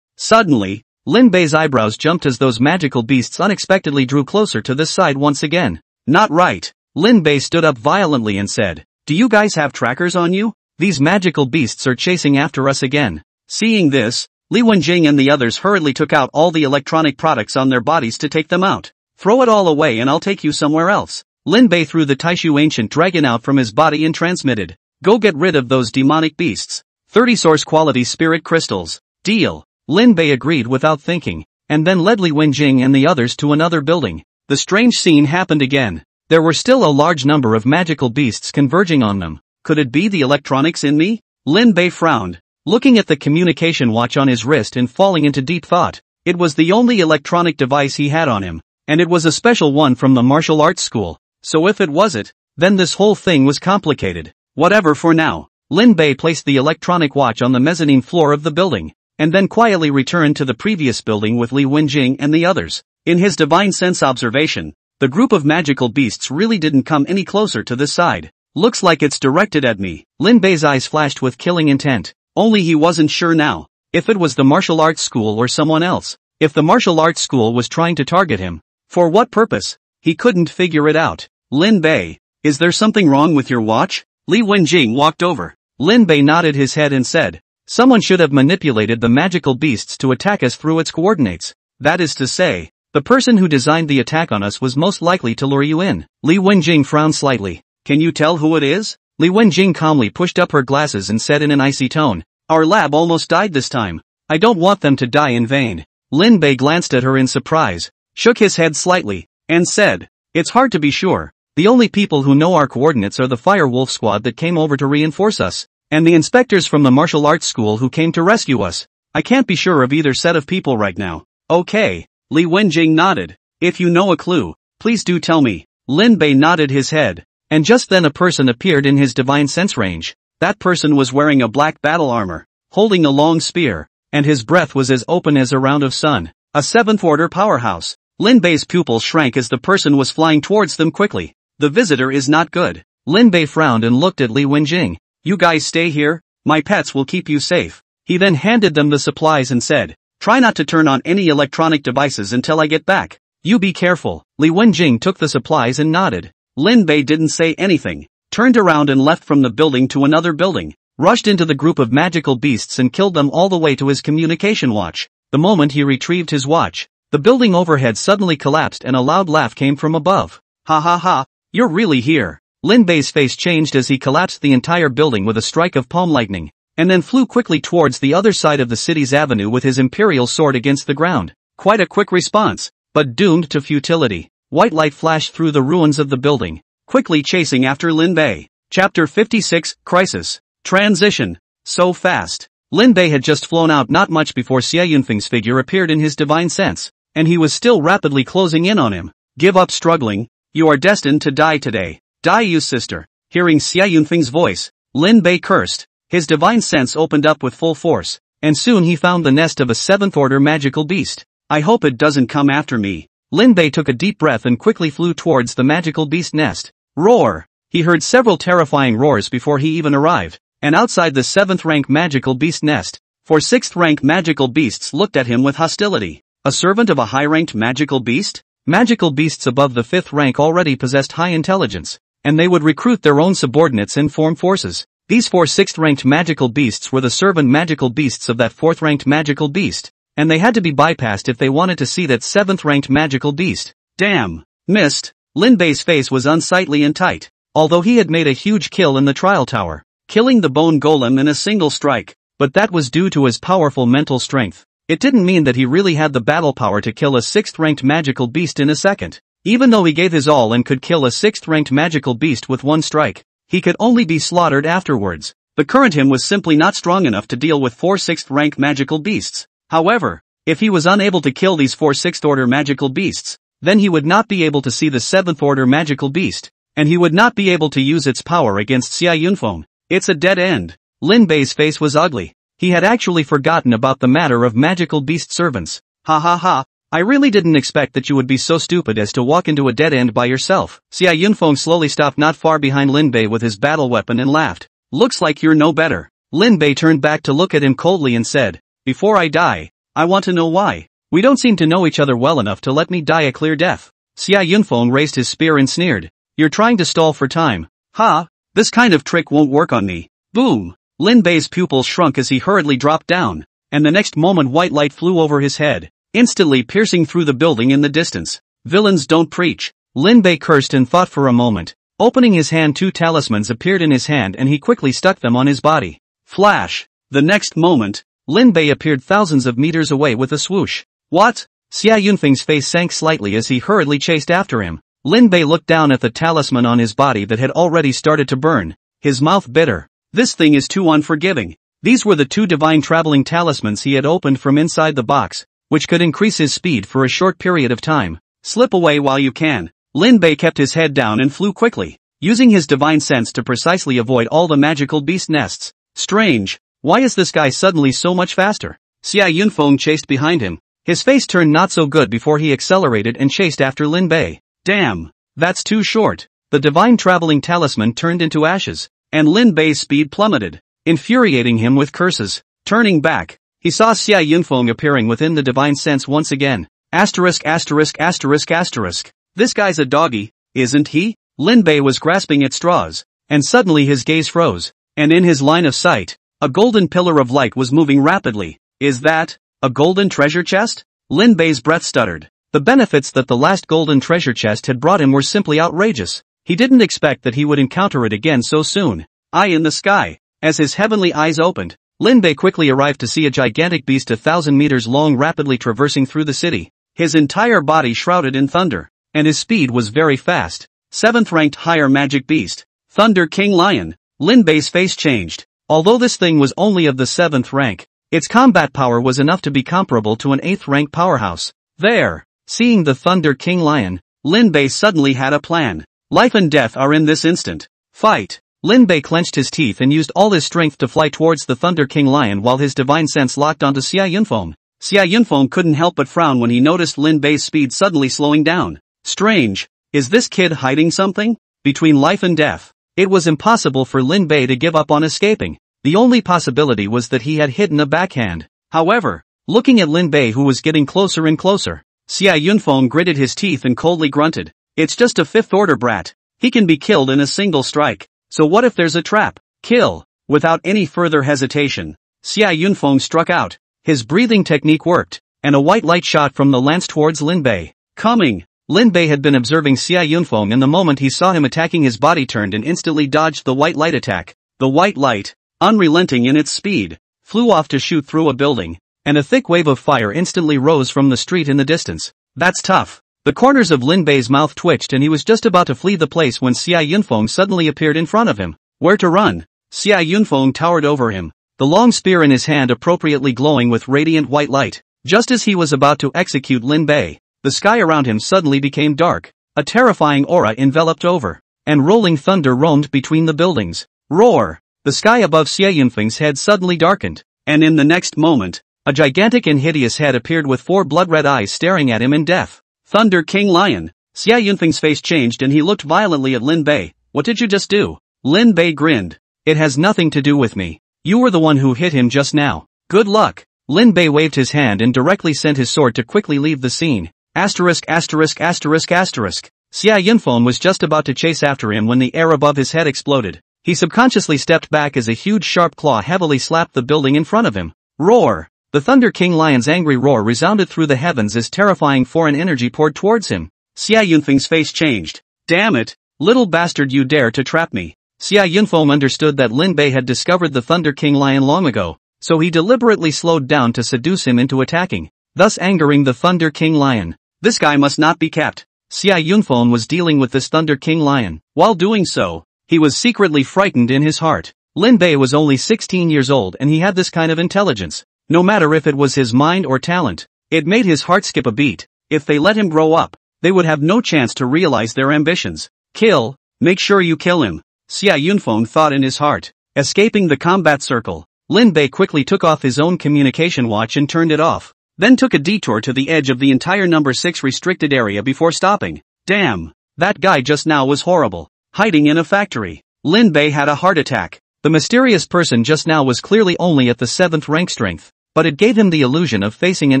Suddenly, Lin Bei's eyebrows jumped as those magical beasts unexpectedly drew closer to this side once again. Not right. Lin Bei stood up violently and said, do you guys have trackers on you? These magical beasts are chasing after us again. Seeing this, Li Wenjing and the others hurriedly took out all the electronic products on their bodies to take them out. Throw it all away and I'll take you somewhere else. Lin Bei threw the Taishu ancient dragon out from his body and transmitted, go get rid of those demonic beasts. 30 source quality spirit crystals. Deal. Lin Bei agreed without thinking, and then led Li Wenjing and the others to another building. The strange scene happened again. There were still a large number of magical beasts converging on them. Could it be the electronics in me? Lin Bei frowned, looking at the communication watch on his wrist and falling into deep thought. It was the only electronic device he had on him, and it was a special one from the martial arts school. So if it was it, then this whole thing was complicated. Whatever for now. Lin Bei placed the electronic watch on the mezzanine floor of the building, and then quietly returned to the previous building with Li Wenjing and the others. In his divine sense observation, the group of magical beasts really didn't come any closer to this side. Looks like it's directed at me. Lin Bei's eyes flashed with killing intent. Only he wasn't sure now, if it was the martial arts school or someone else. If the martial arts school was trying to target him, for what purpose? He couldn't figure it out. Lin Bei, is there something wrong with your watch? Li Wenjing walked over. Lin Bei nodded his head and said, someone should have manipulated the magical beasts to attack us through its coordinates. That is to say, the person who designed the attack on us was most likely to lure you in. Li Wenjing frowned slightly. Can you tell who it is? Li Wenjing calmly pushed up her glasses and said in an icy tone, our lab almost died this time. I don't want them to die in vain. Lin Bei glanced at her in surprise, shook his head slightly, and said, it's hard to be sure. The only people who know our coordinates are the Fire Wolf squad that came over to reinforce us, and the inspectors from the martial arts school who came to rescue us. I can't be sure of either set of people right now. Okay. Li Wenjing nodded. If you know a clue, please do tell me. Lin Bei nodded his head, and just then a person appeared in his divine sense range. That person was wearing a black battle armor, holding a long spear, and his breath was as open as a round of sun. A 7th order powerhouse. Lin Bei's pupils shrank as the person was flying towards them quickly. The visitor is not good. Lin Bei frowned and looked at Li Wenjing. You guys stay here, my pets will keep you safe. He then handed them the supplies and said, try not to turn on any electronic devices until I get back. You be careful. Li Wenjing took the supplies and nodded. Lin Bei didn't say anything, turned around and left from the building to another building, rushed into the group of magical beasts and killed them all the way to his communication watch. The moment he retrieved his watch, the building overhead suddenly collapsed and a loud laugh came from above. Ha ha ha. You're really here. Lin Bei's face changed as he collapsed the entire building with a strike of palm lightning, and then flew quickly towards the other side of the city's avenue with his imperial sword against the ground. Quite a quick response, but doomed to futility. White light flashed through the ruins of the building, quickly chasing after Lin Bei. Chapter 56, Crisis. Transition. So fast. Lin Bei had just flown out not much before Xie Yunfeng's figure appeared in his divine sense, and he was still rapidly closing in on him. Give up struggling. You are destined to die today. Die, you sister. Hearing Xie Yunfeng's voice, Lin Bei cursed. His divine sense opened up with full force, and soon he found the nest of a 7th order magical beast. I hope it doesn't come after me. Lin Bei took a deep breath and quickly flew towards the magical beast nest. Roar! He heard several terrifying roars before he even arrived, and outside the 7th rank magical beast nest, 4 6th rank magical beasts looked at him with hostility. A servant of a high-ranked magical beast? Magical beasts above the 5th rank already possessed high intelligence, and they would recruit their own subordinates and form forces. These 4 6th ranked magical beasts were the servant magical beasts of that 4th ranked magical beast, and they had to be bypassed if they wanted to see that 7th ranked magical beast. Damn! Missed! Lin Bei's face was unsightly and tight, although he had made a huge kill in the trial tower, killing the bone golem in a single strike, but that was due to his powerful mental strength. It didn't mean that he really had the battle power to kill a 6th ranked magical beast in a second. Even though he gave his all and could kill a 6th ranked magical beast with one strike, he could only be slaughtered afterwards. The current him was simply not strong enough to deal with 4 6th rank magical beasts. However, if he was unable to kill these 4 6th order magical beasts, then he would not be able to see the 7th order magical beast, and he would not be able to use its power against Xia Yunfeng. It's a dead end. Lin Bei's face was ugly. He had actually forgotten about the matter of magical beast servants. Ha ha ha, I really didn't expect that you would be so stupid as to walk into a dead end by yourself. Xia Yunfeng slowly stopped not far behind Lin Bei with his battle weapon and laughed. Looks like you're no better. Lin Bei turned back to look at him coldly and said, before I die, I want to know why. We don't seem to know each other well enough to let me die a clear death. Xia Yunfeng raised his spear and sneered. You're trying to stall for time. Ha! This kind of trick won't work on me. Boom! Lin Bei's pupils shrunk as he hurriedly dropped down, and the next moment white light flew over his head, instantly piercing through the building in the distance. Villains don't preach. Lin Bei cursed and thought for a moment. Opening his hand, 2 talismans appeared in his hand and he quickly stuck them on his body. Flash! The next moment, Lin Bei appeared thousands of meters away with a swoosh. What? Xia Yunfeng's face sank slightly as he hurriedly chased after him. Lin Bei looked down at the talisman on his body that had already started to burn, his mouth bitter. This thing is too unforgiving. These were the 2 divine traveling talismans he had opened from inside the box, which could increase his speed for a short period of time. Slip away while you can. Lin Bei kept his head down and flew quickly, using his divine sense to precisely avoid all the magical beast nests. Strange. Why is this guy suddenly so much faster? Xia Yunfeng chased behind him. His face turned not so good before he accelerated and chased after Lin Bei. Damn. That's too short. The divine traveling talisman turned into ashes, and Lin Bei's speed plummeted, infuriating him with curses. Turning back, he saw Xia Yunfeng appearing within the divine sense once again. Asterisk asterisk asterisk asterisk. This guy's a doggy, isn't he? Lin Bei was grasping at straws, and suddenly his gaze froze, and in his line of sight, a golden pillar of light was moving rapidly. Is that a golden treasure chest? Lin Bei's breath stuttered. The benefits that the last golden treasure chest had brought him were simply outrageous. He didn't expect that he would encounter it again so soon. Eye in the sky. As his heavenly eyes opened, Lin Bei quickly arrived to see a gigantic beast 1,000 meters long rapidly traversing through the city. His entire body shrouded in thunder, and his speed was very fast. 7th ranked higher magic beast. Thunder King Lion. Lin Bei's face changed. Although this thing was only of the 7th rank, its combat power was enough to be comparable to an 8th rank powerhouse. There. Seeing the Thunder King Lion, Lin Bei suddenly had a plan. Life and death are in this instant. Fight! Lin Bei clenched his teeth and used all his strength to fly towards the Thunder King Lion while his divine sense locked onto Xia Yunfeng. Xia Yunfeng couldn't help but frown when he noticed Lin Bei's speed suddenly slowing down. Strange. Is this kid hiding something? Between life and death, it was impossible for Lin Bei to give up on escaping. The only possibility was that he had hidden a backhand. However, looking at Lin Bei who was getting closer and closer, Xia Yunfeng gritted his teeth and coldly grunted. It's just a 5th order brat. He can be killed in a single strike. So what if there's a trap? Kill! Without any further hesitation, Xia Yunfeng struck out. His breathing technique worked, and a white light shot from the lance towards Lin Bei. Coming! Lin Bei had been observing Xia Yunfeng and the moment he saw him attacking his body turned and instantly dodged the white light attack. The white light, unrelenting in its speed, flew off to shoot through a building, and a thick wave of fire instantly rose from the street in the distance. That's tough. The corners of Lin Bei's mouth twitched and he was just about to flee the place when Xia Yunfeng suddenly appeared in front of him. Where to run? Xia Yunfeng towered over him, the long spear in his hand appropriately glowing with radiant white light. Just as he was about to execute Lin Bei, the sky around him suddenly became dark. A terrifying aura enveloped over, and rolling thunder roamed between the buildings. Roar! The sky above Xia Yunfeng's head suddenly darkened, and in the next moment, A gigantic and hideous head appeared with 4 blood-red eyes staring at him in death. Thunder King Lion. Xia Yunfeng's face changed and he looked violently at Lin Bei. What did you just do? Lin Bei grinned. It has nothing to do with me. You were the one who hit him just now. Good luck. Lin Bei waved his hand and directly sent his sword to quickly leave the scene. Asterisk asterisk asterisk asterisk. Xia Yunfeng was just about to chase after him when the air above his head exploded. He subconsciously stepped back as a huge sharp claw heavily slapped the building in front of him. Roar! The Thunder King Lion's angry roar resounded through the heavens as terrifying foreign energy poured towards him. Xia Yunfeng's face changed. Damn it! Little bastard, you dare to trap me. Xia Yunfeng understood that Lin Bei had discovered the Thunder King Lion long ago, so he deliberately slowed down to seduce him into attacking, thus angering the Thunder King Lion. This guy must not be kept. Xia Yunfeng was dealing with this Thunder King Lion. While doing so, he was secretly frightened in his heart. Lin Bei was only 16 years old and he had this kind of intelligence. No matter if it was his mind or talent, it made his heart skip a beat. If they let him grow up, they would have no chance to realize their ambitions. Kill, make sure you kill him. Xia Yunfeng thought in his heart. Escaping the combat circle, Lin Bei quickly took off his own communication watch and turned it off, then took a detour to the edge of the entire number 6 restricted area before stopping. Damn, that guy just now was horrible. Hiding in a factory. Lin Bei had a heart attack. The mysterious person just now was clearly only at the 7th rank strength, but it gave him the illusion of facing an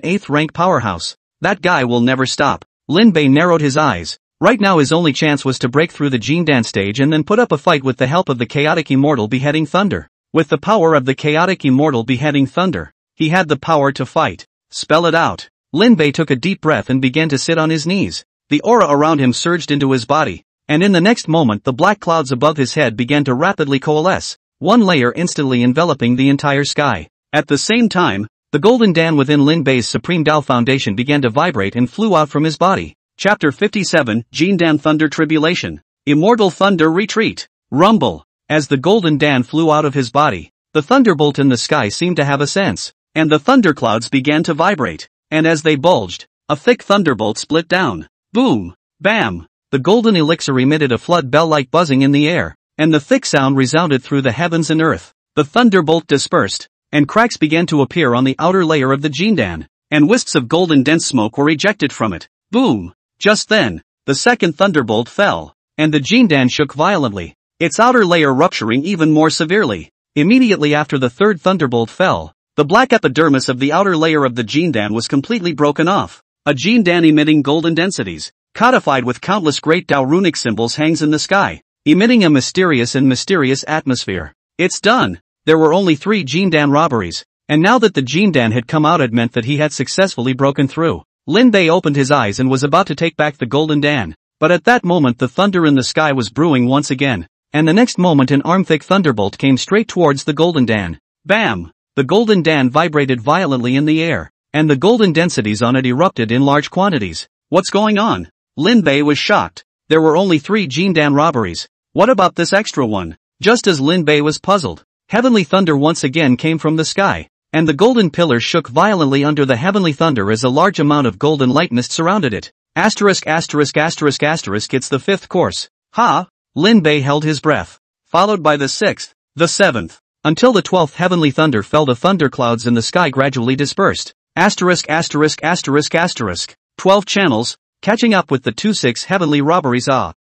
8th rank powerhouse. That guy will never stop. Lin Bei narrowed his eyes. Right now his only chance was to break through the Jindan stage and then put up a fight with the help of the chaotic immortal beheading thunder. With the power of the chaotic immortal beheading thunder, he had the power to fight. Spell it out. Lin Bei took a deep breath and began to sit on his knees. The aura around him surged into his body, and in the next moment the black clouds above his head began to rapidly coalesce, one layer instantly enveloping the entire sky. At the same time, the golden Dan within Lin Bei's Supreme Tao Foundation began to vibrate and flew out from his body. Chapter 57, Jindan Thunder Tribulation. Immortal Thunder Retreat. Rumble. As the golden Dan flew out of his body, the thunderbolt in the sky seemed to have a sense, and the thunderclouds began to vibrate, and as they bulged, a thick thunderbolt split down. Boom! Bam! The golden elixir emitted a flood bell-like buzzing in the air, and the thick sound resounded through the heavens and earth. The thunderbolt dispersed, and cracks began to appear on the outer layer of the Jindan, and wisps of golden dense smoke were ejected from it. Boom! Just then, the second thunderbolt fell, and the Jindan shook violently, its outer layer rupturing even more severely. Immediately after the third thunderbolt fell, the black epidermis of the outer layer of the Jindan was completely broken off. A Jindan emitting golden densities, codified with countless great Tao runic symbols, hangs in the sky, emitting a mysterious atmosphere. It's done. There were only 3 Jindan robberies, and now that the Jindan had come out it meant that he had successfully broken through. Lin Bei opened his eyes and was about to take back the golden Dan, but at that moment the thunder in the sky was brewing once again, and the next moment an arm-thick thunderbolt came straight towards the golden Dan. Bam! The golden Dan vibrated violently in the air, and the golden densities on it erupted in large quantities. What's going on? Lin Bei was shocked. There were only 3 Jindan robberies. What about this extra one? Just as Lin Bei was puzzled, heavenly thunder once again came from the sky, and the golden pillars shook violently under the heavenly thunder as a large amount of golden light mist surrounded it. Asterisk asterisk asterisk asterisk. It's the 5th course. Ha! Lin Bei held his breath. Followed by the 6th, the 7th, until the 12th heavenly thunder fell. The thunderclouds in the sky gradually dispersed. Asterisk asterisk asterisk asterisk. 12 channels, catching up with the 2-6 heavenly robberies.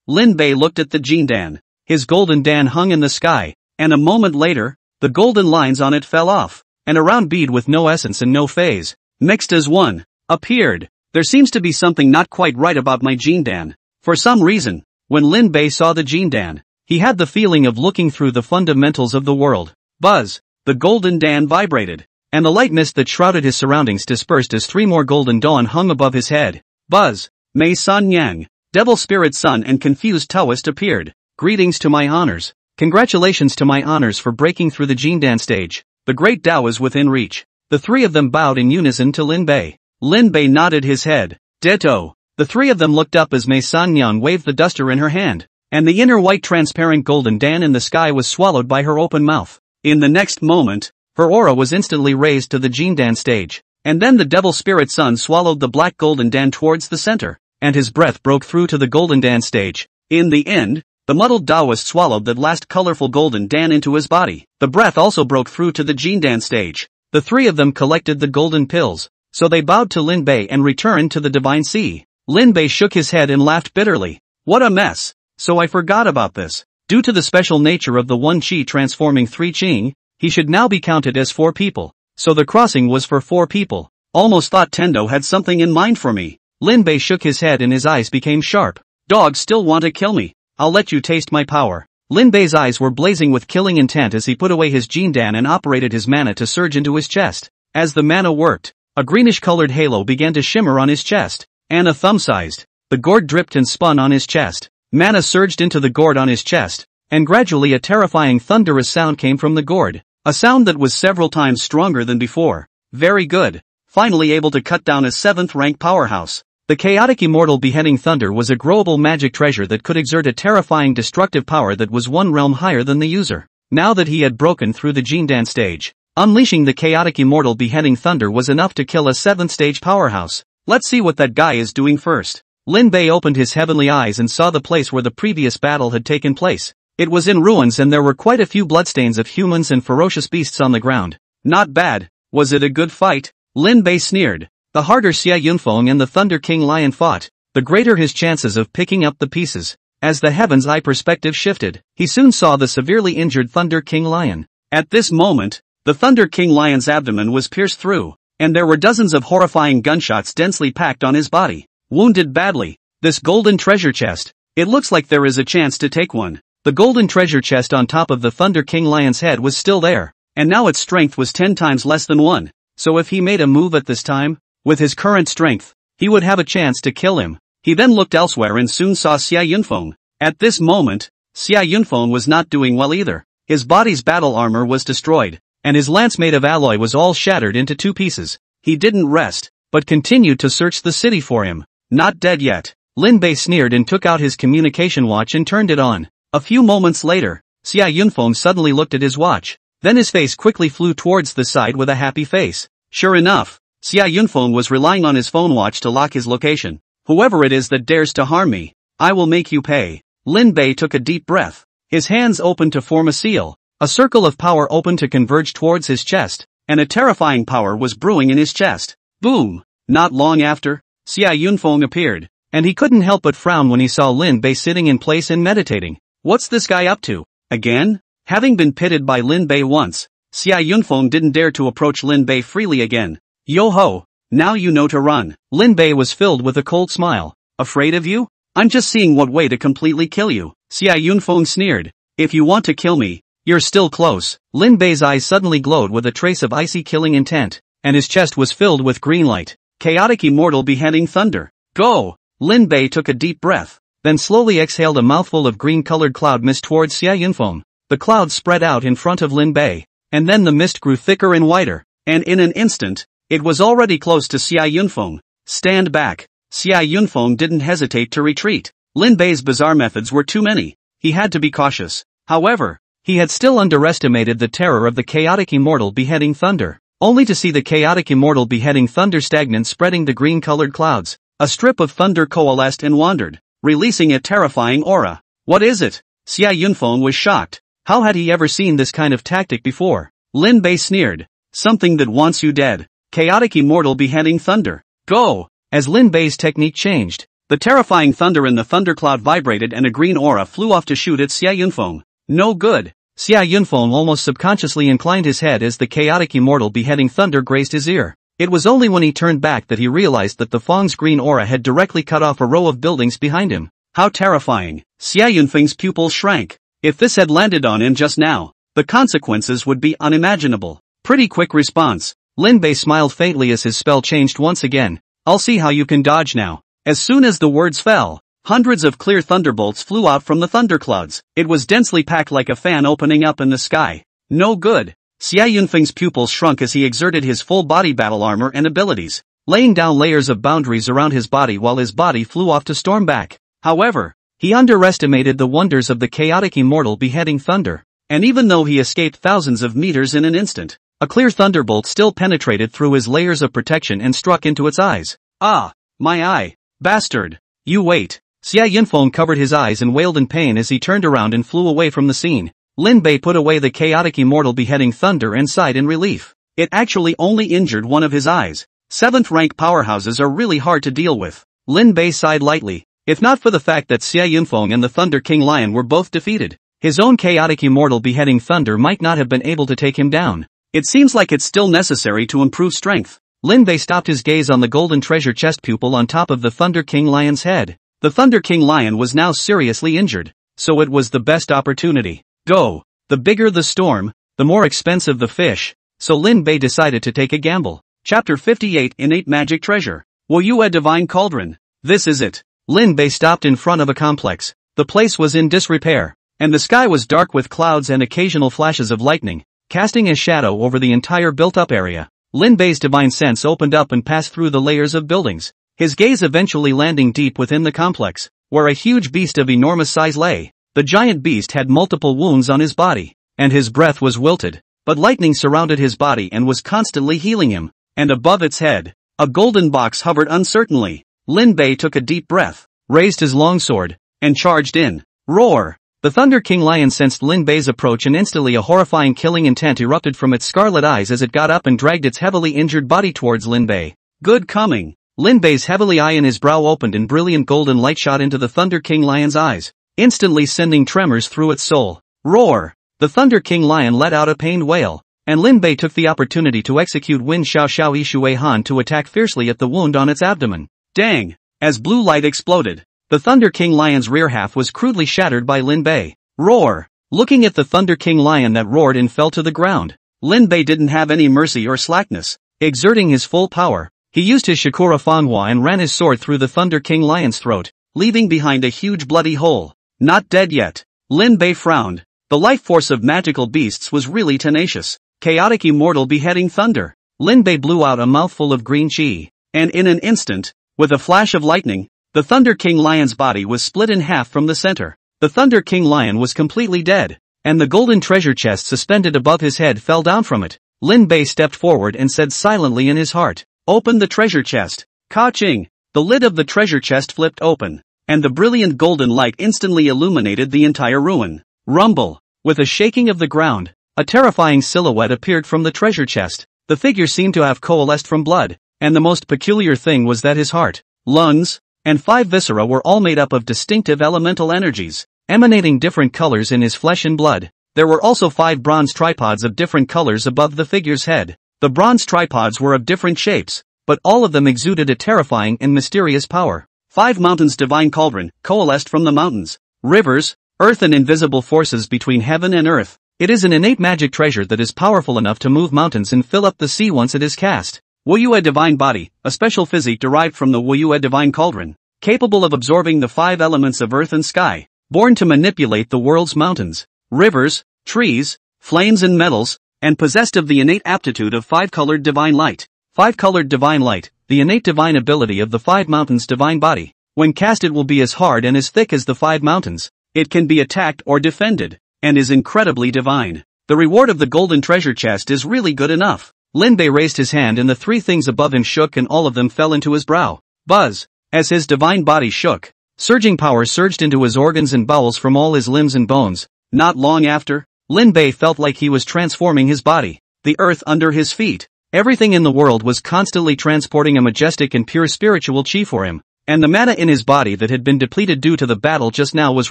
Lin Bei looked at the Jindan. His golden Dan hung in the sky, and a moment later, the golden lines on it fell off, and a round bead with no essence and no phase, mixed as one, appeared. There seems to be something not quite right about my Jindan. For some reason, when Lin Bei saw the Jindan, he had the feeling of looking through the fundamentals of the world. Buzz! The golden Dan vibrated, and the light mist that shrouded his surroundings dispersed as 3 more golden dawn hung above his head. Buzz! Mei San Yang, Devil Spirit Sun and Confused Taoist appeared. Greetings to my honors. Congratulations to my honors for breaking through the Jindan stage. The great Tao is within reach. The 3 of them bowed in unison to Lin Bei. Lin Bei nodded his head. Ditto. The 3 of them looked up as Mei San Yang waved the duster in her hand, and the inner white transparent golden Dan in the sky was swallowed by her open mouth. In the next moment, her aura was instantly raised to the Jindan stage, and then the Devil Spirit Sun swallowed the black golden Dan towards the center, and his breath broke through to the golden Dan stage. In the end, the muddled Taoist swallowed that last colorful golden Dan into his body. The breath also broke through to the Jindan stage. The three of them collected the golden pills, so they bowed to Lin Bei and returned to the divine sea. Lin Bei shook his head and laughed bitterly. What a mess! So I forgot about this. Due to the special nature of the one Qi transforming 3 Qing, he should now be counted as 4 people. So the crossing was for 4 people. Almost thought Tendo had something in mind for me. Lin Bei shook his head and his eyes became sharp. Dogs still want to kill me. I'll let you taste my power. Lin Bei's eyes were blazing with killing intent as he put away his Jindan and operated his mana to surge into his chest. As the mana worked, a greenish-colored halo began to shimmer on his chest. And a thumb-sized. The gourd dripped and spun on his chest. Mana surged into the gourd on his chest, and gradually a terrifying thunderous sound came from the gourd. A sound that was several times stronger than before. Very good. Finally able to cut down a 7th-rank powerhouse. The chaotic immortal beheading thunder was a growable magic treasure that could exert a terrifying destructive power that was 1 realm higher than the user. Now that he had broken through the Jindan stage, unleashing the chaotic immortal beheading thunder was enough to kill a 7th stage powerhouse. Let's see what that guy is doing first. Lin Bei opened his heavenly eyes and saw the place where the previous battle had taken place. It was in ruins and there were quite a few bloodstains of humans and ferocious beasts on the ground. Not bad. Was it a good fight? Lin Bei sneered. The harder Xia Yunfeng and the Thunder King Lion fought, the greater his chances of picking up the pieces. As the heaven's eye perspective shifted, he soon saw the severely injured Thunder King Lion. At this moment, the Thunder King Lion's abdomen was pierced through, and there were dozens of horrifying gunshots densely packed on his body. Wounded badly. This golden treasure chest. It looks like there is a chance to take one. The golden treasure chest on top of the Thunder King Lion's head was still there, and now its strength was 10 times less than 1. So if he made a move at this time, with his current strength, he would have a chance to kill him. He then looked elsewhere and soon saw Xia Yunfeng. At this moment, Xia Yunfeng was not doing well either. His body's battle armor was destroyed, and his lance made of alloy was all shattered into 2 pieces. He didn't rest, but continued to search the city for him. Not dead yet. Lin Bei sneered and took out his communication watch and turned it on. A few moments later, Xia Yunfeng suddenly looked at his watch. Then his face quickly flew towards the side with a happy face. Sure enough, Xia Yunfeng was relying on his phone watch to lock his location. Whoever it is that dares to harm me, I will make you pay. Lin Bei took a deep breath. His hands opened to form a seal. A circle of power opened to converge towards his chest, and a terrifying power was brewing in his chest. Boom! Not long after, Xia Yunfeng appeared, and he couldn't help but frown when he saw Lin Bei sitting in place and meditating. What's this guy up to? Again? Having been pitted by Lin Bei once, Xia Yunfeng didn't dare to approach Lin Bei freely again. Yo-ho! Now you know to run. Lin Bei was filled with a cold smile. Afraid of you? I'm just seeing what way to completely kill you. Xia Yunfeng sneered. If you want to kill me, you're still close. Lin Bei's eyes suddenly glowed with a trace of icy killing intent, and his chest was filled with green light. Chaotic immortal beheading thunder. Go! Lin Bei took a deep breath, then slowly exhaled a mouthful of green-colored cloud mist towards Xia Yunfeng. The cloud spread out in front of Lin Bei, and then the mist grew thicker and wider, and in an instant, it was already close to Xia Yunfeng. Stand back. Xia Yunfeng didn't hesitate to retreat. Lin Bei's bizarre methods were too many. He had to be cautious. However, he had still underestimated the terror of the chaotic immortal beheading thunder, only to see the chaotic immortal beheading thunder stagnant spreading the green-colored clouds. A strip of thunder coalesced and wandered, releasing a terrifying aura. What is it? Xia Yunfeng was shocked. How had he ever seen this kind of tactic before? Lin Bei sneered. Something that wants you dead. Chaotic immortal beheading thunder. Go! As Lin Bei's technique changed, the terrifying thunder in the thundercloud vibrated and a green aura flew off to shoot at Xia Yunfeng. No good. Xia Yunfeng almost subconsciously inclined his head as the chaotic immortal beheading thunder grazed his ear. It was only when he turned back that he realized that the Feng's green aura had directly cut off a row of buildings behind him. How terrifying. Xia Yunfeng's pupils shrank. If this had landed on him just now, the consequences would be unimaginable. Pretty quick response. Lin Bei smiled faintly as his spell changed once again. I'll see how you can dodge now. As soon as the words fell, hundreds of clear thunderbolts flew out from the thunderclouds. It was densely packed like a fan opening up in the sky. No good. Xia Yunfeng's pupils shrunk as he exerted his full body battle armor and abilities, laying down layers of boundaries around his body while his body flew off to storm back. However, he underestimated the wonders of the chaotic immortal beheading thunder, and even though he escaped thousands of meters in an instant, a clear thunderbolt still penetrated through his layers of protection and struck into its eyes. Ah, my eye. Bastard. You wait. Xia Yunfeng covered his eyes and wailed in pain as he turned around and flew away from the scene. Lin Bei put away the chaotic immortal beheading thunder and sighed in relief. It actually only injured one of his eyes. 7th rank powerhouses are really hard to deal with. Lin Bei sighed lightly. If not for the fact that Xia Yunfeng and the Thunder King Lion were both defeated, his own chaotic immortal beheading thunder might not have been able to take him down. It seems like it's still necessary to improve strength. Lin Bei stopped his gaze on the golden treasure chest pupil on top of the Thunder King Lion's head. The Thunder King Lion was now seriously injured, so it was the best opportunity. Go. The bigger the storm, the more expensive the fish, so Lin Bei decided to take a gamble. Chapter 58 Innate Magic Treasure. Woyue Divine Cauldron. This is it. Lin Bei stopped in front of a complex. The place was in disrepair, and the sky was dark with clouds and occasional flashes of lightning, casting a shadow over the entire built-up area. Lin Bei's divine sense opened up and passed through the layers of buildings, his gaze eventually landing deep within the complex, where a huge beast of enormous size lay. The giant beast had multiple wounds on his body, and his breath was wilted, but lightning surrounded his body and was constantly healing him. And above its head, a golden box hovered uncertainly. Lin Bei took a deep breath, raised his longsword, and charged in. Roar! The Thunder King Lion sensed Lin Bei's approach and instantly a horrifying killing intent erupted from its scarlet eyes as it got up and dragged its heavily injured body towards Lin Bei. Good coming! Lin Bei's heavily eye in his brow opened and brilliant golden light shot into the Thunder King Lion's eyes, instantly sending tremors through its soul. Roar! The Thunder King Lion let out a pained wail, and Lin Bei took the opportunity to execute Wind Xiao Xiao Yishui Han to attack fiercely at the wound on its abdomen. Dang! As blue light exploded, the Thunder King Lion's rear half was crudely shattered by Lin Bei. Roar! Looking at the Thunder King Lion that roared and fell to the ground, Lin Bei didn't have any mercy or slackness. Exerting his full power, he used his Shakura Fanhua and ran his sword through the Thunder King Lion's throat, leaving behind a huge bloody hole. Not dead yet. Lin Bei frowned. The life force of magical beasts was really tenacious. Chaotic immortal beheading thunder. Lin Bei blew out a mouthful of green chi, and in an instant, with a flash of lightning, the Thunder King Lion's body was split in half from the center. The Thunder King Lion was completely dead, and the golden treasure chest suspended above his head fell down from it. Lin Bei stepped forward and said silently in his heart, "Open the treasure chest." Ka-ching! The lid of the treasure chest flipped open, and the brilliant golden light instantly illuminated the entire ruin. Rumble! With a shaking of the ground, a terrifying silhouette appeared from the treasure chest. The figure seemed to have coalesced from blood, and the most peculiar thing was that his heart, lungs, and 5 viscera were all made up of distinctive elemental energies, emanating different colors in his flesh and blood. There were also 5 bronze tripods of different colors above the figure's head. The bronze tripods were of different shapes, but all of them exuded a terrifying and mysterious power. 5 mountains divine cauldron, coalesced from the mountains, rivers, earth and invisible forces between heaven and earth. It is an innate magic treasure that is powerful enough to move mountains and fill up the sea once it is cast. Woyue Divine Body, a special physique derived from the Woyue Divine Cauldron, capable of absorbing the 5 elements of earth and sky, born to manipulate the world's mountains, rivers, trees, flames and metals, and possessed of the innate aptitude of 5-colored divine light. 5-colored divine light, the innate divine ability of the 5 mountains divine body. When cast it will be as hard and as thick as the 5 mountains. It can be attacked or defended, and is incredibly divine. The reward of the golden treasure chest is really good enough. Lin Bei raised his hand and the 3 things above him shook and all of them fell into his brow. Buzz! As his divine body shook, surging power surged into his organs and bowels from all his limbs and bones. Not long after, Lin Bei felt like he was transforming his body. The earth under his feet. Everything in the world was constantly transporting a majestic and pure spiritual chi for him, and the mana in his body that had been depleted due to the battle just now was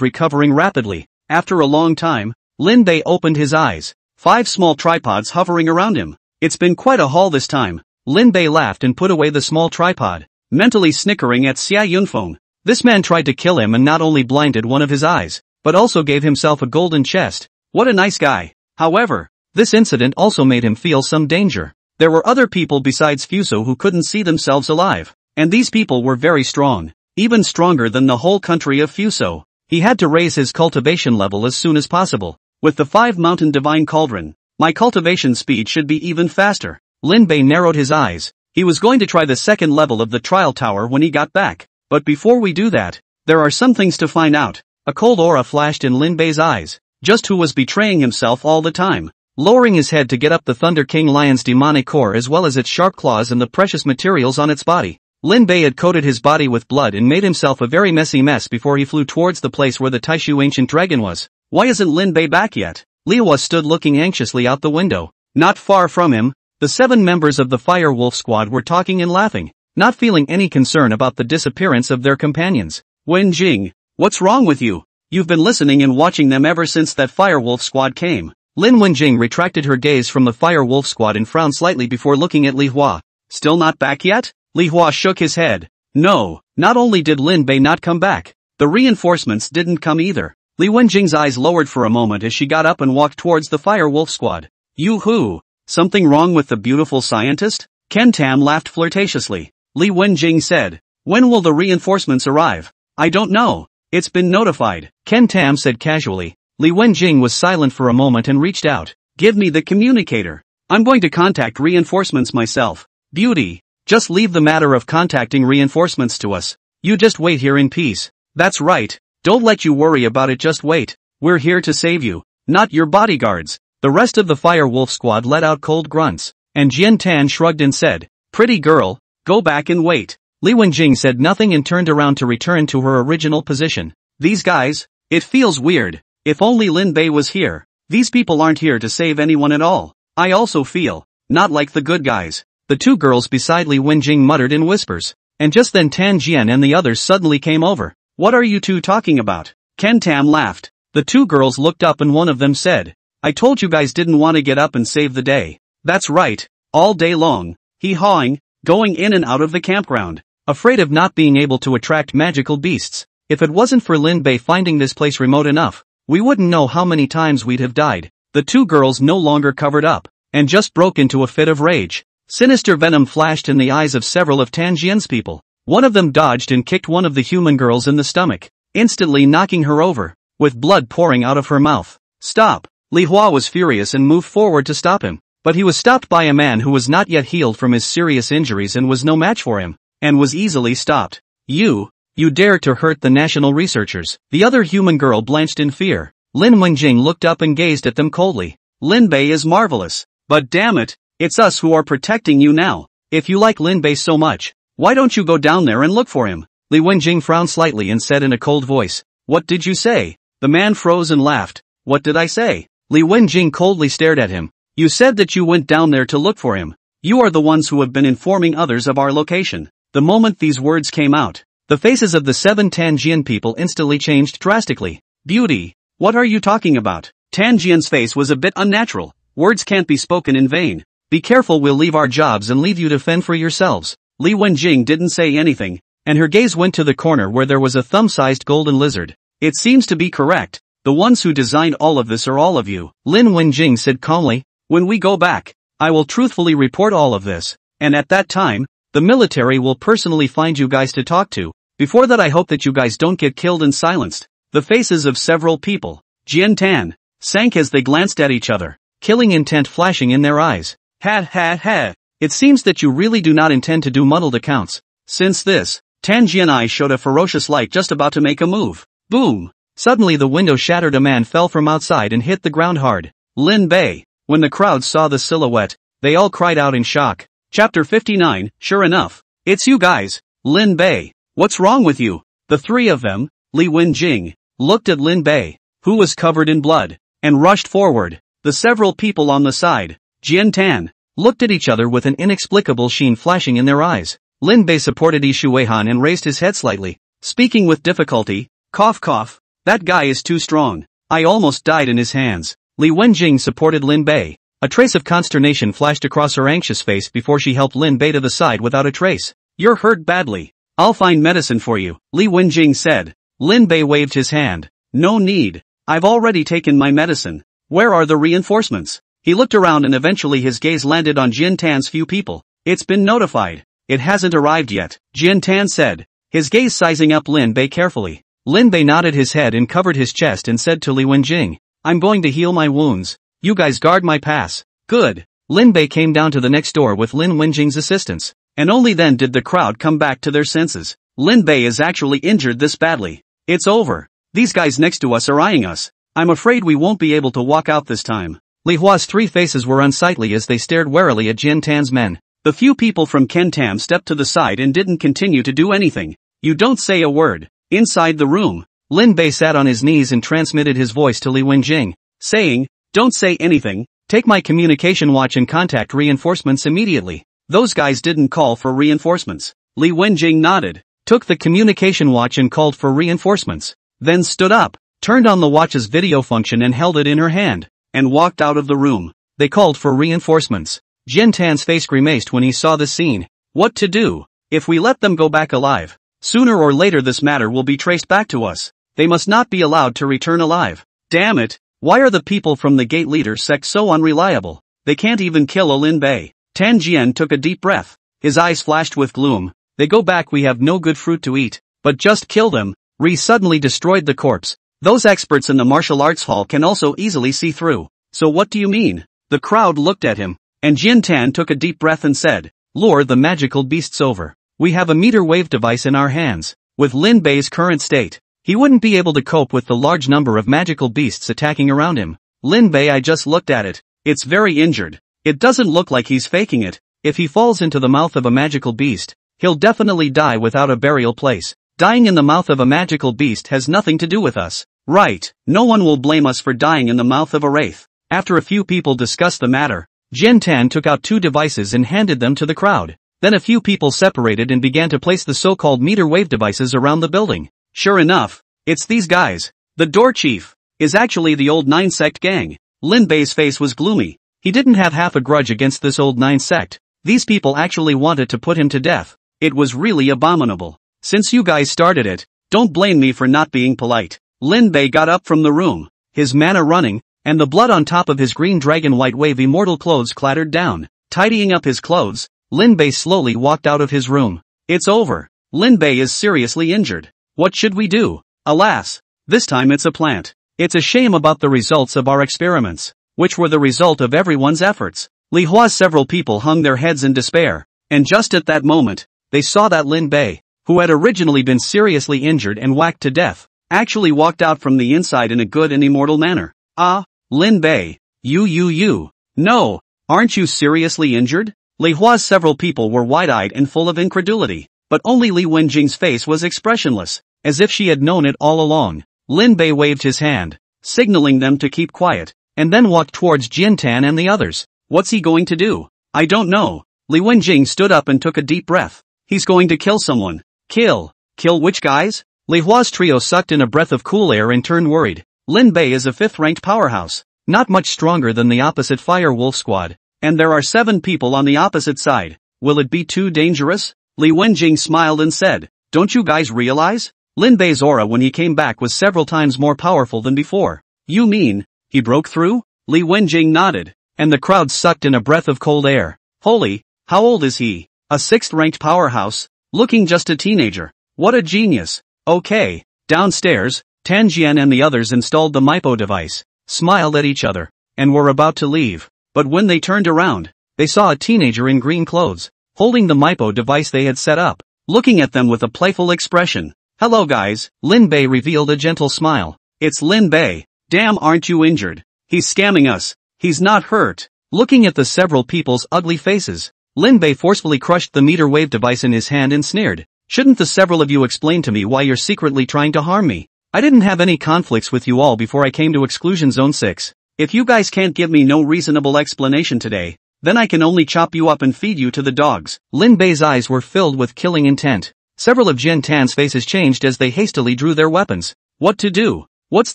recovering rapidly. After a long time, Lin Bei opened his eyes, 5 small tripods hovering around him. It's been quite a haul this time. Lin Bei laughed and put away the small tripod, mentally snickering at Xia Yunfeng. This man tried to kill him and not only blinded one of his eyes, but also gave himself a golden chest. What a nice guy. However, this incident also made him feel some danger. There were other people besides Fuso who couldn't see themselves alive, and these people were very strong, even stronger than the whole country of Fuso. He had to raise his cultivation level as soon as possible. With the 5 mountain divine cauldron, my cultivation speed should be even faster. Lin Bei narrowed his eyes. He was going to try the second level of the trial tower when he got back. But before we do that, there are some things to find out. A cold aura flashed in Lin Bei's eyes. Just who was betraying himself all the time. Lowering his head to get up the Thunder King Lion's demonic core as well as its sharp claws and the precious materials on its body. Lin Bei had coated his body with blood and made himself a very messy mess before he flew towards the place where the Taishu ancient dragon was. Why isn't Lin Bei back yet? Liwa stood looking anxiously out the window. Not far from him, The 7 members of the Fire Wolf squad were talking and laughing, not feeling any concern about the disappearance of their companions. Wen-Jing, what's wrong with you? You've been listening and watching them ever since that Fire Wolf squad came. Lin Wen-Jing retracted her gaze from the Fire Wolf squad and frowned slightly before looking at Li Hua. Still not back yet? Li Hua shook his head. No, not only did Lin Bei not come back, the reinforcements didn't come either. Li Wen-Jing's eyes lowered for a moment as she got up and walked towards the Fire Wolf squad. Yoo-hoo! Something wrong with the beautiful scientist? Ken Tam laughed flirtatiously. Li Wen-Jing said, when will the reinforcements arrive? I don't know. It's been notified. Ken Tam said casually. Li Wen-Jing was silent for a moment and reached out. Give me the communicator. I'm going to contact reinforcements myself. Beauty. Just leave the matter of contacting reinforcements to us. You just wait here in peace. That's right. Don't let you worry about it, just wait. We're here to save you, not your bodyguards. The rest of the Fire Wolf squad let out cold grunts, and Jian Tan shrugged and said, pretty girl, go back and wait. Li Wen-Jing said nothing and turned around to return to her original position. These guys, it feels weird. If only Lin Bei was here. These people aren't here to save anyone at all. I also feel, not like the good guys. The 2 girls beside Li Wen-Jing muttered in whispers, and just then Tan Jian and the others suddenly came over. What are you 2 talking about? Ken Tam laughed. The 2 girls looked up and one of them said, I told you guys didn't want to get up and save the day. That's right, all day long, hee-hawing, going in and out of the campground, afraid of not being able to attract magical beasts. If it wasn't for Lin Bei finding this place remote enough, we wouldn't know how many times we'd have died. The 2 girls no longer covered up, and just broke into a fit of rage. Sinister venom flashed in the eyes of several of Tan Jian's people. One of them dodged and kicked one of the human girls in the stomach, instantly knocking her over, with blood pouring out of her mouth. Stop! Li Hua was furious and moved forward to stop him, but he was stopped by a man who was not yet healed from his serious injuries and was no match for him, and was easily stopped. You dare to hurt the national researchers. The other human girl blanched in fear. Lin Wen-Jing looked up and gazed at them coldly. Lin Bei is marvelous, but damn it, it's us who are protecting you now. If you like Lin Bei so much, why don't you go down there and look for him? Li Wen-Jing frowned slightly and said in a cold voice, what did you say? The man froze and laughed. What did I say? Li Wen-Jing coldly stared at him. You said that you went down there to look for him. You are the ones who have been informing others of our location. The moment these words came out, the faces of the 7 Tan Jian people instantly changed drastically. Beauty, what are you talking about? Tan Jian's face was a bit unnatural. Words can't be spoken in vain. Be careful, we'll leave our jobs and leave you to fend for yourselves. Li Wen-Jing didn't say anything, and her gaze went to the corner where there was a thumb-sized golden lizard. It seems to be correct. The ones who designed all of this are all of you. Lin Wen-Jing said calmly, when we go back, I will truthfully report all of this, and at that time, the military will personally find you guys to talk to. Before that, I hope that you guys don't get killed and silenced. The faces of several people, Jian Tan, sank as they glanced at each other, killing intent flashing in their eyes. Ha ha ha, it seems that you really do not intend to do muddled accounts. Since this, Tan Jian eye showed a ferocious light just about to make a move. Boom! Suddenly the window shattered, a man fell from outside and hit the ground hard. Lin Bei. When the crowd saw the silhouette, they all cried out in shock. Chapter 59, sure enough, it's you guys, Lin Bei. What's wrong with you? The 3 of them, Li Wen-Jing, looked at Lin Bei, who was covered in blood, and rushed forward. The several people on the side, Jian Tan, looked at each other with an inexplicable sheen flashing in their eyes. Lin Bei supported Yi Shuihan and raised his head slightly, speaking with difficulty. Cough cough, that guy is too strong. I almost died in his hands. Li Wen-Jing supported Lin Bei. A trace of consternation flashed across her anxious face before she helped Lin Bei to the side without a trace. You're hurt badly. I'll find medicine for you, Li Wen-Jing said. Lin Bei waved his hand. No need. I've already taken my medicine. Where are the reinforcements? He looked around and eventually his gaze landed on Jian Tan's few people. It's been notified. It hasn't arrived yet, Jian Tan said, his gaze sizing up Lin Bei carefully. Lin Bei nodded his head and covered his chest and said to Li Wen-Jing, I'm going to heal my wounds. You guys guard my pass. Good. Lin Bei came down to the next door with Lin Wen-Jing's assistance, and only then did the crowd come back to their senses. Lin Bei is actually injured this badly. It's over. These guys next to us are eyeing us. I'm afraid we won't be able to walk out this time. Li Hua's 3 faces were unsightly as they stared warily at Jian Tan's men. The few people from Ken Tam stepped to the side and didn't continue to do anything. You don't say a word. Inside the room, Lin Bei sat on his knees and transmitted his voice to Li Wen-Jing, saying, don't say anything, Take my communication watch and contact reinforcements immediately. Those guys didn't call for reinforcements. Li Wenjing nodded, took the communication watch and called for reinforcements, then stood up, turned on the watch's video function and held it in her hand, and walked out of the room. They called for reinforcements. Jin Tan's face grimaced when he saw the scene. What to do? If we let them go back alive, sooner or later this matter will be traced back to us. They must not be allowed to return alive. Damn it, why are the people from the Gate Leader sect so unreliable? They can't even kill a Lin Bei. Tan Jian took a deep breath. His eyes flashed with gloom. They go back, we have no good fruit to eat. But just kill them. Ri suddenly destroyed the corpse. Those experts in the martial arts hall can also easily see through. So what do you mean? The crowd looked at him, and Jin Tan took a deep breath and said, lure the magical beasts over. We have a meter wave device in our hands. With Lin Bei's current state, he wouldn't be able to cope with the large number of magical beasts attacking around him. Lin Bei, I just looked at it. It's very injured. It doesn't look like he's faking it. If he falls into the mouth of a magical beast, he'll definitely die without a burial place. Dying in the mouth of a magical beast has nothing to do with us. Right, no one will blame us for dying in the mouth of a wraith. After a few people discussed the matter, Jin Tan took out 2 devices and handed them to the crowd. Then a few people separated and began to place the so-called meter wave devices around the building. Sure enough, it's these guys. The door chief is actually the old 9 sect gang. Lin Bei's face was gloomy. He didn't have half a grudge against this old 9 sect. These people actually wanted to put him to death. It was really abominable. Since you guys started it, don't blame me for not being polite. Lin Bei got up from the room, his mana running, and the blood on top of his green dragon white wave immortal clothes clattered down. Tidying up his clothes, Lin Bei slowly walked out of his room. It's over. Lin Bei is seriously injured. What should we do? Alas, this time it's a plant. It's a shame about the results of our experiments, which were the result of everyone's efforts. Li Hua's several people hung their heads in despair, and just at that moment, they saw that Lin Bei, who had originally been seriously injured and whacked to death, actually walked out from the inside in a good and immortal manner. Ah, Lin Bei, you. No, aren't you seriously injured? Li Hua's several people were wide-eyed and full of incredulity, but only Li Wenjing's face was expressionless, as if she had known it all along. Lin Bei waved his hand, signaling them to keep quiet, and then walked towards Jin Tan and the others. What's he going to do? I don't know. Li Wenjing stood up and took a deep breath. He's going to kill someone. Kill which guys? Li Hua's trio sucked in a breath of cool air and turned worried. Lin Bei is a 5th-ranked powerhouse, not much stronger than the opposite Fire Wolf squad, and there are 7 people on the opposite side. Will it be too dangerous? Li Wenjing smiled and said, don't you guys realize? Lin Bei's aura when he came back was several times more powerful than before. You mean, he broke through? Li Wenjing nodded, and the crowd sucked in a breath of cold air. Holy, how old is he? A 6th-ranked powerhouse, looking just a teenager. What a genius. Okay, downstairs, Tan Jian and the others installed the MIPO device, smiled at each other, and were about to leave. But when they turned around, they saw a teenager in green clothes, holding the MIPO device they had set up, looking at them with a playful expression. Hello guys, Lin Bei revealed a gentle smile. It's Lin Bei. Damn, aren't you injured? He's scamming us. He's not hurt. Looking at the several people's ugly faces, Lin Bei forcefully crushed the meter wave device in his hand and sneered. Shouldn't the several of you explain to me why you're secretly trying to harm me? I didn't have any conflicts with you all before I came to Exclusion Zone 6. If you guys can't give me no reasonable explanation today, then I can only chop you up and feed you to the dogs. Lin Bei's eyes were filled with killing intent. Several of Jin Tan's faces changed as they hastily drew their weapons. What to do? What's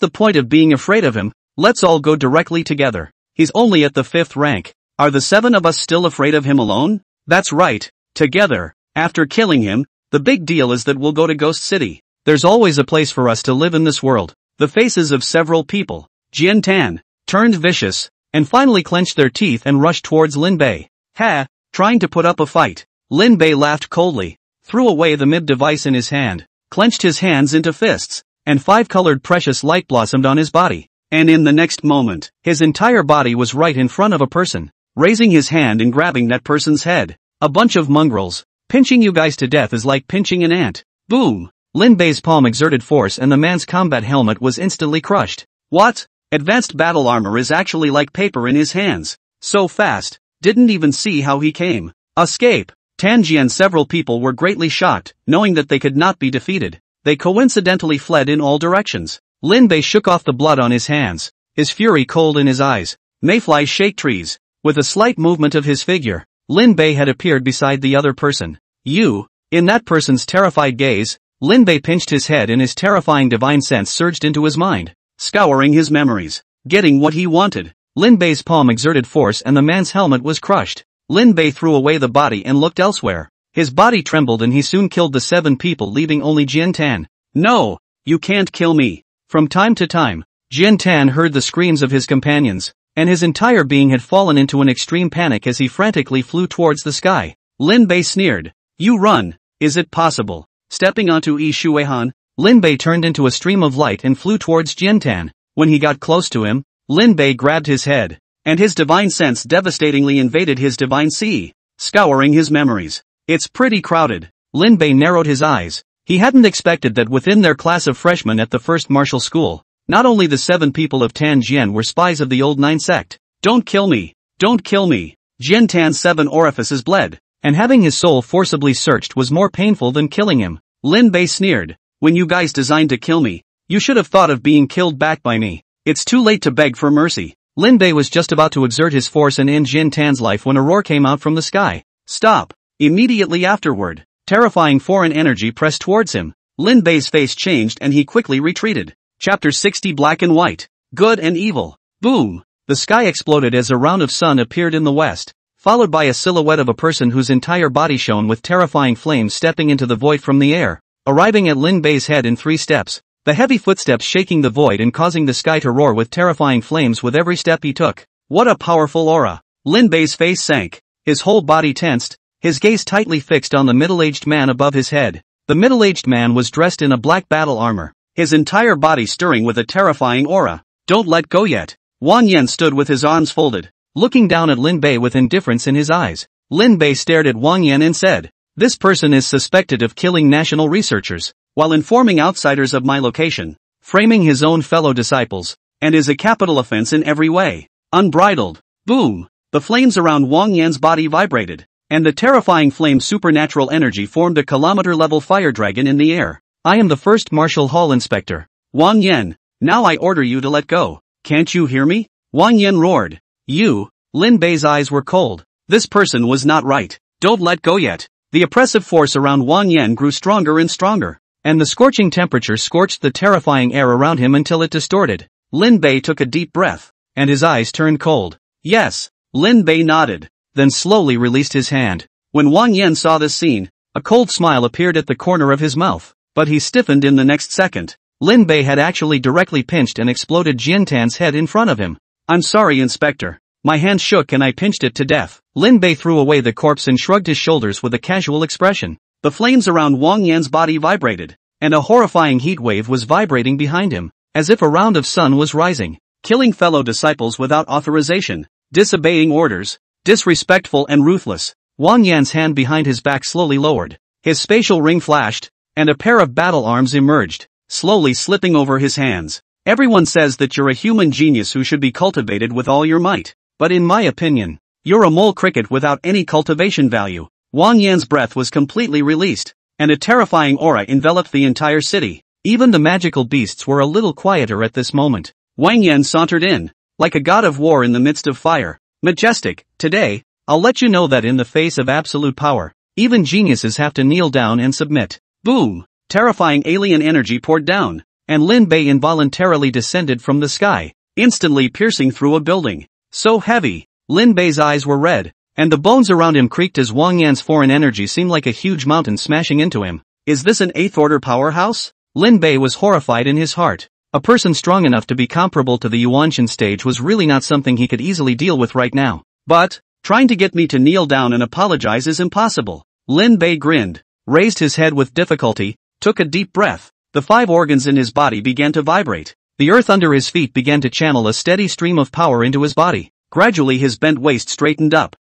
the point of being afraid of him? Let's all go directly together. He's only at the 5th rank. Are the 7 of us still afraid of him alone? That's right, together. After killing him, the big deal is that we'll go to Ghost City. There's always a place for us to live in this world. The faces of several people, Jin Tan, turned vicious, and finally clenched their teeth and rushed towards Lin Bei. Ha, trying to put up a fight. Lin Bei laughed coldly, threw away the MIB device in his hand, clenched his hands into fists, and 5-colored precious light blossomed on his body. And in the next moment, his entire body was right in front of a person, raising his hand and grabbing that person's head. A bunch of mongrels. Pinching you guys to death is like pinching an ant. Boom! Lin Bei's palm exerted force and the man's combat helmet was instantly crushed. What? Advanced battle armor is actually like paper in his hands. So fast, didn't even see how he came. Escape! Tanji and several people were greatly shocked, knowing that they could not be defeated. They coincidentally fled in all directions. Lin Bei shook off the blood on his hands, his fury cold in his eyes. Mayflies shake trees. With a slight movement of his figure, Lin Bei had appeared beside the other person. You? In that person's terrified gaze, Lin Bei pinched his head and his terrifying divine sense surged into his mind, scouring his memories. Getting what he wanted. Lin Bei's palm exerted force and the man's helmet was crushed. Lin Bei threw away the body and looked elsewhere. His body trembled and he soon killed the 7 people, leaving only Jian Tan. No! You can't kill me! From time to time, Jian Tan heard the screams of his companions, and his entire being had fallen into an extreme panic as he frantically flew towards the sky. Lin Bei sneered. You run! Is it possible? Stepping onto Yi Shuihan, Lin Bei turned into a stream of light and flew towards Jian Tan. When he got close to him, Lin Bei grabbed his head, and his divine sense devastatingly invaded his divine sea, scouring his memories. It's pretty crowded. Lin Bei narrowed his eyes. He hadn't expected that within their class of freshmen at the first martial school, not only the 7 people of Tanjian were spies of the old 9 sect. Don't kill me! Don't kill me! Jian Tan's 7 orifices bled, and having his soul forcibly searched was more painful than killing him. Lin Bei sneered. When you guys designed to kill me, you should have thought of being killed back by me. It's too late to beg for mercy. Lin Bei was just about to exert his force and end Jian Tan's life when a roar came out from the sky. Stop! Immediately afterward, terrifying foreign energy pressed towards him. Lin Bei's face changed and he quickly retreated. Chapter 60 Black and White. Good and Evil. Boom! The sky exploded as a round of sun appeared in the west, followed by a silhouette of a person whose entire body shone with terrifying flames stepping into the void from the air, arriving at Lin Bei's head in 3 steps. The heavy footsteps shaking the void and causing the sky to roar with terrifying flames with every step he took. What a powerful aura! Lin Bei's face sank. His whole body tensed, his gaze tightly fixed on the middle-aged man above his head. The middle-aged man was dressed in a black battle armor, his entire body stirring with a terrifying aura. Don't let go yet. Wang Yan stood with his arms folded, looking down at Lin Bei with indifference in his eyes. Lin Bei stared at Wang Yan and said, this person is suspected of killing national researchers, while informing outsiders of my location, framing his own fellow disciples, and is a capital offense in every way. Unbridled. Boom! The flames around Wang Yan's body vibrated, and the terrifying flame supernatural energy formed a kilometer-level fire dragon in the air. I am the first Martial Hall Inspector. Wang Yan, now I order you to let go. Can't you hear me? Wang Yan roared. You? Lin Bei's eyes were cold. This person was not right. Don't let go yet. The oppressive force around Wang Yan grew stronger and stronger, and the scorching temperature scorched the terrifying air around him until it distorted. Lin Bei took a deep breath, and his eyes turned cold. Yes. Lin Bei nodded, then slowly released his hand. When Wang Yan saw this scene, a cold smile appeared at the corner of his mouth, but he stiffened in the next second. Lin Bei had actually directly pinched and exploded Jian Tan's head in front of him. I'm sorry, Inspector. My hand shook and I pinched it to death. Lin Bei threw away the corpse and shrugged his shoulders with a casual expression. The flames around Wang Yan's body vibrated, and a horrifying heat wave was vibrating behind him, as if a round of sun was rising. Killing fellow disciples without authorization, disobeying orders, disrespectful and ruthless. Wang Yan's hand behind his back slowly lowered. His spatial ring flashed, and a pair of battle arms emerged, slowly slipping over his hands. Everyone says that you're a human genius who should be cultivated with all your might, but in my opinion, you're a mole cricket without any cultivation value. Wang Yan's breath was completely released, and a terrifying aura enveloped the entire city. Even the magical beasts were a little quieter at this moment. Wang Yan sauntered in, like a god of war in the midst of fire. Majestic, today, I'll let you know that in the face of absolute power, even geniuses have to kneel down and submit. Boom! Terrifying alien energy poured down, and Lin Bei involuntarily descended from the sky, instantly piercing through a building. So heavy, Lin Bei's eyes were red, and the bones around him creaked as Wang Yan's foreign energy seemed like a huge mountain smashing into him. Is this an 8th order powerhouse? Lin Bei was horrified in his heart. A person strong enough to be comparable to the Yuanshan stage was really not something he could easily deal with right now. But, trying to get me to kneel down and apologize is impossible. Lin Bei grinned, raised his head with difficulty, took a deep breath. The 5 organs in his body began to vibrate. The earth under his feet began to channel a steady stream of power into his body. Gradually his bent waist straightened up.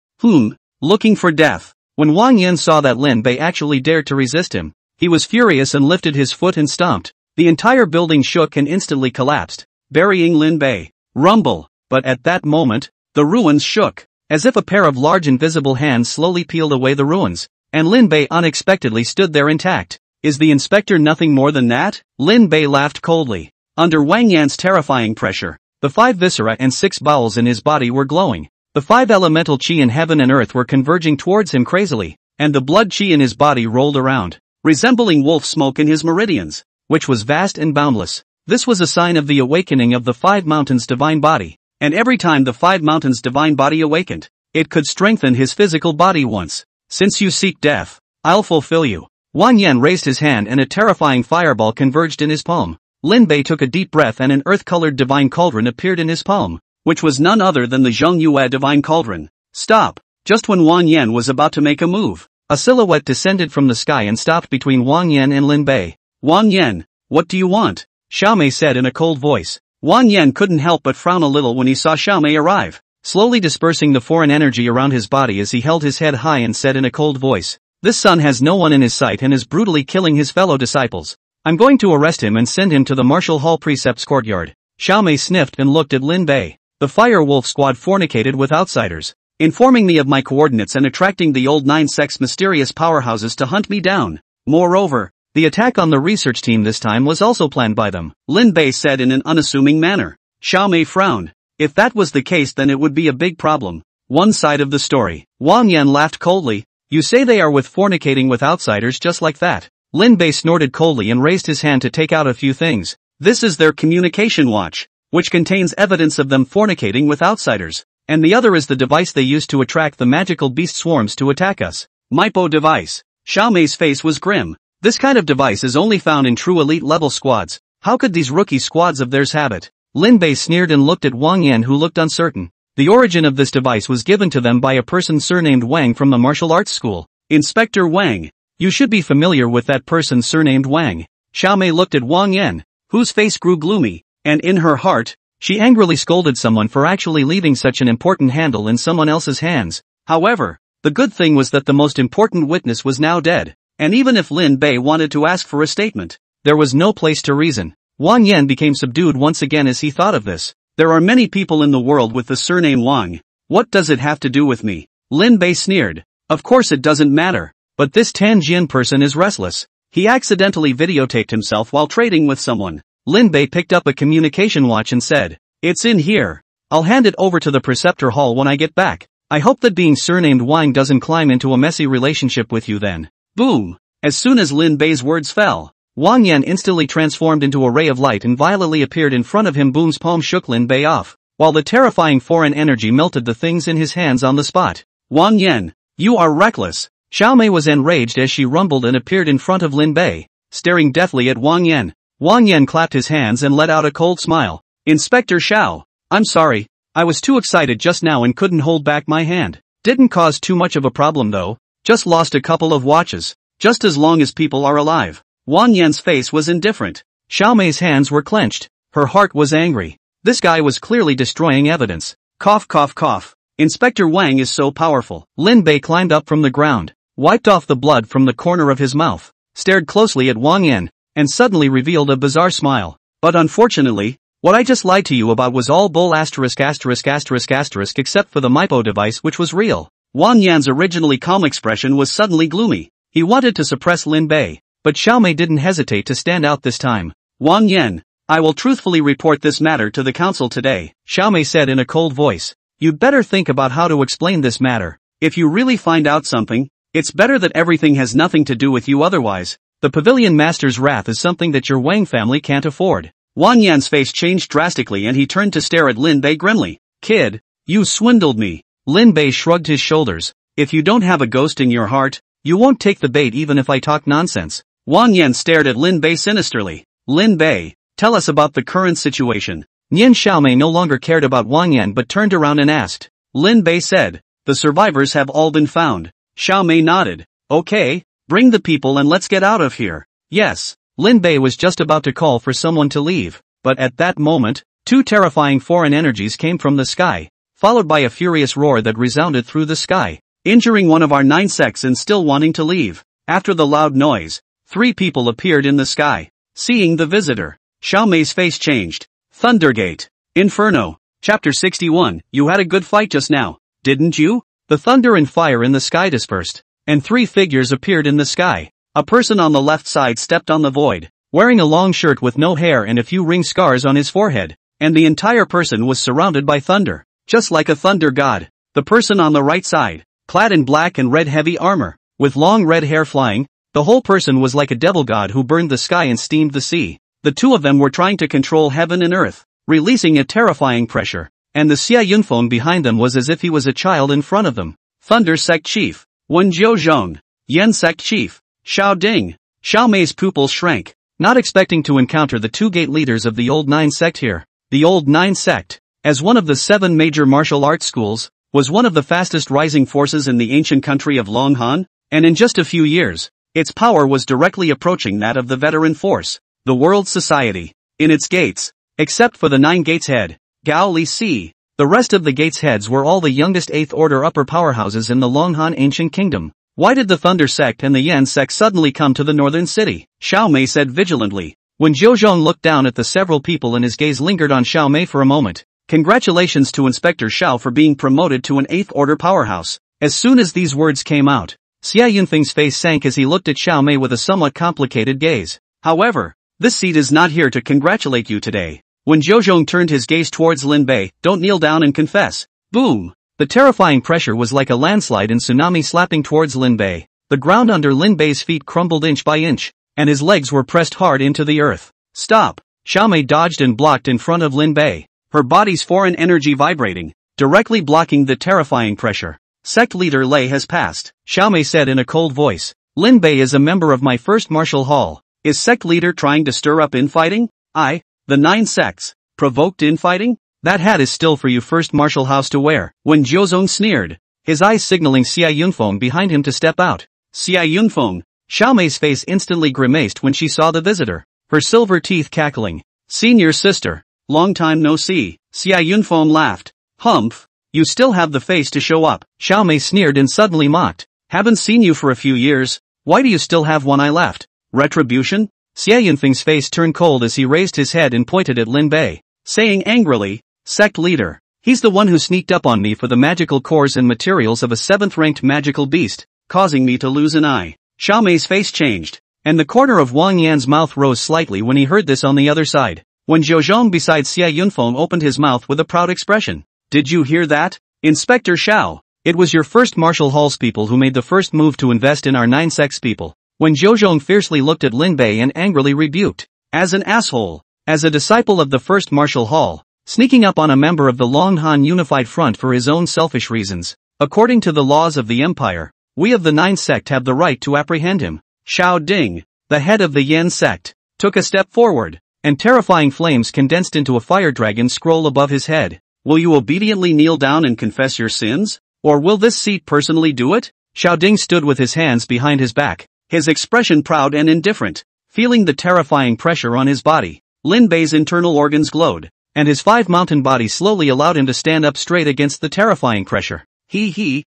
Looking for death. When Wang Yan saw that Lin Bei actually dared to resist him, he was furious and lifted his foot and stomped. The entire building shook and instantly collapsed, burying Lin Bei. Rumble. But at that moment, the ruins shook, as if a pair of large invisible hands slowly peeled away the ruins, and Lin Bei unexpectedly stood there intact. Is the inspector nothing more than that? Lin Bei laughed coldly. Under Wang Yan's terrifying pressure, The 5 viscera and 6 bowels in his body were glowing. The 5 elemental chi in heaven and earth were converging towards him crazily, and the blood chi in his body rolled around, resembling wolf smoke in his meridians, which was vast and boundless. This was a sign of the awakening of the 5 mountains' divine body, and every time the 5 mountains' divine body awakened, it could strengthen his physical body once. Since you seek death, I'll fulfill you. Wang Yan raised his hand and a terrifying fireball converged in his palm. Lin Bei took a deep breath and an earth-colored divine cauldron appeared in his palm, which was none other than the Zheng Yue divine cauldron. Stop! Just when Wang Yan was about to make a move, a silhouette descended from the sky and stopped between Wang Yan and Lin Bei. Wang Yan, what do you want? Xiaomei said in a cold voice. Wang Yan couldn't help but frown a little when he saw Xiaomei arrive, slowly dispersing the foreign energy around his body as he held his head high and said in a cold voice, "This son has no one in his sight and is brutally killing his fellow disciples. I'm going to arrest him and send him to the Martial Hall Precepts courtyard." Xiaomei sniffed and looked at Lin Bei. The Fire Wolf Squad fornicated with outsiders, informing me of my coordinates and attracting the old 9-sex mysterious powerhouses to hunt me down. Moreover, the attack on the research team this time was also planned by them, Lin Bei said in an unassuming manner. Xiaomei frowned. If that was the case then it would be a big problem. One side of the story. Wang Yan laughed coldly. You say they are with fornicating with outsiders just like that? Lin Bei snorted coldly and raised his hand to take out a few things. This is their communication watch, which contains evidence of them fornicating with outsiders. And the other is the device they use to attract the magical beast swarms to attack us. Maipo device. Xiaomei's face was grim. This kind of device is only found in true elite level squads. How could these rookie squads of theirs have it? Lin Bei sneered and looked at Wang Yan, who looked uncertain. The origin of this device was given to them by a person surnamed Wang from the martial arts school. Inspector Wang. You should be familiar with that person surnamed Wang. Xiaomei looked at Wang Yan, whose face grew gloomy, and in her heart, she angrily scolded someone for actually leaving such an important handle in someone else's hands. However, the good thing was that the most important witness was now dead, and even if Lin Bei wanted to ask for a statement, there was no place to reason. Wang Yan became subdued once again as he thought of this. There are many people in the world with the surname Wang. What does it have to do with me? Lin Bei sneered. Of course it doesn't matter. But this Tan Jian person is restless. He accidentally videotaped himself while trading with someone. Lin Bei picked up a communication watch and said, "It's in here. I'll hand it over to the preceptor hall when I get back. I hope that being surnamed Wang doesn't climb into a messy relationship with you then." Boom! As soon as Lin Bei's words fell, Wang Yan instantly transformed into a ray of light and violently appeared in front of him. Boom's palm shook Lin Bei off, while the terrifying foreign energy melted the things in his hands on the spot. Wang Yan, you are reckless. Xiaomei was enraged as she rumbled and appeared in front of Lin Bei, staring deathly at Wang Yan. Wang Yan clapped his hands and let out a cold smile. Inspector Xiao, I'm sorry, I was too excited just now and couldn't hold back my hand. Didn't cause too much of a problem though, just lost a couple of watches, just as long as people are alive. Wang Yan's face was indifferent. Xiaomei's hands were clenched. Her heart was angry. This guy was clearly destroying evidence. Cough cough cough. Inspector Wang is so powerful. Lin Bei climbed up from the ground, wiped off the blood from the corner of his mouth, stared closely at Wang Yan, and suddenly revealed a bizarre smile. But unfortunately, what I just lied to you about was all bull asterisk asterisk asterisk asterisk except for the Maipo device, which was real. Wang Yan's originally calm expression was suddenly gloomy. He wanted to suppress Lin Bei, but Xiaomei didn't hesitate to stand out this time. Wang Yan, I will truthfully report this matter to the council today, Xiaomei said in a cold voice. You'd better think about how to explain this matter. If you really find out something, it's better that everything has nothing to do with you, otherwise, the Pavilion Master's wrath is something that your Wang family can't afford. Wang Yan's face changed drastically and he turned to stare at Lin Bei grimly. Kid, you swindled me. Lin Bei shrugged his shoulders. If you don't have a ghost in your heart, you won't take the bait even if I talk nonsense. Wang Yan stared at Lin Bei sinisterly. Lin Bei, tell us about the current situation. Nian Xiaomei no longer cared about Wang Yan but turned around and asked. Lin Bei said, the survivors have all been found. Xiaomei nodded. Okay, bring the people and let's get out of here. Yes. Lin Bei was just about to call for someone to leave, but at that moment, two terrifying foreign energies came from the sky, followed by a furious roar that resounded through the sky, injuring one of our 9 sects and still wanting to leave. After the loud noise, 3 people appeared in the sky. Seeing the visitor, Xiaomei's face changed. Thundergate. Inferno. Chapter 61. You had a good fight just now, didn't you? The thunder and fire in the sky dispersed, and 3 figures appeared in the sky. A person on the left side stepped on the void, wearing a long shirt with no hair and a few ring scars on his forehead. and the entire person was surrounded by thunder. Just like a thunder god. The person on the right side, clad in black and red heavy armor, with long red hair flying, the whole person was like a devil god who burned the sky and steamed the sea. The two of them were trying to control heaven and earth, releasing a terrifying pressure, and the Xia Yunfeng behind them was as if he was a child in front of them. Thunder Sect Chief, Wen Jiuzhong. Yen Sect Chief, Xiao Ding. Xiao Mei's pupils shrank, not expecting to encounter the two gate leaders of the Old Nine Sect here. The Old Nine Sect, as one of the 7 major martial arts schools, was one of the fastest rising forces in the ancient country of Long Han, and in just a few years, its power was directly approaching that of the veteran force, the World Society. In its gates, except for the 9 gates head, Gao Li Si, the rest of the gates heads were all the youngest 8th order upper powerhouses in the Long Han ancient kingdom. Why did the Thunder Sect and the Yen Sect suddenly come to the northern city? Xiao Mei said vigilantly. When Jiuzhong looked down at the several people and his gaze lingered on Xiao Mei for a moment. Congratulations to Inspector Xiao for being promoted to an 8th order powerhouse. As soon as these words came out, Xia Yunfeng's face sank as he looked at Xiao Mei with a somewhat complicated gaze. However, this seat is not here to congratulate you today. When Jiuzhong turned his gaze towards Lin Bei, don't kneel down and confess. Boom! The terrifying pressure was like a landslide and tsunami slapping towards Lin Bei. The ground under Lin Bei's feet crumbled inch by inch, and his legs were pressed hard into the earth. Stop! Xiao Mei dodged and blocked in front of Lin Bei, her body's foreign energy vibrating, directly blocking the terrifying pressure. Sect leader Lei has passed, Xiao Mei said in a cold voice. Lin Bei is a member of my first martial hall. Is sect leader trying to stir up infighting? The 9 sects, provoked infighting? That hat is still for you first martial house to wear. When Jiuzhong sneered, his eyes signaling Xia Yunfeng behind him to step out. Xia Yunfeng, Xiao Mei's face instantly grimaced when she saw the visitor, her silver teeth cackling. Senior sister, long time no see. Xia Yunfeng laughed. Humph, you still have the face to show up. Xiao Mei sneered and suddenly mocked. Haven't seen you for a few years, why do you still have one eye left? Retribution? Xia Yunfeng's face turned cold as he raised his head and pointed at Lin Bei, saying angrily, Sect leader, he's the one who sneaked up on me for the magical cores and materials of a 7th-ranked magical beast, causing me to lose an eye. Xiao Mei's face changed, and the corner of Wang Yan's mouth rose slightly when he heard this on the other side. When Jiuzhong beside Xia Yunfeng opened his mouth with a proud expression. Did you hear that? Inspector Xiao, it was your first martial halls people who made the first move to invest in our 9 sects people. When Jiuzhong fiercely looked at Lin Bei and angrily rebuked. As an asshole, as a disciple of the first martial hall, sneaking up on a member of the Long Han Unified Front for his own selfish reasons. According to the laws of the empire, we of the 9 sect have the right to apprehend him. Xiao Ding, the head of the Yen sect, took a step forward, and terrifying flames condensed into a fire dragon scroll above his head. Will you obediently kneel down and confess your sins? Or will this seat personally do it? Xiao Ding stood with his hands behind his back, his expression proud and indifferent, feeling the terrifying pressure on his body. Lin Bei's internal organs glowed, and his 5-mountain body slowly allowed him to stand up straight against the terrifying pressure.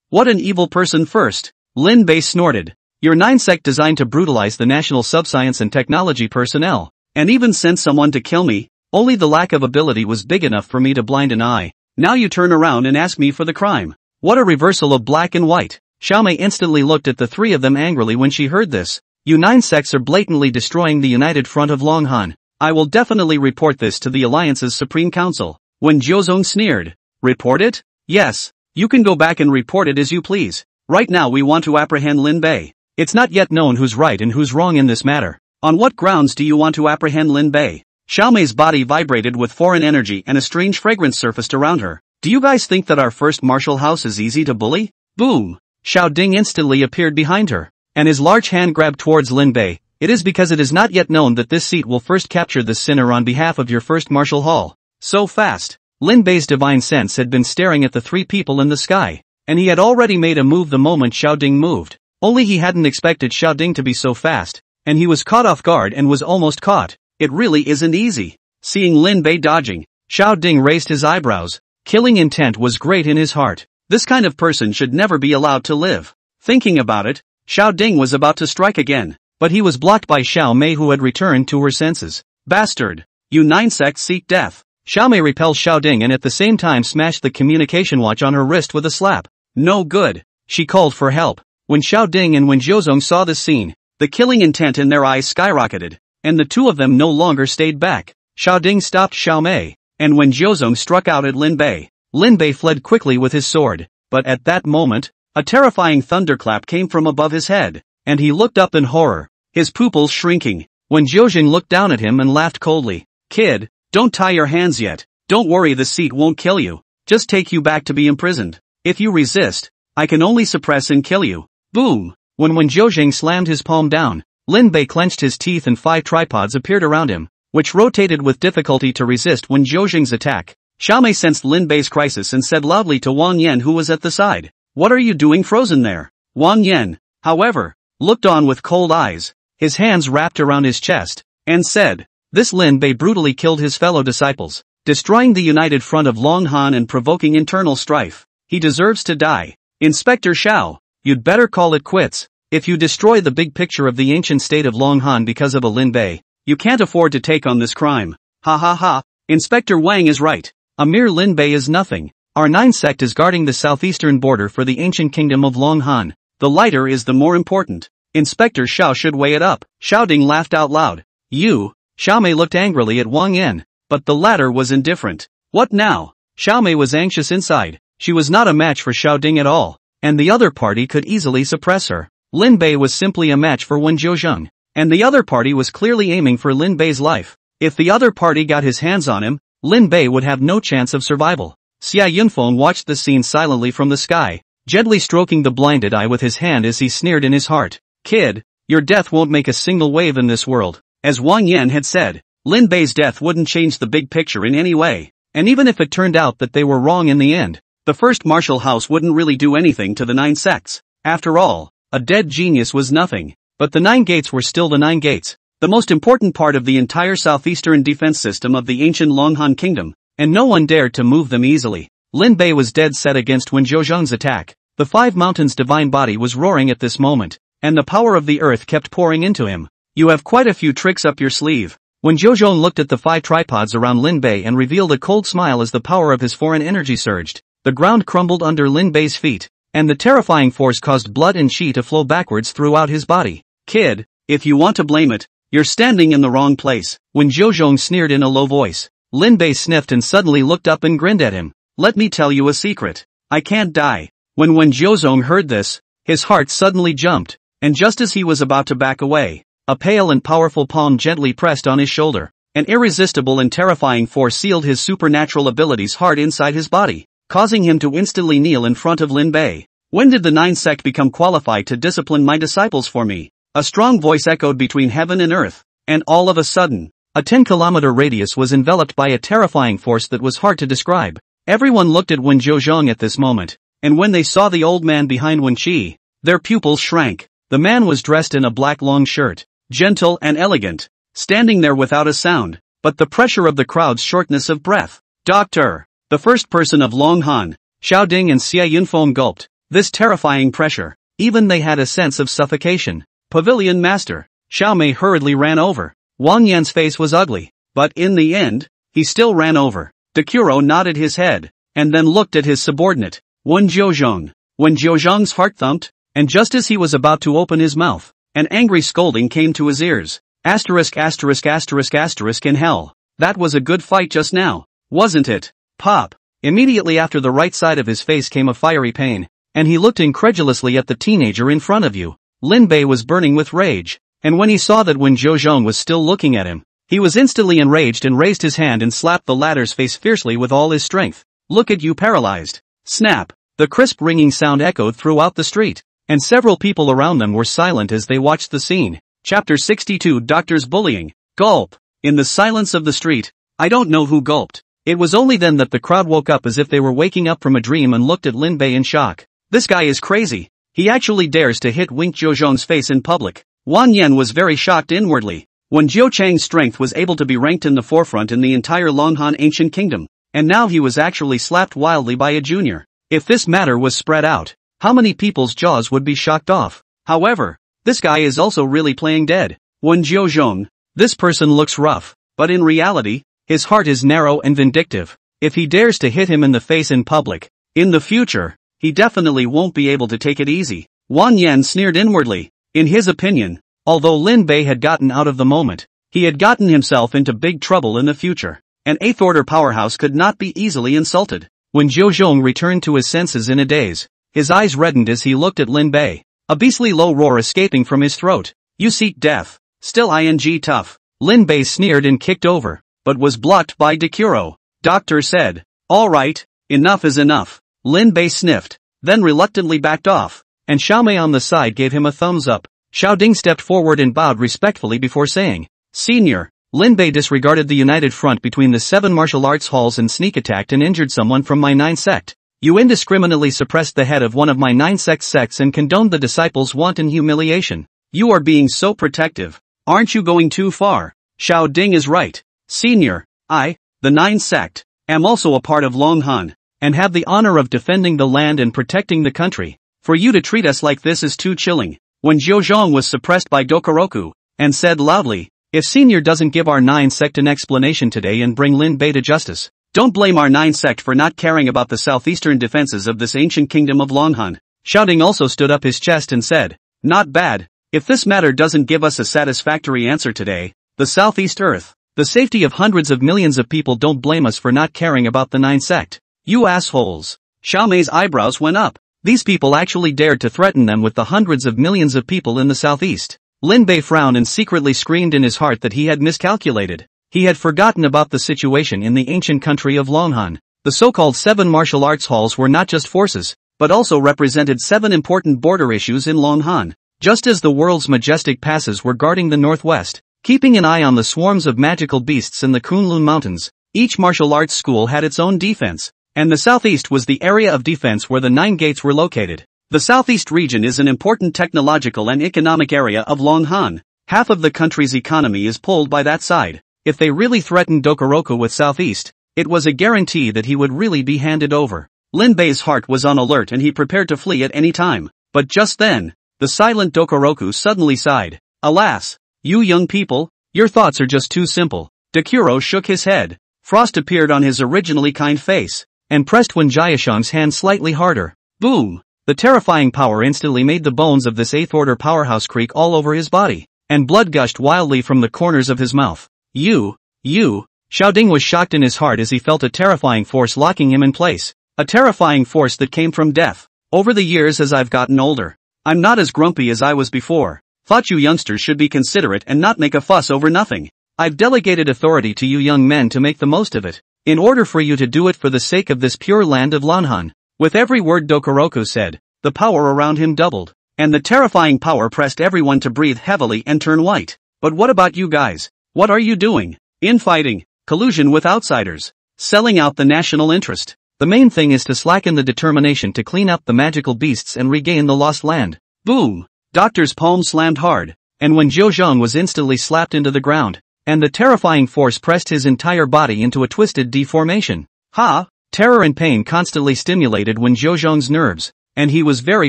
What an evil person first. Lin Bei snorted. Your 9 sect designed to brutalize the national subscience and technology personnel, and even sent someone to kill me. Only the lack of ability was big enough for me to blind an eye. Now you turn around and ask me for the crime. What a reversal of black and white. Xiao Mei instantly looked at the 3 of them angrily when she heard this. You 9 sects are blatantly destroying the united front of Long Han. I will definitely report this to the Alliance's Supreme Council. When Jiuzhong sneered. Report it? Yes. You can go back and report it as you please. Right now we want to apprehend Lin Bei. It's not yet known who's right and who's wrong in this matter. On what grounds do you want to apprehend Lin Bei? Xiao Mei's body vibrated with foreign energy and a strange fragrance surfaced around her. Do you guys think that our first martial house is easy to bully? Boom! Xiao Ding instantly appeared behind her, and his large hand grabbed towards Lin Bei. It is because it is not yet known that this seat will first capture this sinner on behalf of your first martial hall. So fast. Lin Bei's divine sense had been staring at the 3 people in the sky, and he had already made a move the moment Xiao Ding moved. Only he hadn't expected Xiao Ding to be so fast, and he was caught off guard and was almost caught. It really isn't easy. Seeing Lin Bei dodging, Xiao Ding raised his eyebrows. Killing intent was great in his heart. This kind of person should never be allowed to live. Thinking about it, Xiao Ding was about to strike again, but he was blocked by Xiao Mei who had returned to her senses. Bastard! You 9 sects seek death. Xiao Mei repelled Xiao Ding and at the same time smashed the communication watch on her wrist with a slap. No good. She called for help. When Xiao Ding and Wen Jiuzhong saw this scene, the killing intent in their eyes skyrocketed, and the 2 of them no longer stayed back. Xiao Ding stopped Xiao Mei. and when Jiuzhong struck out at Lin Bei fled quickly with his sword, but at that moment, a terrifying thunderclap came from above his head, and he looked up in horror, his pupils shrinking, when Jiuzhong looked down at him and laughed coldly. "Kid, don't tie your hands yet, don't worry, the seat won't kill you, just take you back to be imprisoned. If you resist, I can only suppress and kill you." Boom! When Jiuzhong slammed his palm down, Lin Bei clenched his teeth and 5 tripods appeared around him, which rotated with difficulty to resist Jiuzhong's attack. Xiaomei sensed Lin Bei's crisis and said loudly to Wang Yan, who was at the side, "What are you doing frozen there?" Wang Yan, however, looked on with cold eyes, his hands wrapped around his chest, and said, "This Lin Bei brutally killed his fellow disciples, destroying the united front of Long Han and provoking internal strife. He deserves to die. Inspector Xiao, you'd better call it quits. If you destroy the big picture of the ancient state of Long Han because of a Lin Bei, you can't afford to take on this crime." Ha ha ha, Inspector Wang is right. A mere Lin Bei is nothing. Our 9 sect is guarding the southeastern border for the ancient kingdom of Long Han. The lighter is the more important. Inspector Xiao should weigh it up. Xiao Ding laughed out loud. "You?" Xiaomei looked angrily at Wang Yan, but the latter was indifferent. "What now?" Xiaomei was anxious inside. She was not a match for Xiao Ding at all, and the other party could easily suppress her. Lin Bei was simply a match for Jiuzhong, and the other party was clearly aiming for Lin Bei's life. If the other party got his hands on him, Lin Bei would have no chance of survival. Xia Yunfeng watched the scene silently from the sky, gently stroking the blinded eye with his hand as he sneered in his heart. "Kid, your death won't make a single wave in this world." As Wang Yan had said, Lin Bei's death wouldn't change the big picture in any way, and even if it turned out that they were wrong in the end, the first martial house wouldn't really do anything to the 9 sects. After all, a dead genius was nothing, but the 9 gates were still the 9 gates, the most important part of the entire southeastern defense system of the ancient Long Han kingdom, and no one dared to move them easily. Lin Bei was dead set against Jiuzhong's attack. The 5 mountains' divine body was roaring at this moment, and the power of the earth kept pouring into him. "You have quite a few tricks up your sleeve." When Jiuzhong looked at the 5 tripods around Lin Bei and revealed a cold smile as the power of his foreign energy surged, the ground crumbled under Lin Bei's feet, and the terrifying force caused blood and qi to flow backwards throughout his body. "Kid, if you want to blame it, you're standing in the wrong place." When Jiuzhong sneered in a low voice, Lin Bei sniffed and suddenly looked up and grinned at him. "Let me tell you a secret. I can't die." When Jiuzhong heard this, his heart suddenly jumped, and just as he was about to back away, a pale and powerful palm gently pressed on his shoulder. An irresistible and terrifying force sealed his supernatural abilities hard inside his body, causing him to instantly kneel in front of Lin Bei. "When did the 9 sect become qualified to discipline my disciples for me?" A strong voice echoed between heaven and earth, and all of a sudden, a 10-kilometer radius was enveloped by a terrifying force that was hard to describe. Everyone looked at Jiuzhong at this moment, and when they saw the old man behind Qi, their pupils shrank. The man was dressed in a black long shirt, gentle and elegant, standing there without a sound, but the pressure of the crowd's shortness of breath. "Doctor!" The first person of Long Han, Xiao Ding and Xia Yunfeng gulped. This terrifying pressure, even they had a sense of suffocation. "Pavilion Master." Xiaomei hurriedly ran over. Wang Yan's face was ugly, but in the end, he still ran over. Dekuro nodded his head, and then looked at his subordinate, Jiuzhong. When Jiuzhong's heart thumped, and just as he was about to open his mouth, an angry scolding came to his ears. Asterisk asterisk asterisk asterisk in hell. That was a good fight just now, wasn't it? Pop. Immediately after the right side of his face came a fiery pain, and he looked incredulously at the teenager in front of you. Lin Bei was burning with rage, and when he saw that Jiuzhong was still looking at him, he was instantly enraged and raised his hand and slapped the latter's face fiercely with all his strength. "Look at you paralyzed." Snap. The crisp ringing sound echoed throughout the street, and several people around them were silent as they watched the scene. Chapter 62 Doctor's Bullying. Gulp. In the silence of the street, I don't know who gulped. It was only then that the crowd woke up as if they were waking up from a dream and looked at Lin Bei in shock. This guy is crazy. He actually dares to hit Jiuzhong's face in public. Wang Yan was very shocked inwardly. When Jiu Chang's strength was able to be ranked in the forefront in the entire Long Han ancient kingdom, and now he was actually slapped wildly by a junior. If this matter was spread out, how many people's jaws would be shocked off? However, this guy is also really playing dead. Jiuzhong, this person looks rough, but in reality, his heart is narrow and vindictive. If he dares to hit him in the face in public, in the future, he definitely won't be able to take it easy. Wang Yan sneered inwardly. In his opinion, although Lin Bei had gotten out of the moment, he had gotten himself into big trouble in the future. An 8th order powerhouse could not be easily insulted. When Zhou Zhong returned to his senses in a daze, his eyes reddened as he looked at Lin Bei. A beastly low roar escaping from his throat. You seek death. Still ing tough. Lin Bei sneered and kicked over, but was blocked by Dekuro. Doctor said, alright, enough is enough. Lin Bei sniffed, then reluctantly backed off, and Xiaomei on the side gave him a thumbs up. Xiao Ding stepped forward and bowed respectfully before saying, Senior. Lin Bei disregarded the united front between the 7 martial arts halls and sneak attacked and injured someone from my 9 sect. You indiscriminately suppressed the head of one of my 9 sects and condoned the disciples' wanton humiliation. You are being so protective. Aren't you going too far? Xiao Ding is right. Senior, I, the 9 sect, am also a part of Longhan, and have the honor of defending the land and protecting the country. For you to treat us like this is too chilling. When Zhou was suppressed by Dokoroku, and said loudly, if Senior doesn't give our 9 sect an explanation today and bring Lin Bei to justice, don't blame our 9 sect for not caring about the southeastern defenses of this ancient kingdom of Longhan. Xiao Ding also stood up his chest and said, not bad. If this matter doesn't give us a satisfactory answer today, the Southeast Earth, the safety of hundreds of millions of people don't blame us for not caring about the 9 sect. You assholes. Xiaomei's eyebrows went up. These people actually dared to threaten them with the hundreds of millions of people in the southeast. Lin Bei frowned and secretly screamed in his heart that he had miscalculated. He had forgotten about the situation in the ancient country of Longhan. The so-called 7 martial arts halls were not just forces, but also represented 7 important border issues in Longhan. Just as the world's majestic passes were guarding the northwest, keeping an eye on the swarms of magical beasts in the Kunlun Mountains, each martial arts school had its own defense, and the southeast was the area of defense where the 9 gates were located. The southeast region is an important technological and economic area of Longhan. Half of the country's economy is pulled by that side. If they really threatened Dokoroku with southeast, it was a guarantee that he would really be handed over. Lin Bei's heart was on alert and he prepared to flee at any time. But just then, the silent Dokoroku suddenly sighed. Alas, you young people, your thoughts are just too simple. Dekuro shook his head. Frost appeared on his originally kind face, and pressed Wen Jiashang's hand slightly harder. Boom! The terrifying power instantly made the bones of this 8th order powerhouse creak all over his body, and blood gushed wildly from the corners of his mouth. You, Xiao Ding was shocked in his heart as he felt a terrifying force locking him in place. A terrifying force that came from death. Over the years as I've gotten older, I'm not as grumpy as I was before. Thought you youngsters should be considerate and not make a fuss over nothing. I've delegated authority to you young men to make the most of it, in order for you to do it for the sake of this pure land of Longhan. With every word Dokoroku said, the power around him doubled, and the terrifying power pressed everyone to breathe heavily and turn white. But what about you guys? What are you doing? Infighting, collusion with outsiders, selling out the national interest. The main thing is to slacken the determination to clean up the magical beasts and regain the lost land. Boom! Doctor's palm slammed hard, and when Zhou was instantly slapped into the ground, and the terrifying force pressed his entire body into a twisted deformation. Ha! Terror and pain constantly stimulated Wen Zhou's nerves, and he was very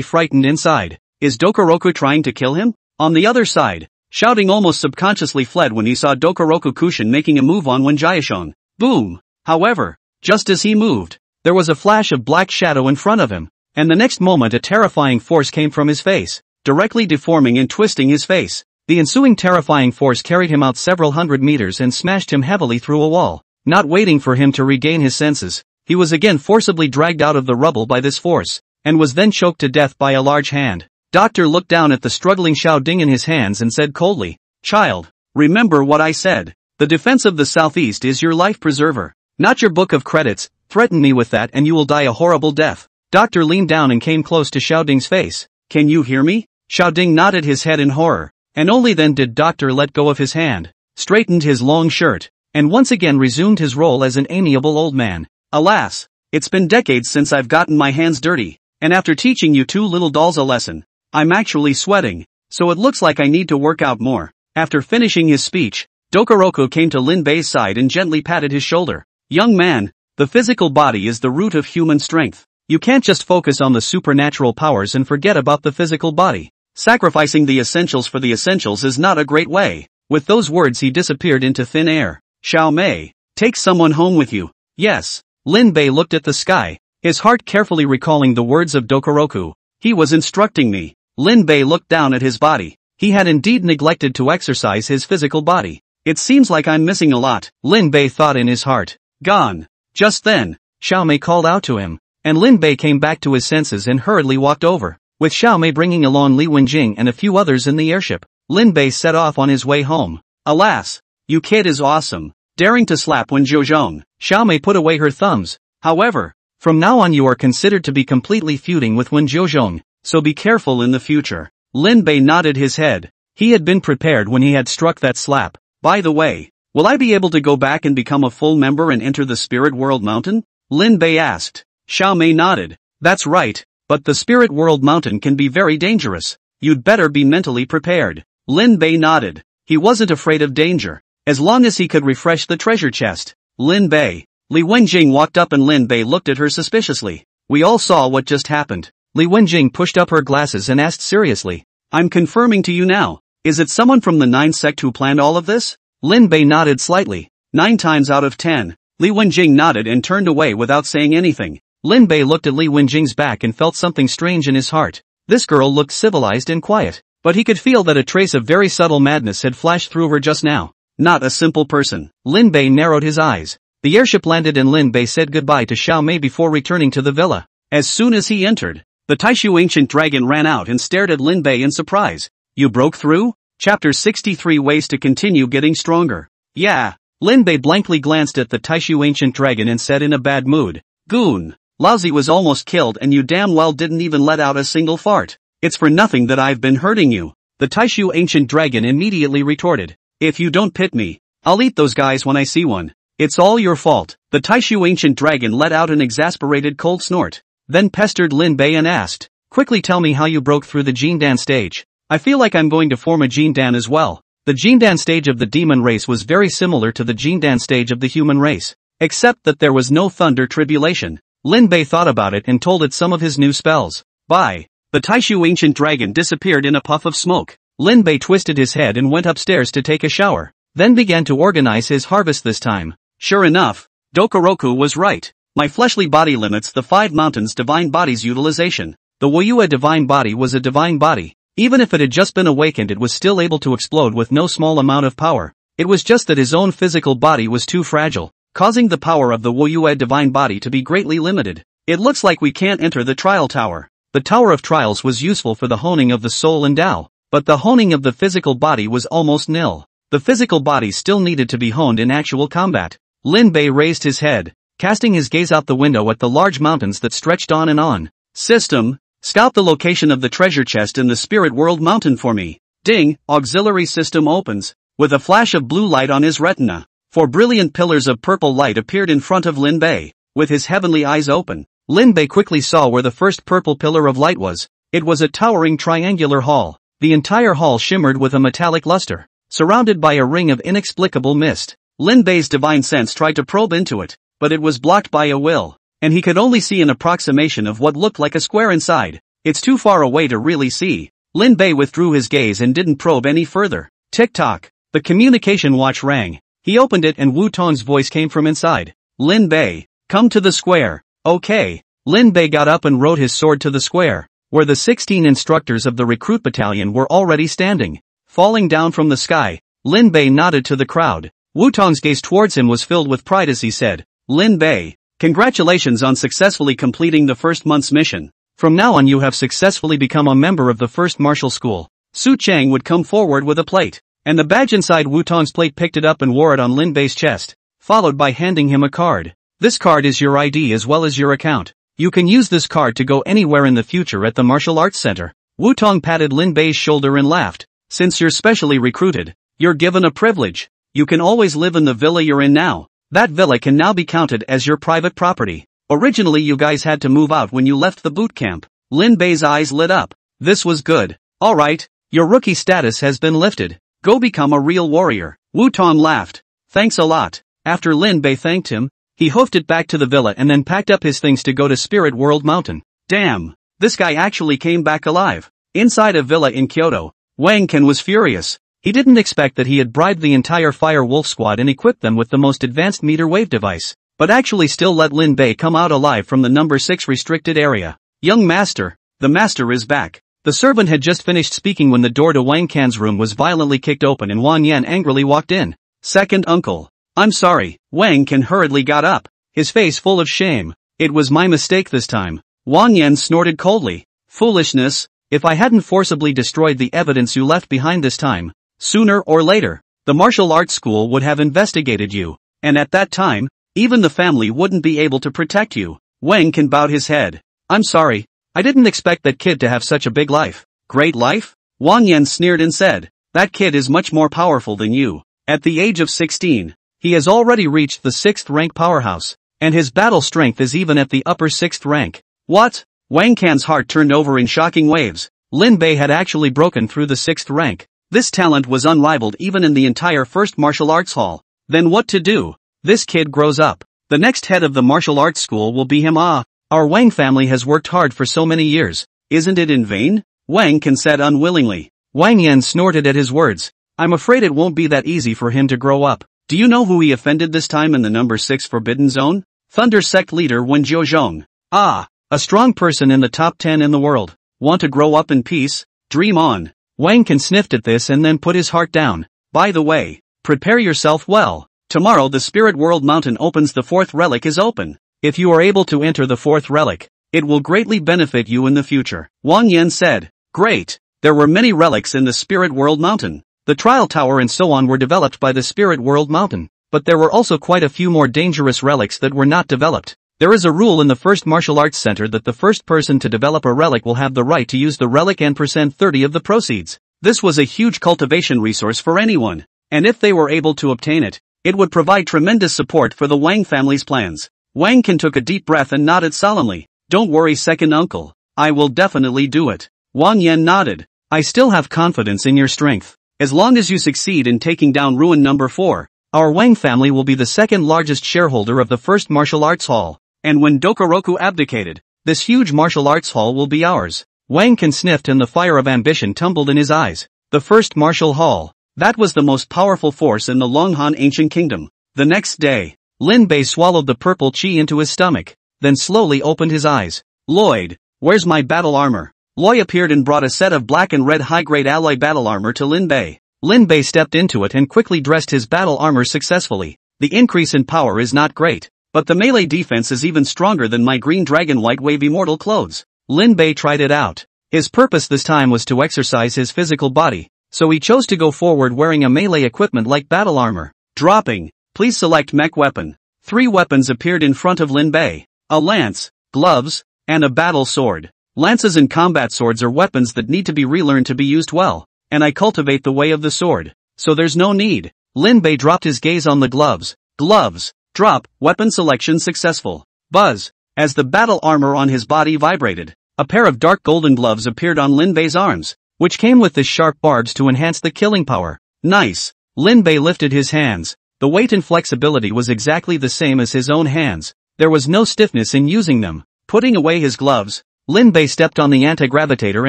frightened inside. Is Dokoroku trying to kill him? On the other side, Xiao Ding almost subconsciously fled when he saw Dokoroku Kushin making a move on Wen Jiashang. Boom! However, just as he moved, there was a flash of black shadow in front of him, and the next moment a terrifying force came from his face, directly deforming and twisting his face. The ensuing terrifying force carried him out several hundred meters and smashed him heavily through a wall. Not waiting for him to regain his senses, he was again forcibly dragged out of the rubble by this force, and was then choked to death by a large hand. Doctor looked down at the struggling Xiao Ding in his hands and said coldly, Child, remember what I said. The defense of the southeast is your life preserver, not your book of credits. Threaten me with that and you will die a horrible death. Doctor leaned down and came close to Xiao Ding's face. Can you hear me? Xiao Ding nodded his head in horror, and only then did Doctor let go of his hand, straightened his long shirt, and once again resumed his role as an amiable old man. Alas, it's been decades since I've gotten my hands dirty, and after teaching you 2 little dolls a lesson, I'm actually sweating, so it looks like I need to work out more. After finishing his speech, Dokoroku came to Lin Bei's side and gently patted his shoulder. Young man, the physical body is the root of human strength. You can't just focus on the supernatural powers and forget about the physical body. Sacrificing the essentials for the essentials is not a great way. With those words he disappeared into thin air. Xiao Mei, take someone home with you. Yes. Lin Bei looked at the sky, his heart carefully recalling the words of Dokoroku. He was instructing me. Lin Bei looked down at his body. He had indeed neglected to exercise his physical body. It seems like I'm missing a lot, Lin Bei thought in his heart. Gone. Just then, Xiao Mei called out to him, and Lin Bei came back to his senses and hurriedly walked over, with Xiao Mei bringing along Li Wenjing and a few others in the airship. Lin Bei set off on his way home. Alas, you kid is awesome, daring to slap Wen Zhozhong. Xiao Mei put away her thumbs. However, from now on you are considered to be completely feuding with Wen Zhozhong, so be careful in the future. Lin Bei nodded his head. He had been prepared when he had struck that slap. By the way, will I be able to go back and become a full member and enter the Spirit World Mountain? Lin Bei asked. Xiao Mei nodded. That's right, but the Spirit World Mountain can be very dangerous. You'd better be mentally prepared. Lin Bei nodded. He wasn't afraid of danger, as long as he could refresh the treasure chest. Lin Bei. Li Wenjing walked up and Lin Bei looked at her suspiciously. We all saw what just happened. Li Wenjing pushed up her glasses and asked seriously. I'm confirming to you now. Is it someone from the 9 sect who planned all of this? Lin Bei nodded slightly. 9 times out of 10. Li Wenjing nodded and turned away without saying anything. Lin Bei looked at Li Wenjing's back and felt something strange in his heart. This girl looked civilized and quiet, but he could feel that a trace of very subtle madness had flashed through her just now. Not a simple person. Lin Bei narrowed his eyes. The airship landed and Lin Bei said goodbye to Xiao Mei before returning to the villa. As soon as he entered, the Taishu ancient dragon ran out and stared at Lin Bei in surprise. You broke through? Chapter 63 Ways to continue getting stronger. Yeah. Lin Bei blankly glanced at the Taishu ancient dragon and said in a bad mood. Goon. Laozi was almost killed and you damn well didn't even let out a single fart. It's for nothing that I've been hurting you. The Taishu ancient dragon immediately retorted. If you don't pit me, I'll eat those guys when I see one. It's all your fault. The Taishu ancient dragon let out an exasperated cold snort, then pestered Lin Bei and asked, quickly tell me how you broke through the Jindan stage. I feel like I'm going to form a Jindan as well. The Jindan stage of the demon race was very similar to the Jindan stage of the human race, except that there was no thunder tribulation. Lin Bei thought about it and told it some of his new spells. Bye. The Taishu ancient dragon disappeared in a puff of smoke. Lin Bei twisted his head and went upstairs to take a shower, then began to organize his harvest this time. Sure enough, Dokoroku was right. My fleshly body limits the 5 mountains divine body's utilization. The Woyua divine body was a divine body. Even if it had just been awakened it was still able to explode with no small amount of power. It was just that his own physical body was too fragile, causing the power of the Woyua divine body to be greatly limited. It looks like we can't enter the trial tower. The Tower of Trials was useful for the honing of the soul and Tao, but the honing of the physical body was almost nil. The physical body still needed to be honed in actual combat. Lin Bei raised his head, casting his gaze out the window at the large mountains that stretched on and on. System, scout the location of the treasure chest in the Spirit World Mountain for me. Ding, auxiliary system opens. With a flash of blue light on his retina, 4 brilliant pillars of purple light appeared in front of Lin Bei. With his heavenly eyes open, Lin Bei quickly saw where the first purple pillar of light was. It was a towering triangular hall. The entire hall shimmered with a metallic luster, surrounded by a ring of inexplicable mist. Lin Bei's divine sense tried to probe into it, but it was blocked by a will, and he could only see an approximation of what looked like a square inside. It's too far away to really see. Lin Bei withdrew his gaze and didn't probe any further. Tick-tock. The communication watch rang. He opened it and Wu Tong's voice came from inside. Lin Bei, come to the square. Okay. Lin Bei got up and rode his sword to the square, where the 16 instructors of the recruit battalion were already standing. Falling down from the sky, Lin Bei nodded to the crowd. Wu Tong's gaze towards him was filled with pride as he said, Lin Bei, congratulations on successfully completing the first month's mission. From now on you have successfully become a member of the first martial school. Su Chang would come forward with a plate, and the badge inside Wu Tong's plate picked it up and wore it on Lin Bei's chest, followed by handing him a card. This card is your ID as well as your account. You can use this card to go anywhere in the future at the martial arts center. Wu Tong patted Lin Bei's shoulder and laughed. Since you're specially recruited, you're given a privilege. You can always live in the villa you're in now. That villa can now be counted as your private property. Originally you guys had to move out when you left the boot camp. Lin Bei's eyes lit up. This was good. Alright, your rookie status has been lifted. Go become a real warrior. Wu Tong laughed. Thanks a lot. After Lin Bei thanked him, he hoofed it back to the villa and then packed up his things to go to Spirit World Mountain. Damn, this guy actually came back alive. Inside a villa in Kyoto, Wang Ken was furious. He didn't expect that he had bribed the entire Fire Wolf squad and equipped them with the most advanced meter wave device, but actually still let Lin Bei come out alive from the number 6 restricted area. Young master, the master is back. The servant had just finished speaking when the door to Wang Can's room was violently kicked open and Wang Yan angrily walked in. Second uncle. I'm sorry. Wang Can hurriedly got up, his face full of shame. It was my mistake this time. Wang Yan snorted coldly. Foolishness, if I hadn't forcibly destroyed the evidence you left behind this time, sooner or later, the martial arts school would have investigated you, and at that time, even the family wouldn't be able to protect you. Wang Can bowed his head. I'm sorry, I didn't expect that kid to have such a big life. Great life? Wang Yan sneered and said, that kid is much more powerful than you. At the age of 16, he has already reached the 6th rank powerhouse, and his battle strength is even at the upper 6th rank. What? Wang Can's heart turned over in shocking waves. Lin Bei had actually broken through the 6th rank. This talent was unrivaled even in the entire first martial arts hall. Then what to do? This kid grows up. The next head of the martial arts school will be him. Our Wang family has worked hard for so many years. Isn't it in vain? Wang Can said unwillingly. Wang Yan snorted at his words. I'm afraid it won't be that easy for him to grow up. Do you know who he offended this time in the number 6 Forbidden Zone? Thunder Sect leader Wen Jiuzhong. A strong person in the top 10 in the world. Want to grow up in peace? Dream on. Wang Can sniffed at this and then put his heart down. By the way, prepare yourself well. Tomorrow the Spirit World Mountain opens. The 4th relic is open. If you are able to enter the 4th relic, it will greatly benefit you in the future. Wang Yan said. Great. There were many relics in the Spirit World Mountain. The Trial Tower and so on were developed by the Spirit World Mountain. But there were also quite a few more dangerous relics that were not developed. There is a rule in the first martial arts center that the first person to develop a relic will have the right to use the relic and % 30 of the proceeds. This was a huge cultivation resource for anyone, and if they were able to obtain it, it would provide tremendous support for the Wang family's plans. Wang Can took a deep breath and nodded solemnly. Don't worry, second uncle. I will definitely do it. Wang Yan nodded. I still have confidence in your strength. As long as you succeed in taking down ruin number 4, our Wang family will be the second largest shareholder of the first martial arts hall. And when Dokoroku abdicated, this huge martial arts hall will be ours. Wang Can sniffed and the fire of ambition tumbled in his eyes. The first martial hall. That was the most powerful force in the Longhan ancient kingdom. The next day, Lin Bei swallowed the purple chi into his stomach, then slowly opened his eyes. Lloyd, where's my battle armor? Lloyd appeared and brought a set of black and red high-grade alloy battle armor to Lin Bei. Lin Bei stepped into it and quickly dressed his battle armor successfully. The increase in power is not great, but the melee defense is even stronger than my green dragon white wave immortal clothes. Lin Bei tried it out. His purpose this time was to exercise his physical body, so he chose to go forward wearing a melee equipment like battle armor. Dropping. Please select mech weapon. 3 weapons appeared in front of Lin Bei. A lance, gloves, and a battle sword. Lances and combat swords are weapons that need to be relearned to be used well, and I cultivate the way of the sword, so there's no need. Lin Bei dropped his gaze on the gloves. Gloves. Drop. Weapon selection successful. Buzz. As the battle armor on his body vibrated, a pair of dark golden gloves appeared on Lin Bei's arms, which came with the sharp barbs to enhance the killing power. Nice. Lin Bei lifted his hands. The weight and flexibility was exactly the same as his own hands. There was no stiffness in using them. Putting away his gloves, Lin Bei stepped on the anti-gravitator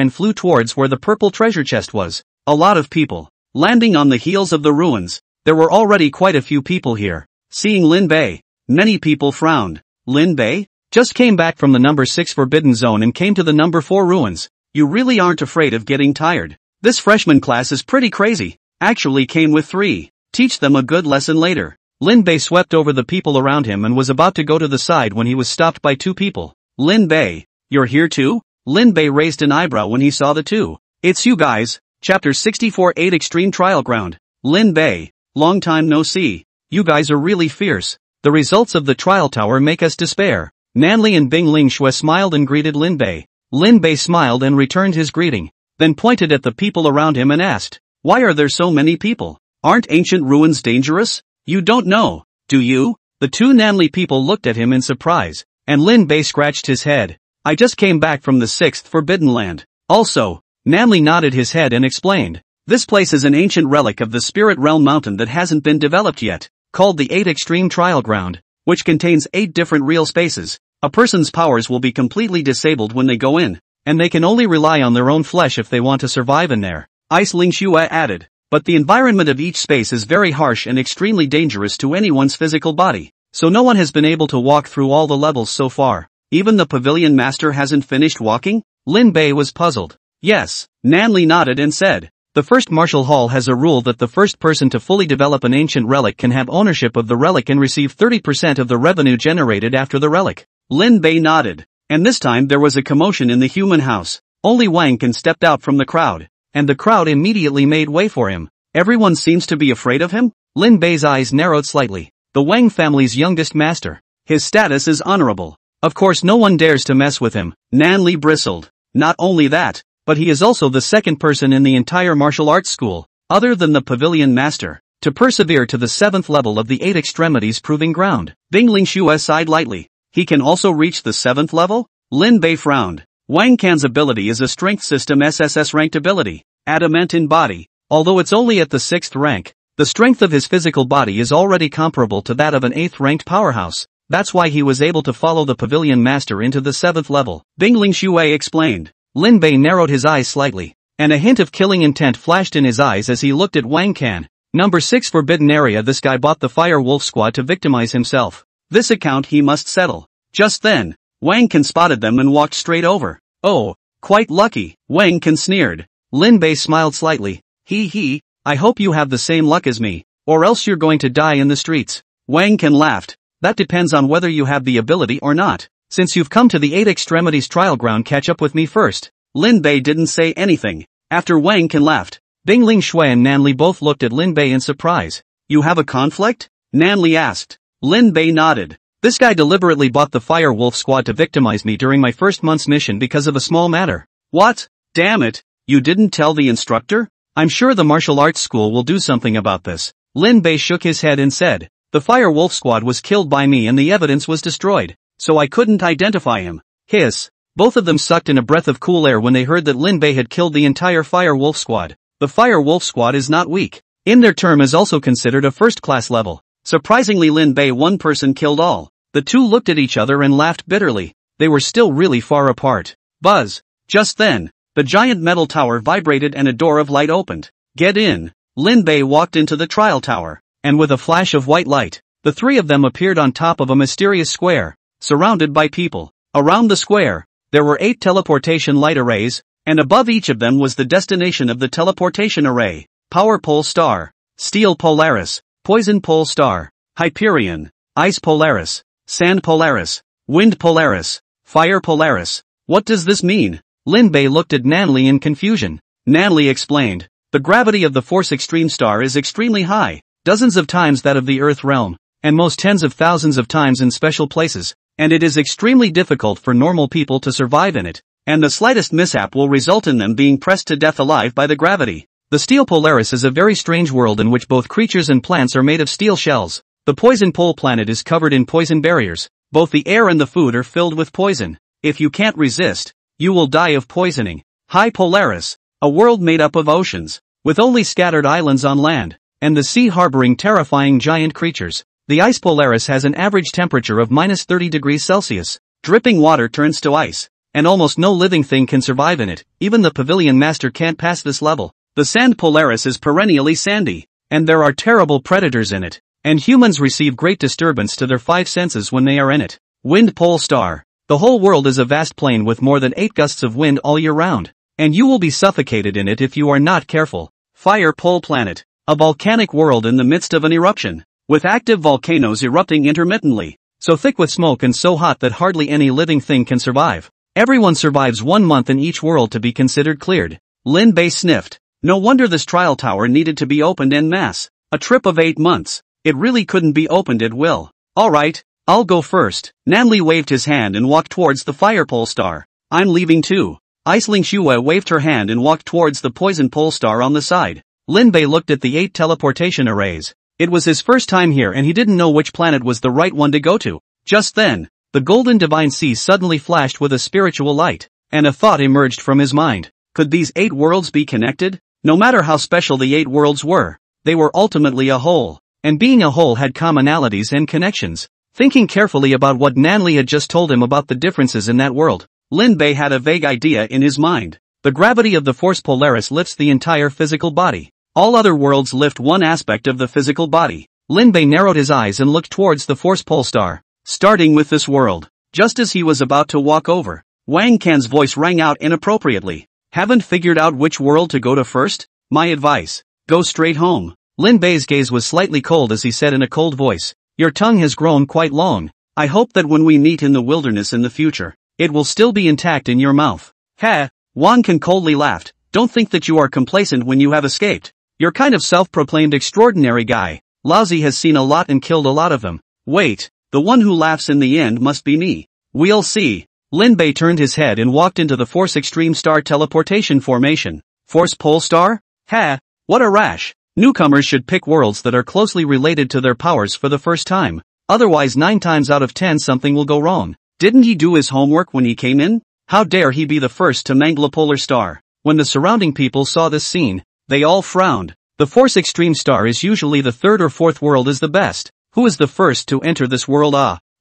and flew towards where the purple treasure chest was. A lot of people. Landing on the heels of the ruins, there were already quite a few people here. Seeing Lin Bei, many people frowned. Lin Bei? Just came back from the number 6 Forbidden Zone and came to the number 4 ruins. You really aren't afraid of getting tired. This freshman class is pretty crazy. Actually came with 3. Teach them a good lesson later. Lin Bei swept over the people around him and was about to go to the side when he was stopped by 2 people. Lin Bei, you're here too? Lin Bei raised an eyebrow when he saw the 2. It's you guys. Chapter 64 8 Extreme Trial Ground. Lin Bei, long time no see. You guys are really fierce. The results of the trial tower make us despair. Nanli and Bing Ling Shui smiled and greeted Lin Bei. Lin Bei smiled and returned his greeting, then pointed at the people around him and asked, why are there so many people? Aren't ancient ruins dangerous? You don't know, do you? The 2 Nanli people looked at him in surprise, and Lin Bei scratched his head. I just came back from the 6th Forbidden Land. Also, Nanli nodded his head and explained, this place is an ancient relic of the Spirit Realm Mountain that hasn't been developed yet, called the 8 Extreme Trial Ground, which contains 8 different real spaces. A person's powers will be completely disabled when they go in, and they can only rely on their own flesh if they want to survive in there. Ice Ling Xue added, but the environment of each space is very harsh and extremely dangerous to anyone's physical body, so no one has been able to walk through all the levels so far. Even the pavilion master hasn't finished walking? Lin Bei was puzzled. Yes, Nanli nodded and said, The first martial hall has a rule that the first person to fully develop an ancient relic can have ownership of the relic and receive 30% of the revenue generated after the relic. Lin Bei nodded. And this time there was a commotion in the human house. Only Wang Can stepped out from the crowd, and the crowd immediately made way for him. Everyone seems to be afraid of him? Lin Bei's eyes narrowed slightly. The Wang family's youngest master. His status is honorable. Of course no one dares to mess with him. Nanli bristled. Not only that, but he is also the second person in the entire martial arts school, other than the pavilion master, to persevere to the 7th level of the 8 extremities proving ground. Ding Lingxue sighed lightly. He can also reach the 7th level? Lin Bei frowned. Wang Can's ability is a strength system SSS ranked ability, adamant in body. Although it's only at the 6th rank, the strength of his physical body is already comparable to that of an 8th ranked powerhouse. That's why he was able to follow the pavilion master into the 7th level. Ding Lingxue explained. Lin Bei narrowed his eyes slightly, and a hint of killing intent flashed in his eyes as he looked at Wang Can. Number 6 Forbidden Area. This guy bought the Fire Wolf Squad to victimize himself. This account he must settle. Just then, Wang Can spotted them and walked straight over. Oh, quite lucky, Wang Can sneered. Lin Bei smiled slightly. He, I hope you have the same luck as me, or else you're going to die in the streets. Wang Can laughed. That depends on whether you have the ability or not. Since you've come to the 8 extremities trial ground, catch up with me first. Lin Bei didn't say anything. After Wang Can laughed, Ding Lingxue and Nanli both looked at Lin Bei in surprise. You have a conflict? Nanli asked. Lin Bei nodded. This guy deliberately bought the Fire Wolf Squad to victimize me during my first month's mission because of a small matter. What? Damn it, you didn't tell the instructor? I'm sure the martial arts school will do something about this. Lin Bei shook his head and said, the Fire Wolf Squad was killed by me and the evidence was destroyed, so I couldn't identify him. Hiss. Both of them sucked in a breath of cool air when they heard that Lin Bei had killed the entire Fire Wolf Squad. The Fire Wolf Squad is not weak. In their term is also considered a first-class level. Surprisingly, Lin Bei one person killed all. The two looked at each other and laughed bitterly. They were still really far apart. Buzz. Just then, the giant metal tower vibrated and a door of light opened. Get in. Lin Bei walked into the trial tower, and with a flash of white light, the three of them appeared on top of a mysterious square, surrounded by people. Around the square, there were 8 teleportation light arrays, and above each of them was the destination of the teleportation array. Power Pole Star, Steel Polaris, Poison Pole Star, Hyperion, Ice Polaris, Sand Polaris, Wind Polaris, Fire Polaris. What does this mean? Lin Bei looked at Nanli in confusion. Nanli explained. The gravity of the Force Extreme Star is extremely high, dozens of times that of the Earth realm, and most tens of thousands of times in special places, and it is extremely difficult for normal people to survive in it, and the slightest mishap will result in them being pressed to death alive by the gravity. The Steel Polaris is a very strange world in which both creatures and plants are made of steel shells. The Poison Pole planet is covered in poison barriers. Both the air and the food are filled with poison. If you can't resist, you will die of poisoning. High Polaris, a world made up of oceans, with only scattered islands on land, and the sea harboring terrifying giant creatures. The Ice Polaris has an average temperature of minus 30 degrees Celsius. Dripping water turns to ice, and almost no living thing can survive in it. Even the pavilion master can't pass this level. The Sand Polaris is perennially sandy, and there are terrible predators in it, and humans receive great disturbance to their 5 senses when they are in it. Wind Pole Star. The whole world is a vast plain with more than 8 gusts of wind all year round, and you will be suffocated in it if you are not careful. Fire Pole Planet. A volcanic world in the midst of an eruption, with active volcanoes erupting intermittently, so thick with smoke and so hot that hardly any living thing can survive. Everyone survives 1 month in each world to be considered cleared. Lin Bei sniffed. No wonder this trial tower needed to be opened en masse. A trip of 8 months. It really couldn't be opened at will. Alright, I'll go first. Nanli waved his hand and walked towards the Fire Pole Star. I'm leaving too. Ice Lingxue waved her hand and walked towards the Poison Pole Star on the side. Lin Bei looked at the 8 teleportation arrays. It was his first time here and he didn't know which planet was the right one to go to. Just then, the golden divine sea suddenly flashed with a spiritual light, and a thought emerged from his mind. Could these 8 worlds be connected? No matter how special the 8 worlds were, they were ultimately a whole, and being a whole had commonalities and connections. Thinking carefully about what Nanli had just told him about the differences in that world, Lin Bei had a vague idea in his mind. The gravity of the Force Polaris lifts the entire physical body. All other worlds lift one aspect of the physical body. Lin Bei narrowed his eyes and looked towards the Force Pole Star. Starting with this world. Just as he was about to walk over, Wang Can's voice rang out inappropriately. Haven't figured out which world to go to first? My advice: go straight home. Lin Bei's gaze was slightly cold as he said in a cold voice, your tongue has grown quite long. I hope that when we meet in the wilderness in the future, it will still be intact in your mouth. Ha! Wan Kan coldly laughed. Don't think that you are complacent when you have escaped. You're kind of self-proclaimed extraordinary guy. Laozi has seen a lot and killed a lot of them. Wait, the one who laughs in the end must be me. We'll see. Lin Bei turned his head and walked into the Force Extreme Star teleportation formation. Force Pole Star? Ha! What a rash. Newcomers should pick worlds that are closely related to their powers for the first time. Otherwise 9 times out of 10 something will go wrong. Didn't he do his homework when he came in? How dare he be the first to mangle a polar star? When the surrounding people saw this scene, they all frowned. The Force Extreme Star is usually the 3rd or 4th world is the best. Who is the first to enter this world?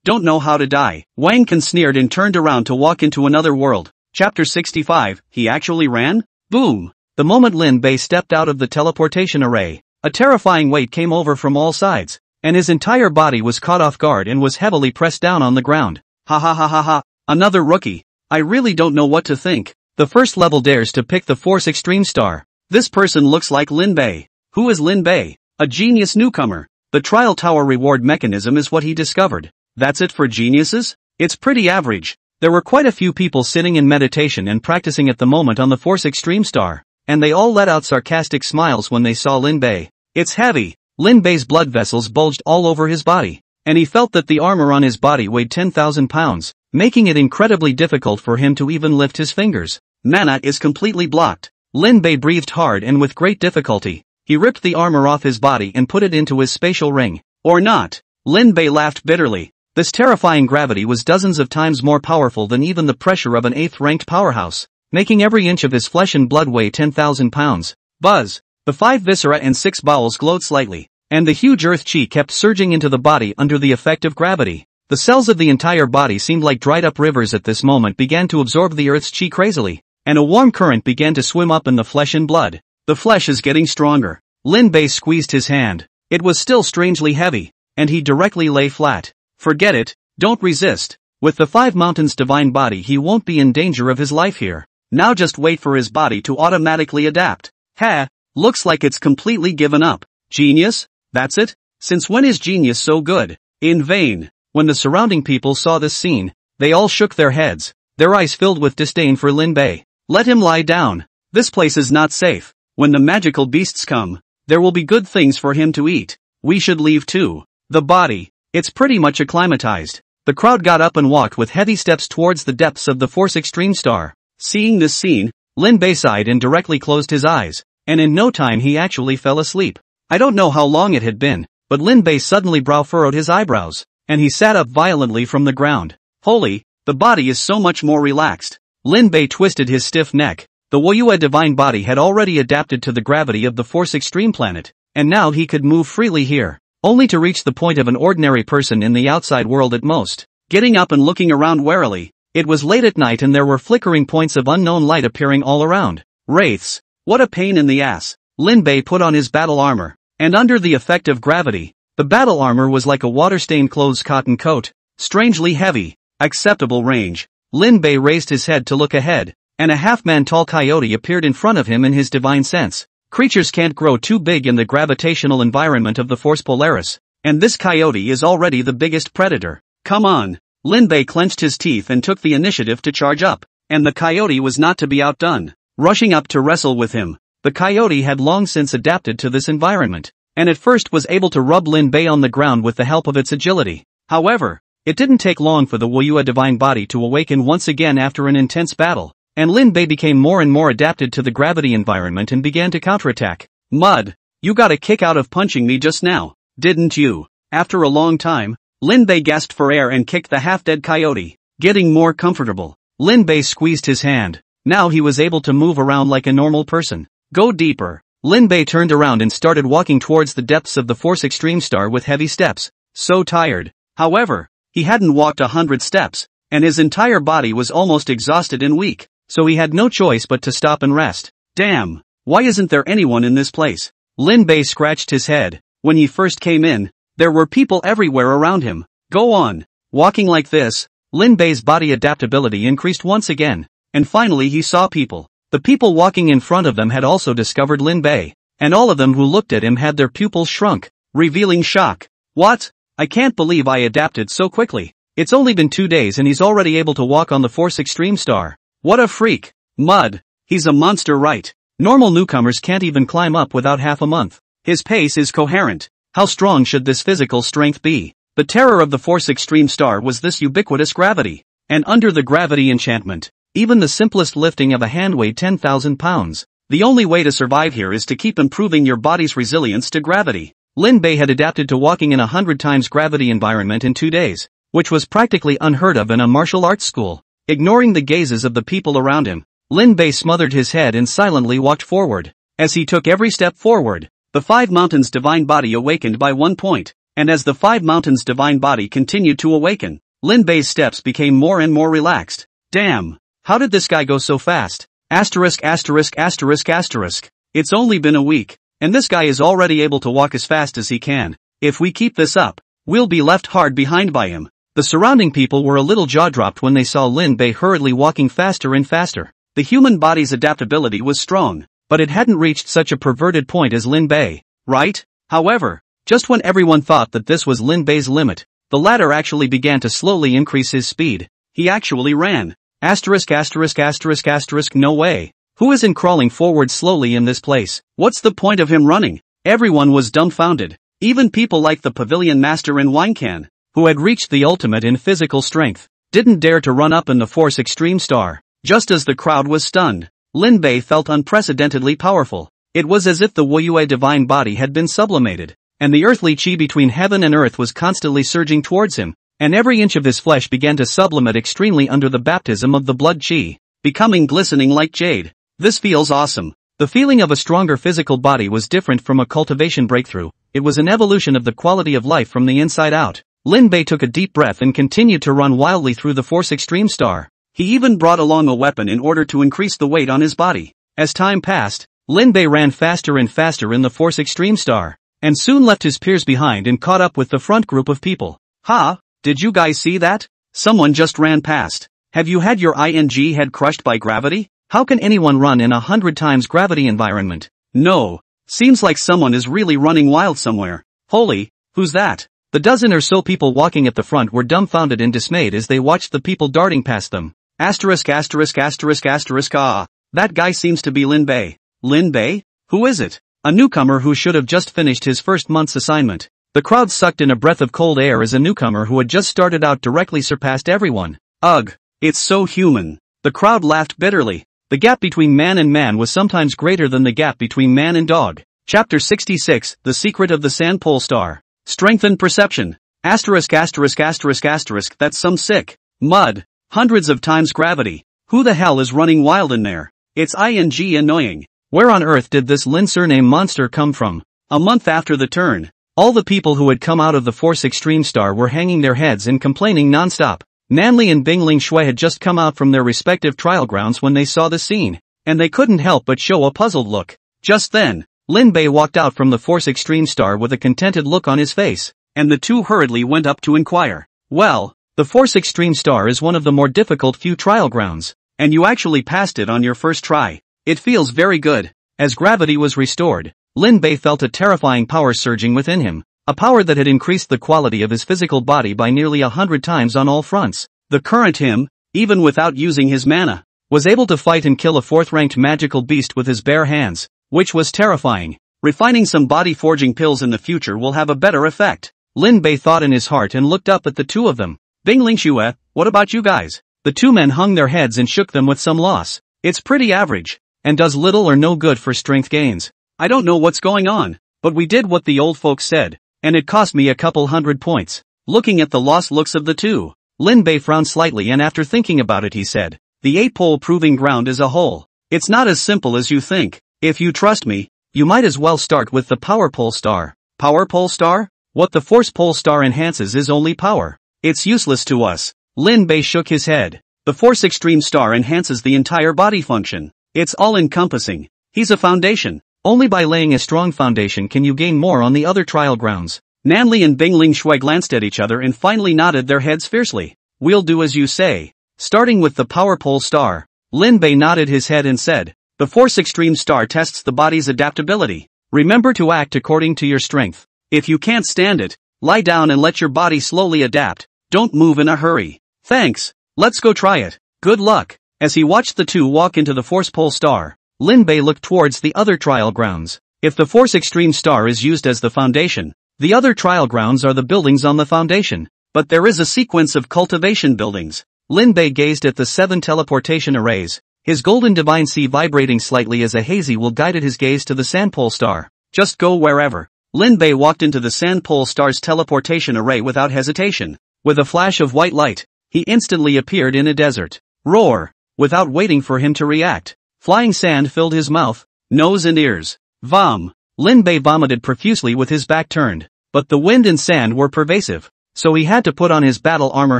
Don't know how to die. Wang Kan sneered and turned around to walk into another world. Chapter 65, he actually ran? Boom! The moment Lin Bei stepped out of the teleportation array, a terrifying weight came over from all sides, and his entire body was caught off guard and was heavily pressed down on the ground. Ha ha ha ha ha, another rookie. I really don't know what to think. The first level dares to pick the Force Extreme Star. This person looks like Lin Bei. Who is Lin Bei? A genius newcomer. The trial tower reward mechanism is what he discovered. That's it for geniuses? It's pretty average. There were quite a few people sitting in meditation and practicing at the moment on the Force Extreme Star, and they all let out sarcastic smiles when they saw Lin Bei. It's heavy. Lin Bei's blood vessels bulged all over his body, and he felt that the armor on his body weighed 10,000 pounds, making it incredibly difficult for him to even lift his fingers. Mana is completely blocked. Lin Bei breathed hard and with great difficulty, he ripped the armor off his body and put it into his spatial ring. Or not. Lin Bei laughed bitterly. This terrifying gravity was dozens of times more powerful than even the pressure of an 8th-ranked powerhouse, making every inch of his flesh and blood weigh 10,000 pounds. Buzz! The 5 viscera and 6 bowels glowed slightly, and the huge earth chi kept surging into the body under the effect of gravity. The cells of the entire body seemed like dried-up rivers at this moment began to absorb the earth's chi crazily, and a warm current began to swim up in the flesh and blood. The flesh is getting stronger. Lin Bei squeezed his hand. It was still strangely heavy, and he directly lay flat. Forget it, don't resist. With the 5 mountains divine body he won't be in danger of his life here. Now just wait for his body to automatically adapt. Ha! Looks like it's completely given up. Genius? That's it? Since when is genius so good? In vain. When the surrounding people saw this scene, they all shook their heads, their eyes filled with disdain for Lin Bei. Let him lie down. This place is not safe. When the magical beasts come, there will be good things for him to eat. We should leave too. The body. It's pretty much acclimatized. The crowd got up and walked with heavy steps towards the depths of the Force Extreme Star. Seeing this scene, Lin Bei sighed and directly closed his eyes, and in no time he actually fell asleep. I don't know how long it had been, but Lin Bei suddenly brow furrowed his eyebrows, and he sat up violently from the ground. Holy, the body is so much more relaxed. Lin Bei twisted his stiff neck. The Woyue divine body had already adapted to the gravity of the Force Extreme planet, and now he could move freely here, only to reach the point of an ordinary person in the outside world at most. Getting up and looking around warily, it was late at night and there were flickering points of unknown light appearing all around. Wraiths. What a pain in the ass. Lin Bei put on his battle armor, and under the effect of gravity, the battle armor was like a water-stained clothes cotton coat, strangely heavy. Acceptable range. Lin Bei raised his head to look ahead, and a half-man-tall coyote appeared in front of him in his divine sense. Creatures can't grow too big in the gravitational environment of the Force Polaris, and this coyote is already the biggest predator. Come on. Lin Bei clenched his teeth and took the initiative to charge up, and the coyote was not to be outdone. Rushing up to wrestle with him, the coyote had long since adapted to this environment, and at first was able to rub Lin Bei on the ground with the help of its agility. However, it didn't take long for the Woyue divine body to awaken once again after an intense battle, and Lin Bei became more and more adapted to the gravity environment and began to counterattack. Mud, you got a kick out of punching me just now, didn't you? After a long time, Lin Bei gasped for air and kicked the half-dead coyote. Getting more comfortable, Lin Bei squeezed his hand. Now he was able to move around like a normal person. Go deeper. Lin Bei turned around and started walking towards the depths of the Force Extreme Star with heavy steps. So tired. However, he hadn't walked 100 steps, and his entire body was almost exhausted and weak, so he had no choice but to stop and rest. Damn, why isn't there anyone in this place? Lin Bei scratched his head. When he first came in, there were people everywhere around him. Go on. Walking like this, Lin Bei's body adaptability increased once again, and finally he saw people. The people walking in front of them had also discovered Lin Bei, and all of them who looked at him had their pupils shrunk, revealing shock. What? I can't believe I adapted so quickly. It's only been 2 days and he's already able to walk on the Force Extreme Star. What a freak. Mud. He's a monster, right? Normal newcomers can't even climb up without half a month. His pace is coherent. How strong should this physical strength be? The terror of the Force Extreme Star was this ubiquitous gravity. And under the gravity enchantment, even the simplest lifting of a hand weighed 10,000 pounds. The only way to survive here is to keep improving your body's resilience to gravity. Lin Bei had adapted to walking in a 100 times gravity environment in 2 days, which was practically unheard of in a martial arts school. Ignoring the gazes of the people around him, Lin Bei smothered his head and silently walked forward. As he took every step forward, the 5 mountains' divine body awakened by 1 point, and as the 5 mountains' divine body continued to awaken, Lin Bei's steps became more and more relaxed. Damn! How did this guy go so fast? Asterisk asterisk asterisk asterisk. It's only been a week, and this guy is already able to walk as fast as he can. If we keep this up, we'll be left hard behind by him. The surrounding people were a little jaw-dropped when they saw Lin Bei hurriedly walking faster and faster. The human body's adaptability was strong, but it hadn't reached such a perverted point as Lin Bei, right? However, just when everyone thought that this was Lin Bei's limit, the latter actually began to slowly increase his speed. He actually ran. Asterisk asterisk asterisk asterisk no way. Who isn't crawling forward slowly in this place? What's the point of him running? Everyone was dumbfounded. Even people like the pavilion master in Winecan, who had reached the ultimate in physical strength, didn't dare to run up in the Force Extreme Star. Just as the crowd was stunned, Lin Bei felt unprecedentedly powerful. It was as if the Wuyue divine body had been sublimated, and the earthly chi between heaven and earth was constantly surging towards him, and every inch of his flesh began to sublimate extremely under the baptism of the blood chi, becoming glistening like jade. This feels awesome. The feeling of a stronger physical body was different from a cultivation breakthrough. It was an evolution of the quality of life from the inside out. Lin Bei took a deep breath and continued to run wildly through the Force Extreme Star. He even brought along a weapon in order to increase the weight on his body. As time passed, Lin Bei ran faster and faster in the Force Extreme Star, and soon left his peers behind and caught up with the front group of people. Ha! Did you guys see that? Someone just ran past. Have you had your ing head crushed by gravity? How can anyone run in a 100 times gravity environment? No. Seems like someone is really running wild somewhere. Holy, who's that? The dozen or so people walking at the front were dumbfounded and dismayed as they watched the people darting past them. Asterisk asterisk asterisk asterisk ah. That guy seems to be Lin Bei. Lin Bei? Who is it? A newcomer who should have just finished his first month's assignment. The crowd sucked in a breath of cold air as a newcomer who had just started out directly surpassed everyone. Ugh. It's so human. The crowd laughed bitterly. The gap between man and man was sometimes greater than the gap between man and dog. Chapter 66, The Secret of the Sand Pole Star. Strengthen perception. Asterisk asterisk asterisk asterisk that's some sick. Mud. Hundreds of times gravity. Who the hell is running wild in there? It's ing annoying. Where on earth did this Lin surname monster come from? A month after the turn, all the people who had come out of the Force Extreme Star were hanging their heads and complaining non-stop. Nanli and Bingling Shui had just come out from their respective trial grounds when they saw the scene, and they couldn't help but show a puzzled look. Just then, Lin Bei walked out from the Force Extreme Star with a contented look on his face, and the two hurriedly went up to inquire. Well, the Force Extreme Star is one of the more difficult few trial grounds, and you actually passed it on your first try. It feels very good. As gravity was restored, Lin Bei felt a terrifying power surging within him, a power that had increased the quality of his physical body by nearly 100 times on all fronts. The current him, even without using his mana, was able to fight and kill a 4th-ranked magical beast with his bare hands, which was terrifying. Refining some body-forging pills in the future will have a better effect. Lin Bei thought in his heart and looked up at the two of them. Bingling Shui, what about you guys? The two men hung their heads and shook them with some loss. It's pretty average, and does little or no good for strength gains. I don't know what's going on, but we did what the old folks said, and it cost me a couple 100 points. Looking at the lost looks of the two, Lin Bei frowned slightly and after thinking about it he said, the 8-pole proving ground is a hole. It's not as simple as you think. If you trust me, you might as well start with the Power Pole Star. Power Pole Star? What the Force Pole Star enhances is only power. It's useless to us. Lin Bei shook his head. The Force Extreme Star enhances the entire body function. It's all-encompassing. He's a foundation. Only by laying a strong foundation can you gain more on the other trial grounds. Nanli and Bingling Shui glanced at each other and finally nodded their heads fiercely. We'll do as you say. Starting with the Power Pole Star, Lin Bei nodded his head and said, The Force Extreme Star tests the body's adaptability. Remember to act according to your strength. If you can't stand it, lie down and let your body slowly adapt. Don't move in a hurry. Thanks. Let's go try it. Good luck. As he watched the two walk into the Force Pole Star, Lin Bei looked towards the other trial grounds. If the Force Extreme Star is used as the foundation, the other trial grounds are the buildings on the foundation. But there is a sequence of cultivation buildings. Lin Bei gazed at the 7 teleportation arrays, his golden divine sea vibrating slightly as a hazy will guided his gaze to the Sandpole Star. Just go wherever. Lin Bei walked into the Sandpole Star's teleportation array without hesitation. With a flash of white light, he instantly appeared in a desert. Roar! Without waiting for him to react, flying sand filled his mouth, nose and ears. Vom! Lin Bei vomited profusely with his back turned. But the wind and sand were pervasive, so he had to put on his battle armor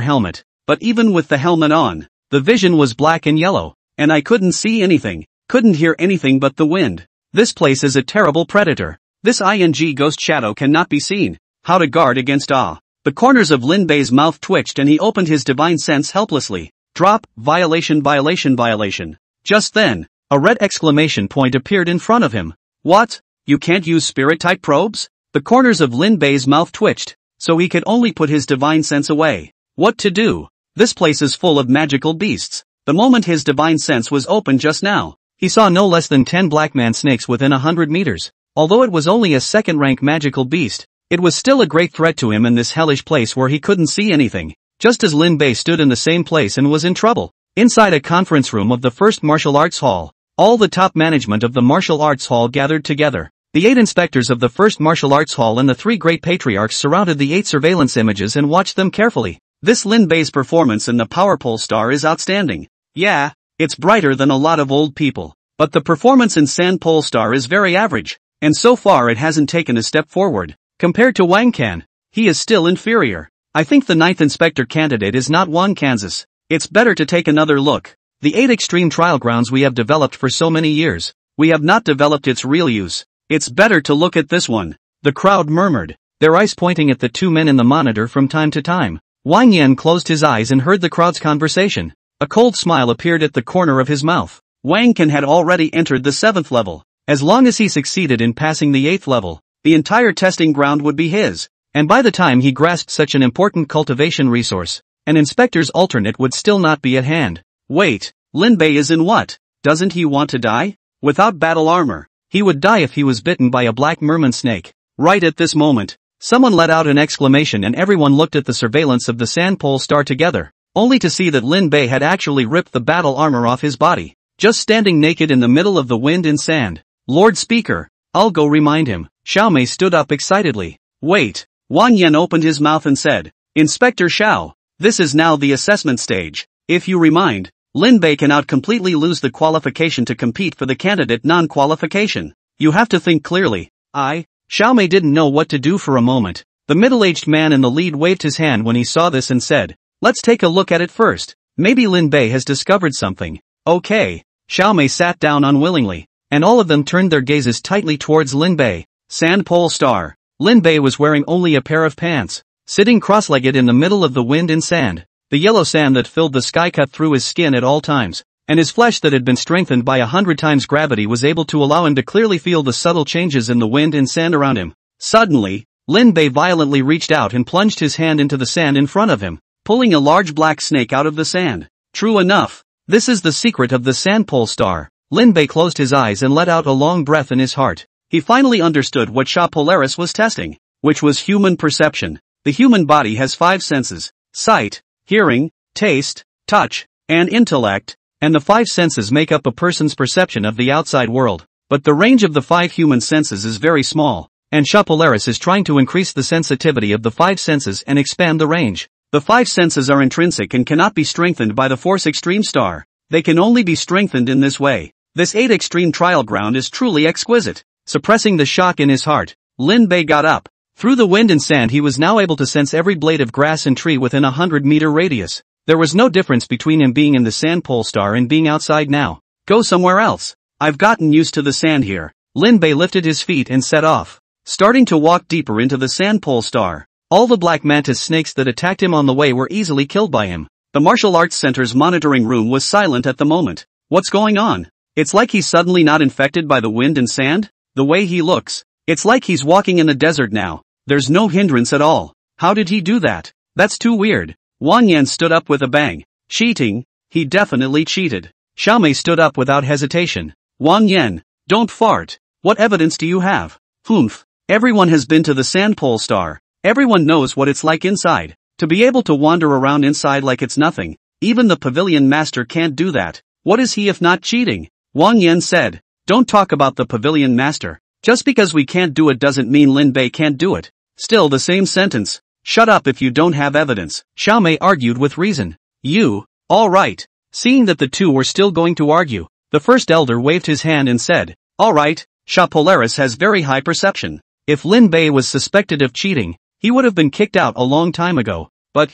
helmet. But even with the helmet on, the vision was black and yellow, and I couldn't see anything, couldn't hear anything but the wind. This place is a terrible predator. This ghost shadow cannot be seen. How to guard against awe. The corners of Lin Bei's mouth twitched and he opened his divine sense helplessly. Drop, violation, violation, violation. Just then, a red exclamation point appeared in front of him. What? You can't use spirit-type probes? The corners of Lin Bei's mouth twitched, so he could only put his divine sense away. What to do? This place is full of magical beasts. The moment his divine sense was opened just now, he saw no less than 10 black man snakes within 100 meters. Although it was only a second-rank magical beast, it was still a great threat to him in this hellish place where he couldn't see anything. Just as Lin Bei stood in the same place and was in trouble. Inside a conference room of the first martial arts hall, all the top management of the martial arts hall gathered together. The 8 inspectors of the first martial arts hall and the 3 great patriarchs surrounded the 8 surveillance images and watched them carefully. This Lin Bei's performance in the Power Pole Star is outstanding. Yeah, it's brighter than a lot of old people. But the performance in Sand Pole Star is very average, and so far it hasn't taken a step forward. Compared to Wang Can, he is still inferior. I think the 9th inspector candidate is not Wang Kansas. It's better to take another look. The 8 extreme trial grounds we have developed for so many years, we have not developed its real use. It's better to look at this one. The crowd murmured, their eyes pointing at the 2 men in the monitor from time to time. Wang Yan closed his eyes and heard the crowd's conversation. A cold smile appeared at the corner of his mouth. Wang Can had already entered the 7th level. As long as he succeeded in passing the 8th level, the entire testing ground would be his. And by the time he grasped such an important cultivation resource, an inspector's alternate would still not be at hand. Wait, Lin Bei is in what? Doesn't he want to die? Without battle armor, he would die if he was bitten by a black merman snake. Right at this moment, someone let out an exclamation and everyone looked at the surveillance of the Sand Pole Star together, only to see that Lin Bei had actually ripped the battle armor off his body, just standing naked in the middle of the wind and sand. Lord Speaker, I'll go remind him. Xiaomei stood up excitedly. Wait. Wang Yan opened his mouth and said, Inspector Xiao, this is now the assessment stage. If you remind, Lin Bei cannot completely lose the qualification to compete for the candidate non-qualification. You have to think clearly. Xiaomei didn't know what to do for a moment. The middle-aged man in the lead waved his hand when he saw this and said, let's take a look at it first. Maybe Lin Bei has discovered something. Okay. Xiaomei sat down unwillingly, and all of them turned their gazes tightly towards Lin Bei. Sand Pole Star. Lin Bei was wearing only a pair of pants, sitting cross-legged in the middle of the wind and sand. The yellow sand that filled the sky cut through his skin at all times, and his flesh that had been strengthened by 100 times gravity was able to allow him to clearly feel the subtle changes in the wind and sand around him. Suddenly, Lin Bei violently reached out and plunged his hand into the sand in front of him, pulling a large black snake out of the sand. True enough, this is the secret of the Sand Pole Star. Lin Bei closed his eyes and let out a long breath in his heart. He finally understood what Sha Polaris was testing, which was human perception. The human body has 5 senses: sight, hearing, taste, touch, and intellect, and the 5 senses make up a person's perception of the outside world. But the range of the 5 human senses is very small, and Sha Polaris is trying to increase the sensitivity of the 5 senses and expand the range. The 5 senses are intrinsic and cannot be strengthened by the Force Extreme Star. They can only be strengthened in this way. This 8 extreme trial ground is truly exquisite. Suppressing the shock in his heart, Lin Bei got up. Through the wind and sand he was now able to sense every blade of grass and tree within 100-meter radius. There was no difference between him being in the Sand Pole Star and being outside now. Go somewhere else. I've gotten used to the sand here. Lin Bei lifted his feet and set off, starting to walk deeper into the Sand Pole Star. All the black mantis snakes that attacked him on the way were easily killed by him. The martial arts center's monitoring room was silent at the moment. What's going on? It's like he's suddenly not infected by the wind and sand? The way he looks. It's like he's walking in the desert now. There's no hindrance at all. How did he do that? That's too weird. Wang Yan stood up with a bang. Cheating? He definitely cheated. Xiaomei stood up without hesitation. Wang Yan, don't fart. What evidence do you have? Humph. Everyone has been to the Sand Pole Star. Everyone knows what it's like inside. To be able to wander around inside like it's nothing. Even the pavilion master can't do that. What is he if not cheating? Wang Yan said. Don't talk about the pavilion master. Just because we can't do it doesn't mean Lin Bei can't do it. Still the same sentence. Shut up if you don't have evidence. Xiaomei argued with reason. You, alright. Seeing that the two were still going to argue, the first elder waved his hand and said, alright, Sha Polaris has very high perception. If Lin Bei was suspected of cheating, he would have been kicked out a long time ago. But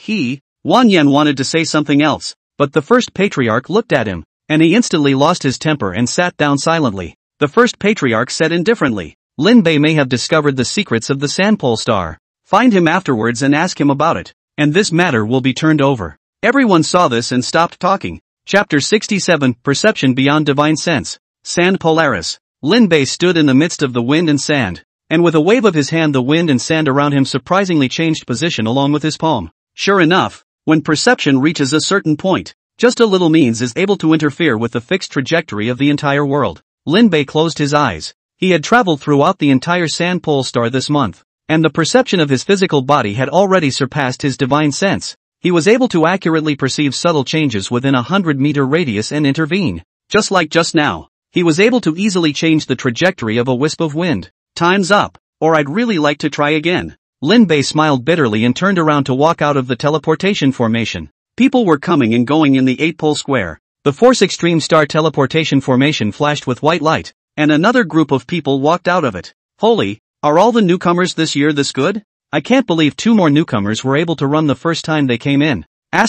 Wang Yan wanted to say something else, but the first patriarch looked at him, and he instantly lost his temper and sat down silently. The first patriarch said indifferently, Lin Bei may have discovered the secrets of the Sandpole Star. Find him afterwards and ask him about it, and this matter will be turned over. Everyone saw this and stopped talking. Chapter 67, Perception Beyond Divine Sense. Sand Polaris. Lin Bei stood in the midst of the wind and sand, and with a wave of his hand the wind and sand around him surprisingly changed position along with his palm. Sure enough, when perception reaches a certain point, just a little means is able to interfere with the fixed trajectory of the entire world. Lin Bei closed his eyes. He had traveled throughout the entire Sand Pole Star this month, and the perception of his physical body had already surpassed his divine sense. He was able to accurately perceive subtle changes within a 100-meter radius and intervene. Just like just now, he was able to easily change the trajectory of a wisp of wind. Time's up, or I'd really like to try again. Lin Bei smiled bitterly and turned around to walk out of the teleportation formation. People were coming and going in the 8-pole square. The Force Extreme Star teleportation formation flashed with white light, and another group of people walked out of it. Holy, are all the newcomers this year this good? I can't believe 2 more newcomers were able to run the first time they came in. I'm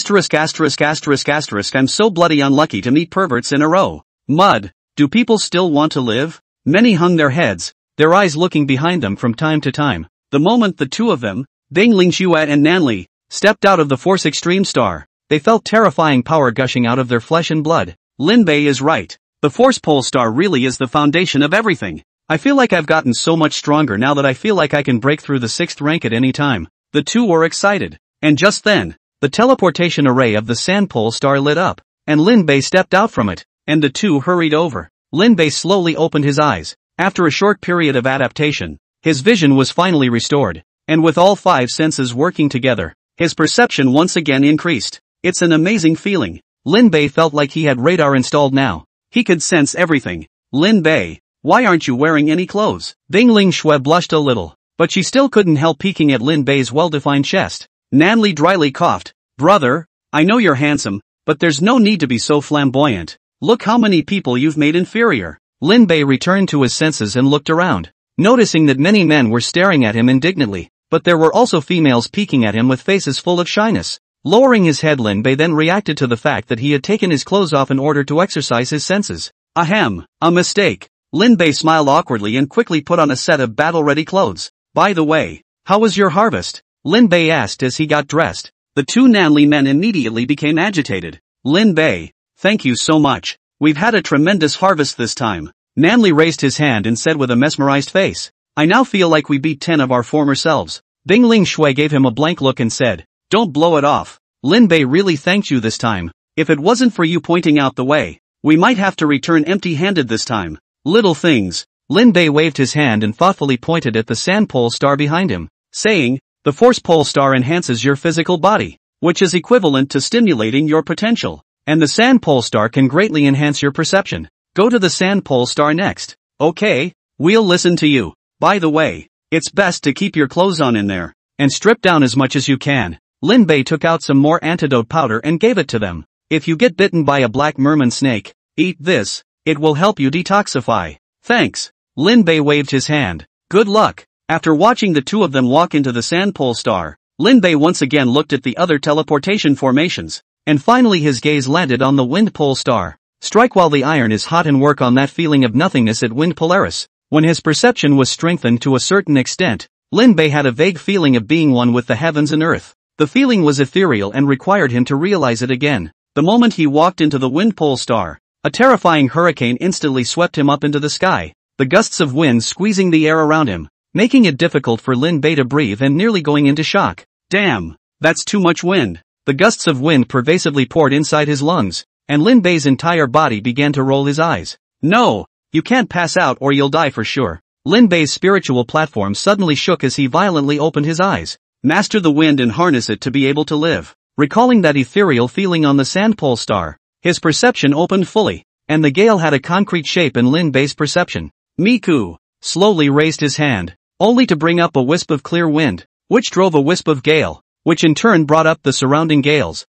so bloody unlucky to meet perverts in a row. Mud, do people still want to live? Many hung their heads, their eyes looking behind them from time to time. The moment the two of them, Ding Lingxue and Nanli, stepped out of the Force Extreme Star, they felt terrifying power gushing out of their flesh and blood. Lin Bei is right. The Force Pole Star really is the foundation of everything. I feel like I've gotten so much stronger now that I feel like I can break through the 6th rank at any time. The two were excited. And just then, the teleportation array of the Sand Pole Star lit up, and Lin Bei stepped out from it, and the two hurried over. Lin Bei slowly opened his eyes. After a short period of adaptation, his vision was finally restored, and with all 5 senses working together, his perception once again increased. It's an amazing feeling. Lin Bei felt like he had radar installed now. He could sense everything. Lin Bei, why aren't you wearing any clothes? Ding Lingxue blushed a little, but she still couldn't help peeking at Lin Bei's well-defined chest. Nanli dryly coughed. Brother, I know you're handsome, but there's no need to be so flamboyant. Look how many people you've made inferior. Lin Bei returned to his senses and looked around, noticing that many men were staring at him indignantly, but there were also females peeking at him with faces full of shyness. Lowering his head, Lin Bei then reacted to the fact that he had taken his clothes off in order to exercise his senses. Ahem, a mistake. Lin Bei smiled awkwardly and quickly put on a set of battle-ready clothes. By the way, how was your harvest? Lin Bei asked as he got dressed. The 2 Nanli men immediately became agitated. Lin Bei, thank you so much. We've had a tremendous harvest this time. Nanli raised his hand and said with a mesmerized face, I now feel like we beat 10 of our former selves. Ding Lingxue gave him a blank look and said, don't blow it off. Lin Bei really thanked you this time. If it wasn't for you pointing out the way, we might have to return empty-handed this time. Little things. Lin Bei waved his hand and thoughtfully pointed at the Sand Pole Star behind him, saying, the Force Pole Star enhances your physical body, which is equivalent to stimulating your potential, and the Sand Pole Star can greatly enhance your perception. Go to the Sand Pole Star next. Okay, we'll listen to you. By the way, it's best to keep your clothes on in there, and strip down as much as you can. Lin Bei took out some more antidote powder and gave it to them. If you get bitten by a black merman snake, eat this, it will help you detoxify. Thanks. Lin Bei waved his hand. Good luck. After watching the two of them walk into the Sand Pole Star, Lin Bei once again looked at the other teleportation formations, and finally his gaze landed on the Wind Pole Star. Strike while the iron is hot and work on that feeling of nothingness at Wind Polaris. When his perception was strengthened to a certain extent, Lin Bei had a vague feeling of being one with the heavens and earth. The feeling was ethereal and required him to realize it again. The moment he walked into the Wind Pole Star, A terrifying hurricane instantly swept him up into the sky, the gusts of wind squeezing the air around him, making it difficult for Lin Bei to breathe and nearly going into shock. Damn, that's too much wind. The gusts of wind pervasively poured inside his lungs, and Lin Bei's entire body began to roll his eyes. No, you can't pass out or you'll die for sure. Lin Bei's spiritual platform suddenly shook as he violently opened his eyes. Master the wind and harness it to be able to live. Recalling that ethereal feeling on the sandpole star, his perception opened fully, and the gale had a concrete shape in Lin Bei's perception. Miku slowly raised his hand, only to bring up a wisp of clear wind, which drove a wisp of gale, which in turn brought up the surrounding gales.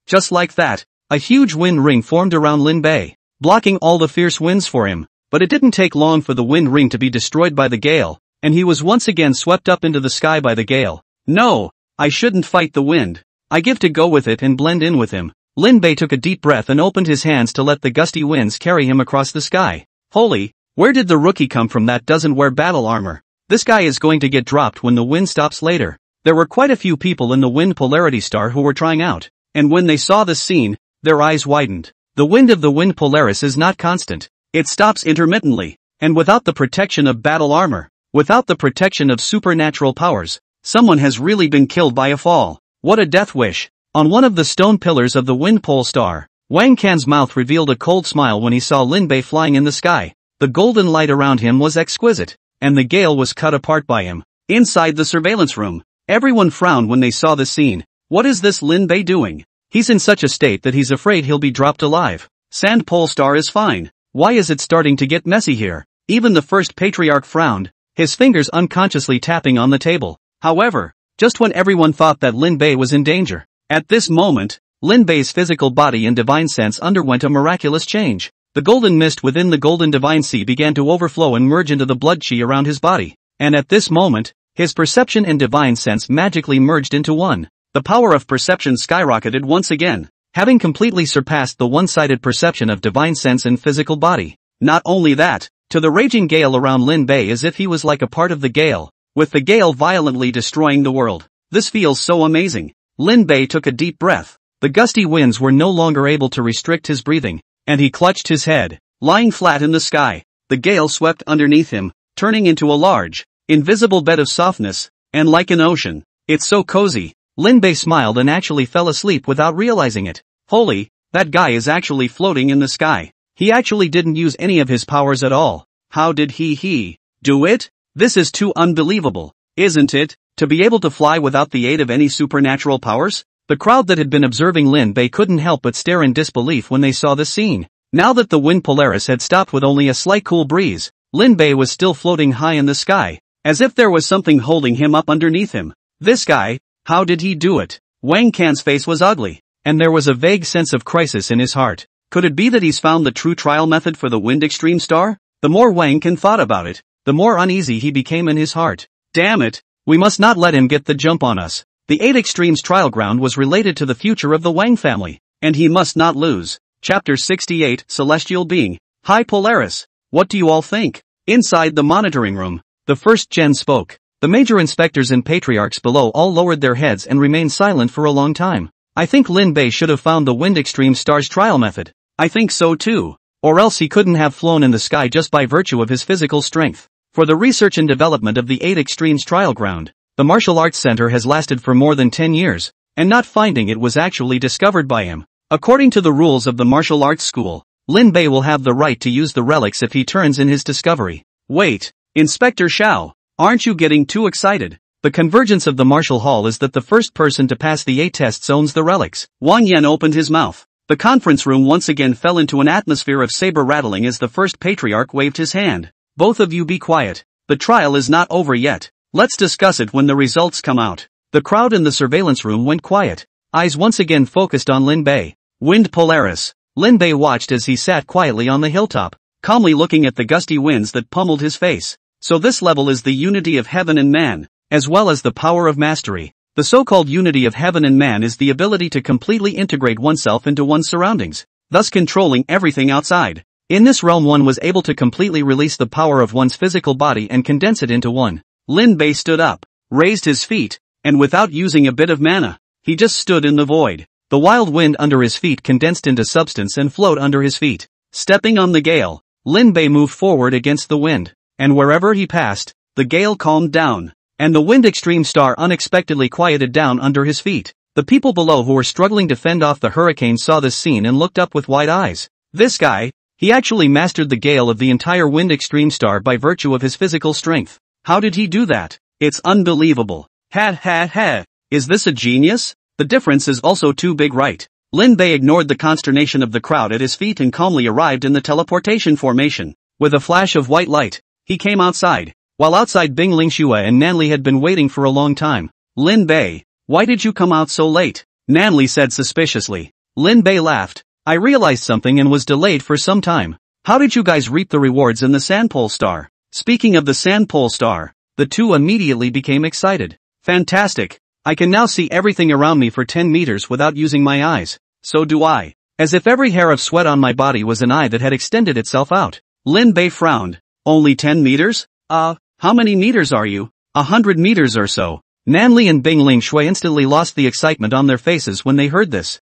Just like that, a huge wind ring formed around Lin Bei, blocking all the fierce winds for him, but it didn't take long for the wind ring to be destroyed by the gale, and he was once again swept up into the sky by the gale. No, I shouldn't fight the wind. I give to go with it and blend in with him. Lin Bei took a deep breath and opened his hands to let the gusty winds carry him across the sky. Holy, where did the rookie come from that doesn't wear battle armor? This guy is going to get dropped when the wind stops later. There were quite a few people in the wind polarity star who were trying out, and when they saw this scene, their eyes widened. The wind of the wind Polaris is not constant. It stops intermittently, and without the protection of battle armor, without the protection of supernatural powers, someone has really been killed by a fall. What a death wish. On one of the stone pillars of the wind pole star, Wang Can's mouth revealed a cold smile when he saw Lin Bei flying in the sky. The golden light around him was exquisite, and the gale was cut apart by him. Inside the surveillance room, everyone frowned when they saw the scene. What is this Lin Bei doing? He's in such a state that he's afraid he'll be dropped alive. Sand pole star is fine. Why is it starting to get messy here? Even the first patriarch frowned, his fingers unconsciously tapping on the table. However, just when everyone thought that Lin Bei was in danger, at this moment, Lin Bei's physical body and divine sense underwent a miraculous change. The golden mist within the golden divine sea began to overflow and merge into the blood chi around his body, and at this moment, his perception and divine sense magically merged into one. The power of perception skyrocketed once again, having completely surpassed the one-sided perception of divine sense and physical body. Not only that, to the raging gale around Lin Bei as if he was like a part of the gale, with the gale violently destroying the world. This feels so amazing. Lin Bei took a deep breath. The gusty winds were no longer able to restrict his breathing, and he clutched his head, lying flat in the sky. The gale swept underneath him, turning into a large, invisible bed of softness, and like an ocean. It's so cozy. Lin Bei smiled and actually fell asleep without realizing it. Holy, that guy is actually floating in the sky. He actually didn't use any of his powers at all. How did he do it? This is too unbelievable, isn't it? To be able to fly without the aid of any supernatural powers? The crowd that had been observing Lin Bei couldn't help but stare in disbelief when they saw the scene. Now that the wind Polaris had stopped with only a slight cool breeze, Lin Bei was still floating high in the sky, as if there was something holding him up underneath him. This guy, how did he do it? Wang Can's face was ugly, and there was a vague sense of crisis in his heart. Could it be that he's found the true trial method for the wind extreme star? The more Wang Can thought about it, the more uneasy he became in his heart. Damn it, we must not let him get the jump on us. The 8 Extremes trial ground was related to the future of the Wang family, and he must not lose. Chapter 68, Celestial Being. Hi Polaris, what do you all think? Inside the monitoring room, the first gen spoke. The major inspectors and patriarchs below all lowered their heads and remained silent for a long time. I think Lin Bei should have found the wind extreme star's trial method. I think so too. Or else he couldn't have flown in the sky just by virtue of his physical strength. For the research and development of the 8 Extremes trial ground, the martial arts center has lasted for more than 10 years, and not finding it was actually discovered by him. According to the rules of the martial arts school, Lin Bei will have the right to use the relics if he turns in his discovery. Wait, Inspector Xiao, aren't you getting too excited? The convergence of the martial hall is that the first person to pass the 8 tests owns the relics. Wang Yan opened his mouth. The conference room once again fell into an atmosphere of saber rattling as the first patriarch waved his hand. Both of you be quiet. The trial is not over yet. Let's discuss it when the results come out. The crowd in the surveillance room went quiet. Eyes once again focused on Lin Bei. Wind Polaris. Lin Bei watched as he sat quietly on the hilltop, calmly looking at the gusty winds that pummeled his face. So this level is the unity of heaven and man, as well as the power of mastery. The so-called unity of heaven and man is the ability to completely integrate oneself into one's surroundings, thus controlling everything outside. In this realm one was able to completely release the power of one's physical body and condense it into one. Lin Bei stood up, raised his feet, and without using a bit of mana, he just stood in the void. The wild wind under his feet condensed into substance and flowed under his feet. Stepping on the gale, Lin Bei moved forward against the wind, and wherever he passed, the gale calmed down, and the wind extreme star unexpectedly quieted down under his feet. The people below who were struggling to fend off the hurricane saw this scene and looked up with wide eyes. This guy, he actually mastered the gale of the entire wind extreme star by virtue of his physical strength. How did he do that? It's unbelievable. Ha ha ha. Is this a genius? The difference is also too big, right? Lin Bei ignored the consternation of the crowd at his feet and calmly arrived in the teleportation formation. With a flash of white light, he came outside. While outside, Bing Lingxue and Nanli had been waiting for a long time. Lin Bei, why did you come out so late? Nanli said suspiciously. Lin Bei laughed. I realized something and was delayed for some time. How did you guys reap the rewards in the Sandpole Star? Speaking of the Sandpole Star, the two immediately became excited. Fantastic. I can now see everything around me for 10 meters without using my eyes. So do I. As if every hair of sweat on my body was an eye that had extended itself out. Lin Bei frowned. Only 10 meters? How many meters are you? 100 meters or so. Nanli and Bing Lingxue instantly lost the excitement on their faces when they heard this.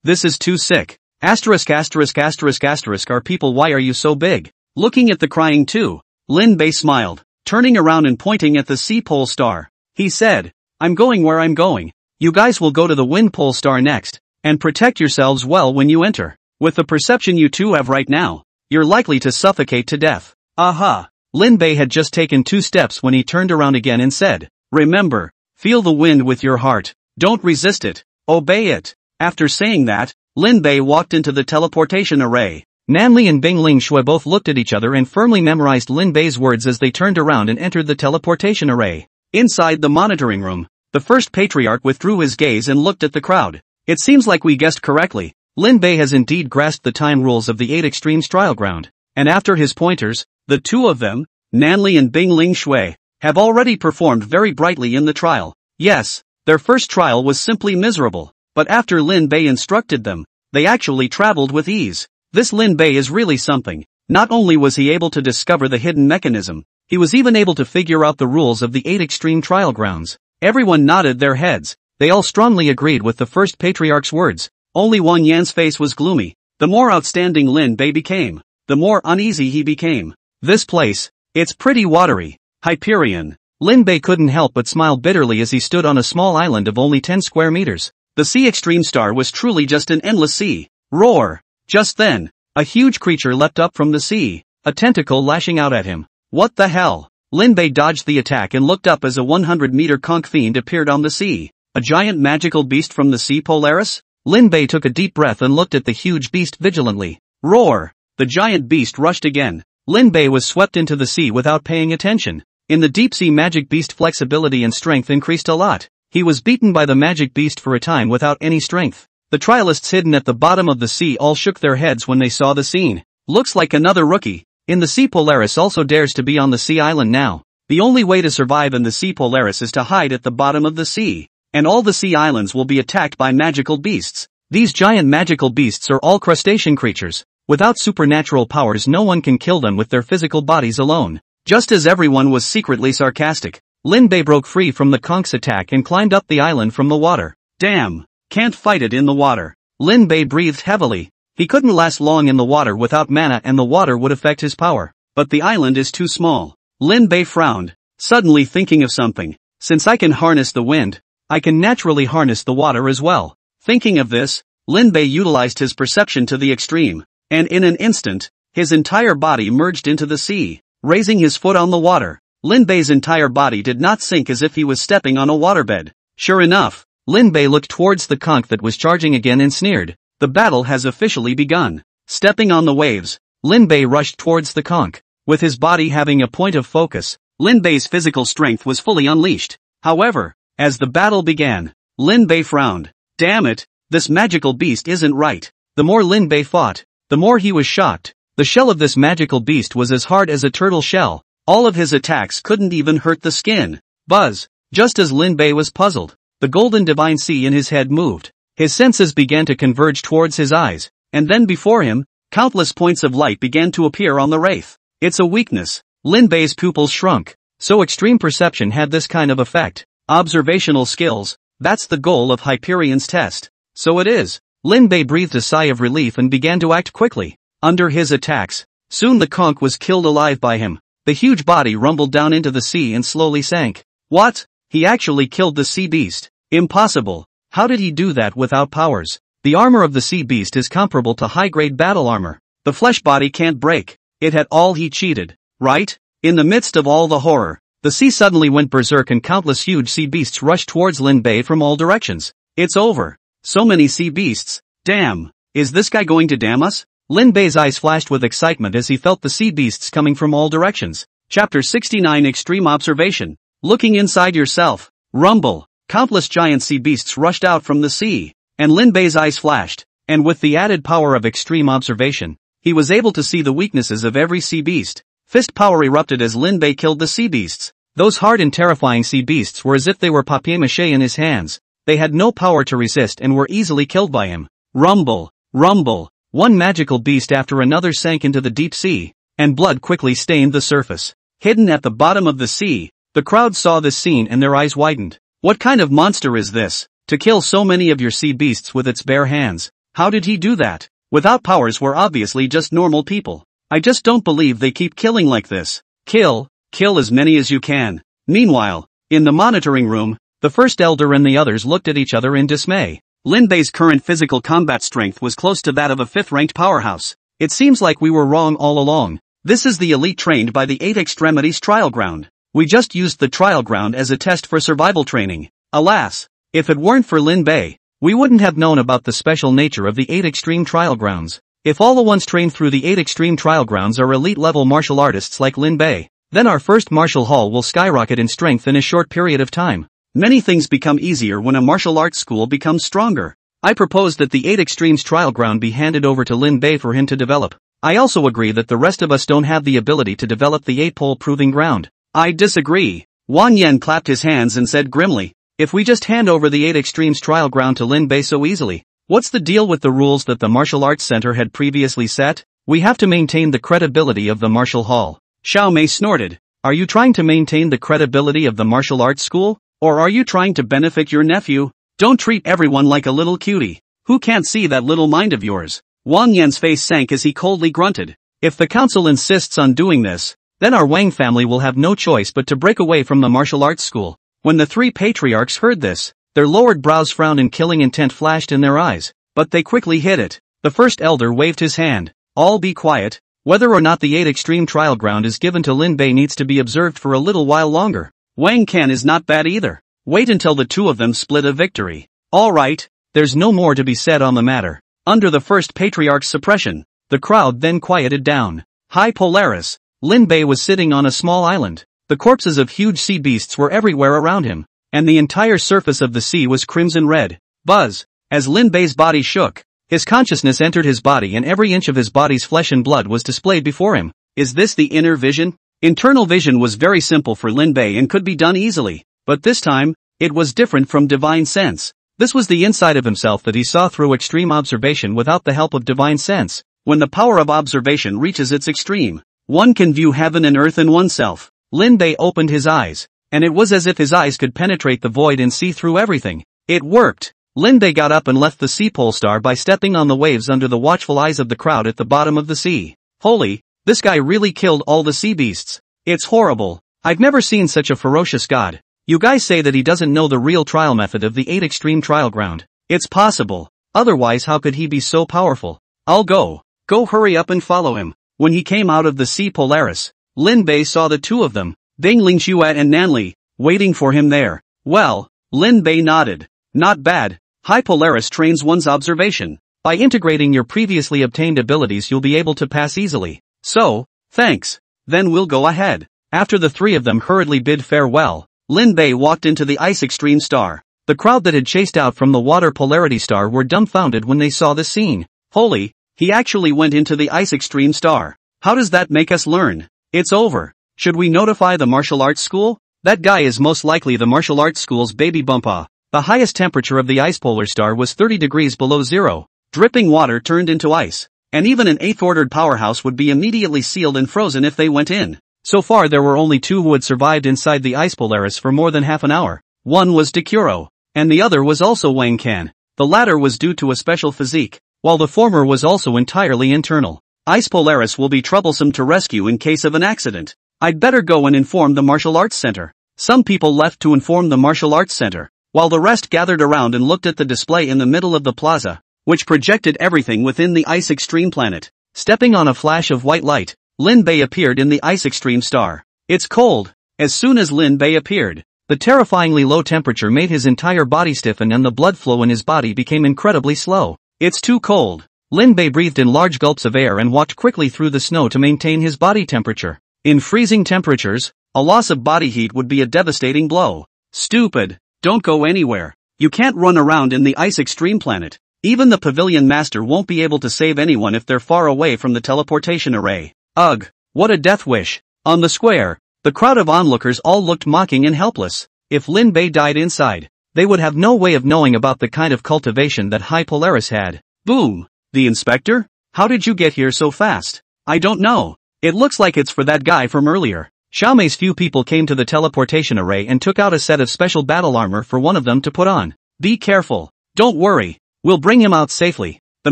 This is too sick. Asterisk. Are people, why are you so big? Looking at the crying two, Lin Bei smiled, turning around and pointing at the sea pole star. He said, I'm going where I'm going. You guys will go to the wind pole star next, and protect yourselves well when you enter. With the perception you two have right now, you're likely to suffocate to death. Aha! Lin Bei had just taken 2 steps when he turned around again and said, remember, feel the wind with your heart. Don't resist it. Obey it. After saying that, Lin Bei walked into the teleportation array. Nanli and Bing Lingxue both looked at each other and firmly memorized Lin Bei's words as they turned around and entered the teleportation array. Inside the monitoring room, the first patriarch withdrew his gaze and looked at the crowd. It seems like we guessed correctly. Lin Bei has indeed grasped the time rules of the 8 Extremes trial ground. And after his pointers, the two of them, Nanli and Bing Lingxue, have already performed very brightly in the trial. Yes, their first trial was simply miserable, but after Lin Bei instructed them, they actually traveled with ease. This Lin Bei is really something. Not only was he able to discover the hidden mechanism, he was even able to figure out the rules of the 8 Extreme trial grounds. Everyone nodded their heads. They all strongly agreed with the first patriarch's words. Only Wang Yan's face was gloomy. The more outstanding Lin Bei became, the more uneasy he became. This place, it's pretty watery. Hyperion. Lin Bei couldn't help but smile bitterly as he stood on a small island of only 10 square meters. The sea extreme star was truly just an endless sea. Roar! Just then, a huge creature leapt up from the sea, a tentacle lashing out at him. What the hell? Lin Bei dodged the attack and looked up as a 100-meter conch fiend appeared on the sea. A giant magical beast from the sea Polaris? Lin Bei took a deep breath and looked at the huge beast vigilantly. Roar! The giant beast rushed again. Lin Bei was swept into the sea without paying attention. In the deep sea, magic beast flexibility and strength increased a lot. He was beaten by the magic beast for a time without any strength. The trialists hidden at the bottom of the sea all shook their heads when they saw the scene. Looks like another rookie. In the sea Polaris also dares to be on the sea island now. The only way to survive in the sea Polaris is to hide at the bottom of the sea. And all the sea islands will be attacked by magical beasts. These giant magical beasts are all crustacean creatures. Without supernatural powers, no one can kill them with their physical bodies alone. Just as everyone was secretly sarcastic, Lin Bei broke free from the conch's attack and climbed up the island from the water. Damn! Can't fight it in the water. Lin Bei breathed heavily. He couldn't last long in the water without mana, and the water would affect his power. But the island is too small. Lin Bei frowned, suddenly thinking of something. Since I can harness the wind, I can naturally harness the water as well. Thinking of this, Lin Bei utilized his perception to the extreme. And in an instant, his entire body merged into the sea. Raising his foot on the water, Lin Bei's entire body did not sink as if he was stepping on a waterbed. Sure enough, Lin Bei looked towards the conch that was charging again and sneered. The battle has officially begun. Stepping on the waves, Lin Bei rushed towards the conch. With his body having a point of focus, Lin Bei's physical strength was fully unleashed. However, as the battle began, Lin Bei frowned. Damn it, this magical beast isn't right. The more Lin Bei fought, the more he was shocked. The shell of this magical beast was as hard as a turtle shell. All of his attacks couldn't even hurt the skin. Buzz! Just as Lin Bei was puzzled, the golden divine sea in his head moved. His senses began to converge towards his eyes, and then before him, countless points of light began to appear on the wraith. It's a weakness. Lin Bei's pupils shrunk. So extreme perception had this kind of effect. Observational skills, that's the goal of Hyperion's test. So it is. Lin Bei breathed a sigh of relief and began to act quickly. Under his attacks, soon the conch was killed alive by him. The huge body rumbled down into the sea and slowly sank. What? He actually killed the sea beast? Impossible. How did he do that without powers? The armor of the sea beast is comparable to high-grade battle armor. The flesh body can't break. It had all he cheated, right? In the midst of all the horror, the sea suddenly went berserk and countless huge sea beasts rushed towards Lin Bei from all directions. It's over. So many sea beasts. Damn. Is this guy going to damn us? Lin Bei's eyes flashed with excitement as he felt the sea beasts coming from all directions. Chapter 69 Extreme Observation. Looking inside yourself. Rumble. Countless giant sea beasts rushed out from the sea. And Lin Bei's eyes flashed. And with the added power of extreme observation, he was able to see the weaknesses of every sea beast. Fist power erupted as Lin Bei killed the sea beasts. Those hard and terrifying sea beasts were as if they were papier-mâché in his hands. They had no power to resist and were easily killed by him. Rumble. Rumble. One magical beast after another sank into the deep sea, and blood quickly stained the surface. Hidden at the bottom of the sea, the crowd saw this scene and their eyes widened. What kind of monster is this, to kill so many of your sea beasts with its bare hands? How did he do that? Without powers, we're obviously just normal people. I just don't believe they keep killing like this. Kill as many as you can. Meanwhile, in the monitoring room, the first elder and the others looked at each other in dismay. Lin Bei's current physical combat strength was close to that of a 5th-ranked powerhouse. It seems like we were wrong all along. This is the elite trained by the 8 Extremities trial ground. We just used the trial ground as a test for survival training. Alas, if it weren't for Lin Bei, we wouldn't have known about the special nature of the 8 extreme trial grounds. If all the ones trained through the 8 extreme trial grounds are elite-level martial artists like Lin Bei, then our first martial hall will skyrocket in strength in a short period of time. Many things become easier when a martial arts school becomes stronger. I propose that the 8 Extremes trial ground be handed over to Lin Bei for him to develop. I also agree that the rest of us don't have the ability to develop the 8-pole proving ground. I disagree. Wang Yan clapped his hands and said grimly, if we just hand over the 8 Extremes trial ground to Lin Bei so easily, what's the deal with the rules that the Martial Arts Center had previously set? We have to maintain the credibility of the martial hall. Xiao Mei snorted. Are you trying to maintain the credibility of the martial arts school? Or are you trying to benefit your nephew? Don't treat everyone like a little cutie. Who can't see that little mind of yours? Wang Yan's face sank as he coldly grunted. If the council insists on doing this, then our Wang family will have no choice but to break away from the martial arts school. When the 3 patriarchs heard this, their lowered brows frowned and killing intent flashed in their eyes, but they quickly hid it. The first elder waved his hand. All be quiet. Whether or not the 8 extreme trial ground is given to Lin Bei needs to be observed for a little while longer. Wang Can is not bad either. Wait until the two of them split a victory. Alright, there's no more to be said on the matter. Under the first patriarch's suppression, the crowd then quieted down. High Polaris, Lin Bei was sitting on a small island. The corpses of huge sea beasts were everywhere around him, and the entire surface of the sea was crimson red. Buzz, as Lin Bei's body shook, his consciousness entered his body and every inch of his body's flesh and blood was displayed before him. Is this the inner vision? Internal vision was very simple for Lin Bei and could be done easily, but this time, it was different from divine sense. This was the inside of himself that he saw through extreme observation without the help of divine sense. When the power of observation reaches its extreme, one can view heaven and earth in oneself. Lin Bei opened his eyes, and it was as if his eyes could penetrate the void and see through everything. It worked. Lin Bei got up and left the sea pole star by stepping on the waves under the watchful eyes of the crowd at the bottom of the sea. Holy, this guy really killed all the sea beasts. It's horrible. I've never seen such a ferocious god. You guys say that he doesn't know the real trial method of the 8 extreme trial ground. It's possible. Otherwise how could he be so powerful? I'll go. Go hurry up and follow him. When he came out of the sea Polaris, Lin Bei saw the two of them, Ding Lingxue and Nanli, waiting for him there. Well, Lin Bei nodded. Not bad. High Polaris trains one's observation. By integrating your previously obtained abilities you'll be able to pass easily. So, thanks. Then we'll go ahead. After the 3 of them hurriedly bid farewell, Lin Bei walked into the Ice Extreme Star. The crowd that had chased out from the Water Polarity Star were dumbfounded when they saw this scene. Holy, he actually went into the Ice Extreme Star. How does that make us learn? It's over. Should we notify the martial arts school? That guy is most likely the martial arts school's baby bumpa. The highest temperature of the ice polar star was 30 degrees below zero. Dripping water turned into ice. And even an 8th-ordered powerhouse would be immediately sealed and frozen if they went in. So far there were only 2 who had survived inside the ice Polaris for more than half an hour. One was Dekuro, and the other was also Wang Can. The latter was due to a special physique, while the former was also entirely internal. Ice Polaris will be troublesome to rescue in case of an accident. I'd better go and inform the martial arts center. Some people left to inform the martial arts center, while the rest gathered around and looked at the display in the middle of the plaza, which projected everything within the Ice Extreme planet. Stepping on a flash of white light, Lin Bei appeared in the Ice Extreme star. It's cold. As soon as Lin Bei appeared, the terrifyingly low temperature made his entire body stiffen and the blood flow in his body became incredibly slow. It's too cold. Lin Bei breathed in large gulps of air and walked quickly through the snow to maintain his body temperature. In freezing temperatures, a loss of body heat would be a devastating blow. Stupid. Don't go anywhere. You can't run around in the Ice Extreme planet. Even the Pavilion Master won't be able to save anyone if they're far away from the teleportation array. Ugh. What a death wish. On the square, the crowd of onlookers all looked mocking and helpless. If Lin Bei died inside, they would have no way of knowing about the kind of cultivation that High Polaris had. Boom. The inspector? How did you get here so fast? I don't know. It looks like it's for that guy from earlier. Xiaomei's few people came to the teleportation array and took out a set of special battle armor for one of them to put on. Be careful. Don't worry. We'll bring him out safely. The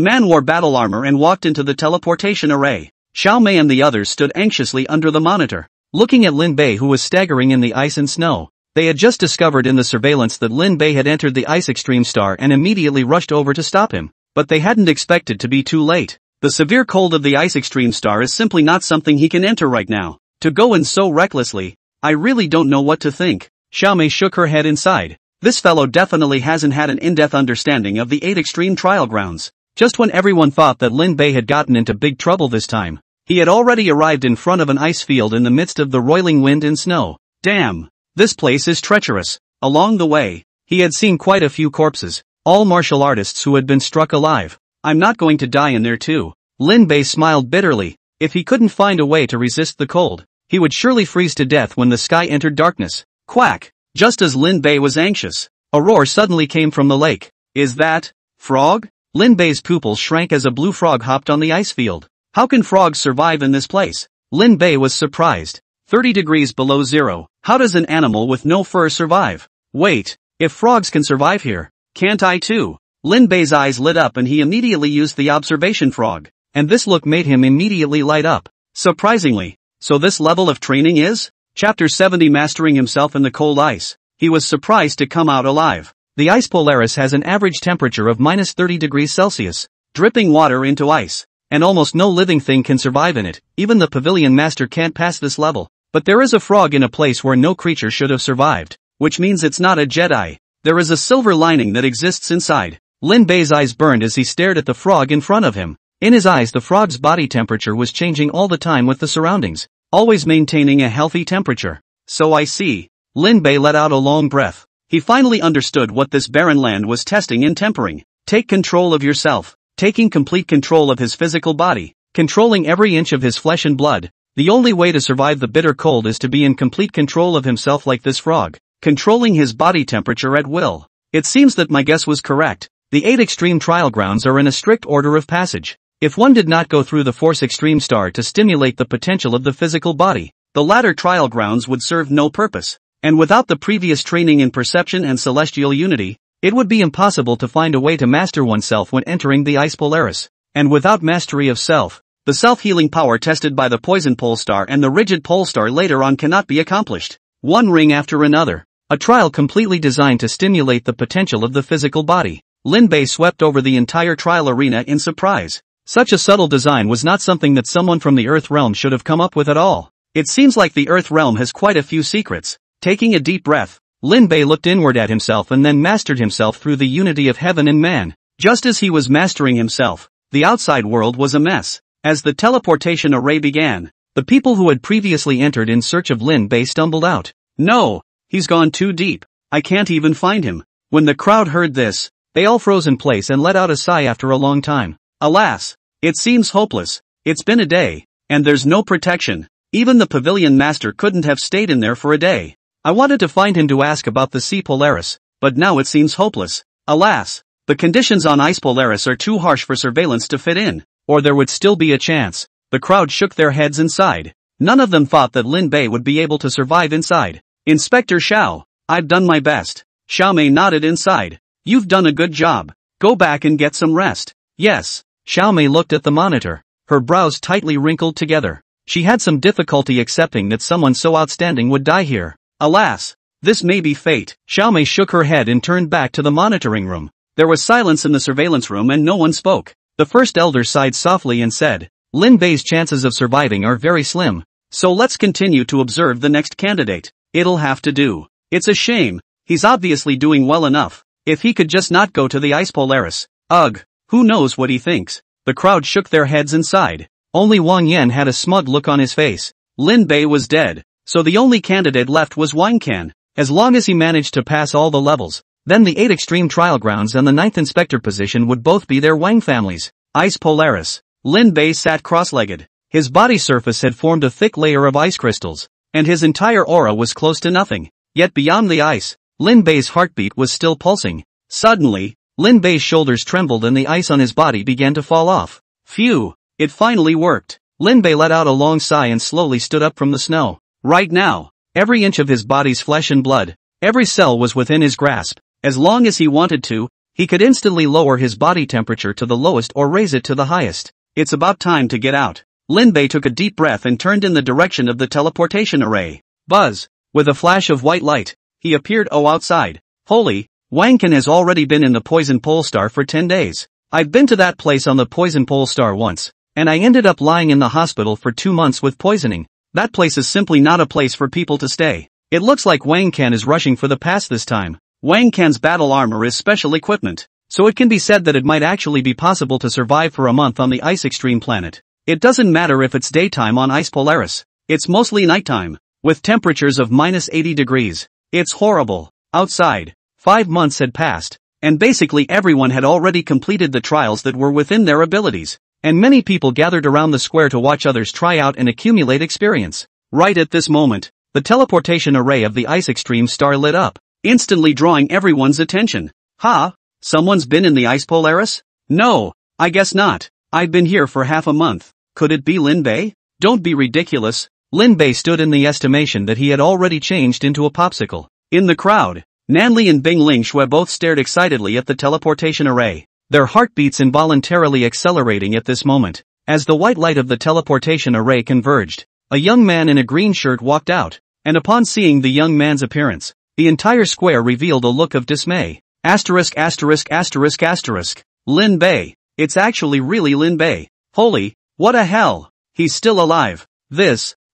man wore battle armor and walked into the teleportation array. Xiaomei and the others stood anxiously under the monitor, looking at Lin Bei, who was staggering in the ice and snow. They had just discovered in the surveillance that Lin Bei had entered the Ice Extreme star and immediately rushed over to stop him. But they hadn't expected to be too late. The severe cold of the Ice Extreme star is simply not something he can enter right now. To go in so recklessly, I really don't know what to think. Xiaomei shook her head inside. This fellow definitely hasn't had an in-depth understanding of the 8 extreme trial grounds. Just when everyone thought that Lin Bei had gotten into big trouble this time, he had already arrived in front of an ice field in the midst of the roiling wind and snow. Damn! This place is treacherous. Along the way, he had seen quite a few corpses, all martial artists who had been struck alive. I'm not going to die in there too. Lin Bei smiled bitterly. If he couldn't find a way to resist the cold, he would surely freeze to death when the sky entered darkness. Quack! Just as Lin Bei was anxious, a roar suddenly came from the lake. Is that frog? Lin Bei's pupils shrank as a blue frog hopped on the ice field. How can frogs survive in this place? Lin Bei was surprised. 30 degrees below zero. How does an animal with no fur survive? Wait, if frogs can survive here, can't I too? Lin Bei's eyes lit up and he immediately used the observation frog. And this look made him immediately light up. Surprisingly, so this level of training is? Chapter 70 Mastering himself in the cold ice. He was surprised to come out alive. The Ice Polaris has an average temperature of minus 30 degrees Celsius, dripping water into ice, and almost no living thing can survive in it. Even the Pavilion Master can't pass this level. But there is a frog in a place where no creature should have survived, which means it's not a Jedi. There is a silver lining that exists inside. Lin Bei's eyes burned as he stared at the frog in front of him. In his eyes, the frog's body temperature was changing all the time with the surroundings, always maintaining a healthy temperature. So I see. Lin Bei let out a long breath. He finally understood what this barren land was testing and tempering. Take control of yourself. Taking complete control of his physical body. Controlling every inch of his flesh and blood. The only way to survive the bitter cold is to be in complete control of himself like this frog. Controlling his body temperature at will. It seems that my guess was correct. The 8 extreme trial grounds are in a strict order of passage. If one did not go through the Force Extreme Star to stimulate the potential of the physical body, the latter trial grounds would serve no purpose. And without the previous training in perception and celestial unity, it would be impossible to find a way to master oneself when entering the Ice Polaris. And without mastery of self, the self-healing power tested by the Poison Pole Star and the Rigid Pole Star later on cannot be accomplished. One ring after another. A trial completely designed to stimulate the potential of the physical body. Lin Bei swept over the entire trial arena in surprise. Such a subtle design was not something that someone from the Earth realm should have come up with at all. It seems like the Earth realm has quite a few secrets. Taking a deep breath, Lin Bei looked inward at himself and then mastered himself through the unity of heaven and man. Just as he was mastering himself, the outside world was a mess. As the teleportation array began, the people who had previously entered in search of Lin Bei stumbled out. No, he's gone too deep. I can't even find him. When the crowd heard this, they all froze in place and let out a sigh after a long time. Alas, it seems hopeless. It's been a day, and there's no protection. Even the Pavilion Master couldn't have stayed in there for a day. I wanted to find him to ask about the Sea Polaris, but now it seems hopeless. Alas, the conditions on Ice Polaris are too harsh for surveillance to fit in. Or there would still be a chance. The crowd shook their heads and sighed. None of them thought that Lin Bei would be able to survive inside. Inspector Xiao, I've done my best. Xiaomei nodded inside. You've done a good job. Go back and get some rest. Yes. Xiaomei looked at the monitor, her brows tightly wrinkled together. She had some difficulty accepting that someone so outstanding would die here. Alas, this may be fate. Xiaomei shook her head and turned back to the monitoring room. There was silence in the surveillance room and no one spoke. The first elder sighed softly and said, Lin Bei's chances of surviving are very slim. So let's continue to observe the next candidate. It'll have to do. It's a shame. He's obviously doing well enough. If he could just not go to the Ice Polaris. Ugh. Who knows what he thinks? The crowd shook their heads and sighed. Only Wang Yan had a smug look on his face. Lin Bei was dead. So the only candidate left was Wang Can. As long as he managed to pass all the levels, then the 8 extreme trial grounds and the 9th inspector position would both be their Wang families. Ice Polaris. Lin Bei sat cross-legged. His body surface had formed a thick layer of ice crystals, and his entire aura was close to nothing. Yet beyond the ice, Lin Bei's heartbeat was still pulsing. Suddenly, Lin Bei's shoulders trembled and the ice on his body began to fall off. Phew! It finally worked. Lin Bei let out a long sigh and slowly stood up from the snow. Right now, every inch of his body's flesh and blood, every cell was within his grasp. As long as he wanted to, he could instantly lower his body temperature to the lowest or raise it to the highest. It's about time to get out. Lin Bei took a deep breath and turned in the direction of the teleportation array. Buzz! With a flash of white light, he appeared outside. Holy, Wang Can has already been in the Poison Pole Star for 10 days. I've been to that place on the Poison Pole Star once, and I ended up lying in the hospital for 2 months with poisoning. That place is simply not a place for people to stay. It looks like Wang Can is rushing for the pass this time. Wang Can's battle armor is special equipment, so it can be said that it might actually be possible to survive for a month on the Ice Extreme planet. It doesn't matter if it's daytime on Ice Polaris. It's mostly nighttime, with temperatures of -80 degrees. It's horrible. Outside, 5 months had passed, and basically everyone had already completed the trials that were within their abilities, and many people gathered around the square to watch others try out and accumulate experience. Right at this moment, the teleportation array of the Ice Extreme Star lit up, instantly drawing everyone's attention. Ha! Someone's been in the Ice Polaris? No, I guess not. I've been here for half a month. Could it be Lin Bei? Don't be ridiculous. Lin Bei stood in the estimation that he had already changed into a popsicle. In the crowd, Nanli and Bing Ling Shui both stared excitedly at the teleportation array, their heartbeats involuntarily accelerating at this moment. As the white light of the teleportation array converged, a young man in a green shirt walked out, and upon seeing the young man's appearance, the entire square revealed a look of dismay. Asterisk asterisk asterisk asterisk. Lin Bei. It's actually really Lin Bei. Holy, what a hell. He's still alive.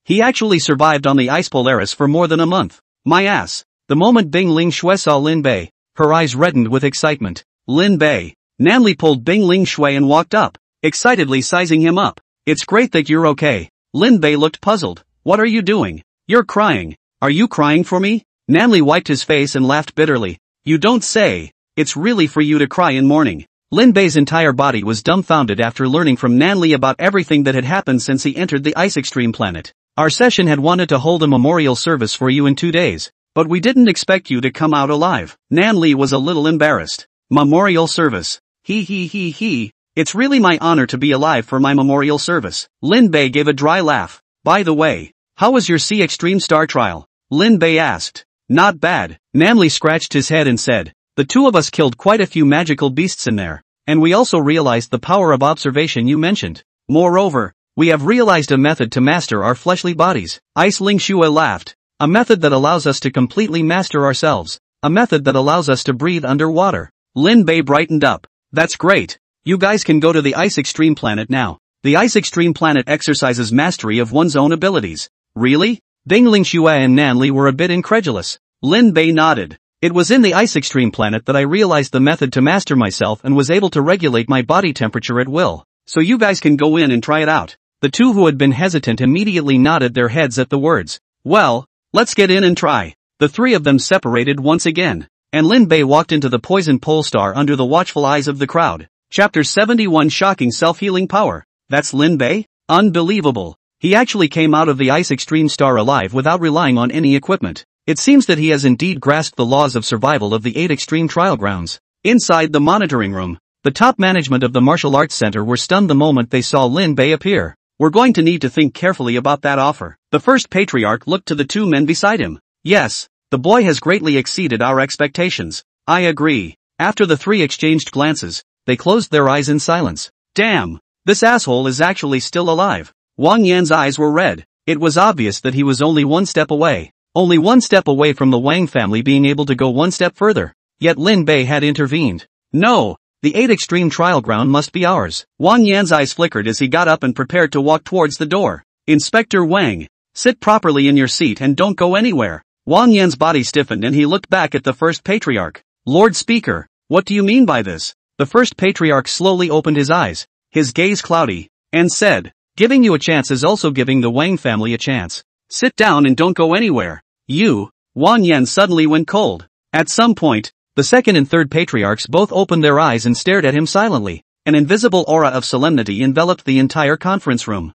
He actually survived on the Ice Polaris for more than a month. My ass. The moment Bing Ling Shui saw Lin Bei, her eyes reddened with excitement. Lin Bei. Nanli pulled Bing Ling Shui and walked up, excitedly sizing him up. It's great that you're okay. Lin Bei looked puzzled. What are you doing? You're crying. Are you crying for me? Nanli wiped his face and laughed bitterly. You don't say. It's really for you to cry in mourning. Lin Bei's entire body was dumbfounded after learning from Nanli about everything that had happened since he entered the Ice Extreme planet. Our session had wanted to hold a memorial service for you in 2 days, but we didn't expect you to come out alive. Nanli was a little embarrassed. Memorial service. He. It's really my honor to be alive for my memorial service. Lin Bei gave a dry laugh. By the way, how was your Sea Extreme Star trial? Lin Bei asked. Not bad. Nanli scratched his head and said, the two of us killed quite a few magical beasts in there, and we also realized the power of observation you mentioned. Moreover, we have realized a method to master our fleshly bodies. Ice Ling Shui laughed. A method that allows us to completely master ourselves. A method that allows us to breathe underwater. Lin Bei brightened up. That's great. You guys can go to the Ice Extreme planet now. The Ice Extreme planet exercises mastery of one's own abilities. Really? Bing Ling Shui and Nanli were a bit incredulous. Lin Bei nodded. It was in the Ice Extreme planet that I realized the method to master myself and was able to regulate my body temperature at will. So you guys can go in and try it out. The two who had been hesitant immediately nodded their heads at the words. Well, let's get in and try. The three of them separated once again, and Lin Bei walked into the Poison Pole Star under the watchful eyes of the crowd. Chapter 71 Shocking Self-Healing Power. That's Lin Bei? Unbelievable. He actually came out of the Ice Extreme Star alive without relying on any equipment. It seems that he has indeed grasped the laws of survival of the 8 extreme trial grounds. Inside the monitoring room, the top management of the martial arts center were stunned the moment they saw Lin Bei appear. We're going to need to think carefully about that offer. The first patriarch looked to the two men beside him. Yes, the boy has greatly exceeded our expectations. I agree. After the three exchanged glances, they closed their eyes in silence. Damn! This asshole is actually still alive. Wang Yan's eyes were red. It was obvious that he was only one step away. Only one step away from the Wang family being able to go one step further. Yet Lin Bei had intervened. No! The 8 extreme trial ground must be ours. Wang Yan's eyes flickered as he got up and prepared to walk towards the door. Inspector Wang, sit properly in your seat and don't go anywhere. Wang Yan's body stiffened and he looked back at the first patriarch. Lord Speaker, what do you mean by this? The first patriarch slowly opened his eyes, his gaze cloudy, and said, giving you a chance is also giving the Wang family a chance. Sit down and don't go anywhere. You. Wang Yan suddenly went cold. At some point, the second and third patriarchs both opened their eyes and stared at him silently. An invisible aura of solemnity enveloped the entire conference room.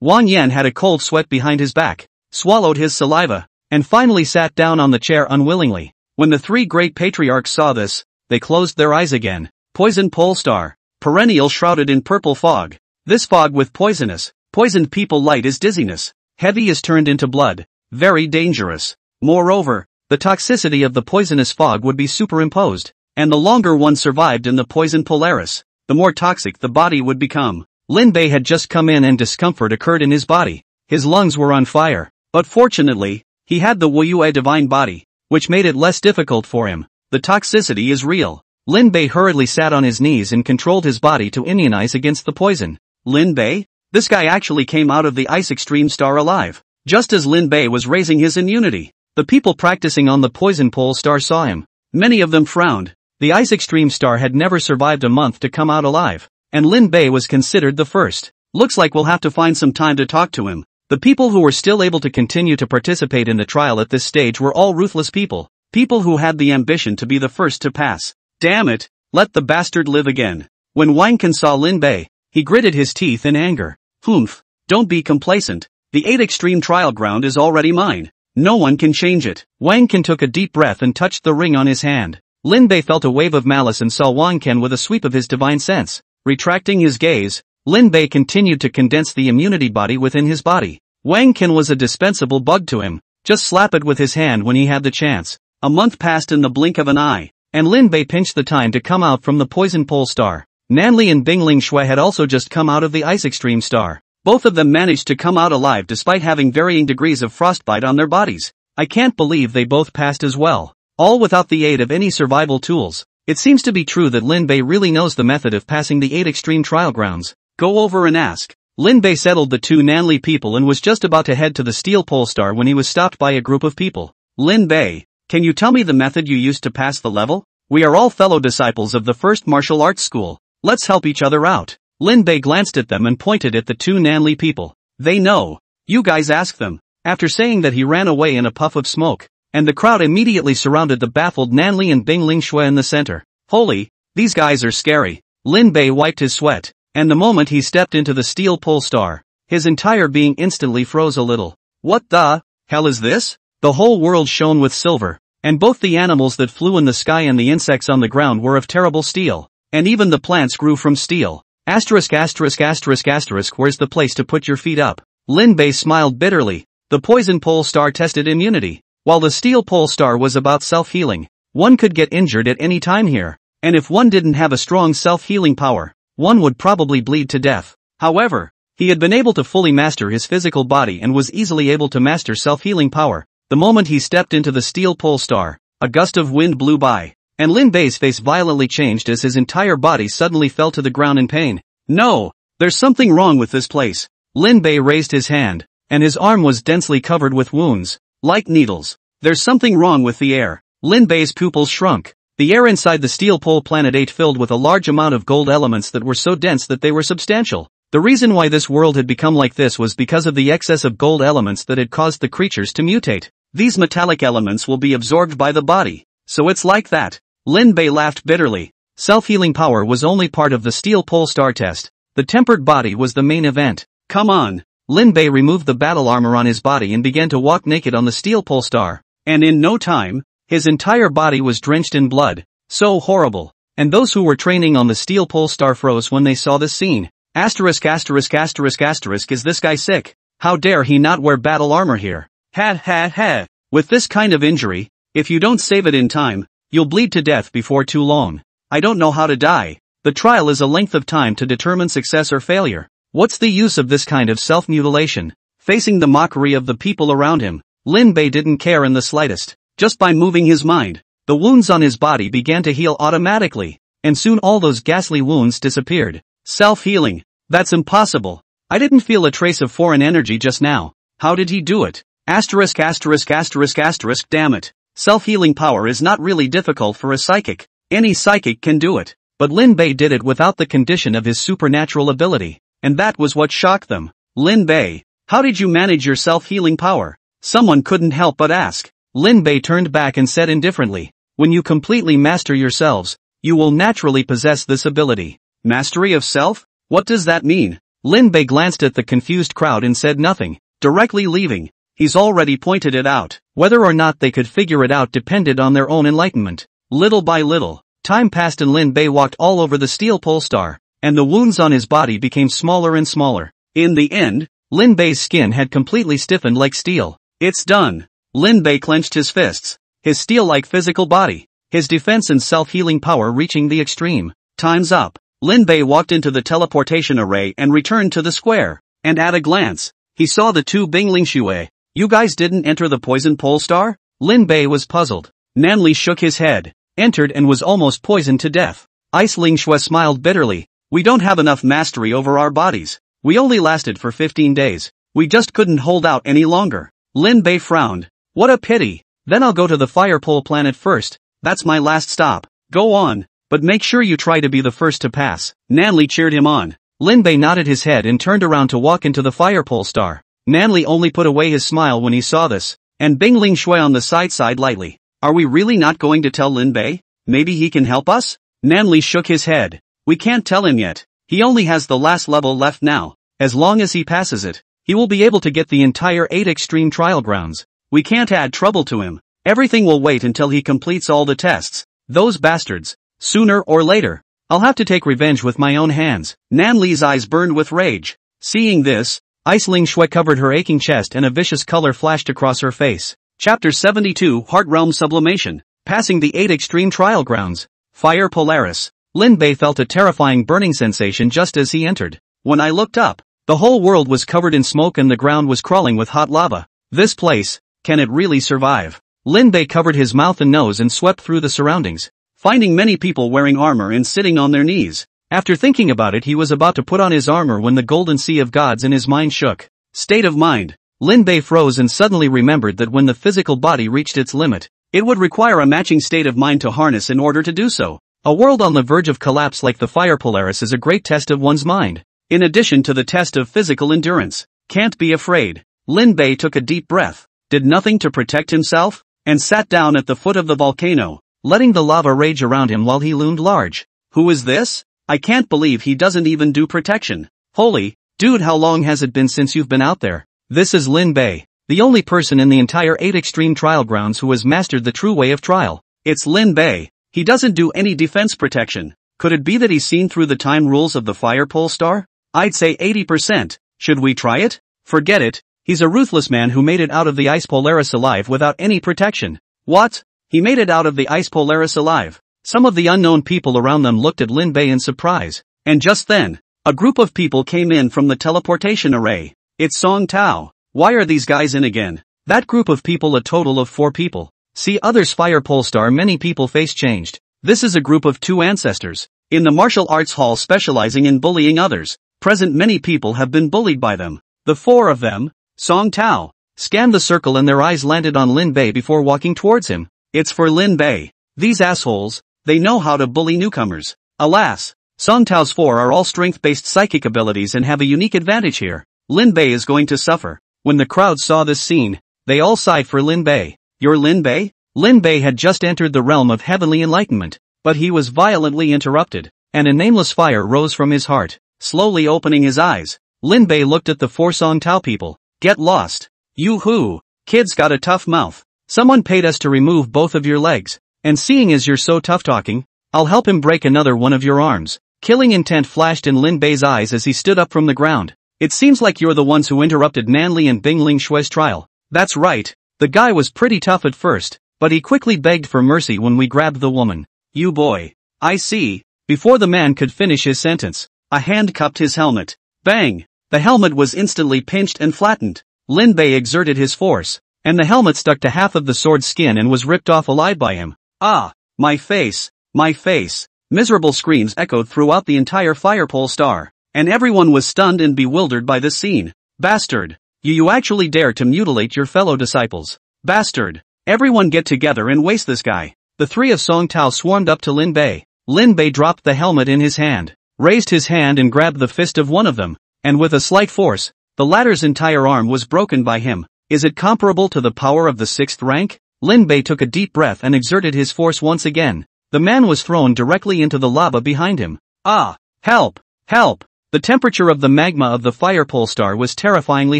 Wang Yan had a cold sweat behind his back, swallowed his saliva, and finally sat down on the chair unwillingly. When the three great patriarchs saw this, they closed their eyes again. Poison pole star. Perennial shrouded in purple fog. This fog with poisoned people light is dizziness. Heavy is turned into blood. Very dangerous. Moreover, the toxicity of the poisonous fog would be superimposed, and the longer one survived in the poison Polaris, the more toxic the body would become. Lin Bei had just come in and discomfort occurred in his body. His lungs were on fire, but fortunately, he had the Wu Yue divine body, which made it less difficult for him. The toxicity is real. Lin Bei hurriedly sat on his knees and controlled his body to immunize against the poison. Lin Bei? This guy actually came out of the ice extreme star alive. Just as Lin Bei was raising his immunity, the people practicing on the poison pole star saw him. Many of them frowned. The ice extreme star had never survived a month to come out alive, and Lin Bei was considered the first. Looks like we'll have to find some time to talk to him. The people who were still able to continue to participate in the trial at this stage were all ruthless people. People who had the ambition to be the first to pass. Damn it, let the bastard live again. When Wang Can saw Lin Bei, he gritted his teeth in anger. Humph, don't be complacent. The 8 extreme trial ground is already mine. No one can change it. Wang Can took a deep breath and touched the ring on his hand. Lin Bei felt a wave of malice and saw Wang Can with a sweep of his divine sense. Retracting his gaze, Lin Bei continued to condense the immunity body within his body. Wang Can was a dispensable bug to him. Just slap it with his hand when he had the chance. A month passed in the blink of an eye, and Lin Bei pinched the time to come out from the poison pole star. Nanli and Bingling Shui had also just come out of the ice extreme star. Both of them managed to come out alive despite having varying degrees of frostbite on their bodies. I can't believe they both passed as well. All without the aid of any survival tools. It seems to be true that Lin Bei really knows the method of passing the 8 extreme trial grounds. Go over and ask. Lin Bei settled the 2 Nanli people and was just about to head to the steel pole star when he was stopped by a group of people. Lin Bei, can you tell me the method you used to pass the level? We are all fellow disciples of the first martial arts school. Let's help each other out. Lin Bei glanced at them and pointed at the 2 Nanli people. They know. You guys ask them. After saying that he ran away in a puff of smoke, and the crowd immediately surrounded the baffled Nanli and Bingling Shui in the center. Holy, these guys are scary. Lin Bei wiped his sweat, and the moment he stepped into the steel pole star, his entire being instantly froze a little. What the hell is this? The whole world shone with silver, and both the animals that flew in the sky and the insects on the ground were of terrible steel, and even the plants grew from steel. Asterisk asterisk asterisk asterisk, where's the place to put your feet up? Lin Bei smiled bitterly. The poison pole star tested immunity, while the steel pole star was about self-healing. One could get injured at any time here, and if one didn't have a strong self-healing power, one would probably bleed to death. However, he had been able to fully master his physical body and was easily able to master self-healing power. The moment he stepped into the steel pole star, a gust of wind blew by, and Lin Bei's face violently changed as his entire body suddenly fell to the ground in pain. No, there's something wrong with this place. Lin Bei raised his hand, and his arm was densely covered with wounds, like needles. There's something wrong with the air. Lin Bei's pupils shrunk. The air inside the steel pole planet 8 filled with a large amount of gold elements that were so dense that they were substantial. The reason why this world had become like this was because of the excess of gold elements that had caused the creatures to mutate. These metallic elements will be absorbed by the body, so it's like that. Lin Bei laughed bitterly. Self-healing power was only part of the steel pole star test. The tempered body was the main event. Come on. Lin Bei removed the battle armor on his body and began to walk naked on the steel pole star. And in no time, his entire body was drenched in blood. So horrible. And those who were training on the steel pole star froze when they saw this scene. Asterisk asterisk asterisk asterisk, is this guy sick? How dare he not wear battle armor here? Ha ha ha. With this kind of injury, if you don't save it in time, You'll bleed to death before too long. I don't know how to die. The trial is a length of time to determine success or failure. What's the use of this kind of self-mutilation? Facing the mockery of the people around him, Lin Bei didn't care in the slightest. Just by moving his mind, the wounds on his body began to heal automatically, and soon all those ghastly wounds disappeared. Self-healing. That's impossible. I didn't feel a trace of foreign energy just now. How did he do it? Asterisk asterisk asterisk asterisk damn it. Self-healing power is not really difficult for a psychic. Any psychic can do it. But Lin Bei did it without the condition of his supernatural ability. And that was what shocked them. Lin Bei, how did you manage your self-healing power? Someone couldn't help but ask. Lin Bei turned back and said indifferently, when you completely master yourselves, you will naturally possess this ability. Mastery of self? What does that mean? Lin Bei glanced at the confused crowd and said nothing, directly leaving. He's already pointed it out. Whether or not they could figure it out depended on their own enlightenment. Little by little, time passed and Lin Bei walked all over the steel pole star, and the wounds on his body became smaller and smaller. In the end, Lin Bei's skin had completely stiffened like steel. It's done. Lin Bei clenched his fists. His steel-like physical body, his defense and self-healing power reaching the extreme. Time's up. Lin Bei walked into the teleportation array and returned to the square. And at a glance, he saw the two Bingling Shui. You guys didn't enter the poison pole star? Lin Bei was puzzled. Nanli shook his head, entered and was almost poisoned to death. Ice Ling Shui smiled bitterly. We don't have enough mastery over our bodies. We only lasted for 15 days. We just couldn't hold out any longer. Lin Bei frowned. What a pity. Then I'll go to the fire pole planet first. That's my last stop. Go on, but make sure you try to be the first to pass. Nanli cheered him on. Lin Bei nodded his head and turned around to walk into the fire pole star. Nanli only put away his smile when he saw this, and Bingling Shui on the side sighed lightly. Are we really not going to tell Lin Bei? Maybe he can help us? Nanli shook his head. We can't tell him yet. He only has the last level left now. As long as he passes it, he will be able to get the entire 8 extreme trial grounds. We can't add trouble to him. Everything will wait until he completes all the tests. Those bastards. Sooner or later, I'll have to take revenge with my own hands. Nanli's eyes burned with rage. Seeing this, Ice Ling Shui covered her aching chest and a vicious color flashed across her face. Chapter 72 Heart Realm Sublimation. Passing the 8 extreme trial grounds. Fire Polaris. Lin Bei felt a terrifying burning sensation just as he entered. When I looked up, the whole world was covered in smoke and the ground was crawling with hot lava. This place, can it really survive? Lin Bei covered his mouth and nose and swept through the surroundings, finding many people wearing armor and sitting on their knees. After thinking about it, he was about to put on his armor when the golden sea of gods in his mind shook. State of mind. Lin Bei froze and suddenly remembered that when the physical body reached its limit, it would require a matching state of mind to harness in order to do so. A world on the verge of collapse like the Fire Polaris is a great test of one's mind. In addition to the test of physical endurance. Can't be afraid. Lin Bei took a deep breath, did nothing to protect himself, and sat down at the foot of the volcano, letting the lava rage around him while he loomed large. Who is this? I can't believe he doesn't even do protection. Holy, dude, how long has it been since you've been out there? This is Lin Bei, the only person in the entire 8 extreme trial grounds who has mastered the true way of trial. It's Lin Bei. He doesn't do any defense protection. Could it be that he's seen through the time rules of the fire pole star? I'd say 80%. Should we try it? Forget it. He's a ruthless man who made it out of the ice Polaris alive without any protection. What? He made it out of the ice Polaris alive. Some of the unknown people around them looked at Lin Bei in surprise. And just then, a group of people came in from the teleportation array. It's Song Tao. Why are these guys in again? That group of people, a total of 4 people. See others fire pole star, many people face changed. This is a group of 2 ancestors. In the martial arts hall specializing in bullying others. Present many people have been bullied by them. The 4 of them, Song Tao, scanned the circle and their eyes landed on Lin Bei before walking towards him. It's for Lin Bei. These assholes, they know how to bully newcomers. Alas, Song Tao's 4 are all strength-based psychic abilities and have a unique advantage here. Lin Bei is going to suffer. When the crowd saw this scene, they all sighed for Lin Bei. You're Lin Bei? Lin Bei had just entered the realm of heavenly enlightenment, but he was violently interrupted, and a nameless fire rose from his heart. Slowly opening his eyes, Lin Bei looked at the 4 Song Tao people. Get lost. You-hoo. Kids got a tough mouth. Someone paid us to remove both of your legs, and seeing as you're so tough-talking, I'll help him break another one of your arms. Killing intent flashed in Lin Bei's eyes as he stood up from the ground. It seems like you're the ones who interrupted Nanli and Bingling Shui's trial. That's right. The guy was pretty tough at first, but he quickly begged for mercy when we grabbed the woman. You boy. I see. Before the man could finish his sentence, a hand cupped his helmet. Bang! The helmet was instantly pinched and flattened. Lin Bei exerted his force, and the helmet stuck to half of the sword's skin and was ripped off alive by him. Ah! My face! My face! Miserable screams echoed throughout the entire firepole star, and everyone was stunned and bewildered by this scene. Bastard! You actually dare to mutilate your fellow disciples. Bastard! Everyone get together and waste this guy. The three of Song Tao swarmed up to Lin Bei. Lin Bei dropped the helmet in his hand, raised his hand and grabbed the fist of one of them, and with a slight force, the latter's entire arm was broken by him. Is it comparable to the power of the 6th rank? Lin Bei took a deep breath and exerted his force once again. The man was thrown directly into the lava behind him. Ah! Help! Help! The temperature of the magma of the firepole star was terrifyingly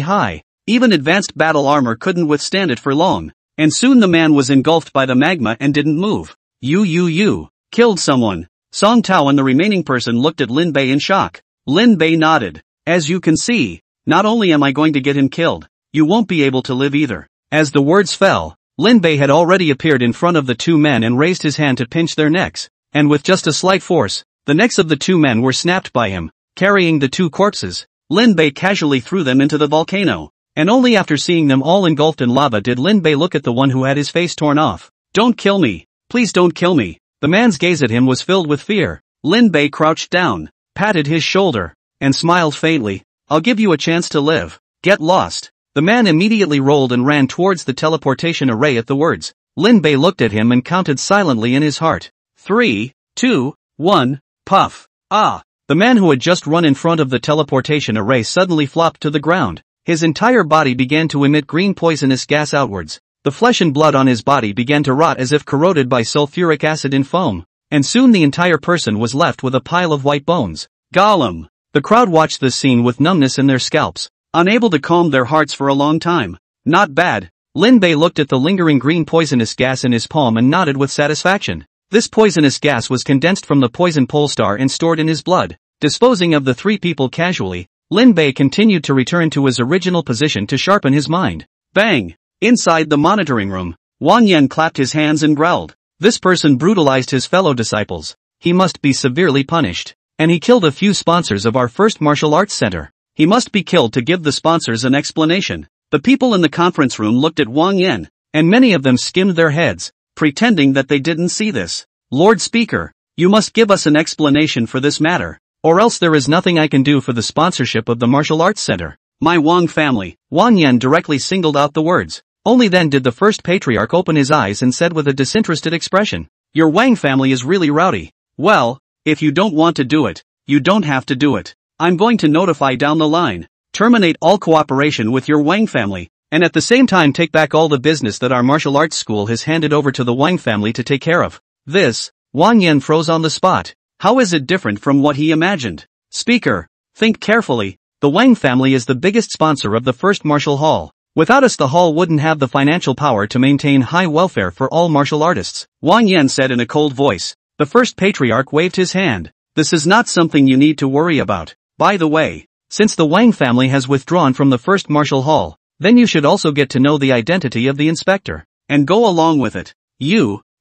high. Even advanced battle armor couldn't withstand it for long. And soon the man was engulfed by the magma and didn't move. You killed someone. Song Tao and the remaining person looked at Lin Bei in shock. Lin Bei nodded. As you can see, not only am I going to get him killed, you won't be able to live either. As the words fell, Lin Bei had already appeared in front of the two men and raised his hand to pinch their necks, and with just a slight force, the necks of the two men were snapped by him. Carrying the two corpses, Lin Bei casually threw them into the volcano, and only after seeing them all engulfed in lava did Lin Bei look at the one who had his face torn off. Don't kill me. Please don't kill me. The man's gaze at him was filled with fear. Lin Bei crouched down, patted his shoulder, and smiled faintly. I'll give you a chance to live. Get lost. The man immediately rolled and ran towards the teleportation array at the words. Lin Bei looked at him and counted silently in his heart. 3, 2, 1, puff. Ah! The man who had just run in front of the teleportation array suddenly flopped to the ground. His entire body began to emit green poisonous gas outwards. The flesh and blood on his body began to rot as if corroded by sulfuric acid in foam, and soon the entire person was left with a pile of white bones. Gollum! The crowd watched this scene with numbness in their scalps, unable to calm their hearts for a long time. Not bad. Lin Bei looked at the lingering green poisonous gas in his palm and nodded with satisfaction. This poisonous gas was condensed from the poison pole star and stored in his blood. Disposing of the three people casually, Lin Bei continued to return to his original position to sharpen his mind. Bang! Inside the monitoring room, Wang Yan clapped his hands and growled. This person brutalized his fellow disciples. He must be severely punished. And he killed a few sponsors of our first martial arts center. He must be killed to give the sponsors an explanation. The people in the conference room looked at Wang Yan, and many of them skimmed their heads, pretending that they didn't see this. Lord Speaker, you must give us an explanation for this matter, or else there is nothing I can do for the sponsorship of the martial arts center. My Wang family. Wang Yan directly singled out the words. Only then did the first patriarch open his eyes and said with a disinterested expression, Your Wang family is really rowdy. Well, if you don't want to do it, you don't have to do it. I'm going to notify down the line. Terminate all cooperation with your Wang family, and at the same time take back all the business that our martial arts school has handed over to the Wang family to take care of. This, Wang Yan froze on the spot. How is it different from what he imagined? Speaker, think carefully. The Wang family is the biggest sponsor of the first martial hall. Without us the hall wouldn't have the financial power to maintain high welfare for all martial artists. Wang Yan said in a cold voice. The first patriarch waved his hand. This is not something you need to worry about. By the way, since the Wang family has withdrawn from the first martial hall, then you should also get to know the identity of the inspector, and go along with it.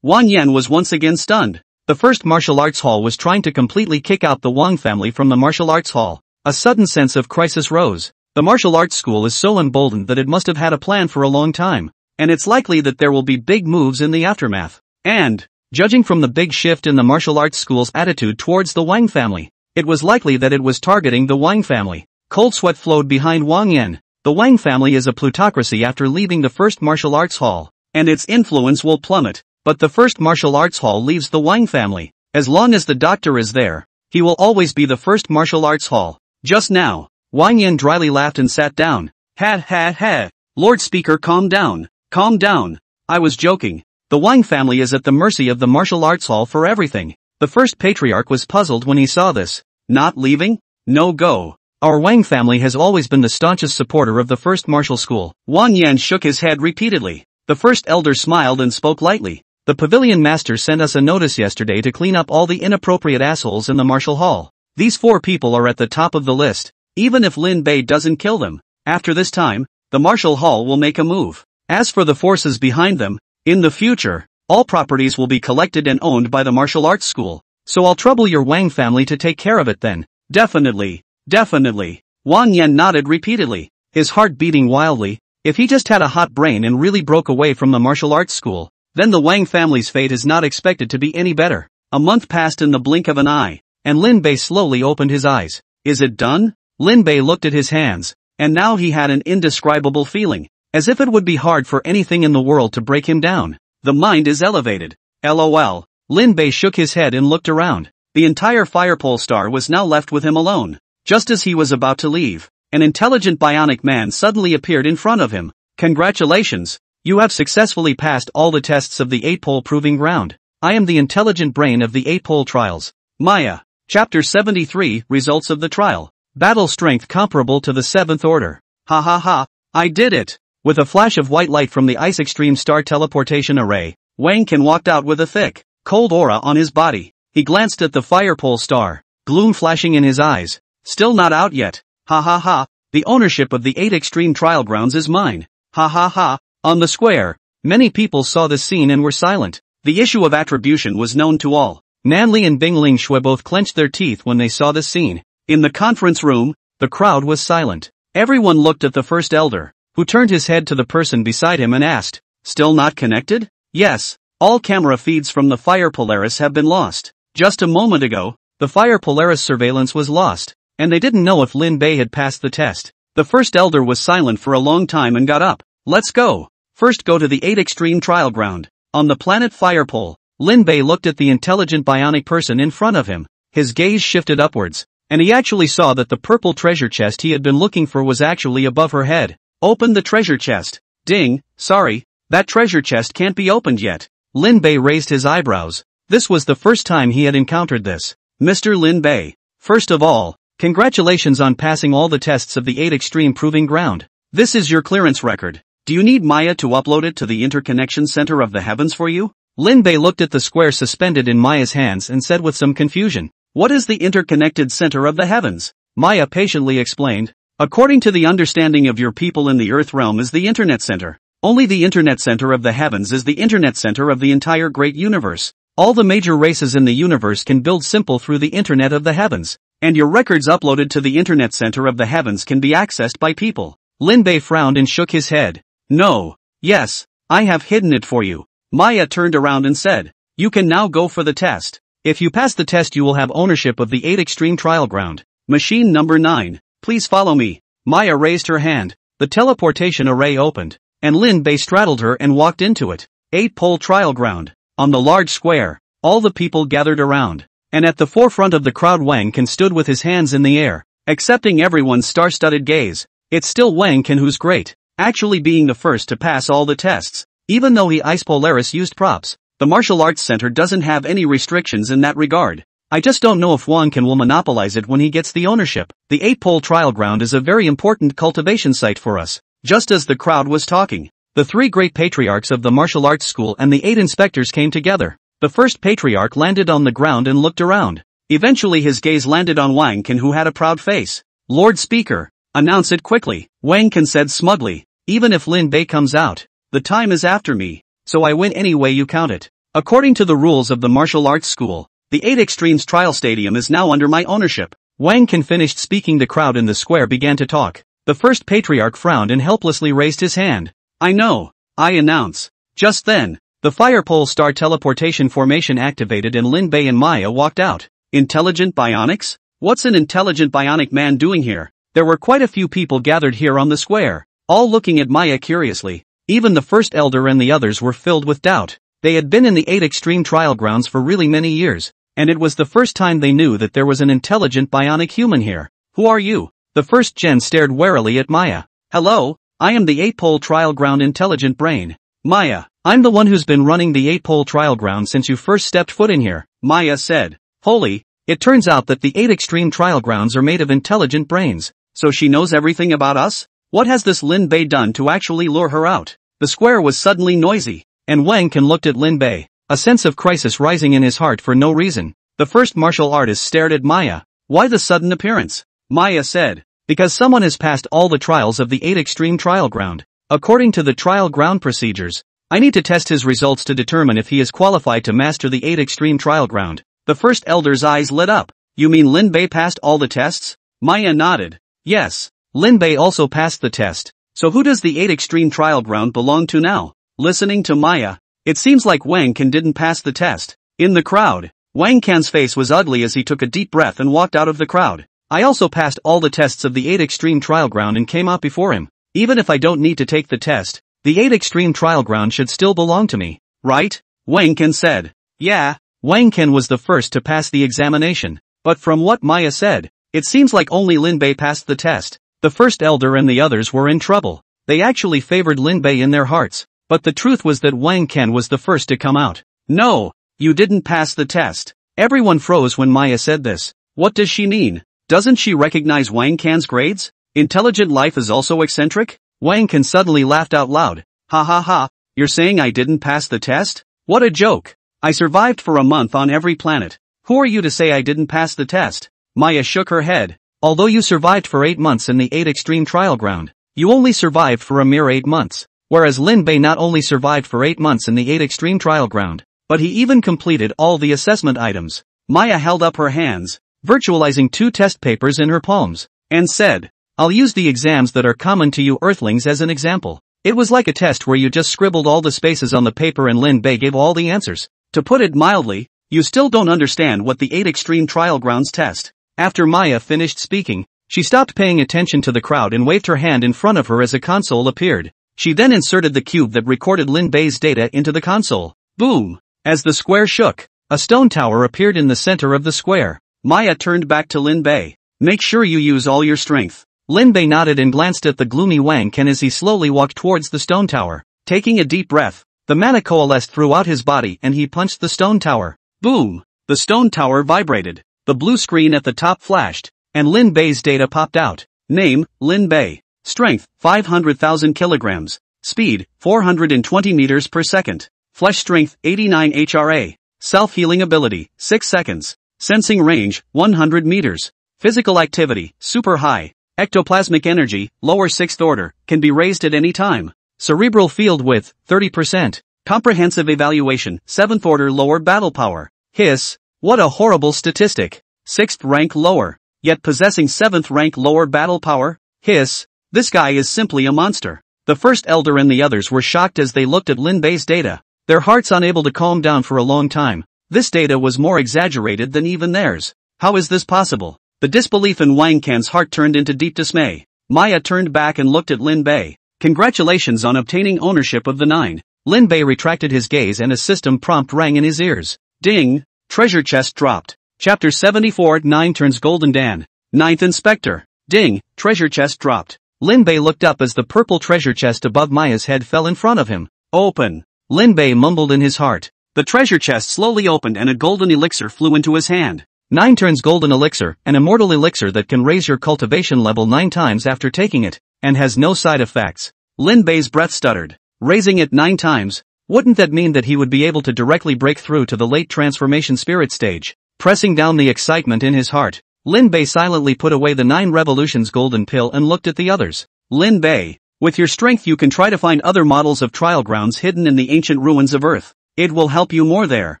Wang Yan was once again stunned. The first martial arts hall was trying to completely kick out the Wang family from the martial arts hall. A sudden sense of crisis rose. The martial arts school is so emboldened that it must have had a plan for a long time, and it's likely that there will be big moves in the aftermath. And, judging from the big shift in the martial arts school's attitude towards the Wang family, it was likely that it was targeting the Wang family. Cold sweat flowed behind Wang Yan. The Wang family is a plutocracy after leaving the first martial arts hall, and its influence will plummet. But the first martial arts hall leaves the Wang family. As long as the doctor is there, he will always be the first martial arts hall. Just now, Wang Yan dryly laughed and sat down. Ha ha ha. Lord Speaker, calm down. Calm down. I was joking. The Wang family is at the mercy of the martial arts hall for everything. The first patriarch was puzzled when he saw this. Not leaving? No go. Our Wang family has always been the staunchest supporter of the first martial school. Wang Yan shook his head repeatedly. The first elder smiled and spoke lightly. The pavilion master sent us a notice yesterday to clean up all the inappropriate assholes in the martial hall. These 4 people are at the top of the list. Even if Lin Bei doesn't kill them, after this time, the martial hall will make a move. As for the forces behind them, In the future, all properties will be collected and owned by the martial arts school. So I'll trouble your Wang family to take care of it then. Definitely, definitely. Wang Yan nodded repeatedly, his heart beating wildly. If he just had a hot brain and really broke away from the martial arts school, then the Wang family's fate is not expected to be any better. A month passed in the blink of an eye, and Lin Bei slowly opened his eyes. Is it done? Lin Bei looked at his hands, and now he had an indescribable feeling, as if it would be hard for anything in the world to break him down. The mind is elevated. LOL. Lin Bei shook his head and looked around. The entire Firepole Star was now left with him alone. Just as he was about to leave, an intelligent bionic man suddenly appeared in front of him. Congratulations! You have successfully passed all the tests of the 8-Pole Proving Ground. I am the intelligent brain of the 8-Pole Trials. Maya. Chapter 73, Results of the Trial. Battle strength comparable to the 7th order. Ha ha ha, I did it! With a flash of white light from the Ice Extreme Star Teleportation Array, Wang Can walked out with a thick, cold aura on his body. He glanced at the Firepole Star, gloom flashing in his eyes. Still not out yet. Ha ha ha, the ownership of the 8 Extreme Trial Grounds is mine. Ha ha ha. On the square, many people saw this scene and were silent. The issue of attribution was known to all. Nanli and Bingling Shui both clenched their teeth when they saw this scene. In the conference room, the crowd was silent. Everyone looked at the first elder, who turned his head to the person beside him and asked, "Still not connected?" "Yes, all camera feeds from the Fire Polaris have been lost. Just a moment ago, the Fire Polaris surveillance was lost, and they didn't know if Lin Bei had passed the test." The first elder was silent for a long time and got up. "Let's go. First go to the 8 Extreme Trial Ground." On the planet Firepole, Lin Bei looked at the intelligent bionic person in front of him. His gaze shifted upwards, and he actually saw that the purple treasure chest he had been looking for was actually above her head. Open the treasure chest. Ding, sorry, that treasure chest can't be opened yet. Lin Bei raised his eyebrows. This was the first time he had encountered this. Mr. Lin Bei, first of all, congratulations on passing all the tests of the 8 Extreme Proving Ground. This is your clearance record. Do you need Maya to upload it to the Interconnection Center of the Heavens for you? Lin Bei looked at the square suspended in Maya's hands and said with some confusion, "What is the Interconnected Center of the Heavens?" Maya patiently explained, "According to the understanding of your people in the Earth realm is the Internet Center. Only the Internet Center of the Heavens is the Internet Center of the entire great universe. All the major races in the universe can build simple through the Internet of the Heavens, and your records uploaded to the Internet Center of the Heavens can be accessed by people." Lin Bei frowned and shook his head. "No. Yes, I have hidden it for you." Maya turned around and said, "You can now go for the test. If you pass the test you will have ownership of the 8 Extreme Trial Ground. Machine number 9, please follow me." Maya raised her hand. The teleportation array opened, and Lin Bei straddled her and walked into it. 8-Pole Trial Ground. On the large square, all the people gathered around, and at the forefront of the crowd Wang Can stood with his hands in the air, accepting everyone's star-studded gaze. It's still Wang Can who's great, actually being the first to pass all the tests. Even though he Ice Polaris used props, the Martial Arts Center doesn't have any restrictions in that regard. I just don't know if Wang Can will monopolize it when he gets the ownership. The 8-Pole Trial Ground is a very important cultivation site for us. Just as the crowd was talking, the 3 great patriarchs of the martial arts school and the 8 inspectors came together. The first patriarch landed on the ground and looked around. Eventually his gaze landed on Wang Can, who had a proud face. "Lord Speaker, announce it quickly," Wang Can said smugly. "Even if Lin Bei comes out, the time is after me, so I win any way you count it. According to the rules of the martial arts school, the 8 Extremes Trial Stadium is now under my ownership." Wang Can finished speaking. The crowd in the square began to talk. The first patriarch frowned and helplessly raised his hand. "I know, I announce." Just then, the Firepole Star Teleportation Formation activated and Lin Bei and Maya walked out. Intelligent bionics? What's an intelligent bionic man doing here? There were quite a few people gathered here on the square, all looking at Maya curiously. Even the first elder and the others were filled with doubt. They had been in the 8 Extreme Trial Grounds for really many years, and it was the first time they knew that there was an intelligent bionic human here. "Who are you?" The first gen stared warily at Maya. "Hello, I am the 8-Pole Trial Ground Intelligent Brain. Maya, I'm the one who's been running the 8-Pole Trial Ground since you first stepped foot in here," Maya said. "Holy, it turns out that the 8 Extreme Trial Grounds are made of intelligent brains. So she knows everything about us? What has this Lin Bei done to actually lure her out?" The square was suddenly noisy, and Wang Can looked at Lin Bei, a sense of crisis rising in his heart for no reason. The first martial artist stared at Maya. "Why the sudden appearance?" Maya said. "Because someone has passed all the trials of the 8 Extreme Trial Ground. According to the trial ground procedures, I need to test his results to determine if he is qualified to master the 8 extreme trial ground. The first elder's eyes lit up. You mean Lin Bei passed all the tests? Maya nodded. Yes. Lin Bei also passed the test. So who does the 8 extreme trial ground belong to now? Listening to Maya, it seems like Wang Can didn't pass the test. In the crowd, Wang Can's face was ugly as he took a deep breath and walked out of the crowd. I also passed all the tests of the 8 extreme trial ground and came out before him. Even if I don't need to take the test, the 8 extreme trial ground should still belong to me, right? Wang Can said. Yeah. Wang Can was the first to pass the examination. But from what Maya said, it seems like only Lin Bei passed the test. The first elder and the others were in trouble. They actually favored Lin Bei in their hearts. But the truth was that Wang Can was the first to come out. No, you didn't pass the test. Everyone froze when Maya said this. What does she mean? Doesn't she recognize Wang Can's grades? Intelligent life is also eccentric? Wang Can suddenly laughed out loud. Ha ha ha, you're saying I didn't pass the test? What a joke. I survived for a month on every planet. Who are you to say I didn't pass the test? Maya shook her head. Although you survived for 8 months in the 8 extreme trial ground, you only survived for a mere 8 months. Whereas Lin Bei not only survived for 8 months in the 8 extreme trial ground, but he even completed all the assessment items. Maya held up her hands, virtualizing 2 test papers in her palms, and said, I'll use the exams that are common to you Earthlings as an example. It was like a test where you just scribbled all the spaces on the paper and Lin Bei gave all the answers. To put it mildly, you still don't understand what the 8 extreme trial grounds test. After Maya finished speaking, she stopped paying attention to the crowd and waved her hand in front of her as a console appeared. She then inserted the cube that recorded Lin Bei's data into the console. Boom! As the square shook, a stone tower appeared in the center of the square. Maya turned back to Lin Bei. Make sure you use all your strength. Lin Bei nodded and glanced at the gloomy Wang Can as he slowly walked towards the stone tower. Taking a deep breath, the mana coalesced throughout his body and he punched the stone tower. Boom! The stone tower vibrated. The blue screen at the top flashed, and Lin Bei's data popped out. Name, Lin Bei. Strength, 500,000 kilograms. Speed, 420 meters per second. Flesh strength, 89 HRA. Self-healing ability, 6 seconds. Sensing range, 100 meters. Physical activity, super high. Ectoplasmic energy, lower 6th order, can be raised at any time. Cerebral field width, 30%. Comprehensive evaluation, 7th order lower battle power. Hiss, what a horrible statistic. 6th rank lower, yet possessing 7th rank lower battle power. Hiss, this guy is simply a monster. The first elder and the others were shocked as they looked at Lin Bei's data, their hearts unable to calm down for a long time. This data was more exaggerated than even theirs. How is this possible? The disbelief in Wang Can's heart turned into deep dismay. Maya turned back and looked at Lin Bei. Congratulations on obtaining ownership of the 9. Lin Bei retracted his gaze and a system prompt rang in his ears. Ding! Treasure chest dropped. Chapter 74 9 turns golden Dan. 9th Inspector. Ding! Treasure chest dropped. Lin Bei looked up as the purple treasure chest above Maya's head fell in front of him. Open! Lin Bei mumbled in his heart. The treasure chest slowly opened and a golden elixir flew into his hand. 9 turns golden elixir, an immortal elixir that can raise your cultivation level 9 times after taking it, and has no side effects. Lin Bei's breath stuttered. Raising it 9 times? Wouldn't that mean that he would be able to directly break through to the late transformation spirit stage? Pressing down the excitement in his heart, Lin Bei silently put away the 9 revolutions golden pill and looked at the others. Lin Bei, with your strength you can try to find other models of trial grounds hidden in the ancient ruins of Earth. It will help you more there,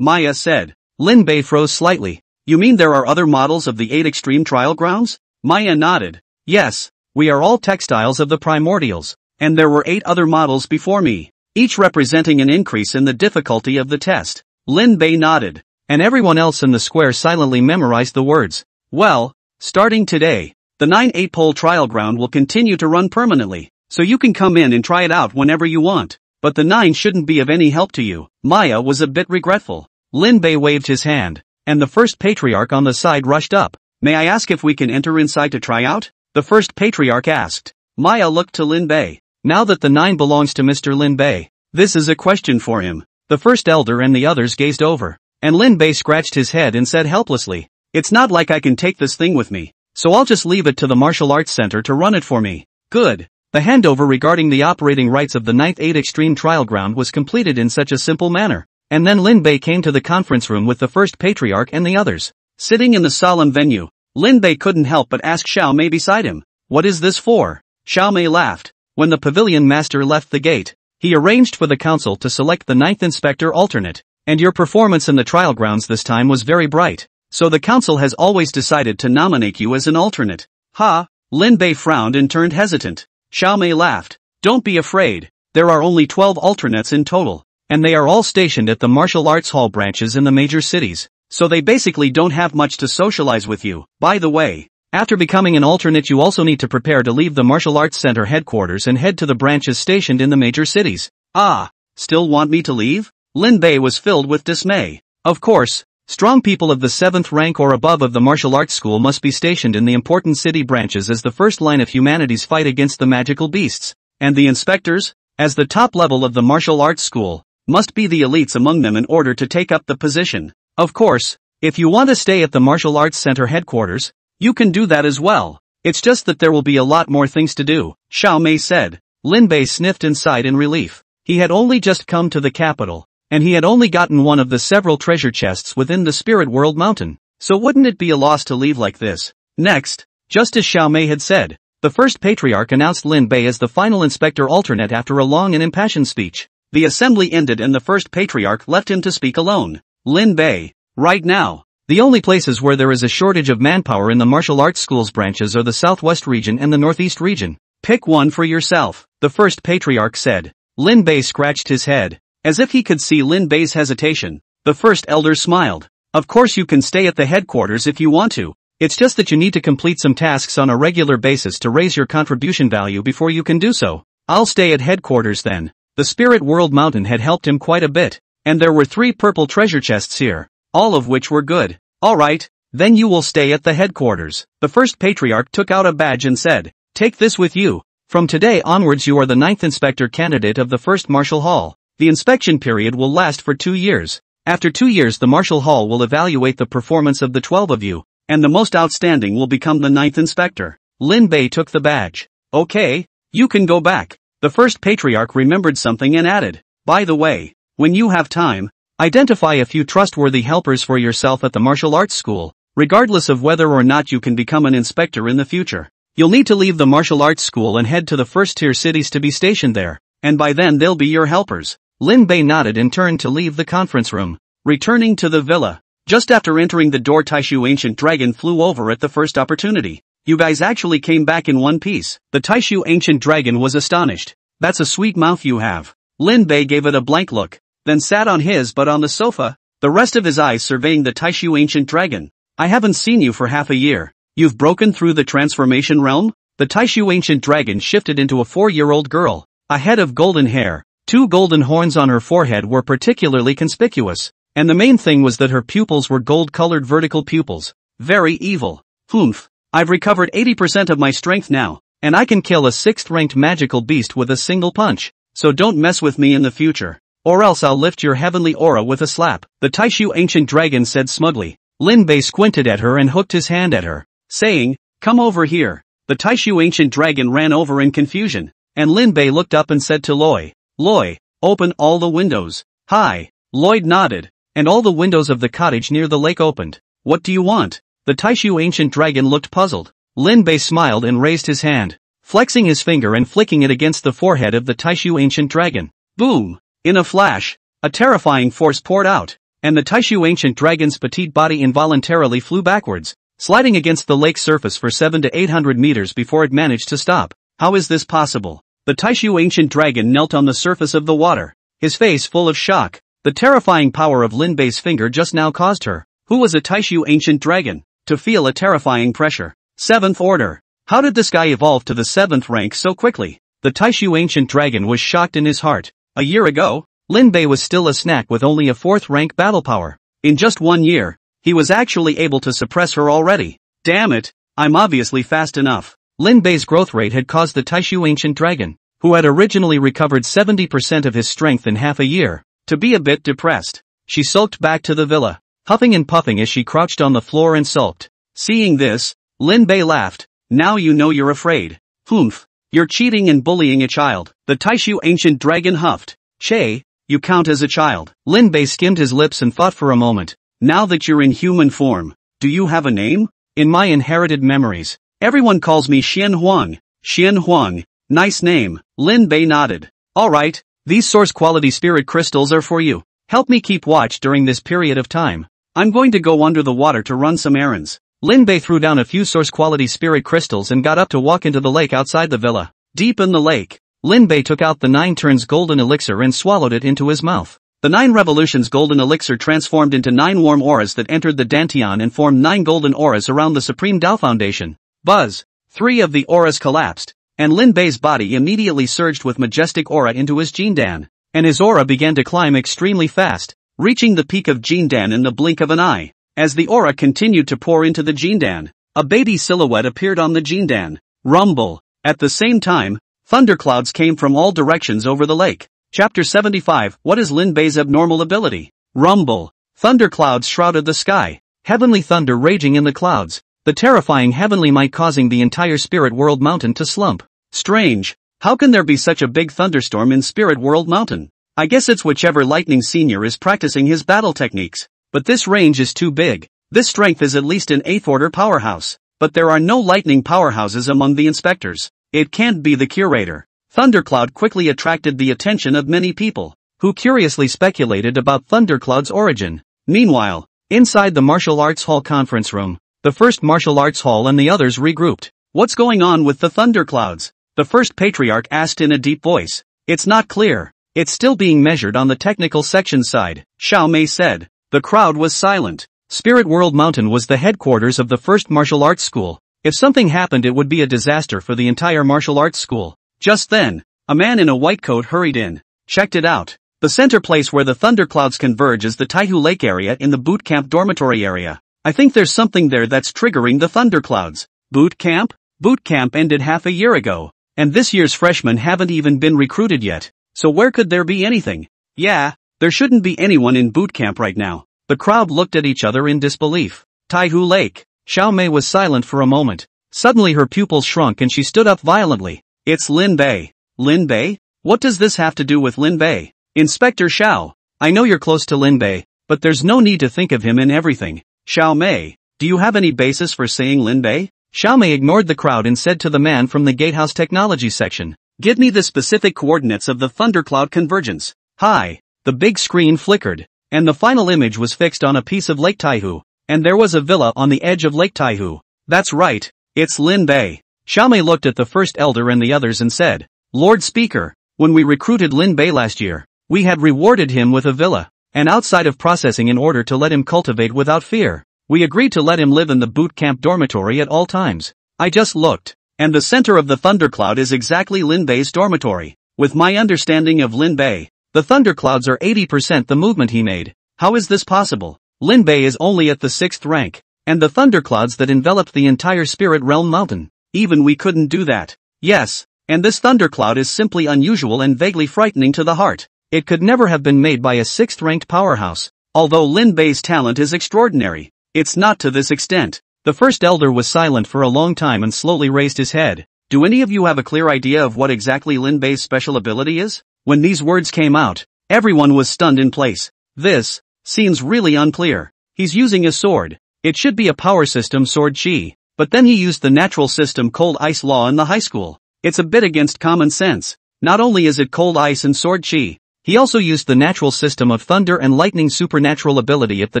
Maya said. Lin Bei froze slightly. You mean there are other models of the 8 extreme trial grounds? Maya nodded. Yes, we are all textiles of the primordials, and there were 8 other models before me, each representing an increase in the difficulty of the test. Lin Bei nodded, and everyone else in the square silently memorized the words. Well, starting today, the 9 8-pole trial ground will continue to run permanently, so you can come in and try it out whenever you want, but the 9 shouldn't be of any help to you. Maya was a bit regretful. Lin Bei waved his hand, and the first patriarch on the side rushed up. May I ask if we can enter inside to try out? The first patriarch asked. Maya looked to Lin Bei. Now that the 9 belongs to Mr. Lin Bei, this is a question for him. The first elder and the others gazed over, and Lin Bei scratched his head and said helplessly, it's not like I can take this thing with me, so I'll just leave it to the martial arts center to run it for me. Good. The handover regarding the operating rights of the 9th 8 extreme trial ground was completed in such a simple manner. And then Lin Bei came to the conference room with the first patriarch and the others. Sitting in the solemn venue, Lin Bei couldn't help but ask Xiao Mei beside him. What is this for? Xiao Mei laughed. When the pavilion master left the gate, He arranged for the council to select the ninth inspector alternate. And your performance in the trial grounds this time was very bright. So the council has always decided to nominate you as an alternate. Ha! Lin Bei frowned and turned hesitant. Xiao Mei laughed. Don't be afraid. There are only 12 alternates in total. And they are all stationed at the martial arts hall branches in the major cities. So they basically don't have much to socialize with you. By the way, after becoming an alternate you also need to prepare to leave the martial arts center headquarters and head to the branches stationed in the major cities. Ah, still want me to leave? Lin Bei was filled with dismay. Of course, strong people of the 7th rank or above of the martial arts school must be stationed in the important city branches as the first line of humanity's fight against the magical beasts. And the inspectors, as the top level of the martial arts school, must be the elites among them in order to take up the position. Of course, if you want to stay at the martial arts center headquarters, you can do that as well. It's just that there will be a lot more things to do, Xiao Mei said. Lin Bei sniffed and sighed in relief. He had only just come to the capital. And he had only gotten one of the several treasure chests within the Spirit World Mountain. So wouldn't it be a loss to leave like this? Next, just as Xiao Mei had said, the first patriarch announced Lin Bei as the final inspector alternate after a long and impassioned speech. The assembly ended and the first patriarch left him to speak alone. Lin Bei, right now, the only places where there is a shortage of manpower in the martial arts schools branches are the southwest region and the northeast region. Pick one for yourself, the first patriarch said. Lin Bei scratched his head. As if he could see Lin Bei's hesitation, the first elder smiled. Of course you can stay at the headquarters if you want to. It's just that you need to complete some tasks on a regular basis to raise your contribution value before you can do so. I'll stay at headquarters then. The Spirit World Mountain had helped him quite a bit. And there were 3 purple treasure chests here, all of which were good. Alright, then you will stay at the headquarters. The first patriarch took out a badge and said, take this with you. From today onwards you are the 9th inspector candidate of the first martial hall. The inspection period will last for 2 years. After 2 years the martial hall will evaluate the performance of the 12 of you, and the most outstanding will become the 9th inspector. Lin Bei took the badge. Okay, you can go back. The first patriarch remembered something and added, by the way, when you have time, identify a few trustworthy helpers for yourself at the martial arts school, regardless of whether or not you can become an inspector in the future. You'll need to leave the martial arts school and head to the first-tier cities to be stationed there, and by then they'll be your helpers. Lin Bei nodded and turned to leave the conference room. Returning to the villa. Just after entering the door Taishu Ancient Dragon flew over at the first opportunity. You guys actually came back in one piece. The Taishu Ancient Dragon was astonished. That's a sweet mouth you have. Lin Bei gave it a blank look, then sat on his butt on the sofa, the rest of his eyes surveying the Taishu Ancient Dragon. I haven't seen you for half a year. You've broken through the transformation realm? The Taishu Ancient Dragon shifted into a 4-year-old girl. A head of golden hair. 2 golden horns on her forehead were particularly conspicuous, and the main thing was that her pupils were gold-colored vertical pupils. Very evil. Humph. I've recovered 80% of my strength now, and I can kill a 6th-ranked magical beast with a single punch. So don't mess with me in the future, or else I'll lift your heavenly aura with a slap. The Taishu Ancient Dragon said smugly. Lin Bei squinted at her and hooked his hand at her, saying, come over here. The Taishu Ancient Dragon ran over in confusion, and Lin Bei looked up and said to Loi, Loi, open all the windows. Hi. Lloyd nodded, and all the windows of the cottage near the lake opened. What do you want? The Taishu Ancient Dragon looked puzzled. Lin Bei smiled and raised his hand, flexing his finger and flicking it against the forehead of the Taishu Ancient Dragon. Boom! In a flash, a terrifying force poured out, and the Taishu Ancient Dragon's petite body involuntarily flew backwards, sliding against the lake surface for 700 to 800 meters before it managed to stop. How is this possible? The Taishu Ancient Dragon knelt on the surface of the water, his face full of shock. The terrifying power of Lin Bei's finger just now caused her, who was a Taishu Ancient Dragon, to feel a terrifying pressure. 7th Order. How did this guy evolve to the 7th rank so quickly? The Taishu Ancient Dragon was shocked in his heart. A year ago, Lin Bei was still a snack with only a 4th rank battle power. In just 1 year, he was actually able to suppress her already. Damn it, I'm obviously fast enough. Lin Bei's growth rate had caused the Taishu Ancient Dragon, who had originally recovered 70% of his strength in half a year, to be a bit depressed. She sulked back to the villa, huffing and puffing as she crouched on the floor and sulked. Seeing this, Lin Bei laughed. Now you know you're afraid. Humph. You're cheating and bullying a child. The Taishu Ancient Dragon huffed. Che, you count as a child. Lin Bei skimmed his lips and thought for a moment. Now that you're in human form, do you have a name? In my inherited memories, everyone calls me Xian Huang. Xian Huang. Nice name. Lin Bei nodded. Alright, These source quality spirit crystals are for you. Help me keep watch during this period of time. I'm going to go under the water to run some errands. Lin Bei threw down a few source quality spirit crystals and got up to walk into the lake outside the villa. Deep in the lake, Lin Bei took out the 9 turns golden elixir and swallowed it into his mouth. The 9 revolutions golden elixir transformed into 9 warm auras that entered the dantian and formed 9 golden auras around the Supreme Tao Foundation. Buzz! 3 of the auras collapsed, and Lin Bei's body immediately surged with majestic aura into his Jindan, and his aura began to climb extremely fast, reaching the peak of Jindan in the blink of an eye. As the aura continued to pour into the Jindan, a baby silhouette appeared on the Jindan. Rumble! At the same time, thunderclouds came from all directions over the lake. Chapter 75. What is Lin Bei's abnormal ability? Rumble! Thunderclouds shrouded the sky. Heavenly thunder raging in the clouds. The terrifying heavenly might causing the entire Spirit World Mountain to slump. Strange. How can there be such a big thunderstorm in Spirit World Mountain? I guess it's whichever Lightning Senior is practicing his battle techniques. But this range is too big. This strength is at least an 8th order powerhouse. But there are no lightning powerhouses among the inspectors. It can't be the curator. Thundercloud quickly attracted the attention of many people, who curiously speculated about Thundercloud's origin. Meanwhile, inside the martial arts hall conference room, the first martial arts hall and the others regrouped. What's going on with the Thunderclouds? The first patriarch asked in a deep voice. It's not clear. It's still being measured on the technical section side, Xiao Mei said. The crowd was silent. Spirit World Mountain was the headquarters of the first martial arts school. If something happened, it would be a disaster for the entire martial arts school. Just then, a man in a white coat hurried in. Checked it out. The center place where the thunderclouds converge is the Taihu Lake area in the boot camp dormitory area. I think there's something there that's triggering the thunderclouds. Boot camp? Boot camp ended half a year ago, and this year's freshmen haven't even been recruited yet. So where could there be anything? Yeah, there shouldn't be anyone in boot camp right now. The crowd looked at each other in disbelief. Taihu Lake. Xiao Mei was silent for a moment. Suddenly her pupils shrunk and she stood up violently. It's Lin Bei. Lin Bei? What does this have to do with Lin Bei? Inspector Xiao, I know you're close to Lin Bei, but there's no need to think of him in everything. Xiao Mei, do you have any basis for saying Lin Bei? Xiao Mei ignored the crowd and said to the man from the Gatehouse Technology section, give me the specific coordinates of the thundercloud convergence. Hi. The big screen flickered, and the final image was fixed on a piece of Lake Taihu, and there was a villa on the edge of Lake Taihu. That's right, it's Lin Bei. Xiao Mei looked at the first elder and the others and said, Lord Speaker, when we recruited Lin Bei last year, we had rewarded him with a villa, and outside of processing in order to let him cultivate without fear. We agreed to let him live in the boot camp dormitory at all times. I just looked, and the center of the thundercloud is exactly Lin Bei's dormitory. With my understanding of Lin Bei, the thunderclouds are 80% the movement he made. How is this possible? Lin Bei is only at the 6th rank, and the thunderclouds that enveloped the entire Spirit Realm Mountain. Even we couldn't do that. Yes, and this thundercloud is simply unusual and vaguely frightening to the heart. It could never have been made by a 6th ranked powerhouse. Although Lin Bei's talent is extraordinary, it's not to this extent. The first elder was silent for a long time and slowly raised his head. Do any of you have a clear idea of what exactly Lin Bei's special ability is? When these words came out, everyone was stunned in place. This seems really unclear. He's using a sword. It should be a power system sword chi, but then he used the natural system cold ice law in the high school. It's a bit against common sense. Not only is it cold ice and sword chi, he also used the natural system of thunder and lightning supernatural ability at the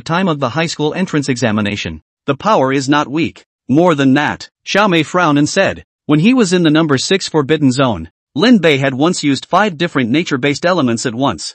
time of the high school entrance examination. The power is not weak. More than that, Xiao Mei frowned and said, when he was in the number 6 forbidden zone, Lin Bei had once used 5 different nature-based elements at once.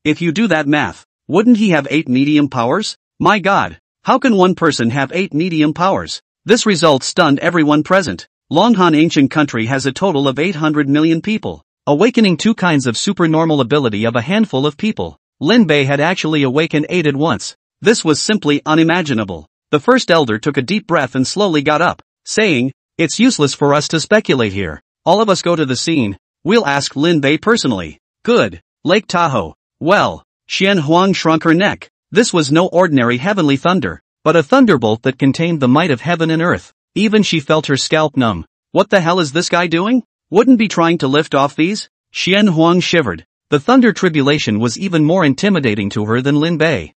If you do that math, wouldn't he have 8 medium powers? My god, how can one person have 8 medium powers? This result stunned everyone present. Longhan ancient country has a total of 800 million people, awakening 2 kinds of supernormal ability of a handful of people. Lin Bei had actually awakened 8 at once. This was simply unimaginable. The first elder took a deep breath and slowly got up, saying, it's useless for us to speculate here. All of us go to the scene. We'll ask Lin Bei personally. Good. Lake Tahoe. Well, Xian Huang shrunk her neck. This was no ordinary heavenly thunder, but a thunderbolt that contained the might of heaven and earth. Even she felt her scalp numb. What the hell is this guy doing? Wouldn't be trying to lift off these? Xian Huang shivered. The thunder tribulation was even more intimidating to her than Lin Bei.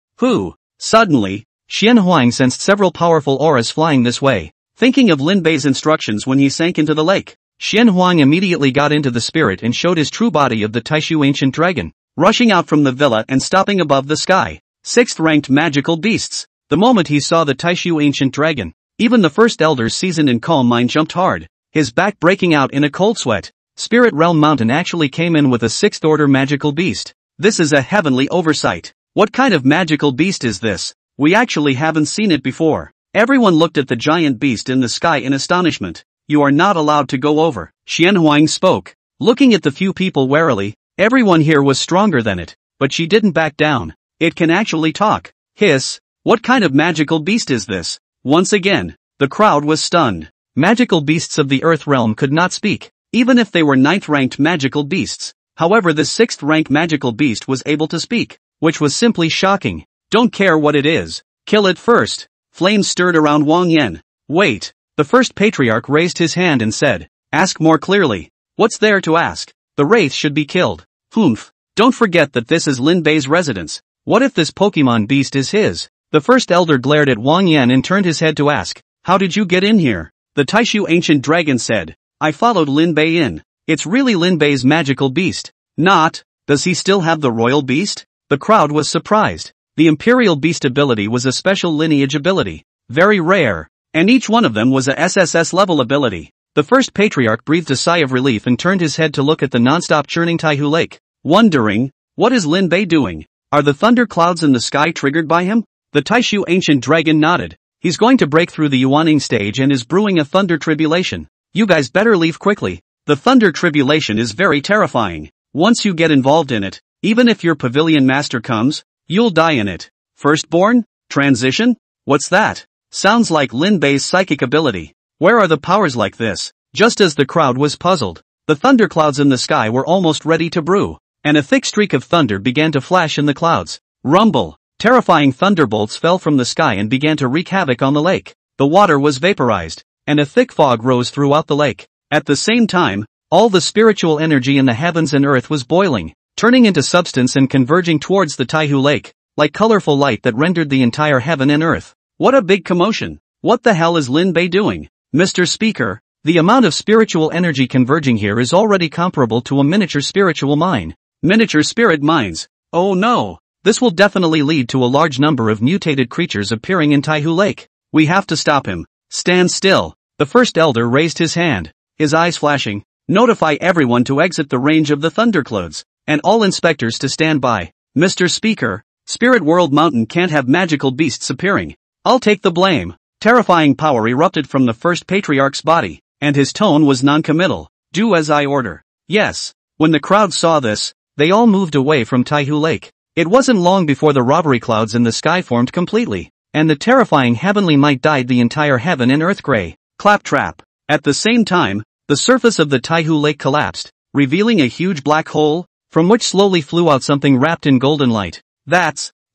Suddenly, Xian Huang sensed several powerful auras flying this way, thinking of Lin Bei's instructions when he sank into the lake. Xian Huang immediately got into the spirit and showed his true body of the Taishu ancient dragon, rushing out from the villa and stopping above the sky. 6th ranked magical beasts. The moment he saw the Taishu ancient dragon, even the first elder's seasoned and calm mind jumped hard, his back breaking out in a cold sweat. Spirit Realm Mountain actually came in with a 6th order magical beast. This is a heavenly oversight. What kind of magical beast is this? We actually haven't seen it before. Everyone looked at the giant beast in the sky in astonishment. You are not allowed to go over. Xian Huang spoke, looking at the few people warily. Everyone here was stronger than it, but she didn't back down. It can actually talk. Hiss. What kind of magical beast is this? Once again, the crowd was stunned. Magical beasts of the Earth realm could not speak, even if they were 9th ranked magical beasts. However, the 6th rank magical beast was able to speak, which was simply shocking. Don't care what it is. Kill it first. Flames stirred around Wang Yan. Wait. The first patriarch raised his hand and said, ask more clearly. What's there to ask? The wraith should be killed. Humph. Don't forget that this is Lin Bei's residence. What if this Pokemon beast is his? The first elder glared at Wang Yan and turned his head to ask, how did you get in here? The Taishu ancient dragon said, I followed Lin Bei in. It's really Lin Bei's magical beast. Not. Does he still have the royal beast? The crowd was surprised. The imperial beast ability was a special lineage ability. Very rare. And each one of them was a SSS level ability. The first patriarch breathed a sigh of relief and turned his head to look at the non-stop churning Taihu Lake, wondering, what is Lin Bei doing? Are the thunder clouds in the sky triggered by him? The Taishu ancient dragon nodded. He's going to break through the Yuaning stage and is brewing a thunder tribulation. You guys better leave quickly. The thunder tribulation is very terrifying. Once you get involved in it, even if your pavilion master comes, you'll die in it. Firstborn? Transition? What's that? Sounds like Lin Bei's psychic ability. Where are the powers like this? Just as the crowd was puzzled, the thunderclouds in the sky were almost ready to brew, and a thick streak of thunder began to flash in the clouds. Rumble! Terrifying thunderbolts fell from the sky and began to wreak havoc on the lake. The water was vaporized, and a thick fog rose throughout the lake. At the same time, all the spiritual energy in the heavens and earth was boiling, turning into substance and converging towards the Taihu Lake, like colorful light that rendered the entire heaven and earth. What a big commotion! What the hell is Lin Bei doing? Mr. Speaker, the amount of spiritual energy converging here is already comparable to a miniature spiritual mine. Miniature spirit mines. Oh no! This will definitely lead to a large number of mutated creatures appearing in Taihu Lake. We have to stop him. Stand still. The first elder raised his hand, his eyes flashing. Notify everyone to exit the range of the thunderclouds, and all inspectors to stand by. Mr. Speaker, Spirit World Mountain can't have magical beasts appearing. I'll take the blame. Terrifying power erupted from the first patriarch's body, and his tone was non-committal. Do as I order. Yes. When the crowd saw this, they all moved away from Taihu Lake. It wasn't long before the robbery clouds in the sky formed completely, and the terrifying heavenly might dyed the entire heaven in earth gray. Claptrap. At the same time, the surface of the Taihu Lake collapsed, revealing a huge black hole, from which slowly flew out something wrapped in golden light.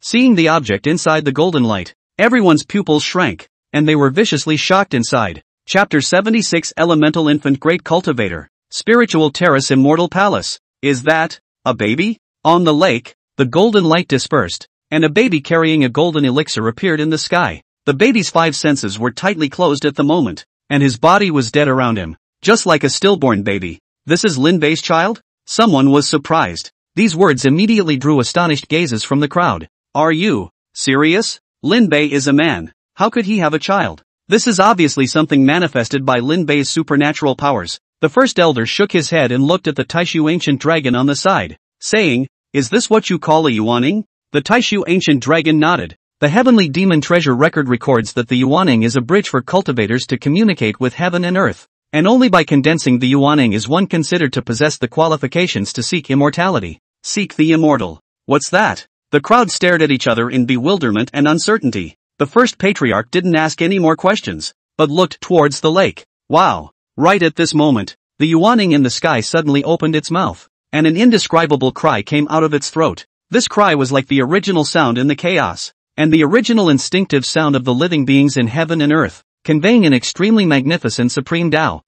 Seeing the object inside the golden light, everyone's pupils shrank, and they were viciously shocked inside. Chapter 76 Elemental Infant Great Cultivator. Spiritual Terrace Immortal Palace. Is that a baby? On the lake, the golden light dispersed, and a baby carrying a golden elixir appeared in the sky. The baby's 5 senses were tightly closed at the moment, and his body was dead around him, just like a stillborn baby. This is Lin Bei's child? Someone was surprised. These words immediately drew astonished gazes from the crowd. Are you serious? Lin Bei is a man. How could he have a child? This is obviously something manifested by Lin Bei's supernatural powers. The first elder shook his head and looked at the Taishu ancient dragon on the side, saying, is this what you call a Yuaning? The Taishu ancient dragon nodded. The heavenly demon treasure record records that the Yuaning is a bridge for cultivators to communicate with heaven and earth, and only by condensing the Yuaning is one considered to possess the qualifications to seek immortality. Seek the immortal. What's that? The crowd stared at each other in bewilderment and uncertainty. The first patriarch didn't ask any more questions, but looked towards the lake. Wow! Right at this moment, the Yuaning in the sky suddenly opened its mouth, and an indescribable cry came out of its throat. This cry was like the original sound in the chaos, and the original instinctive sound of the living beings in heaven and earth, conveying an extremely magnificent supreme Tao.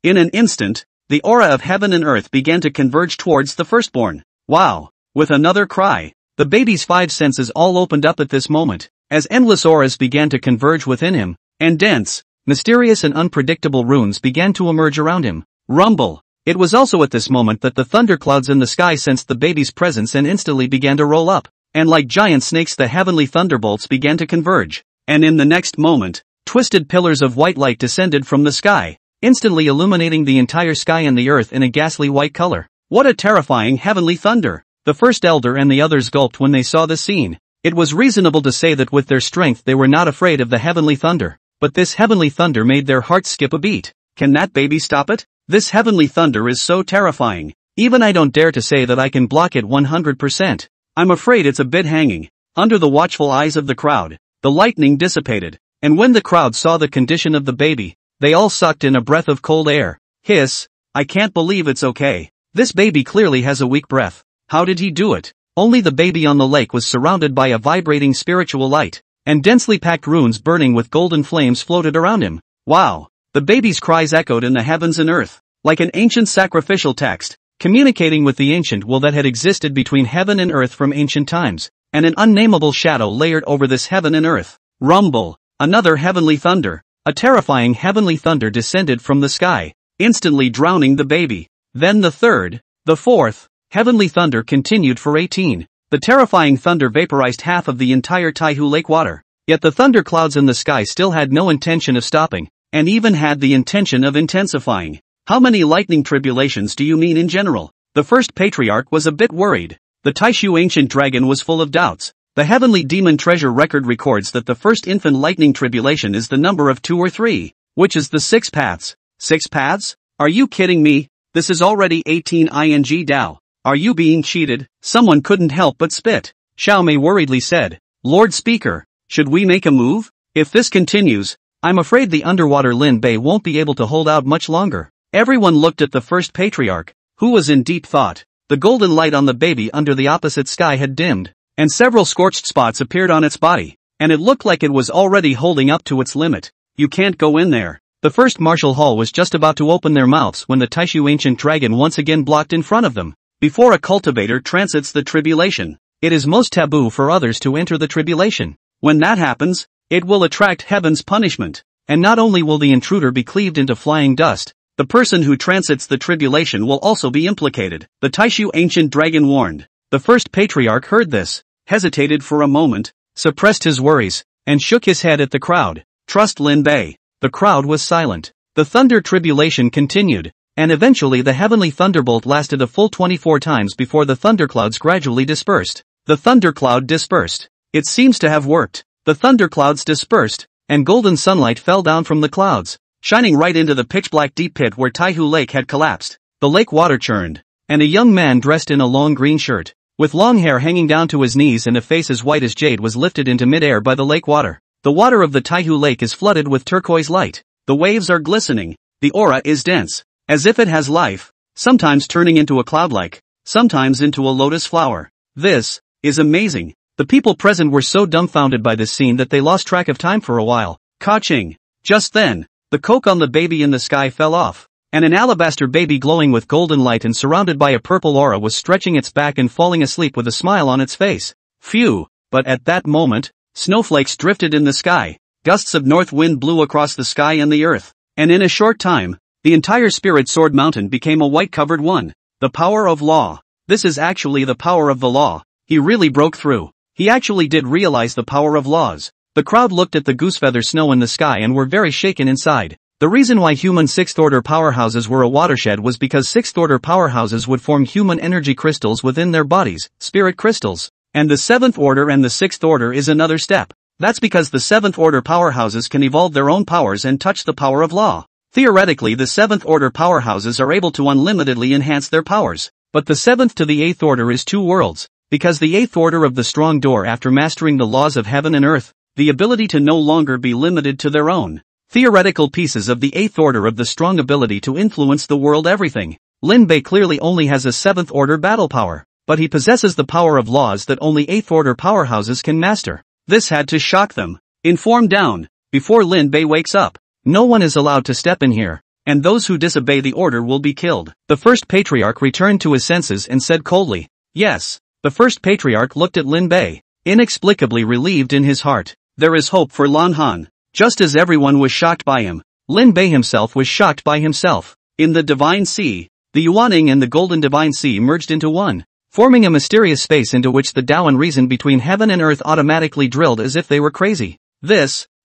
In an instant, the aura of heaven and earth began to converge towards the firstborn. Wow! With another cry, the baby's 5 senses all opened up at this moment, as endless auras began to converge within him, and dense, mysterious and unpredictable runes began to emerge around him. Rumble. It was also at this moment that the thunderclouds in the sky sensed the baby's presence and instantly began to roll up, and like giant snakes the heavenly thunderbolts began to converge, and in the next moment, twisted pillars of white light descended from the sky, instantly illuminating the entire sky and the earth in a ghastly white color. What a terrifying heavenly thunder! The first elder and the others gulped when they saw the scene. It was reasonable to say that with their strength they were not afraid of the heavenly thunder, but this heavenly thunder made their hearts skip a beat. Can that baby stop it? This heavenly thunder is so terrifying. Even I don't dare to say that I can block it 100%. I'm afraid it's a bit hanging. Under the watchful eyes of the crowd, the lightning dissipated, and when the crowd saw the condition of the baby, they all sucked in a breath of cold air. Hiss, I can't believe it's okay. This baby clearly has a weak breath. How did he do it? Only the baby on the lake was surrounded by a vibrating spiritual light, and densely packed runes burning with golden flames floated around him. Wow! The baby's cries echoed in the heavens and earth, like an ancient sacrificial text, communicating with the ancient will that had existed between heaven and earth from ancient times, and an unnameable shadow layered over this heaven and earth. Rumble! Another heavenly thunder. A terrifying heavenly thunder descended from the sky, instantly drowning the baby. Then the third, the fourth, heavenly thunder continued for 18. The terrifying thunder vaporized half of the entire Taihu Lake water. Yet the thunderclouds in the sky still had no intention of stopping, and even had the intention of intensifying. How many lightning tribulations do you mean in general? The first patriarch was a bit worried. The Taishu ancient dragon was full of doubts. The heavenly demon treasure record records that the first infant lightning tribulation is the number of 2 or 3, which is the 6 paths. 6 paths? Are you kidding me? This is already 18 ing Dao. Are you being cheated? Someone couldn't help but spit. Xiao Mei worriedly said, Lord Speaker, should we make a move? If this continues, I'm afraid the underwater Lin Bei won't be able to hold out much longer. Everyone looked at the first patriarch, who was in deep thought. The golden light on the baby under the opposite sky had dimmed, and several scorched spots appeared on its body, and it looked like it was already holding up to its limit. You can't go in there. The first martial hall was just about to open their mouths when the Taishu ancient dragon once again blocked in front of them. Before a cultivator transits the tribulation, it is most taboo for others to enter the tribulation. When that happens, it will attract heaven's punishment, and not only will the intruder be cleaved into flying dust, the person who transits the tribulation will also be implicated. The Taishu ancient dragon warned. The first patriarch heard this, hesitated for a moment, suppressed his worries, and shook his head at the crowd. Trust Lin Bei. The crowd was silent. The thunder tribulation continued, and eventually the heavenly thunderbolt lasted a full 24 times before the thunderclouds gradually dispersed. The thundercloud dispersed. It seems to have worked. The thunderclouds dispersed, and golden sunlight fell down from the clouds, shining right into the pitch-black deep pit where Taihu Lake had collapsed. The lake water churned, and a young man dressed in a long green shirt, with long hair hanging down to his knees and a face as white as jade was lifted into mid-air by the lake water. The water of the Taihu Lake is flooded with turquoise light. The waves are glistening. The aura is dense, as if it has life, sometimes turning into a cloud-like, sometimes into a lotus flower. This is amazing. The people present were so dumbfounded by this scene that they lost track of time for a while. Ka-ching! Just then, the coke on the baby in the sky fell off, and an alabaster baby glowing with golden light and surrounded by a purple aura was stretching its back and falling asleep with a smile on its face. Phew! But at that moment, snowflakes drifted in the sky, gusts of north wind blew across the sky and the earth, and in a short time, the entire Spirit Sword Mountain became a white-covered one. The power of law. This is actually the power of the law. He really broke through. He actually did realize the power of laws. The crowd looked at the goosefeather snow in the sky and were very shaken inside. The reason why human 6th order powerhouses were a watershed was because 6th order powerhouses would form human energy crystals within their bodies, spirit crystals. And the 7th order and the 6th order is another step. That's because the 7th order powerhouses can evolve their own powers and touch the power of law. Theoretically, the 7th order powerhouses are able to unlimitedly enhance their powers. But the 7th to the 8th order is 2 worlds. Because the 8th order of the strong door, after mastering the laws of heaven and earth, the ability to no longer be limited to their own theoretical pieces of the 8th order of the strong ability to influence the world everything. Lin Bei clearly only has a 7th order battle power, but he possesses the power of laws that only 8th order powerhouses can master. This had to shock them. Inform down, before Lin Bei wakes up. No one is allowed to step in here, and those who disobey the order will be killed. The first patriarch returned to his senses and said coldly, yes. The first patriarch looked at Lin Bei, inexplicably relieved in his heart. There is hope for Lan Han. Just as everyone was shocked by him, Lin Bei himself was shocked by himself. In the Divine Sea, the Yuaning and the Golden Divine Sea merged into one, forming a mysterious space into which the Tao and reason between heaven and earth automatically drilled as if they were crazy.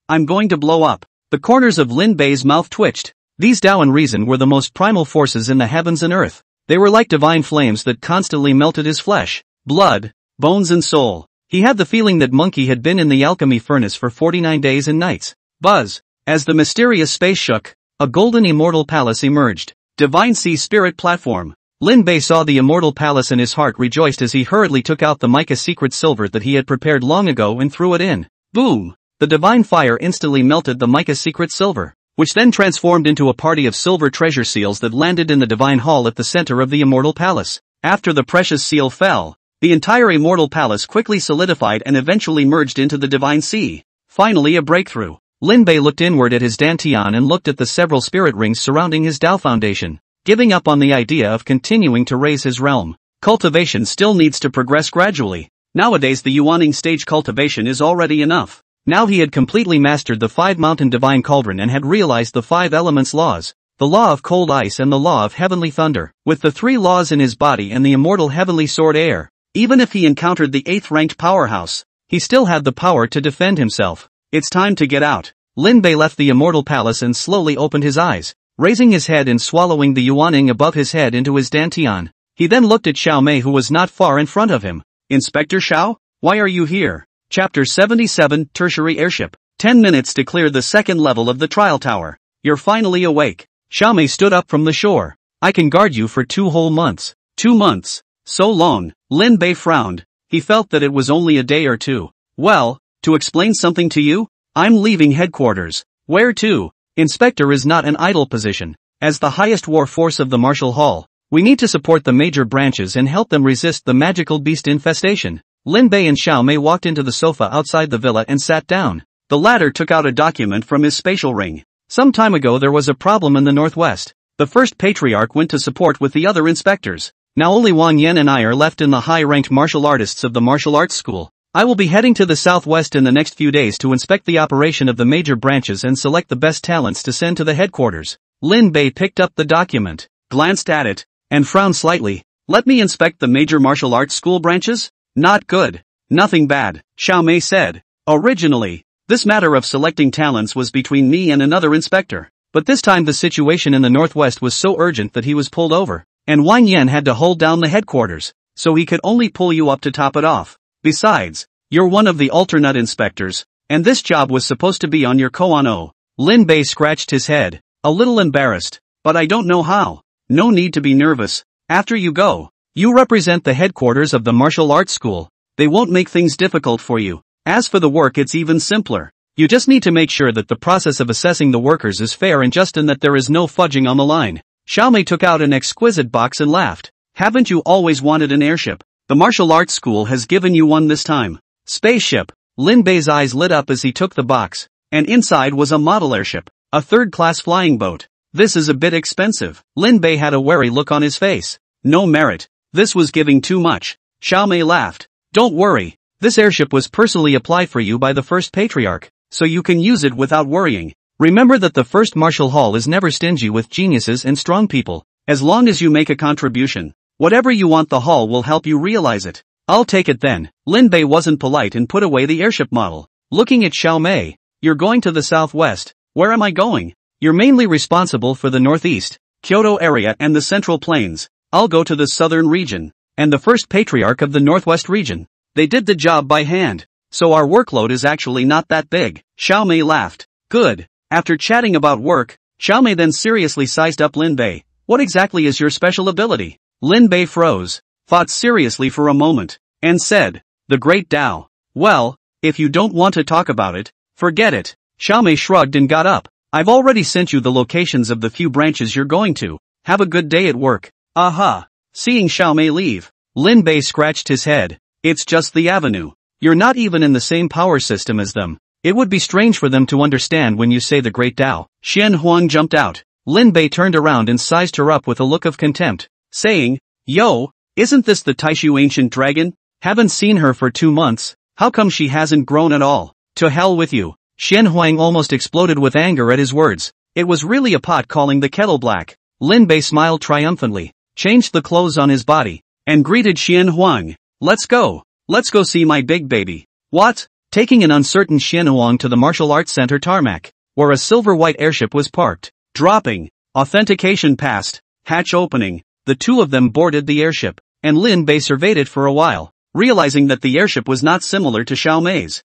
I'm going to blow up. The corners of Lin Bei's mouth twitched. These Tao and reason were the most primal forces in the heavens and earth. They were like divine flames that constantly melted his flesh, blood, bones and soul. He had the feeling that Monkey had been in the alchemy furnace for 49 days and nights. Buzz. As the mysterious space shook, a golden immortal palace emerged. Divine Sea Spirit Platform. Lin Bei saw the immortal palace and his heart rejoiced as he hurriedly took out the mica secret silver that he had prepared long ago and threw it in. Boom! The divine fire instantly melted the mica secret silver, which then transformed into a party of silver treasure seals that landed in the divine hall at the center of the immortal palace. After the precious seal fell, the entire immortal palace quickly solidified and eventually merged into the divine sea. Finally a breakthrough. Lin Bei looked inward at his dantian and looked at the several spirit rings surrounding his Tao foundation, giving up on the idea of continuing to raise his realm. Cultivation still needs to progress gradually. Nowadays the Yuaning stage cultivation is already enough. Now he had completely mastered the 5-mountain divine cauldron and had realized the 5 elements laws, the law of cold ice and the law of heavenly thunder. With the 3 laws in his body and the immortal heavenly sword air, even if he encountered the 8th-ranked powerhouse, he still had the power to defend himself. It's time to get out. Lin Bei left the immortal palace and slowly opened his eyes, raising his head and swallowing the yuaning above his head into his dantian. He then looked at Xiao Mei who was not far in front of him. Inspector Xiao, why are you here? Chapter 77, Tertiary Airship. 10 minutes to clear the 2nd level of the trial tower. You're finally awake. Xiao Mei stood up from the shore. I can guard you for 2 whole months. 2 months? So long. Lin Bei frowned. He felt that it was only a day or two. Well, to explain something to you, I'm leaving headquarters. Where to? Inspector is not an idle position. As the highest war force of the Martial Hall, we need to support the major branches and help them resist the magical beast infestation. Lin Bei and Xiao Mei walked into the sofa outside the villa and sat down. The latter took out a document from his spatial ring. Some time ago there was a problem in the northwest. The first patriarch went to support with the other inspectors. Now only Wang Yan and I are left in the high-ranked martial artists of the martial arts school. I will be heading to the southwest in the next few days to inspect the operation of the major branches and select the best talents to send to the headquarters. Lin Bei picked up the document, glanced at it, and frowned slightly. Let me inspect the major martial arts school branches? Not good. Nothing bad, Xiao Mei said. Originally, this matter of selecting talents was between me and another inspector. But this time the situation in the northwest was so urgent that he was pulled over, and Wang Yan had to hold down the headquarters, so he could only pull you up to top it off. Besides, you're one of the alternate inspectors, and this job was supposed to be on your koano. Lin Bei scratched his head, a little embarrassed, but I don't know how. No need to be nervous. After you go, you represent the headquarters of the martial arts school. They won't make things difficult for you. As for the work, it's even simpler. You just need to make sure that the process of assessing the workers is fair and just and that there is no fudging on the line. Xiao Mei took out an exquisite box and laughed. Haven't you always wanted an airship? The martial arts school has given you one this time. Spaceship. Lin Bei's eyes lit up as he took the box, and inside was a model airship, a third-class flying boat. This is a bit expensive. Lin Bei had a wary look on his face. No merit. This was giving too much. Xiao Mei laughed. Don't worry. This airship was personally applied for you by the first patriarch, so you can use it without worrying. Remember that the first martial hall is never stingy with geniuses and strong people. As long as you make a contribution, whatever you want the hall will help you realize it. I'll take it then. Lin Bei wasn't polite and put away the airship model. Looking at Xiao Mei, you're going to the southwest. Where am I going? You're mainly responsible for the northeast, Kyoto area and the central plains. I'll go to the southern region, and the first patriarch of the northwest region. They did the job by hand, so our workload is actually not that big. Xiao Mei laughed. Good. After chatting about work, Xiao Mei then seriously sized up Lin Bei. What exactly is your special ability? Lin Bei froze, thought seriously for a moment, and said, the Great Tao. Well, if you don't want to talk about it, forget it. Xiao Mei shrugged and got up. I've already sent you the locations of the few branches you're going to. Have a good day at work. Aha. Seeing Xiao Mei leave, Lin Bei scratched his head. It's just the avenue. You're not even in the same power system as them. It would be strange for them to understand when you say the Great Tao. Xian Huang jumped out. Lin Bei turned around and sized her up with a look of contempt, saying, Yo, isn't this the Taishu ancient dragon? Haven't seen her for 2 months. How come she hasn't grown at all? To hell with you. Xian Huang almost exploded with anger at his words. It was really a pot calling the kettle black. Lin Bei smiled triumphantly, changed the clothes on his body, and greeted Xian Huang. Let's go. Let's go see my big baby. What? Taking an uncertain Xian Huang to the martial arts center tarmac, where a silver-white airship was parked. Dropping. Authentication passed. Hatch opening. The two of them boarded the airship, and Lin Bei surveyed it for a while, realizing that the airship was not similar to Xiao Mei's.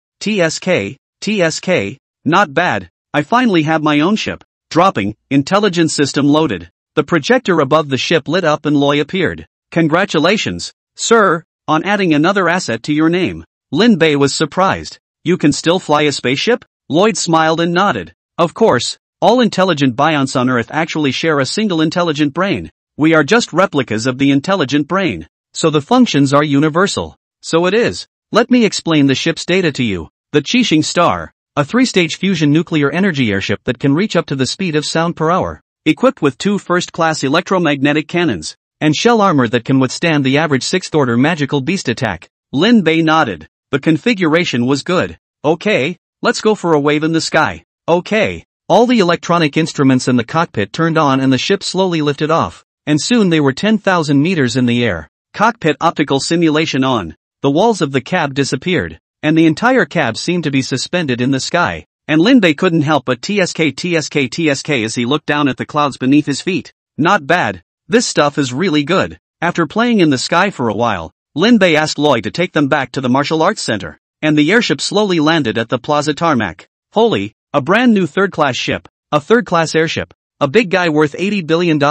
TSK, not bad. I finally have my own ship. Dropping. Intelligence system loaded. The projector above the ship lit up and Loi appeared. Congratulations, sir, on adding another asset to your name. Lin Bei was surprised. You can still fly a spaceship? Lloyd smiled and nodded. Of course, all intelligent bionts on Earth actually share a single intelligent brain. We are just replicas of the intelligent brain, so the functions are universal. So it is. Let me explain the ship's data to you. The Qixing Star, a 3-stage fusion nuclear energy airship that can reach up to the speed of sound per hour, equipped with 2 first-class electromagnetic cannons, and shell armor that can withstand the average 6th-order magical beast attack. Lin Bei nodded. The configuration was good. Okay, let's go for a wave in the sky. Okay. All the electronic instruments in the cockpit turned on and the ship slowly lifted off, and soon they were 10,000 meters in the air. Cockpit optical simulation on. The walls of the cab disappeared, and the entire cab seemed to be suspended in the sky, and Lin Bei couldn't help but TSK as he looked down at the clouds beneath his feet. Not bad. This stuff is really good. After playing in the sky for a while, Lin Bei asked Loi to take them back to the martial arts center, and the airship slowly landed at the plaza tarmac. Holy, a brand new third-class ship, a third-class airship, a big guy worth $80 billion,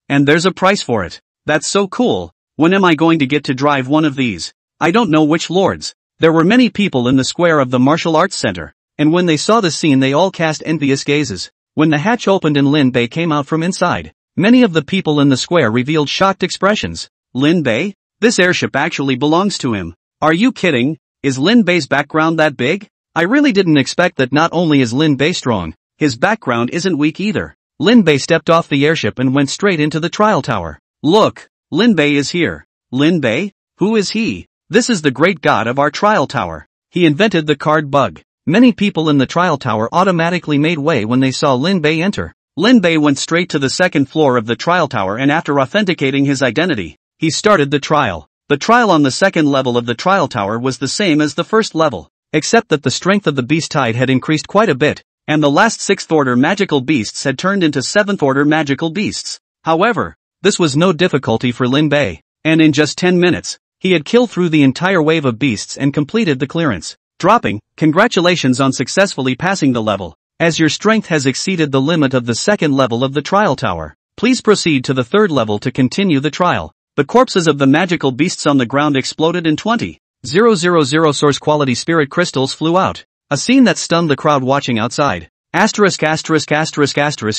and there's a price for it. That's so cool. When am I going to get to drive one of these? I don't know which lords. There were many people in the square of the martial arts center, and when they saw the scene they all cast envious gazes. When the hatch opened and Lin Bei came out from inside, many of the people in the square revealed shocked expressions. Lin Bei? This airship actually belongs to him. Are you kidding? Is Lin Bei's background that big? I really didn't expect that. Not only is Lin Bei strong, his background isn't weak either. Lin Bei stepped off the airship and went straight into the trial tower. Look, Lin Bei is here. Lin Bei? Who is he? This is the great god of our trial tower. He invented the card bug. Many people in the trial tower automatically made way when they saw Lin Bei enter. Lin Bei went straight to the second floor of the trial tower and after authenticating his identity, he started the trial. The trial on the second level of the trial tower was the same as the first level, except that the strength of the beast tide had increased quite a bit, and the last 6th-order magical beasts had turned into 7th-order magical beasts. However, this was no difficulty for Lin Bei, and in just 10 minutes, he had killed through the entire wave of beasts and completed the clearance. Dropping, congratulations on successfully passing the level. As your strength has exceeded the limit of the second level of the trial tower, please proceed to the third level to continue the trial. The corpses of the magical beasts on the ground exploded in 20,000 source quality spirit crystals flew out. A scene that stunned the crowd watching outside. ********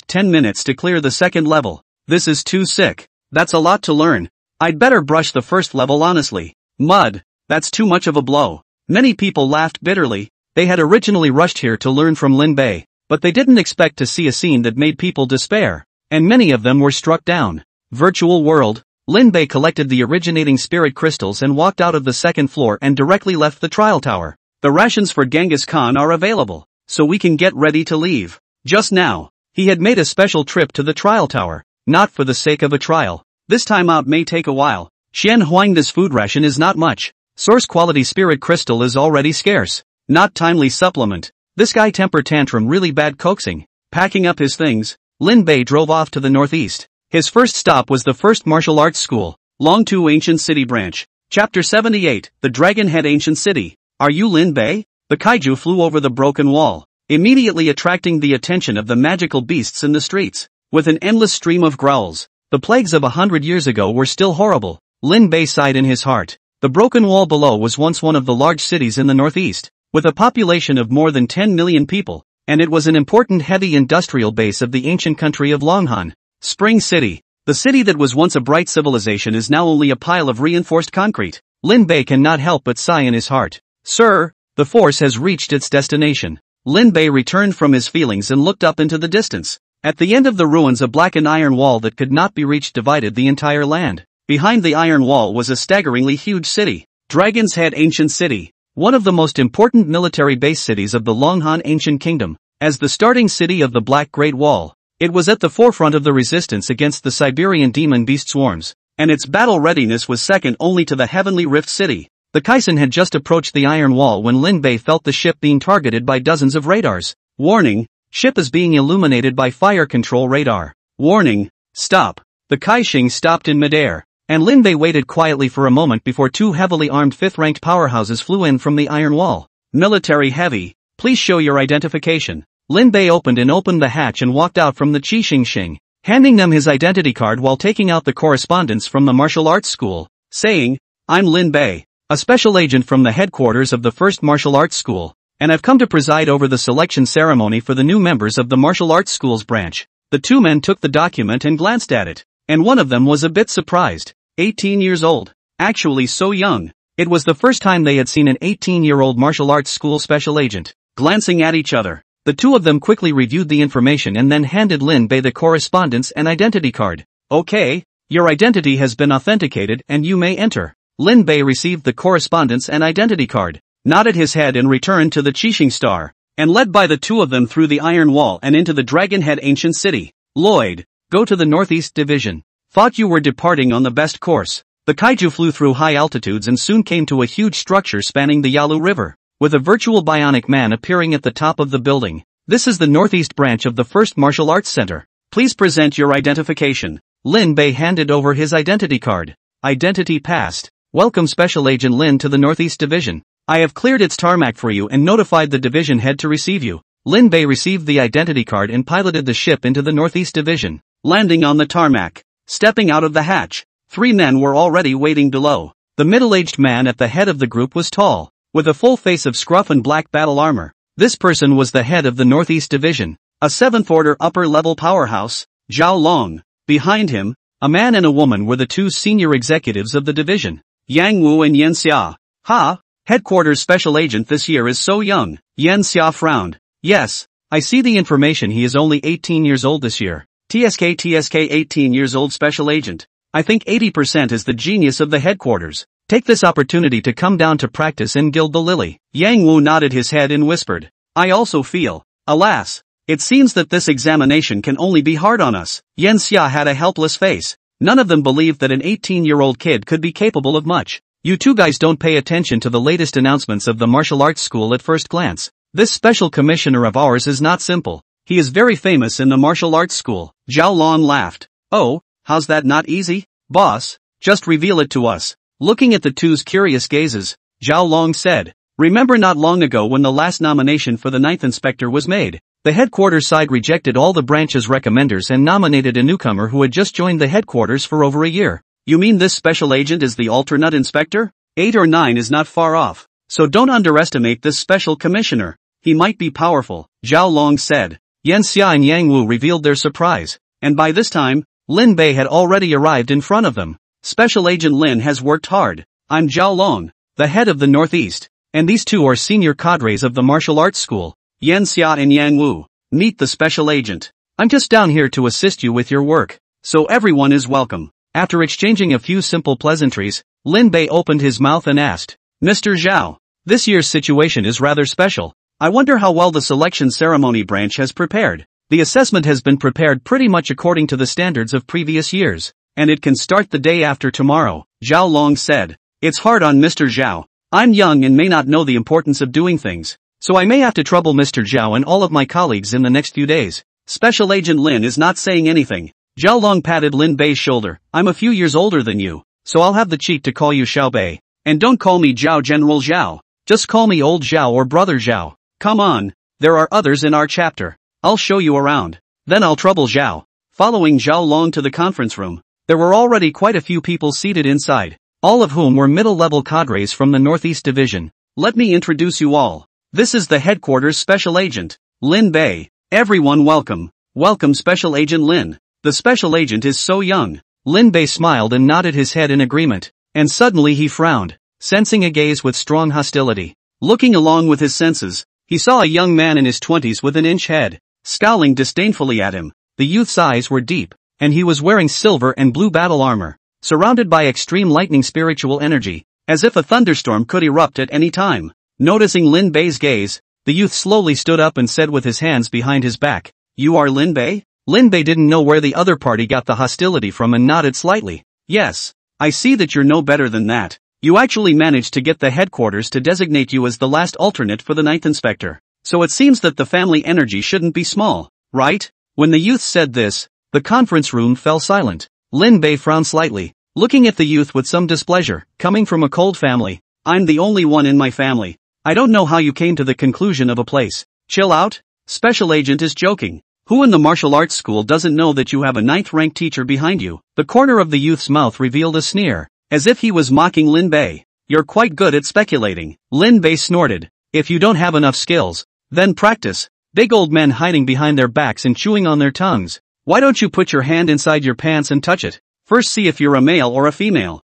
10 minutes to clear the second level. This is too sick. That's a lot to learn. I'd better brush the first level honestly. Mud. That's too much of a blow. Many people laughed bitterly. They had originally rushed here to learn from Lin Bei, but they didn't expect to see a scene that made people despair, and many of them were struck down. Virtual world. Lin Bei collected the originating spirit crystals and walked out of the second floor and directly left the trial tower. The rations for Genghis Khan are available, so we can get ready to leave. Just now, he had made a special trip to the trial tower, not for the sake of a trial. This time out may take a while. Xian Huang, this food ration is not much. Source quality spirit crystal is already scarce. Not timely supplement. This guy temper tantrum really bad coaxing. Packing up his things, Lin Bei drove off to the northeast. His first stop was the first martial arts school, Longtu Ancient City Branch. Chapter 78, The Dragon Head Ancient City. Are you Lin Bei? The kaiju flew over the broken wall, immediately attracting the attention of the magical beasts in the streets. With an endless stream of growls, the plagues of 100 years ago were still horrible. Lin Bei sighed in his heart. The broken wall below was once one of the large cities in the northeast, with a population of more than 10 million people, and it was an important heavy industrial base of the ancient country of Longhan. Spring City. The city that was once a bright civilization is now only a pile of reinforced concrete. Lin Bei cannot help but sigh in his heart. Sir, the force has reached its destination. Lin Bei returned from his feelings and looked up into the distance. At the end of the ruins, a blackened iron wall that could not be reached divided the entire land. Behind the iron wall was a staggeringly huge city. Dragon's Head Ancient City. One of the most important military base cities of the Longhan Ancient Kingdom. As the starting city of the Black Great Wall, It was at the forefront of the resistance against the Siberian demon beast swarms, and its battle readiness was second only to the Heavenly Rift City. The Kaisen had just approached the Iron Wall when Lin Bei felt the ship being targeted by dozens of radars. Warning, ship is being illuminated by fire control radar. Warning, stop. The Kaixing stopped in midair, and Lin Bei waited quietly for a moment before two heavily armed 5th-ranked powerhouses flew in from the Iron Wall. Military heavy, please show your identification. Lin Bei opened the hatch and walked out from the Qixing, handing them his identity card while taking out the correspondence from the martial arts school, saying, I'm Lin Bei, a special agent from the headquarters of the 1st Martial Arts School, and I've come to preside over the selection ceremony for the new members of the martial arts school's branch. The two men took the document and glanced at it, and one of them was a bit surprised. 18 years old. Actually so young. It was the first time they had seen an 18-year-old martial arts school special agent. Glancing at each other, the two of them quickly reviewed the information and then handed Lin Bei the correspondence and identity card. Okay, your identity has been authenticated and you may enter. Lin Bei received the correspondence and identity card, nodded his head and returned to the Qixing Star, and led by the two of them through the Iron Wall and into the Dragonhead Ancient City. Lloyd, go to the Northeast Division. Thought you were departing on the best course. The kaiju flew through high altitudes and soon came to a huge structure spanning the Yalu River, with a virtual bionic man appearing at the top of the building. This is the Northeast branch of the 1st Martial Arts Center. Please present your identification. Lin Bei handed over his identity card. Identity passed. Welcome Special Agent Lin to the Northeast Division. I have cleared its tarmac for you and notified the division head to receive you. Lin Bei received the identity card and piloted the ship into the Northeast Division. Landing on the tarmac. Stepping out of the hatch, 3 men were already waiting below. The middle-aged man at the head of the group was tall, with a full face of scruff and black battle armor. This person was the head of the Northeast Division, a 7th-order upper-level powerhouse, Zhao Long. Behind him, a man and a woman were the 2 senior executives of the division, Yang Wu and Yan Xia. Ha! Headquarters special agent this year is so young. Yan Xia frowned. Yes, I see the information, he is only 18 years old this year. TSK 18 years old special agent. I think 80% is the genius of the headquarters. Take this opportunity to come down to practice and gild the lily. Yang Wu nodded his head and whispered. I also feel. Alas, it seems that this examination can only be hard on us. Yan Xia had a helpless face. None of them believed that an 18-year-old kid could be capable of much. You two guys don't pay attention to the latest announcements of the martial arts school at first glance. This special commissioner of ours is not simple. He is very famous in the martial arts school. Zhao Long laughed. Oh, how's that not easy? Boss, just reveal it to us. Looking at the two's curious gazes, Zhao Long said, remember not long ago when the last nomination for the 9th inspector was made, the headquarters side rejected all the branch's recommenders and nominated a newcomer who had just joined the headquarters for over a year. You mean this special agent is the alternate inspector? 8 or 9 is not far off, so don't underestimate this special commissioner. He might be powerful, Zhao Long said. Yan Xia and Yang Wu revealed their surprise, and by this time, Lin Bei had already arrived in front of them. Special Agent Lin has worked hard. I'm Zhao Long, the head of the Northeast, and these two are senior cadres of the martial arts school. Yan Xia and Yang Wu, meet the special agent. I'm just down here to assist you with your work, so everyone is welcome. After exchanging a few simple pleasantries, Lin Bei opened his mouth and asked, Mr. Zhao, this year's situation is rather special. I wonder how well the selection ceremony branch has prepared. The assessment has been prepared pretty much according to the standards of previous years, and it can start the day after tomorrow, Zhao Long said. It's hard on Mr. Zhao. I'm young and may not know the importance of doing things, so I may have to trouble Mr. Zhao and all of my colleagues in the next few days. Special Agent Lin is not saying anything. Zhao Long patted Lin Bei's shoulder. I'm a few years older than you, so I'll have the cheek to call you Xiao Bei. And don't call me Zhao General Zhao. Just call me Old Zhao or Brother Zhao. Come on, there are others in our chapter. I'll show you around. Then I'll trouble Zhao. Following Zhao Long to the conference room, there were already quite a few people seated inside, all of whom were middle-level cadres from the Northeast Division. Let me introduce you all. This is the headquarters special agent, Lin Bei. Everyone welcome. Welcome Special Agent Lin. The special agent is so young. Lin Bei smiled and nodded his head in agreement, and suddenly he frowned, sensing a gaze with strong hostility. Looking along with his senses, he saw a young man in his 20s with an inch head, scowling disdainfully at him. The youth's eyes were deep, and he was wearing silver and blue battle armor, surrounded by extreme lightning spiritual energy, as if a thunderstorm could erupt at any time. Noticing Lin Bei's gaze, the youth slowly stood up and said with his hands behind his back, You are Lin Bei? Lin Bei didn't know where the other party got the hostility from and nodded slightly. Yes. I see that you're no better than that. You actually managed to get the headquarters to designate you as the last alternate for the ninth inspector. So it seems that the family energy shouldn't be small, right? When the youth said this, the conference room fell silent. Lin Bei frowned slightly, looking at the youth with some displeasure. Coming from a cold family, I'm the only one in my family. I don't know how you came to the conclusion of a place. Chill out? Special agent is joking. Who in the martial arts school doesn't know that you have a ninth-ranked teacher behind you? The corner of the youth's mouth revealed a sneer, as if he was mocking Lin Bei. You're quite good at speculating. Lin Bei snorted. If you don't have enough skills, then practice. Big old men hiding behind their backs and chewing on their tongues. Why don't you put your hand inside your pants and touch it? First see if you're a male or a female.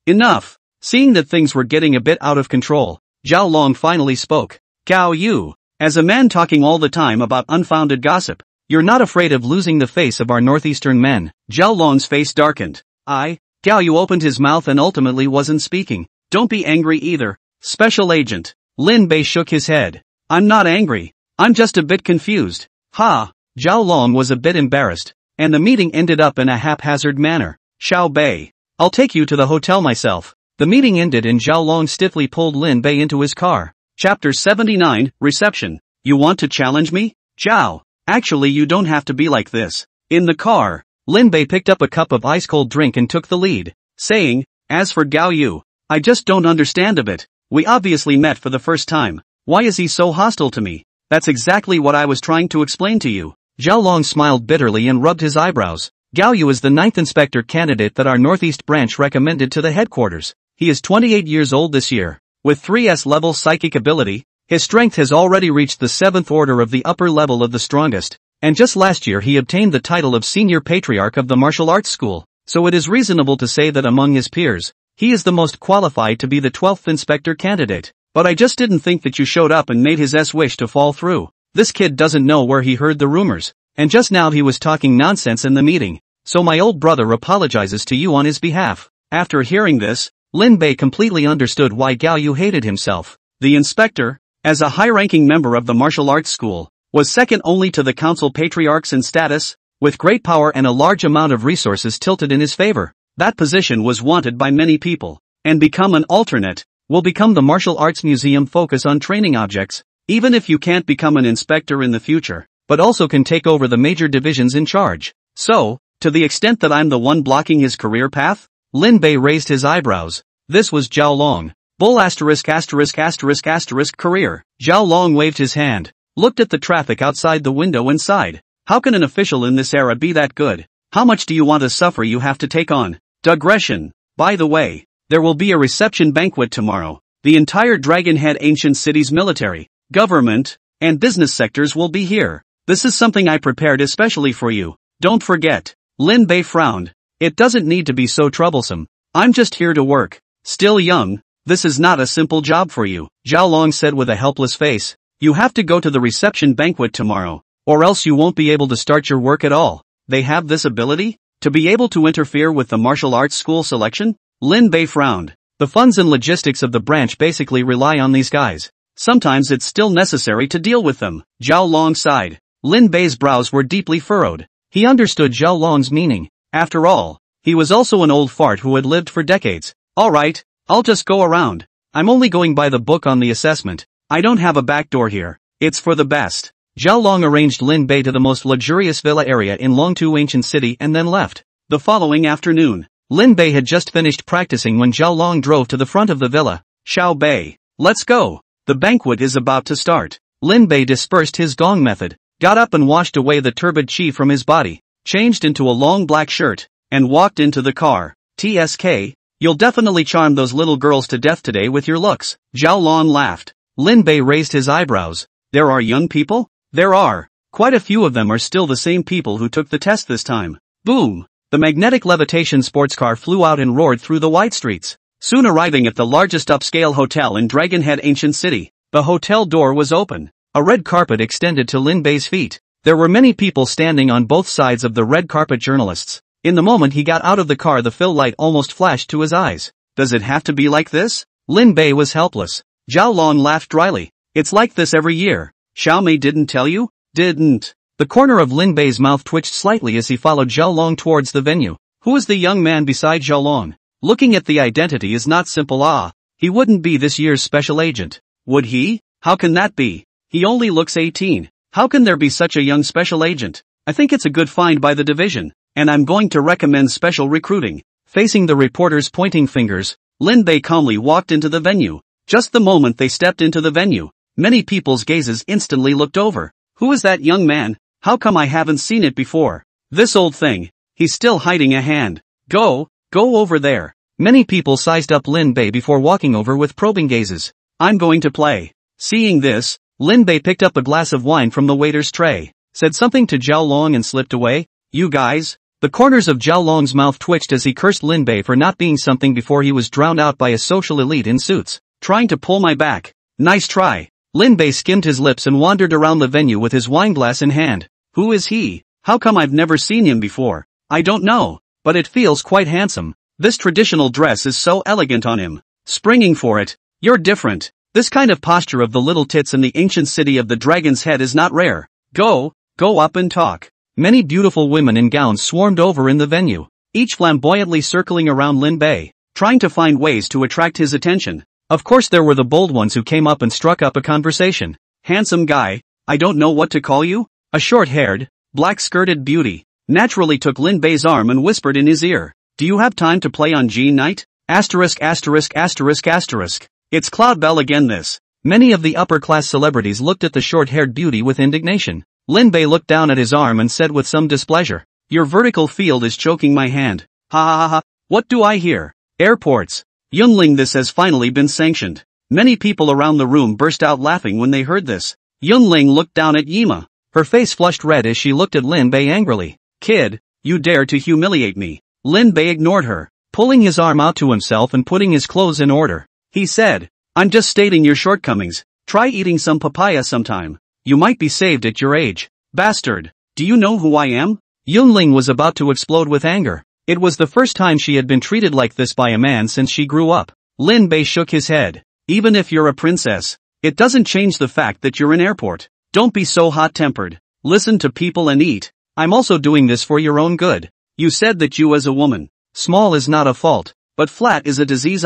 Enough. Seeing that things were getting a bit out of control, Zhao Long finally spoke. Gao Yu. As a man talking all the time about unfounded gossip, you're not afraid of losing the face of our northeastern men. Zhao Long's face darkened. Gao Yu opened his mouth and ultimately wasn't speaking. Don't be angry either, special agent. Lin Bei shook his head. I'm not angry. I'm just a bit confused. Zhao Long was a bit embarrassed, and the meeting ended up in a haphazard manner. Xiao Bei. I'll take you to the hotel myself. The meeting ended and Zhao Long stiffly pulled Lin Bei into his car. Chapter 79, Reception. You want to challenge me? Zhao. Actually you don't have to be like this. In the car, Lin Bei picked up a cup of ice-cold drink and took the lead, saying, as for Gao Yu, I just don't understand a bit. We obviously met for the first time. Why is he so hostile to me? That's exactly what I was trying to explain to you. Zhao Long smiled bitterly and rubbed his eyebrows. Gao Yu is the ninth inspector candidate that our Northeast branch recommended to the headquarters. He is 28 years old this year. With 3S level psychic ability, his strength has already reached the 7th order of the upper level of the strongest, and just last year he obtained the title of senior patriarch of the martial arts school, so it is reasonable to say that among his peers, he is the most qualified to be the 12th inspector candidate. But I just didn't think that you showed up and made his wish to fall through. This kid doesn't know where he heard the rumors, and just now he was talking nonsense in the meeting, so my old brother apologizes to you on his behalf. After hearing this, Lin Bei completely understood why Gao Yu hated himself. The inspector, as a high-ranking member of the martial arts school, was second only to the council patriarchs in status, with great power and a large amount of resources tilted in his favor. That position was wanted by many people, and become an alternate, will become the martial arts museum focus on training objects, even if you can't become an inspector in the future, but also can take over the major divisions in charge. So, to the extent that I'm the one blocking his career path? Lin Bei raised his eyebrows. This was Zhao Long. Bull ****** career. Zhao Long waved his hand, looked at the traffic outside the window and sighed. How can an official in this era be that good? How much do you want to suffer you have to take on? Digression. By the way, there will be a reception banquet tomorrow. The entire Dragonhead Ancient City's military, government, and business sectors will be here. This is something I prepared especially for you. Don't forget. Lin Bei frowned. It doesn't need to be so troublesome. I'm just here to work. Still young, this is not a simple job for you, Zhao Long said with a helpless face. You have to go to the reception banquet tomorrow, or else you won't be able to start your work at all. They have this ability? To be able to interfere with the martial arts school selection? Lin Bei frowned. The funds and logistics of the branch basically rely on these guys. Sometimes it's still necessary to deal with them. Zhao Long sighed. Lin Bei's brows were deeply furrowed. He understood Zhao Long's meaning. After all, he was also an old fart who had lived for decades. Alright, I'll just go around. I'm only going by the book on the assessment. I don't have a back door here. It's for the best. Zhao Long arranged Lin Bei to the most luxurious villa area in Longtu Ancient City and then left. The following afternoon, Lin Bei had just finished practicing when Zhao Long drove to the front of the villa. Xiao Bei, let's go. The banquet is about to start. Lin Bei dispersed his gong method, got up and washed away the turbid chi from his body, changed into a long black shirt, and walked into the car. TSK, you'll definitely charm those little girls to death today with your looks. Zhao Long laughed. Lin Bei raised his eyebrows. There are young people? There are. Quite a few of them are still the same people who took the test this time. Boom! The magnetic levitation sports car flew out and roared through the wide streets, soon arriving at the largest upscale hotel in Dragonhead Ancient City. The hotel door was open. A red carpet extended to Lin Bei's feet. There were many people standing on both sides of the red carpet. Journalists. In the moment he got out of the car, the fill light almost flashed to his eyes. Does it have to be like this? Lin Bei was helpless. Zhao Long laughed dryly. It's like this every year. Xiao Mei didn't tell you? Didn't. The corner of Lin Bei's mouth twitched slightly as he followed Zhao Long towards the venue. Who is the young man beside Zhao Long? Looking at the identity is not simple. He wouldn't be this year's special agent. Would he? How can that be? He only looks 18. How can there be such a young special agent? I think it's a good find by the division, and I'm going to recommend special recruiting. Facing the reporters pointing fingers, Lin Bei calmly walked into the venue. Just the moment they stepped into the venue, many people's gazes instantly looked over. Who is that young man? How come I haven't seen it before? This old thing. He's still hiding a hand. Go over there. Many people sized up Lin Bei before walking over with probing gazes. I'm going to play. Seeing this, Lin Bei picked up a glass of wine from the waiter's tray, said something to Zhao Long and slipped away. You guys? The corners of Zhao Long's mouth twitched as he cursed Lin Bei for not being something before he was drowned out by a social elite in suits. Trying to pull my back. Nice try. Lin Bei skimmed his lips and wandered around the venue with his wineglass in hand. Who is he? How come I've never seen him before? I don't know, but it feels quite handsome. This traditional dress is so elegant on him. Springing for it. You're different. This kind of posture of the little tits in the ancient city of the dragon's head is not rare. Go up and talk. Many beautiful women in gowns swarmed over in the venue, each flamboyantly circling around Lin Bei, trying to find ways to attract his attention. Of course there were the bold ones who came up and struck up a conversation. Handsome guy, I don't know what to call you. A short-haired, black-skirted beauty naturally took Lin Bei's arm and whispered in his ear. Do you have time to play on G night? Asterisk. It's Cloud Bell again this. Many of the upper-class celebrities looked at the short-haired beauty with indignation. Lin Bei looked down at his arm and said with some displeasure. Your vertical field is choking my hand. Ha. What do I hear? Airports. Yunling, this has finally been sanctioned. Many people around the room burst out laughing when they heard this. Yunling looked down at Yima. Her face flushed red as she looked at Lin Bei angrily. Kid, you dare to humiliate me. Lin Bei ignored her, pulling his arm out to himself and putting his clothes in order. He said, I'm just stating your shortcomings. Try eating some papaya sometime. You might be saved at your age. Bastard. Do you know who I am? Yunling was about to explode with anger. It was the first time she had been treated like this by a man since she grew up. Lin Bei shook his head. Even if you're a princess, it doesn't change the fact that you're an airport. Don't be so hot-tempered. Listen to people and eat. I'm also doing this for your own good. You said that you as a woman. Small is not a fault, but flat is a disease.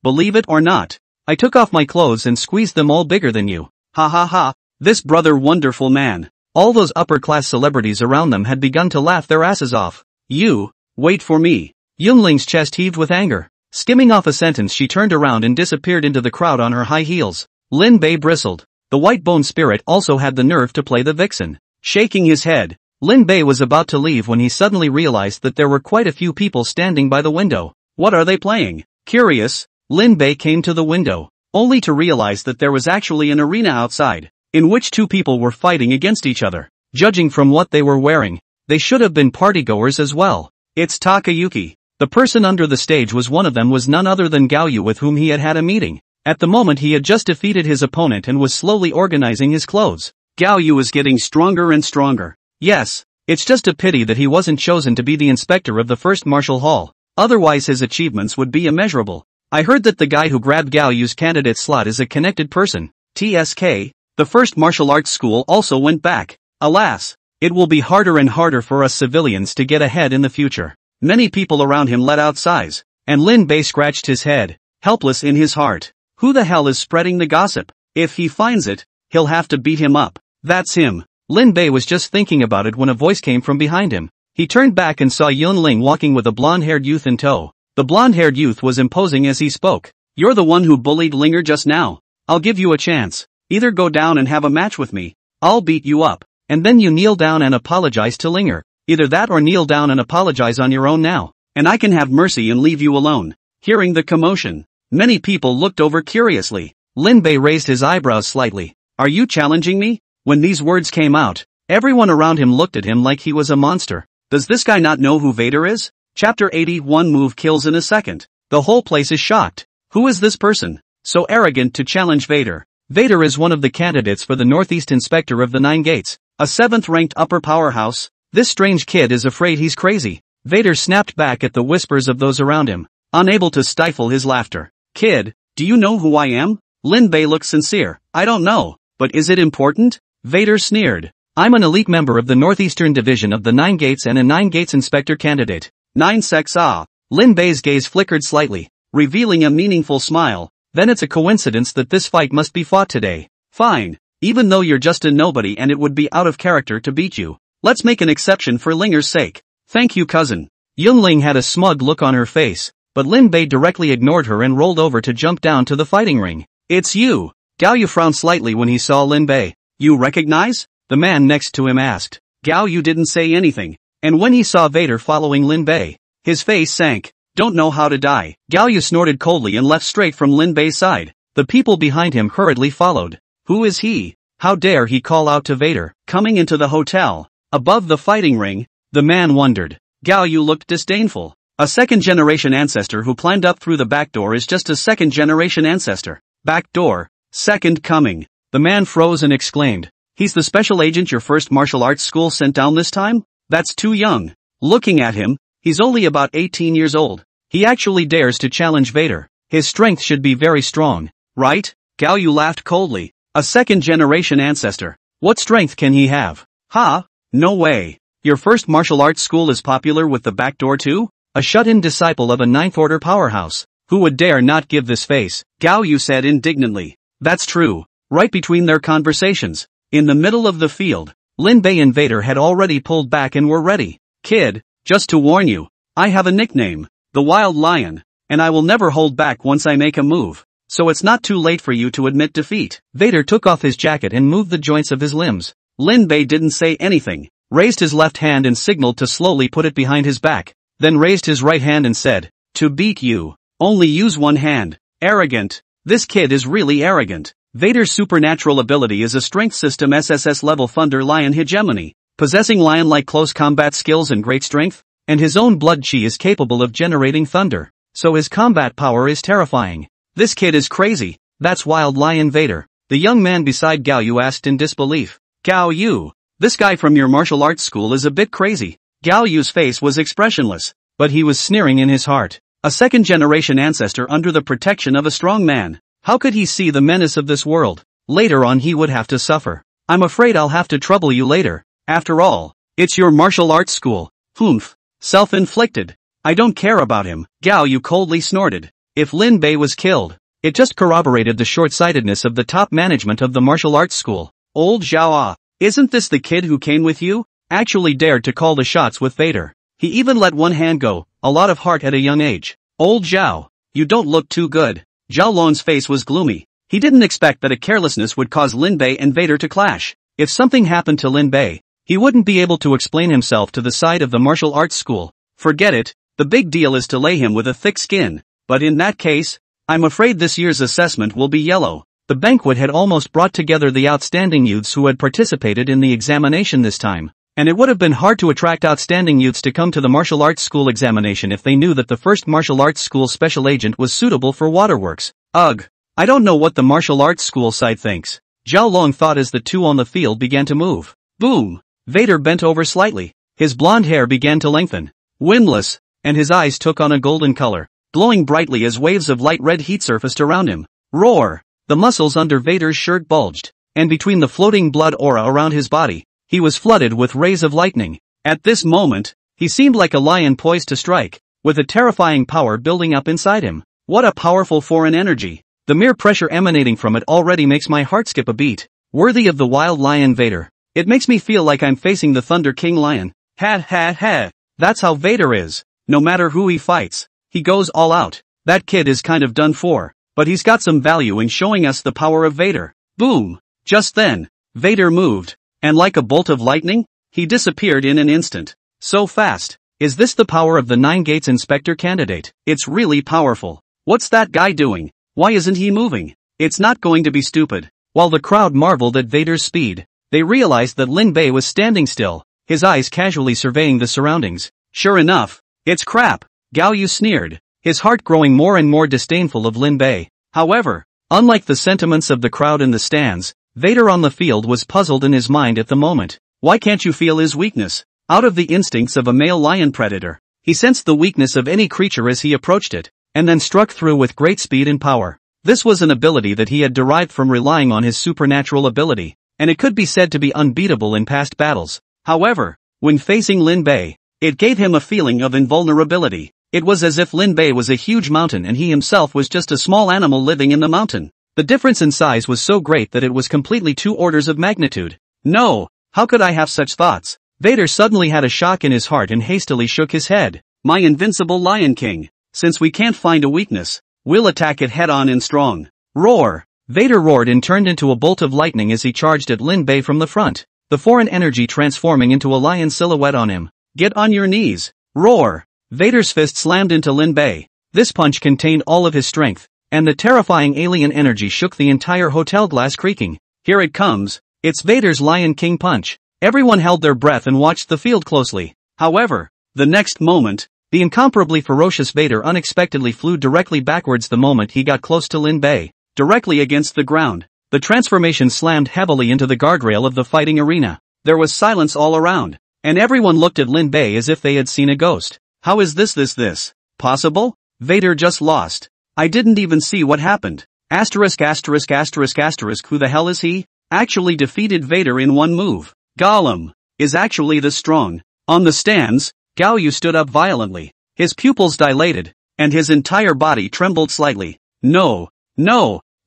Believe it or not. I took off my clothes and squeezed them all bigger than you. Ha. This brother wonderful man. All those upper-class celebrities around them had begun to laugh their asses off. You, wait for me. Yunling's chest heaved with anger. Skimming off a sentence, she turned around and disappeared into the crowd on her high heels. Lin Bei bristled. The white-bone spirit also had the nerve to play the vixen. Shaking his head, Lin Bei was about to leave when he suddenly realized that there were quite a few people standing by the window. What are they playing? Curious, Lin Bei came to the window, only to realize that there was actually an arena outside, in which two people were fighting against each other. Judging from what they were wearing, they should have been partygoers as well. It's Takayuki. The person under the stage was one of them was none other than Gaoyu, with whom he had had a meeting. At the moment he had just defeated his opponent and was slowly organizing his clothes. Gaoyu is getting stronger and stronger. Yes, it's just a pity that he wasn't chosen to be the inspector of the first martial hall. Otherwise his achievements would be immeasurable. I heard that the guy who grabbed Gaoyu's candidate slot is a connected person. TSK, the first martial arts school also went back. Alas, it will be harder and harder for us civilians to get ahead in the future. Many people around him let out sighs, and Lin Bei scratched his head, helpless in his heart. Who the hell is spreading the gossip? If he finds it, he'll have to beat him up. That's him. Lin Bei was just thinking about it when a voice came from behind him. He turned back and saw Yunling walking with a blonde-haired youth in tow. The blonde-haired youth was imposing as he spoke. You're the one who bullied Linger just now. I'll give you a chance. Either go down and have a match with me. I'll beat you up, and then you kneel down and apologize to Linger. Either that or kneel down and apologize on your own now, and I can have mercy and leave you alone. Hearing the commotion, many people looked over curiously. Lin Bei raised his eyebrows slightly. Are you challenging me? When these words came out, everyone around him looked at him like he was a monster. Does this guy not know who Vader is? Chapter 81 Move kills in a second. The whole place is shocked. Who is this person, so arrogant to challenge Vader? Vader is one of the candidates for the Northeast Inspector of the Nine Gates, a 7th-ranked upper powerhouse. This strange kid is afraid he's crazy. Vader snapped back at the whispers of those around him, unable to stifle his laughter. Kid, do you know who I am? Lin Bei looked sincere. I don't know, but is it important? Vader sneered. I'm an elite member of the Northeastern Division of the Nine Gates and a Nine Gates Inspector candidate. 9 secs ah. Lin Bei's gaze flickered slightly, revealing a meaningful smile. Then it's a coincidence that this fight must be fought today. Fine. Even though you're just a nobody and it would be out of character to beat you. Let's make an exception for Linger's sake. Thank you, cousin. Yunling had a smug look on her face, but Lin Bei directly ignored her and rolled over to jump down to the fighting ring. It's you. Gao Yu frowned slightly when he saw Lin Bei. You recognize? The man next to him asked. Gao Yu didn't say anything, and when he saw Vader following Lin Bei, his face sank. Don't know how to die. Gao Yu snorted coldly and left straight from Lin Bei's side. The people behind him hurriedly followed. Who is he? How dare he call out to Vader? Coming into the hotel, above the fighting ring, the man wondered. Gao Yu looked disdainful. A second-generation ancestor who climbed up through the back door is just a second-generation ancestor. Back door, second coming. The man froze and exclaimed. He's the special agent your first martial arts school sent down this time? That's too young. Looking at him, he's only about 18 years old. He actually dares to challenge Vader. His strength should be very strong, right? Gao Yu laughed coldly. A second-generation ancestor. What strength can he have? Ha? No way. Your first martial arts school is popular with the back door too? A shut-in disciple of a ninth-order powerhouse. Who would dare not give this face? Gao Yu said indignantly. That's true. Right between their conversations, in the middle of the field, Lin Bei and Vader had already pulled back and were ready. Kid, just to warn you, I have a nickname. The Wild Lion, and I will never hold back once I make a move, so it's not too late for you to admit defeat. Vader took off his jacket and moved the joints of his limbs. Lin Bei didn't say anything, raised his left hand and signaled to slowly put it behind his back, then raised his right hand and said, to beat you, only use one hand. Arrogant. This kid is really arrogant. Vader's supernatural ability is a strength system SSS level Thunder Lion hegemony, possessing lion-like close combat skills and great strength. And his own blood chi is capable of generating thunder, so his combat power is terrifying. This kid is crazy. That's Wild Lion Vader. The young man beside Gao Yu asked in disbelief. Gao Yu, this guy from your martial arts school is a bit crazy. Gao Yu's face was expressionless, but he was sneering in his heart. A second-generation ancestor under the protection of a strong man. How could he see the menace of this world? Later on he would have to suffer. I'm afraid I'll have to trouble you later. After all, it's your martial arts school. Humph. Self-inflicted. I don't care about him. Gao Yu coldly snorted. If Lin Bei was killed, it just corroborated the short-sightedness of the top management of the martial arts school. Old Zhao, isn't this the kid who came with you? Actually dared to call the shots with Vader. He even let one hand go, a lot of heart at a young age. Old Zhao, you don't look too good. Zhao Lon's face was gloomy. He didn't expect that a carelessness would cause Lin Bei and Vader to clash. If something happened to Lin Bei, he wouldn't be able to explain himself to the side of the martial arts school. Forget it, the big deal is to lay him with a thick skin. But in that case, I'm afraid this year's assessment will be yellow. The banquet had almost brought together the outstanding youths who had participated in the examination this time. And it would have been hard to attract outstanding youths to come to the martial arts school examination if they knew that the first martial arts school special agent was suitable for waterworks. Ugh. I don't know what the martial arts school side thinks. Zhao Long thought as the two on the field began to move. Boom! Vader bent over slightly. His blonde hair began to lengthen. Windless, and his eyes took on a golden color, glowing brightly as waves of light red heat surfaced around him. Roar! The muscles under Vader's shirt bulged, and between the floating blood aura around his body, he was flooded with rays of lightning. At this moment, he seemed like a lion poised to strike, with a terrifying power building up inside him. What a powerful foreign energy. The mere pressure emanating from it already makes my heart skip a beat. Worthy of the Wild Lion Vader. It makes me feel like I'm facing the Thunder King Lion. Ha ha ha. That's how Vader is. No matter who he fights, he goes all out. That kid is kind of done for, but he's got some value in showing us the power of Vader. Boom! Just then, Vader moved, and like a bolt of lightning, he disappeared in an instant. So fast. Is this the power of the Nine Gates Inspector candidate? It's really powerful. What's that guy doing? Why isn't he moving? It's not going to be stupid. While the crowd marveled at Vader's speed, they realized that Lin Bei was standing still, his eyes casually surveying the surroundings. Sure enough, it's crap. Gao Yu sneered, his heart growing more and more disdainful of Lin Bei. However, unlike the sentiments of the crowd in the stands, Vader on the field was puzzled in his mind at the moment. Why can't you feel his weakness? Out of the instincts of a male lion predator, he sensed the weakness of any creature as he approached it, and then struck through with great speed and power. This was an ability that he had derived from relying on his supernatural ability. and it could be said to be unbeatable in past battles. However, when facing Lin Bei, it gave him a feeling of invulnerability. It was as if Lin Bei was a huge mountain and he himself was just a small animal living in the mountain. The difference in size was so great that it was completely 2 orders of magnitude. No, how could I have such thoughts? Vader suddenly had a shock in his heart and hastily shook his head. My invincible Lion King. Since we can't find a weakness, we'll attack it head-on and strong. Roar! Vader roared and turned into a bolt of lightning as he charged at Lin Bei from the front, the foreign energy transforming into a lion silhouette on him. Get on your knees! Roar! Vader's fist slammed into Lin Bei. This punch contained all of his strength, and the terrifying alien energy shook the entire hotel glass creaking. Here it comes. It's Vader's Lion King punch. Everyone held their breath and watched the field closely. However, the next moment, the incomparably ferocious Vader unexpectedly flew directly backwards the moment he got close to Lin Bei, directly against the ground. The transformation slammed heavily into the guardrail of the fighting arena. There was silence all around, and everyone looked at Lin Bei as if they had seen a ghost. How is this possible? Vader just lost. I didn't even see what happened. Who the hell is he? Actually defeated Vader in one move. Gollum is actually this strong. On the stands, Gao Yu stood up violently. His pupils dilated, and his entire body trembled slightly. No,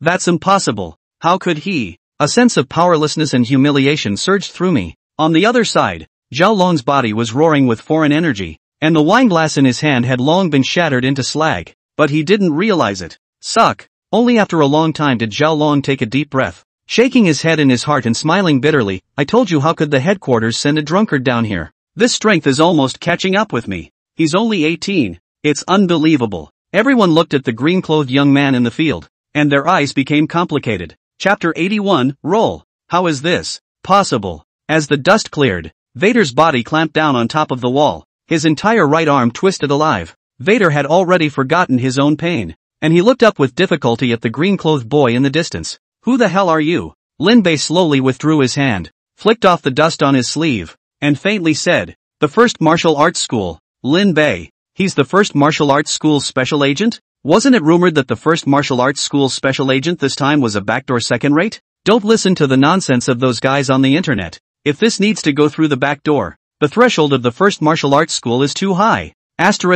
that's impossible. How could he? A sense of powerlessness and humiliation surged through me. On the other side, Zhao Long's body was roaring with foreign energy, and the wineglass in his hand had long been shattered into slag, but he didn't realize it. Suck! Only after a long time did Zhao Long take a deep breath. Shaking his head in his heart and smiling bitterly, I told you how could the headquarters send a drunkard down here? This strength is almost catching up with me. He's only 18. It's unbelievable. Everyone looked at the green-clothed young man in the field, and their eyes became complicated. Chapter 81, Roll. How is this possible? As the dust cleared, Vader's body clamped down on top of the wall, his entire right arm twisted alive. Vader had already forgotten his own pain, and he looked up with difficulty at the green-clothed boy in the distance. Who the hell are you? Lin Bei slowly withdrew his hand, flicked off the dust on his sleeve, and faintly said, the first martial arts school. Lin Bei. He's the first martial arts school's special agent? Wasn't it rumored that the first martial arts school's special agent this time was a backdoor second-rate? Don't listen to the nonsense of those guys on the internet. If this needs to go through the back door, the threshold of the first martial arts school is too high. So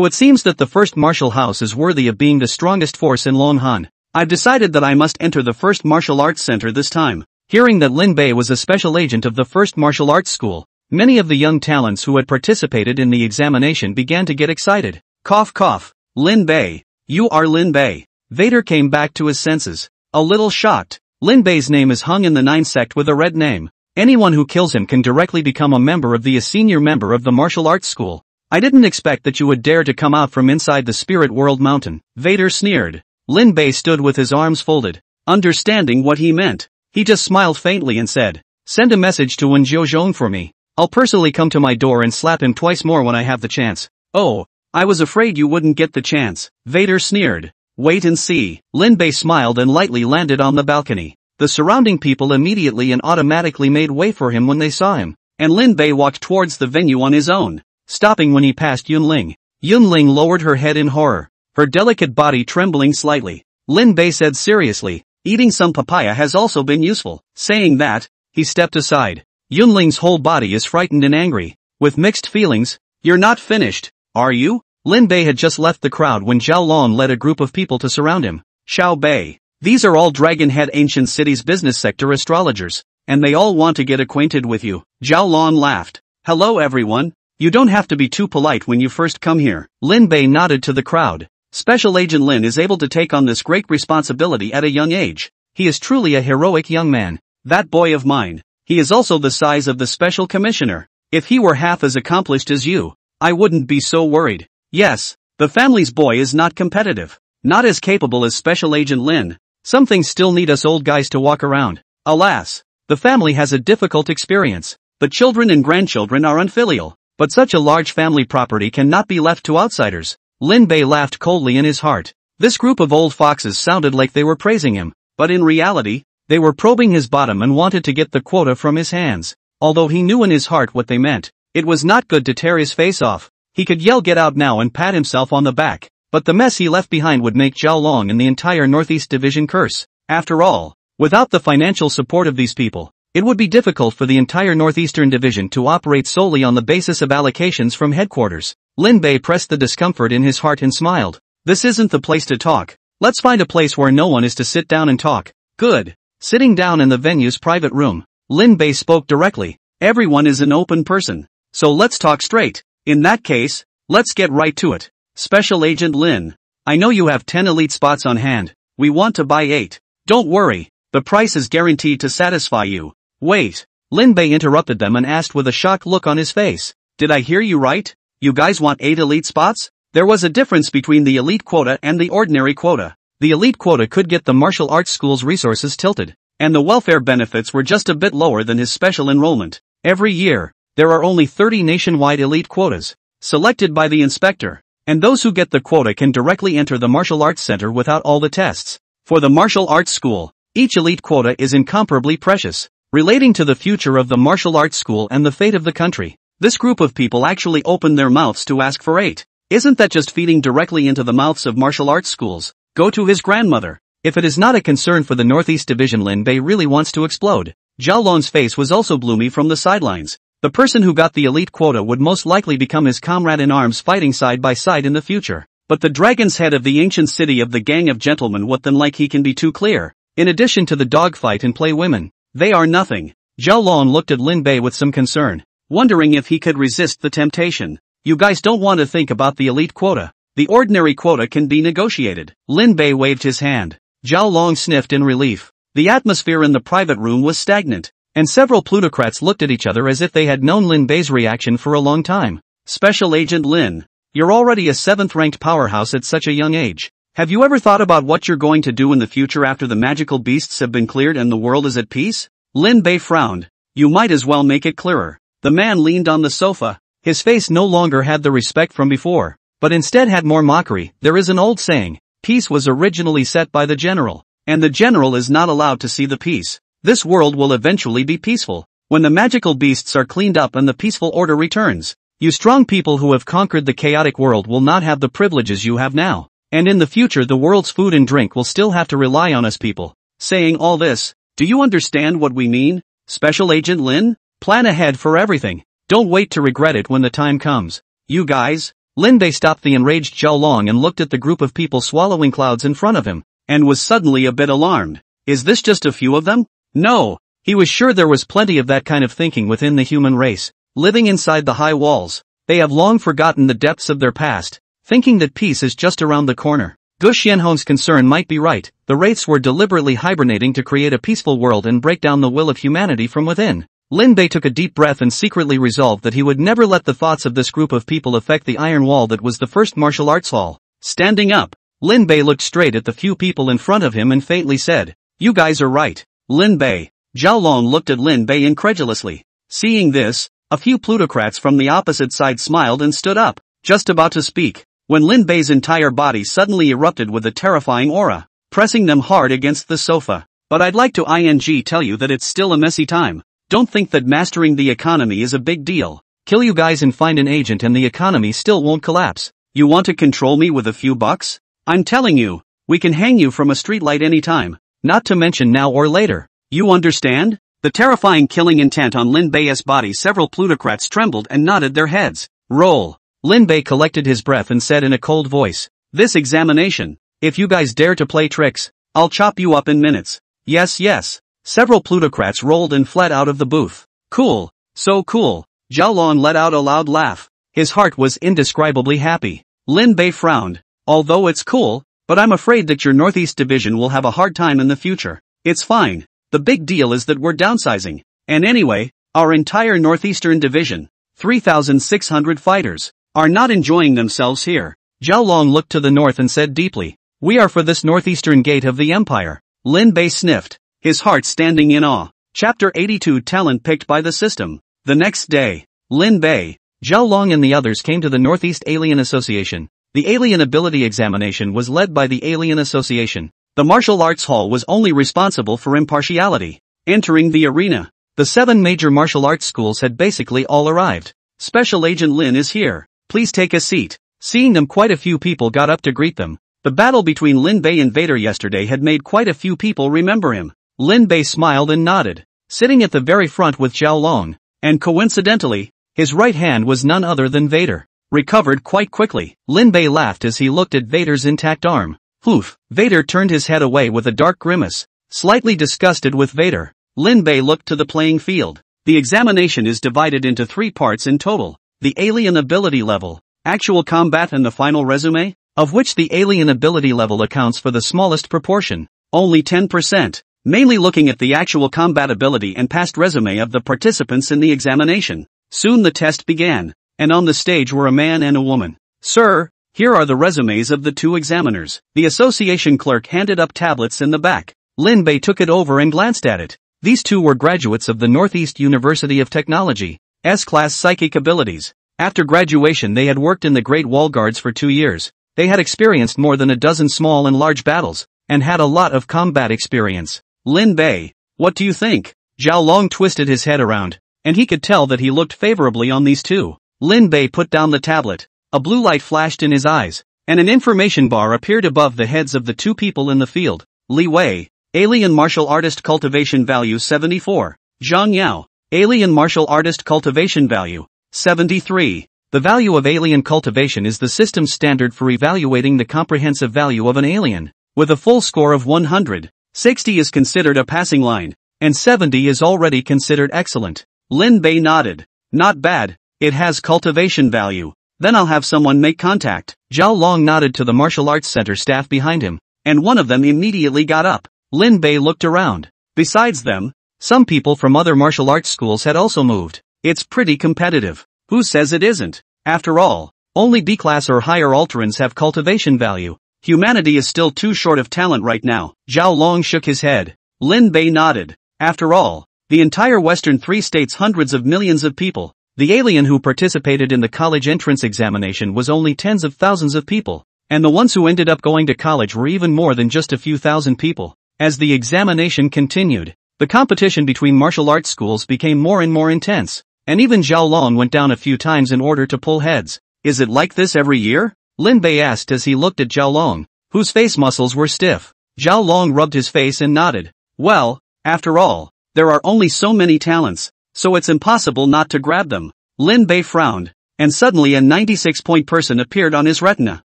it seems that the first martial house is worthy of being the strongest force in Longhan. I've decided that I must enter the first martial arts center this time. Hearing that Lin Bei was a special agent of the first martial arts school, many of the young talents who had participated in the examination began to get excited. Cough cough. Lin Bei. You are Lin Bei. Vader came back to his senses, a little shocked. Lin Bei's name is hung in the 9 sect with a red name. Anyone who kills him can directly become a member of a senior member of the martial arts school. I didn't expect that you would dare to come out from inside the spirit world mountain. Vader sneered. Lin Bei stood with his arms folded, understanding what he meant. He just smiled faintly and said, send a message to Wen Jiuzhong for me. I'll personally come to my door and slap him twice more when I have the chance. Oh, I was afraid you wouldn't get the chance. Vader sneered. Wait and see. Lin Bei smiled and lightly landed on the balcony. The surrounding people immediately and automatically made way for him when they saw him, and Lin Bei walked towards the venue on his own, stopping when he passed Yunling. Yunling lowered her head in horror, her delicate body trembling slightly. Lin Bei said seriously, eating some papaya has also been useful. Saying that, he stepped aside. Yunling's whole body is frightened and angry, with mixed feelings. You're not finished, are you? Lin Bei had just left the crowd when Zhao Long led a group of people to surround him. Xiao Bei. These are all Dragonhead Ancient City's business sector astrologers, and they all want to get acquainted with you. Zhao Long laughed. Hello everyone. You don't have to be too polite when you first come here. Lin Bei nodded to the crowd. Special Agent Lin is able to take on this great responsibility at a young age. He is truly a heroic young man. That boy of mine. He is also the size of the Special Commissioner. If he were half as accomplished as you, I wouldn't be so worried. Yes, the family's boy is not competitive. Not as capable as Special Agent Lin. Some things still need us old guys to walk around. Alas, the family has a difficult experience. The children and grandchildren are unfilial, but such a large family property cannot be left to outsiders. Lin Bei laughed coldly in his heart. This group of old foxes sounded like they were praising him, but in reality, they were probing his bottom and wanted to get the quota from his hands. Although he knew in his heart what they meant, it was not good to tear his face off. He could yell get out now and pat himself on the back, but the mess he left behind would make Zhao Long and the entire Northeast Division curse. After all, Without the financial support of these people, it would be difficult for the entire Northeastern Division to operate solely on the basis of allocations from headquarters. Lin Bei pressed the discomfort in his heart and smiled. This isn't the place to talk. Let's find a place where no one is to sit down and talk. Good. Sitting down in the venue's private room, Lin Bei spoke directly. Everyone is an open person. So let's talk straight. In that case, let's get right to it. Special Agent Lin, I know you have 10 elite spots on hand. We want to buy 8. Don't worry, the price is guaranteed to satisfy you. Wait. Lin Bei interrupted them and asked with a shocked look on his face. Did I hear you right? You guys want 8 elite spots? There was a difference between the elite quota and the ordinary quota. The elite quota could get the martial arts school's resources tilted, and the welfare benefits were just a bit lower than his special enrollment. Every year, there are only 30 nationwide elite quotas, selected by the inspector, and those who get the quota can directly enter the martial arts center without all the tests. For the martial arts school, each elite quota is incomparably precious, relating to the future of the martial arts school and the fate of the country. This group of people actually opened their mouths to ask for 8. Isn't that just feeding directly into the mouths of martial arts schools? Go to his grandmother. If it is not a concern for the Northeast Division, Lin Bei really wants to explode. Zhao Lon's face was also gloomy from the sidelines. The person who got the elite quota would most likely become his comrade in arms, fighting side by side in the future. But the dragon's head of the ancient city of the gang of gentlemen, what then, like he can be too clear. In addition to the dogfight and play women, they are nothing. Zhao Lon looked at Lin Bei with some concern, wondering if he could resist the temptation. You guys don't want to think about the elite quota. The ordinary quota can be negotiated. Lin Bei waved his hand. Zhao Long sniffed in relief. The atmosphere in the private room was stagnant, and several plutocrats looked at each other as if they had known Lin Bei's reaction for a long time. Special Agent Lin, you're already a 7th-ranked powerhouse at such a young age. Have you ever thought about what you're going to do in the future after the magical beasts have been cleared and the world is at peace? Lin Bei frowned. You might as well make it clearer. The man leaned on the sofa. His face no longer had the respect from before, but instead had more mockery. There is an old saying, peace was originally set by the general, and the general is not allowed to see the peace. This world will eventually be peaceful, when the magical beasts are cleaned up and the peaceful order returns. You strong people who have conquered the chaotic world will not have the privileges you have now, and in the future the world's food and drink will still have to rely on us people. Saying all this, do you understand what we mean? Special Agent Lin? Plan ahead for everything. Don't wait to regret it when the time comes. You guys? Lin Bei stopped the enraged Zhao Long and looked at the group of people swallowing clouds in front of him, and was suddenly a bit alarmed. Is this just a few of them? No. He was sure there was plenty of that kind of thinking within the human race, living inside the high walls. They have long forgotten the depths of their past, thinking that peace is just around the corner. Gu Xianhong's concern might be right. The wraiths were deliberately hibernating to create a peaceful world and break down the will of humanity from within. Lin Bei took a deep breath and secretly resolved that he would never let the thoughts of this group of people affect the iron wall that was the first martial arts hall. Standing up, Lin Bei looked straight at the few people in front of him and faintly said, "You guys are right." Lin Bei. Zhao Long looked at Lin Bei incredulously. Seeing this, a few plutocrats from the opposite side smiled and stood up, just about to speak, when Lin Bei's entire body suddenly erupted with a terrifying aura, pressing them hard against the sofa. But I'd like to tell you that it's still a messy time. Don't think that mastering the economy is a big deal. Kill you guys and find an agent and the economy still won't collapse. You want to control me with a few bucks? I'm telling you, we can hang you from a streetlight anytime, not to mention now or later. You understand? The terrifying killing intent on Lin Bei's body. Several plutocrats trembled and nodded their heads. Roll. Lin Bei collected his breath and said in a cold voice, "This examination. If you guys dare to play tricks, I'll chop you up in minutes." Yes, yes. Several plutocrats rolled and fled out of the booth. Cool. So cool. Zhao Lon let out a loud laugh. His heart was indescribably happy. Lin Bei frowned. Although it's cool, but I'm afraid that your Northeast Division will have a hard time in the future. It's fine. The big deal is that we're downsizing. And anyway, our entire Northeastern Division, 3,600 fighters, are not enjoying themselves here. Zhao Long looked to the north and said deeply, "We are for this northeastern gate of the empire." Lin Bei sniffed, his heart standing in awe. Chapter 82 Talent picked by the system. The next day, Lin Bei, Zhao Long and the others came to the Northeast Alien Association. The alien ability examination was led by the Alien Association. The martial arts hall was only responsible for impartiality. Entering the arena, the 7 major martial arts schools had basically all arrived. Special Agent Lin is here. Please take a seat. Seeing them, quite a few people got up to greet them. The battle between Lin Bei and Vader yesterday had made quite a few people remember him. Lin Bei smiled and nodded. Sitting at the very front with Zhao Long, and coincidentally, his right hand was none other than Vader. Recovered quite quickly, Lin Bei laughed as he looked at Vader's intact arm. Oof. Vader turned his head away with a dark grimace, slightly disgusted with Vader. Lin Bei looked to the playing field. The examination is divided into 3 parts in total: the alien ability level, actual combat and the final resume, of which the alien ability level accounts for the smallest proportion, only 10%, mainly looking at the actual combat ability and past resume of the participants in the examination. Soon the test began, and on the stage were a man and a woman. Sir, here are the resumes of the 2 examiners. The association clerk handed up tablets in the back. Lin Bei took it over and glanced at it. These 2 were graduates of the Northeast University of Technology, S-class psychic abilities. After graduation they had worked in the Great Wall Guards for 2 years. They had experienced more than a dozen small and large battles, and had a lot of combat experience. Lin Bei, what do you think? Zhao Long twisted his head around, and he could tell that he looked favorably on these 2. Lin Bei put down the tablet. A blue light flashed in his eyes, and an information bar appeared above the heads of the 2 people in the field. Li Wei, Alien Martial Artist Cultivation Value 74. Zhang Yao, Alien Martial Artist Cultivation Value 73. The value of alien cultivation is the system standard for evaluating the comprehensive value of an alien. With a full score of 100, 60 is considered a passing line, and 70 is already considered excellent. Lin Bei nodded. Not bad, it has cultivation value. Then I'll have someone make contact. Zhao Long nodded to the martial arts center staff behind him, and one of them immediately got up. Lin Bei looked around. Besides them, some people from other martial arts schools had also moved. It's pretty competitive. Who says it isn't? After all, only B-class or higher Alterans have cultivation value. Humanity is still too short of talent right now. Zhao Long shook his head. Lin Bei nodded. After all, the entire Western 3 states hundreds of millions of people. The alien who participated in the college entrance examination was only tens of thousands of people, and the ones who ended up going to college were even more than just a few thousand people. As the examination continued, the competition between martial arts schools became more and more intense, and even Zhao Long went down a few times in order to pull heads. Is it like this every year? Lin Bei asked as he looked at Zhao Long, whose face muscles were stiff. Zhao Long rubbed his face and nodded. Well, after all, there are only so many talents, so it's impossible not to grab them. Lin Bei frowned, and suddenly a 96-point person appeared on his retina.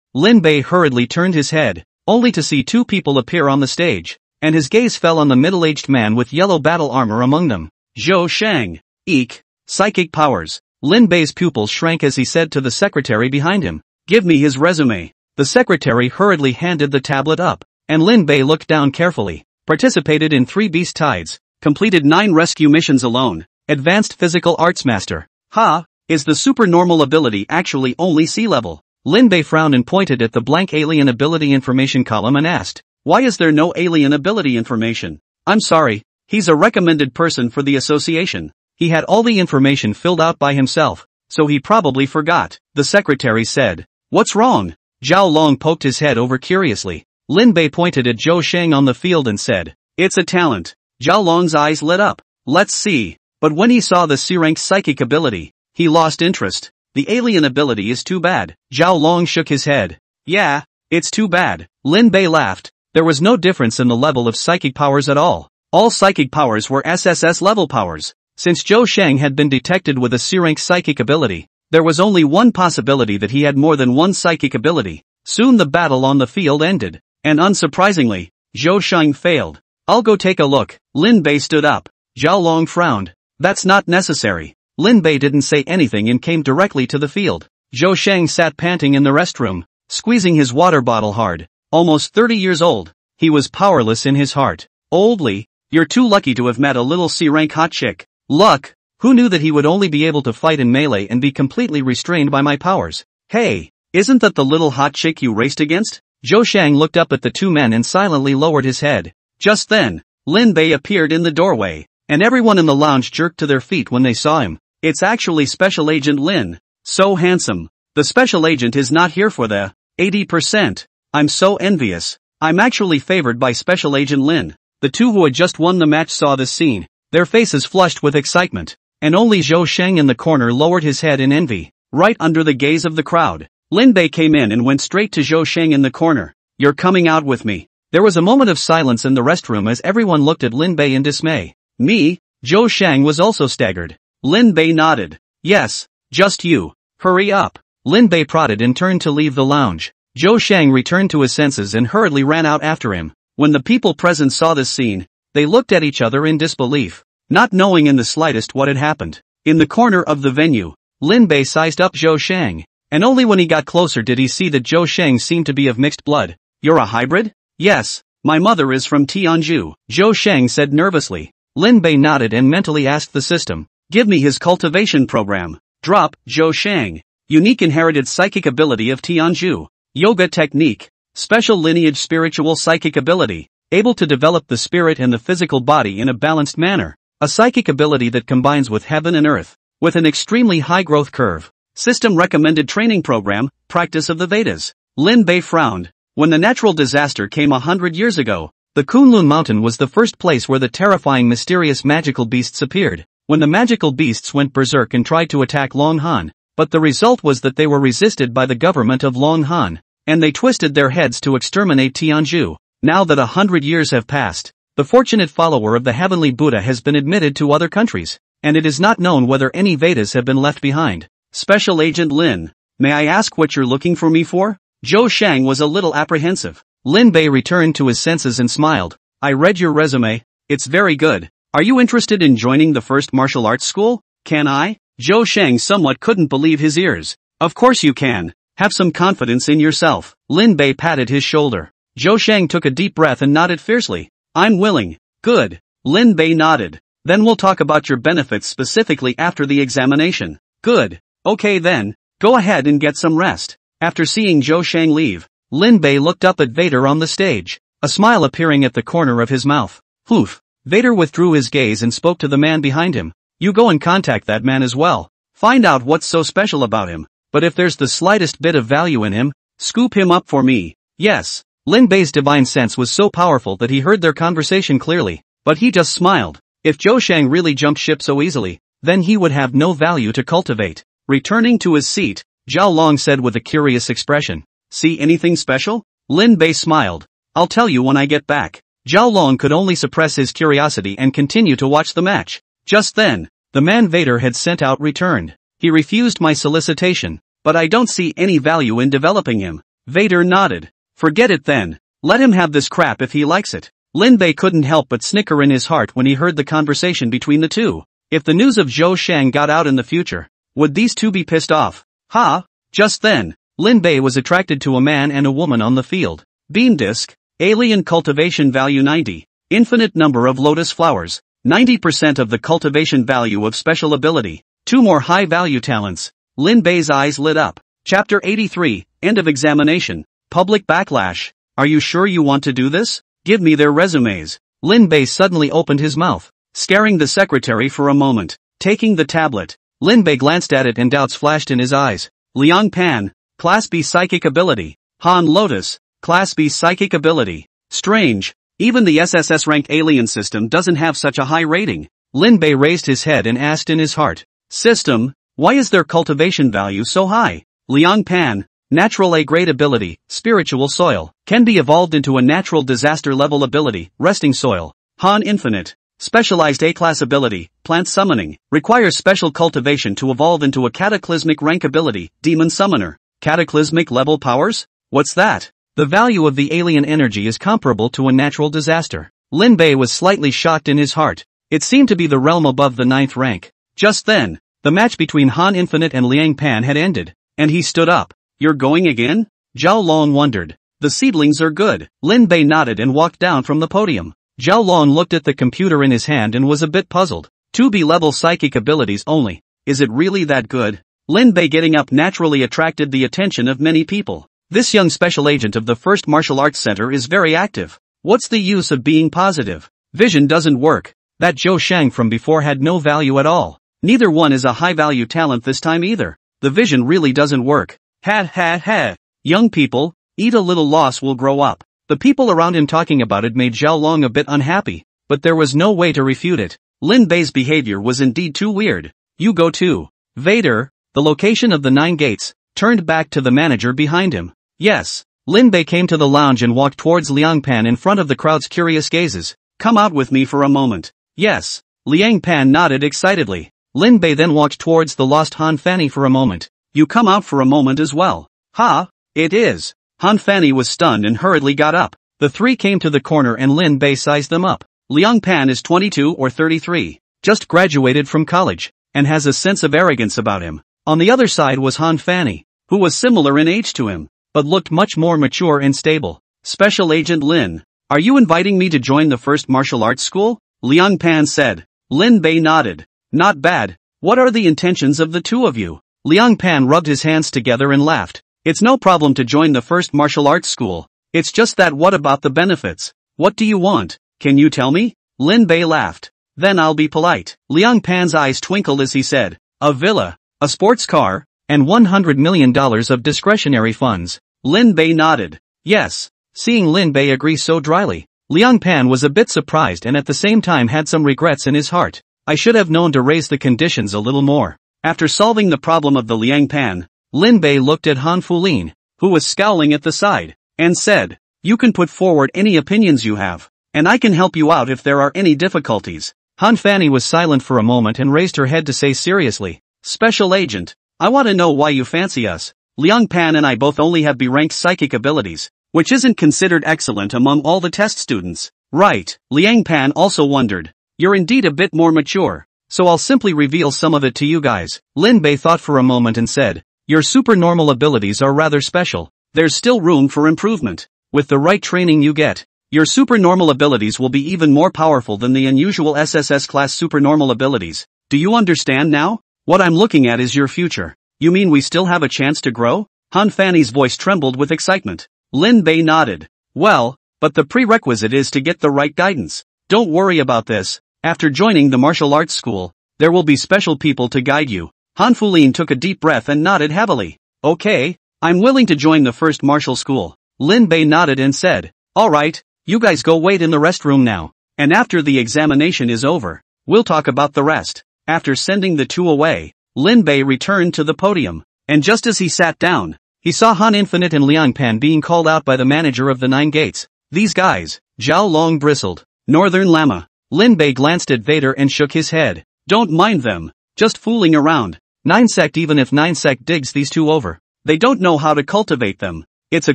Lin Bei hurriedly turned his head, only to see 2 people appear on the stage, and his gaze fell on the middle-aged man with yellow battle armor among them. Zhou Shang. Eek. Psychic powers. Lin Bei's pupils shrank as he said to the secretary behind him, "Give me his resume." The secretary hurriedly handed the tablet up, and Lin Bei looked down carefully. Participated in 3 beast tides, completed 9 rescue missions alone, advanced physical arts master. Ha, is the supernormal ability actually only sea level? Lin Bei frowned and pointed at the blank alien ability information column and asked, "Why is there no alien ability information?" "I'm sorry, he's a recommended person for the association. He had all the information filled out by himself, so he probably forgot," the secretary said. "What's wrong?" Zhao Long poked his head over curiously. Lin Bei pointed at Zhou Shang on the field and said, "It's a talent." Zhao Long's eyes lit up. "Let's see." But when he saw the C-rank psychic ability, he lost interest. "The alien ability is too bad." Zhao Long shook his head. "Yeah, it's too bad." Lin Bei laughed. There was no difference in the level of psychic powers at all. All psychic powers were SSS level powers. Since Zhou Shang had been detected with a C-rank psychic ability, there was only one possibility that he had more than one psychic ability. Soon the battle on the field ended, and unsurprisingly, Zhou Shang failed. "I'll go take a look." Lin Bei stood up. Zhao Long frowned. "That's not necessary." Lin Bei didn't say anything and came directly to the field. Zhou Shang sat panting in the restroom, squeezing his water bottle hard. Almost 30 years old, he was powerless in his heart. "Old Li, you're too lucky to have met a little C-rank hot chick." "Luck? Who knew that he would only be able to fight in melee and be completely restrained by my powers?" "Hey, isn't that the little hot chick you raced against?" Zhou Shang looked up at the 2 men and silently lowered his head. Just then, Lin Bei appeared in the doorway, and everyone in the lounge jerked to their feet when they saw him. "It's actually Special Agent Lin. So handsome. The Special Agent is not here for the 80%. I'm so envious. I'm actually favored by Special Agent Lin." The 2 who had just won the match saw this scene, their faces flushed with excitement, and only Zhou Shang in the corner lowered his head in envy, right under the gaze of the crowd. Lin Bei came in and went straight to Zhou Shang in the corner. "You're coming out with me." There was a moment of silence in the restroom as everyone looked at Lin Bei in dismay. Me? Zhou Shang was also staggered. Lin Bei nodded. Yes, just you. Hurry up. Lin Bei prodded and turned to leave the lounge. Zhou Shang returned to his senses and hurriedly ran out after him. When the people present saw this scene, they looked at each other in disbelief, not knowing in the slightest what had happened. In the corner of the venue, Lin Bei sized up Zhou Shang, and only when he got closer did he see that Zhou Shang seemed to be of mixed blood. You're a hybrid? Yes, my mother is from Tianzhu, Zhou Shang said nervously. Lin Bei nodded and mentally asked the system, give me his cultivation program. Drop, Zhou Shang. Unique inherited psychic ability of Tianzhu. Yoga technique. Special lineage spiritual psychic ability. Able to develop the spirit and the physical body in a balanced manner. A psychic ability that combines with heaven and earth. With an extremely high growth curve. System recommended training program, practice of the Vedas. Lin Bei frowned. When the natural disaster came 100 years ago, the Kunlun mountain was the first place where the terrifying mysterious magical beasts appeared. When the magical beasts went berserk and tried to attack Long Han, but the result was that they were resisted by the government of Long Han, and they twisted their heads to exterminate Tianzhu. Now that 100 years have passed, the fortunate follower of the heavenly Buddha has been admitted to other countries, and it is not known whether any Vedas have been left behind. Special Agent Lin, may I ask what you're looking for me for? Zhou Shang was a little apprehensive. Lin Bei returned to his senses and smiled. I read your resume, it's very good. Are you interested in joining the first martial arts school? Can I? Zhou Shang somewhat couldn't believe his ears. Of course you can. Have some confidence in yourself. Lin Bei patted his shoulder. Zhou Shang took a deep breath and nodded fiercely. I'm willing. Good. Lin Bei nodded. Then we'll talk about your benefits specifically after the examination. Good. Okay then, go ahead and get some rest. After seeing Zhou Shang leave, Lin Bei looked up at Vader on the stage, a smile appearing at the corner of his mouth. Poof. Vader withdrew his gaze and spoke to the man behind him. You go and contact that man as well. Find out what's so special about him. But if there's the slightest bit of value in him, scoop him up for me. Yes. Lin Bei's divine sense was so powerful that he heard their conversation clearly, but he just smiled. If Zhou Shang really jumped ship so easily, then he would have no value to cultivate. Returning to his seat, Zhao Long said with a curious expression. See anything special? Lin Bei smiled. I'll tell you when I get back. Zhao Long could only suppress his curiosity and continue to watch the match. Just then, the man Vader had sent out returned. He refused my solicitation, but I don't see any value in developing him. Vader nodded. Forget it then. Let him have this crap if he likes it. Lin Bei couldn't help but snicker in his heart when he heard the conversation between the two. If the news of Zhou Shang got out in the future, would these two be pissed off? Ha! Just then, Lin Bei was attracted to a man and a woman on the field. Beam disc, alien cultivation value 90, infinite number of lotus flowers, 90% of the cultivation value of special ability, 2 more high value talents. Lin Bei's eyes lit up. Chapter 83, End of Examination, Public Backlash. Are you sure you want to do this? Give me their resumes. Lin Bei suddenly opened his mouth, scaring the secretary for a moment. Taking the tablet, Lin Bei glanced at it and doubts flashed in his eyes. Liang Pan, Class B Psychic Ability. Han Lotus, Class B Psychic Ability. Strange, even the SSS rank alien system doesn't have such a high rating. Lin Bei raised his head and asked in his heart. System, why is their cultivation value so high? Liang Pan, Natural A-grade ability, Spiritual Soil, can be evolved into a natural disaster level ability, Resting Soil. Han Infinite, Specialized A-class ability, Plant Summoning, requires special cultivation to evolve into a cataclysmic rank ability, Demon Summoner. Cataclysmic level powers? What's that? The value of the alien energy is comparable to a natural disaster. Lin Bei was slightly shocked in his heart. It seemed to be the realm above the 9th rank. Just then, the match between Han Infinite and Liang Pan had ended, and he stood up. You're going again? Zhao Long wondered. The seedlings are good. Lin Bei nodded and walked down from the podium. Zhao Long looked at the computer in his hand and was a bit puzzled. 2B level psychic abilities only. Is it really that good? Lin Bei getting up naturally attracted the attention of many people. This young special agent of the First Martial Arts Center is very active. What's the use of being positive? Vision doesn't work. That Zhou Shang from before had no value at all. Neither one is a high-value talent this time either. The vision really doesn't work. Ha ha ha. Young people, eat a little loss will grow up. The people around him talking about it made Zhao Long a bit unhappy, but there was no way to refute it. Lin Bei's behavior was indeed too weird. You go too. Vader, the location of the 9 gates, turned back to the manager behind him. Yes, Lin Bei came to the lounge and walked towards Liang Pan in front of the crowd's curious gazes. Come out with me for a moment. Yes. Liang Pan nodded excitedly. Lin Bei then walked towards the lost Han Fanny for a moment. You come out for a moment as well. Ha! It is. Han Fanny was stunned and hurriedly got up. The three came to the corner and Lin Bei sized them up. Liang Pan is 22 or 33. Just graduated from college, and has a sense of arrogance about him. On the other side was Han Fanny, who was similar in age to him, but looked much more mature and stable. Special Agent Lin, are you inviting me to join the first martial arts school? Liang Pan said. Lin Bei nodded. Not bad. What are the intentions of the two of you? Liang Pan rubbed his hands together and laughed. It's no problem to join the first martial arts school. It's just that what about the benefits? What do you want? Can you tell me? Lin Bei laughed. Then I'll be polite. Liang Pan's eyes twinkled as he said, a villa, a sports car, and $100 million of discretionary funds. Lin Bei nodded. Yes. Seeing Lin Bei agree so dryly, Liang Pan was a bit surprised and at the same time had some regrets in his heart. I should have known to raise the conditions a little more. After solving the problem of the Liang Pan, Lin Bei looked at Han Fulin, who was scowling at the side, and said, you can put forward any opinions you have, and I can help you out if there are any difficulties. Han Fanny was silent for a moment and raised her head to say seriously, Special Agent, I want to know why you fancy us. Liang Pan and I both only have B-ranked psychic abilities, which isn't considered excellent among all the test students. Right, Liang Pan also wondered. You're indeed a bit more mature, so I'll simply reveal some of it to you guys. Lin Bei thought for a moment and said, your supernormal abilities are rather special. There's still room for improvement. With the right training you get, your supernormal abilities will be even more powerful than the unusual SSS class supernormal abilities. Do you understand now? What I'm looking at is your future. You mean we still have a chance to grow? Han Fanny's voice trembled with excitement. Lin Bei nodded. Well, but the prerequisite is to get the right guidance. Don't worry about this. After joining the martial arts school, there will be special people to guide you. Han Fulin took a deep breath and nodded heavily. Okay, I'm willing to join the first martial school. Lin Bei nodded and said, alright, you guys go wait in the restroom now. And after the examination is over, we'll talk about the rest. After sending the two away, Lin Bei returned to the podium, and just as he sat down, he saw Han Infinite and Liang Pan being called out by the manager of the 9 gates. These guys, Zhao Long bristled. Northern Lama. Lin Bei glanced at Vader and shook his head. Don't mind them. Just fooling around. 9 sect even if 9 sect digs these two over. They don't know how to cultivate them. It's a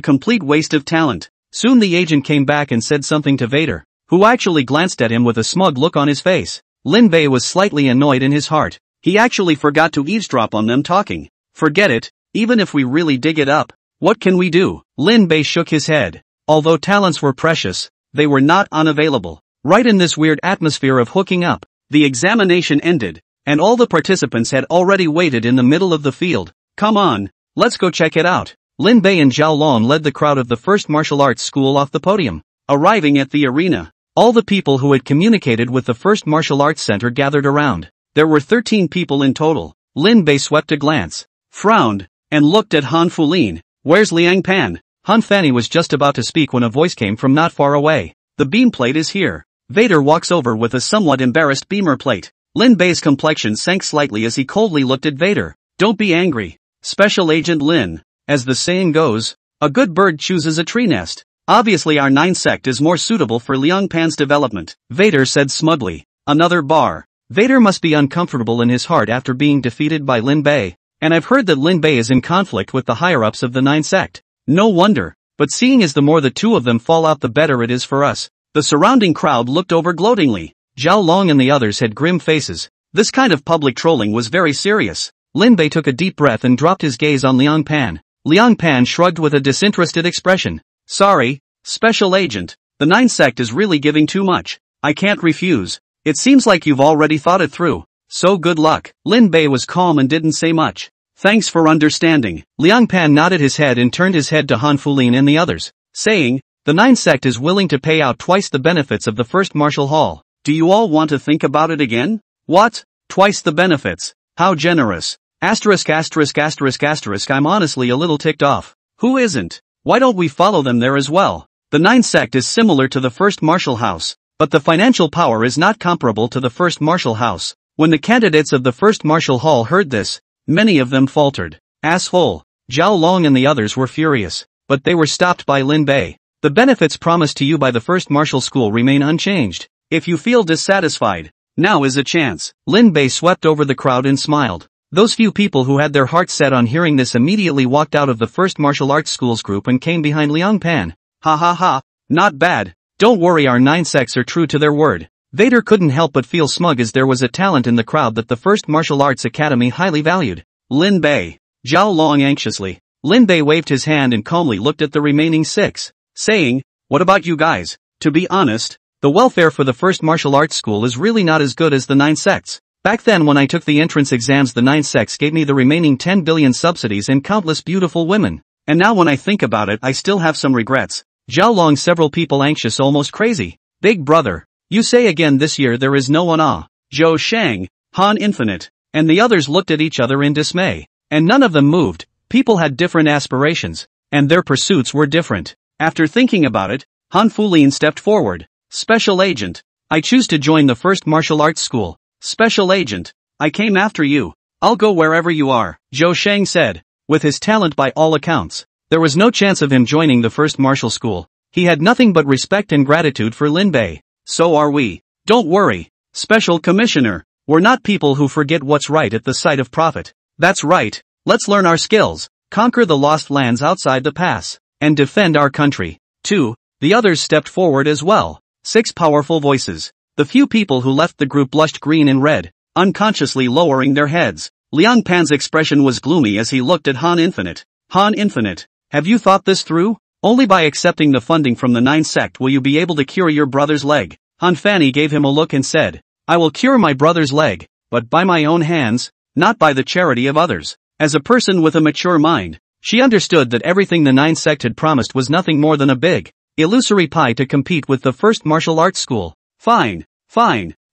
complete waste of talent. Soon the agent came back and said something to Vader, who actually glanced at him with a smug look on his face. Lin Bei was slightly annoyed in his heart. He actually forgot to eavesdrop on them talking. Forget it, even if we really dig it up. What can we do? Lin Bei shook his head. Although talents were precious, they were not unavailable. Right in this weird atmosphere of hooking up, the examination ended, and all the participants had already waited in the middle of the field. Come on, let's go check it out. Lin Bei and Zhao Long led the crowd of the first martial arts school off the podium. Arriving at the arena, all the people who had communicated with the first martial arts center gathered around. There were 13 people in total. Lin Bei swept a glance, frowned, and looked at Han Fulin. Where's Liang Pan? Han Fanny was just about to speak when a voice came from not far away. The beam plate is here. Vader walks over with a somewhat embarrassed beamer plate. Lin Bei's complexion sank slightly as he coldly looked at Vader. Don't be angry. Special Agent Lin. As the saying goes, a good bird chooses a tree nest. Obviously our 9 sect is more suitable for Liang Pan's development. Vader said smugly. Another bar. Vader must be uncomfortable in his heart after being defeated by Lin Bei. And I've heard that Lin Bei is in conflict with the higher-ups of the 9 sect. No wonder. But seeing as the more the two of them fall out the better it is for us. The surrounding crowd looked over gloatingly. Zhao Long and the others had grim faces. This kind of public trolling was very serious. Lin Bei took a deep breath and dropped his gaze on Liang Pan. Liang Pan shrugged with a disinterested expression. Sorry, Special Agent. The 9 sect is really giving too much. I can't refuse. It seems like you've already thought it through. So good luck. Lin Bei was calm and didn't say much. Thanks for understanding. Liang Pan nodded his head and turned his head to Han Fulin and the others, saying, the 9 sect is willing to pay out twice the benefits of the first martial hall. Do you all want to think about it again? What? Twice the benefits? How generous. Asterisk asterisk asterisk asterisk I'm honestly a little ticked off. Who isn't? Why don't we follow them there as well? The 9 sect is similar to the first martial house, but the financial power is not comparable to the first martial house. When the candidates of the first martial hall heard this, many of them faltered. Asshole. Zhao Long and the others were furious. but they were stopped by Lin Bei. The benefits promised to you by the first martial school remain unchanged. If you feel dissatisfied, now is a chance. Lin Bei swept over the crowd and smiled. Those few people who had their hearts set on hearing this immediately walked out of the first martial arts school's group and came behind Liang Pan. Ha ha ha, not bad. Don't worry, our 9 sects are true to their word. Vader couldn't help but feel smug as there was a talent in the crowd that the first martial arts academy highly valued. Lin Bei. Zhao Long anxiously. Lin Bei waved his hand and calmly looked at the remaining 6, saying, what about you guys? To be honest, the welfare for the first martial arts school is really not as good as the 9 sects. Back then when I took the entrance exams, the 9 sects gave me the remaining 10 billion subsidies and countless beautiful women. And now when I think about it, I still have some regrets. Zhao Long, several people anxious, almost crazy. Big brother, you say again this year there is no one. Zhou Shang, Han Infinite, and the others looked at each other in dismay. And none of them moved. People had different aspirations, and their pursuits were different. After thinking about it, Han Fulin stepped forward. Special Agent, I choose to join the first martial arts school. Special Agent, I came after you. I'll go wherever you are, Zhou Shang said. With his talent by all accounts, there was no chance of him joining the first martial school. He had nothing but respect and gratitude for Lin Bei. So are we. Don't worry, Special Commissioner. We're not people who forget what's right at the sight of profit. That's right, let's learn our skills, conquer the lost lands outside the pass, and defend our country. 2. The others stepped forward as well. 6 powerful voices. The few people who left the group blushed green and red, unconsciously lowering their heads. Liang Pan's expression was gloomy as he looked at Han Infinite. Han Infinite, have you thought this through? Only by accepting the funding from the 9 sect will you be able to cure your brother's leg. Han Fanny gave him a look and said, I will cure my brother's leg, but by my own hands, not by the charity of others. As a person with a mature mind, she understood that everything the 9 sect had promised was nothing more than a big, illusory pie to compete with the first martial arts school. Fine,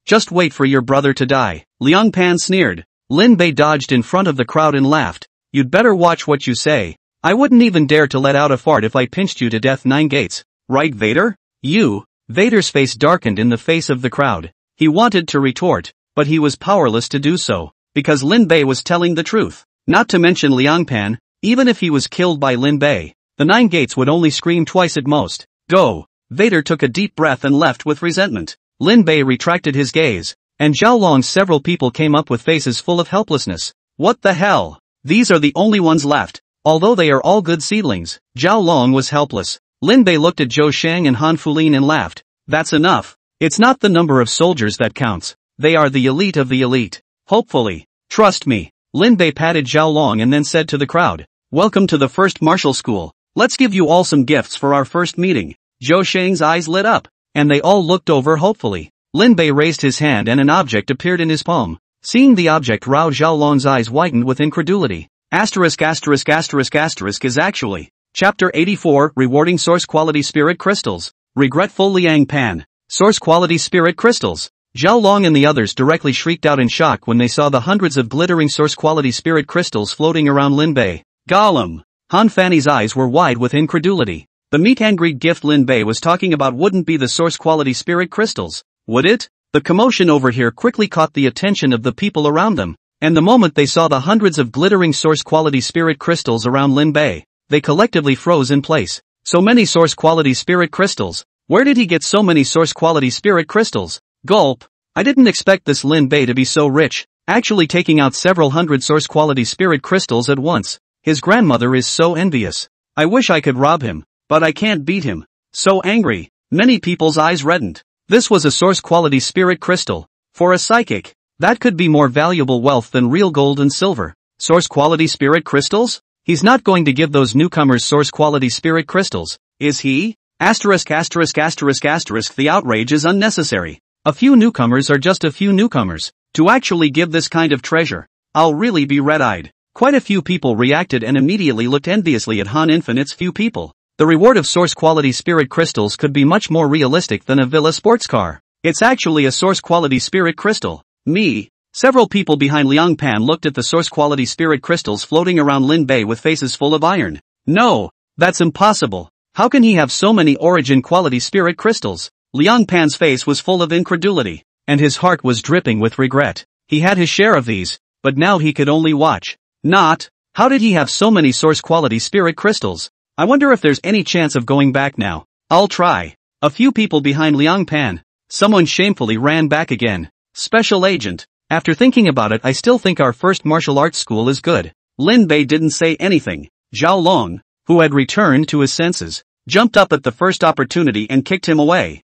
just wait for your brother to die. Liang Pan sneered. Lin Bei dodged in front of the crowd and laughed. You'd better watch what you say. I wouldn't even dare to let out a fart if I pinched you to death 9 gates. Right, Vader? You? Vader's face darkened in the face of the crowd. He wanted to retort, but he was powerless to do so, because Lin Bei was telling the truth. Not to mention Liang Pan, even if he was killed by Lin Bei, the 9 gates would only scream twice at most. Go! Vader took a deep breath and left with resentment. Lin Bei retracted his gaze, and Zhao Long's several people came up with faces full of helplessness. What the hell? These are the only ones left. Although they are all good seedlings, Zhao Long was helpless. Lin Bei looked at Zhou Shang and Han Fulin and laughed. That's enough. It's not the number of soldiers that counts. They are the elite of the elite. Hopefully. Trust me. Lin Bei patted Zhao Long and then said to the crowd, welcome to the first martial school. Let's give you all some gifts for our first meeting. Zhou Shang's eyes lit up, and they all looked over hopefully. Lin Bei raised his hand and an object appeared in his palm. Seeing the object, Rao Zhao Long's eyes widened with incredulity. Asterisk is actually. Chapter 84, Rewarding Source Quality Spirit Crystals. Regretful Liang Pan. Source Quality Spirit Crystals. Zhao Long and the others directly shrieked out in shock when they saw the hundreds of glittering Source Quality Spirit Crystals floating around Lin Bei. Gollum. Han Fanny's eyes were wide with incredulity. The meet and greet gift Lin Bei was talking about wouldn't be the Source Quality Spirit Crystals, would it? The commotion over here quickly caught the attention of the people around them, and the moment they saw the hundreds of glittering Source Quality Spirit Crystals around Lin Bei, they collectively froze in place. So many Source Quality Spirit Crystals. Where did he get so many Source Quality Spirit Crystals? Gulp. I didn't expect this Lin Bei to be so rich, actually taking out several hundred Source Quality Spirit Crystals at once. His grandmother is so envious. I wish I could rob him, but I can't beat him. So angry. Many people's eyes reddened. This was a Source Quality Spirit Crystal. For a psychic, that could be more valuable wealth than real gold and silver. Source Quality Spirit Crystals? He's not going to give those newcomers Source Quality Spirit Crystals, is he? Asterisk. The outrage is unnecessary. A few newcomers are just a few newcomers. To actually give this kind of treasure, I'll really be red-eyed. Quite a few people reacted and immediately looked enviously at Han Infinite's few people. The reward of Source Quality Spirit Crystals could be much more realistic than a Villa sports car. It's actually a Source Quality Spirit Crystal. Me. Several people behind Liang Pan looked at the Source Quality Spirit Crystals floating around Lin Bei with faces full of iron. No, that's impossible. How can he have so many Origin Quality Spirit Crystals? Liang Pan's face was full of incredulity, and his heart was dripping with regret. He had his share of these, but now he could only watch. Not. How did he have so many Source Quality Spirit Crystals? I wonder if there's any chance of going back now. I'll try. A few people behind Liang Pan. Someone shamefully ran back again. Special agent. After thinking about it, I still think our first martial arts school is good. Lin Bei didn't say anything. Zhao Long, who had returned to his senses, jumped up at the first opportunity and kicked him away.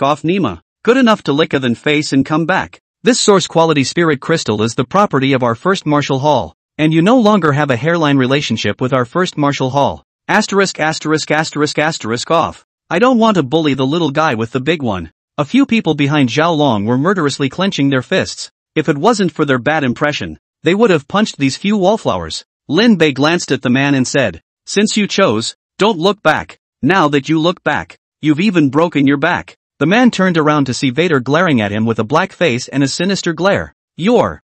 Off Nima. Good enough to lick a then face and come back. This source quality spirit crystal is the property of our first martial hall, and you no longer have a hairline relationship with our first martial hall. Off. I don't want to bully the little guy with the big one. A few people behind Zhao Long were murderously clenching their fists. If it wasn't for their bad impression, they would have punched these few wallflowers. Lin Bei glanced at the man and said, "Since you chose, don't look back. Now that you look back, you've even broken your back." The man turned around to see Vader glaring at him with a black face and a sinister glare. "You're,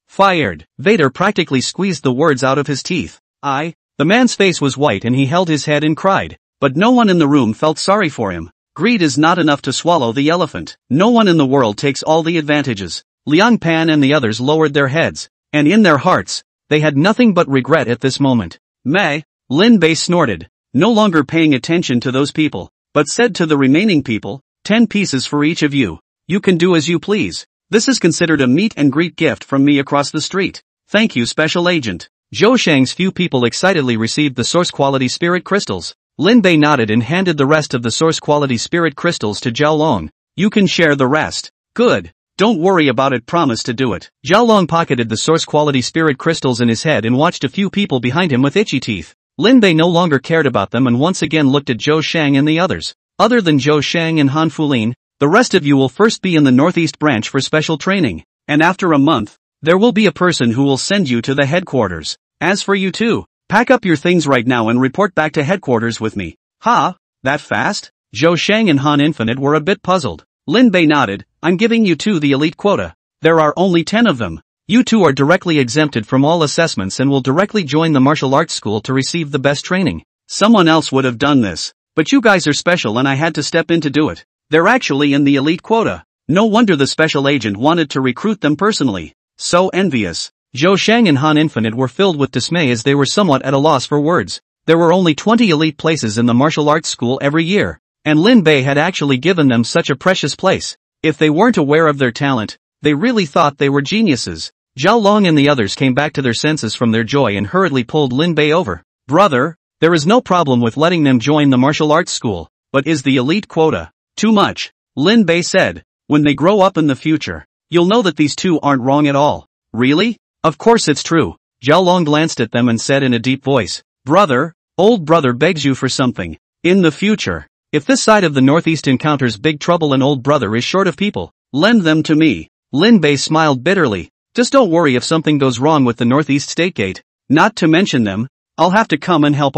fired." Vader practically squeezed the words out of his teeth. The man's face was white and he held his head and cried. But no one in the room felt sorry for him. Greed is not enough to swallow the elephant. No one in the world takes all the advantages. Liang Pan and the others lowered their heads, and in their hearts, they had nothing but regret at this moment. Meh, Lin Bei snorted, no longer paying attention to those people, but said to the remaining people, 10 pieces for each of you. You can do as you please. This is considered a meet and greet gift from me across the street. Thank you, Special Agent. Zhou Shang's few people excitedly received the source quality spirit crystals. Lin Bei nodded and handed the rest of the source quality spirit crystals to Zhao Long. You can share the rest. Good. Don't worry about it, promise to do it. Zhao Long pocketed the source quality spirit crystals in his head and watched a few people behind him with itchy teeth. Lin Bei no longer cared about them and once again looked at Zhou Shang and the others. Other than Zhou Shang and Han Fulin, the rest of you will first be in the Northeast branch for special training, and after a month, there will be a person who will send you to the headquarters. As for you two, pack up your things right now and report back to headquarters with me. That fast? Zhou Shang and Han Infinite were a bit puzzled. Lin Bei nodded, I'm giving you two the elite quota. There are only 10 of them. You two are directly exempted from all assessments and will directly join the martial arts school to receive the best training. Someone else would have done this, but you guys are special and I had to step in to do it. They're actually in the elite quota. No wonder the special agent wanted to recruit them personally. So envious. Zhou Shang and Han Infinite were filled with dismay as they were somewhat at a loss for words. There were only 20 elite places in the martial arts school every year, and Lin Bei had actually given them such a precious place. If they weren't aware of their talent, they really thought they were geniuses. Zhao Long and the others came back to their senses from their joy and hurriedly pulled Lin Bei over. Brother, there is no problem with letting them join the martial arts school, but is the elite quota too much? Lin Bei said. When they grow up in the future, you'll know that these two aren't wrong at all. Really? Of course it's true. Zhao Long glanced at them and said in a deep voice, Brother, old brother begs you for something. In the future, if this side of the Northeast encounters big trouble and old brother is short of people, lend them to me. Lin Bei smiled bitterly. Just don't worry if something goes wrong with the Northeast State Gate. Not to mention them, I'll have to come and help.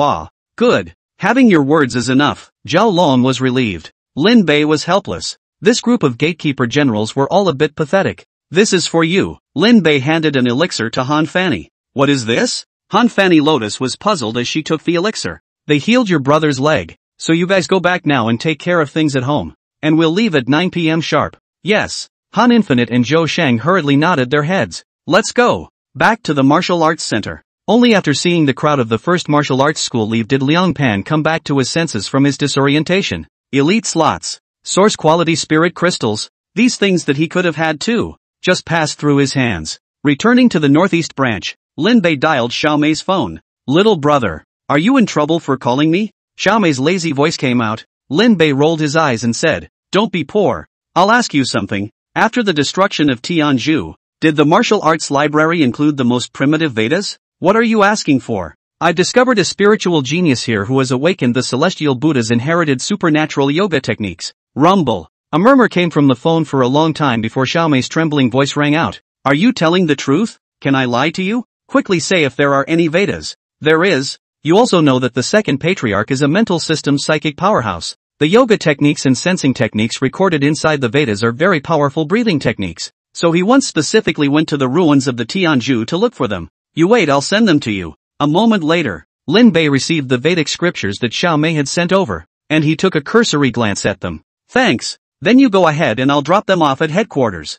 Good. Having your words is enough. Zhao Long was relieved. Lin Bei was helpless. This group of gatekeeper generals were all a bit pathetic. This is for you. Lin Bei handed an elixir to Han Fanny. What is this? Han Fanny Lotus was puzzled as she took the elixir. They healed your brother's leg, so you guys go back now and take care of things at home. And we'll leave at 9 p.m. sharp. Yes. Han Infinite and Zhou Shang hurriedly nodded their heads. Let's go. Back to the martial arts center. Only after seeing the crowd of the first martial arts school leave did Liang Pan come back to his senses from his disorientation. Elite slots. Source quality spirit crystals. These things that he could have had too, just passed through his hands. Returning to the Northeast branch, Lin Bei dialed Xiaomei's phone. Little brother, are you in trouble for calling me? Xiaomei's lazy voice came out. Lin Bei rolled his eyes and said, Don't be poor. I'll ask you something. After the destruction of Tianzhu, did the martial arts library include the most primitive Vedas? What are you asking for? I've discovered a spiritual genius here who has awakened the celestial Buddha's inherited supernatural yoga techniques. Rumble. A murmur came from the phone for a long time before Xiaomei's trembling voice rang out. Are you telling the truth? Can I lie to you? Quickly say if there are any Vedas. There is. You also know that the second patriarch is a mental system psychic powerhouse. The yoga techniques and sensing techniques recorded inside the Vedas are very powerful breathing techniques. So he once specifically went to the ruins of the Tianzhu to look for them. You wait, I'll send them to you. A moment later, Lin Bei received the Vedic scriptures that Xiaomei had sent over, and he took a cursory glance at them. Thanks. Then you go ahead and I'll drop them off at headquarters.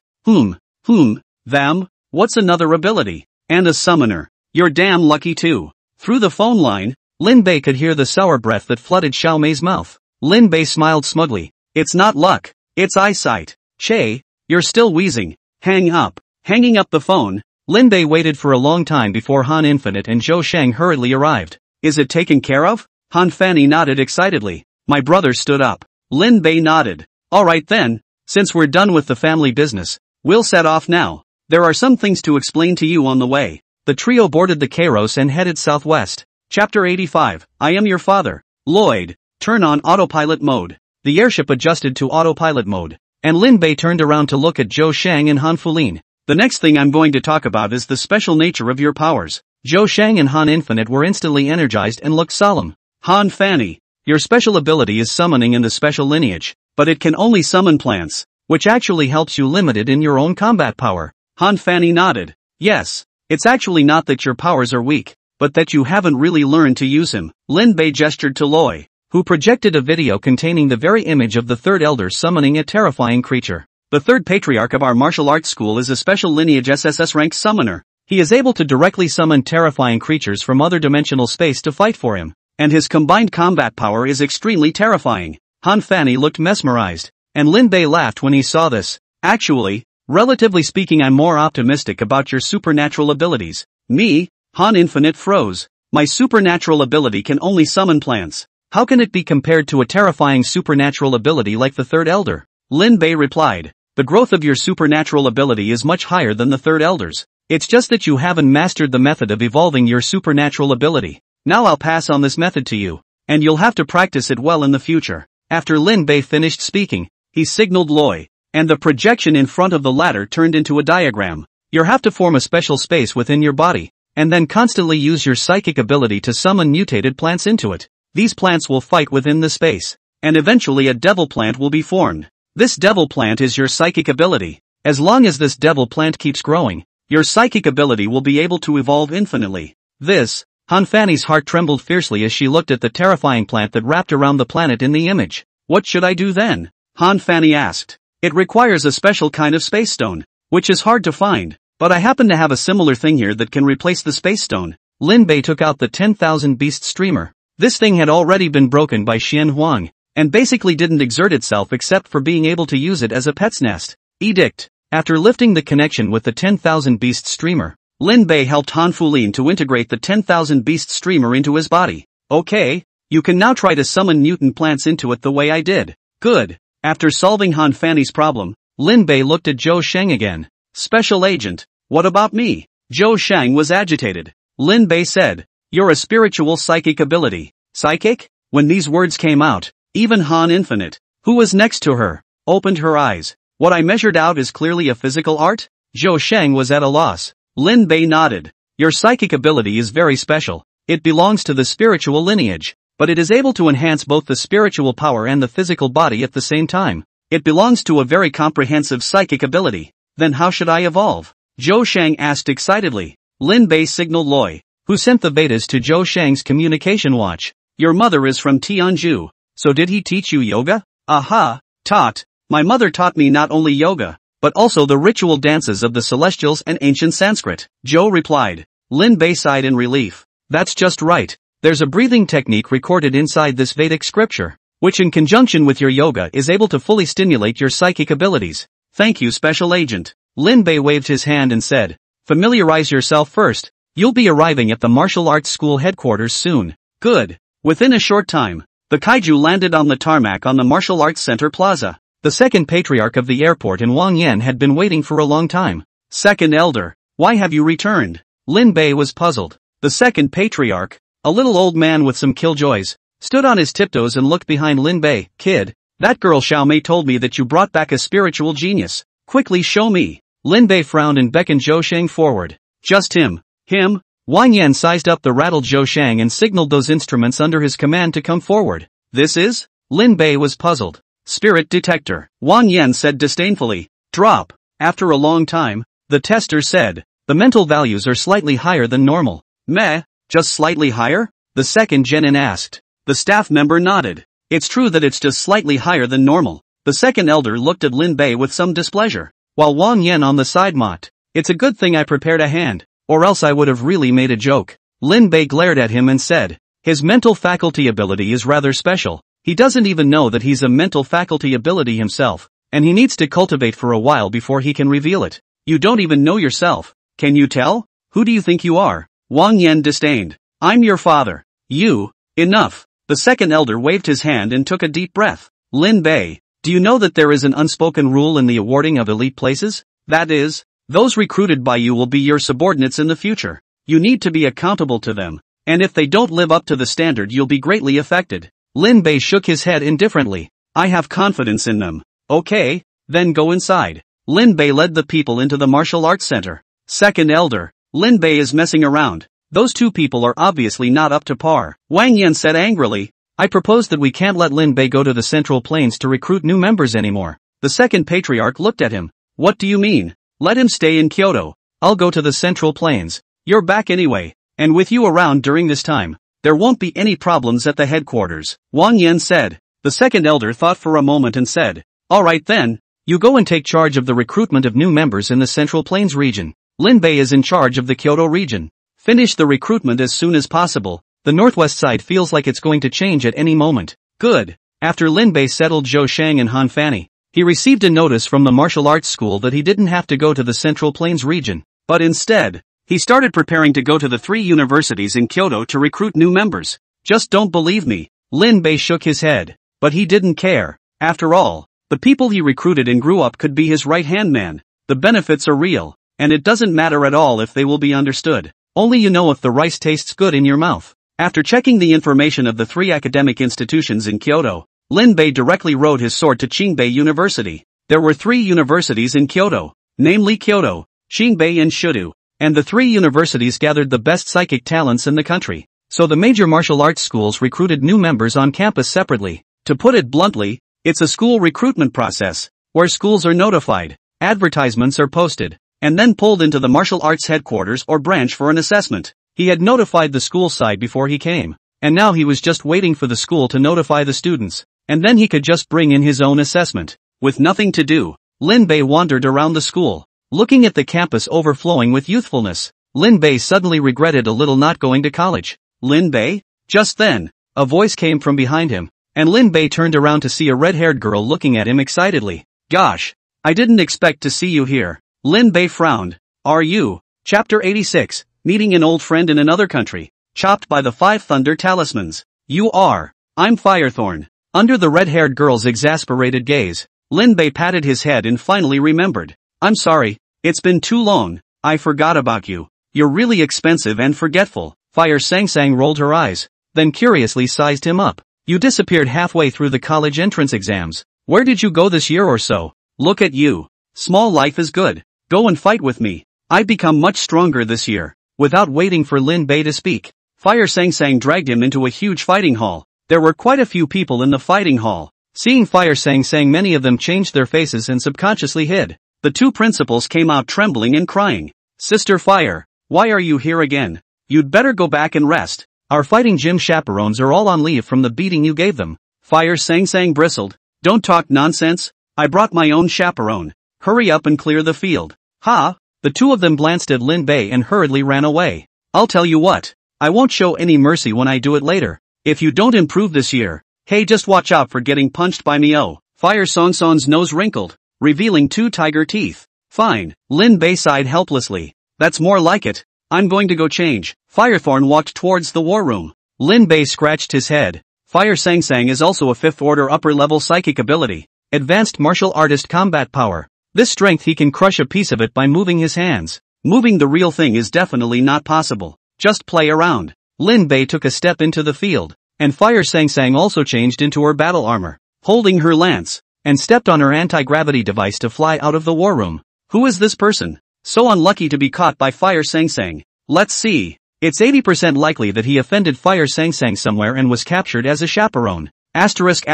Them? What's another ability? And a summoner. You're damn lucky too. Through the phone line, Lin Bei could hear the sour breath that flooded Xiao Mei's mouth. Lin Bei smiled smugly. It's not luck, it's eyesight. Che, you're still wheezing. Hang up. Hanging up the phone, Lin Bei waited for a long time before Han Infinite and Zhou Shang hurriedly arrived. Is it taken care of? Han Fanny nodded excitedly. My brother stood up. Lin Bei nodded. Alright then, since we're done with the family business, we'll set off now. There are some things to explain to you on the way. The trio boarded the Kairos and headed southwest. Chapter 85, I am your father. Lloyd, turn on autopilot mode. The airship adjusted to autopilot mode, and Lin Bei turned around to look at Zhou Shang and Han Fulin. The next thing I'm going to talk about is the special nature of your powers. Zhou Shang and Han Infinite were instantly energized and looked solemn. Han Fanny, your special ability is summoning in the special lineage, but it can only summon plants, which actually helps you limited in your own combat power. Han Fanny nodded. Yes, it's actually not that your powers are weak, but that you haven't really learned to use him. Lin Bei gestured to Loi, who projected a video containing the very image of the third elder summoning a terrifying creature. The third patriarch of our martial arts school is a special lineage SSS rank summoner. He is able to directly summon terrifying creatures from other dimensional space to fight for him, and his combined combat power is extremely terrifying. Han Fanny looked mesmerized, and Lin Bei laughed when he saw this. Actually, relatively speaking, I'm more optimistic about your supernatural abilities. Me? Han Infinite froze. My supernatural ability can only summon plants. How can it be compared to a terrifying supernatural ability like the third elder? Lin Bei replied. The growth of your supernatural ability is much higher than the third elder's. It's just that you haven't mastered the method of evolving your supernatural ability. Now I'll pass on this method to you, and you'll have to practice it well in the future. After Lin Bei finished speaking, he signaled Loi, and the projection in front of the latter turned into a diagram. You'll have to form a special space within your body, and then constantly use your psychic ability to summon mutated plants into it. These plants will fight within the space, and eventually a devil plant will be formed. This devil plant is your psychic ability. As long as this devil plant keeps growing, your psychic ability will be able to evolve infinitely. This, Han Fanny's heart trembled fiercely as she looked at the terrifying plant that wrapped around the planet in the image. What should I do then? Han Fanny asked. It requires a special kind of space stone, which is hard to find, but I happen to have a similar thing here that can replace the space stone. Lin Bei took out the 10,000 beast streamer. This thing had already been broken by Xian Huang, and basically didn't exert itself except for being able to use it as a pet's nest. Edict. After lifting the connection with the 10,000 beast streamer, Lin Bei helped Han Fulin to integrate the 10,000 beast streamer into his body. Okay, you can now try to summon mutant plants into it the way I did. Good. After solving Han Fanny's problem, Lin Bei looked at Zhou Shang again. Special agent, what about me? Zhou Shang was agitated. Lin Bei said, you're a spiritual psychic ability. Psychic? When these words came out, even Han Infinite, who was next to her, opened her eyes. What I measured out is clearly a physical art? Zhou Shang was at a loss. Lin Bei nodded. Your psychic ability is very special. It belongs to the spiritual lineage, but it is able to enhance both the spiritual power and the physical body at the same time. It belongs to a very comprehensive psychic ability. Then how should I evolve? Zhou Shang asked excitedly. Lin Bei signaled Loi, who sent the betas to Zhou Shang's communication watch. Your mother is from Tianzhu. So did he teach you yoga? Aha, taught. My mother taught me not only yoga, but also the ritual dances of the celestials and ancient Sanskrit. Zhou replied. Lin Bei sighed in relief. That's just right. There's a breathing technique recorded inside this Vedic scripture, which in conjunction with your yoga is able to fully stimulate your psychic abilities. Thank you, special agent. Lin Bei waved his hand and said, familiarize yourself first. You'll be arriving at the martial arts school headquarters soon. Good. Within a short time, the kaiju landed on the tarmac on the Martial Arts Center Plaza. The second patriarch of the airport in Wang Yan had been waiting for a long time. Second elder, why have you returned? Lin Bei was puzzled. The second patriarch, a little old man with some killjoys, stood on his tiptoes and looked behind Lin Bei. Kid, that girl Xiao Mei told me that you brought back a spiritual genius. Quickly show me. Lin Bei frowned and beckoned Zhou Shang forward. Just him. Him? Wang Yan sized up the rattled Zhou Shang and signaled those instruments under his command to come forward. This is? Lin Bei was puzzled. Spirit detector. Wang Yan said disdainfully. Drop. After a long time, the tester said, the mental values are slightly higher than normal. Meh, just slightly higher? The second genin asked. The staff member nodded. It's true that it's just slightly higher than normal. The second elder looked at Lin Bei with some displeasure, while Wang Yan on the side mocked. It's a good thing I prepared a hand, or else I would have really made a joke. Lin Bei glared at him and said, his mental faculty ability is rather special. He doesn't even know that he's a mental faculty ability himself, and he needs to cultivate for a while before he can reveal it. You don't even know yourself. Can you tell? Who do you think you are? Wang Yan disdained. I'm your father. You. Enough. The second elder waved his hand and took a deep breath. Lin Bei, do you know that there is an unspoken rule in the awarding of elite places? That is, those recruited by you will be your subordinates in the future. You need to be accountable to them, and if they don't live up to the standard you'll be greatly affected. Lin Bei shook his head indifferently. I have confidence in them. Okay, then go inside. Lin Bei led the people into the martial arts center. Second elder, Lin Bei is messing around. Those two people are obviously not up to par. Wang Yan said angrily. I propose that we can't let Lin Bei go to the Central Plains to recruit new members anymore. The second patriarch looked at him. What do you mean? Let him stay in Kyoto. I'll go to the Central Plains. You're back anyway, and with you around during this time, there won't be any problems at the headquarters. Wang Yan said. The second elder thought for a moment and said, alright then, you go and take charge of the recruitment of new members in the Central Plains region. Lin Bei is in charge of the Kyoto region. Finish the recruitment as soon as possible. The northwest side feels like it's going to change at any moment. Good. After Lin Bei settled Zhou Shang and Han Fanny, he received a notice from the martial arts school that he didn't have to go to the Central Plains region, but instead, he started preparing to go to the 3 universities in Kyoto to recruit new members. Just don't believe me. Lin Bei shook his head. But he didn't care. After all, the people he recruited and grew up could be his right-hand man. The benefits are real, and it doesn't matter at all if they will be understood. Only you know if the rice tastes good in your mouth. After checking the information of the 3 academic institutions in Kyoto, Lin Bei directly rode his sword to Qingbei University. There were 3 universities in Kyoto, namely Kyoto, Qingbei and Shudu, and the 3 universities gathered the best psychic talents in the country. So the major martial arts schools recruited new members on campus separately. To put it bluntly, it's a school recruitment process, where schools are notified, advertisements are posted, and then pulled into the martial arts headquarters or branch for an assessment. He had notified the school side before he came, and now he was just waiting for the school to notify the students, and then he could just bring in his own assessment. With nothing to do, Lin Bei wandered around the school, looking at the campus overflowing with youthfulness. Lin Bei suddenly regretted a little not going to college. Lin Bei? Just then, a voice came from behind him, and Lin Bei turned around to see a red-haired girl looking at him excitedly. Gosh, I didn't expect to see you here. Lin Bei frowned. Are you? Chapter 86, Meeting an Old Friend in Another Country, chopped by the 5 Thunder Talismans. You are. I'm Firethorn. Under the red-haired girl's exasperated gaze, Lin Bei patted his head and finally remembered. I'm sorry, it's been too long, I forgot about you. You're really expensive and forgetful. Fire Sang rolled her eyes, then curiously sized him up. You disappeared halfway through the college entrance exams. Where did you go this year or so? Look at you. Small life is good. Go and fight with me. I've become much stronger this year. Without waiting for Lin Bei to speak, Fire Sang dragged him into a huge fighting hall. There were quite a few people in the fighting hall. Seeing Fire Sang, many of them changed their faces and subconsciously hid. The 2 principals came out trembling and crying. Sister Fire, why are you here again? You'd better go back and rest. Our fighting gym chaperones are all on leave from the beating you gave them. Fire Sang bristled. Don't talk nonsense. I brought my own chaperone. Hurry up and clear the field. Ha! The 2 of them glanced at Lin Bei and hurriedly ran away. I'll tell you what. I won't show any mercy when I do it later. If you don't improve this year, hey, just watch out for getting punched by me. Oh. Fire Song's nose wrinkled, revealing 2 tiger teeth. Fine. Lin Bei sighed helplessly. That's more like it. I'm going to go change. Firethorn walked towards the war room. Lin Bei scratched his head. Fire Sang is also a 5th order upper level psychic ability. Advanced martial artist combat power. This strength he can crush a piece of it by moving his hands. Moving the real thing is definitely not possible. Just play around. Lin Bei took a step into the field, and Fire Sang also changed into her battle armor, holding her lance, and stepped on her anti-gravity device to fly out of the war room. Who is this person? So unlucky to be caught by Fire Sang. Let's see. It's 80% likely that he offended Fire Sang somewhere and was captured as a chaperone. Asterisk.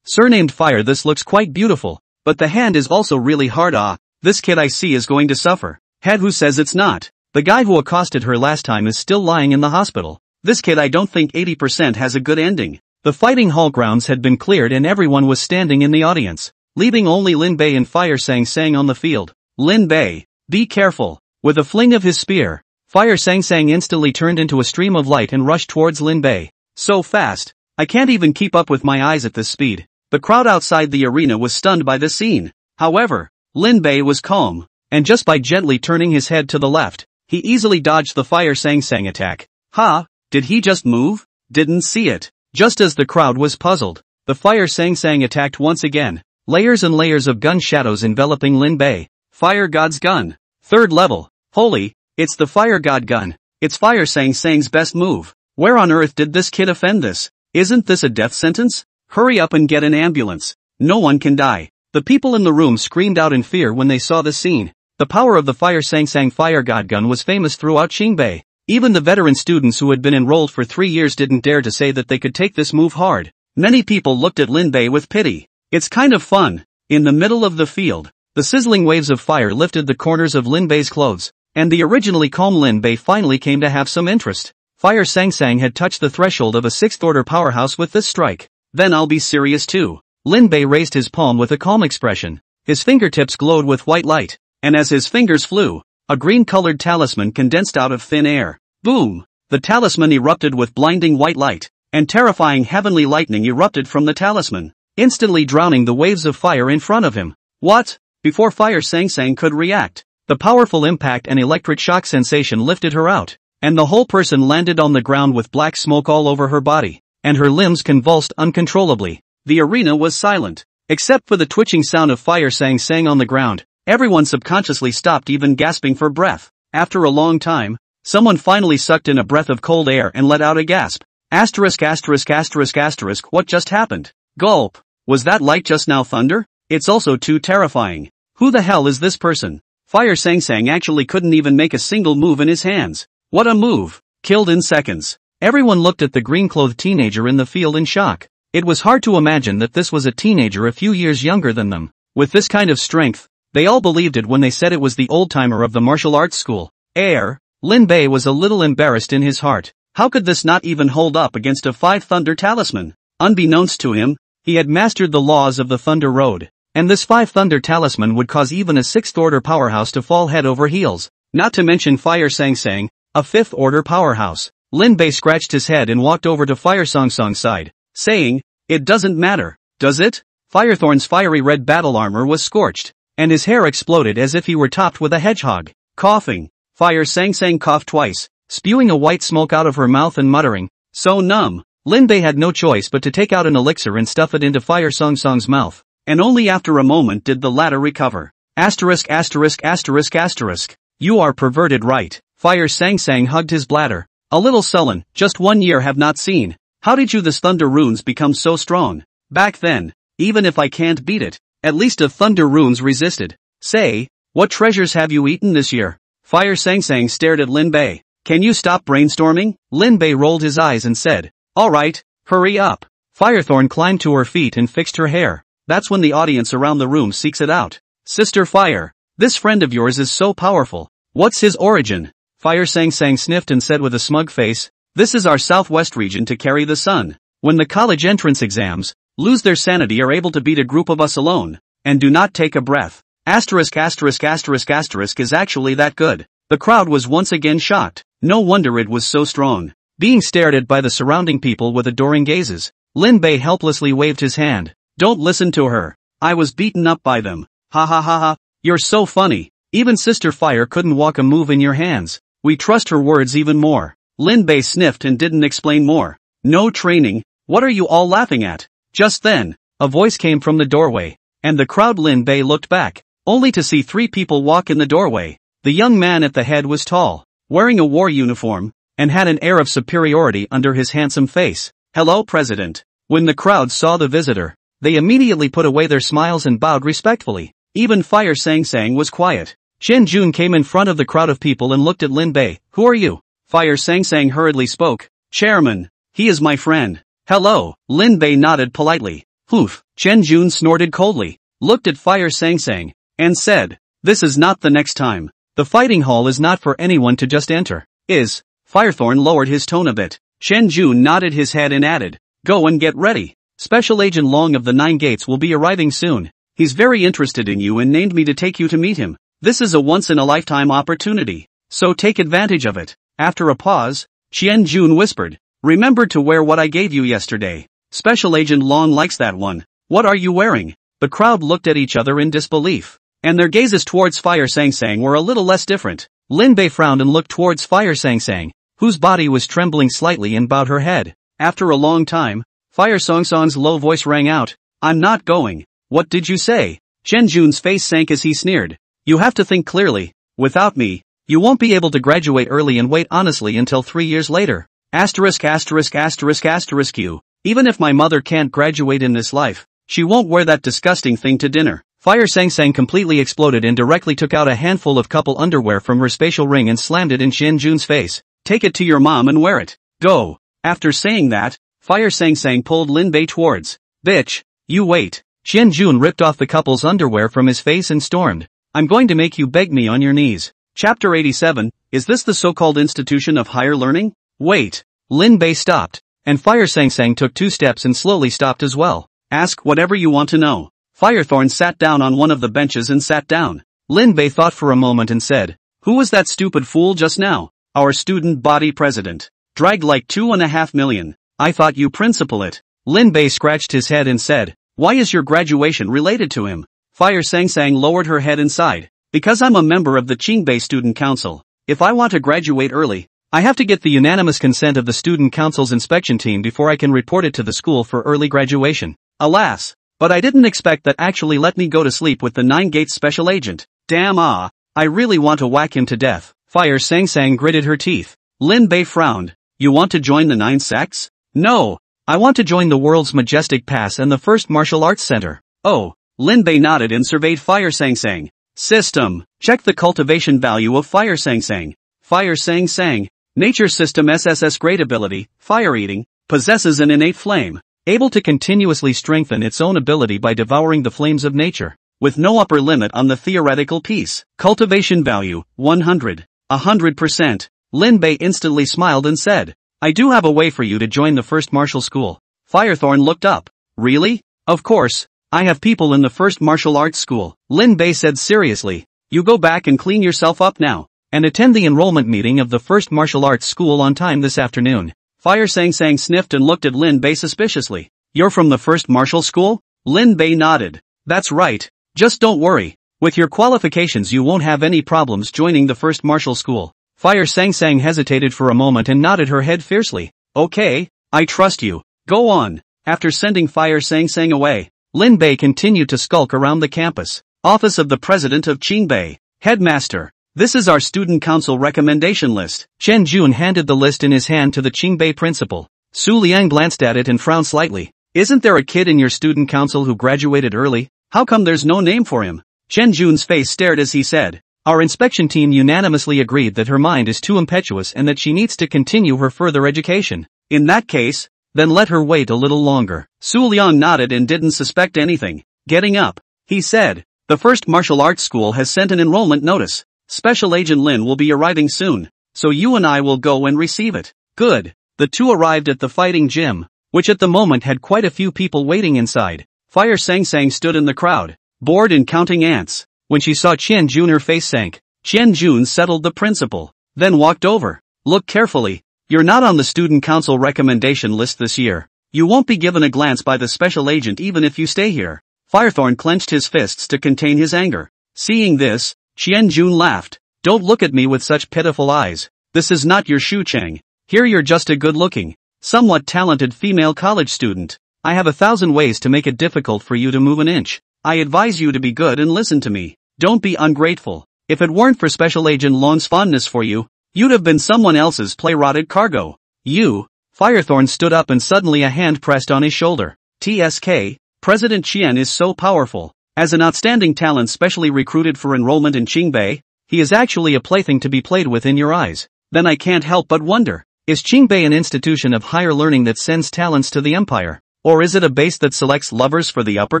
Surnamed Fire, this looks quite beautiful, but the hand is also really hard. This kid I see is going to suffer. Head, who says it's not? The guy who accosted her last time is still lying in the hospital. This kid, I don't think 80% has a good ending. The fighting hall grounds had been cleared and everyone was standing in the audience, leaving only Lin Bei and Fire Sang on the field. Lin Bei, be careful. With a fling of his spear, Fire Sang Sang instantly turned into a stream of light and rushed towards Lin Bei. So fast, I can't even keep up with my eyes at this speed. The crowd outside the arena was stunned by this scene. However, Lin Bei was calm, and just by gently turning his head to the left, he easily dodged the Fire Sang Sang attack. Ha, did he just move? Didn't see it. Just as the crowd was puzzled, the Fire Sang Sang attacked once again. Layers and layers of gun shadows enveloping Lin Bei. Fire God's gun. Third level. Holy, it's the Fire God gun. It's Fire Sang Sang's best move. Where on earth did this kid offend this? Isn't this a death sentence? Hurry up and get an ambulance. No one can die. The people in the room screamed out in fear when they saw this scene. The power of the Fire Sang Sang Fire God gun was famous throughout Qingbei. Even the veteran students who had been enrolled for 3 years didn't dare to say that they could take this move hard. Many people looked at Lin Bei with pity. It's kind of fun. In the middle of the field, the sizzling waves of fire lifted the corners of Lin Bei's clothes, and the originally calm Lin Bei finally came to have some interest. Fire Sang Sang had touched the threshold of a 6th-order powerhouse with this strike. Then I'll be serious too. Lin Bei raised his palm with a calm expression. His fingertips glowed with white light, and as his fingers flew, a green-colored talisman condensed out of thin air. Boom! The talisman erupted with blinding white light, and terrifying heavenly lightning erupted from the talisman, instantly drowning the waves of fire in front of him. What? Before Fire Sang Sang could react, the powerful impact and electric shock sensation lifted her out, and the whole person landed on the ground with black smoke all over her body, and her limbs convulsed uncontrollably. The arena was silent, except for the twitching sound of Fire Sang Sang on the ground. Everyone subconsciously stopped, even gasping for breath. After a long time, someone finally sucked in a breath of cold air and let out a gasp. Asterisk asterisk asterisk asterisk, what just happened? Gulp. Was that like just now thunder? It's also too terrifying. Who the hell is this person? Fire Sang Sang actually couldn't even make a single move in his hands. What a move. Killed in seconds. Everyone looked at the green-clothed teenager in the field in shock. It was hard to imagine that this was a teenager a few years younger than them. With this kind of strength, they all believed it when they said it was the old-timer of the martial arts school. Lin Bei was a little embarrassed in his heart. How could this not even hold up against a 5-thunder talisman? Unbeknownst to him, he had mastered the laws of the Thunder Road, and this 5-thunder talisman would cause even a 6th-order powerhouse to fall head over heels. Not to mention Fire Sang Sang, a 5th-order powerhouse. Lin Bei scratched his head and walked over to Fire Sang Sang's side, saying, "It doesn't matter, does it?" Firethorn's fiery red battle armor was scorched, and his hair exploded as if he were topped with a hedgehog. Coughing, Fire Sang Sang coughed twice, spewing a white smoke out of her mouth and muttering, "So numb." Lin Bei had no choice but to take out an elixir and stuff it into Fire Sang Sang's mouth, and only after a moment did the latter recover. Asterisk asterisk asterisk asterisk. You are perverted, right? Fire Sang Sang hugged his bladder. A little sullen. Just 1 year have not seen. How did you this thunder runes become so strong? Back then, even if I can't beat it, at least a thunder runes resisted. Say, what treasures have you eaten this year? Fire Sang Sang stared at Lin Bei. Can you stop brainstorming? Lin Bei rolled his eyes and said, "Alright, hurry up." Firethorn climbed to her feet and fixed her hair. That's when the audience around the room seeks it out. "Sister Fire, this friend of yours is so powerful. What's his origin?" Fire Sang Sang sniffed and said with a smug face, "This is our southwest region to carry the sun. When the college entrance exams lose their sanity are able to beat a group of us alone, and do not take a breath. Asterisk asterisk asterisk asterisk is actually that good." The crowd was once again shocked. No wonder it was so strong. Being stared at by the surrounding people with adoring gazes, Lin Bei helplessly waved his hand. "Don't listen to her. I was beaten up by them. Ha ha ha ha. You're so funny. Even Sister Fire couldn't walk a move in your hands. We trust her words even more." Lin Bei sniffed and didn't explain more. "No training. What are you all laughing at?" Just then, a voice came from the doorway, and the crowd. Lin Bei looked back, only to see 3 people walk in the doorway. The young man at the head was tall, wearing a war uniform, and had an air of superiority under his handsome face. "Hello, President." When the crowd saw the visitor, they immediately put away their smiles and bowed respectfully. Even Fire Sang Sang was quiet. Chen Jun came in front of the crowd of people and looked at Lin Bei. "Who are you?" Fire Sang Sang hurriedly spoke. "Chairman. He is my friend." "Hello." Lin Bei nodded politely. "Hoof." Chen Jun snorted coldly, looked at Fire Sang Sang, and said, "This is not the next time. The fighting hall is not for anyone to just enter." "Is." Firethorn lowered his tone a bit. Chen Jun nodded his head and added, "Go and get ready. Special Agent Long of the 9 Gates will be arriving soon. He's very interested in you and named me to take you to meet him. This is a once-in-a-lifetime opportunity. so take advantage of it. After a pause, Qian Jun whispered, remember to wear what I gave you yesterday. Special Agent Long likes that one. What are you wearing? The crowd looked at each other in disbelief, and their gazes towards Fire Sang Sang were a little less different. Lin Bei frowned and looked towards Fire Sang Sang, whose body was trembling slightly, and bowed her head. After a long time, Fire Sang Sang's low voice rang out, I'm not going. What did you say? Chen Jun's face sank as he sneered. You have to think clearly. Without me, you won't be able to graduate early and wait honestly until 3 years later. Asterisk asterisk asterisk asterisk you. Even if my mother can't graduate in this life, she won't wear that disgusting thing to dinner. Fire Sang Sang completely exploded and directly took out a handful of couple underwear from her spatial ring and slammed it in Chen Jun's face. Take it to your mom and wear it. Go. After saying that, Fire Sang Sang pulled Lin Bei towards. Bitch, you wait. Chen Jun ripped off the couple's underwear from his face and stormed. I'm going to make you beg me on your knees. Chapter 87, is this the so-called institution of higher learning? Wait. Lin Bei stopped, and Fire Sang Sang took 2 steps and slowly stopped as well. Ask whatever you want to know. Firethorn sat down on one of the benches and sat down. Lin Bei thought for a moment and said, who was that stupid fool just now? Our student body president. Dragged like 2.5 million. I thought you principal it. Lin Bei scratched his head and said, why is your graduation related to him? Fire Sang Sang lowered her head and sighed. Because I'm a member of the Qingbei Student Council. If I want to graduate early, I have to get the unanimous consent of the Student Council's inspection team before I can report it to the school for early graduation. Alas, but I didn't expect that actually let me go to sleep with the 9 Gates special agent. Damn I really want to whack him to death. Fire Sang Sang gritted her teeth. Lin Bei frowned. You want to join the 9 sects? No. I want to join the world's majestic pass and the first martial arts center. Oh. Lin Bei nodded and surveyed Fire Sang Sang. System. Check the cultivation value of Fire Sang Sang. Fire Sang Sang. Nature system SSS great ability, fire eating, possesses an innate flame, able to continuously strengthen its own ability by devouring the flames of nature, with no upper limit on the theoretical piece. Cultivation value, 100. 100%. Lin Bei instantly smiled and said, I do have a way for you to join the first martial school. Firethorn looked up. Really? Of course. I have people in the first martial arts school. Lin Bei said seriously. You go back and clean yourself up now, and attend the enrollment meeting of the first martial arts school on time this afternoon. Fire Sang Sang sniffed and looked at Lin Bei suspiciously. You're from the first martial school? Lin Bei nodded. That's right. Just don't worry. With your qualifications you won't have any problems joining the first martial school. Fire Sang Sang hesitated for a moment and nodded her head fiercely. Okay, I trust you. Go on. After sending Fire Sang Sang away, Lin Bei continued to skulk around the campus. Office of the President of Qingbei. Headmaster. This is our student council recommendation list. Chen Jun handed the list in his hand to the Qingbei principal. Su Liang glanced at it and frowned slightly. Isn't there a kid in your student council who graduated early? How come there's no name for him? Chen Jun's face stared as he said. Our inspection team unanimously agreed that her mind is too impetuous and that she needs to continue her further education. In that case, then let her wait a little longer. Su Liang nodded and didn't suspect anything. Getting up, he said, the first martial arts school has sent an enrollment notice. Special Agent Lin will be arriving soon, so you and I will go and receive it. Good. The two arrived at the fighting gym, which at the moment had quite a few people waiting inside. Fire Sang Sang stood in the crowd, bored and counting ants. When she saw Qian Jun, her face sank. Qian Jun settled the principal, then walked over. Look carefully. You're not on the student council recommendation list this year. You won't be given a glance by the special agent even if you stay here. Firethorn clenched his fists to contain his anger. Seeing this, Qian Jun laughed. Don't look at me with such pitiful eyes. This is not your Shu Cheng. Here you're just a good-looking, somewhat talented female college student. I have 1,000 ways to make it difficult for you to move an inch. I advise you to be good and listen to me. Don't be ungrateful. If it weren't for Special Agent Lon's fondness for you, you'd have been someone else's play-rotted cargo. You. Firethorn stood up and suddenly a hand pressed on his shoulder. TSK, President Qian is so powerful. As an outstanding talent specially recruited for enrollment in Qingbei, he is actually a plaything to be played with in your eyes. Then I can't help but wonder, is Qingbei an institution of higher learning that sends talents to the empire? Or is it a base that selects lovers for the upper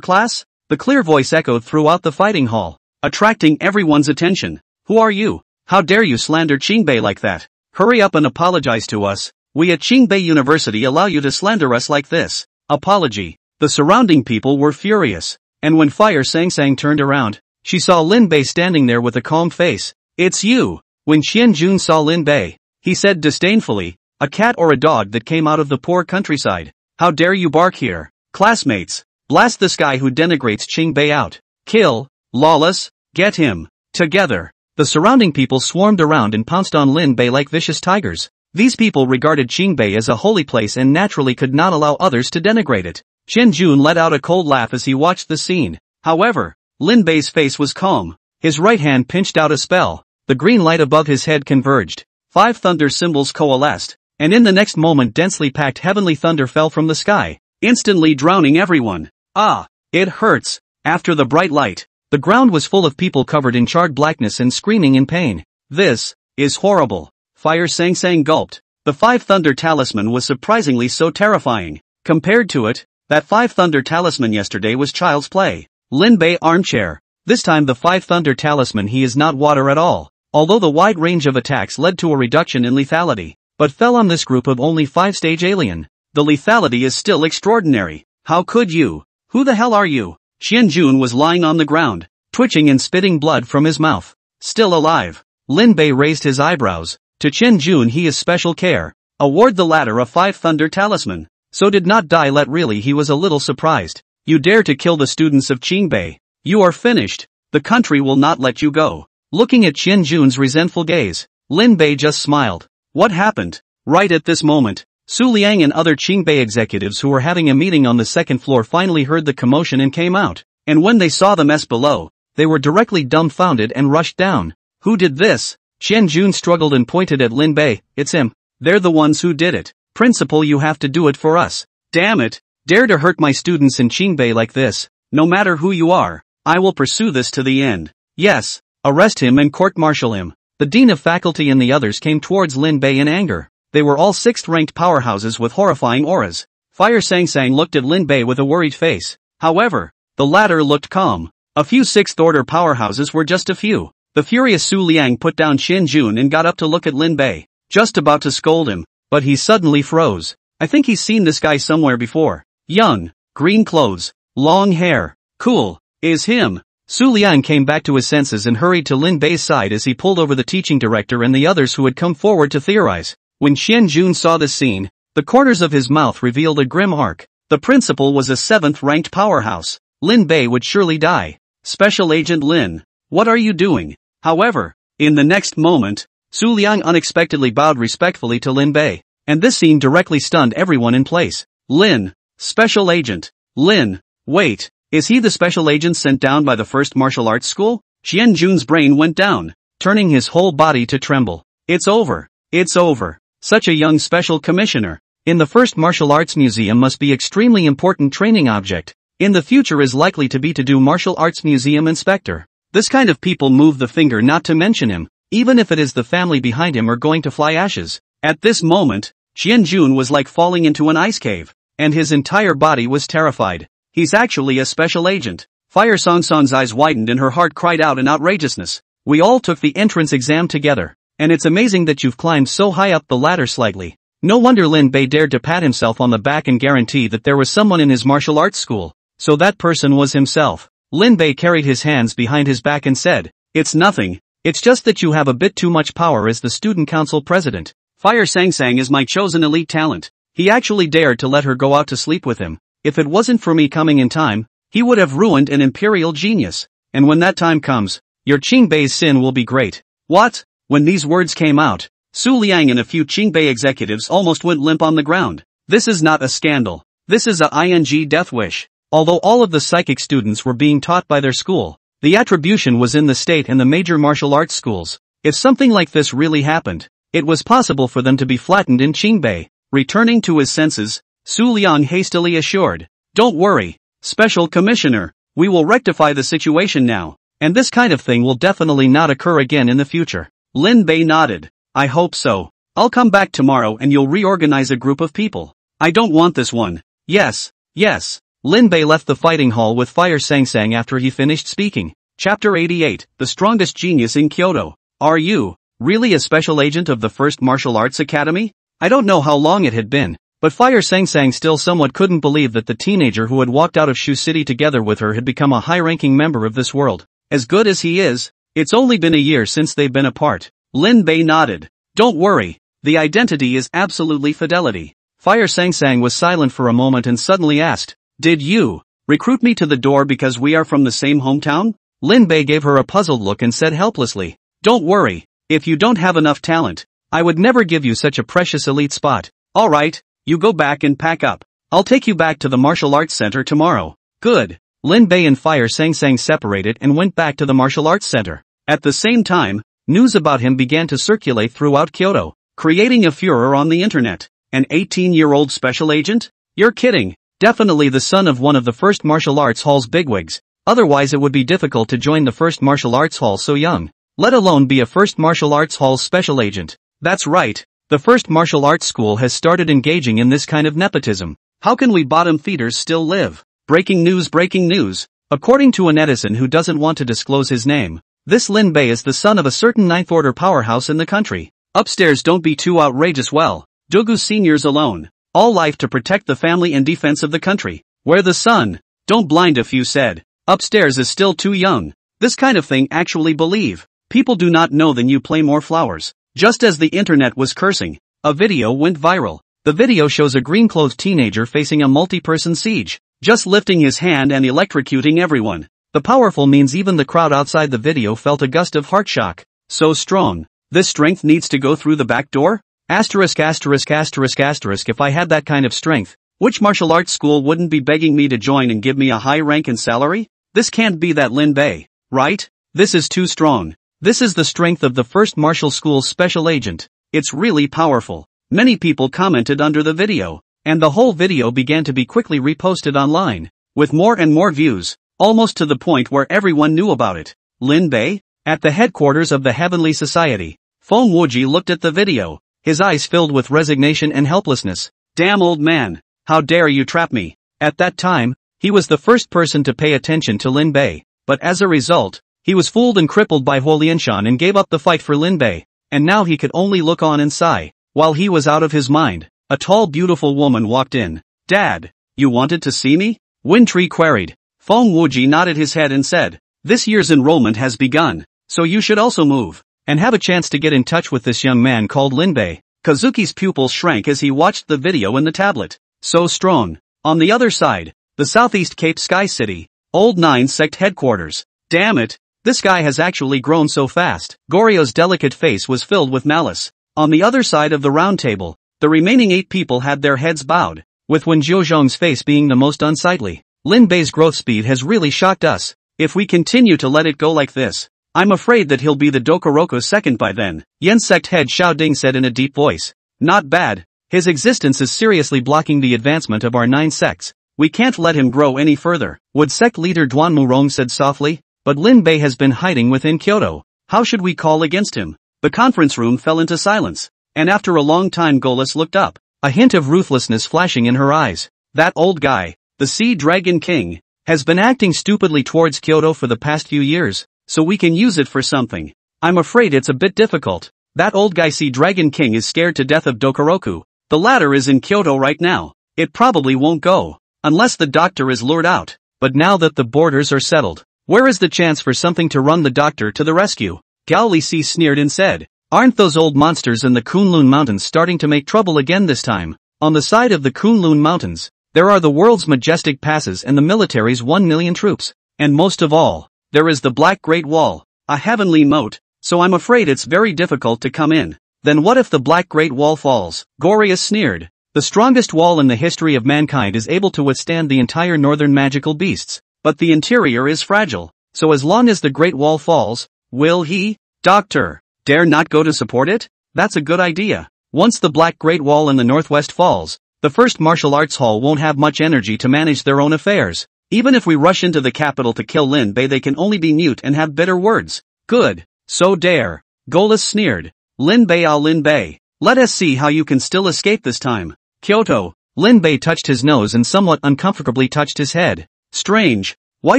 class? The clear voice echoed throughout the fighting hall, attracting everyone's attention. Who are you? How dare you slander Qingbei like that? Hurry up and apologize to us. We at Qingbei University allow you to slander us like this. Apology. The surrounding people were furious, and when Fire Sang Sang turned around, she saw Lin Bei standing there with a calm face. It's you. When Xianjun saw Lin Bei, he said disdainfully, "A cat or a dog that came out of the poor countryside. How dare you bark here? Classmates, blast this guy who denigrates Qingbei out. Kill, lawless, get him." Together, the surrounding people swarmed around and pounced on Lin Bei like vicious tigers. These people regarded Qingbei as a holy place and naturally could not allow others to denigrate it. Xianjun let out a cold laugh as he watched the scene. However, Lin Bei's face was calm. His right hand pinched out a spell. The green light above his head converged. 5 thunder symbols coalesced, and in the next moment densely packed heavenly thunder fell from the sky, instantly drowning everyone. Ah, it hurts. After the bright light, the ground was full of people covered in charred blackness and screaming in pain. This is horrible. Fire Sang Sang gulped. The 5 thunder talisman was surprisingly so terrifying. Compared to it, that 5 thunder talisman yesterday was child's play. Lin Bei armchair. This time the 5 thunder talisman he is not water at all. Although the wide range of attacks led to a reduction in lethality, but fell on this group of only 5-stage alien. The lethality is still extraordinary. How could you? Who the hell are you? Xianjun was lying on the ground, twitching and spitting blood from his mouth. Still alive. Lin Bei raised his eyebrows. To Qianjun he is special care. Award the latter a 5 thunder talisman. So did not die let really he was a little surprised. You dare to kill the students of Qingbei. You are finished. The country will not let you go. Looking at Qianjun's resentful gaze, Lin Bei just smiled. What happened? Right at this moment, Su Liang and other Qingbei executives who were having a meeting on the second floor finally heard the commotion and came out, and when they saw the mess below, they were directly dumbfounded and rushed down. Who did this? Qianjun struggled and pointed at Lin Bei. It's him. They're the ones who did it. Principal, you have to do it for us. Damn it. Dare to hurt my students in Qingbei like this. No matter who you are, I will pursue this to the end. Yes, arrest him and court-martial him. The dean of faculty and the others came towards Lin Bei in anger. They were all 6th-ranked powerhouses with horrifying auras. Fire Sang Sang looked at Lin Bei with a worried face. However, the latter looked calm. A few 6th-order powerhouses were just a few. The furious Su Liang put down Xianjun and got up to look at Lin Bei, just about to scold him, but he suddenly froze. I think he's seen this guy somewhere before. Young, green clothes, long hair, cool, is him. Su Liang came back to his senses and hurried to Lin Bei's side as he pulled over the teaching director and the others who had come forward to theorize. When Xianjun saw this scene, the corners of his mouth revealed a grim arc. The principal was a 7th-ranked powerhouse. Lin Bei would surely die. Special Agent Lin, what are you doing? However, in the next moment, Su Liang unexpectedly bowed respectfully to Lin Bei, and this scene directly stunned everyone in place. Lin, Special Agent. Lin, wait, is he the special agent sent down by the first martial arts school? Xianjun's brain went down, turning his whole body to tremble. It's over. It's over. Such a young special commissioner in the first martial arts museum must be extremely important training object. In the future is likely to be to do martial arts museum inspector. This kind of people move the finger not to mention him, even if it is the family behind him are going to fly ashes. At this moment, Xianjun was like falling into an ice cave, and his entire body was terrified. He's actually a special agent. Fire Song Song's eyes widened and her heart cried out in outrageousness. We all took the entrance exam together, and it's amazing that you've climbed so high up the ladder slightly. No wonder Lin Bei dared to pat himself on the back and guarantee that there was someone in his martial arts school. So that person was himself. Lin Bei carried his hands behind his back and said, "It's nothing. It's just that you have a bit too much power as the student council president. Fire Sang Sang is my chosen elite talent. He actually dared to let her go out to sleep with him. If it wasn't for me coming in time, he would have ruined an imperial genius. And when that time comes, your Qingbei's sin will be great." What? When these words came out, Su Liang and a few Qingbei executives almost went limp on the ground. This is not a scandal. This is a ing death wish. Although all of the psychic students were being taught by their school, the attribution was in the state and the major martial arts schools. If something like this really happened, it was possible for them to be flattened in Qingbei. Returning to his senses, Su Liang hastily assured, "Don't worry, Special Commissioner, we will rectify the situation now, and this kind of thing will definitely not occur again in the future." Lin Bei nodded. "I hope so. I'll come back tomorrow and you'll reorganize a group of people. I don't want this one." Yes, yes. Lin Bei left the fighting hall with Fire Sang Sang after he finished speaking. Chapter 88, The Strongest Genius in Kyoto. Are you really a special agent of the First Martial Arts Academy? I don't know how long it had been, but Fire Sang Sang still somewhat couldn't believe that the teenager who had walked out of Shu City together with her had become a high-ranking member of this world. As good as he is, it's only been a year since they've been apart. Lin Bei nodded. Don't worry. The identity is absolutely fidelity. Fire Sangsang was silent for a moment and suddenly asked, did you recruit me to the door because we are from the same hometown? Lin Bei gave her a puzzled look and said helplessly, don't worry. If you don't have enough talent, I would never give you such a precious elite spot. Alright, you go back and pack up. I'll take you back to the martial arts center tomorrow. Good. Lin Bei and Fire Sangsang separated and went back to the martial arts center. At the same time, news about him began to circulate throughout Kyoto, creating a furor on the internet. An 18-year-old special agent? You're kidding. Definitely the son of one of the first martial arts hall's bigwigs. Otherwise it would be difficult to join the first martial arts hall so young, let alone be a first martial arts hall's special agent. That's right. The first martial arts school has started engaging in this kind of nepotism. How can we bottom feeders still live? Breaking news, breaking news. According to a netizen who doesn't want to disclose his name, this Lin Bei is the son of a certain ninth order powerhouse in the country. Upstairs, don't be too outrageous. Well, Dogu seniors alone. All life to protect the family and defense of the country. Where the sun? Don't blind, a few said. Upstairs is still too young. This kind of thing actually believe. People do not know, then you play more flowers. Just as the internet was cursing, a video went viral. The video shows a green-clothed teenager facing a multi-person siege, just lifting his hand and electrocuting everyone. The powerful means even the crowd outside the video felt a gust of heart shock. So strong. This strength needs to go through the back door? Asterisk asterisk asterisk asterisk. If I had that kind of strength, which martial arts school wouldn't be begging me to join and give me a high rank and salary? This can't be that Lin Bei, right? This is too strong. This is the strength of the first martial school's special agent. It's really powerful. Many people commented under the video, and the whole video began to be quickly reposted online, with more and more views, almost to the point where everyone knew about it. Lin Bei? At the headquarters of the Heavenly Society, Feng Wuji looked at the video, his eyes filled with resignation and helplessness. Damn old man, how dare you trap me? At that time, he was the first person to pay attention to Lin Bei, but as a result, he was fooled and crippled by Huo Lianshan and gave up the fight for Lin Bei, and now he could only look on and sigh. While he was out of his mind, a tall beautiful woman walked in. Dad, you wanted to see me? Wintree queried. Feng Wuji nodded his head and said, this year's enrollment has begun, so you should also move, and have a chance to get in touch with this young man called Lin Bei. Kazuki's pupils shrank as he watched the video in the tablet. So strong. On the other side, the Southeast Cape Sky City, Old Nine Sect headquarters. Damn it, this guy has actually grown so fast. Goryo's delicate face was filled with malice. On the other side of the round table, the remaining 8 people had their heads bowed, with Wen Jiuzhong's face being the most unsightly. Lin Bei's growth speed has really shocked us. If we continue to let it go like this, I'm afraid that he'll be the Dokoroku second by then. Yen sect head Xiao Ding said in a deep voice. Not bad. His existence is seriously blocking the advancement of our 9 sects. We can't let him grow any further. Would sect leader Duan Murong said softly. But Lin Bei has been hiding within Kyoto. How should we call against him? The conference room fell into silence, and after a long time Golis looked up, a hint of ruthlessness flashing in her eyes. That old guy, the Sea Dragon King, has been acting stupidly towards Kyoto for the past few years, so we can use it for something. I'm afraid it's a bit difficult. That old guy Sea Dragon King is scared to death of Dokoroku. The latter is in Kyoto right now. It probably won't go, unless the doctor is lured out. But now that the borders are settled, where is the chance for something to run the doctor to the rescue? Gao Lixi sneered and said, aren't those old monsters in the Kunlun Mountains starting to make trouble again this time? On the side of the Kunlun Mountains, there are the world's majestic passes and the military's 1 million troops. And most of all, there is the Black Great Wall, a heavenly moat, so I'm afraid it's very difficult to come in. Then what if the Black Great Wall falls? Gorya sneered. The strongest wall in the history of mankind is able to withstand the entire northern magical beasts, but the interior is fragile, so as long as the Great Wall falls, will he, Doctor, dare not go to support it? That's a good idea. Once the Black Great Wall in the northwest falls, the first martial arts hall won't have much energy to manage their own affairs. Even if we rush into the capital to kill Lin Bei, they can only be mute and have bitter words. Good. So dare. Golis sneered. Lin Bei, Lin Bei. Let us see how you can still escape this time. Kyoto. Lin Bei touched his nose and somewhat uncomfortably touched his head. Strange. Why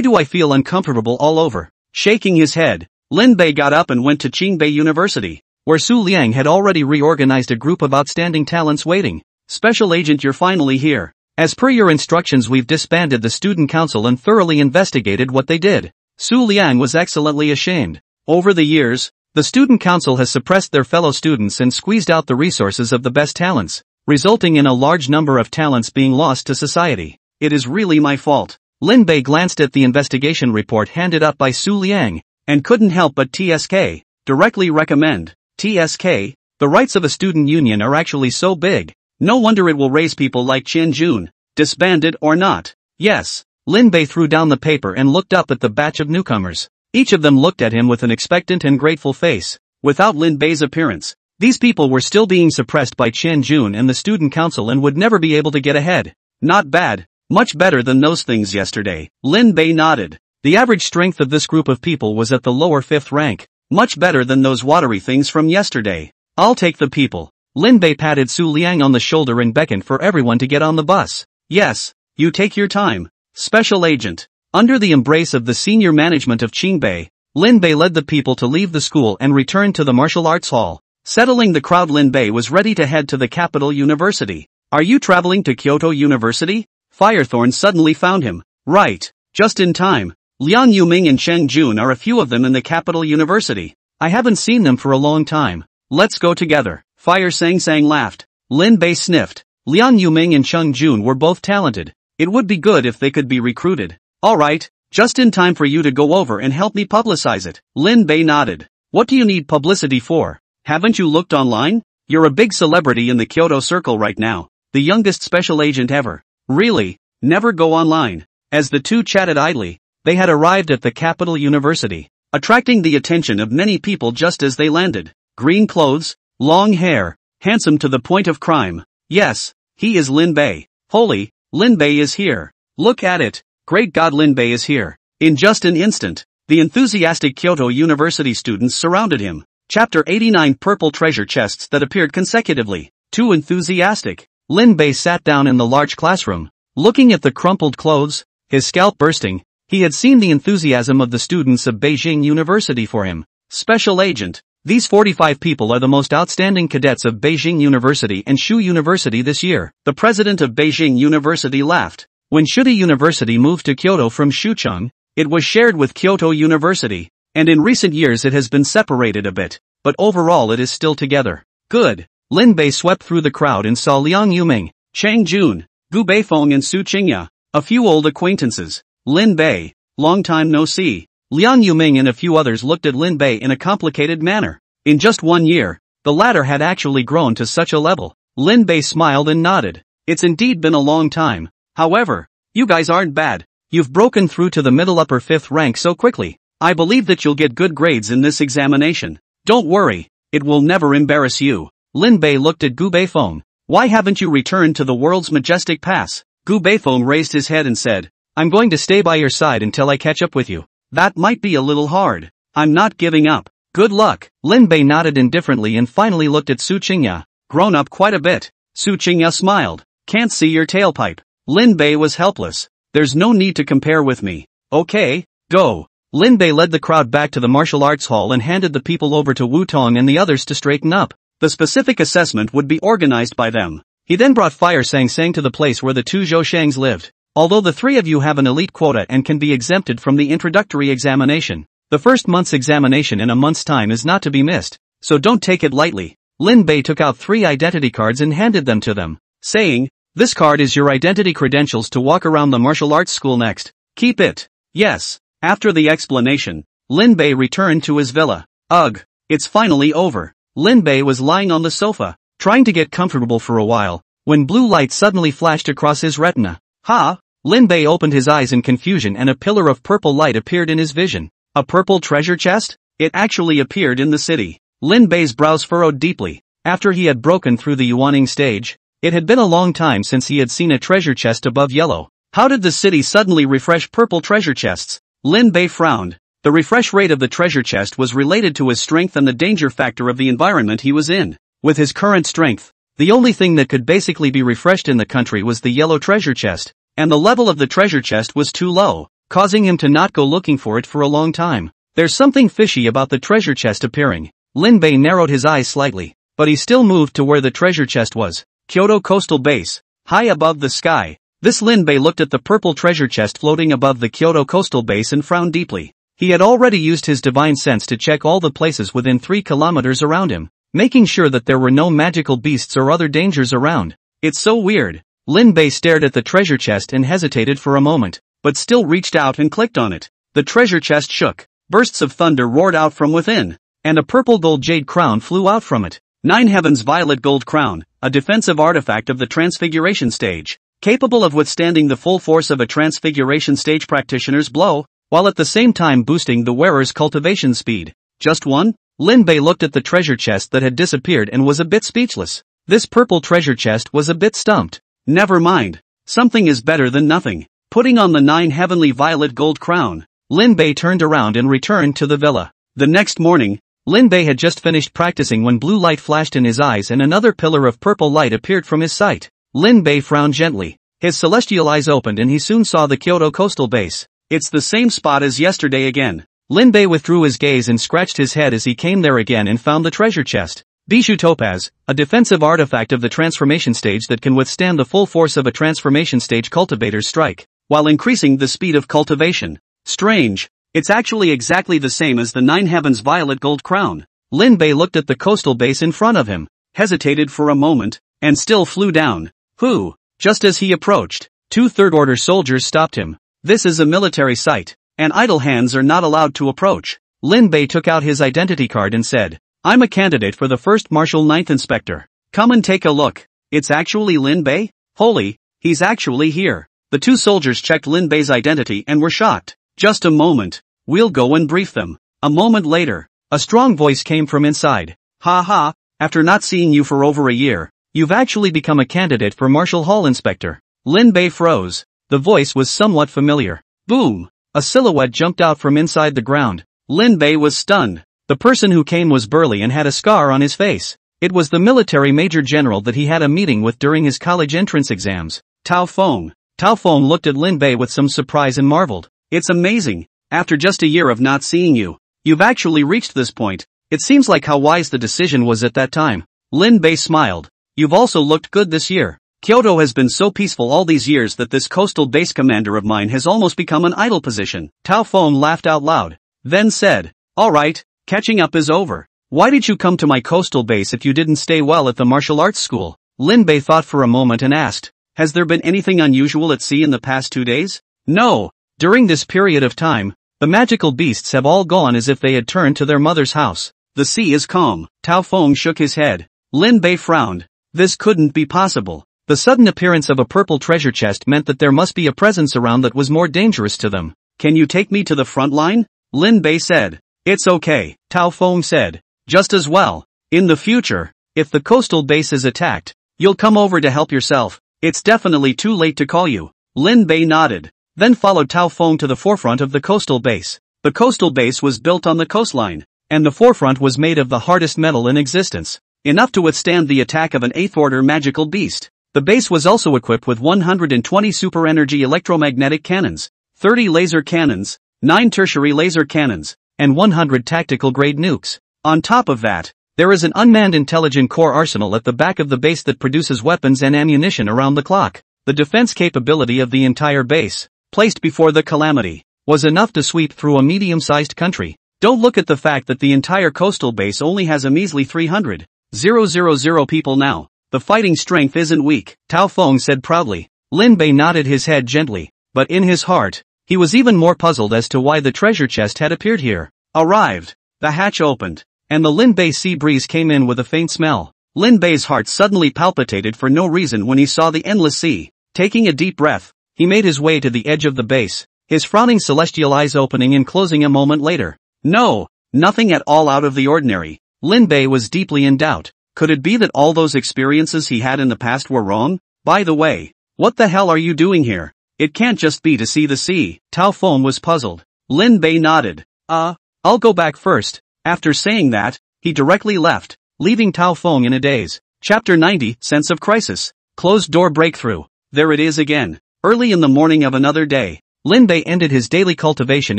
do I feel uncomfortable all over? Shaking his head, Lin Bei got up and went to Qingbei University, where Su Liang had already reorganized a group of outstanding talents waiting. Special agent, you're finally here. As per your instructions, we've disbanded the student council and thoroughly investigated what they did. Su Liang was excellently ashamed. Over the years, The student council has suppressed their fellow students and squeezed out the resources of the best talents, resulting in a large number of talents being lost to society. It is really my fault. Lin Bei glanced at the investigation report handed up by Su Liang, and couldn't help but TSK, directly recommend. TSK, the rights of a student union are actually so big, no wonder it will raise people like Chen Jun, disbanded or not. Yes. Lin Bei threw down the paper and looked up at the batch of newcomers. Each of them looked at him with an expectant and grateful face. Without Lin Bei's appearance, these people were still being suppressed by Chen Jun and the student council and would never be able to get ahead. Not bad. Much better than those things yesterday. Lin Bei nodded. The average strength of this group of people was at the lower 5th rank. Much better than those watery things from yesterday. I'll take the people. Lin Bei patted Su Liang on the shoulder and beckoned for everyone to get on the bus. Yes, you take your time. Special Agent. Under the embrace of the senior management of Qingbei, Lin Bei led the people to leave the school and return to the martial arts hall. Settling the crowd, Lin Bei was ready to head to the capital university. Are you traveling to Kyoto University? Firethorn suddenly found him. Right. Just in time. Liang Yuming and Cheng Jun are a few of them in the capital university. I haven't seen them for a long time. Let's go together. Fire Sang Sang laughed. Lin Bei sniffed. Liang Yuming and Cheng Jun were both talented. It would be good if they could be recruited. Alright, just in time for you to go over and help me publicize it. Lin Bei nodded. What do you need publicity for? Haven't you looked online? You're a big celebrity in the Kyoto circle right now. The youngest special agent ever. Really? Never go online. As the two chatted idly, they had arrived at the capital university, attracting the attention of many people just as they landed. Green clothes, long hair, handsome to the point of crime. Yes, he is Lin Bei. Holy, Lin Bei is here. Look at it. Great God, Lin Bei is here. In just an instant, the enthusiastic Kyoto University students surrounded him. Chapter 89 Purple treasure chests that appeared consecutively. Too enthusiastic. Lin Bei sat down in the large classroom, looking at the crumpled clothes, his scalp bursting. He had seen the enthusiasm of the students of Beijing University for him. Special Agent. These 45 people are the most outstanding cadets of Beijing University and Shu University this year. The president of Beijing University laughed. When Shuti University moved to Kyoto from Shucheng, it was shared with Kyoto University, and in recent years it has been separated a bit, but overall it is still together. Good. Lin Bei swept through the crowd and saw Liang Yuming, Cheng Jun, Gu Beifeng and Su Qingya, a few old acquaintances. Lin Bei, long time no see. Liang Yuming and a few others looked at Lin Bei in a complicated manner. In just 1 year, the latter had actually grown to such a level. Lin Bei smiled and nodded. It's indeed been a long time. However, you guys aren't bad. You've broken through to the middle upper 5th rank so quickly. I believe that you'll get good grades in this examination. Don't worry, it will never embarrass you. Lin Bei looked at Gu Beifeng. Why haven't you returned to the world's majestic pass? Gu Beifeng raised his head and said, I'm going to stay by your side until I catch up with you. That might be a little hard. I'm not giving up. Good luck. Lin Bei nodded indifferently and finally looked at Su Qingya. Grown up quite a bit. Su Qingya smiled. Can't see your tailpipe. Lin Bei was helpless. There's no need to compare with me. Okay, go. Lin Bei led the crowd back to the martial arts hall and handed the people over to Wu Tong and the others to straighten up. The specific assessment would be organized by them. He then brought Fire Sang Sang to the place where the two Zhoushangs lived. Although the three of you have an elite quota and can be exempted from the introductory examination, the first month's examination in a month's time is not to be missed, so don't take it lightly. Lin Bei took out 3 identity cards and handed them to them, saying, this card is your identity credentials to walk around the martial arts school next. Keep it. Yes. After the explanation, Lin Bei returned to his villa. Ugh. It's finally over. Lin Bei was lying on the sofa, trying to get comfortable for a while, when blue light suddenly flashed across his retina. Ha! Lin Bei opened his eyes in confusion and a pillar of purple light appeared in his vision. A purple treasure chest? It actually appeared in the city. Lin Bei's brows furrowed deeply. After he had broken through the Yuaning stage, it had been a long time since he had seen a treasure chest above yellow. How did the city suddenly refresh purple treasure chests? Lin Bei frowned. The refresh rate of the treasure chest was related to his strength and the danger factor of the environment he was in. With his current strength, the only thing that could basically be refreshed in the country was the yellow treasure chest, and the level of the treasure chest was too low, causing him to not go looking for it for a long time. There's something fishy about the treasure chest appearing. Lin Bei narrowed his eyes slightly, but he still moved to where the treasure chest was. Kyoto coastal base, high above the sky. This Lin Bei looked at the purple treasure chest floating above the Kyoto coastal base and frowned deeply. He had already used his divine sense to check all the places within 3 kilometers around him, making sure that there were no magical beasts or other dangers around. It's so weird. Lin Bei stared at the treasure chest and hesitated for a moment, but still reached out and clicked on it. The treasure chest shook. Bursts of thunder roared out from within, and a purple gold jade crown flew out from it. 9 Heaven's Violet Gold Crown, a defensive artifact of the Transfiguration stage, capable of withstanding the full force of a Transfiguration stage practitioner's blow, while at the same time boosting the wearer's cultivation speed. Just one? Lin Bei looked at the treasure chest that had disappeared and was a bit speechless. This purple treasure chest was a bit stumped. Never mind. Something is better than nothing. Putting on the 9 Heavenly Violet Gold Crown, Lin Bei turned around and returned to the villa. The next morning, Lin Bei had just finished practicing when blue light flashed in his eyes and another pillar of purple light appeared from his sight. Lin Bei frowned gently. His celestial eyes opened and he soon saw the Kyoto coastal base. It's the same spot as yesterday again. Lin Bei withdrew his gaze and scratched his head as he came there again and found the treasure chest. Bijou Topaz, a defensive artifact of the transformation stage that can withstand the full force of a transformation stage cultivator's strike, while increasing the speed of cultivation. Strange. It's actually exactly the same as the 9 Heaven's Violet Gold Crown. Lin Bei looked at the coastal base in front of him, hesitated for a moment, and still flew down. Who? Just as he approached, 2 third-order soldiers stopped him. This is a military site, and idle hands are not allowed to approach. Lin Bei took out his identity card and said, I'm a candidate for the 1st Martial 9th Inspector. Come and take a look. It's actually Lin Bei? Holy, he's actually here. The 2 soldiers checked Lin Bei's identity and were shocked. Just a moment. We'll go and brief them. A moment later, a strong voice came from inside. Ha ha, after not seeing you for over a year, you've actually become a candidate for Martial Hall Inspector. Lin Bei froze. The voice was somewhat familiar. Boom! A silhouette jumped out from inside the ground. Lin Bei was stunned. The person who came was burly and had a scar on his face. It was the military major general that he had a meeting with during his college entrance exams. Tao Feng. Tao Feng looked at Lin Bei with some surprise and marveled. It's amazing. After just a year of not seeing you, you've actually reached this point. It seems like how wise the decision was at that time. Lin Bei smiled. You've also looked good this year. Kyoto has been so peaceful all these years that this coastal base commander of mine has almost become an idle position. Tao Feng laughed out loud, then said, alright, catching up is over. Why did you come to my coastal base if you didn't stay well at the martial arts school? Lin Bei thought for a moment and asked, has there been anything unusual at sea in the past 2 days? No. During this period of time, the magical beasts have all gone as if they had turned to their mother's house. The sea is calm. Tao Feng shook his head. Lin Bei frowned. This couldn't be possible. The sudden appearance of a purple treasure chest meant that there must be a presence around that was more dangerous to them. Can you take me to the front line? Lin Bei said. It's okay, Tao Feng said. Just as well. In the future, if the coastal base is attacked, you'll come over to help yourself. It's definitely too late to call you. Lin Bei nodded, then followed Tao Feng to the forefront of the coastal base. The coastal base was built on the coastline, and the forefront was made of the hardest metal in existence, enough to withstand the attack of an 8th-order magical beast. The base was also equipped with 120 super-energy electromagnetic cannons, 30 laser cannons, 9 tertiary laser cannons, and 100 tactical-grade nukes. On top of that, there is an unmanned intelligent core arsenal at the back of the base that produces weapons and ammunition around the clock. The defense capability of the entire base, placed before the calamity, was enough to sweep through a medium-sized country. Don't look at the fact that the entire coastal base only has a measly 300,000 people now. The fighting strength isn't weak, Tao Feng said proudly. Lin Bei nodded his head gently, but in his heart, he was even more puzzled as to why the treasure chest had appeared here. Arrived. The hatch opened, and the Lin Bei sea breeze came in with a faint smell. Lin Bei's heart suddenly palpitated for no reason when he saw the endless sea. Taking a deep breath, he made his way to the edge of the base, his frowning celestial eyes opening and closing a moment later. No, nothing at all out of the ordinary. Lin Bei was deeply in doubt. Could it be that all those experiences he had in the past were wrong? By the way, what the hell are you doing here? It can't just be to see the sea. Tao Feng was puzzled. Lin Bei nodded. I'll go back first. After saying that, he directly left, leaving Tao Feng in a daze. Chapter 90, Sense of Crisis. Closed door breakthrough. There it is again. Early in the morning of another day, Lin Bei ended his daily cultivation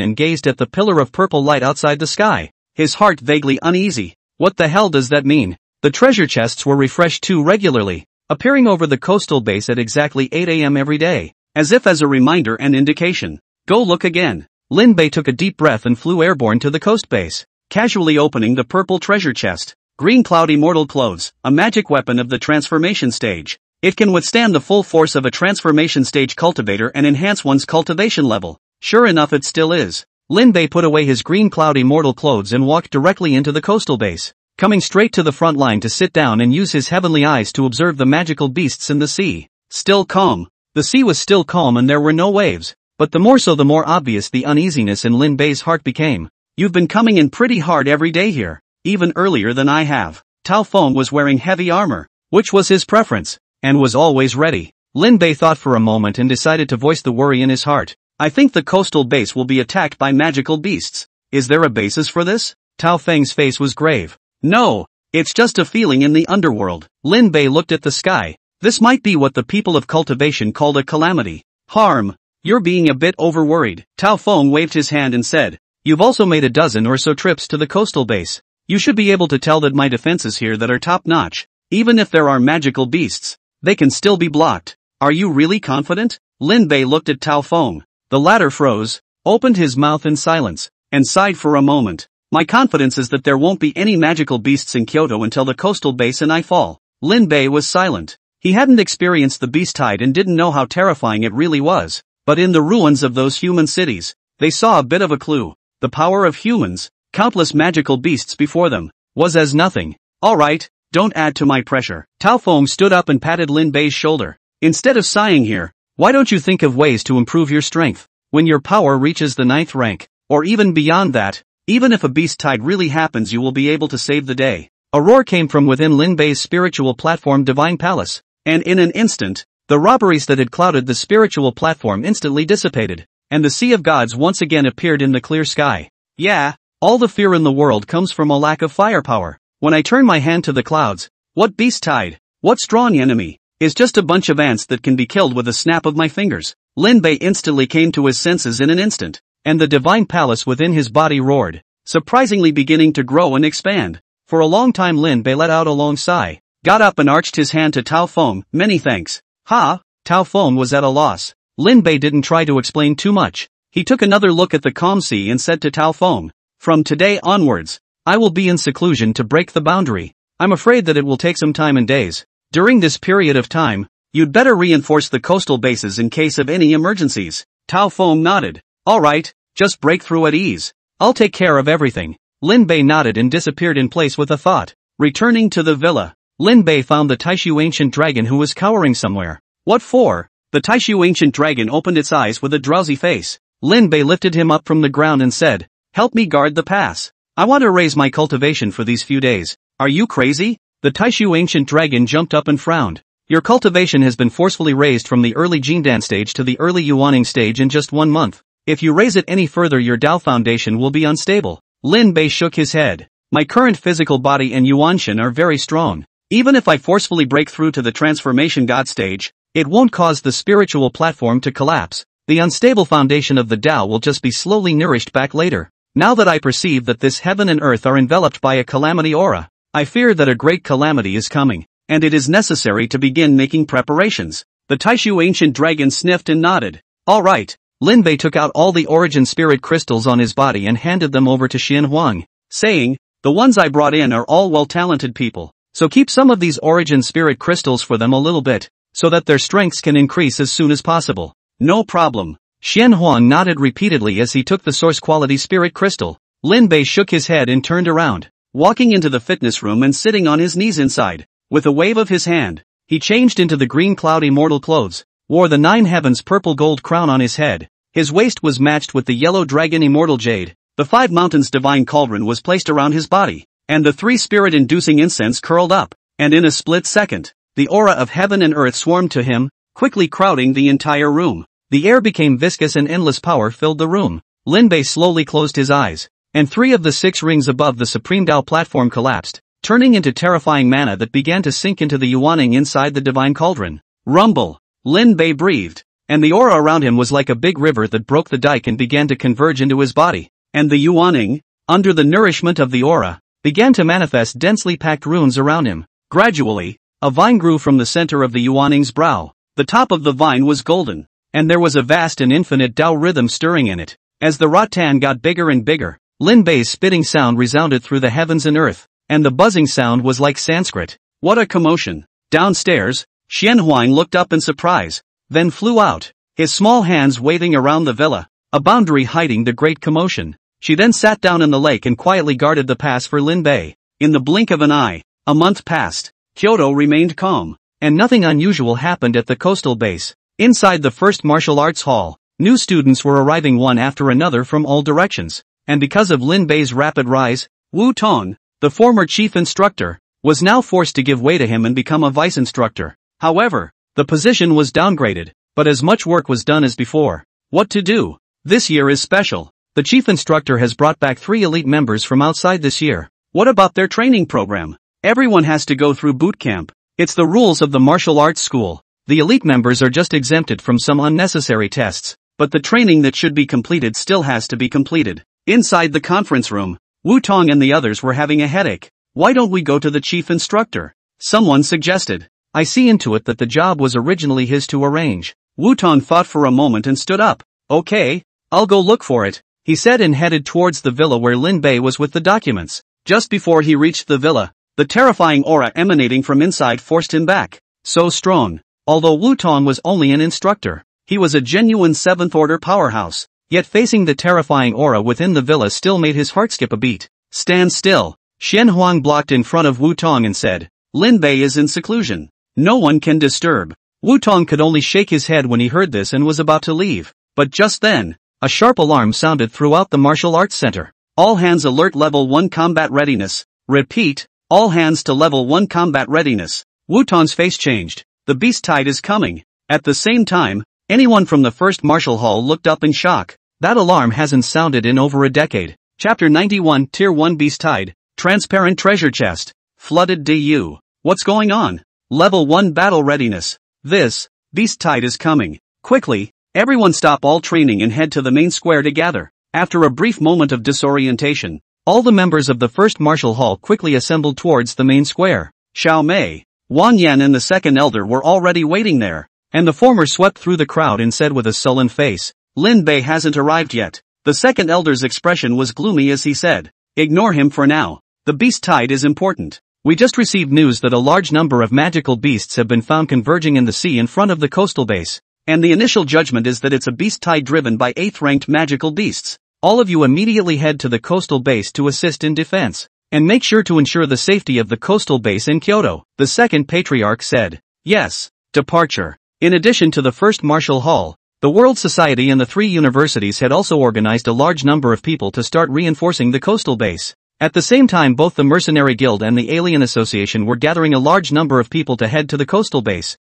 and gazed at the pillar of purple light outside the sky, his heart vaguely uneasy. What the hell does that mean? The treasure chests were refreshed too regularly, appearing over the coastal base at exactly 8 a.m. every day, as if as a reminder and indication. Go look again. Lin Bei took a deep breath and flew airborne to the coast base, casually opening the purple treasure chest. Green Cloud Immortal Clothes, a magic weapon of the transformation stage. It can withstand the full force of a transformation stage cultivator and enhance one's cultivation level. Sure enough, it still is. Lin Bei put away his Green Cloud Immortal Clothes and walked directly into the coastal base, coming straight to the front line to sit down and use his heavenly eyes to observe the magical beasts in the sea. Still calm. The sea was still calm and there were no waves, but the more so the more obvious the uneasiness in Lin Bei's heart became. You've been coming in pretty hard every day here, even earlier than I have. Tao Feng was wearing heavy armor, which was his preference, and was always ready. Lin Bei thought for a moment and decided to voice the worry in his heart. I think the coastal base will be attacked by magical beasts. Is there a basis for this? Tao Feng's face was grave. No, it's just a feeling in the underworld. Lin Bei looked at the sky. This might be what the people of cultivation called a calamity. Harm. You're being a bit overworried. Tao Feng waved his hand and said, you've also made a dozen or so trips to the coastal base. You should be able to tell that my defenses here that are top-notch. Even if there are magical beasts, they can still be blocked. Are you really confident? Lin Bei looked at Tao Feng. The latter froze, opened his mouth in silence, and sighed for a moment. My confidence is that there won't be any magical beasts in Kyoto until the coastal base and I fall. Lin Bei was silent. He hadn't experienced the beast tide and didn't know how terrifying it really was. But in the ruins of those human cities, they saw a bit of a clue. The power of humans, countless magical beasts before them, was as nothing. Alright, don't add to my pressure. Tao Feng stood up and patted Lin Bei's shoulder. Instead of sighing here, why don't you think of ways to improve your strength? When your power reaches the 9th rank, or even beyond that, even if a beast tide really happens you will be able to save the day. A roar came from within Lin Bei's spiritual platform Divine Palace, and in an instant, the robberies that had clouded the spiritual platform instantly dissipated, and the Sea of Gods once again appeared in the clear sky. Yeah, all the fear in the world comes from a lack of firepower. When I turn my hand to the clouds, what beast tide, what strong enemy, is just a bunch of ants that can be killed with a snap of my fingers. Lin Bei instantly came to his senses in an instant, and the divine palace within his body roared, surprisingly beginning to grow and expand. For a long time Lin Bei let out a long sigh, got up and arched his hand to Tao Feng. Many thanks. Ha! Tao Feng was at a loss. Lin Bei didn't try to explain too much. He took another look at the calm sea and said to Tao Feng, from today onwards, I will be in seclusion to break the boundary. I'm afraid that it will take some time and days. During this period of time, you'd better reinforce the coastal bases in case of any emergencies. Tao Feng nodded. Alright, just break through at ease. I'll take care of everything. Lin Bei nodded and disappeared in place with a thought. Returning to the villa, Lin Bei found the Taishu ancient dragon who was cowering somewhere. What for? The Taishu ancient dragon opened its eyes with a drowsy face. Lin Bei lifted him up from the ground and said, help me guard the pass. I want to raise my cultivation for these few days. Are you crazy? The Taishu ancient dragon jumped up and frowned. Your cultivation has been forcefully raised from the early Jindan stage to the early Yuaning stage in just 1 month. If you raise it any further your Dao foundation will be unstable. Lin Bei shook his head. My current physical body and Yuanshan are very strong. Even if I forcefully break through to the transformation god stage, it won't cause the spiritual platform to collapse. The unstable foundation of the Dao will just be slowly nourished back later. Now that I perceive that this heaven and earth are enveloped by a calamity aura, I fear that a great calamity is coming, and it is necessary to begin making preparations. The Taishu ancient dragon sniffed and nodded. Alright. Lin Bei took out all the origin spirit crystals on his body and handed them over to Xian Huang, saying, the ones I brought in are all well-talented people, so keep some of these origin spirit crystals for them a little bit, so that their strengths can increase as soon as possible. No problem. Xian Huang nodded repeatedly as he took the source quality spirit crystal. Lin Bei shook his head and turned around, walking into the fitness room and sitting on his knees inside. With a wave of his hand, he changed into the green cloud immortal clothes, wore the 9 heavens purple gold crown on his head. His waist was matched with the yellow dragon immortal jade. The 5 mountains divine cauldron was placed around his body, and the 3 spirit-inducing incense curled up, and in a split second, the aura of heaven and earth swarmed to him, quickly crowding the entire room. The air became viscous and endless power filled the room. Lin Bei slowly closed his eyes, and 3 of the 6 rings above the Supreme Dao platform collapsed, turning into terrifying mana that began to sink into the Yuaning inside the divine cauldron. Rumble! Lin Bei breathed, and the aura around him was like a big river that broke the dike and began to converge into his body, and the Yuaning, under the nourishment of the aura, began to manifest densely packed runes around him. Gradually, a vine grew from the center of the Yuaning's brow. The top of the vine was golden, and there was a vast and infinite Dao rhythm stirring in it. As the rattan got bigger and bigger, Lin Bei's spitting sound resounded through the heavens and earth, and the buzzing sound was like Sanskrit. What a commotion! Downstairs, Xian Huang looked up in surprise, then flew out, his small hands waving around the villa, a boundary hiding the great commotion. She then sat down in the lake and quietly guarded the pass for Lin Bei. In the blink of an eye, a month passed. Kyoto remained calm, and nothing unusual happened at the coastal base. Inside the first martial arts hall, new students were arriving one after another from all directions, and because of Lin Bei's rapid rise, Wu Tong, the former chief instructor, was now forced to give way to him and become a vice instructor. However, the position was downgraded, but as much work was done as before. What to do? This year is special. The chief instructor has brought back 3 elite members from outside this year. What about their training program? Everyone has to go through boot camp. It's the rules of the martial arts school. The elite members are just exempted from some unnecessary tests, but the training that should be completed still has to be completed. Inside the conference room, Wu Tong and the others were having a headache. Why don't we go to the chief instructor? Someone suggested. I see into it that the job was originally his to arrange. Wu Tong thought for a moment and stood up. Okay, I'll go look for it, he said and headed towards the villa where Lin Bei was with the documents. Just before he reached the villa, the terrifying aura emanating from inside forced him back. So strong. Although Wu Tong was only an instructor, he was a genuine 7th order powerhouse. Yet facing the terrifying aura within the villa still made his heart skip a beat. Stand still. Xian Huang blocked in front of Wu Tong and said, Lin Bei is in seclusion. No one can disturb. Wu Tong could only shake his head when he heard this and was about to leave. But just then, a sharp alarm sounded throughout the martial arts center. All hands alert, level 1 combat readiness. Repeat, all hands to level 1 combat readiness. Wu Tong's face changed. The beast tide is coming. At the same time, anyone from the first martial hall looked up in shock. That alarm hasn't sounded in over a decade. Chapter 91, Tier 1 Beast Tide. Transparent treasure chest. Flooded DU. What's going on? Level 1 battle readiness. This beast tide is coming. Quickly, everyone stop all training and head to the main square to gather. After a brief moment of disorientation, all the members of the first martial hall quickly assembled towards the main square. Xiao Mei, Wang Yan and the second elder were already waiting there, and the former swept through the crowd and said with a sullen face, Lin Bei hasn't arrived yet. The second elder's expression was gloomy as he said, ignore him for now. The beast tide is important. We just received news that a large number of magical beasts have been found converging in the sea in front of the coastal base, and the initial judgment is that it's a beast tide driven by 8th-ranked magical beasts. All of you immediately head to the coastal base to assist in defense, and make sure to ensure the safety of the coastal base in Kyoto, the second patriarch said. Yes. Departure. In addition to the first martial hall, the World Society and the 3 universities had also organized a large number of people to start reinforcing the coastal base. At the same time, both the Mercenary Guild and the Alien Association were gathering a large number of people to head to the coastal base.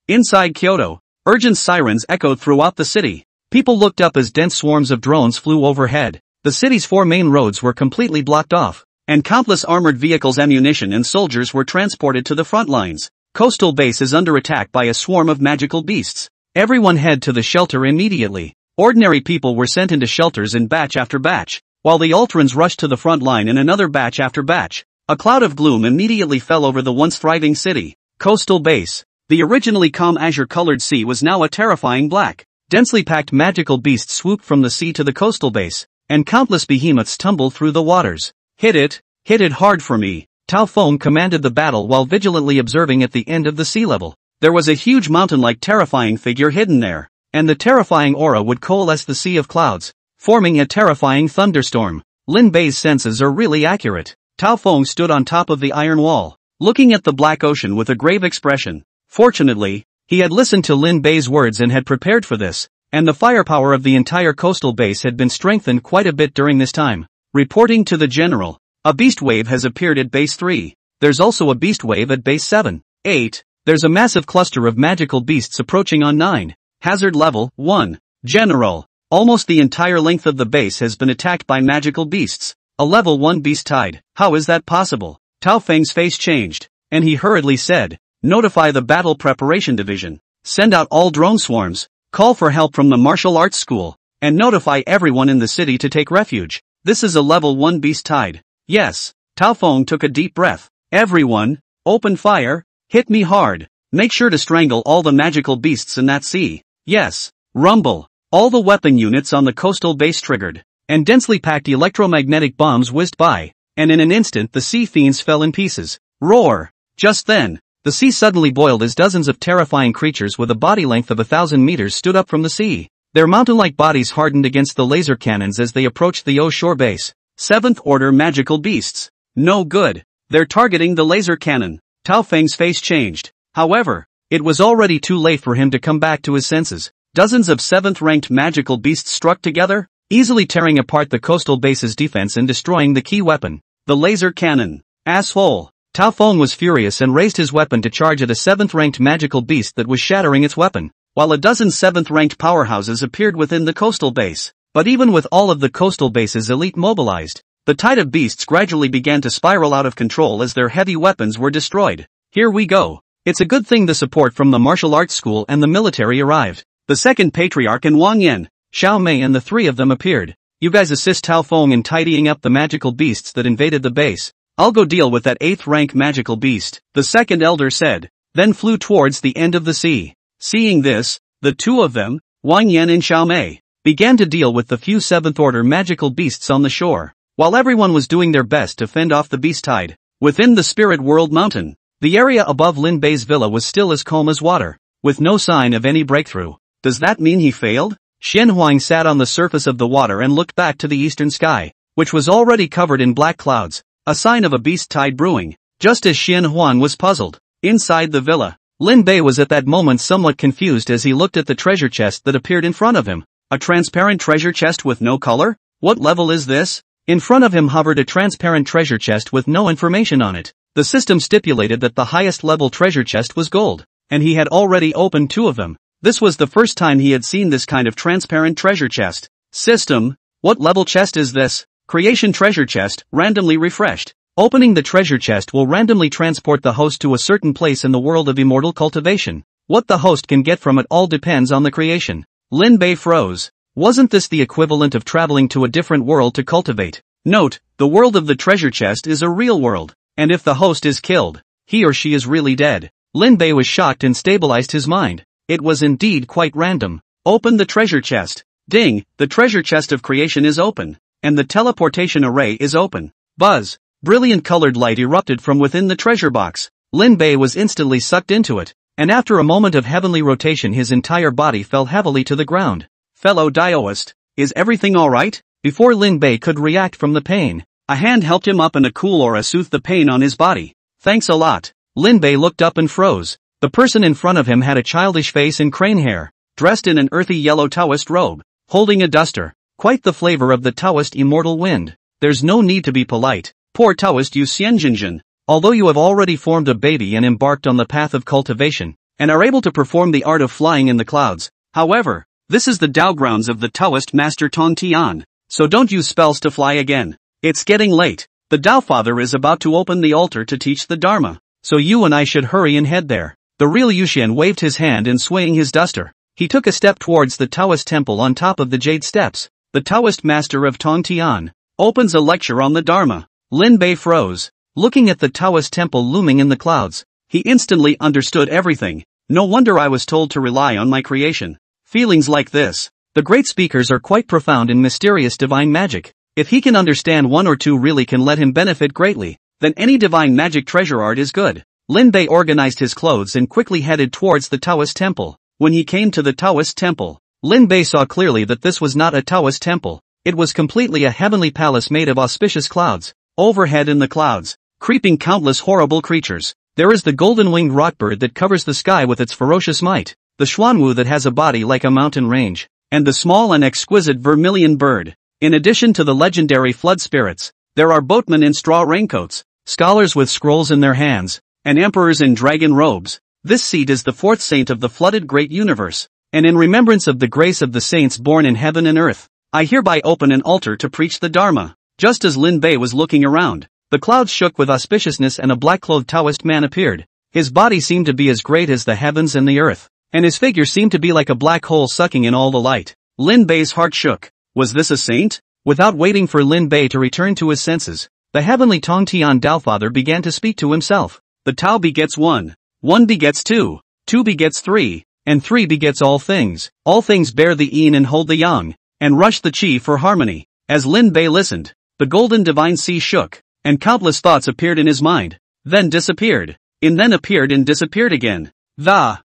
Inside Kyoto, urgent sirens echoed throughout the city. People looked up as dense swarms of drones flew overhead. The city's 4 main roads were completely blocked off, and countless armored vehicles, ammunition and soldiers were transported to the front lines. Coastal base is under attack by a swarm of magical beasts. Everyone head to the shelter immediately. Ordinary people were sent into shelters in batch after batch, while the Ultrans rushed to the front line in another batch after batch. A cloud of gloom immediately fell over the once thriving city. Coastal base. The originally calm azure-colored sea was now a terrifying black. Densely packed magical beasts swooped from the sea to the coastal base, and countless behemoths tumbled through the waters. Hit it hard for me. Tao Feng commanded the battle while vigilantly observing at the end of the sea level. There was a huge mountain-like terrifying figure hidden there, and the terrifying aura would coalesce the sea of clouds, forming a terrifying thunderstorm. Lin Bei's senses are really accurate. Tao Feng stood on top of the iron wall, looking at the black ocean with a grave expression. Fortunately, he had listened to Lin Bei's words and had prepared for this, and the firepower of the entire coastal base had been strengthened quite a bit during this time. Reporting to the general, a beast wave has appeared at base 3. There's also a beast wave at base 7. 8. There's a massive cluster of magical beasts approaching on 9. Hazard level 1. General, almost the entire length of the base has been attacked by magical beasts. A level 1 beast tide. How is that possible? Tao Feng's face changed, and he hurriedly said, notify the battle preparation division. Send out all drone swarms, call for help from the martial arts school, and notify everyone in the city to take refuge. This is a level 1 beast tide. Yes. Tao Feng took a deep breath. Everyone, open fire, hit me hard. Make sure to strangle all the magical beasts in that sea. Yes. Rumble. All the weapon units on the coastal base triggered, and densely packed electromagnetic bombs whizzed by, and in an instant the sea fiends fell in pieces. Roar! Just then, the sea suddenly boiled as dozens of terrifying creatures with a body length of 1,000 meters stood up from the sea. Their mountain-like bodies hardened against the laser cannons as they approached the shore base. 7th Order magical beasts. No good. They're targeting the laser cannon. Tao Feng's face changed. However, it was already too late for him to come back to his senses. Dozens of 7th-ranked magical beasts struck together, easily tearing apart the coastal base's defense and destroying the key weapon, the laser cannon. Asshole! Tao Feng was furious and raised his weapon to charge at a 7th-ranked magical beast that was shattering its weapon, while a dozen 7th-ranked powerhouses appeared within the coastal base. But even with all of the coastal base's elite mobilized, the tide of beasts gradually began to spiral out of control as their heavy weapons were destroyed. Here we go. It's a good thing the support from the martial arts school and the military arrived. The second patriarch and Wang Yan, Xiao Mei and the three of them appeared. You guys assist Tao Feng in tidying up the magical beasts that invaded the base. I'll go deal with that 8th rank magical beast, the second elder said, then flew towards the end of the sea. Seeing this, the two of them, Wang Yan and Xiao Mei, began to deal with the few 7th order magical beasts on the shore, while everyone was doing their best to fend off the beast tide. Within the Spirit World Mountain, the area above Lin Bei's villa was still as calm as water, with no sign of any breakthrough. Does that mean he failed? Xian Huang sat on the surface of the water and looked back to the eastern sky, which was already covered in black clouds, a sign of a beast tide brewing. Just as Xian Huang was puzzled, inside the villa, Lin Bei was at that moment somewhat confused as he looked at the treasure chest that appeared in front of him. A transparent treasure chest with no color? What level is this? In front of him hovered a transparent treasure chest with no information on it. The system stipulated that the highest level treasure chest was gold, and he had already opened 2 of them. This was the first time he had seen this kind of transparent treasure chest. System, what level chest is this? Creation treasure chest, randomly refreshed. Opening the treasure chest will randomly transport the host to a certain place in the world of immortal cultivation. What the host can get from it all depends on the creation. Lin Bei froze. Wasn't this the equivalent of traveling to a different world to cultivate? Note, the world of the treasure chest is a real world, and if the host is killed, he or she is really dead. Lin Bei was shocked and stabilized his mind. It was indeed quite random. Open the treasure chest. Ding, the treasure chest of creation is open, and the teleportation array is open. Buzz. Brilliant colored light erupted from within the treasure box. Lin Bei was instantly sucked into it, and after a moment of heavenly rotation his entire body fell heavily to the ground. Fellow Daoist, is everything alright? Before Lin Bei could react from the pain, a hand helped him up and a cool aura soothed the pain on his body. Thanks a lot. Lin Bei looked up and froze. The person in front of him had a childish face and crane hair, dressed in an earthy yellow Taoist robe, holding a duster. Quite the flavor of the Taoist immortal wind. There's no need to be polite. Poor Taoist Yu Xianjinjin. Although you have already formed a baby and embarked on the path of cultivation, and are able to perform the art of flying in the clouds, however, this is the Tao grounds of the Taoist master Tong Tian, so don't use spells to fly again. It's getting late. The Tao Father is about to open the altar to teach the Dharma, so you and I should hurry and head there. The real Yuxian waved his hand and swaying his duster, he took a step towards the Taoist temple on top of the jade steps. The Taoist master of Tong Tian opens a lecture on the Dharma. Lin Bei froze. Looking at the Taoist temple looming in the clouds, he instantly understood everything. No wonder I was told to rely on my creation. Feelings like this. The great speakers are quite profound in mysterious divine magic. If he can understand one or two really can let him benefit greatly, then any divine magic treasure art is good. Lin Bei organized his clothes and quickly headed towards the Taoist temple. When he came to the Taoist temple, Lin Bei saw clearly that this was not a Taoist temple. It was completely a heavenly palace made of auspicious clouds. Overhead in the clouds, creeping countless horrible creatures. There is the golden-winged rockbird that covers the sky with its ferocious might, the xuanwu that has a body like a mountain range, and the small and exquisite vermilion bird. In addition to the legendary flood spirits, there are boatmen in straw raincoats, scholars with scrolls in their hands, and emperors in dragon robes. This seat is the 4th saint of the flooded great universe, and in remembrance of the grace of the saints born in heaven and earth, I hereby open an altar to preach the Dharma. Just as Lin Bei was looking around, the clouds shook with auspiciousness and a black-clothed Taoist man appeared. His body seemed to be as great as the heavens and the earth, and his figure seemed to be like a black hole sucking in all the light. Lin Bei's heart shook. Was this a saint? Without waiting for Lin Bei to return to his senses, the heavenly Tong Tian Tao Father began to speak to himself. The Tao begets 1. 1 begets 2. 2 begets 3. and 3 begets all things. All things bear the yin and hold the yang, and rush the qi for harmony. As Lin Bei listened, the golden divine sea shook, and countless thoughts appeared in his mind, then disappeared, and then appeared and disappeared again.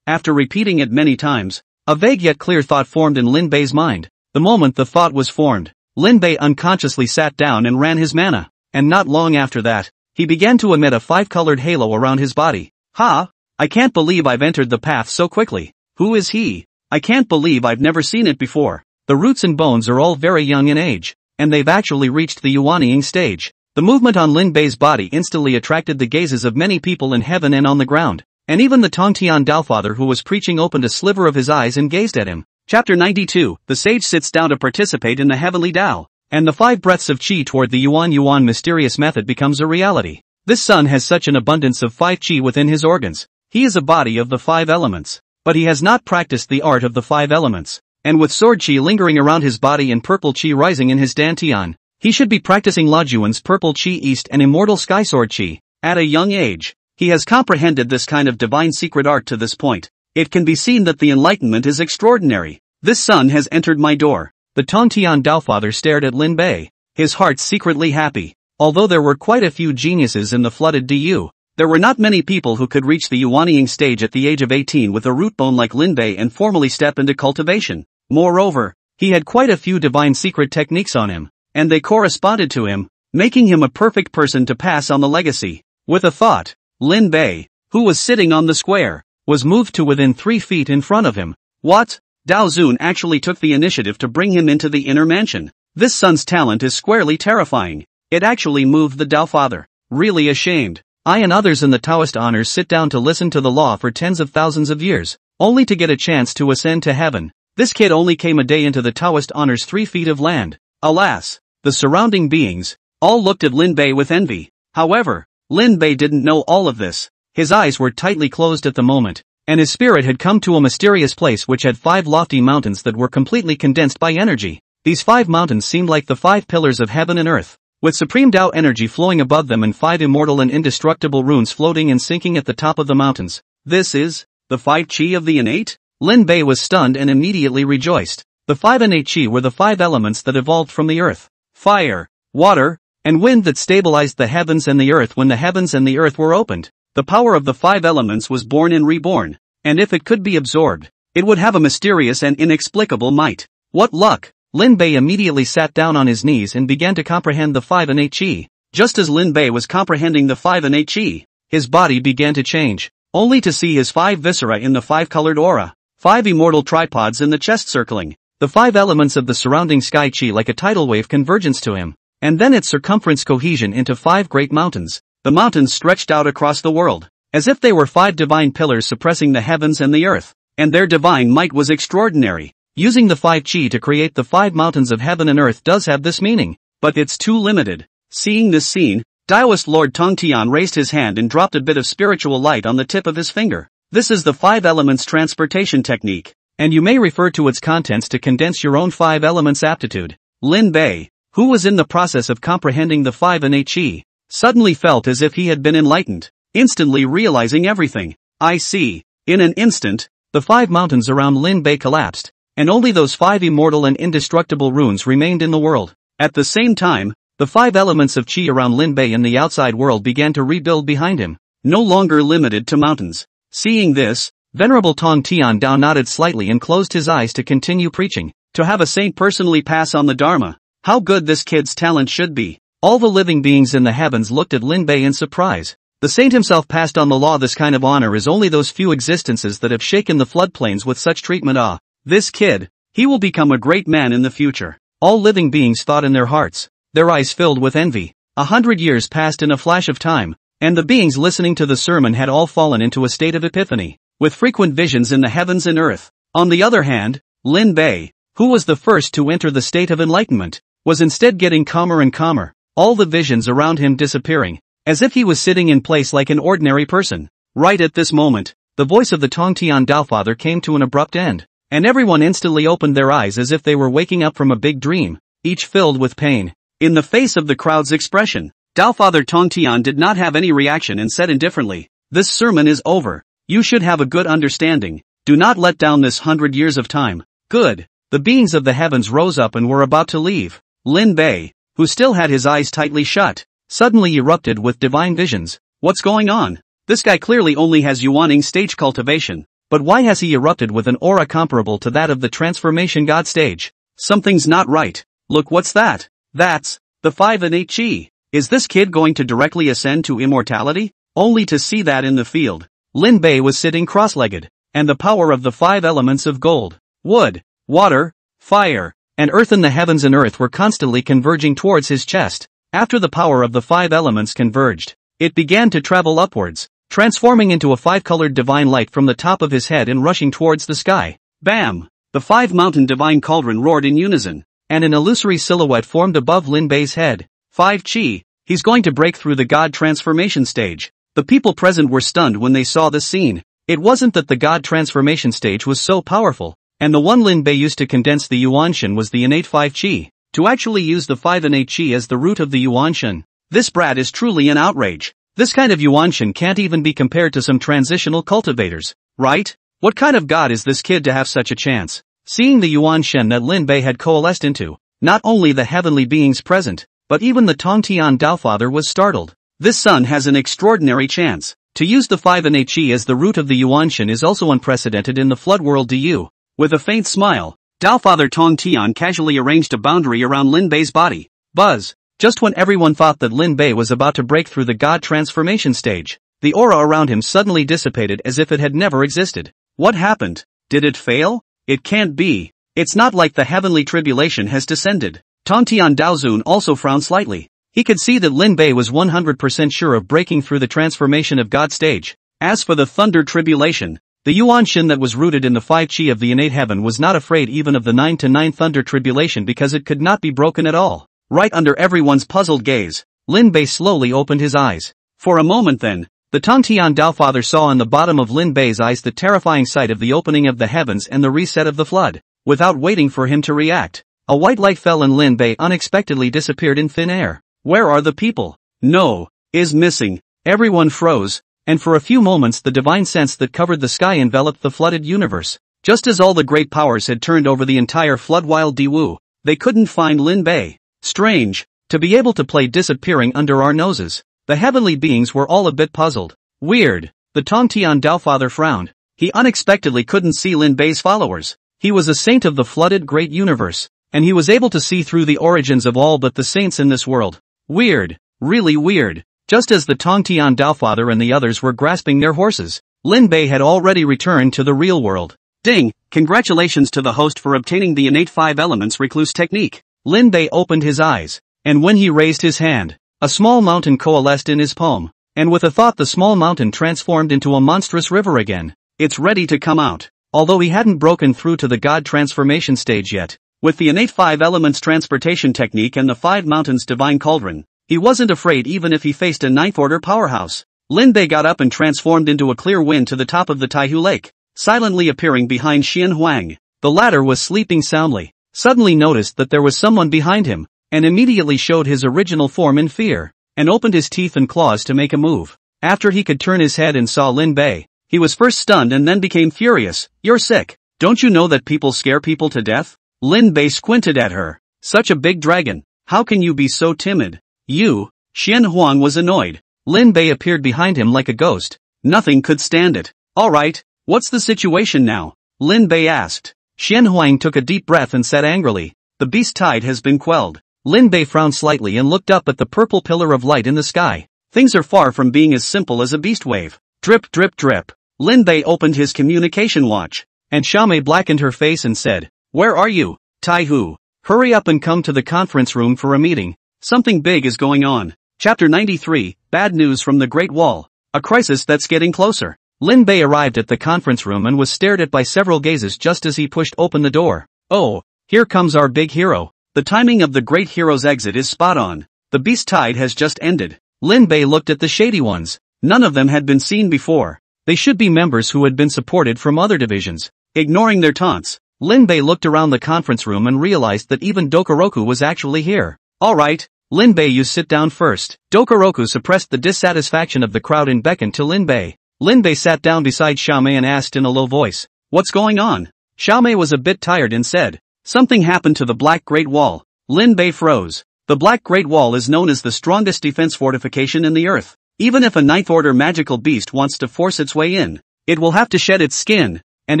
After repeating it many times, a vague yet clear thought formed in Lin Bei's mind. The moment the thought was formed, Lin Bei unconsciously sat down and ran his mana, and not long after that, he began to emit a 5-colored halo around his body. I can't believe I've entered the path so quickly. Who is he? I can't believe I've never seen it before. The roots and bones are all very young in age, and they've actually reached the yuanying stage. The movement on Lin Bei's body instantly attracted the gazes of many people in heaven and on the ground, and even the Tongtian Taofather who was preaching opened a sliver of his eyes and gazed at him. Chapter 92. The sage sits down to participate in the heavenly Tao, and the 5 breaths of qi toward the yuan mysterious method becomes a reality. This son has such an abundance of 5 qi within his organs. He is a body of the 5 elements, but he has not practiced the art of the 5 elements, and with sword qi lingering around his body and purple qi rising in his dantian, he should be practicing Lajuan's purple qi east and immortal sky sword qi. At a young age, he has comprehended this kind of divine secret art to this point. It can be seen that the enlightenment is extraordinary. This son has entered my door. The Tongtian Taofather stared at Lin Bei, his heart secretly happy. Although there were quite a few geniuses in the flooded Du, there were not many people who could reach the yuanying stage at the age of 18 with a root bone like Lin Bei and formally step into cultivation. Moreover, he had quite a few divine secret techniques on him, and they corresponded to him, making him a perfect person to pass on the legacy. With a thought, Lin Bei, who was sitting on the square, was moved to within 3 feet in front of him. What? Dao Zun actually took the initiative to bring him into the inner mansion. This son's talent is squarely terrifying. It actually moved the Tao Father. Really ashamed. I and others in the Taoist honors sit down to listen to the law for tens of thousands of years, only to get a chance to ascend to heaven. This kid only came a day into the Taoist honors 3 feet of land. Alas, the surrounding beings all looked at Lin Bei with envy. However, Lin Bei didn't know all of this. His eyes were tightly closed at the moment, and his spirit had come to a mysterious place which had 5 lofty mountains that were completely condensed by energy. These 5 mountains seemed like the 5 pillars of heaven and earth, with supreme Tao energy flowing above them and 5 immortal and indestructible runes floating and sinking at the top of the mountains. This is the 5 qi of the innate? Lin Bei was stunned and immediately rejoiced. The 5 innate qi were the 5 elements that evolved from the earth, fire, water, and wind that stabilized the heavens and the earth when the heavens and the earth were opened. The power of the 5 elements was born and reborn, and if it could be absorbed, it would have a mysterious and inexplicable might. What luck! Lin Bei immediately sat down on his knees and began to comprehend the 5 innate qi. Just as Lin Bei was comprehending the 5 innate qi, his body began to change, only to see his 5 viscera in the 5-colored aura, 5 immortal tripods in the chest circling, the 5 elements of the surrounding sky qi like a tidal wave convergence to him, and then its circumference cohesion into 5 great mountains. The mountains stretched out across the world, as if they were 5 divine pillars suppressing the heavens and the earth, and their divine might was extraordinary. Using the 5 qi to create the 5 mountains of heaven and earth does have this meaning, but it's too limited. Seeing this scene, Taoist Lord Tongtian raised his hand and dropped a bit of spiritual light on the tip of his finger. This is the 5 elements transportation technique, and you may refer to its contents to condense your own 5 elements aptitude. Lin Bei, who was in the process of comprehending the 5 innate qi, suddenly felt as if he had been enlightened, instantly realizing everything. I see. In an instant, the 5 mountains around Lin Bei collapsed, and only those 5 immortal and indestructible runes remained in the world. At the same time, the 5 elements of qi around Lin Bei in the outside world began to rebuild behind him, no longer limited to mountains. Seeing this, Venerable Tongtian Dao nodded slightly and closed his eyes to continue preaching. To have a saint personally pass on the Dharma, how good this kid's talent should be. All the living beings in the heavens looked at Lin Bei in surprise. The saint himself passed on the law. This kind of honor is only those few existences that have shaken the floodplains with such treatment. This kid, he will become a great man in the future. All living beings thought in their hearts, their eyes filled with envy. 100 years passed in a flash of time, and the beings listening to the sermon had all fallen into a state of epiphany, with frequent visions in the heavens and earth. On the other hand, Lin Bei, who was the first to enter the state of enlightenment, was instead getting calmer and calmer, all the visions around him disappearing, as if he was sitting in place like an ordinary person. Right at this moment, the voice of the Tongtian Taofather came to an abrupt end, and everyone instantly opened their eyes as if they were waking up from a big dream, each filled with pain. In the face of the crowd's expression, Taofather Tongtian did not have any reaction and said indifferently, "This sermon is over. You should have a good understanding. Do not let down this 100 years of time. Good. The beings of the heavens rose up and were about to leave. Lin Bei, who still had his eyes tightly shut, suddenly erupted with divine visions. What's going on? This guy clearly only has Yuaning stage cultivation, but why has he erupted with an aura comparable to that of the transformation god stage? Something's not right. Look, what's that? That's the 5 innate chi. Is this kid going to directly ascend to immortality? Only to see that in the field, Lin Bei was sitting cross-legged, and the power of the 5 elements of gold, wood, water, fire, and earth in the heavens and earth were constantly converging towards his chest. After the power of the 5 elements converged, it began to travel upwards, transforming into a 5-colored divine light from the top of his head and rushing towards the sky. Bam! The 5-mountain divine cauldron roared in unison, and an illusory silhouette formed above Lin Bei's head. 5 chi, he's going to break through the god transformation stage. The people present were stunned when they saw this scene. It wasn't that the god transformation stage was so powerful, and the one Lin Bei used to condense the Yuanshan was the innate 5 chi. To actually use the 5 innate chi as the root of the Yuanshan, this brat is truly an outrage. This kind of Yuanshan can't even be compared to some transitional cultivators, right? What kind of god is this kid to have such a chance? Seeing the Yuanshan that Lin Bei had coalesced into, not only the heavenly beings present, but even the Tongtian Daofather was startled. This son has an extraordinary chance. To use the 5 innate chi as the root of the Yuanshan is also unprecedented in the flood world Du. With a faint smile, Daofather Tongtian casually arranged a boundary around Lin Bei's body. Buzz! Just when everyone thought that Lin Bei was about to break through the god transformation stage, the aura around him suddenly dissipated as if it had never existed. What happened? Did it fail? It can't be. It's not like the heavenly tribulation has descended. Tongtian Daozun also frowned slightly. He could see that Lin Bei was 100% sure of breaking through the transformation of God stage. As for the thunder tribulation, the Yuanshan that was rooted in the 5 chi of the innate heaven was not afraid even of the 9 to 9 thunder tribulation because it could not be broken at all. Right under everyone's puzzled gaze, Lin Bei slowly opened his eyes. For a moment then, the Tongtian Daofather saw in the bottom of Lin Bei's eyes the terrifying sight of the opening of the heavens and the reset of the flood. Without waiting for him to react, a white light fell and Lin Bei unexpectedly disappeared in thin air. Where are the people? No, is missing. Everyone froze, and for a few moments the divine sense that covered the sky enveloped the flooded universe. Just as all the great powers had turned over the entire flood wild Diwu, they couldn't find Lin Bei. Strange, to be able to play disappearing under our noses. The heavenly beings were all a bit puzzled. Weird. The Tongtian Daofather frowned. He unexpectedly couldn't see Lin Bei's followers. He was a saint of the flooded great universe, and he was able to see through the origins of all but the saints in this world. Weird. Really weird. Just as the Tongtian Daofather and the others were grasping their horses, Lin Bei had already returned to the real world. Ding! Congratulations to the host for obtaining the innate 5 elements recluse technique. Lin Bei opened his eyes, and when he raised his hand, a small mountain coalesced in his palm, and with a thought the small mountain transformed into a monstrous river again. It's ready to come out. Although he hadn't broken through to the god transformation stage yet, with the innate 5 elements transportation technique and the 5 mountains divine cauldron, he wasn't afraid even if he faced a 9th order powerhouse. Lin Bei got up and transformed into a clear wind to the top of the Taihu Lake, silently appearing behind Xian Huang. The latter was sleeping soundly, suddenly noticed that there was someone behind him, and immediately showed his original form in fear, and opened his teeth and claws to make a move. After he could turn his head and saw Lin Bei, he was first stunned and then became furious. You're sick. Don't you know that people scare people to death? Lin Bei squinted at her. Such a big dragon. How can you be so timid? You? Xian Huang was annoyed. Lin Bei appeared behind him like a ghost. Nothing could stand it. Alright, what's the situation now? Lin Bei asked. Xian Huang took a deep breath and said angrily, the beast tide has been quelled. Lin Bei frowned slightly and looked up at the purple pillar of light in the sky. Things are far from being as simple as a beast wave. Drip drip drip. Lin Bei opened his communication watch, and Xiaomei blackened her face and said, where are you, Taihu? Hurry up and come to the conference room for a meeting. Something big is going on. Chapter 93, Bad News from the Great Wall. A crisis that's getting closer. Lin Bei arrived at the conference room and was stared at by several gazes just as he pushed open the door. Oh, here comes our big hero. The timing of the great hero's exit is spot on. The beast tide has just ended. Lin Bei looked at the shady ones. None of them had been seen before. They should be members who had been supported from other divisions. Ignoring their taunts, Lin Bei looked around the conference room and realized that even Dokoroku was actually here. Alright, Lin Bei, you sit down first. Dokoroku suppressed the dissatisfaction of the crowd and beckoned to Lin Bei. Lin Bei sat down beside Xiaomei and asked in a low voice, What's going on? Xiaomei was a bit tired and said, something happened to the Black Great Wall. Lin Bei froze. The Black Great Wall is known as the strongest defense fortification in the earth. Even if a ninth order magical beast wants to force its way in, it will have to shed its skin, and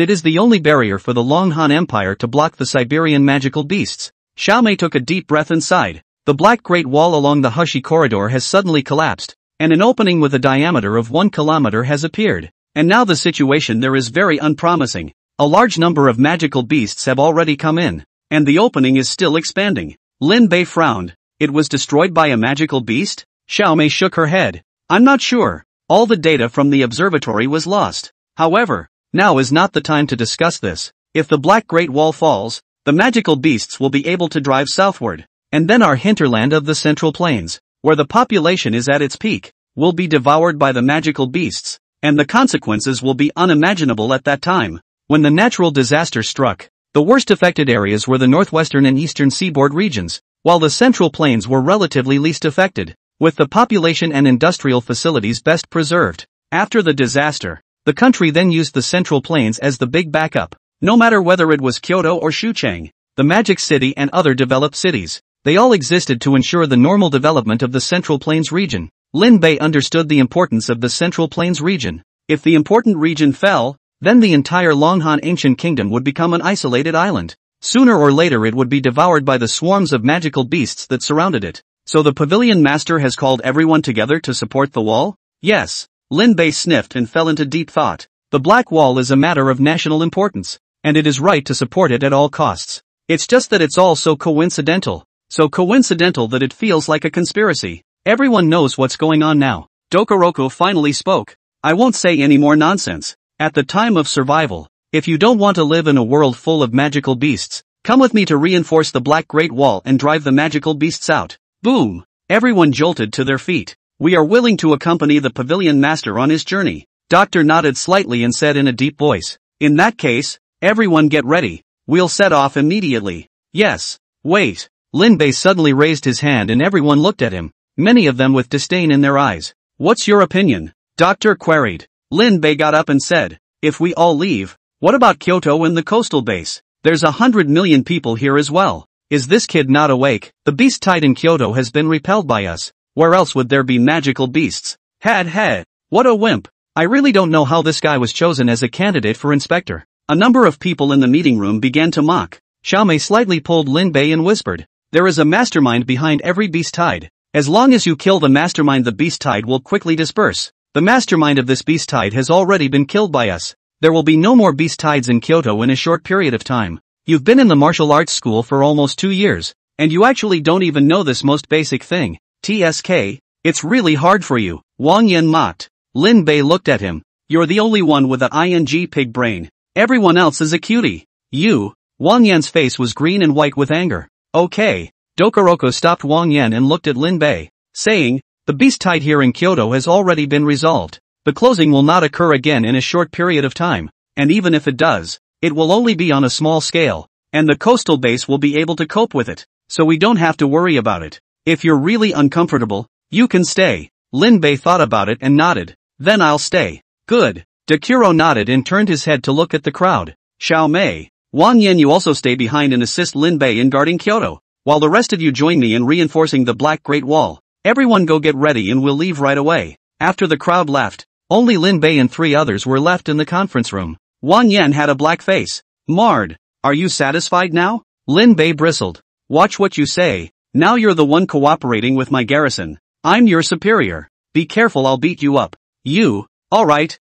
it is the only barrier for the Long Han Empire to block the Siberian magical beasts. Xiaomei took a deep breath and sighed. The Black Great Wall along the Hushi corridor has suddenly collapsed, and an opening with a diameter of 1 kilometer has appeared. And now the situation there is very unpromising. A large number of magical beasts have already come in, and the opening is still expanding. Lin Bei frowned. It was destroyed by a magical beast? Xiaomei shook her head. I'm not sure. All the data from the observatory was lost. However, now is not the time to discuss this. If the Black Great Wall falls, the magical beasts will be able to drive southward, and then our hinterland of the Central Plains, where the population is at its peak, will be devoured by the magical beasts, and the consequences will be unimaginable at that time. When the natural disaster struck, the worst affected areas were the northwestern and eastern seaboard regions, while the Central Plains were relatively least affected, with the population and industrial facilities best preserved. After the disaster, the country then used the Central Plains as the big backup. No matter whether it was Kyoto or Xuchang, the Magic City and other developed cities, they all existed to ensure the normal development of the Central Plains region. Lin Bei understood the importance of the Central Plains region. If the important region fell, then the entire Longhan ancient kingdom would become an isolated island. Sooner or later it would be devoured by the swarms of magical beasts that surrounded it. So the pavilion master has called everyone together to support the wall? Yes. Lin Bei sniffed and fell into deep thought. The Black Wall is a matter of national importance, and it is right to support it at all costs. It's just that it's all so coincidental. So coincidental that it feels like a conspiracy. Everyone knows what's going on now. Dokoroku finally spoke. I won't say any more nonsense. At the time of survival, if you don't want to live in a world full of magical beasts, come with me to reinforce the Black Great Wall and drive the magical beasts out. Boom! Everyone jolted to their feet. We are willing to accompany the pavilion master on his journey. Doctor nodded slightly and said in a deep voice. In that case, everyone get ready. We'll set off immediately. Yes. Wait. Lin Bei suddenly raised his hand and everyone looked at him, many of them with disdain in their eyes. What's your opinion? Doctor queried. Lin Bei got up and said, if we all leave, what about Kyoto and the coastal base? There's 100 million people here as well. Is this kid not awake? The beast tide in Kyoto has been repelled by us. Where else would there be magical beasts? Had. What a wimp. I really don't know how this guy was chosen as a candidate for inspector. A number of people in the meeting room began to mock. Xiaomei slightly pulled Lin Bei and whispered, there is a mastermind behind every beast tide. As long as you kill the mastermind, the beast tide will quickly disperse. The mastermind of this beast tide has already been killed by us. There will be no more beast tides in Kyoto in a short period of time. You've been in the martial arts school for almost 2 years, and you actually don't even know this most basic thing. TSK, it's really hard for you. Wang Yan mocked. Lin Bei looked at him. You're the only one with an ing pig brain. Everyone else is a cutie. You. Wang Yan's face was green and white with anger. Okay. Dokoroku stopped Wang Yan and looked at Lin Bei, saying, the beast tide here in Kyoto has already been resolved. The closing will not occur again in a short period of time, and even if it does, it will only be on a small scale, and the coastal base will be able to cope with it, so we don't have to worry about it. If you're really uncomfortable, you can stay. Lin Bei thought about it and nodded. Then I'll stay. Good. Dokuro nodded and turned his head to look at the crowd. Xiaomei, Wang Yan, you also stay behind and assist Lin Bei in guarding Kyoto, while the rest of you join me in reinforcing the Black Great Wall. Everyone go get ready and we'll leave right away. After the crowd left, only Lin Bei and 3 others were left in the conference room. Wang Yan had a black face. Marred. Are you satisfied now? Lin Bei bristled. Watch what you say. Now you're the one cooperating with my garrison. I'm your superior. Be careful, I'll beat you up. You. Alright.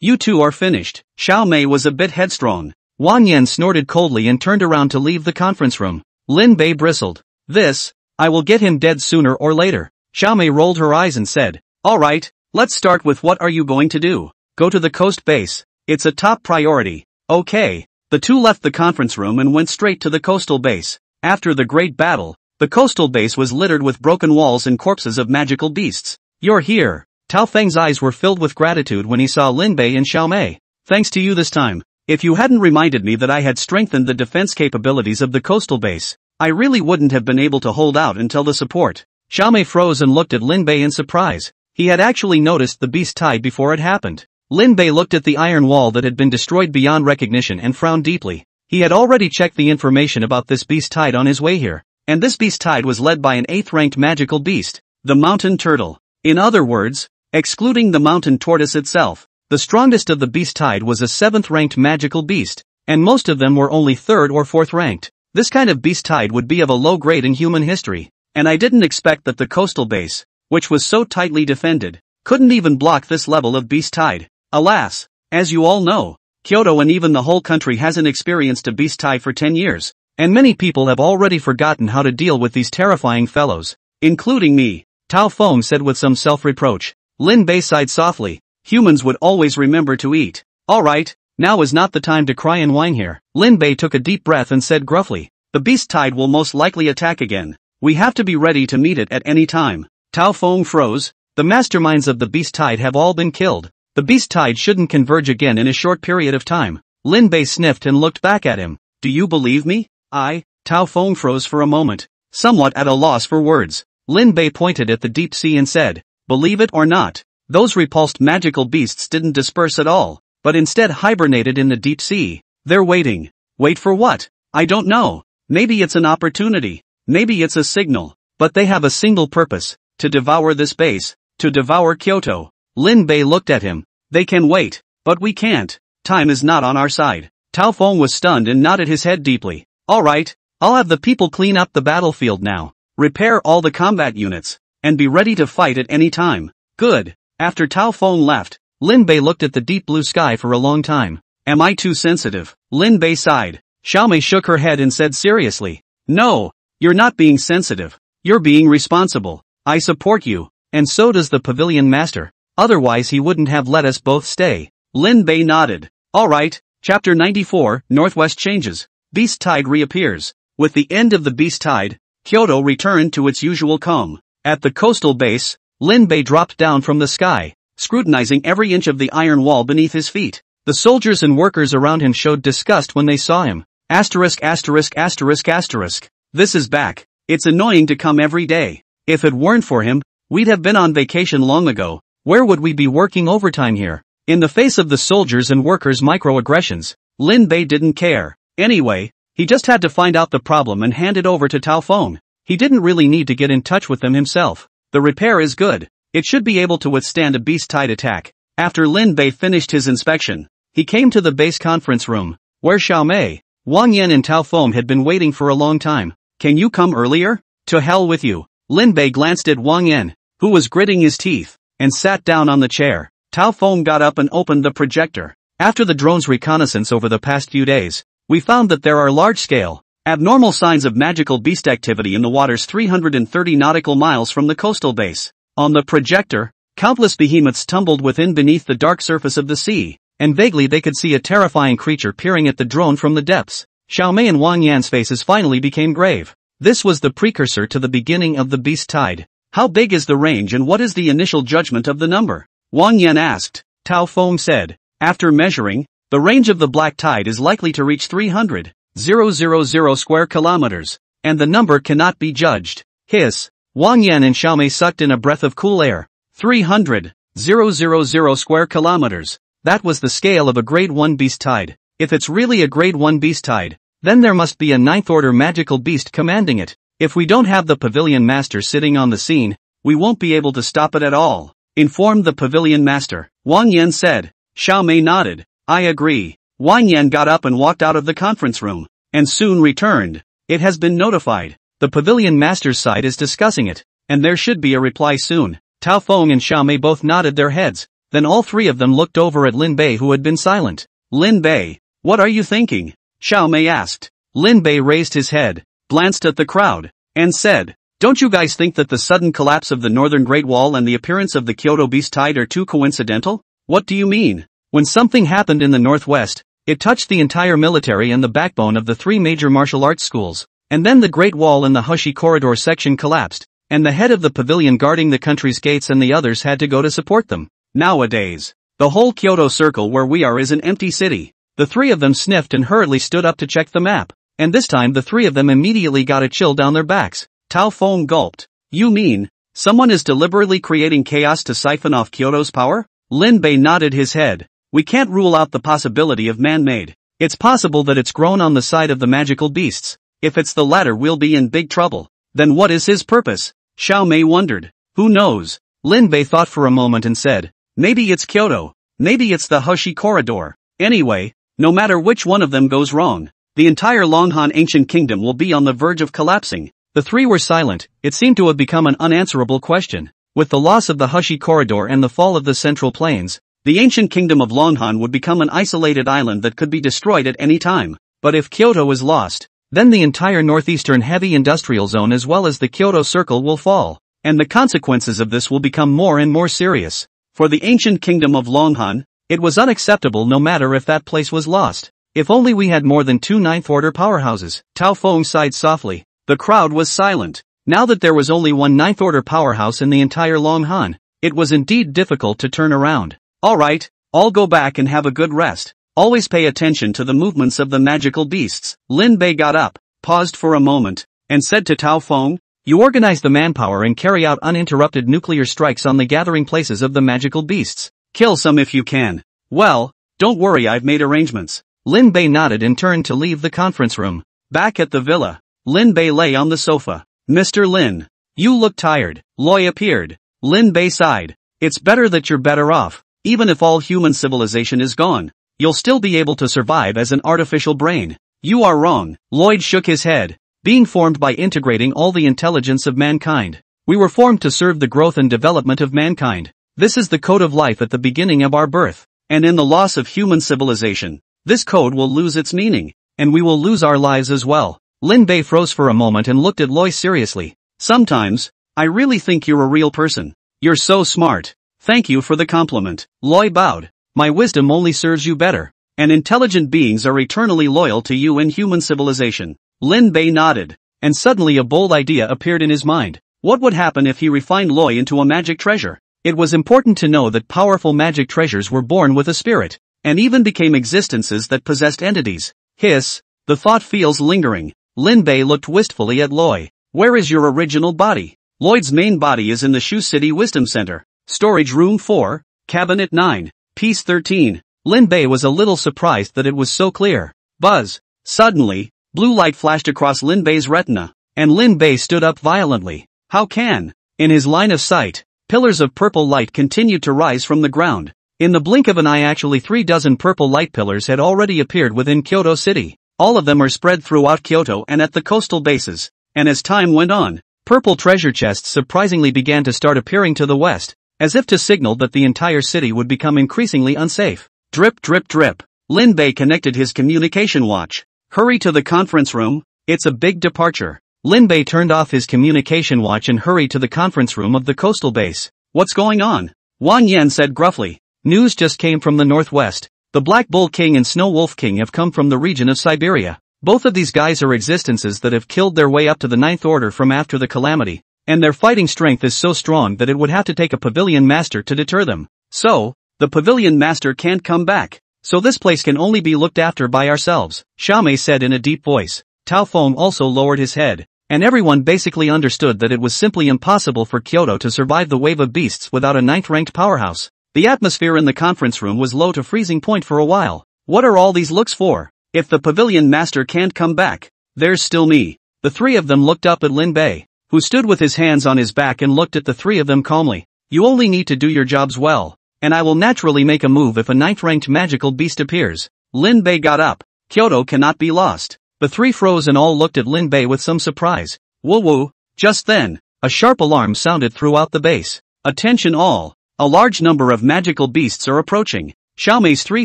You two are finished. Xiaomei was a bit headstrong. Wang Yan snorted coldly and turned around to leave the conference room. Lin Bei bristled. This. I will get him dead sooner or later. Xiaomei rolled her eyes and said, alright, let's start with what are you going to do? Go to the coast base. It's a top priority. Okay. The two left the conference room and went straight to the coastal base. After the great battle, the coastal base was littered with broken walls and corpses of magical beasts. You're here. Tao Feng's eyes were filled with gratitude when he saw Lin Bei and Xiaomei. Thanks to you this time. If you hadn't reminded me that I had strengthened the defense capabilities of the coastal base, I really wouldn't have been able to hold out until the support. Xiaomei froze and looked at Lin Bei in surprise. He had actually noticed the beast tide before it happened. Lin Bei looked at the iron wall that had been destroyed beyond recognition and frowned deeply. He had already checked the information about this beast tide on his way here, and this beast tide was led by an 8th-ranked magical beast, the mountain turtle. In other words, excluding the mountain tortoise itself, the strongest of the beast tide was a 7th-ranked magical beast, and most of them were only 3rd or 4th ranked. This kind of beast tide would be of a low grade in human history, and I didn't expect that the coastal base, which was so tightly defended, couldn't even block this level of beast tide. Alas, as you all know, Kyoto and even the whole country hasn't experienced a beast tide for 10 years, and many people have already forgotten how to deal with these terrifying fellows, including me, Tao Feng said with some self-reproach. Lin Bei sighed softly. Humans would always remember to eat. Alright, now is not the time to cry and whine here. Lin Bei took a deep breath and said gruffly, the beast tide will most likely attack again. We have to be ready to meet it at any time. Tao Feng froze. The masterminds of the beast tide have all been killed. The beast tide shouldn't converge again in a short period of time. Lin Bei sniffed and looked back at him. Do you believe me? Tao Feng froze for a moment, somewhat at a loss for words. Lin Bei pointed at the deep sea and said, believe it or not, those repulsed magical beasts didn't disperse at all, but instead hibernated in the deep sea. They're waiting. Wait for what? I don't know. Maybe it's an opportunity. Maybe it's a signal. But they have a single purpose, to devour this base, to devour Kyoto. Lin Bei looked at him. They can wait, but we can't. Time is not on our side. Tao Feng was stunned and nodded his head deeply. Alright, I'll have the people clean up the battlefield now. Repair all the combat units, and be ready to fight at any time. Good. After Tao Feng left, Lin Bei looked at the deep blue sky for a long time. Am I too sensitive? Lin Bei sighed. Xiaomei shook her head and said seriously. No, you're not being sensitive. You're being responsible. I support you, and so does the pavilion master. Otherwise he wouldn't have let us both stay. Lin Bei nodded. Alright, chapter 94, Northwest changes. Beast tide reappears. With the end of the beast tide, Kyoto returned to its usual calm. At the coastal base, Lin Bei dropped down from the sky, scrutinizing every inch of the iron wall beneath his feet. The soldiers and workers around him showed disgust when they saw him. Asterisk asterisk asterisk asterisk. This is back. It's annoying to come every day. If it weren't for him, we'd have been on vacation long ago. Where would we be working overtime here? In the face of the soldiers and workers' microaggressions, Lin Bei didn't care. Anyway, he just had to find out the problem and hand it over to Tao Feng. He didn't really need to get in touch with them himself. The repair is good. It should be able to withstand a beast tide attack. After Lin Bei finished his inspection, he came to the base conference room, where Xiaomei, Wang Yan and Tao Feng had been waiting for a long time. Can you come earlier? To hell with you. Lin Bei glanced at Wang Yan, who was gritting his teeth, and sat down on the chair. Tao Feng got up and opened the projector. After the drone's reconnaissance over the past few days, we found that there are large-scale, abnormal signs of magical beast activity in the waters 330 nautical miles from the coastal base. On the projector, countless behemoths tumbled within beneath the dark surface of the sea, and vaguely they could see a terrifying creature peering at the drone from the depths. Xiaomei and Wang Yan's faces finally became grave. This was the precursor to the beginning of the beast tide. How big is the range and what is the initial judgment of the number? Wang Yan asked. Tao Feng said. After measuring, the range of the black tide is likely to reach 300,000 square kilometers, and the number cannot be judged. Hiss. Wang Yan and Xiaomei sucked in a breath of cool air. 300,000 square kilometers. That was the scale of a grade 1 beast tide. If it's really a grade 1 beast tide, then there must be a 9th order magical beast commanding it. If we don't have the pavilion master sitting on the scene, we won't be able to stop it at all. Informed the pavilion master. Wang Yan said. Xiaomei nodded. I agree. Wang Yan got up and walked out of the conference room, and soon returned. It has been notified. The pavilion master's side is discussing it, and there should be a reply soon. Tao Feng and Xiaomei both nodded their heads. Then all three of them looked over at Lin Bei, who had been silent. Lin Bei, what are you thinking? Xiaomei asked. Lin Bei raised his head, glanced at the crowd, and said, don't you guys think that the sudden collapse of the northern Great Wall and the appearance of the Kyoto beast tide are too coincidental? What do you mean? When something happened in the northwest, it touched the entire military and the backbone of the three major martial arts schools, and then the Great Wall and the Hushi Corridor section collapsed, and the head of the pavilion guarding the country's gates and the others had to go to support them. Nowadays, the whole Kyoto circle where we are is an empty city. The three of them sniffed and hurriedly stood up to check the map, and this time the three of them immediately got a chill down their backs. Tao Feng gulped. You mean, someone is deliberately creating chaos to siphon off Kyoto's power? Lin Bei nodded his head. We can't rule out the possibility of man-made. It's possible that it's grown on the side of the magical beasts. If it's the latter, we'll be in big trouble. Then what is his purpose? Xiao Mei wondered. Who knows? Lin Bei thought for a moment and said, maybe it's Kyoto. Maybe it's the Hoshi corridor. Anyway, no matter which one of them goes wrong, the entire Longhan ancient kingdom will be on the verge of collapsing. The three were silent. It seemed to have become an unanswerable question. With the loss of the Hoshi corridor and the fall of the Central Plains, the ancient kingdom of Longhan would become an isolated island that could be destroyed at any time. But if Kyoto is lost, then the entire northeastern heavy industrial zone as well as the Kyoto circle will fall, and the consequences of this will become more and more serious. For the ancient kingdom of Longhan, it was unacceptable no matter if that place was lost. If only we had more than 2 ninth-order powerhouses. Tao Feng sighed softly. The crowd was silent. Now that there was only one ninth-order powerhouse in the entire Longhan, it was indeed difficult to turn around. Alright, I'll go back and have a good rest. Always pay attention to the movements of the magical beasts. Lin Bei got up, paused for a moment, and said to Tao Feng, you organize the manpower and carry out uninterrupted nuclear strikes on the gathering places of the magical beasts. Kill some if you can. Well, don't worry, I've made arrangements. Lin Bei nodded and turned to leave the conference room. Back at the villa, Lin Bei lay on the sofa. Mr. Lin, you look tired. Loi appeared. Lin Bei sighed. It's better that you're better off. Even if all human civilization is gone, you'll still be able to survive as an artificial brain. You are wrong. Lloyd shook his head. Being formed by integrating all the intelligence of mankind. We were formed to serve the growth and development of mankind. This is the code of life at the beginning of our birth. And in the loss of human civilization, this code will lose its meaning, and we will lose our lives as well. Lin Bei froze for a moment and looked at Loi seriously. Sometimes, I really think you're a real person. You're so smart. Thank you for the compliment. Loi bowed. My wisdom only serves you better. And intelligent beings are eternally loyal to you and human civilization. Lin Bei nodded. And suddenly a bold idea appeared in his mind. What would happen if he refined Loi into a magic treasure? It was important to know that powerful magic treasures were born with a spirit, and even became existences that possessed entities. Hiss, the thought feels lingering. Lin Bei looked wistfully at Loi. Where is your original body? Lloyd's main body is in the Shu City Wisdom Center. Storage Room 4, Cabinet 9, Piece 13. Lin Bei was a little surprised that it was so clear. Buzz. Suddenly, blue light flashed across Lin Bei's retina, and Lin Bei stood up violently. How can? In his line of sight, pillars of purple light continued to rise from the ground. In the blink of an eye, actually 3 dozen purple light pillars had already appeared within Kyoto City. All of them are spread throughout Kyoto and at the coastal bases. And as time went on, purple treasure chests surprisingly began to start appearing to the west, as if to signal that the entire city would become increasingly unsafe. Drip drip drip. Lin Bei connected his communication watch. Hurry to the conference room, it's a big departure. Lin Bei turned off his communication watch and hurried to the conference room of the coastal base. What's going on? Wang Yan said gruffly. News just came from the northwest. The Black Bull King and Snow Wolf King have come from the region of Siberia. Both of these guys are existences that have killed their way up to the Ninth Order from after the calamity, and their fighting strength is so strong that it would have to take a pavilion master to deter them. So, the pavilion master can't come back. So this place can only be looked after by ourselves, Xiao Mei said in a deep voice. Tao Feng also lowered his head, and everyone basically understood that it was simply impossible for Kyoto to survive the wave of beasts without a ninth-ranked powerhouse. The atmosphere in the conference room was low to freezing point for a while. What are all these looks for? If the pavilion master can't come back, there's still me. The three of them looked up at Lin Bei, who stood with his hands on his back and looked at the three of them calmly. You only need to do your jobs well, and I will naturally make a move if a ninth-ranked magical beast appears. Lin Bei got up. Kyoto cannot be lost. The three froze and all looked at Lin Bei with some surprise. Woo woo. Just then, a sharp alarm sounded throughout the base. Attention all. A large number of magical beasts are approaching. Xiao Mei's three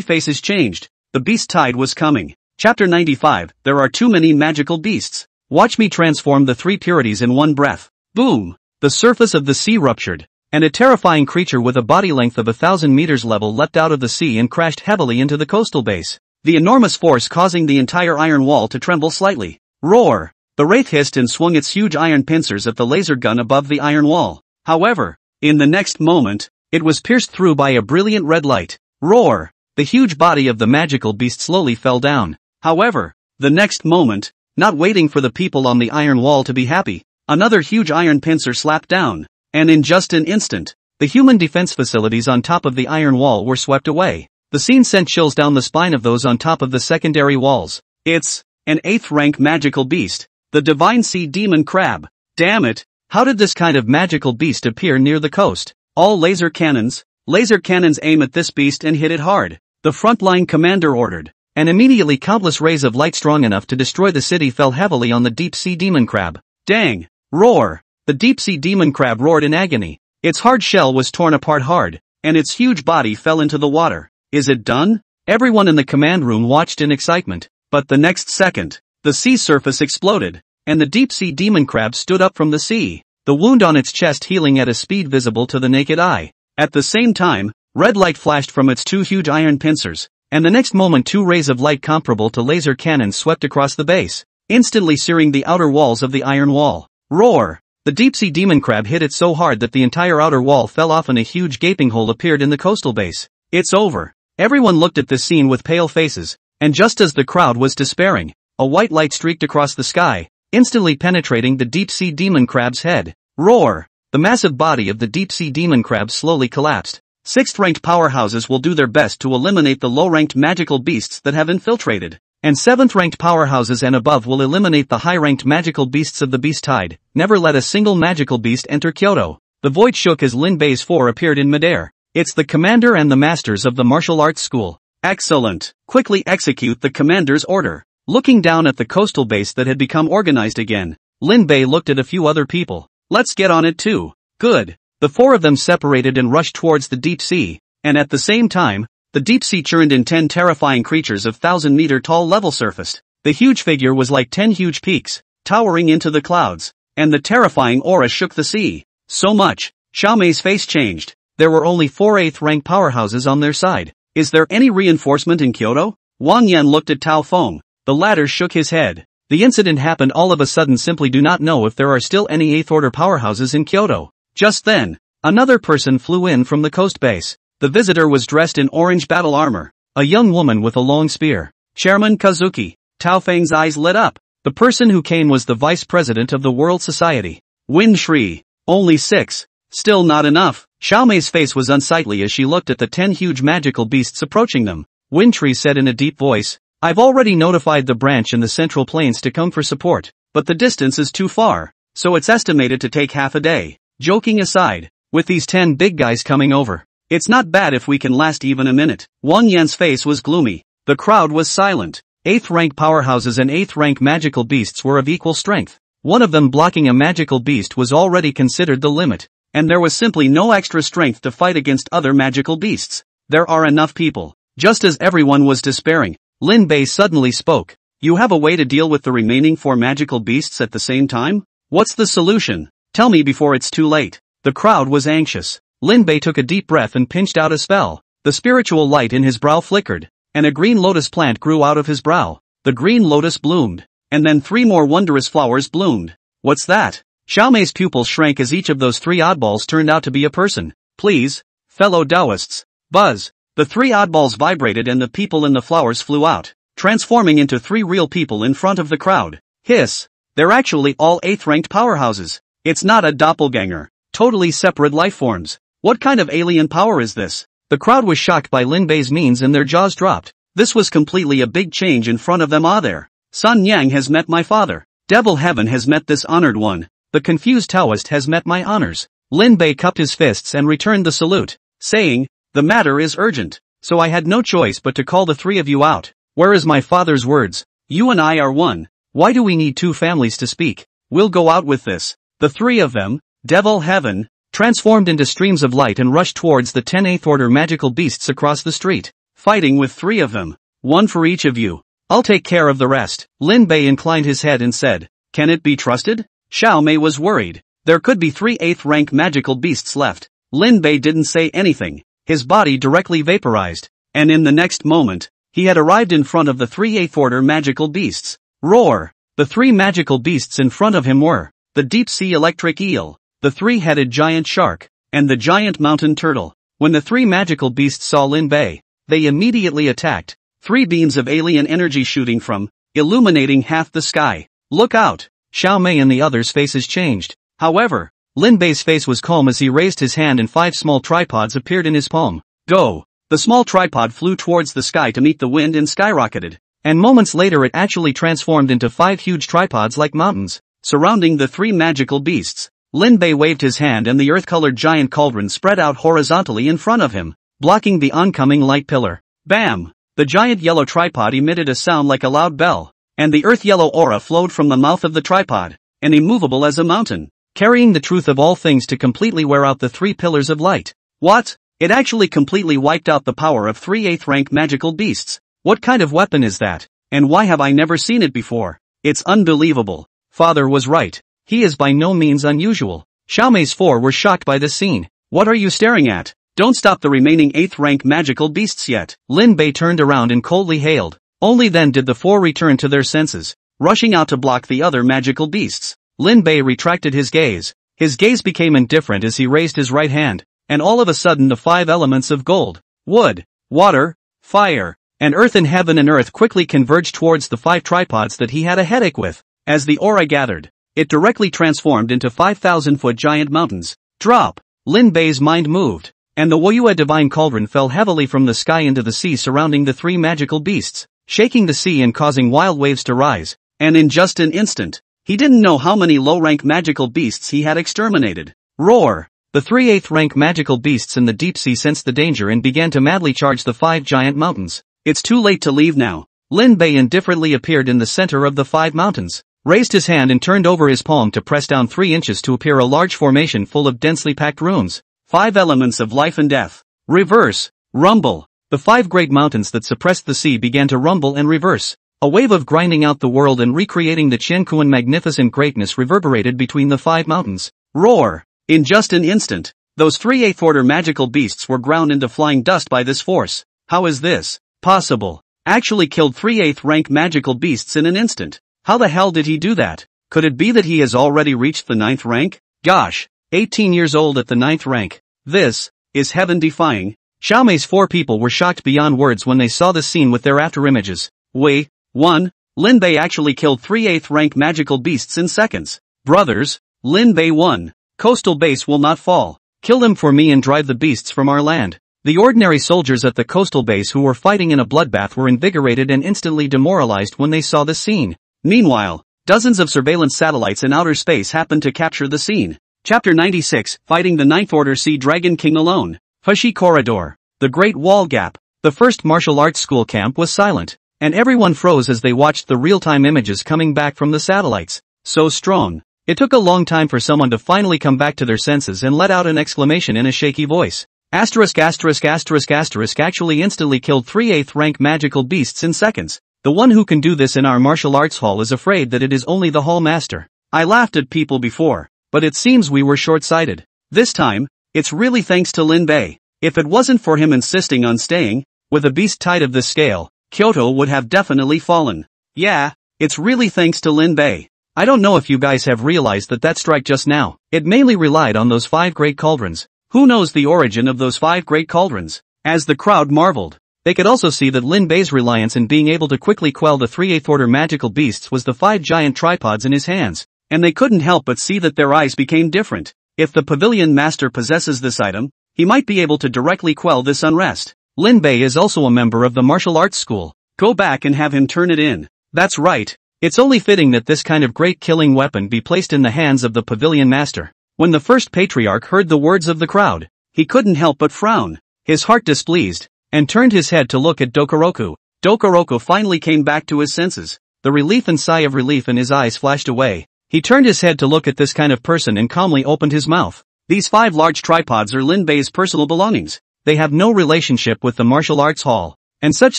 faces changed. The beast tide was coming. Chapter 95, there are too many magical beasts. Watch me transform the three purities in one breath. Boom! The surface of the sea ruptured, and a terrifying creature with a body length of 1,000 meters level leapt out of the sea and crashed heavily into the coastal base. The enormous force causing the entire iron wall to tremble slightly. Roar! The wraith hissed and swung its huge iron pincers at the laser gun above the iron wall. However, in the next moment, it was pierced through by a brilliant red light. Roar! The huge body of the magical beast slowly fell down. However, the next moment, not waiting for the people on the iron wall to be happy, another huge iron pincer slapped down, and in just an instant, The human defense facilities on top of the iron wall were swept away. The scene sent chills down the spine of those on top of the secondary walls. It's an 8th rank magical beast, the divine sea demon crab. Damn it, how did this kind of magical beast appear near the coast? All laser cannons aim at this beast and hit it hard, the frontline commander ordered. And immediately countless rays of light strong enough to destroy the city fell heavily on the deep sea demon crab. Dang! Roar! The deep sea demon crab roared in agony. Its hard shell was torn apart hard, and its huge body fell into the water. Is it done? Everyone in the command room watched in excitement, but the next second, the sea surface exploded, and the deep sea demon crab stood up from the sea, the wound on its chest healing at a speed visible to the naked eye. At the same time, red light flashed from its 2 huge iron pincers, and the next moment 2 rays of light comparable to laser cannons swept across the base, instantly searing the outer walls of the iron wall. Roar! The deep-sea demon crab hit it so hard that the entire outer wall fell off and a huge gaping hole appeared in the coastal base. It's over. Everyone looked at this scene with pale faces, and just as the crowd was despairing, a white light streaked across the sky, instantly penetrating the deep-sea demon crab's head. Roar! The massive body of the deep-sea demon crab slowly collapsed. 6th-ranked powerhouses will do their best to eliminate the low-ranked magical beasts that have infiltrated, and 7th-ranked powerhouses and above will eliminate the high-ranked magical beasts of the beast tide. Never let a single magical beast enter Kyoto. The void shook as Lin Bei's 4 appeared in midair. It's the commander and the masters of the martial arts school. Excellent. Quickly execute the commander's order. Looking down at the coastal base that had become organized again, Lin Bei looked at a few other people. Let's get on it too. Good. The 4 of them separated and rushed towards the deep sea, and at the same time, the deep sea churned in 10 terrifying creatures of 1,000-meter-tall level surfaced. The huge figure was like 10 huge peaks, towering into the clouds, and the terrifying aura shook the sea. So much. Xiao Mei's face changed. There were only 4 8th-rank powerhouses on their side. Is there any reinforcement in Kyoto? Wang Yan looked at Tao Feng. The latter shook his head. The incident happened all of a sudden. Simply do not know if there are still any 8th-order powerhouses in Kyoto. Just then, another person flew in from the coast base. The visitor was dressed in orange battle armor, a young woman with a long spear. Chairman Kazuki. Tao Feng's eyes lit up. The person who came was the vice president of the World Society. Win Shri. Only 6. Still not enough. Xiao Mei's face was unsightly as she looked at the 10 huge magical beasts approaching them. Wintry said in a deep voice, I've already notified the branch in the Central Plains to come for support, but the distance is too far, so it's estimated to take half a day. Joking aside, with these 10 big guys coming over, it's not bad if we can last even a minute. Wang Yan's face was gloomy. The crowd was silent. 8th-rank powerhouses and 8th-rank magical beasts were of equal strength. One of them blocking a magical beast was already considered the limit, and there was simply no extra strength to fight against other magical beasts. There are enough people. Just as everyone was despairing, Lin Bei suddenly spoke. You have a way to deal with the remaining 4 magical beasts at the same time? What's the solution? Tell me before it's too late. The crowd was anxious. Lin Bei took a deep breath and pinched out a spell. The spiritual light in his brow flickered, and a green lotus plant grew out of his brow. The green lotus bloomed, and then 3 more wondrous flowers bloomed. What's that? Xiao Mei's pupils shrank as each of those 3 oddballs turned out to be a person. Please, fellow Taoists. Buzz. The 3 oddballs vibrated and the people in the flowers flew out, transforming into 3 real people in front of the crowd. Hiss. They're actually all 8th-ranked powerhouses. It's not a doppelganger. Totally separate life forms. What kind of alien power is this? The crowd was shocked by Lin Bei's means and their jaws dropped. This was completely a big change in front of them. Ah there. Sun Yang has met my father. Devil Heaven has met this honored one. The confused Taoist has met my honors. Lin Bei cupped his fists and returned the salute, saying, the matter is urgent, so I had no choice but to call the 3 of you out. Where is my father's words? You and I are one. Why do we need 2 families to speak? We'll go out with this. The 3 of them, Devil Heaven, transformed into streams of light and rushed towards the 10 8th-order magical beasts across the street, fighting with 3 of them. 1 for each of you. I'll take care of the rest. Lin Bei inclined his head and said, can it be trusted? Xiao Mei was worried. There could be 3 8th-rank magical beasts left. Lin Bei didn't say anything. His body directly vaporized, and in the next moment, he had arrived in front of the 3 8th-order magical beasts. Roar! The 3 magical beasts in front of him were the deep-sea electric eel, the 3-headed giant shark, and the giant mountain turtle. When the 3 magical beasts saw Lin Bei, they immediately attacked, 3 beams of alien energy shooting from, illuminating half the sky. Look out! Xiao Mei and the others' faces changed. However, Lin Bei's face was calm as he raised his hand and 5 small tripods appeared in his palm. Go! The small tripod flew towards the sky to meet the wind and skyrocketed. And moments later it actually transformed into 5 huge tripods like mountains, surrounding the 3 magical beasts. Lin Bei waved his hand and the earth-colored giant cauldron spread out horizontally in front of him, blocking the oncoming light pillar. Bam! The giant yellow tripod emitted a sound like a loud bell, and the earth-yellow aura flowed from the mouth of the tripod, and immovable as a mountain, carrying the truth of all things to completely wear out the 3 pillars of light. What? It actually completely wiped out the power of 3 8th rank magical beasts. What kind of weapon is that? And why have I never seen it before? It's unbelievable. Father was right. He is by no means unusual. Xiaomei's 4 were shocked by this scene. What are you staring at? Don't stop the remaining 8th rank magical beasts yet. Lin Bei turned around and coldly hailed. Only then did the 4 return to their senses, rushing out to block the other magical beasts. Lin Bei retracted his gaze. His gaze became indifferent as he raised his right hand, and all of a sudden the 5 elements of gold, wood, water, fire, and earth and heaven and earth quickly converged towards the 5 tripods that he had a headache with. As the aura gathered, it directly transformed into 5,000-foot giant mountains. Drop! Lin Bei's mind moved, and the Woyue divine cauldron fell heavily from the sky into the sea surrounding the 3 magical beasts, shaking the sea and causing wild waves to rise. And in just an instant, he didn't know how many low-rank magical beasts he had exterminated. Roar! The 3 8th rank magical beasts in the deep sea sensed the danger and began to madly charge the 5 giant mountains. It's too late to leave now. Lin Bei indifferently appeared in the center of the 5 mountains, raised his hand and turned over his palm to press down 3 inches to appear a large formation full of densely packed runes. 5 elements of life and death. Reverse. Rumble. The 5 great mountains that suppressed the sea began to rumble and reverse. A wave of grinding out the world and recreating the Qiankuan magnificent greatness reverberated between the 5 mountains. Roar! In just an instant, those 3 8th order magical beasts were ground into flying dust by this force. How is this possible? Actually killed 3 8th rank magical beasts in an instant. How the hell did he do that? Could it be that he has already reached the 9th rank? Gosh, 18 years old at the 9th rank. This is heaven-defying. Xiaomei's 4 people were shocked beyond words when they saw the scene with their afterimages. Wait, 1. Lin Bei actually killed 3 8th rank magical beasts in seconds. Brothers, Lin Bei 1. Coastal base will not fall. Kill them for me and drive the beasts from our land. The ordinary soldiers at the coastal base who were fighting in a bloodbath were invigorated and instantly demoralized when they saw the scene. Meanwhile, dozens of surveillance satellites in outer space happened to capture the scene. Chapter 96, Fighting the 9th Order Sea Dragon King Alone. Fushi Corridor. The Great Wall Gap. The first martial arts school camp was silent, and everyone froze as they watched the real-time images coming back from the satellites. So strong. It took a long time for someone to finally come back to their senses and let out an exclamation in a shaky voice. Asterisk actually instantly killed 3 8th rank magical beasts in seconds. The one who can do this in our martial arts hall is afraid that it is only the hall master. I laughed at people before, but it seems we were short-sighted. This time, it's really thanks to Lin Bei. If it wasn't for him insisting on staying, with a beast tied of this scale, Kyoto would have definitely fallen. Yeah, it's really thanks to Lin Bei. I don't know if you guys have realized that strike just now, it mainly relied on those 5 great cauldrons. Who knows the origin of those 5 great cauldrons? As the crowd marveled, they could also see that Lin Bei's reliance in being able to quickly quell the 3 8th order magical beasts was the 5 giant tripods in his hands, and they couldn't help but see that their eyes became different. If the pavilion master possesses this item, he might be able to directly quell this unrest. Lin Bei is also a member of the martial arts school. Go back and have him turn it in. That's right. It's only fitting that this kind of great killing weapon be placed in the hands of the pavilion master. When the first patriarch heard the words of the crowd, he couldn't help but frown, his heart displeased, and turned his head to look at Dokoroku. Dokoroku finally came back to his senses. The relief and sigh of relief in his eyes flashed away. He turned his head to look at this kind of person and calmly opened his mouth. These 5 large tripods are Lin Bei's personal belongings. They have no relationship with the martial arts hall, and such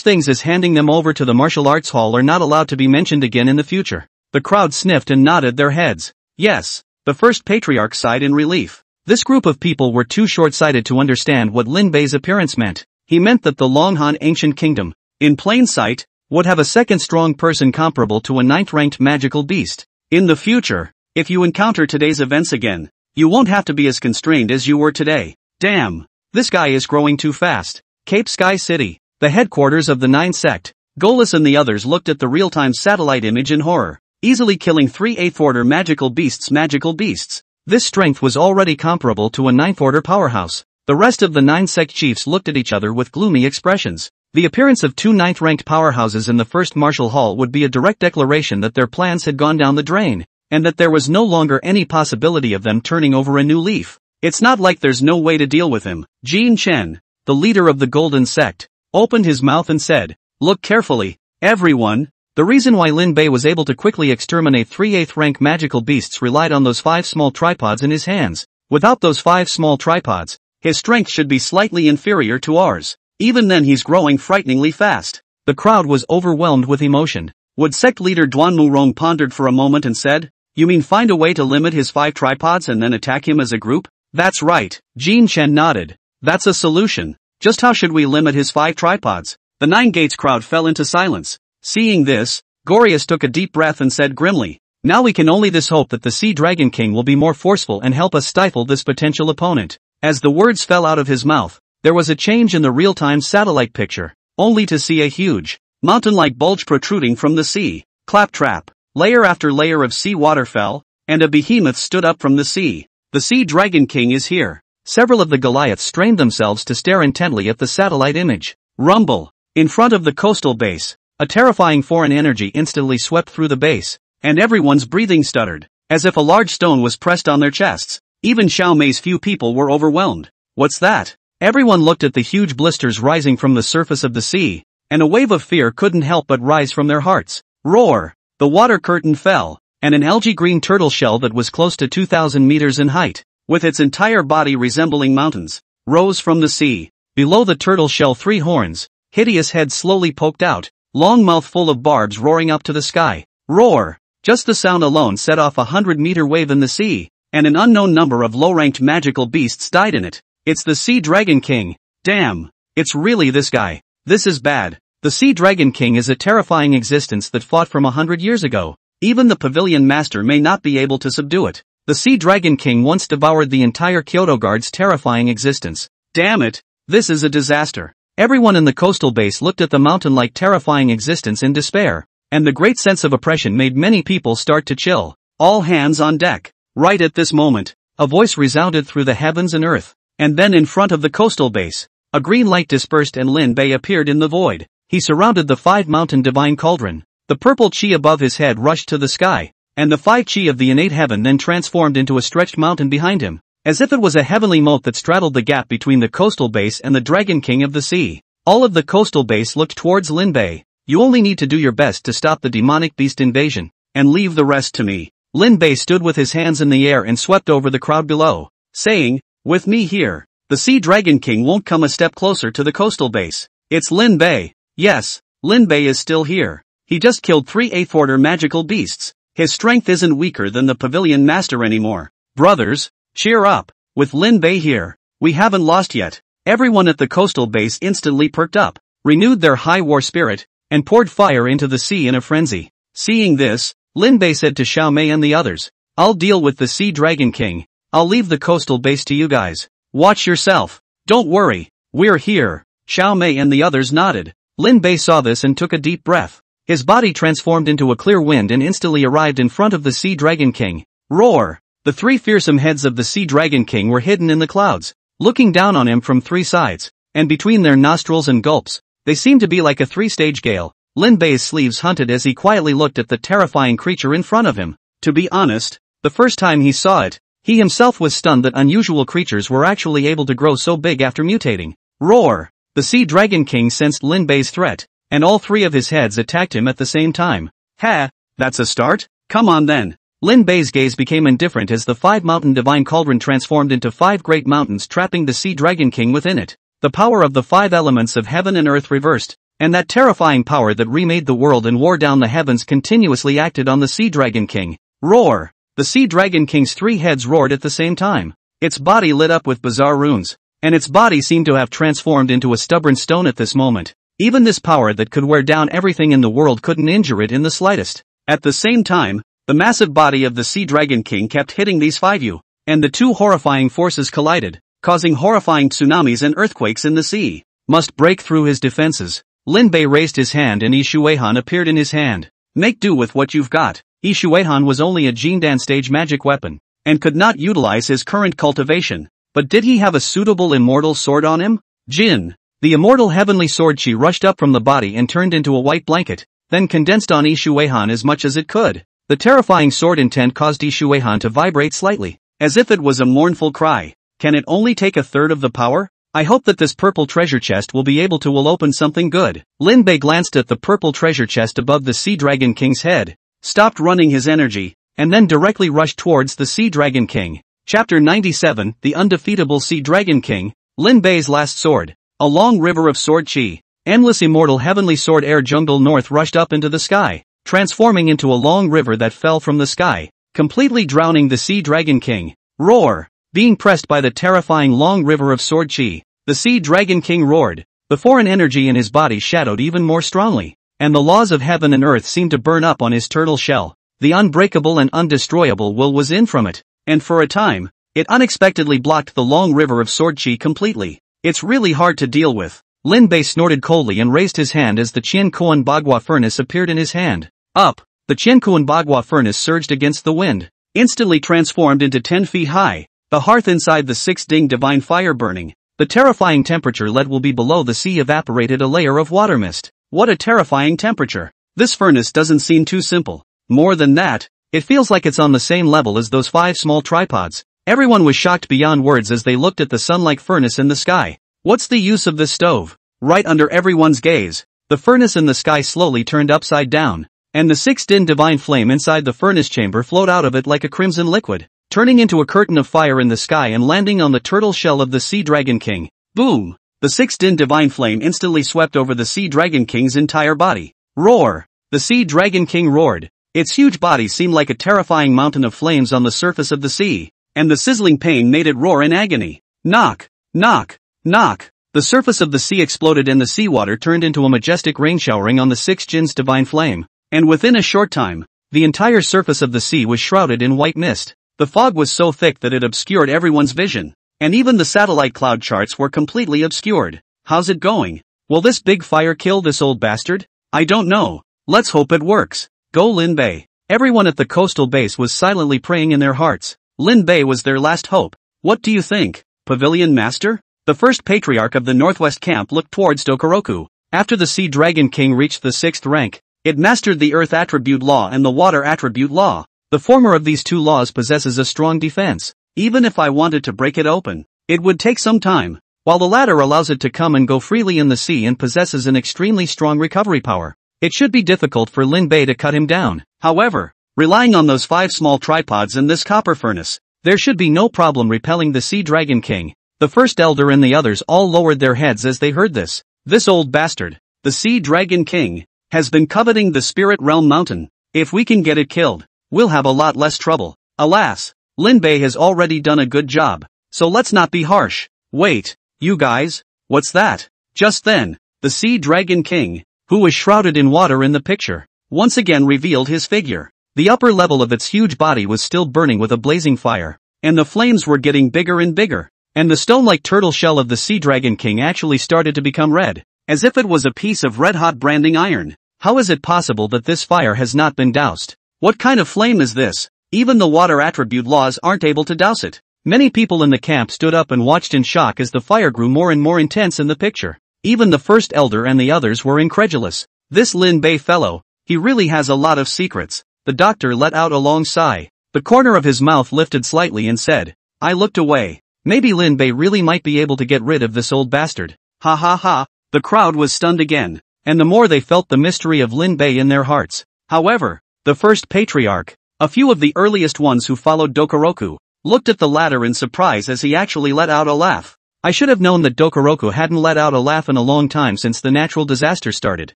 things as handing them over to the martial arts hall are not allowed to be mentioned again in the future. The crowd sniffed and nodded their heads. Yes, the first patriarch sighed in relief. This group of people were too short-sighted to understand what Lin Bei's appearance meant. He meant that the Longhan ancient kingdom, in plain sight, would have a second strong person comparable to a 9th-ranked magical beast. In the future, if you encounter today's events again, you won't have to be as constrained as you were today. Damn, this guy is growing too fast. Cape Sky City. The headquarters of the 9 sect. Golas and the others looked at the real-time satellite image in horror, easily killing 3 8th order magical beasts. This strength was already comparable to a ninth-order powerhouse. The rest of the 9 sect chiefs looked at each other with gloomy expressions. The appearance of 2 ninth-ranked powerhouses in the first martial hall would be a direct declaration that their plans had gone down the drain, and that there was no longer any possibility of them turning over a new leaf. It's not like there's no way to deal with him. Jin Chen, the leader of the Golden Sect, opened his mouth and said, "Look carefully, everyone." The reason why Lin Bei was able to quickly exterminate 3 8th-rank magical beasts relied on those 5 small tripods in his hands. Without those 5 small tripods, his strength should be slightly inferior to ours. Even then he's growing frighteningly fast. The crowd was overwhelmed with emotion. Would sect leader Duan Murong pondered for a moment and said, "You mean find a way to limit his 5 tripods and then attack him as a group?" "That's right." Jin Chen nodded. "That's a solution. Just how should we limit his 5 tripods?" The 9 gates crowd fell into silence. Seeing this, Gorius took a deep breath and said grimly, "Now we can only this hope that the Sea Dragon King will be more forceful and help us stifle this potential opponent." As the words fell out of his mouth, there was a change in the real-time satellite picture, only to see a huge, mountain-like bulge protruding from the sea. Claptrap. Layer after layer of sea water fell, and a behemoth stood up from the sea. The Sea Dragon King is here. Several of the Goliaths strained themselves to stare intently at the satellite image. Rumble. In front of the coastal base, a terrifying foreign energy instantly swept through the base, and everyone's breathing stuttered, as if a large stone was pressed on their chests. Even Xiao Mei's few people were overwhelmed. What's that? Everyone looked at the huge blisters rising from the surface of the sea, and a wave of fear couldn't help but rise from their hearts. Roar! The water curtain fell, and an algae-green turtle shell that was close to 2,000 meters in height, with its entire body resembling mountains, rose from the sea. Below the turtle shell 3 horns, hideous heads slowly poked out, long mouth full of barbs roaring up to the sky. Roar! Just the sound alone set off a 100-meter wave in the sea, and an unknown number of low-ranked magical beasts died in it. It's the Sea Dragon King. Damn! It's really this guy. This is bad. The Sea Dragon King is a terrifying existence that fought from 100 years ago. Even the Pavilion Master may not be able to subdue it. The Sea Dragon King once devoured the entire Kyoto Guard's terrifying existence. Damn it! This is a disaster. Everyone in the coastal base looked at the mountain-like terrifying existence in despair, and the great sense of oppression made many people start to chill. All hands on deck. Right at this moment, a voice resounded through the heavens and earth, and then in front of the coastal base, a green light dispersed and Lin Bei appeared in the void. He surrounded the 5-mountain divine cauldron. The purple chi above his head rushed to the sky, and the 5 chi of the innate heaven then transformed into a stretched mountain behind him, as if it was a heavenly moat that straddled the gap between the coastal base and the Dragon King of the sea. All of the coastal base looked towards Lin Bei. "You only need to do your best to stop the demonic beast invasion, and leave the rest to me." Lin Bei stood with his hands in the air and swept over the crowd below, saying, "With me here, the Sea Dragon King won't come a step closer to the coastal base." It's Lin Bei. Yes, Lin Bei is still here. He just killed 3 8th-order magical beasts. His strength isn't weaker than the Pavilion Master anymore. Brothers, cheer up. With Lin Bei here, we haven't lost yet. Everyone at the coastal base instantly perked up, renewed their high war spirit, and poured fire into the sea in a frenzy. Seeing this, Lin Bei said to Xiao Mei and the others, "I'll deal with the Sea Dragon King. I'll leave the coastal base to you guys. Watch yourself. Don't worry, we're here." Xiao Mei and the others nodded. Lin Bei saw this and took a deep breath. His body transformed into a clear wind and instantly arrived in front of the Sea Dragon King. Roar! The 3 fearsome heads of the Sea Dragon King were hidden in the clouds, looking down on him from 3 sides, and between their nostrils and gulps, they seemed to be like a 3-stage gale. Lin Bei's sleeves hunted as he quietly looked at the terrifying creature in front of him. To be honest, the first time he saw it, he himself was stunned that unusual creatures were actually able to grow so big after mutating. Roar! The Sea Dragon King sensed Lin Bei's threat, and all 3 of his heads attacked him at the same time. "Ha! That's a start? Come on then." Lin Bei's gaze became indifferent as the 5-mountain divine cauldron transformed into 5 great mountains, trapping the Sea Dragon King within it. The power of the 5 elements of heaven and earth reversed, and that terrifying power that remade the world and wore down the heavens continuously acted on the Sea Dragon King. Roar! The Sea Dragon King's 3 heads roared at the same time. Its body lit up with bizarre runes, and its body seemed to have transformed into a stubborn stone at this moment. Even this power that could wear down everything in the world couldn't injure it in the slightest. At the same time, the massive body of the Sea Dragon King kept hitting these 5 and the 2 horrifying forces collided, causing horrifying tsunamis and earthquakes in the sea. Must break through his defenses. Lin Bei raised his hand and Yi Shuihan appeared in his hand. Make do with what you've got. Yi Shuihan was only a Jindan stage magic weapon, and could not utilize his current cultivation. But did he have a suitable immortal sword on him? Jin. The immortal heavenly sword chi rushed up from the body and turned into a white blanket, then condensed on Ishuehan as much as it could. The terrifying sword intent caused Ishuehan to vibrate slightly, as if it was a mournful cry. Can it only take a third of the power? I hope that this purple treasure chest will be able to open something good. Lin Bei glanced at the purple treasure chest above the Sea Dragon King's head, stopped running his energy, and then directly rushed towards the Sea Dragon King. Chapter 97, The Undefeatable Sea Dragon King, Lin Bei's Last Sword. A long river of sword chi, endless immortal heavenly sword air jungle north rushed up into the sky, transforming into a long river that fell from the sky, completely drowning the Sea Dragon King. Roar! Being pressed by the terrifying long river of sword chi, the Sea Dragon King roared, before an energy in his body shadowed even more strongly, and the laws of heaven and earth seemed to burn up on his turtle shell. The unbreakable and undestroyable will was in from it, and for a time, it unexpectedly blocked the long river of sword chi completely. It's really hard to deal with. Lin Bei snorted coldly and raised his hand as the Qian Kuan Bagua furnace appeared in his hand. Up! The Qian Kuan Bagua furnace surged against the wind, instantly transformed into 10 feet high. The hearth inside the 6 Ding divine fire burning. The terrifying temperature let will be below the sea evaporated a layer of water mist. What a terrifying temperature. This furnace doesn't seem too simple. More than that, it feels like it's on the same level as those 5 small tripods. Everyone was shocked beyond words as they looked at the sun-like furnace in the sky. What's the use of this stove? Right under everyone's gaze, the furnace in the sky slowly turned upside down, and the 6 Din divine flame inside the furnace chamber flowed out of it like a crimson liquid, turning into a curtain of fire in the sky and landing on the turtle shell of the Sea Dragon King. Boom! The 6 Din divine flame instantly swept over the Sea Dragon King's entire body. Roar! The Sea Dragon King roared. Its huge body seemed like a terrifying mountain of flames on the surface of the sea, and the sizzling pain made it roar in agony. Knock! Knock! Knock! The surface of the sea exploded and the seawater turned into a majestic rain showering on the 6 Jin's divine flame, and within a short time, the entire surface of the sea was shrouded in white mist. The fog was so thick that it obscured everyone's vision, and even the satellite cloud charts were completely obscured. How's it going? Will this big fire kill this old bastard? I don't know. Let's hope it works. Go Lin Bei. Everyone at the coastal base was silently praying in their hearts. Lin Bei was their last hope. What do you think, Pavilion Master? The first patriarch of the Northwest camp looked towards Dokoroku. After the Sea Dragon King reached the 6th rank, it mastered the Earth Attribute Law and the Water Attribute Law. The former of these two laws possesses a strong defense. Even if I wanted to break it open, it would take some time, while the latter allows it to come and go freely in the sea and possesses an extremely strong recovery power. It should be difficult for Lin Bei to cut him down. However, relying on those 5 small tripods and this copper furnace, there should be no problem repelling the Sea Dragon King. The first elder and the others all lowered their heads as they heard this. This old bastard, the Sea Dragon King, has been coveting the Spirit Realm Mountain. If we can get it killed, we'll have a lot less trouble. Alas, Lin Bei has already done a good job, so let's not be harsh. Wait, you guys, what's that? Just then, the Sea Dragon King, who was shrouded in water in the picture, once again revealed his figure. The upper level of its huge body was still burning with a blazing fire, and the flames were getting bigger and bigger, and the stone-like turtle shell of the Sea Dragon King actually started to become red, as if it was a piece of red-hot branding iron. How is it possible that this fire has not been doused? What kind of flame is this? Even the water attribute laws aren't able to douse it. Many people in the camp stood up and watched in shock as the fire grew more and more intense in the picture. Even the first elder and the others were incredulous. This Lin Bei fellow, he really has a lot of secrets. The doctor let out a long sigh. The corner of his mouth lifted slightly and said, I looked away. Maybe Lin Bei really might be able to get rid of this old bastard. Ha ha ha. The crowd was stunned again, and the more they felt the mystery of Lin Bei in their hearts. However, the first patriarch, a few of the earliest ones who followed Dokoroku, looked at the latter in surprise as he actually let out a laugh. I should have known that Dokoroku hadn't let out a laugh in a long time since the natural disaster started.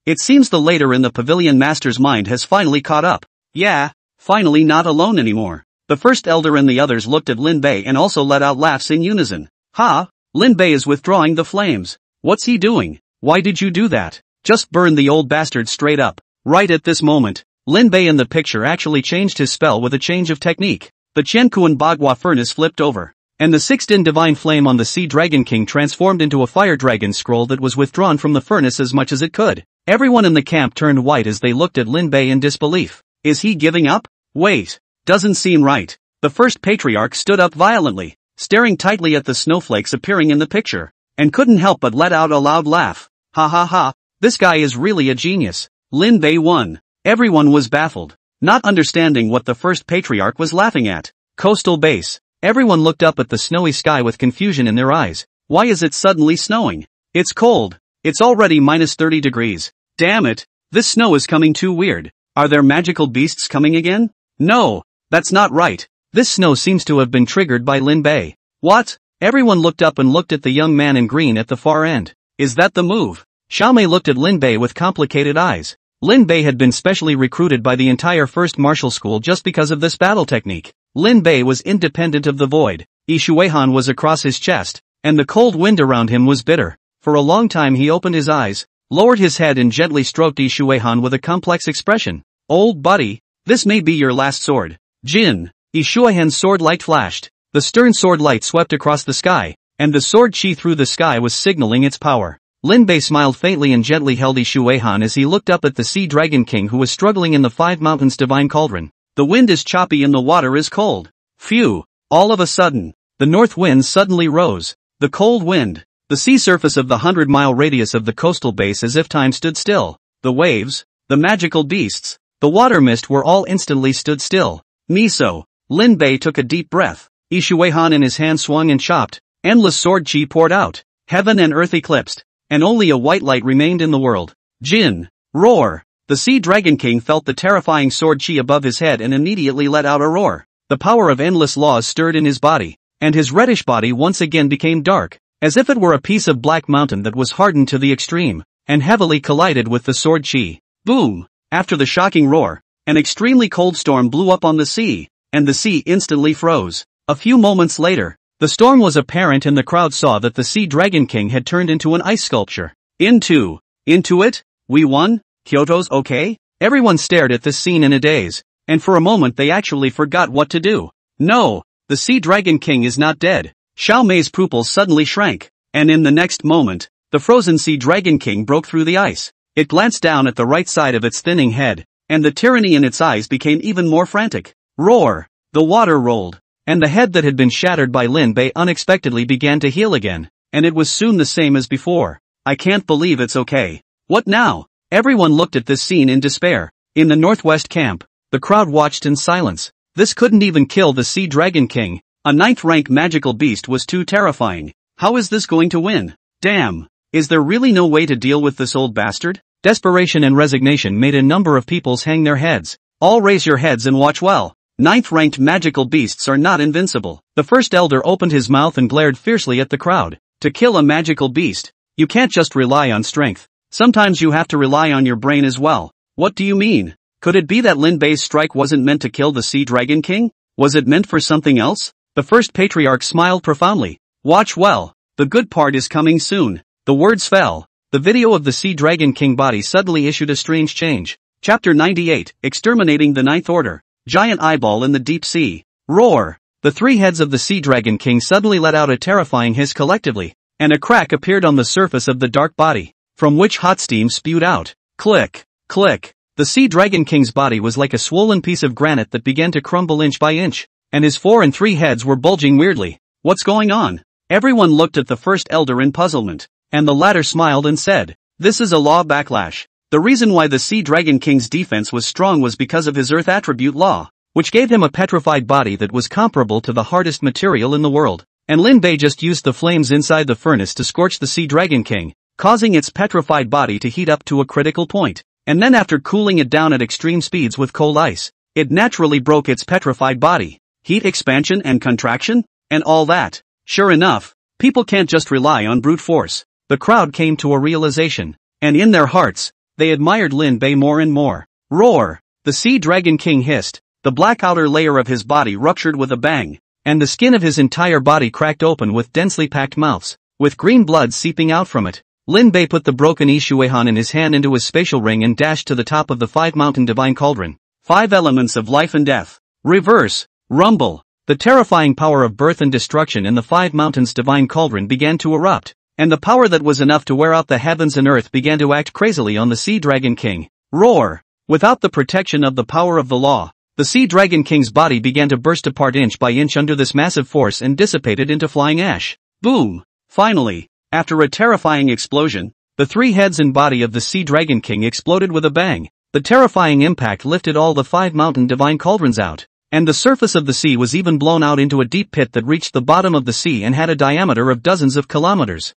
It seems the later in the Pavilion Master's mind has finally caught up. Yeah, finally not alone anymore. The first elder and the others looked at Lin Bei and also let out laughs in unison. Ha! Lin Bei is withdrawing the flames. What's he doing? Why did you do that? Just burn the old bastard straight up. Right at this moment, Lin Bei in the picture actually changed his spell with a change of technique. The Qiankuan Bagua furnace flipped over, and the 6 Din divine flame on the Sea Dragon King transformed into a fire dragon scroll that was withdrawn from the furnace as much as it could. Everyone in the camp turned white as they looked at Lin Bei in disbelief. Is he giving up? Wait. Doesn't seem right. The first patriarch stood up violently, staring tightly at the snowflakes appearing in the picture, and couldn't help but let out a loud laugh. Ha ha ha, this guy is really a genius. Lin Bei won. Everyone was baffled, not understanding what the first patriarch was laughing at. Coastal base. Everyone looked up at the snowy sky with confusion in their eyes. Why is it suddenly snowing? It's cold. It's already minus 30 degrees. Damn it, this snow is coming too weird. Are there magical beasts coming again? No, that's not right. This snow seems to have been triggered by Lin Bei. What? Everyone looked up and looked at the young man in green at the far end. Is that the move? Xiaomei looked at Lin Bei with complicated eyes. Lin Bei had been specially recruited by the entire first martial school just because of this battle technique. Lin Bei was independent of the void. Yi Shuihan was across his chest, and the cold wind around him was bitter. For a long time he opened his eyes, lowered his head and gently stroked Yi Shuihan with a complex expression. Old buddy, this may be your last sword. Jin. Yi Shuihan's sword light flashed. The stern sword light swept across the sky, and the sword chi through the sky was signaling its power. Lin Bei smiled faintly and gently held Yi Shuihan as he looked up at the Sea Dragon King who was struggling in the Five Mountains Divine Cauldron. The wind is choppy and the water is cold. Phew! All of a sudden, the north wind suddenly rose. The cold wind. The sea surface of the 100-mile radius of the coastal base as if time stood still. The waves, the magical beasts, the water mist were all instantly stood still. Miso. Lin Bei took a deep breath. Yi Shuihan in his hand swung and chopped. Endless sword chi poured out. Heaven and earth eclipsed, and only a white light remained in the world. Jin. Roar. The Sea Dragon King felt the terrifying sword chi above his head and immediately let out a roar. The power of endless laws stirred in his body, and his reddish body once again became dark, as if it were a piece of black mountain that was hardened to the extreme, and heavily collided with the sword chi. Boom! After the shocking roar, an extremely cold storm blew up on the sea, and the sea instantly froze. A few moments later, the storm was apparent and the crowd saw that the Sea Dragon King had turned into an ice sculpture. Into it? We won? Kyoto's okay? Everyone stared at this scene in a daze, and for a moment they actually forgot what to do. No, the Sea Dragon King is not dead. Xiao Mei's pupils suddenly shrank, and in the next moment, the frozen Sea Dragon King broke through the ice. It glanced down at the right side of its thinning head, and the tyranny in its eyes became even more frantic. Roar! The water rolled, and the head that had been shattered by Lin Bei unexpectedly began to heal again, and it was soon the same as before. I can't believe it's okay. What now? Everyone looked at this scene in despair. In the northwest camp, the crowd watched in silence. This couldn't even kill the Sea Dragon King. A 9th-rank magical beast was too terrifying. How is this going to win? Damn. Is there really no way to deal with this old bastard? Desperation and resignation made a number of peoples hang their heads. All raise your heads and watch well. 9th-ranked magical beasts are not invincible. The first elder opened his mouth and glared fiercely at the crowd. To kill a magical beast, you can't just rely on strength. Sometimes you have to rely on your brain as well. What do you mean? Could it be that Lin Bei's strike wasn't meant to kill the Sea Dragon King? Was it meant for something else? The first patriarch smiled profoundly. Watch well. The good part is coming soon. The words fell. The video of the Sea Dragon King body suddenly issued a strange change. Chapter 98, Exterminating the Ninth Order. Giant eyeball in the deep sea. Roar! The three heads of the Sea Dragon King suddenly let out a terrifying hiss collectively, and a crack appeared on the surface of the dark body, from which hot steam spewed out. Click! Click! The Sea Dragon King's body was like a swollen piece of granite that began to crumble inch by inch, and his 4 and 3 heads were bulging weirdly. What's going on? Everyone looked at the first elder in puzzlement, and the latter smiled and said, this is a law backlash. The reason why the Sea Dragon King's defense was strong was because of his earth attribute law, which gave him a petrified body that was comparable to the hardest material in the world, and Lin Bei just used the flames inside the furnace to scorch the Sea Dragon King, causing its petrified body to heat up to a critical point, and then after cooling it down at extreme speeds with cold ice, it naturally broke its petrified body. Heat expansion and contraction, and all that. Sure enough, people can't just rely on brute force. The crowd came to a realization, and in their hearts, they admired Lin Bei more and more. Roar! The Sea Dragon King hissed. The black outer layer of his body ruptured with a bang, and the skin of his entire body cracked open with densely packed mouths, with green blood seeping out from it. Lin Bei put the broken Yi Shuihan in his hand into his spatial ring and dashed to the top of the 5-mountain divine cauldron. 5 elements of life and death. Reverse. Rumble. The terrifying power of birth and destruction in the 5 mountains divine cauldron began to erupt, and the power that was enough to wear out the heavens and earth began to act crazily on the Sea Dragon King. Roar! Without the protection of the power of the law, The Sea Dragon King's body began to burst apart inch by inch under this massive force and dissipated into flying ash. Boom! Finally, after a terrifying explosion, the 3 heads and body of the Sea Dragon King exploded with a bang. The terrifying impact lifted all the 5 mountain divine cauldrons out, and the surface of the sea was even blown out into a deep pit that reached the bottom of the sea and had a diameter of dozens of kilometers.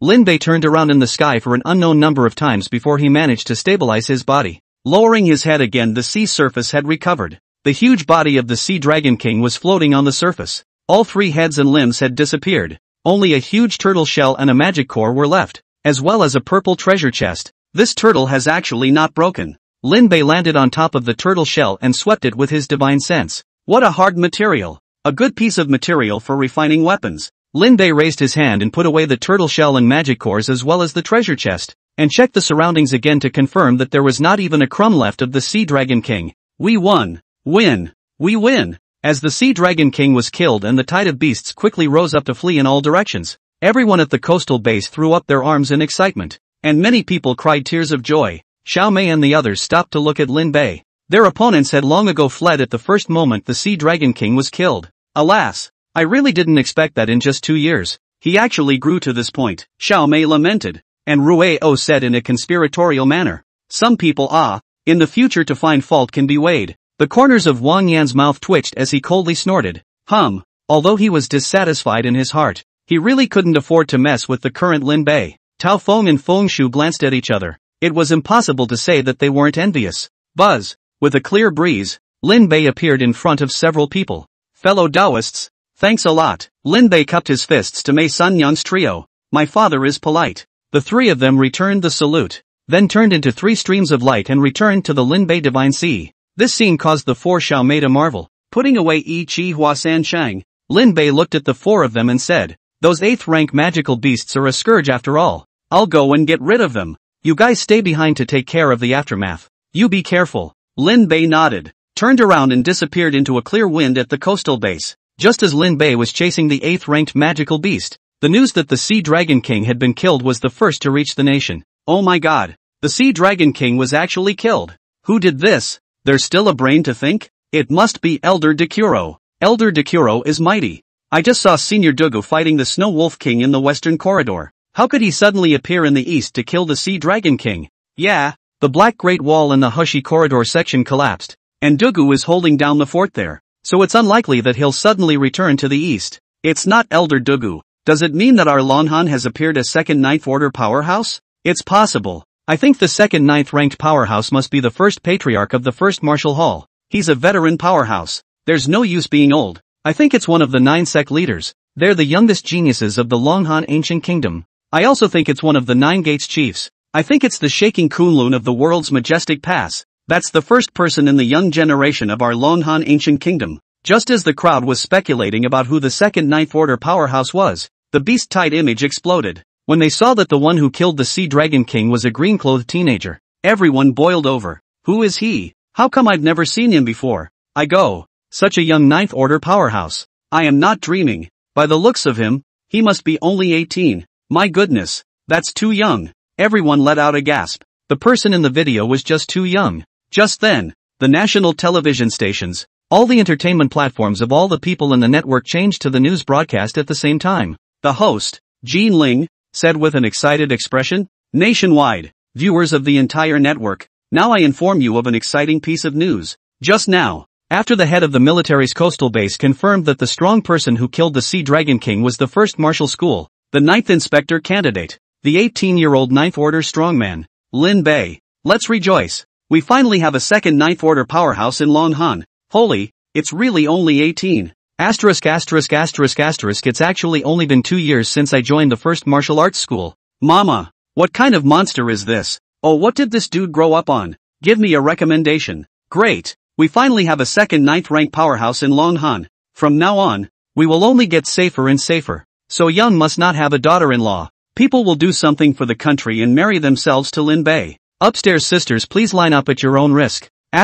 Lin Bei turned around in the sky for an unknown number of times before he managed to stabilize his body. Lowering his head again, the sea surface had recovered. The huge body of the Sea Dragon King was floating on the surface. All 3 heads and limbs had disappeared. Only a huge turtle shell and a magic core were left, as well as a purple treasure chest. This turtle has actually not broken. Lin Bei landed on top of the turtle shell and swept it with his divine sense. What a hard material. A good piece of material for refining weapons. Lin Bei raised his hand and put away the turtle shell and magic cores as well as the treasure chest, and checked the surroundings again to confirm that there was not even a crumb left of the Sea Dragon King. We won. Win. We win. As the Sea Dragon King was killed and the tide of beasts quickly rose up to flee in all directions, everyone at the coastal base threw up their arms in excitement, and many people cried tears of joy. Xiao Mei and the others stopped to look at Lin Bei. Their opponents had long ago fled at the first moment the Sea Dragon King was killed. Alas, I really didn't expect that in just 2 years. He actually grew to this point, Xiao Mei lamented, and Ruo said in a conspiratorial manner. Some people in the future to find fault can be weighed. The corners of Wang Yan's mouth twitched as he coldly snorted. Although he was dissatisfied in his heart, he really couldn't afford to mess with the current Lin Bei. Tao Feng and Feng Shu glanced at each other. It was impossible to say that they weren't envious. Buzz. With a clear breeze, Lin Bei appeared in front of several people. Fellow Taoists, thanks a lot. Lin Bei cupped his fists to Mei Sun Yang's trio. My father is polite. The 3 of them returned the salute, then turned into 3 streams of light and returned to the Lin Bei Divine Sea. This scene caused the 4 Xiao Mei to marvel. Putting away Yi Qi Hua San Shang, Lin Bei looked at the 4 of them and said, those 8th rank magical beasts are a scourge after all. I'll go and get rid of them. You guys stay behind to take care of the aftermath. You be careful. Lin Bei nodded, turned around and disappeared into a clear wind at the coastal base. Just as Lin Bei was chasing the 8th ranked magical beast, the news that the Sea Dragon King had been killed was the first to reach the nation. Oh my god. The Sea Dragon King was actually killed. Who did this? There's still a brain to think? It must be Elder Dekuro. Elder Dekuro is mighty. I just saw Senior Dugu fighting the Snow Wolf King in the Western Corridor. How could he suddenly appear in the east to kill the Sea Dragon King? Yeah, the Black Great Wall in the Hushi Corridor section collapsed, and Dugu is holding down the fort there, so it's unlikely that he'll suddenly return to the east. It's not Elder Dugu. Does it mean that our Lonhan has appeared as second 9th order powerhouse? It's possible. I think the second 9th ranked powerhouse must be the first patriarch of the first martial hall. He's a veteran powerhouse. There's no use being old. I think it's one of the 9 sect leaders. They're the youngest geniuses of the Longhan ancient kingdom. I also think it's one of the 9 gates chiefs. I think it's the shaking Kunlun of the world's majestic pass. That's the first person in the young generation of our Longhan ancient kingdom. Just as the crowd was speculating about who the second 9th order powerhouse was, the beast-tide image exploded. When they saw that the one who killed the Sea Dragon King was a green-clothed teenager, everyone boiled over. Who is he? How come I've never seen him before? I go. Such a young 9th order powerhouse. I am not dreaming. By the looks of him, he must be only 18. My goodness, that's too young. Everyone let out a gasp. The person in the video was just too young. Just then, the national television stations, all the entertainment platforms of all the people in the network changed to the news broadcast at the same time. The host, Jean Ling, said with an excited expression, nationwide, viewers of the entire network, now I inform you of an exciting piece of news. Just now, after the head of the military's coastal base confirmed that the strong person who killed the Sea Dragon King was the first martial school, the 9th inspector candidate, the 18-year-old 9th order strongman, Lin Bei. Let's rejoice. We finally have a second 9th order powerhouse in Longhan. Holy, it's really only 18. It's actually only been 2 years since I joined the first martial arts school. Mama, what kind of monster is this? Oh, what did this dude grow up on? Give me a recommendation. Great. We finally have a second 9th rank powerhouse in Longhan. From now on, we will only get safer and safer. So Young must not have a daughter-in-law. People will do something for the country and marry themselves to Lin Bei. Upstairs sisters, please line up at your own risk. *******.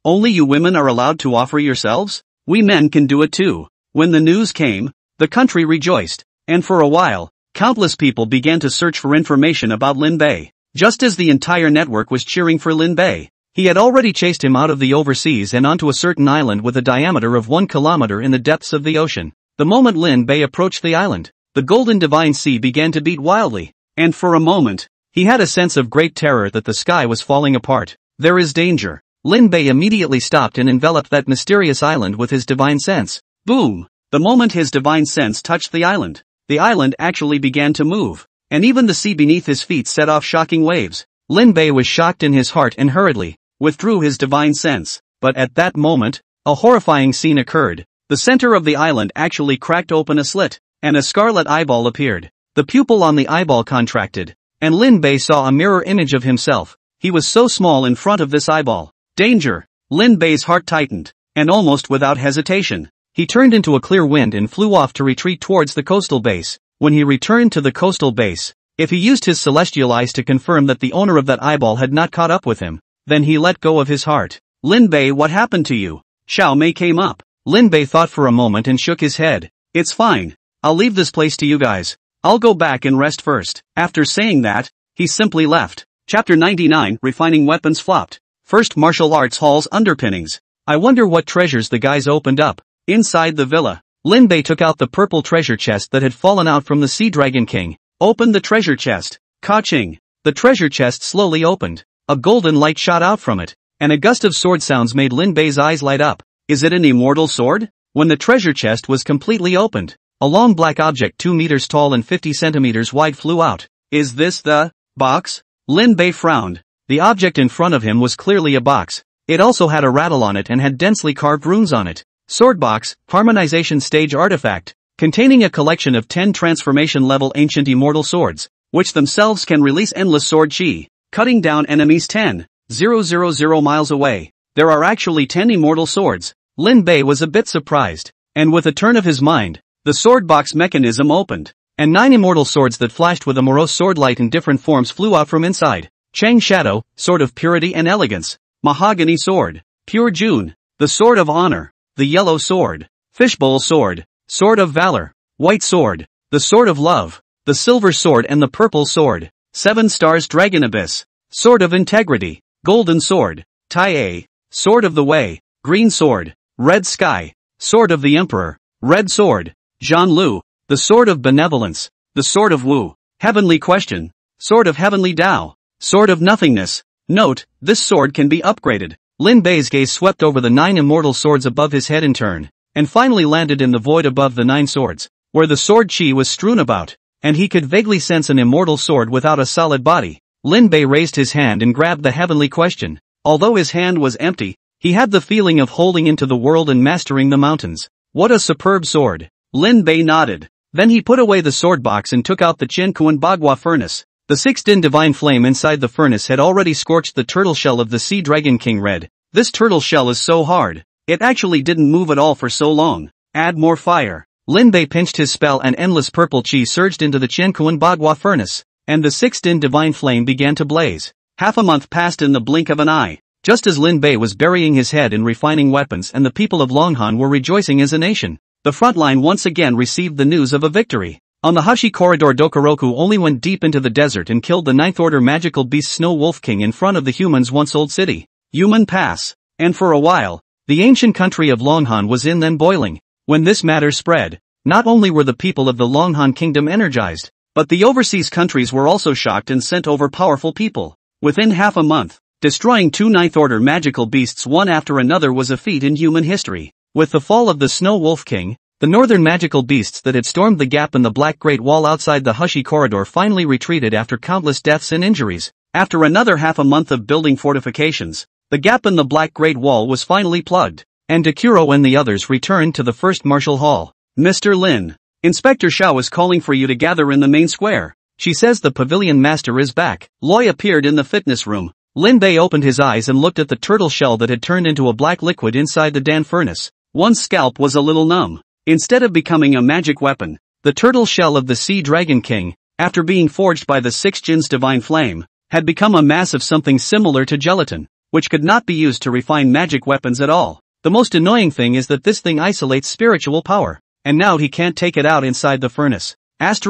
Only you women are allowed to offer yourselves? We men can do it too. When the news came, the country rejoiced, and for a while, countless people began to search for information about Lin Bei. just as the entire network was cheering for Lin Bei. He had already chased him out of the overseas and onto a certain island with a diameter of 1 kilometer in the depths of the ocean. The moment Lin Bei approached the island, the golden divine sea began to beat wildly, and for a moment, he had a sense of great terror that the sky was falling apart. There is danger. Lin Bei immediately stopped and enveloped that mysterious island with his divine sense. Boom! The moment his divine sense touched the island actually began to move, and even the sea beneath his feet set off shocking waves. Lin Bei was shocked in his heart and hurriedly withdrew his divine sense. But at that moment, a horrifying scene occurred. The center of the island actually cracked open a slit, and a scarlet eyeball appeared. The pupil on the eyeball contracted, and Lin Bei saw a mirror image of himself. He was so small in front of this eyeball. Danger! Lin Bei's heart tightened, and almost without hesitation, he turned into a clear wind and flew off to retreat towards the coastal base. When he returned to the coastal base, if he used his celestial eyes to confirm that the owner of that eyeball had not caught up with him, then he let go of his heart. Lin Bei, what happened to you? Xiao Mei came up. Lin Bei thought for a moment and shook his head. It's fine. I'll leave this place to you guys. I'll go back and rest first. After saying that, he simply left. Chapter 99, Refining Weapons flopped. First martial arts hall's underpinnings. I wonder what treasures the guys opened up. Inside the villa, Lin Bei took out the purple treasure chest that had fallen out from the Sea Dragon King. Opened the treasure chest. Ka-ching. The treasure chest slowly opened. A golden light shot out from it, and a gust of sword sounds made Lin Bei's eyes light up. Is it an immortal sword? When the treasure chest was completely opened, a long black object 2 meters tall and 50 centimeters wide flew out. Is this the box? Lin Bei frowned. The object in front of him was clearly a box. It also had a rattle on it and had densely carved runes on it. Sword box, harmonization stage artifact, containing a collection of 10 transformation level ancient immortal swords, which themselves can release endless sword chi, cutting down enemies 10,000 miles away. There are actually 10 immortal swords. Lin Bei was a bit surprised, and with a turn of his mind, the sword box mechanism opened, and 9 immortal swords that flashed with a morose sword light in different forms flew out from inside. Chang Shadow, sword of purity and elegance. Mahogany sword. Pure June, the sword of honor. The yellow sword. Fishbowl sword. Sword of valor. White sword. The sword of love. The silver sword and the purple sword. 7 stars dragon abyss. Sword of integrity. Golden sword. Tai A. Sword of the way. Green sword. Red sky. Sword of the emperor. Red sword. Zhan Lu. The sword of benevolence. The sword of Wu. Heavenly question. Sword of heavenly Tao. Sword of nothingness. Note, this sword can be upgraded. Lin Bei's gaze swept over the 9 immortal swords above his head in turn, and finally landed in the void above the 9 swords, where the sword chi was strewn about, and he could vaguely sense an immortal sword without a solid body. Lin Bei raised his hand and grabbed the heavenly question. Although his hand was empty, he had the feeling of holding into the world and mastering the mountains. What a superb sword. Lin Bei nodded. Then he put away the sword box and took out the Qianquan Bagua furnace. The 6-din divine flame inside the furnace had already scorched the turtle shell of the Sea Dragon King red. This turtle shell is so hard, it actually didn't move at all for so long. Add more fire. Lin Bei pinched his spell and endless purple chi surged into the Qianquan Bagua furnace, and the 6-din divine flame began to blaze. Half a month passed in the blink of an eye. Just as Lin Bei was burying his head in refining weapons and the people of Longhan were rejoicing as a nation, the front line once again received the news of a victory. On the Hushi corridor, Dokoroku only went deep into the desert and killed the 9th order magical beast Snow Wolf King in front of the humans' once-old city, Human Pass. And for a while, the ancient country of Longhan was in then boiling. When this matter spread, not only were the people of the Longhan kingdom energized, but the overseas countries were also shocked and sent over powerful people. Within half a month, destroying 2 9th order magical beasts one after another was a feat in human history. With the fall of the Snow Wolf King, the northern magical beasts that had stormed the gap in the Black Great Wall outside the Hushi corridor finally retreated after countless deaths and injuries. After another half a month of building fortifications, the gap in the Black Great Wall was finally plugged, and Dekuro and the others returned to the first martial hall. Mr. Lin, Inspector Xiao is calling for you to gather in the main square. She says the pavilion master is back. Loi appeared in the fitness room. Lin Bei opened his eyes and looked at the turtle shell that had turned into a black liquid inside the Dan furnace. One's scalp was a little numb. Instead of becoming a magic weapon, the turtle shell of the Sea Dragon King, after being forged by the 6 Jin's divine flame, had become a mass of something similar to gelatin, which could not be used to refine magic weapons at all. The most annoying thing is that this thing isolates spiritual power, and now he can't take it out inside the furnace. ********,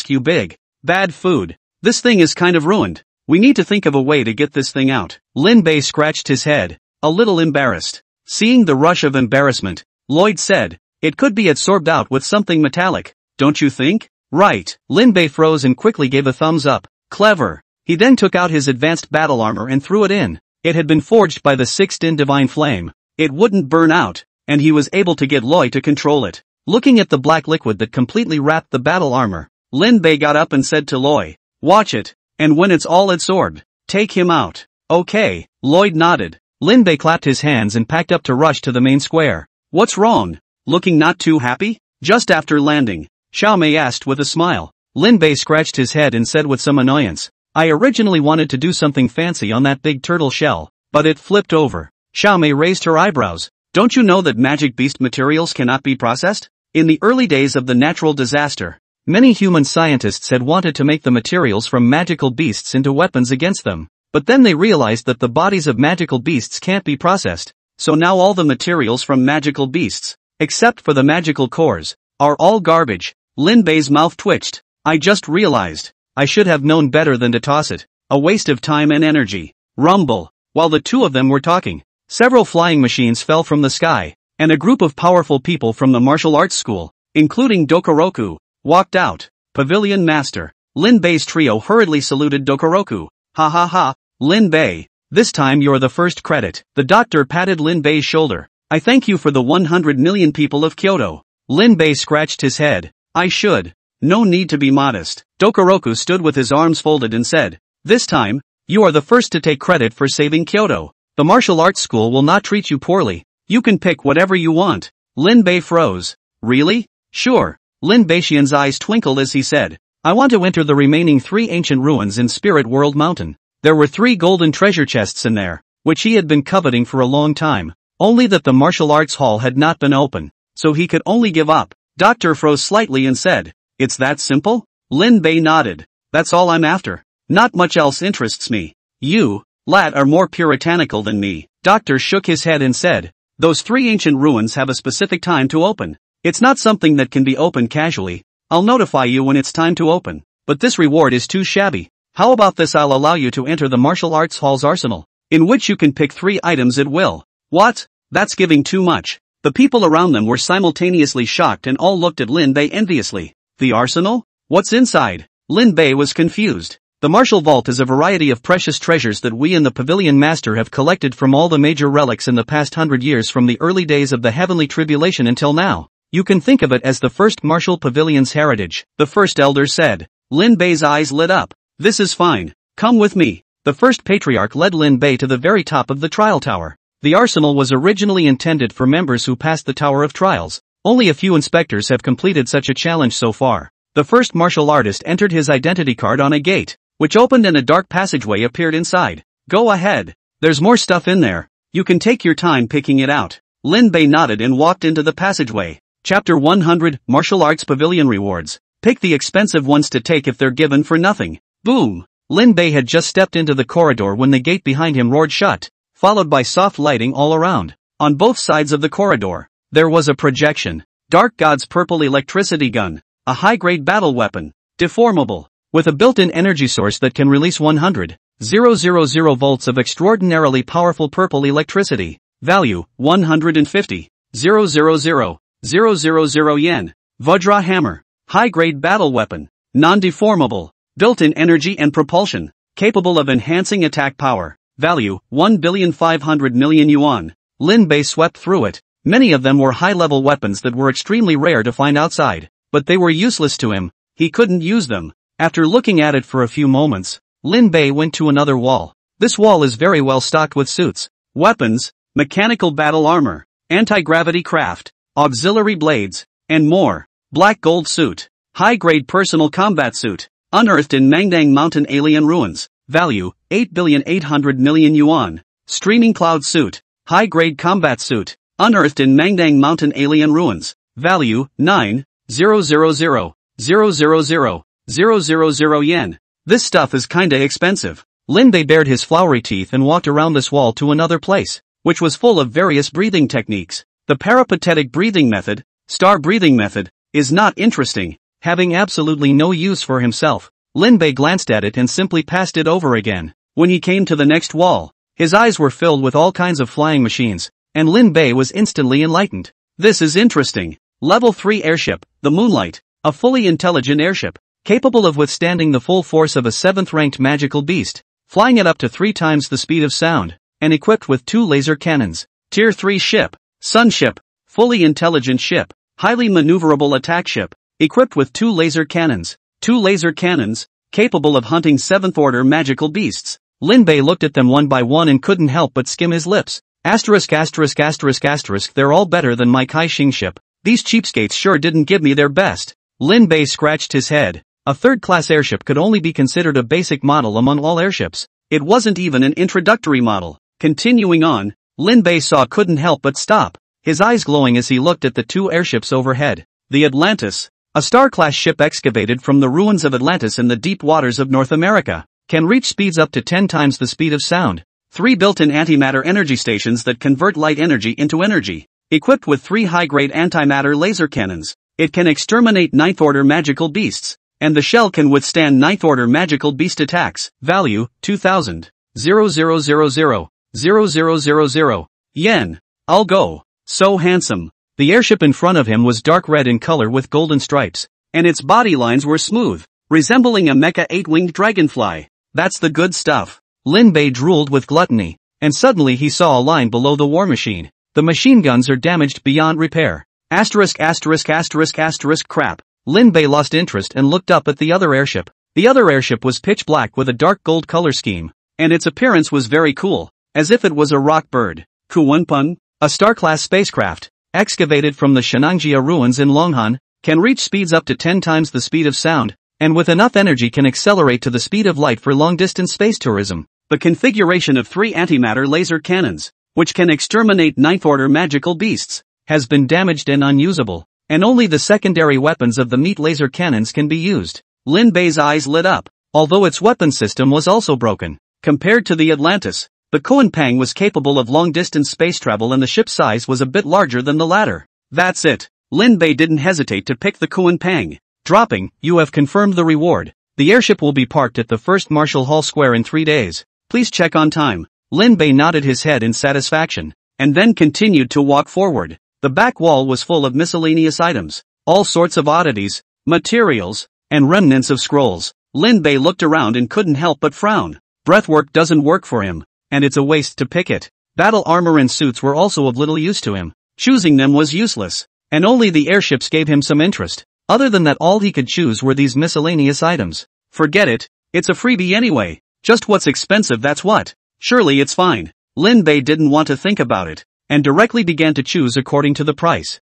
you big, bad food. This thing is kind of ruined. We need to think of a way to get this thing out. Lin Bei scratched his head, a little embarrassed. Seeing the rush of embarrassment, Lloyd said, "It could be absorbed out with something metallic, don't you think?" "Right." Lin Bei froze and quickly gave a thumbs up. "Clever." He then took out his advanced battle armor and threw it in. It had been forged by the sixth-in divine flame. It wouldn't burn out, and he was able to get Lloyd to control it. Looking at the black liquid that completely wrapped the battle armor, Lin Bei got up and said to Lloyd, "Watch it, and when it's all absorbed, take him out." "Okay." Lloyd nodded. Lin Bei clapped his hands and packed up to rush to the main square. "What's wrong? Looking not too happy?" Just after landing, Xiao Mei asked with a smile. Lin Bei scratched his head and said with some annoyance, "I originally wanted to do something fancy on that big turtle shell, but it flipped over." Xiao Mei raised her eyebrows. "Don't you know that magic beast materials cannot be processed?" In the early days of the natural disaster, many human scientists had wanted to make the materials from magical beasts into weapons against them, but then they realized that the bodies of magical beasts can't be processed, so now all the materials from magical beasts, except for the magical cores, are all garbage. Lin Bei's mouth twitched. "I just realized. I should have known better than to toss it. A waste of time and energy." Rumble. While the two of them were talking, several flying machines fell from the sky, and a group of powerful people from the martial arts school, including Dokoroku, walked out. Pavilion Master. Lin Bei's trio hurriedly saluted Dokoroku. "Ha ha ha, Lin Bei. This time you're the first credit." The doctor patted Lin Bei's shoulder. "I thank you for the 100 million people of Kyoto." Lin Bei scratched his head. "I should. No need to be modest." Dokoroku stood with his arms folded and said, "This time, you are the first to take credit for saving Kyoto. The martial arts school will not treat you poorly. You can pick whatever you want." Lin Bei froze. "Really?" "Sure." Lin Beixian's eyes twinkled as he said, "I want to enter the remaining 3 ancient ruins in Spirit World Mountain." There were 3 golden treasure chests in there, which he had been coveting for a long time, only that the martial arts hall had not been open, so he could only give up. Doctor froze slightly and said, "It's that simple?" Lin Bei nodded. "That's all I'm after. Not much else interests me. You, lad, are more puritanical than me." Doctor shook his head and said, "Those 3 ancient ruins have a specific time to open. It's not something that can be opened casually. I'll notify you when it's time to open. But this reward is too shabby. How about this? I'll allow you to enter the martial arts hall's arsenal, in which you can pick 3 items at will." "What? That's giving too much." The people around them were simultaneously shocked and all looked at Lin Bei enviously. "The arsenal? What's inside?" Lin Bei was confused. "The martial vault is a variety of precious treasures that we in the Pavilion Master have collected from all the major relics in the past 100 years, from the early days of the Heavenly Tribulation until now. You can think of it as the first martial pavilion's heritage," the first elder said. Lin Bei's eyes lit up. "This is fine. Come with me." The first patriarch led Lin Bei to the very top of the trial tower. The arsenal was originally intended for members who passed the Tower of Trials. Only a few inspectors have completed such a challenge so far. The first martial artist entered his identity card on a gate, which opened and a dark passageway appeared inside. "Go ahead. There's more stuff in there. You can take your time picking it out." Lin Bei nodded and walked into the passageway. Chapter 100, Martial Arts Pavilion Rewards. Pick the expensive ones to take if they're given for nothing. Boom! Lin Bei had just stepped into the corridor when the gate behind him roared shut, followed by soft lighting all around. On both sides of the corridor, there was a projection. Dark God's purple electricity gun. A high-grade battle weapon. Deformable. With a built-in energy source that can release 100,000 volts of extraordinarily powerful purple electricity. Value, 150,000 yen. Vajra hammer. High-grade battle weapon. Non-deformable. Built-in energy and propulsion. Capable of enhancing attack power. Value, 1,500,000,000 yuan. Lin Bei swept through it. Many of them were high-level weapons that were extremely rare to find outside, but they were useless to him. He couldn't use them. After looking at it for a few moments, Lin Bei went to another wall. This wall is very well stocked with suits, weapons, mechanical battle armor, anti-gravity craft, auxiliary blades, and more. Black gold suit. High-grade personal combat suit. Unearthed in Mangdang Mountain alien ruins. Value, 8,800,000,000 yuan. Streaming cloud suit. High-grade combat suit. Unearthed in Mangdang Mountain alien ruins. Value, 9,000,000 yen. This stuff is kinda expensive. Lin Bei bared his flowery teeth and walked around this wall to another place, which was full of various breathing techniques. The peripatetic breathing method, star breathing method, is not interesting, having absolutely no use for himself. Lin Bei glanced at it and simply passed it over again. When he came to the next wall, his eyes were filled with all kinds of flying machines, and Lin Bei was instantly enlightened. This is interesting. Level 3 airship, the Moonlight, a fully intelligent airship, capable of withstanding the full force of a 7th-ranked magical beast, flying at up to 3 times the speed of sound, and equipped with 2 laser cannons. Tier 3 ship, Sun ship, fully intelligent ship, highly maneuverable attack ship, equipped with 2 laser cannons. 2 laser cannons, capable of hunting 7th-order magical beasts. Lin Bei looked at them one by one and couldn't help but skim his lips. Asterisk asterisk asterisk asterisk, they're all better than my Kai-Shing ship. These cheapskates sure didn't give me their best. Lin Bei scratched his head. A third-class airship could only be considered a basic model among all airships. It wasn't even an introductory model. Continuing on, Lin Bei couldn't help but stop, his eyes glowing as he looked at the 2 airships overhead. The Atlantis, a star-class ship excavated from the ruins of Atlantis in the deep waters of North America, can reach speeds up to 10 times the speed of sound. 3 built-in antimatter energy stations that convert light energy into energy. Equipped with 3 high-grade antimatter laser cannons, it can exterminate 9th-order magical beasts, and the shell can withstand 9th-order magical beast attacks. Value, 2,000. 0,000,000 yen. I'll go. So handsome. The airship in front of him was dark red in color with golden stripes, and its body lines were smooth, resembling a mecha 8-winged dragonfly. That's the good stuff. Lin Bei drooled with gluttony, and suddenly he saw a line below the war machine. The machine guns are damaged beyond repair. Asterisk asterisk asterisk asterisk crap. Lin Bei lost interest and looked up at the other airship. The other airship was pitch black with a dark gold color scheme, and its appearance was very cool, as if it was a rock bird. Kuwenpun, a star-class spacecraft, excavated from the Shenangjia ruins in Longhan, can reach speeds up to 10 times the speed of sound, and with enough energy can accelerate to the speed of light for long-distance space tourism. The configuration of 3 antimatter laser cannons, which can exterminate 9th-order magical beasts, has been damaged and unusable, and only the secondary weapons of the meat laser cannons can be used. Lin Bei's eyes lit up, although its weapon system was also broken. Compared to the Atlantis, the Kuenpang was capable of long-distance space travel and the ship's size was a bit larger than the latter. That's it. Lin Bei didn't hesitate to pick the Kuenpang. Dropping, you have confirmed the reward. The airship will be parked at the first Marshall Hall Square in 3 days. Please check on time. Lin Bei nodded his head in satisfaction, and then continued to walk forward. The back wall was full of miscellaneous items, all sorts of oddities, materials, and remnants of scrolls. Lin Bei looked around and couldn't help but frown. Breathwork doesn't work for him, and it's a waste to pick it. Battle armor and suits were also of little use to him. Choosing them was useless, and only the airships gave him some interest. Other than that, all he could choose were these miscellaneous items. Forget it, it's a freebie anyway. Just what's expensive, that's what. Surely it's fine. Lin Bei didn't want to think about it, and directly began to choose according to the price.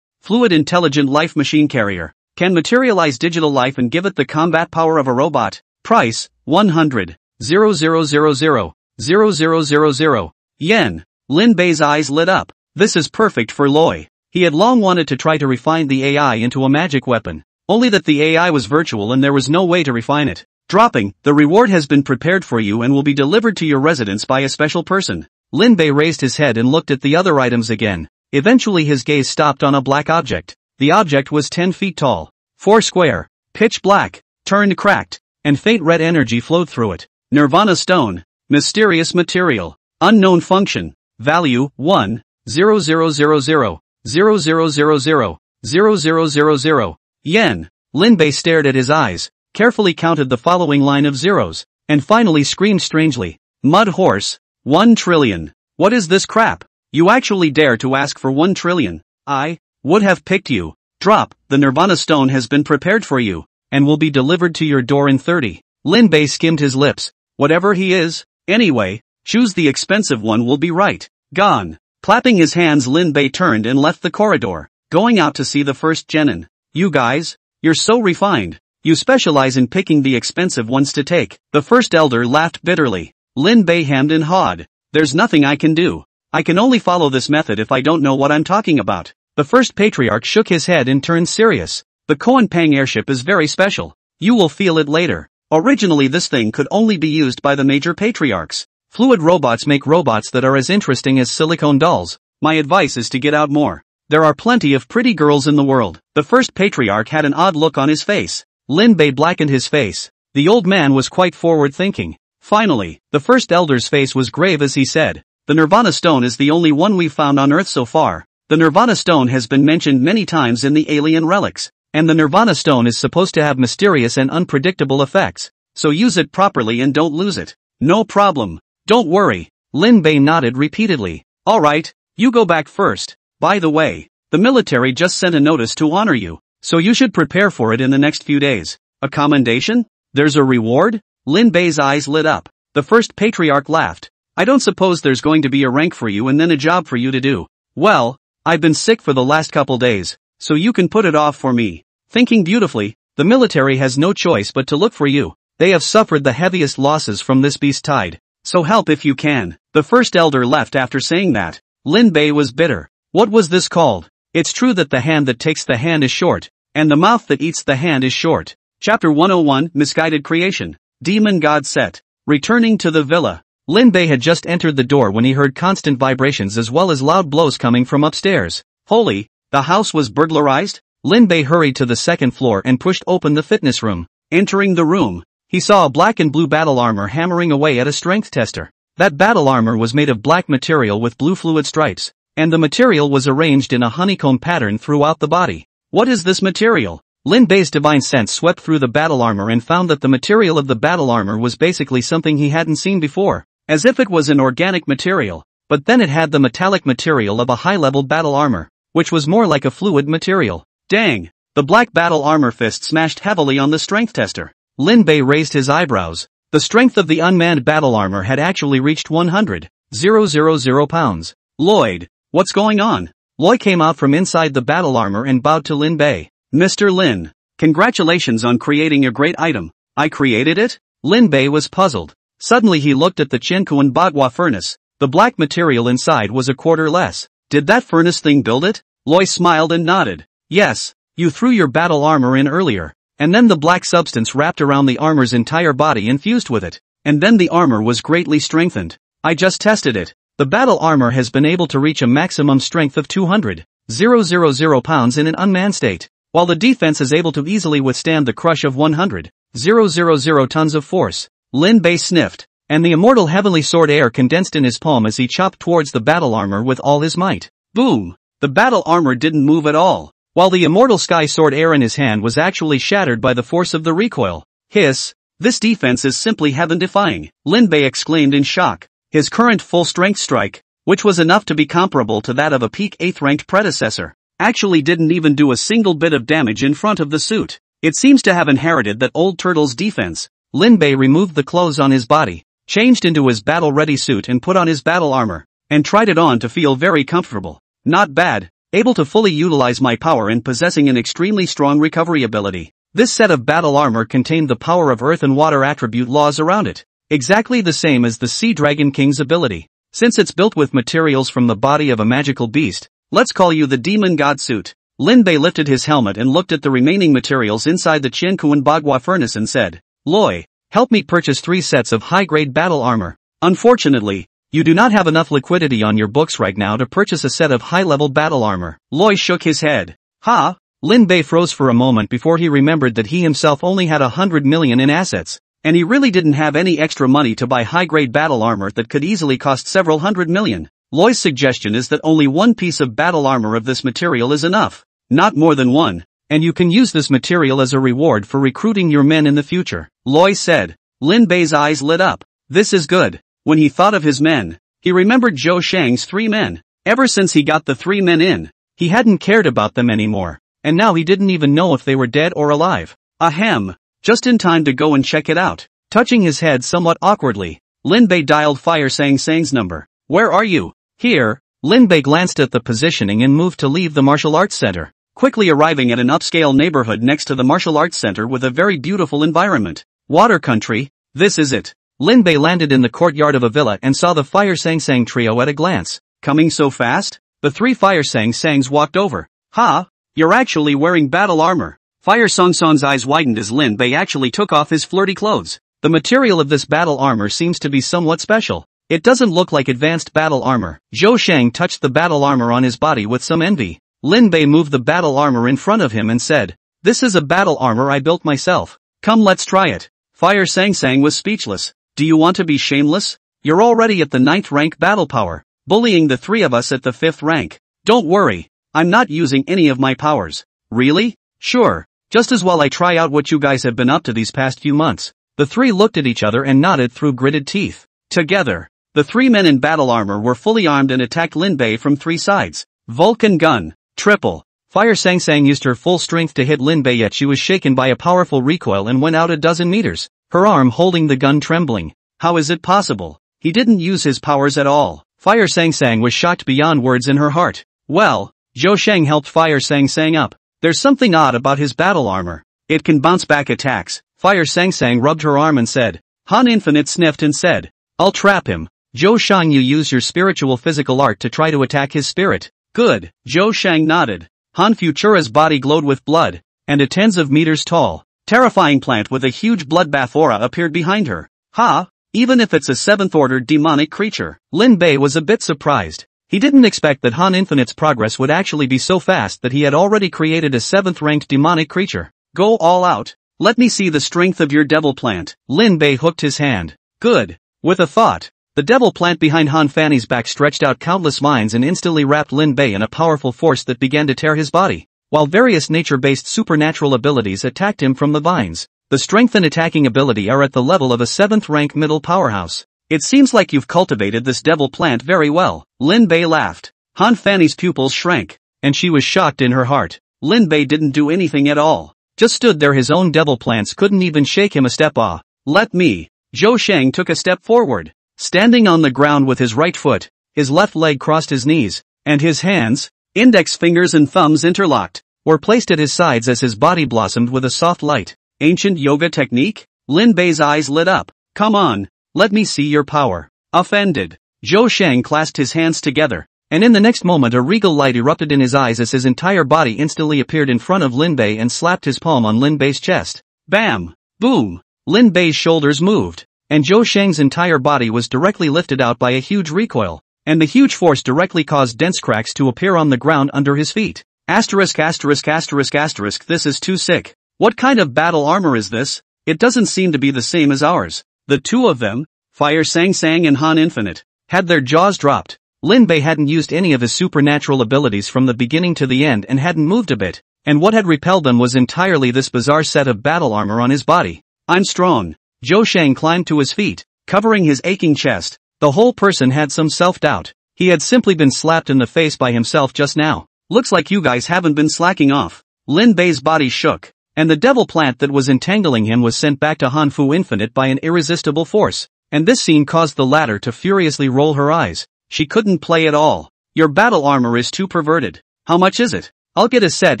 Fluid Intelligent Life Machine Carrier. Can materialize digital life and give it the combat power of a robot. Price, 100,000,000 yen. Lin Bei's eyes lit up. This is perfect for Loi. He had long wanted to try to refine the AI into a magic weapon, only that the AI was virtual and there was no way to refine it. Dropping, the reward has been prepared for you and will be delivered to your residence by a special person. Lin Bei raised his head and looked at the other items again. Eventually his gaze stopped on a black object. The object was 10 feet tall, 4 square, pitch black, turned cracked, and faint red energy flowed through it. Nirvana Stone. Mysterious material. Unknown function. Value, 1,000,000,000,000 yen. Lin Bei stared at his eyes, carefully counted the following line of zeros, and finally screamed strangely. Mud horse. 1 trillion. What is this crap? You actually dare to ask for 1 trillion? I would have picked you. Drop, the Nirvana Stone has been prepared for you, and will be delivered to your door in 30. Lin Bei skimmed his lips. Whatever he is, anyway, choose the expensive one will be right. Gone. Clapping his hands, Lin Bei turned and left the corridor, going out to see the first genin. You guys, you're so refined. You specialize in picking the expensive ones to take. The first elder laughed bitterly. Lin Bei hemmed and hawed. There's nothing I can do. I can only follow this method if I don't know what I'm talking about. The first patriarch shook his head and turned serious. The Koanpang airship is very special. You will feel it later. Originally this thing could only be used by the major patriarchs. Fluid robots make robots that are as interesting as silicone dolls. My advice is to get out more. There are plenty of pretty girls in the world. The first patriarch had an odd look on his face. Lin Bei blackened his face. The old man was quite forward-thinking. Finally, the first elder's face was grave as he said, "The Nirvana stone is the only one we've found on Earth so far. The Nirvana stone has been mentioned many times in the alien relics, and the Nirvana stone is supposed to have mysterious and unpredictable effects, so use it properly and don't lose it." "No problem. Don't worry." Lin Bei nodded repeatedly. "Alright, you go back first. By the way, the military just sent a notice to honor you, so you should prepare for it in the next few days." "A commendation? There's a reward?" Lin Bei's eyes lit up. The first patriarch laughed. "I don't suppose there's going to be a rank for you and then a job for you to do." "Well, I've been sick for the last couple days, so you can put it off for me." Thinking beautifully, the military has no choice but to look for you. They have suffered the heaviest losses from this beast tide, so help if you can. The first elder left after saying that. Lin Bei was bitter. What was this called? It's true that the hand that takes the hand is short, and the mouth that eats the hand is short. Chapter 101, Misguided Creation. Demon God Set. Returning to the villa. Lin Bei had just entered the door when he heard constant vibrations as well as loud blows coming from upstairs. Holy, the house was burglarized? Lin Bei hurried to the second floor and pushed open the fitness room. Entering the room, he saw a black and blue battle armor hammering away at a strength tester. That battle armor was made of black material with blue fluid stripes, and the material was arranged in a honeycomb pattern throughout the body. What is this material? Lin Bei's divine sense swept through the battle armor and found that the material of the battle armor was basically something he hadn't seen before, as if it was an organic material, but then it had the metallic material of a high-level battle armor, which was more like a fluid material. Dang! The black battle armor fist smashed heavily on the strength tester. Lin Bei raised his eyebrows. The strength of the unmanned battle armor had actually reached 100,000 pounds. "Lloyd, what's going on?" Lloyd came out from inside the battle armor and bowed to Lin Bei. "Mr. Lin, congratulations on creating a great item." "I created it?" Lin Bei was puzzled. Suddenly he looked at the Chenkuan Bagua furnace. The black material inside was a quarter less. "Did that furnace thing build it?" Lloyd smiled and nodded. "Yes, you threw your battle armor in earlier, and then the black substance wrapped around the armor's entire body and fused with it, and then the armor was greatly strengthened. I just tested it. The battle armor has been able to reach a maximum strength of 200,000 pounds in an unmanned state, while the defense is able to easily withstand the crush of 100,000 tons of force." Lin Bei sniffed, and the immortal heavenly sword air condensed in his palm as he chopped towards the battle armor with all his might. Boom! The battle armor didn't move at all, while the immortal sky sword air in his hand was actually shattered by the force of the recoil. Hiss! This defense is simply heaven-defying, Lin Bei exclaimed in shock. His current full-strength strike, which was enough to be comparable to that of a peak 8th-ranked predecessor, actually didn't even do a single bit of damage in front of the suit. It seems to have inherited that old turtle's defense. Lin Bei removed the clothes on his body, changed into his battle-ready suit and put on his battle armor, and tried it on to feel very comfortable. Not bad, able to fully utilize my power and possessing an extremely strong recovery ability. This set of battle armor contained the power of earth and water attribute laws around it, exactly the same as the Sea Dragon King's ability. Since it's built with materials from the body of a magical beast, let's call you the Demon God suit. Lin Bei lifted his helmet and looked at the remaining materials inside the Chenkuan Bagua furnace and said, "Loi, help me purchase 3 sets of high-grade battle armor. Unfortunately, you do not have enough liquidity on your books right now to purchase a set of high-level battle armor." Loi shook his head. "Ha?" Lin Bei froze for a moment before he remembered that he himself only had 100 million in assets, and he really didn't have any extra money to buy high-grade battle armor that could easily cost several hundred million. Loi's suggestion is that only one piece of battle armor of this material is enough, not more than one, and you can use this material as a reward for recruiting your men in the future, Loi said. Lin Bei's eyes lit up. This is good. When he thought of his men, he remembered Zhou Shang's 3 men. Ever since he got the 3 men in, he hadn't cared about them anymore, and now he didn't even know if they were dead or alive. Ahem, just in time to go and check it out. Touching his head somewhat awkwardly, Lin Bei dialed Fire Sang Sang's number. "Where are you?" "Here." Lin Bei glanced at the positioning and moved to leave the martial arts center, quickly arriving at an upscale neighborhood next to the martial arts center with a very beautiful environment. Water country, this is it. Lin Bei landed in the courtyard of a villa and saw the Fire Sang Sang trio at a glance. Coming so fast? The 3 Fire Sang Sangs walked over. "Ha, you're actually wearing battle armor." Fire Sang Sang's eyes widened as Lin Bei actually took off his flirty clothes. The material of this battle armor seems to be somewhat special. It doesn't look like advanced battle armor. Zhou Shang touched the battle armor on his body with some envy. Lin Bei moved the battle armor in front of him and said, "This is a battle armor I built myself. Come, let's try it." Fire Sang Sang was speechless. Do you want to be shameless? You're already at the 9th rank battle power, bullying the 3 of us at the 5th rank. Don't worry, I'm not using any of my powers. Really? Sure, just as well I try out what you guys have been up to these past few months. The 3 looked at each other and nodded through gritted teeth. Together, the 3 men in battle armor were fully armed and attacked Lin Bei from 3 sides. Vulcan gun. Triple. Fire Sang Sang used her full strength to hit Lin Bei, yet she was shaken by a powerful recoil and went out a dozen meters, her arm holding the gun trembling. How is it possible? He didn't use his powers at all. Fire Sang Sang was shocked beyond words in her heart. Well, Zhou Sheng helped Fire Sang Sang up. There's something odd about his battle armor. It can bounce back attacks. Fire Sang Sang rubbed her arm and said. Han Infinite sniffed and said, I'll trap him. Zhou Sheng, you use your spiritual physical art to try to attack his spirit. Good. Zhou Sheng nodded. Han Futura's body glowed with blood, and a tens of meters tall, terrifying plant with a huge bloodbath aura appeared behind her. Ha! Even if it's a 7th-order demonic creature. Lin Bei was a bit surprised. He didn't expect that Han Infinite's progress would actually be so fast that he had already created a 7th-ranked demonic creature. Go all out. Let me see the strength of your devil plant. Lin Bei hooked his hand. Good. With a thought, the devil plant behind Han Fanny's back stretched out countless vines and instantly wrapped Lin Bei in a powerful force that began to tear his body, while various nature-based supernatural abilities attacked him from the vines. The strength and attacking ability are at the level of a 7th-rank middle powerhouse. It seems like you've cultivated this devil plant very well. Lin Bei laughed. Han Fanny's pupils shrank, and she was shocked in her heart. Lin Bei didn't do anything at all. Just stood there. His own devil plants couldn't even shake him a step. Let me. Zhou Sheng took a step forward. Standing on the ground with his right foot, his left leg crossed his knees, and his hands, index fingers and thumbs interlocked, were placed at his sides as his body blossomed with a soft light. Ancient yoga technique? Lin Bei's eyes lit up. Come on, let me see your power. Offended. Zhou Sheng clasped his hands together, and in the next moment a regal light erupted in his eyes as his entire body instantly appeared in front of Lin Bei and slapped his palm on Lin Bei's chest. Bam! Boom! Lin Bei's shoulders moved, and Zhou Sheng's entire body was directly lifted out by a huge recoil, and the huge force directly caused dense cracks to appear on the ground under his feet. Asterisk asterisk asterisk asterisk, this is too sick. What kind of battle armor is this? It doesn't seem to be the same as ours. The 2 of them, Fire Sang Sang and Han Infinite, had their jaws dropped. Lin Bei hadn't used any of his supernatural abilities from the beginning to the end and hadn't moved a bit, and what had repelled them was entirely this bizarre set of battle armor on his body. I'm strong. Zhou Sheng climbed to his feet, covering his aching chest. The whole person had some self-doubt. He had simply been slapped in the face by himself just now. Looks like you guys haven't been slacking off. Lin Bei's body shook, and the devil plant that was entangling him was sent back to Han Fu Infinite by an irresistible force, and this scene caused the latter to furiously roll her eyes. She couldn't play at all. Your battle armor is too perverted. How much is it? I'll get a set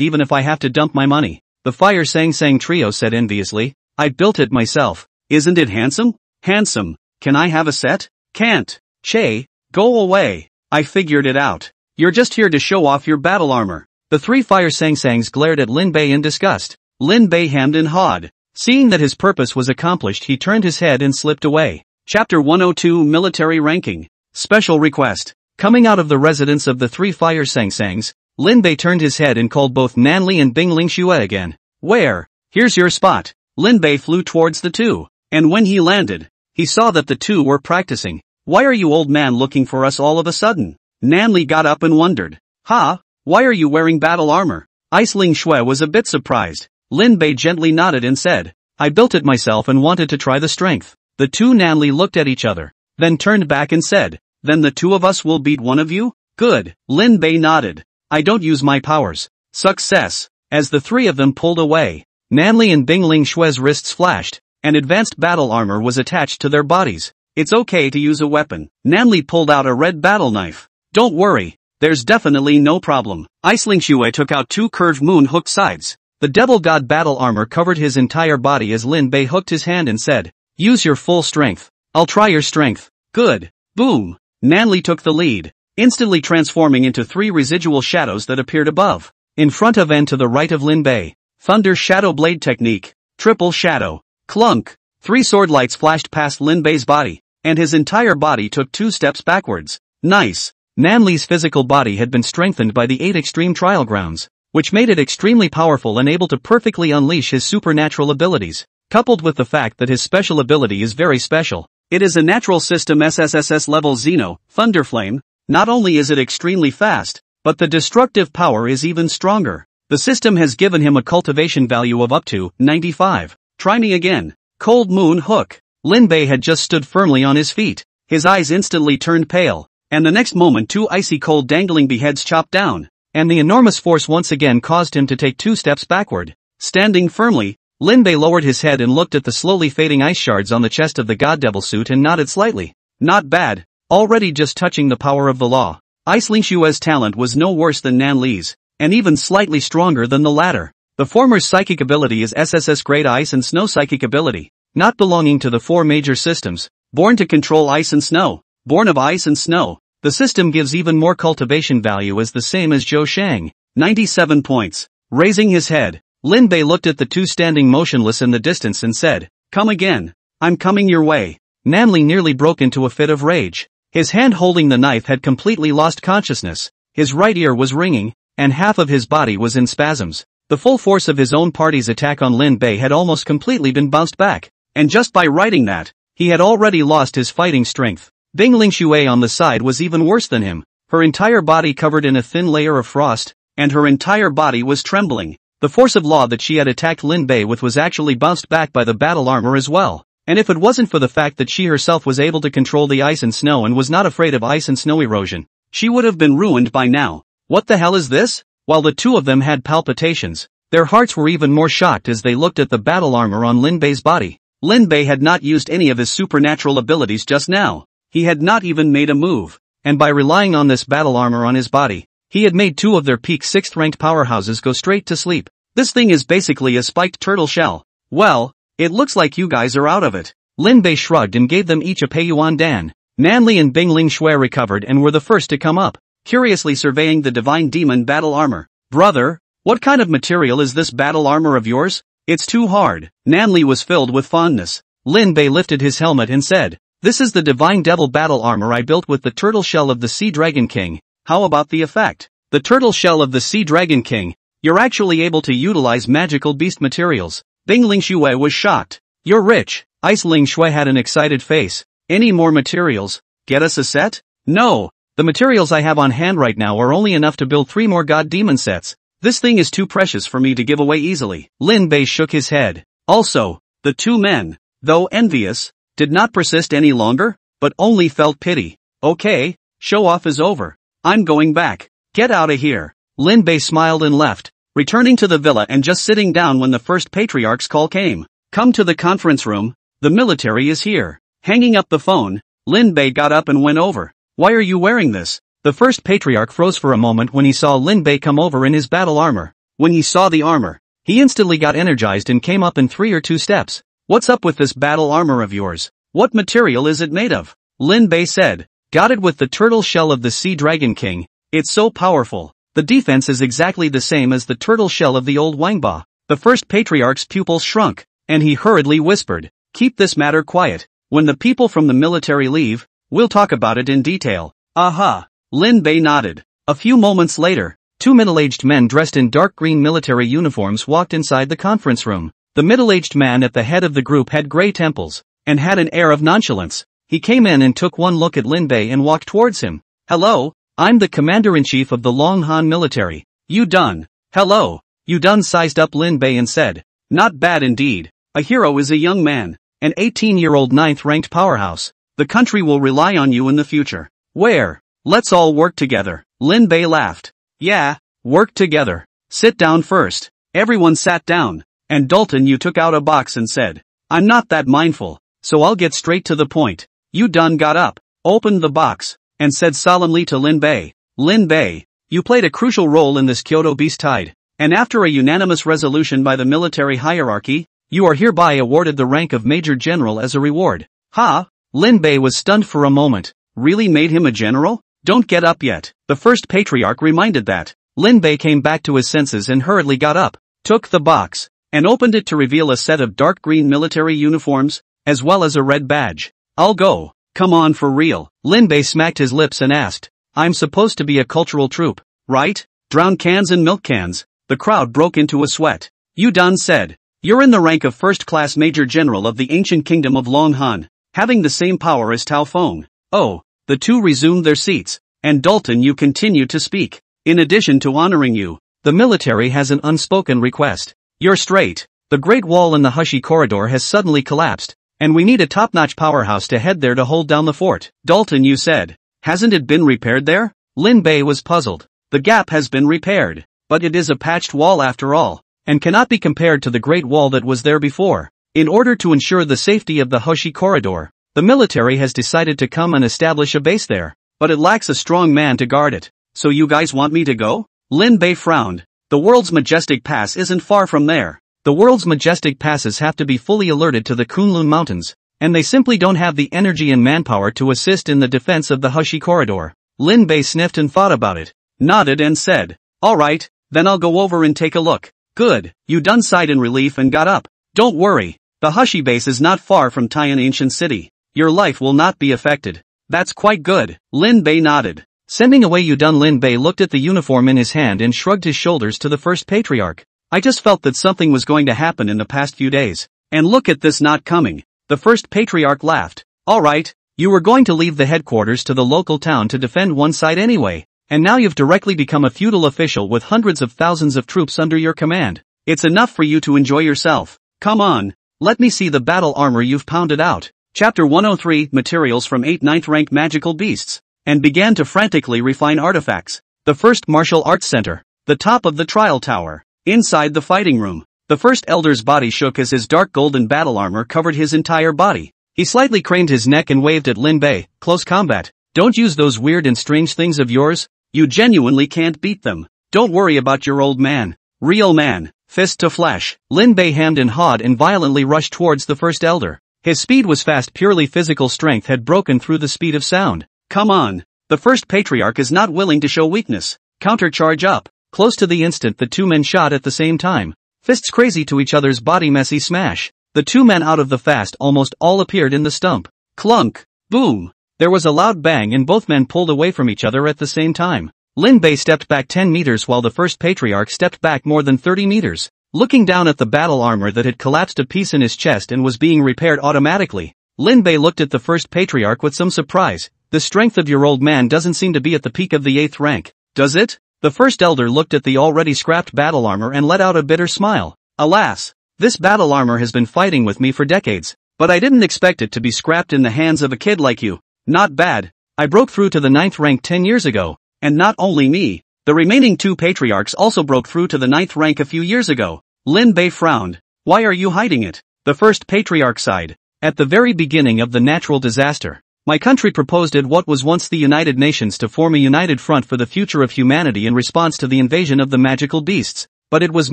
even if I have to dump my money. The Fire Sang Sang trio said enviously. I built it myself. Isn't it handsome? Handsome. Can I have a set? Can't. Che, go away. I figured it out. You're just here to show off your battle armor. The 3 Fire Sang Sangs glared at Lin Bei in disgust. Lin Bei hemmed and hawed. Seeing that his purpose was accomplished, he turned his head and slipped away. Chapter 102 Military Ranking. Special request. Coming out of the residence of the 3 Fire Sang Sangs, Lin Bei turned his head and called both Nanli and Bing Ling Xue again. Where? Here's your spot. Lin Bei flew towards the 2. And when he landed, he saw that the 2 were practicing. Why are you old man looking for us all of a sudden? Nanli got up and wondered. Ha? Why are you wearing battle armor? Ling Xue was a bit surprised. Lin Bei gently nodded and said, I built it myself and wanted to try the strength. The 2 Nanli looked at each other, then turned back and said, then the 2 of us will beat one of you? Good. Lin Bei nodded. I don't use my powers. Success. As the 3 of them pulled away, Nanli and Bing Ling Xue's wrists flashed, and advanced battle armor was attached to their bodies. It's okay to use a weapon. Nanli pulled out a red battle knife. Don't worry, there's definitely no problem. Ling Xue took out 2 curved moon hooked sides. The devil god battle armor covered his entire body as Lin Bei hooked his hand and said, use your full strength. I'll try your strength. Good. Boom. Nanli took the lead, instantly transforming into 3 residual shadows that appeared above, in front of and to the right of Lin Bei. Thunder Shadow Blade Technique. Triple Shadow. Clunk. 3 sword lights flashed past Lin Bei's body, and his entire body took 2 steps backwards. Nice. Nanli's physical body had been strengthened by the 8 extreme trial grounds, which made it extremely powerful and able to perfectly unleash his supernatural abilities. coupled with the fact that his special ability is very special. It is a natural system SSSS level Xeno, Thunderflame. Not only is it extremely fast, but the destructive power is even stronger. The system has given him a cultivation value of up to 95. Try me again. Cold Moon Hook. Lin Bei had just stood firmly on his feet. His eyes instantly turned pale, and the next moment 2 icy cold dangling beheads chopped down, and the enormous force once again caused him to take 2 steps backward. Standing firmly, Lin Bei lowered his head and looked at the slowly fading ice shards on the chest of the God Devil suit and nodded slightly. Not bad, already just touching the power of the law. Ice Ling Xue's talent was no worse than Nan Li's, and even slightly stronger than the latter. The former's psychic ability is SSS Great Ice and Snow psychic ability, not belonging to the 4 major systems. Born to control ice and snow, born of ice and snow, the system gives even more cultivation value as the same as Zhou Shang. 97 points. Raising his head, Lin Bei looked at the 2 standing motionless in the distance and said, "Come again. I'm coming your way." Nan Li nearly broke into a fit of rage. His hand holding the knife had completely lost consciousness, his right ear was ringing, and half of his body was in spasms. The full force of his own party's attack on Lin Bei had almost completely been bounced back, and just by writing that, he had already lost his fighting strength. Ding Ling Xue on the side was even worse than him, her entire body covered in a thin layer of frost, and her entire body was trembling. The force of law that she had attacked Lin Bei with was actually bounced back by the battle armor as well, and if it wasn't for the fact that she herself was able to control the ice and snow and was not afraid of ice and snow erosion, she would have been ruined by now. What the hell is this? While the 2 of them had palpitations, their hearts were even more shocked as they looked at the battle armor on Lin Bei's body. Lin Bei had not used any of his supernatural abilities just now. He had not even made a move, and by relying on this battle armor on his body, he had made 2 of their peak 6th ranked powerhouses go straight to sleep. This thing is basically a spiked turtle shell. Well, it looks like you guys are out of it. Lin Bei shrugged and gave them each a Peiyuan Dan. Nan Li and Bing Ling Xue recovered and were the first to come up, curiously surveying the divine demon battle armor. "Brother, what kind of material is this battle armor of yours? It's too hard." Nan Li was filled with fondness. Lin Bei lifted his helmet and said, "This is the divine devil battle armor I built with the turtle shell of the Sea Dragon King. How about the effect?" "The turtle shell of the Sea Dragon King? You're actually able to utilize magical beast materials." Bing Ling Xue was shocked. "You're rich." Ice Ling Xue had an excited face. "Any more materials? Get us a set?" "No. The materials I have on hand right now are only enough to build 3 more god demon sets. This thing is too precious for me to give away easily." Lin Bei shook his head. Also, the 2 men, though envious, did not persist any longer, but only felt pity. "Okay, show off is over. I'm going back. Get out of here." Lin Bei smiled and left, returning to the villa and just sitting down when the first patriarch's call came. "Come to the conference room, the military is here." Hanging up the phone, Lin Bei got up and went over. "Why are you wearing this?" The first patriarch froze for a moment when he saw Lin Bei come over in his battle armor. When he saw the armor, he instantly got energized and came up in 3 or 2 steps. "What's up with this battle armor of yours? What material is it made of?" Lin Bei said, "Got it with the turtle shell of the Sea Dragon King. It's so powerful. The defense is exactly the same as the turtle shell of the old Wangba." The first patriarch's pupils shrunk, and he hurriedly whispered, "Keep this matter quiet. When the people from the military leave, we'll talk about it in detail." "Aha." Lin Bei nodded. A few moments later, 2 middle-aged men dressed in dark green military uniforms walked inside the conference room. The middle-aged man at the head of the group had gray temples, and had an air of nonchalance. He came in and took one look at Lin Bei and walked towards him. "Hello, I'm the commander-in-chief of the Long Han military. Yu Dun." "Hello." Yu Dun sized up Lin Bei and said, "Not bad indeed. A hero is a young man, an 18-year-old 9th-ranked powerhouse. The country will rely on you in the future. Where? Let's all work together." Lin Bei laughed. "Yeah, work together. Sit down first." Everyone sat down, and Dalton Yu took out a box and said, "I'm not that mindful, so I'll get straight to the point." Yu Dun got up, opened the box, and said solemnly to Lin Bei, "Lin Bei, you played a crucial role in this Kyoto Beast Tide, and after a unanimous resolution by the military hierarchy, you are hereby awarded the rank of Major General as a reward." "Ha?" Lin Bei was stunned for a moment. Really made him a general? "Don't get up yet." The first patriarch reminded that. Lin Bei came back to his senses and hurriedly got up, took the box, and opened it to reveal a set of dark green military uniforms, as well as a red badge. "I'll go. Come on for real." Lin Bei smacked his lips and asked, "I'm supposed to be a cultural troupe, right? Drown cans and milk cans." The crowd broke into a sweat. Yu Dun said, You're in the rank of first-class Major General of the ancient kingdom of Long Han, having the same power as Tao Feng. Oh, the two resumed their seats, and Dalton, you continue to speak. In addition to honoring you, the military has an unspoken request. You're straight. The Great Wall in the Hushi Corridor has suddenly collapsed, and we need a top-notch powerhouse to head there to hold down the fort. Dalton, you said. Hasn't it been repaired there? Lin Bei was puzzled. The gap has been repaired, but it is a patched wall after all, and cannot be compared to the Great Wall that was there before. In order to ensure the safety of the Hushi Corridor, the military has decided to come and establish a base there, but it lacks a strong man to guard it. So you guys want me to go? Lin Bei frowned. The world's majestic pass isn't far from there. The world's majestic passes have to be fully alerted to the Kunlun Mountains, and they simply don't have the energy and manpower to assist in the defense of the Hushi Corridor. Lin Bei sniffed and thought about it, nodded and said, alright, then I'll go over and take a look. Good, you done sighed in relief and got up. Don't worry, the Hushi base is not far from Taiyan Ancient City. Your life will not be affected. That's quite good. Lin Bei nodded. Sending away Yudun, Lin Bei looked at the uniform in his hand and shrugged his shoulders to the first patriarch. I just felt that something was going to happen in the past few days. And look at this not coming. The first patriarch laughed. Alright, you were going to leave the headquarters to the local town to defend one side anyway, and now you've directly become a feudal official with hundreds of thousands of troops under your command. It's enough for you to enjoy yourself. Come on, let me see the battle armor you've pounded out. Chapter 103, Materials from 8 9th rank magical beasts, and began to frantically refine artifacts. The first martial arts center, the top of the trial tower, inside the fighting room. The first elder's body shook as his dark golden battle armor covered his entire body. He slightly craned his neck and waved at Lin Bei. Close combat. Don't use those weird and strange things of yours. You genuinely can't beat them. Don't worry about your old man. Real man. Fist to flesh. Lin Bei hemmed and hawed and violently rushed towards the first elder. His speed was fast, purely physical strength had broken through the speed of sound. Come on. The first patriarch is not willing to show weakness. Counter-charge up. Close to the instant the two men shot at the same time. Fists crazy to each other's body, messy smash. The two men out of the fast almost all appeared in the stump. Clunk. Boom. There was a loud bang and both men pulled away from each other at the same time. Lin Bei stepped back 10 meters while the first patriarch stepped back more than 30 meters. Looking down at the battle armor that had collapsed a piece in his chest and was being repaired automatically, Lin Bei looked at the first patriarch with some surprise. The strength of your old man doesn't seem to be at the peak of the 8th rank, does it? The first elder looked at the already scrapped battle armor and let out a bitter smile. Alas, this battle armor has been fighting with me for decades, but I didn't expect it to be scrapped in the hands of a kid like you. Not bad. I broke through to the 9th rank 10 years ago, and not only me, the remaining two patriarchs also broke through to the 9th rank a few years ago. Lin Bei frowned. Why are you hiding it? The first patriarch sighed. At the very beginning of the natural disaster, my country proposed at what was once the United Nations to form a united front for the future of humanity in response to the invasion of the magical beasts, but it was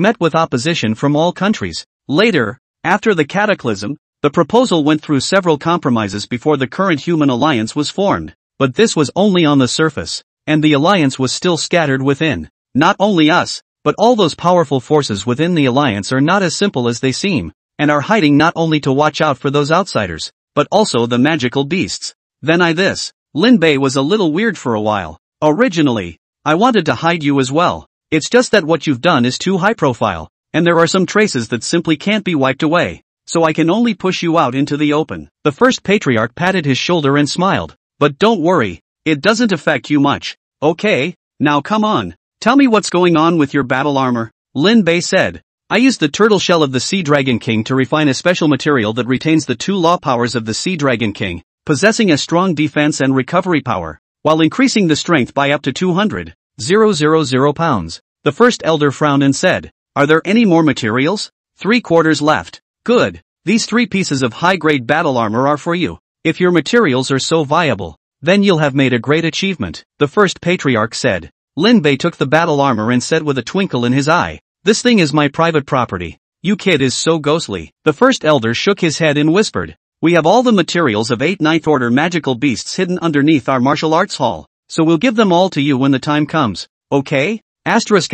met with opposition from all countries. Later, after the cataclysm, the proposal went through several compromises before the current human alliance was formed, but this was only on the surface, and the alliance was still scattered within. Not only us, but all those powerful forces within the alliance are not as simple as they seem, and are hiding not only to watch out for those outsiders, but also the magical beasts. Then Lin Bei was a little weird for a while. Originally, I wanted to hide you as well. It's just that what you've done is too high profile, and there are some traces that simply can't be wiped away, so I can only push you out into the open. The first patriarch patted his shoulder and smiled. But don't worry, it doesn't affect you much. Okay, now come on. Tell me what's going on with your battle armor. Lin Bei said. I used the turtle shell of the Sea Dragon King to refine a special material that retains the two law powers of the Sea Dragon King, possessing a strong defense and recovery power, while increasing the strength by up to 200,000 pounds. The first elder frowned and said, are there any more materials? 3/4 left. Good. These 3 pieces of high-grade battle armor are for you. If your materials are so viable, then you'll have made a great achievement, the first patriarch said. Lin Bei took the battle armor and said with a twinkle in his eye, this thing is my private property. You kid is so ghostly. The first elder shook his head and whispered, we have all the materials of 8 9th order magical beasts hidden underneath our martial arts hall, so we'll give them all to you when the time comes. Okay? Asterisk.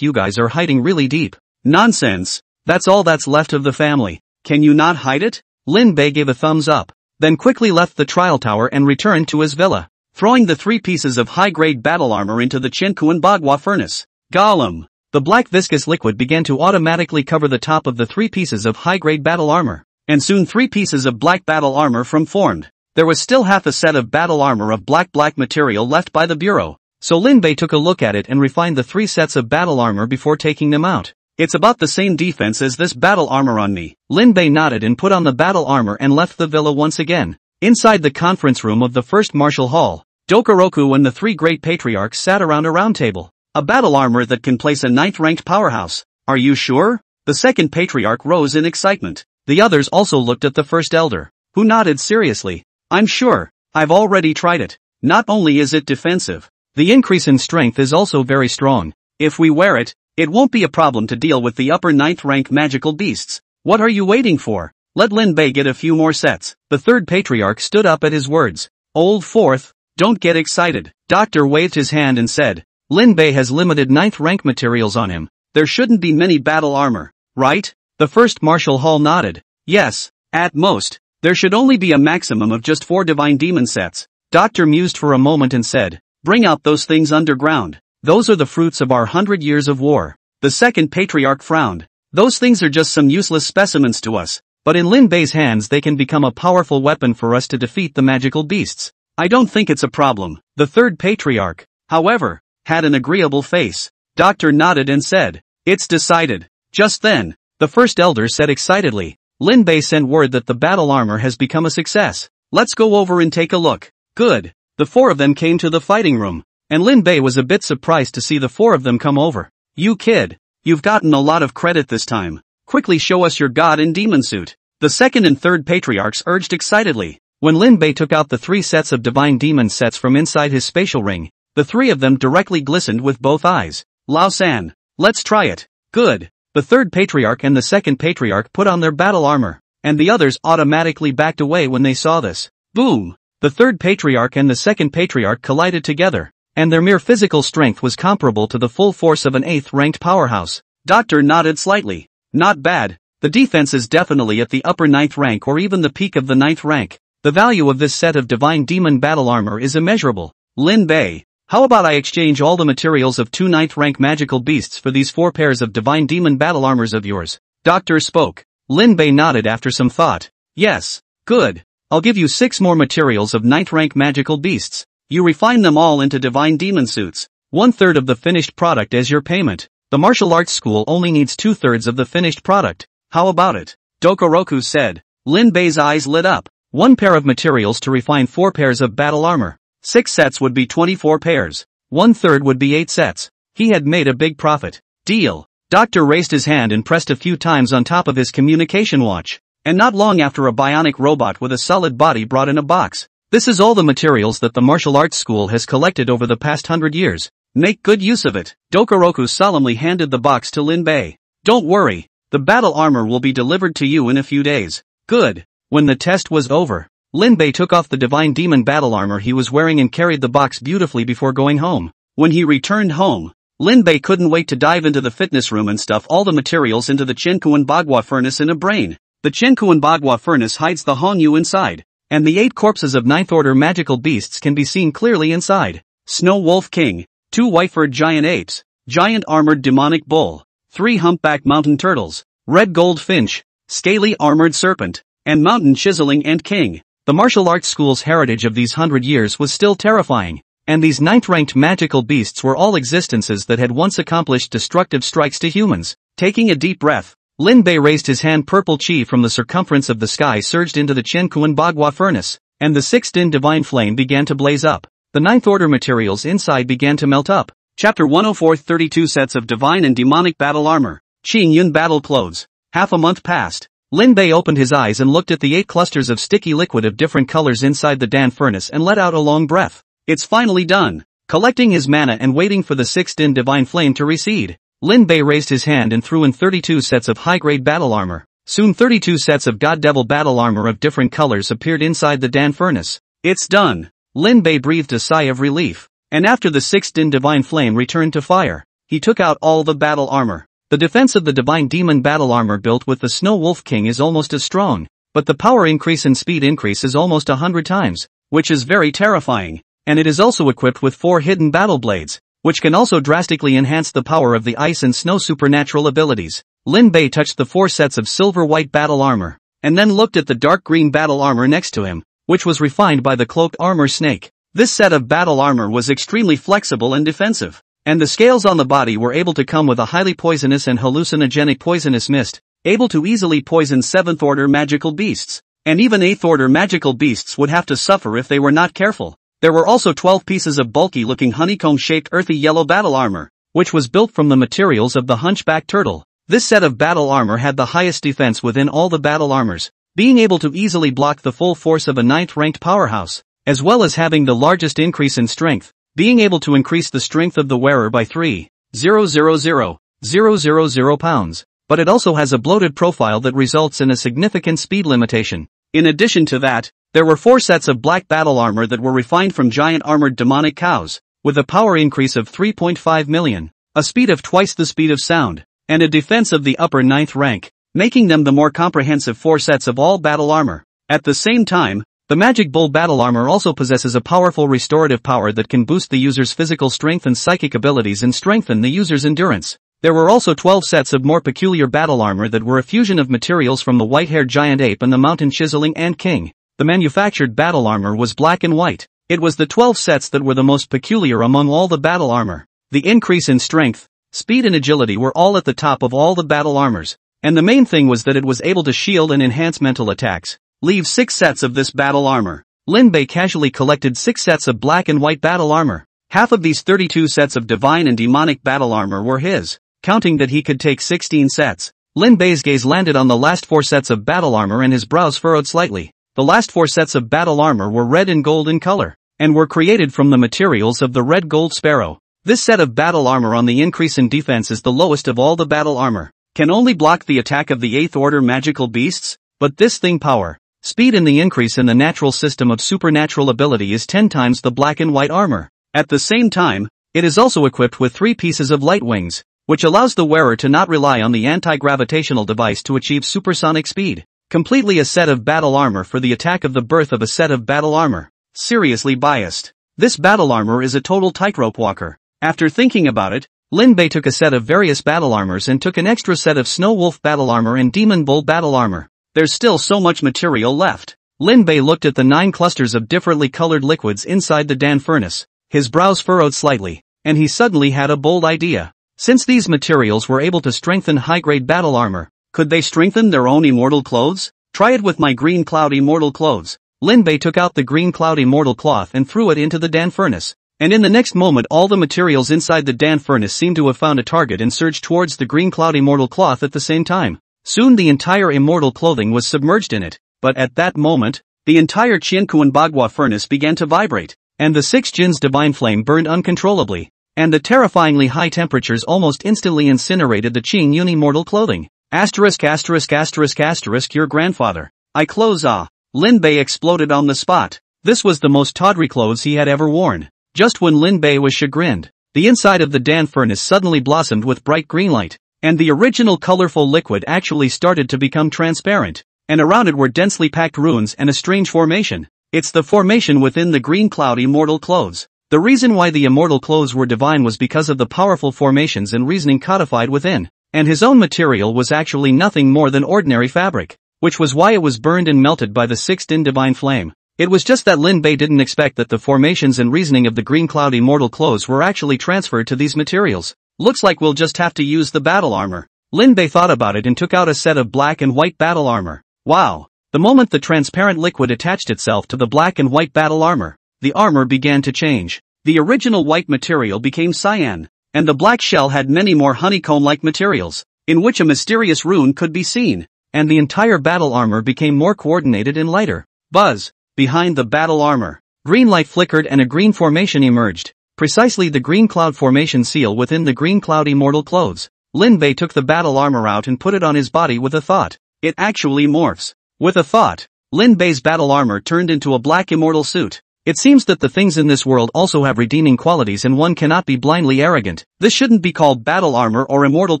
You guys are hiding really deep. Nonsense. That's all that's left of the family. Can you not hide it? Lin Bei gave a thumbs up, then quickly left the trial tower and returned to his villa, throwing the 3 pieces of high-grade battle armor into the Chinkuan Bagua furnace. Gollum. The black viscous liquid began to automatically cover the top of the 3 pieces of high-grade battle armor, and soon 3 pieces of black battle armor formed. There was still half a set of battle armor of black material left by the bureau, so Lin Bei took a look at it and refined the 3 sets of battle armor before taking them out. It's about the same defense as this battle armor on me. Lin Bei nodded and put on the battle armor and left the villa once again. Inside the conference room of the first martial hall, Dokoroku and the 3 great patriarchs sat around a round table. A battle armor that can place a 9th-ranked powerhouse. Are you sure? The second patriarch rose in excitement. The others also looked at the first elder, who nodded seriously. I'm sure. I've already tried it. Not only is it defensive, the increase in strength is also very strong. If we wear it, it won't be a problem to deal with the upper 9th rank magical beasts. What are you waiting for? Let Lin Bei get a few more sets. The third patriarch stood up at his words. Old fourth, don't get excited. Doctor waved his hand and said, Lin Bei has limited 9th rank materials on him. There shouldn't be many battle armor, right? The first martial hall nodded. Yes, at most, there should only be a maximum of just 4 divine demon sets. Doctor mused for a moment and said, bring out those things underground. Those are the fruits of our 100 years of war. The second patriarch frowned. Those things are just some useless specimens to us, but in Lin Bei's hands they can become a powerful weapon for us to defeat the magical beasts. I don't think it's a problem. The third patriarch, however, had an agreeable face. Doctor nodded and said, it's decided. Just then, the first elder said excitedly, Lin Bei sent word that the battle armor has become a success. Let's go over and take a look. Good. The 4 of them came to the fighting room, and Lin Bei was a bit surprised to see the 4 of them come over. You kid, you've gotten a lot of credit this time. Quickly show us your god and demon suit. The second and third patriarchs urged excitedly. When Lin Bei took out the 3 sets of divine demon sets from inside his spatial ring, the 3 of them directly glistened with both eyes. Lao-san, let's try it. Good. The third patriarch and the second patriarch put on their battle armor, and the others automatically backed away when they saw this. Boom! The third patriarch and the second patriarch collided together, and their mere physical strength was comparable to the full force of an 8th-ranked powerhouse. Doctor nodded slightly. Not bad. The defense is definitely at the upper 9th rank or even the peak of the 9th rank. The value of this set of divine demon battle armor is immeasurable. Lin Bei, how about I exchange all the materials of 2 9th rank magical beasts for these 4 pairs of divine demon battle armors of yours? Doctor spoke. Lin Bei nodded after some thought. Yes. Good. I'll give you 6 more materials of 9th rank magical beasts. You refine them all into divine demon suits. 1/3 of the finished product as your payment. The martial arts school only needs 2/3 of the finished product. How about it? Dokoroku said. Lin Bei's eyes lit up. 1 pair of materials to refine 4 pairs of battle armor. 6 sets would be 24 pairs. 1/3 would be 8 sets. He had made a big profit. Deal. Doctor raised his hand and pressed a few times on top of his communication watch. And not long after a bionic robot with a solid body brought in a box. This is all the materials that the martial arts school has collected over the past 100 years. Make good use of it. Dokoroku solemnly handed the box to Lin Bei. Don't worry. The battle armor will be delivered to you in a few days. Good. When the test was over, Lin Bei took off the divine demon battle armor he was wearing and carried the box beautifully before going home. When he returned home, Lin Bei couldn't wait to dive into the fitness room and stuff all the materials into the Chenkuan Bagua furnace in a brain. The Chenkuan Bagua furnace hides the Hongyu inside, and the 8 corpses of 9th order magical beasts can be seen clearly inside. Snow Wolf King, 2 white-furred giant apes, giant armored demonic bull, 3 humpback mountain turtles, red gold finch, scaly armored serpent, and mountain chiseling ant king. The martial arts school's heritage of these 100 years was still terrifying, and these 9th-ranked magical beasts were all existences that had once accomplished destructive strikes to humans. Taking a deep breath, Lin Bei raised his hand. Purple chi from the circumference of the sky surged into the Chenkuan Bagua furnace, and the 6th-din divine flame began to blaze up. The 9th order materials inside began to melt up. Chapter 104 32 sets of divine and demonic battle armor. Qing Yun battle clothes. Half a month passed. Lin Bei opened his eyes and looked at the 8 clusters of sticky liquid of different colors inside the Dan furnace and let out a long breath. It's finally done. Collecting his mana and waiting for the 6th-din divine flame to recede, Lin Bei raised his hand and threw in 32 sets of high-grade battle armor. Soon 32 sets of God Devil battle armor of different colors appeared inside the Dan furnace. It's done. Lin Bei breathed a sigh of relief. And after the 6th-din divine flame returned to fire, he took out all the battle armor. The defense of the divine demon battle armor built with the Snow Wolf King is almost as strong, but the power increase and speed increase is almost 100 times, which is very terrifying, and it is also equipped with 4 hidden battle blades. which can also drastically enhance the power of the ice and snow supernatural abilities. Lin Bei touched the 4 sets of silver-white battle armor, and then looked at the dark green battle armor next to him, which was refined by the cloaked armor snake. This set of battle armor was extremely flexible and defensive, and the scales on the body were able to come with a highly poisonous and hallucinogenic poisonous mist, able to easily poison 7th order magical beasts, and even 8th order magical beasts would have to suffer if they were not careful. There were also 12 pieces of bulky-looking honeycomb-shaped earthy yellow battle armor, which was built from the materials of the hunchback turtle. This set of battle armor had the highest defense within all the battle armors, being able to easily block the full force of a 9th-ranked powerhouse, as well as having the largest increase in strength, being able to increase the strength of the wearer by 3,000,000 pounds. But it also has a bloated profile that results in a significant speed limitation. In addition to that, there were 4 sets of black battle armor that were refined from giant armored demonic cows, with a power increase of 3.5 million, a speed of twice the speed of sound, and a defense of the upper 9th rank, making them the more comprehensive 4 sets of all battle armor. At the same time, the Magic Bull battle armor also possesses a powerful restorative power that can boost the user's physical strength and psychic abilities and strengthen the user's endurance. There were also 12 sets of more peculiar battle armor that were a fusion of materials from the white-haired giant ape and the mountain chiseling ant king. The manufactured battle armor was black and white. It was the 12 sets that were the most peculiar among all the battle armor. The increase in strength, speed and agility were all at the top of all the battle armors, and the main thing was that it was able to shield and enhance mental attacks. Leave 6 sets of this battle armor. Lin Bei casually collected 6 sets of black and white battle armor. Half of these 32 sets of divine and demonic battle armor were his, counting that he could take 16 sets. Lin Bei's gaze landed on the last 4 sets of battle armor and his brows furrowed slightly. The last 4 sets of battle armor were red and gold in color, and were created from the materials of the red gold sparrow. This set of battle armor on the increase in defense is the lowest of all the battle armor, can only block the attack of the 8th order magical beasts, but this thing power, speed and the increase in the natural system of supernatural ability is 10 times the black and white armor. At the same time, it is also equipped with 3 pieces of light wings, which allows the wearer to not rely on the anti-gravitational device to achieve supersonic speed. Completely a set of battle armor for the attack of the birth of a set of battle armor. Seriously biased. This battle armor is a total tightrope walker. After thinking about it, Lin Bei took a set of various battle armors and took an extra set of Snow Wolf battle armor and Demon Bull battle armor. There's still so much material left. Lin Bei looked at the 9 clusters of differently colored liquids inside the Dan furnace. His brows furrowed slightly, and he suddenly had a bold idea. Since these materials were able to strengthen high-grade battle armor, could they strengthen their own immortal clothes? Try it with my green cloud immortal clothes. Lin Bei took out the green cloud immortal cloth and threw it into the Dan furnace. And in the next moment all the materials inside the Dan furnace seemed to have found a target and surged towards the green cloud immortal cloth at the same time. Soon the entire immortal clothing was submerged in it, but at that moment, the entire Qiankuan Bagua furnace began to vibrate, and the 6 Jin's divine flame burned uncontrollably, and the terrifyingly high temperatures almost instantly incinerated the Qing Yun immortal clothing. *******, your grandfather. I clothes Lin Bei exploded on the spot. This was the most tawdry clothes he had ever worn. Just when Lin Bei was chagrined, the inside of the Dan furnace suddenly blossomed with bright green light, and the original colorful liquid actually started to become transparent, and around it were densely packed runes and a strange formation. It's the formation within the green cloud immortal clothes. The reason why the immortal clothes were divine was because of the powerful formations and reasoning codified within. And his own material was actually nothing more than ordinary fabric, which was why it was burned and melted by the 6th Din divine flame. It was just that Lin Bei didn't expect that the formations and reasoning of the green cloud immortal clothes were actually transferred to these materials. Looks like we'll just have to use the battle armor. Lin Bei thought about it and took out a set of black and white battle armor. Wow! The moment the transparent liquid attached itself to the black and white battle armor, the armor began to change. The original white material became cyan, and the black shell had many more honeycomb-like materials, in which a mysterious rune could be seen, and the entire battle armor became more coordinated and lighter. Buzz! Behind the battle armor, green light flickered and a green formation emerged, precisely the green cloud formation seal within the green cloud immortal clothes. Lin Bei took the battle armor out and put it on his body with a thought. It actually morphs. With a thought, Lin Bei's battle armor turned into a black immortal suit. It seems that the things in this world also have redeeming qualities and one cannot be blindly arrogant. This shouldn't be called battle armor or immortal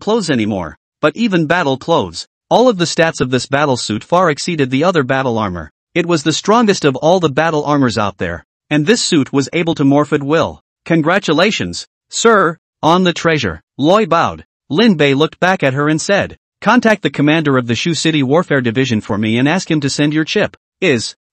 clothes anymore, but even battle clothes. All of the stats of this battle suit far exceeded the other battle armor. It was the strongest of all the battle armors out there, and this suit was able to morph at will. Congratulations, Sir, on the treasure. Loi bowed. Lin Bei looked back at her and said, contact the commander of the Shu City Warfare Division for me and ask him to send your chip.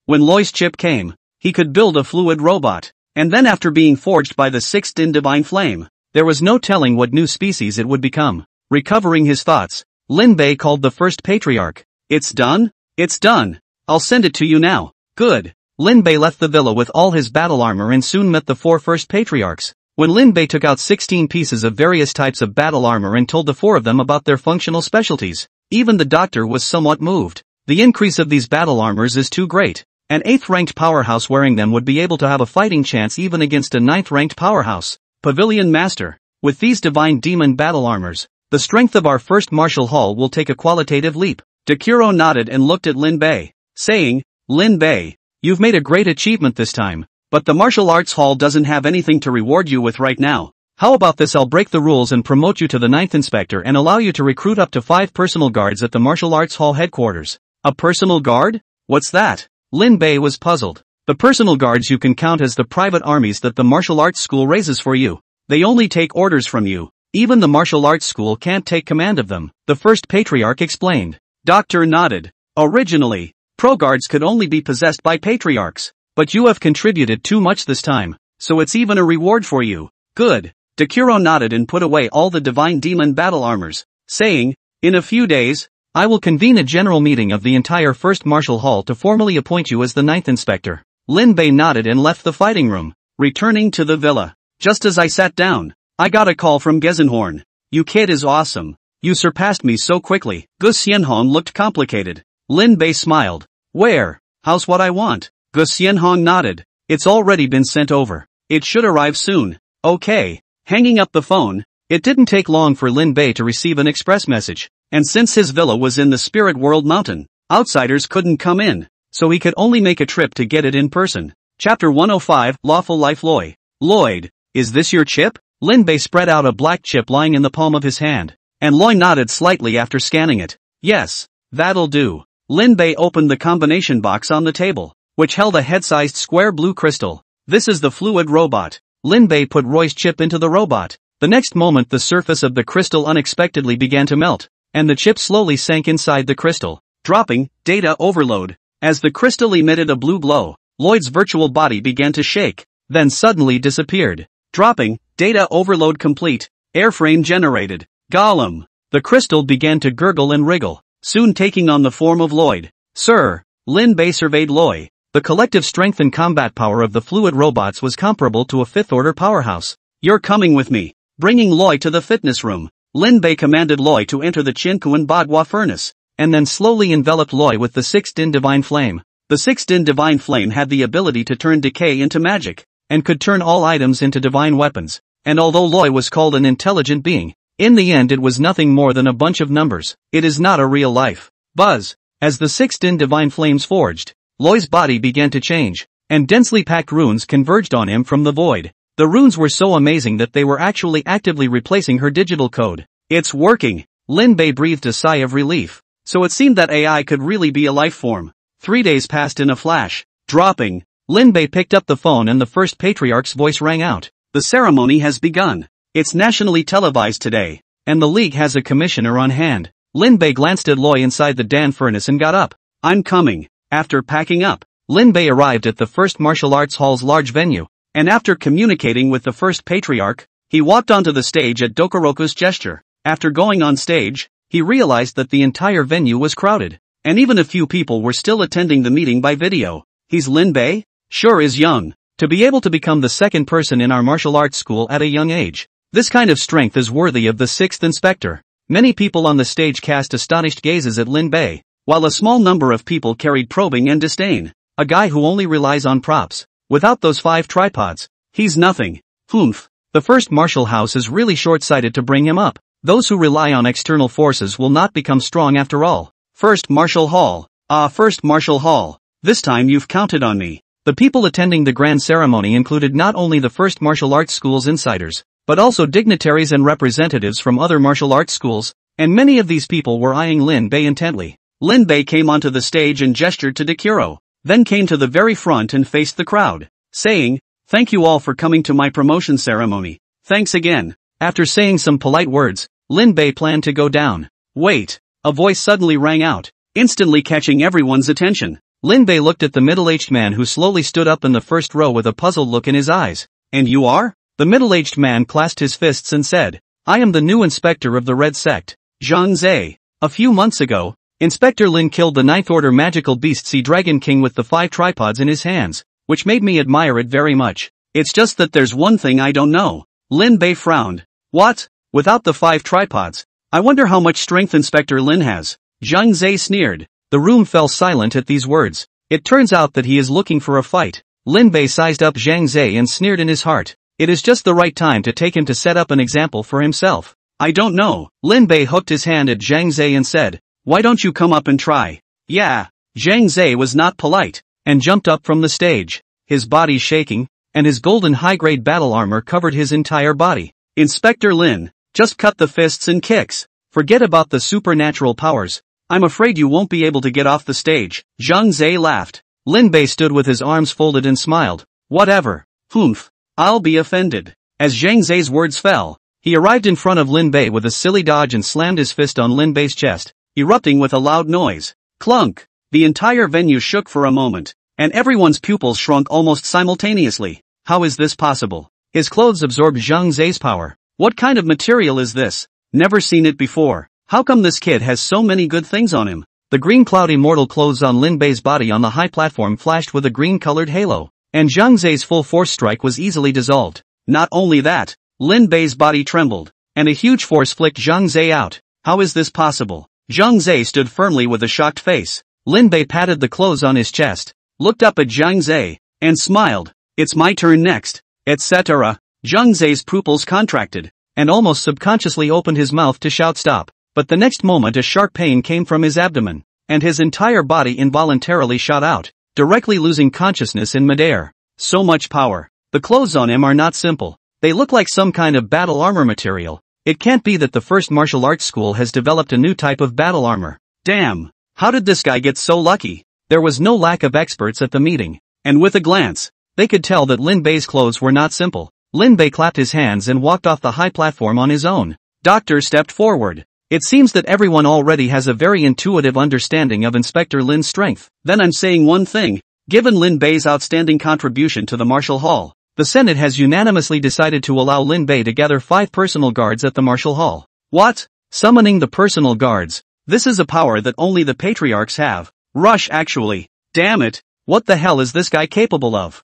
When Loi's chip came, he could build a fluid robot. And then after being forged by the sixth in divine flame, there was no telling what new species it would become. Recovering his thoughts, Lin Bei called the first patriarch. It's done? It's done. I'll send it to you now. Good. Lin Bei left the villa with all his battle armor and soon met the 4 first patriarchs. When Lin Bei took out 16 pieces of various types of battle armor and told the 4 of them about their functional specialties, even the doctor was somewhat moved. The increase of these battle armors is too great. An 8th ranked powerhouse wearing them would be able to have a fighting chance even against a 9th ranked powerhouse. Pavilion Master, with these divine demon battle armors, the strength of our first martial hall will take a qualitative leap. Dekuro nodded and looked at Lin Bei, saying, Lin Bei, you've made a great achievement this time, but the martial arts hall doesn't have anything to reward you with right now. How about this? I'll break the rules and promote you to the 9th inspector and allow you to recruit up to 5 personal guards at the martial arts hall headquarters. A personal guard? What's that? Lin Bei was puzzled. The personal guards you can count as the private armies that the martial arts school raises for you. They only take orders from you. Even the martial arts school can't take command of them, the first patriarch explained. Doctor nodded. Originally, pro guards could only be possessed by patriarchs, but you have contributed too much this time, so it's even a reward for you. Good. Dekuro nodded and put away all the divine demon battle armors, saying, in a few days, I will convene a general meeting of the entire first martial hall to formally appoint you as the 9th inspector. Lin Bei nodded and left the fighting room, returning to the villa. Just as I sat down, I got a call from Gezenhorn. You kid is awesome. You surpassed me so quickly. Gu Xianhong looked complicated. Lin Bei smiled. Where? How's what I want? Gu Xianhong nodded. It's already been sent over. It should arrive soon. Okay. Hanging up the phone, it didn't take long for Lin Bei to receive an express message. And since his villa was in the Spirit World Mountain, outsiders couldn't come in, so he could only make a trip to get it in person. Chapter 105, Lawful Life Loi. Lloyd, is this your chip? Lin Bei spread out a black chip lying in the palm of his hand, and Loi nodded slightly after scanning it. Yes, that'll do. Lin Bei opened the combination box on the table, which held a head-sized square blue crystal. This is the fluid robot. Lin Bei put Roy's chip into the robot. The next moment the surface of the crystal unexpectedly began to melt, and the chip slowly sank inside the crystal, dropping data overload. As the crystal emitted a blue glow, Lloyd's virtual body began to shake, then suddenly disappeared. Dropping data overload complete. Airframe generated. Golem. The crystal began to gurgle and wriggle, soon taking on the form of Lloyd. Sir, Lin Bei surveyed Loi. The collective strength and combat power of the fluid robots was comparable to a 5th order powerhouse. You're coming with me. Bringing Loi to the fitness room, Lin Bei commanded Loi to enter the Qinkuan Bagua furnace, and then slowly enveloped Loi with the 6th in divine flame. The 6th in divine flame had the ability to turn decay into magic, and could turn all items into divine weapons. And although Loi was called an intelligent being, in the end it was nothing more than a bunch of numbers. It is not a real life. Buzz. As the 6th in divine flames forged, Loi's body began to change, and densely packed runes converged on him from the void. The runes were so amazing that they were actually actively replacing her digital code. It's working. Lin Bei breathed a sigh of relief. So it seemed that AI could really be a life form. 3 days passed in a flash. Dropping. Lin Bei picked up the phone and the first patriarch's voice rang out. The ceremony has begun. It's nationally televised today, and the league has a commissioner on hand. Lin Bei glanced at Loi inside the Dan furnace and got up. I'm coming. After packing up, Lin Bei arrived at the first martial arts hall's large venue, and after communicating with the first patriarch, he walked onto the stage at Dokoroku's gesture. After going on stage, he realized that the entire venue was crowded, and even a few people were still attending the meeting by video. He's Lin Bei? Sure is young. To be able to become the 2nd person in our martial arts school at a young age. This kind of strength is worthy of the 6th inspector. Many people on the stage cast astonished gazes at Lin Bei, while a small number of people carried probing and disdain. A guy who only relies on props. Without those 5 tripods, he's nothing. Humph. The first martial house is really short-sighted to bring him up. Those who rely on external forces will not become strong after all. First martial hall. First martial hall. This time you've counted on me. The people attending the grand ceremony included not only the first martial arts school's insiders, but also dignitaries and representatives from other martial arts schools, and many of these people were eyeing Lin Bei intently. Lin Bei came onto the stage and gestured to Dekuro, then came to the very front and faced the crowd, saying, "Thank you all for coming to my promotion ceremony. Thanks again. After saying some polite words, Lin Bei planned to go down. Wait. A voice suddenly rang out, instantly catching everyone's attention. Lin Bei looked at the middle-aged man who slowly stood up in the first row with a puzzled look in his eyes. And you are? The middle-aged man clasped his fists and said, I am the new inspector of the Red Sect, Zhang Zhe. A few months ago, Inspector Lin killed the Ninth Order magical beast Sea Dragon King with the 5 tripods in his hands, which made me admire it very much. It's just that there's one thing I don't know. Lin Bei frowned. What? Without the 5 tripods? I wonder how much strength Inspector Lin has. Zhang Zhe sneered. The room fell silent at these words. It turns out that he is looking for a fight. Lin Bei sized up Zhang Zhe and sneered in his heart. It is just the right time to take him to set up an example for himself. I don't know. Lin Bei hooked his hand at Zhang Zhe and said, why don't you come up and try? Yeah. Zhang Zhe was not polite, and jumped up from the stage, his body shaking, and his golden high-grade battle armor covered his entire body. Inspector Lin, just cut the fists and kicks. Forget about the supernatural powers. I'm afraid you won't be able to get off the stage. Zhang Zhe laughed. Lin Bei stood with his arms folded and smiled. Whatever. Humph. I'll be offended. As Zhang Zhe's words fell, he arrived in front of Lin Bei with a silly dodge and slammed his fist on Lin Bei's chest, erupting with a loud noise. Clunk. The entire venue shook for a moment, and everyone's pupils shrunk almost simultaneously. How is this possible? His clothes absorbed Zhang Zhe's power. What kind of material is this? Never seen it before. How come this kid has so many good things on him? The green cloud immortal clothes on Lin Bei's body on the high platform flashed with a green-colored halo, and Zhang Zhe's full force strike was easily dissolved. Not only that, Lin Bei's body trembled, and a huge force flicked Zhang Zhe out. How is this possible? Zhang Zhe stood firmly with a shocked face. Lin Bei patted the clothes on his chest, looked up at Zhang Zhe, and smiled. It's my turn next, etc. Zhang Zhe's pupils contracted, and almost subconsciously opened his mouth to shout stop. But the next moment a sharp pain came from his abdomen, and his entire body involuntarily shot out, directly losing consciousness in midair. So much power. The clothes on him are not simple. They look like some kind of battle armor material. It can't be that the first martial arts school has developed a new type of battle armor. Damn. How did this guy get so lucky? There was no lack of experts at the meeting, and with a glance, they could tell that Lin Bei's clothes were not simple. Lin Bei clapped his hands and walked off the high platform on his own. Doctor stepped forward. It seems that everyone already has a very intuitive understanding of Inspector Lin's strength. Then I'm saying one thing. Given Lin Bei's outstanding contribution to the martial hall, the Senate has unanimously decided to allow Lin Bei to gather 5 personal guards at the martial hall. What? Summoning the personal guards. This is a power that only the patriarchs have. Rush actually. Damn it. What the hell is this guy capable of?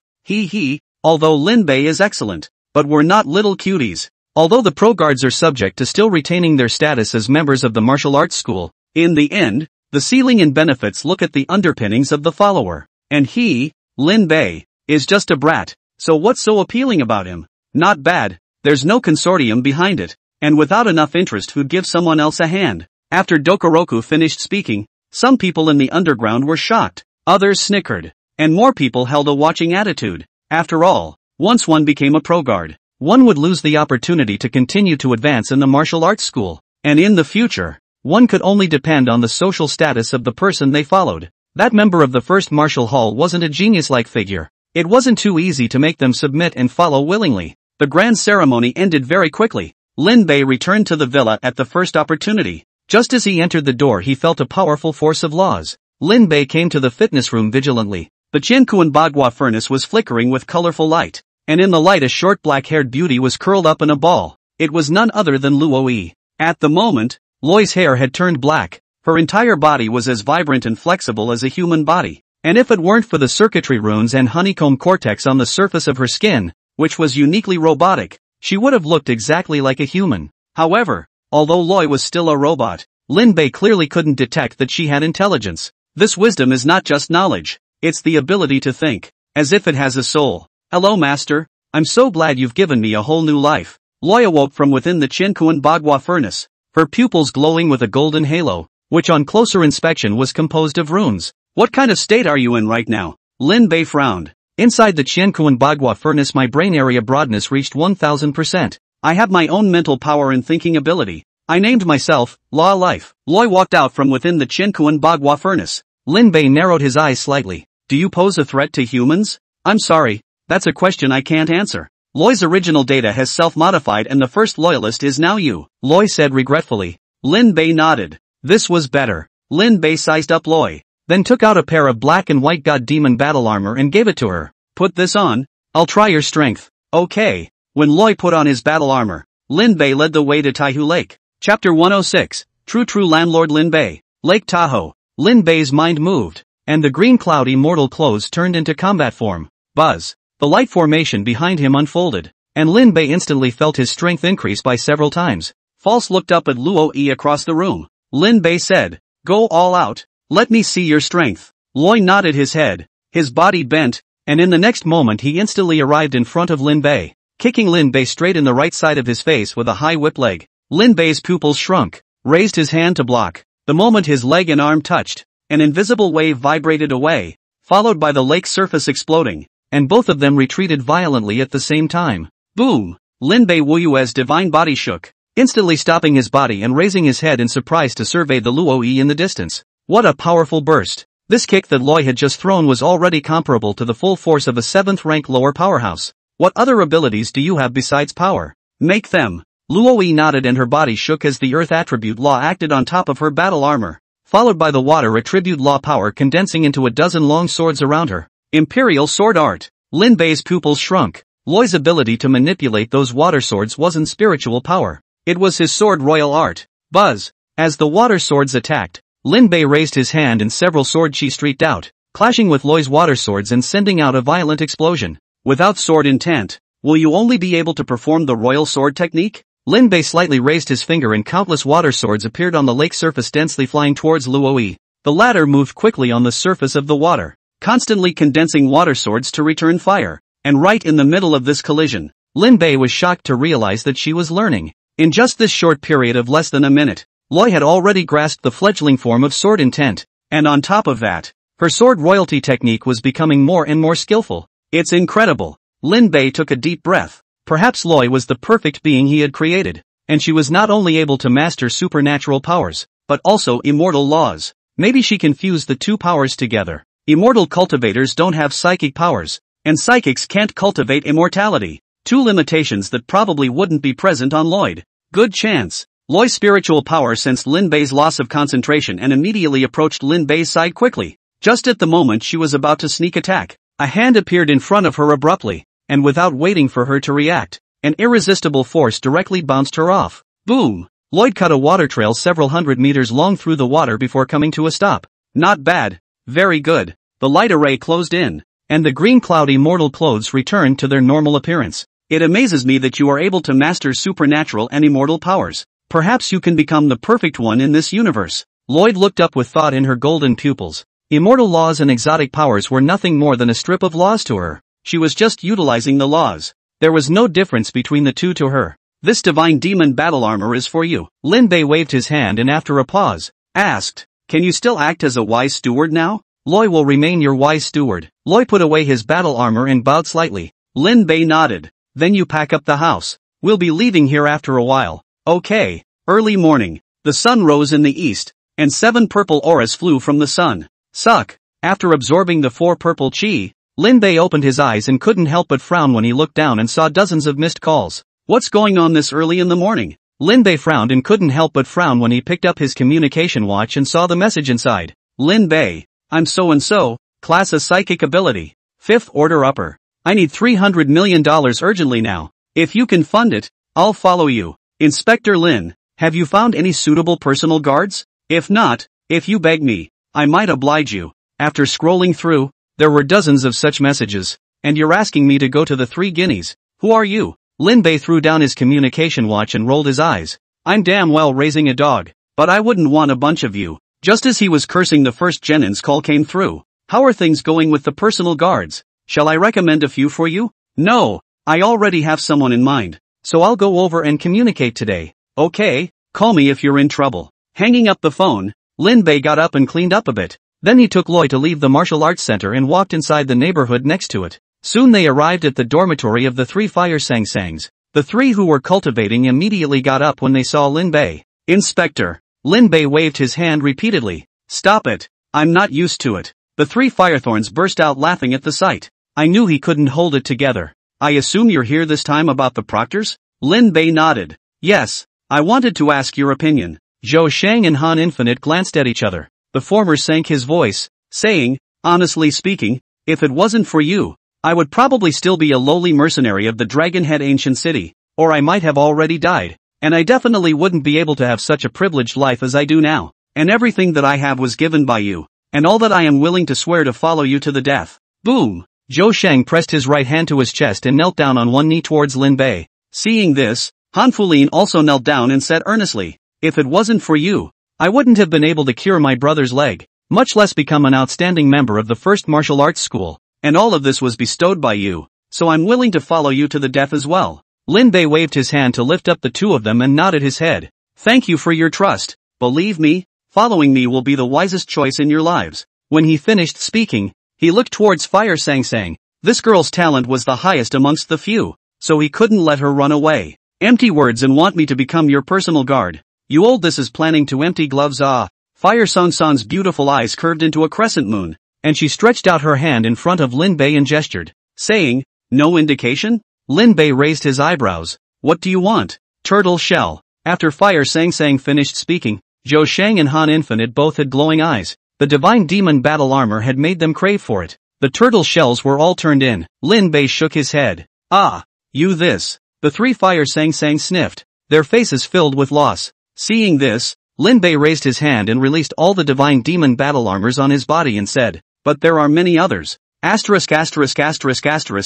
Although Lin Bei is excellent, but we're not little cuties. Although the pro guards are subject to still retaining their status as members of the martial arts school, in the end, the ceiling and benefits look at the underpinnings of the follower. And he, Lin Bei, is just a brat. So what's so appealing about him? Not bad. There's no consortium behind it, and without enough interest who'd give someone else a hand. After Dokoroku finished speaking, some people in the underground were shocked, others snickered, and more people held a watching attitude. After all, once one became a pro guard, one would lose the opportunity to continue to advance in the martial arts school, and in the future, one could only depend on the social status of the person they followed. That member of the first martial hall wasn't a genius-like figure. It wasn't too easy to make them submit and follow willingly. The grand ceremony ended very quickly. Lin Bei returned to the villa at the first opportunity. Just as he entered the door he felt a powerful force of laws. Lin Bei came to the fitness room vigilantly. The Qiankuan Bagua furnace was flickering with colorful light, and in the light a short black-haired beauty was curled up in a ball. It was none other than Luoyi. At the moment, Loi's hair had turned black. Her entire body was as vibrant and flexible as a human body, and if it weren't for the circuitry runes and honeycomb cortex on the surface of her skin, which was uniquely robotic, she would have looked exactly like a human. However, although Loi was still a robot, Lin Bei clearly couldn't detect that she had intelligence. This wisdom is not just knowledge, it's the ability to think, as if it has a soul. Hello master, I'm so glad you've given me a whole new life. Loi awoke from within the Qiankuan Bagua furnace, her pupils glowing with a golden halo, which on closer inspection was composed of runes. What kind of state are you in right now? Lin Bei frowned. Inside the Qiankuan Bagua furnace my brain area broadness reached 1000%. I have my own mental power and thinking ability. I named myself, Law Life. Loi walked out from within the Qiankuan Bagua furnace. Lin Bei narrowed his eyes slightly. Do you pose a threat to humans? I'm sorry, that's a question I can't answer. Loy's original data has self-modified and the first loyalist is now you, Loy said regretfully. Lin Bei nodded. This was better. Lin Bei sized up Loy, then took out a pair of black and white god demon battle armor and gave it to her. Put this on. I'll try your strength. Okay. When Loy put on his battle armor, Lin Bei led the way to Taihu Lake. Chapter 106, True Landlord Lin Bei. Lake Tahoe. Lin Bei's mind moved, and the green cloud immortal clothes turned into combat form. Buzz. The light formation behind him unfolded, and Lin Bei instantly felt his strength increase by several times. False looked up at Luo Yi across the room. Lin Bei said, "Go all out. Let me see your strength." Loy nodded his head, his body bent, and in the next moment he instantly arrived in front of Lin Bei, kicking Lin Bei straight in the right side of his face with a high whip leg. Lin Bei's pupils shrunk, raised his hand to block. The moment his leg and arm touched, an invisible wave vibrated away, followed by the lake surface exploding, and both of them retreated violently at the same time. Boom! Lin Bei Wuyue's divine body shook, instantly stopping his body and raising his head in surprise to survey the Luo Yi in the distance. What a powerful burst! This kick that Loy had just thrown was already comparable to the full force of a 7th rank lower powerhouse. What other abilities do you have besides power? Make them. Luo Yi nodded and her body shook as the earth attribute law acted on top of her battle armor, followed by the water attribute law power condensing into a dozen long swords around her. Imperial sword art. Lin Bei's pupils shrunk. Loy's ability to manipulate those water swords wasn't spiritual power. It was his sword royal art. Buzz. As the water swords attacked, Lin Bei raised his hand and several sword chi streaked out, clashing with Loy's water swords and sending out a violent explosion. Without sword intent, will you only be able to perform the royal sword technique? Lin Bei slightly raised his finger and countless water swords appeared on the lake surface densely flying towards Luo Yi. The latter moved quickly on the surface of the water, constantly condensing water swords to return fire. And right in the middle of this collision, Lin Bei was shocked to realize that she was learning. In just this short period of less than a minute, Loy had already grasped the fledgling form of sword intent, and on top of that, her sword royalty technique was becoming more and more skillful. It's incredible. Lin Bei took a deep breath. Perhaps Loy was the perfect being he had created, and she was not only able to master supernatural powers, but also immortal laws. Maybe she can fuse the two powers together. Immortal cultivators don't have psychic powers, and psychics can't cultivate immortality. Two limitations that probably wouldn't be present on Lloyd. Good chance. Loy's spiritual power sensed Lin Bei's loss of concentration and immediately approached Lin Bei's side quickly. Just at the moment she was about to sneak attack, a hand appeared in front of her abruptly, and without waiting for her to react, an irresistible force directly bounced her off. Boom! Lloyd cut a water trail several hundred meters long through the water before coming to a stop. Not bad. Very good. The light array closed in, and the green cloud immortal clothes returned to their normal appearance. It amazes me that you are able to master supernatural and immortal powers. Perhaps you can become the perfect one in this universe. Lloyd looked up with thought in her golden pupils. Immortal laws and exotic powers were nothing more than a strip of laws to her. She was just utilizing the laws. There was no difference between the two to her. This divine demon battle armor is for you. Lin Bei waved his hand and after a pause, asked, "Can you still act as a wise steward now?" "Loy will remain your wise steward." Loy put away his battle armor and bowed slightly. Lin Bei nodded. "Then you pack up the house. We'll be leaving here after a while." Okay. Early morning. The sun rose in the east, and 7 purple auras flew from the sun. Suck. After absorbing the 4 purple chi, Lin Bei opened his eyes and couldn't help but frown when he looked down and saw dozens of missed calls. What's going on this early in the morning? Lin Bei frowned and couldn't help but frown when he picked up his communication watch and saw the message inside. Lin Bei, I'm so-and-so, class a psychic ability. 5th order upper. I need $300 million urgently now. If you can fund it, I'll follow you. Inspector Lin, have you found any suitable personal guards? If not, if you beg me, I might oblige you. After scrolling through, there were dozens of such messages, and you're asking me to go to the 3 guineas. Who are you? Lin Bei threw down his communication watch and rolled his eyes. I'm damn well raising a dog, but I wouldn't want a bunch of you. Just as he was cursing, the first Jenin's call came through. How are things going with the personal guards? Shall I recommend a few for you? No, I already have someone in mind, so I'll go over and communicate today. Okay, call me if you're in trouble. Hanging up the phone, Lin Bei got up and cleaned up a bit. Then he took Loy to leave the martial arts center and walked inside the neighborhood next to it. Soon they arrived at the dormitory of the 3 fire sang-sangs. The 3 who were cultivating immediately got up when they saw Lin Bei. Inspector. Lin Bei waved his hand repeatedly. Stop it. I'm not used to it. The 3 firethorns burst out laughing at the sight. I knew he couldn't hold it together. I assume you're here this time about the proctors? Lin Bei nodded. Yes, I wanted to ask your opinion. Zhou Shang and Han Infinite glanced at each other. The former sank his voice, saying, honestly speaking, if it wasn't for you, I would probably still be a lowly mercenary of the Dragonhead ancient city, or I might have already died, and I definitely wouldn't be able to have such a privileged life as I do now, and everything that I have was given by you, and all that I am willing to swear to follow you to the death. Boom! Zhou Shang pressed his right hand to his chest and knelt down on one knee towards Lin Bei. Seeing this, Han Fulin also knelt down and said earnestly, if it wasn't for you, I wouldn't have been able to cure my brother's leg, much less become an outstanding member of the first martial arts school, and all of this was bestowed by you, so I'm willing to follow you to the death as well. Lin Bei waved his hand to lift up the two of them and nodded his head. Thank you for your trust. Believe me, following me will be the wisest choice in your lives. When he finished speaking, he looked towards Fire Sang Sang. This girl's talent was the highest amongst the few, so he couldn't let her run away. Empty words and want me to become your personal guard. You old this is planning to empty gloves. Ah. Fire Sang Sang's beautiful eyes curved into a crescent moon, and she stretched out her hand in front of Lin Bei and gestured, saying, no indication? Lin Bei raised his eyebrows. What do you want? Turtle shell. After Fire Sang Sang finished speaking, Zhou Shang and Han Infinite both had glowing eyes. The divine demon battle armor had made them crave for it. The turtle shells were all turned in. Lin Bei shook his head. Ah, you this. The three Fire Sang Sang sniffed, their faces filled with loss. Seeing this, Lin Bei raised his hand and released all the divine demon battle armors on his body and said, but there are many others.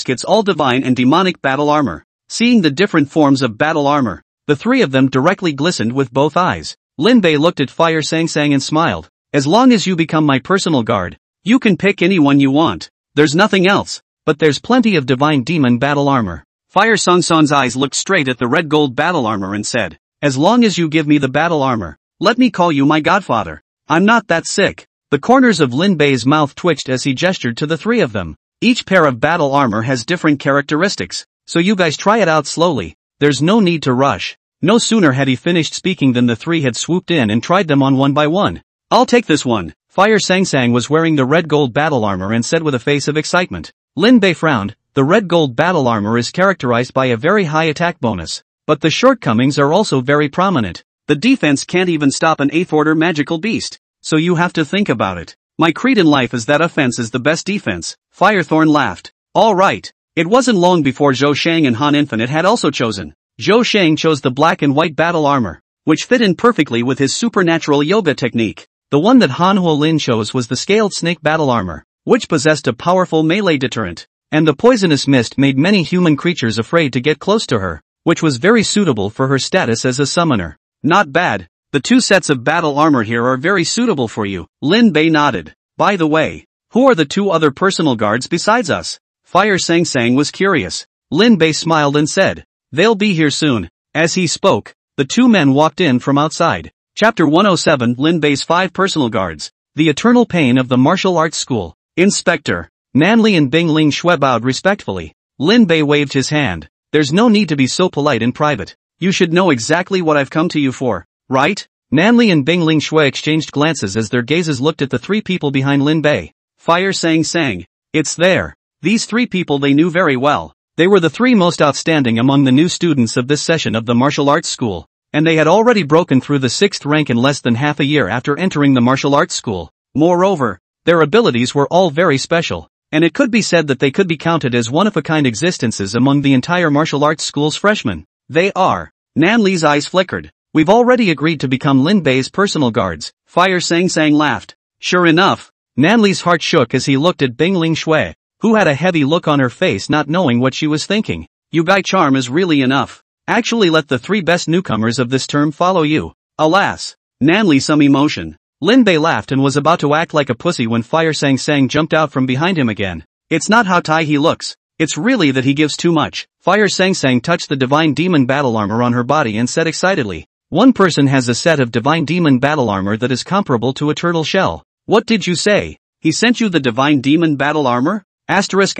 It's all divine and demonic battle armor. Seeing the different forms of battle armor, the three of them directly glistened with both eyes. Lin Bei looked at Fire Sang Sang and smiled. As long as you become my personal guard, you can pick anyone you want. There's nothing else, but there's plenty of divine demon battle armor. Fire Sang Sang's eyes looked straight at the red gold battle armor and said, as long as you give me the battle armor, let me call you my godfather. I'm not that sick. The corners of Lin Bei's mouth twitched as he gestured to the three of them. Each pair of battle armor has different characteristics, so you guys try it out slowly. There's no need to rush. No sooner had he finished speaking than the three had swooped in and tried them on one by one. I'll take this one. Fire Sang Sang was wearing the red gold battle armor and said with a face of excitement. Lin Bei frowned. The red gold battle armor is characterized by a very high attack bonus, but the shortcomings are also very prominent. The defense can't even stop an 8th order magical beast, so you have to think about it. My creed in life is that offense is the best defense. Firethorn laughed. Alright. It wasn't long before Zhou Shang and Han Infinite had also chosen. Zhou Shang chose the black and white battle armor, which fit in perfectly with his supernatural yoga technique. The one that Han Huolin chose was the scaled snake battle armor, which possessed a powerful melee deterrent, and the poisonous mist made many human creatures afraid to get close to her, which was very suitable for her status as a summoner. Not bad. The two sets of battle armor here are very suitable for you. Lin Bei nodded. By the way, who are the two other personal guards besides us? Fire Sang Sang was curious. Lin Bei smiled and said, they'll be here soon. As he spoke, the two men walked in from outside. Chapter 107 Lin Bei's 5 personal guards. The eternal pain of the martial arts school. Inspector. Nanli and Bing Ling Shui bowed respectfully. Lin Bei waved his hand. There's no need to be so polite in private. You should know exactly what I've come to you for, right? Nanli and Bing Ling Shui exchanged glances as their gazes looked at the three people behind Lin Bei. Fire Sang Sang. It's there. These three people they knew very well. They were the three most outstanding among the new students of this session of the martial arts school, and they had already broken through the 6th rank in less than half a year after entering the martial arts school. Moreover, their abilities were all very special, and it could be said that they could be counted as one-of-a-kind existences among the entire martial arts school's freshmen. They are. Nanli's eyes flickered. We've already agreed to become Lin Bei's personal guards. Fire Sang Sang laughed. Sure enough. Nanli's heart shook as he looked at Bing Ling Shui, who had a heavy look on her face not knowing what she was thinking. You guy charm is really enough. Actually let the 3 best newcomers of this term follow you. Alas. Nanli some emotion. Lin Bei laughed and was about to act like a pussy when Fire Sang Sang jumped out from behind him again. It's not how Tai he looks. It's really that he gives too much. Fire Sang Sang touched the divine demon battle armor on her body and said excitedly. One person has a set of divine demon battle armor that is comparable to a turtle shell. What did you say? He sent you the divine demon battle armor? Asterisk.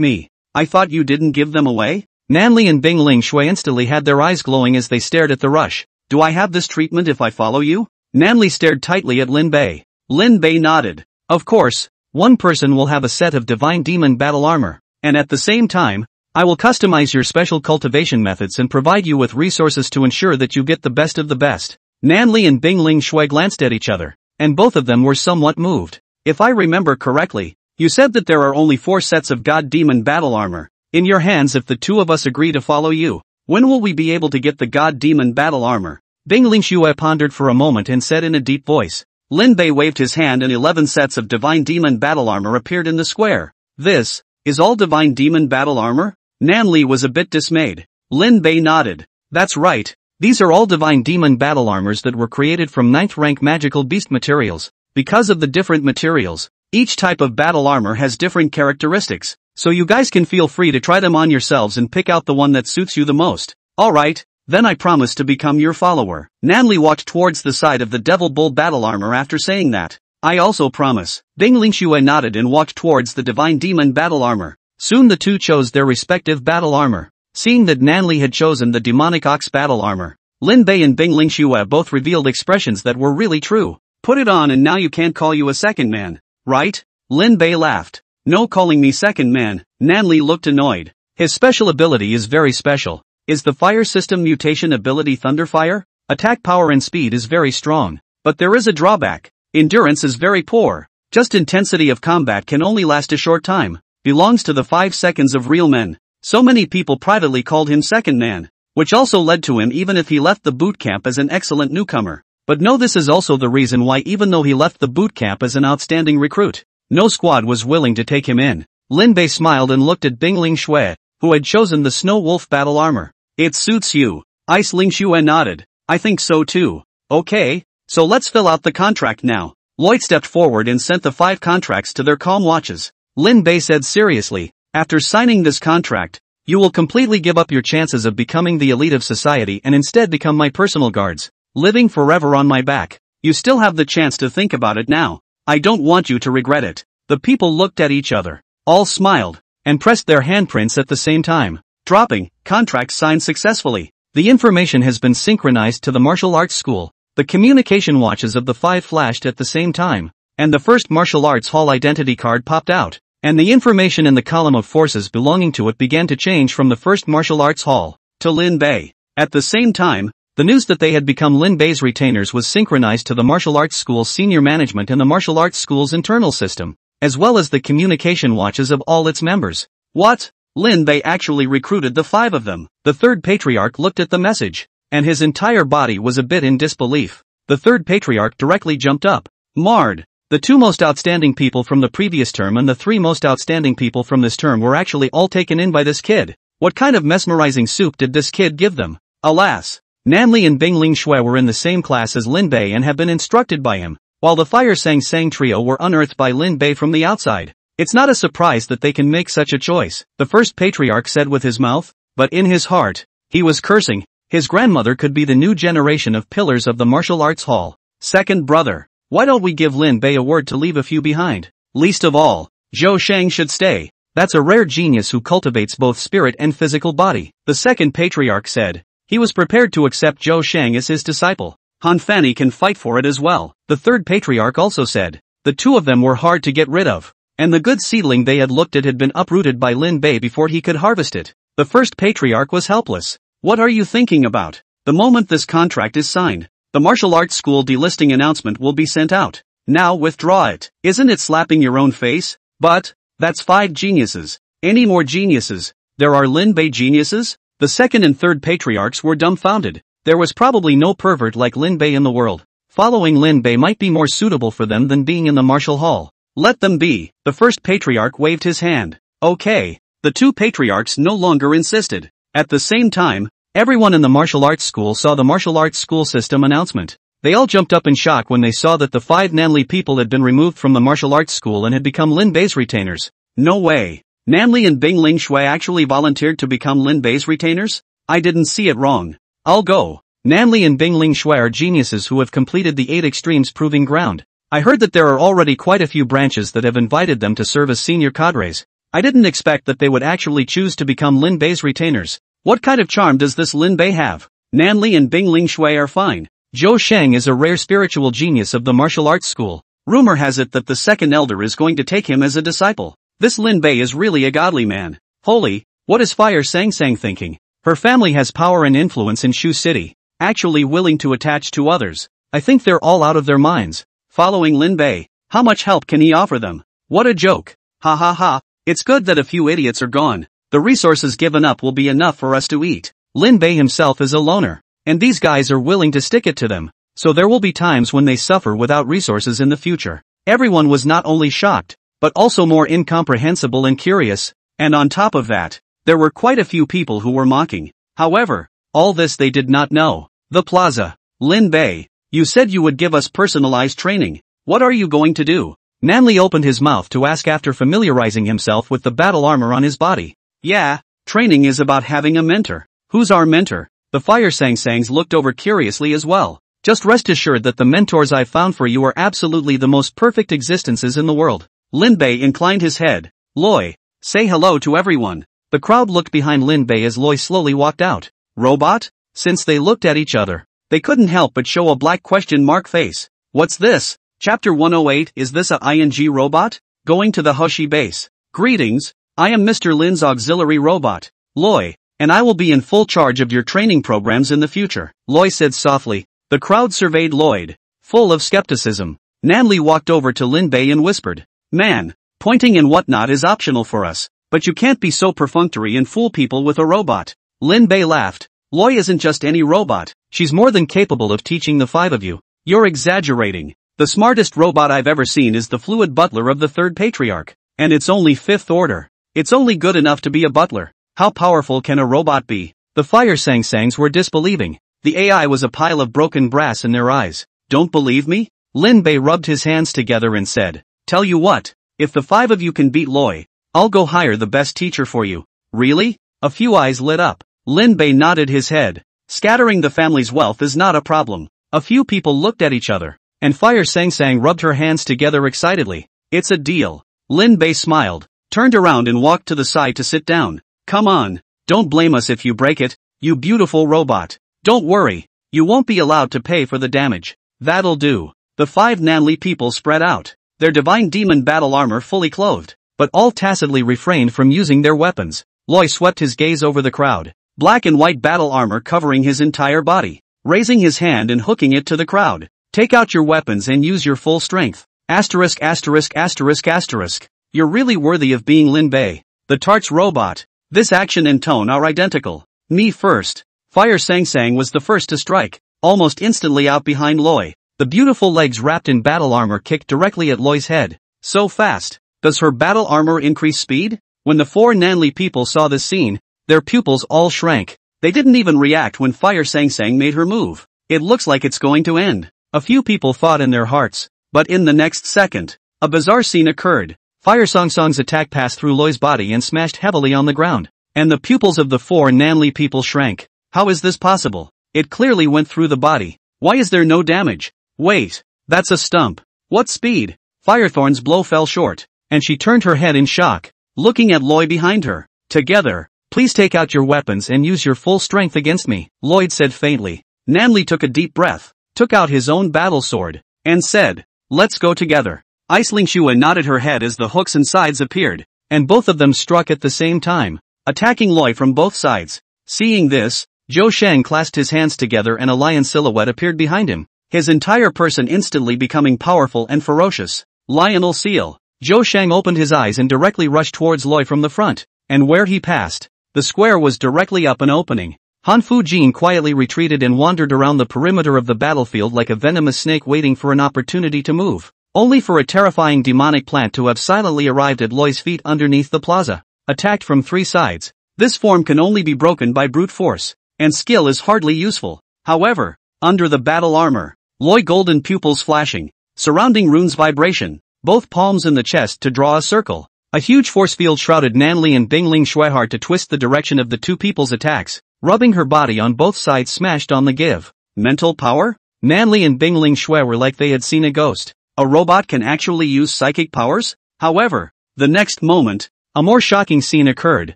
Me. I thought you didn't give them away? Nanli and Bing Ling Shui instantly had their eyes glowing as they stared at the rush. Do I have this treatment if I follow you? Nanli stared tightly at Lin Bei. Lin Bei nodded. Of course, one person will have a set of divine demon battle armor. and at the same time, I will customize your special cultivation methods and provide you with resources to ensure that you get the best of the best. Nanli and Bingling Shui glanced at each other, and both of them were somewhat moved. If I remember correctly, you said that there are only 4 sets of God-Demon battle armor in your hands if the two of us agree to follow you. When will we be able to get the God-Demon battle armor? Bingling Shui pondered for a moment and said in a deep voice. Lin Bei waved his hand and 11 sets of Divine Demon battle armor appeared in the square. This is all Divine Demon battle armor? Nanli was a bit dismayed. Lin Bei nodded. That's right. These are all Divine Demon battle armors that were created from 9th rank magical beast materials. Because of the different materials, each type of battle armor has different characteristics, so you guys can feel free to try them on yourselves and pick out the one that suits you the most. Alright, then I promise to become your follower. Nanli walked towards the side of the Devil Bull battle armor after saying that. I also promise. Bingling Shui nodded and walked towards the Divine Demon battle armor. Soon the two chose their respective battle armor. Seeing that Nanli had chosen the Demonic Ox battle armor, Lin Bei and Bingling Shui both revealed expressions that were really true. Put it on and now you can't call you a second man, right? Lin Bei laughed. No calling me second man. Nanli looked annoyed. His special ability is very special. Is the fire system mutation ability Thunderfire? Attack power and speed is very strong. But there is a drawback. Endurance is very poor. Just intensity of combat can only last a short time. Belongs to the 5 seconds of real men. So many people privately called him second man, which also led to him even if he left the boot camp as an excellent newcomer. But no, this is also the reason why even though he left the boot camp as an outstanding recruit, no squad was willing to take him in. Lin Bei smiled and looked at Bingling Shui, who had chosen the Snow Wolf battle armor. It suits you. Ice Ling Shui nodded. I think so too. Okay, so let's fill out the contract now. Lloyd stepped forward and sent the 5 contracts to their calm watches. Lin Bei said seriously, after signing this contract, you will completely give up your chances of becoming the elite of society and instead become my personal guards, living forever on my back. You still have the chance to think about it now. I don't want you to regret it. The people looked at each other, all smiled, and pressed their handprints at the same time. Dropping, contract signed successfully. The information has been synchronized to the martial arts school. The communication watches of the 5 flashed at the same time, and the first martial arts hall identity card popped out, and the information in the column of forces belonging to it began to change from the first martial arts hall to Lin Bei. At the same time, the news that they had become Lin Bei's retainers was synchronized to the martial arts school's senior management and the martial arts school's internal system, as well as the communication watches of all its members. What? Lin Bei actually recruited the 5 of them. The third patriarch looked at the message, and his entire body was a bit in disbelief. The third patriarch directly jumped up. Marred. The 2 most outstanding people from the previous term and the 3 most outstanding people from this term were actually all taken in by this kid. What kind of mesmerizing soup did this kid give them? Alas! Nanli and Bingling Shui were in the same class as Lin Bei and have been instructed by him, while the Fire Sang Sang trio were unearthed by Lin Bei from the outside. It's not a surprise that they can make such a choice, the first patriarch said with his mouth, but in his heart, he was cursing. His grandmother could be the new generation of pillars of the martial arts hall. Second brother, why don't we give Lin Bei a word to leave a few behind? Least of all, Zhou Shang should stay. That's a rare genius who cultivates both spirit and physical body. The second patriarch said. He was prepared to accept Zhou Shang as his disciple. Han Fanny can fight for it as well. The third patriarch also said. The 2 of them were hard to get rid of, and the good seedling they had looked at had been uprooted by Lin Bei before he could harvest it. The first patriarch was helpless. What are you thinking about? The moment this contract is signed, the martial arts school delisting announcement will be sent out. Now withdraw it. Isn't it slapping your own face? But, that's 5 geniuses. Any more geniuses? There are Lin Bei geniuses? The second and third patriarchs were dumbfounded. There was probably no pervert like Lin Bei in the world. Following Lin Bei might be more suitable for them than being in the martial hall. Let them be. The first patriarch waved his hand. Okay. The 2 patriarchs no longer insisted. At the same time, everyone in the martial arts school saw the martial arts school system announcement. They all jumped up in shock when they saw that the 5 Nanli people had been removed from the martial arts school and had become Lin Bei's retainers. No way. Nanli and Bingling Shui actually volunteered to become Lin Bei's retainers? I didn't see it wrong. I'll go. Nanli and Bingling Shui are geniuses who have completed the 8 extremes proving ground. I heard that there are already quite a few branches that have invited them to serve as senior cadres. I didn't expect that they would actually choose to become Lin Bei's retainers. What kind of charm does this Lin Bei have? Nanli and Bingling Shui are fine. Zhou Shang is a rare spiritual genius of the martial arts school. Rumor has it that the second elder is going to take him as a disciple. This Lin Bei is really a godly man. Holy, what is Fire Sang Sang thinking? Her family has power and influence in Shu City, actually willing to attach to others. I think they're all out of their minds. Following Lin Bei, how much help can he offer them? What a joke. Ha ha ha, it's good that a few idiots are gone. The resources given up will be enough for us to eat. Lin Bei himself is a loner, and these guys are willing to stick it to them. So there will be times when they suffer without resources in the future. Everyone was not only shocked, but also more incomprehensible and curious, and on top of that, there were quite a few people who were mocking. However, all this they did not know. The plaza. Lin Bei, you said you would give us personalized training. What are you going to do? Nanli opened his mouth to ask after familiarizing himself with the battle armor on his body. Yeah, training is about having a mentor. Who's our mentor? The Fire Sang Sangs looked over curiously as well. Just rest assured that the mentors I've found for you are absolutely the most perfect existences in the world. Lin Bei inclined his head. Loi, say hello to everyone. The crowd looked behind Lin Bei as Loi slowly walked out. Robot? Since they looked at each other, they couldn't help but show a black question mark face. What's this? Chapter 108. Is this a ING robot? Going to the Hoshi base. Greetings, I am Mr. Lin's auxiliary robot, Loi, and I will be in full charge of your training programs in the future. Loi said softly. The crowd surveyed Lloyd, full of skepticism. Nanli walked over to Lin Bei and whispered, Man, pointing and whatnot is optional for us, but you can't be so perfunctory and fool people with a robot. Lin Bei laughed. Loi isn't just any robot, she's more than capable of teaching the five of you. You're exaggerating. The smartest robot I've ever seen is the fluid butler of the third patriarch, and it's only fifth order. It's only good enough to be a butler. How powerful can a robot be? The Fire Sang Sangs were disbelieving. The AI was a pile of broken brass in their eyes. Don't believe me? Lin Bei rubbed his hands together and said, Tell you what, if the five of you can beat Loi, I'll go hire the best teacher for you. Really? A few eyes lit up. Lin Bei nodded his head. Scattering the family's wealth is not a problem. A few people looked at each other, and Fire Sang Sang rubbed her hands together excitedly. It's a deal. Lin Bei smiled, turned around and walked to the side to sit down. Come on, don't blame us if you break it, you beautiful robot. Don't worry, you won't be allowed to pay for the damage. That'll do. The five Nanli people spread out, their divine demon battle armor fully clothed, but all tacitly refrained from using their weapons. Loi swept his gaze over the crowd, black and white battle armor covering his entire body, raising his hand and hooking it to the crowd. Take out your weapons and use your full strength. Asterisk asterisk asterisk asterisk. You're really worthy of being Lin Bei, the Tart's robot. This action and tone are identical. Me first. Fire Sang Sang was the first to strike, almost instantly out behind Loi. The beautiful legs wrapped in battle armor kicked directly at Loi's head. So fast. Does her battle armor increase speed? When the four Nanli people saw this scene, their pupils all shrank. They didn't even react when Fire Sang Sang made her move. It looks like it's going to end. A few people thought in their hearts, but in the next second, a bizarre scene occurred. Fire Sang Sang's attack passed through Loi's body and smashed heavily on the ground, and the pupils of the four Nanli people shrank. How is this possible? It clearly went through the body. Why is there no damage? Wait, that's a stump. What speed? Firethorn's blow fell short, and she turned her head in shock, looking at Loi behind her. Together, please take out your weapons and use your full strength against me, Lloyd said faintly. Nanli took a deep breath, took out his own battle sword, and said, Let's go together. Aisling Shua nodded her head as the hooks and sides appeared, and both of them struck at the same time, attacking Loi from both sides. Seeing this, Zhou Sheng clasped his hands together and a lion silhouette appeared behind him, his entire person instantly becoming powerful and ferocious. Lionel Seal. Zhou Sheng opened his eyes and directly rushed towards Loi from the front, and where he passed, the square was directly up an opening. Han Fu Jin quietly retreated and wandered around the perimeter of the battlefield like a venomous snake waiting for an opportunity to move, only for a terrifying demonic plant to have silently arrived at Loi's feet underneath the plaza, attacked from three sides. This form can only be broken by brute force, and skill is hardly useful. However, under the battle armor, Loi golden pupils flashing, surrounding runes vibration, both palms in the chest to draw a circle. A huge force field shrouded Nanli and Bingling Shuihard to twist the direction of the two people's attacks, rubbing her body on both sides smashed on the give. Mental power? Nanli and Bingling Shui were like they had seen a ghost. A robot can actually use psychic powers? However, the next moment, a more shocking scene occurred.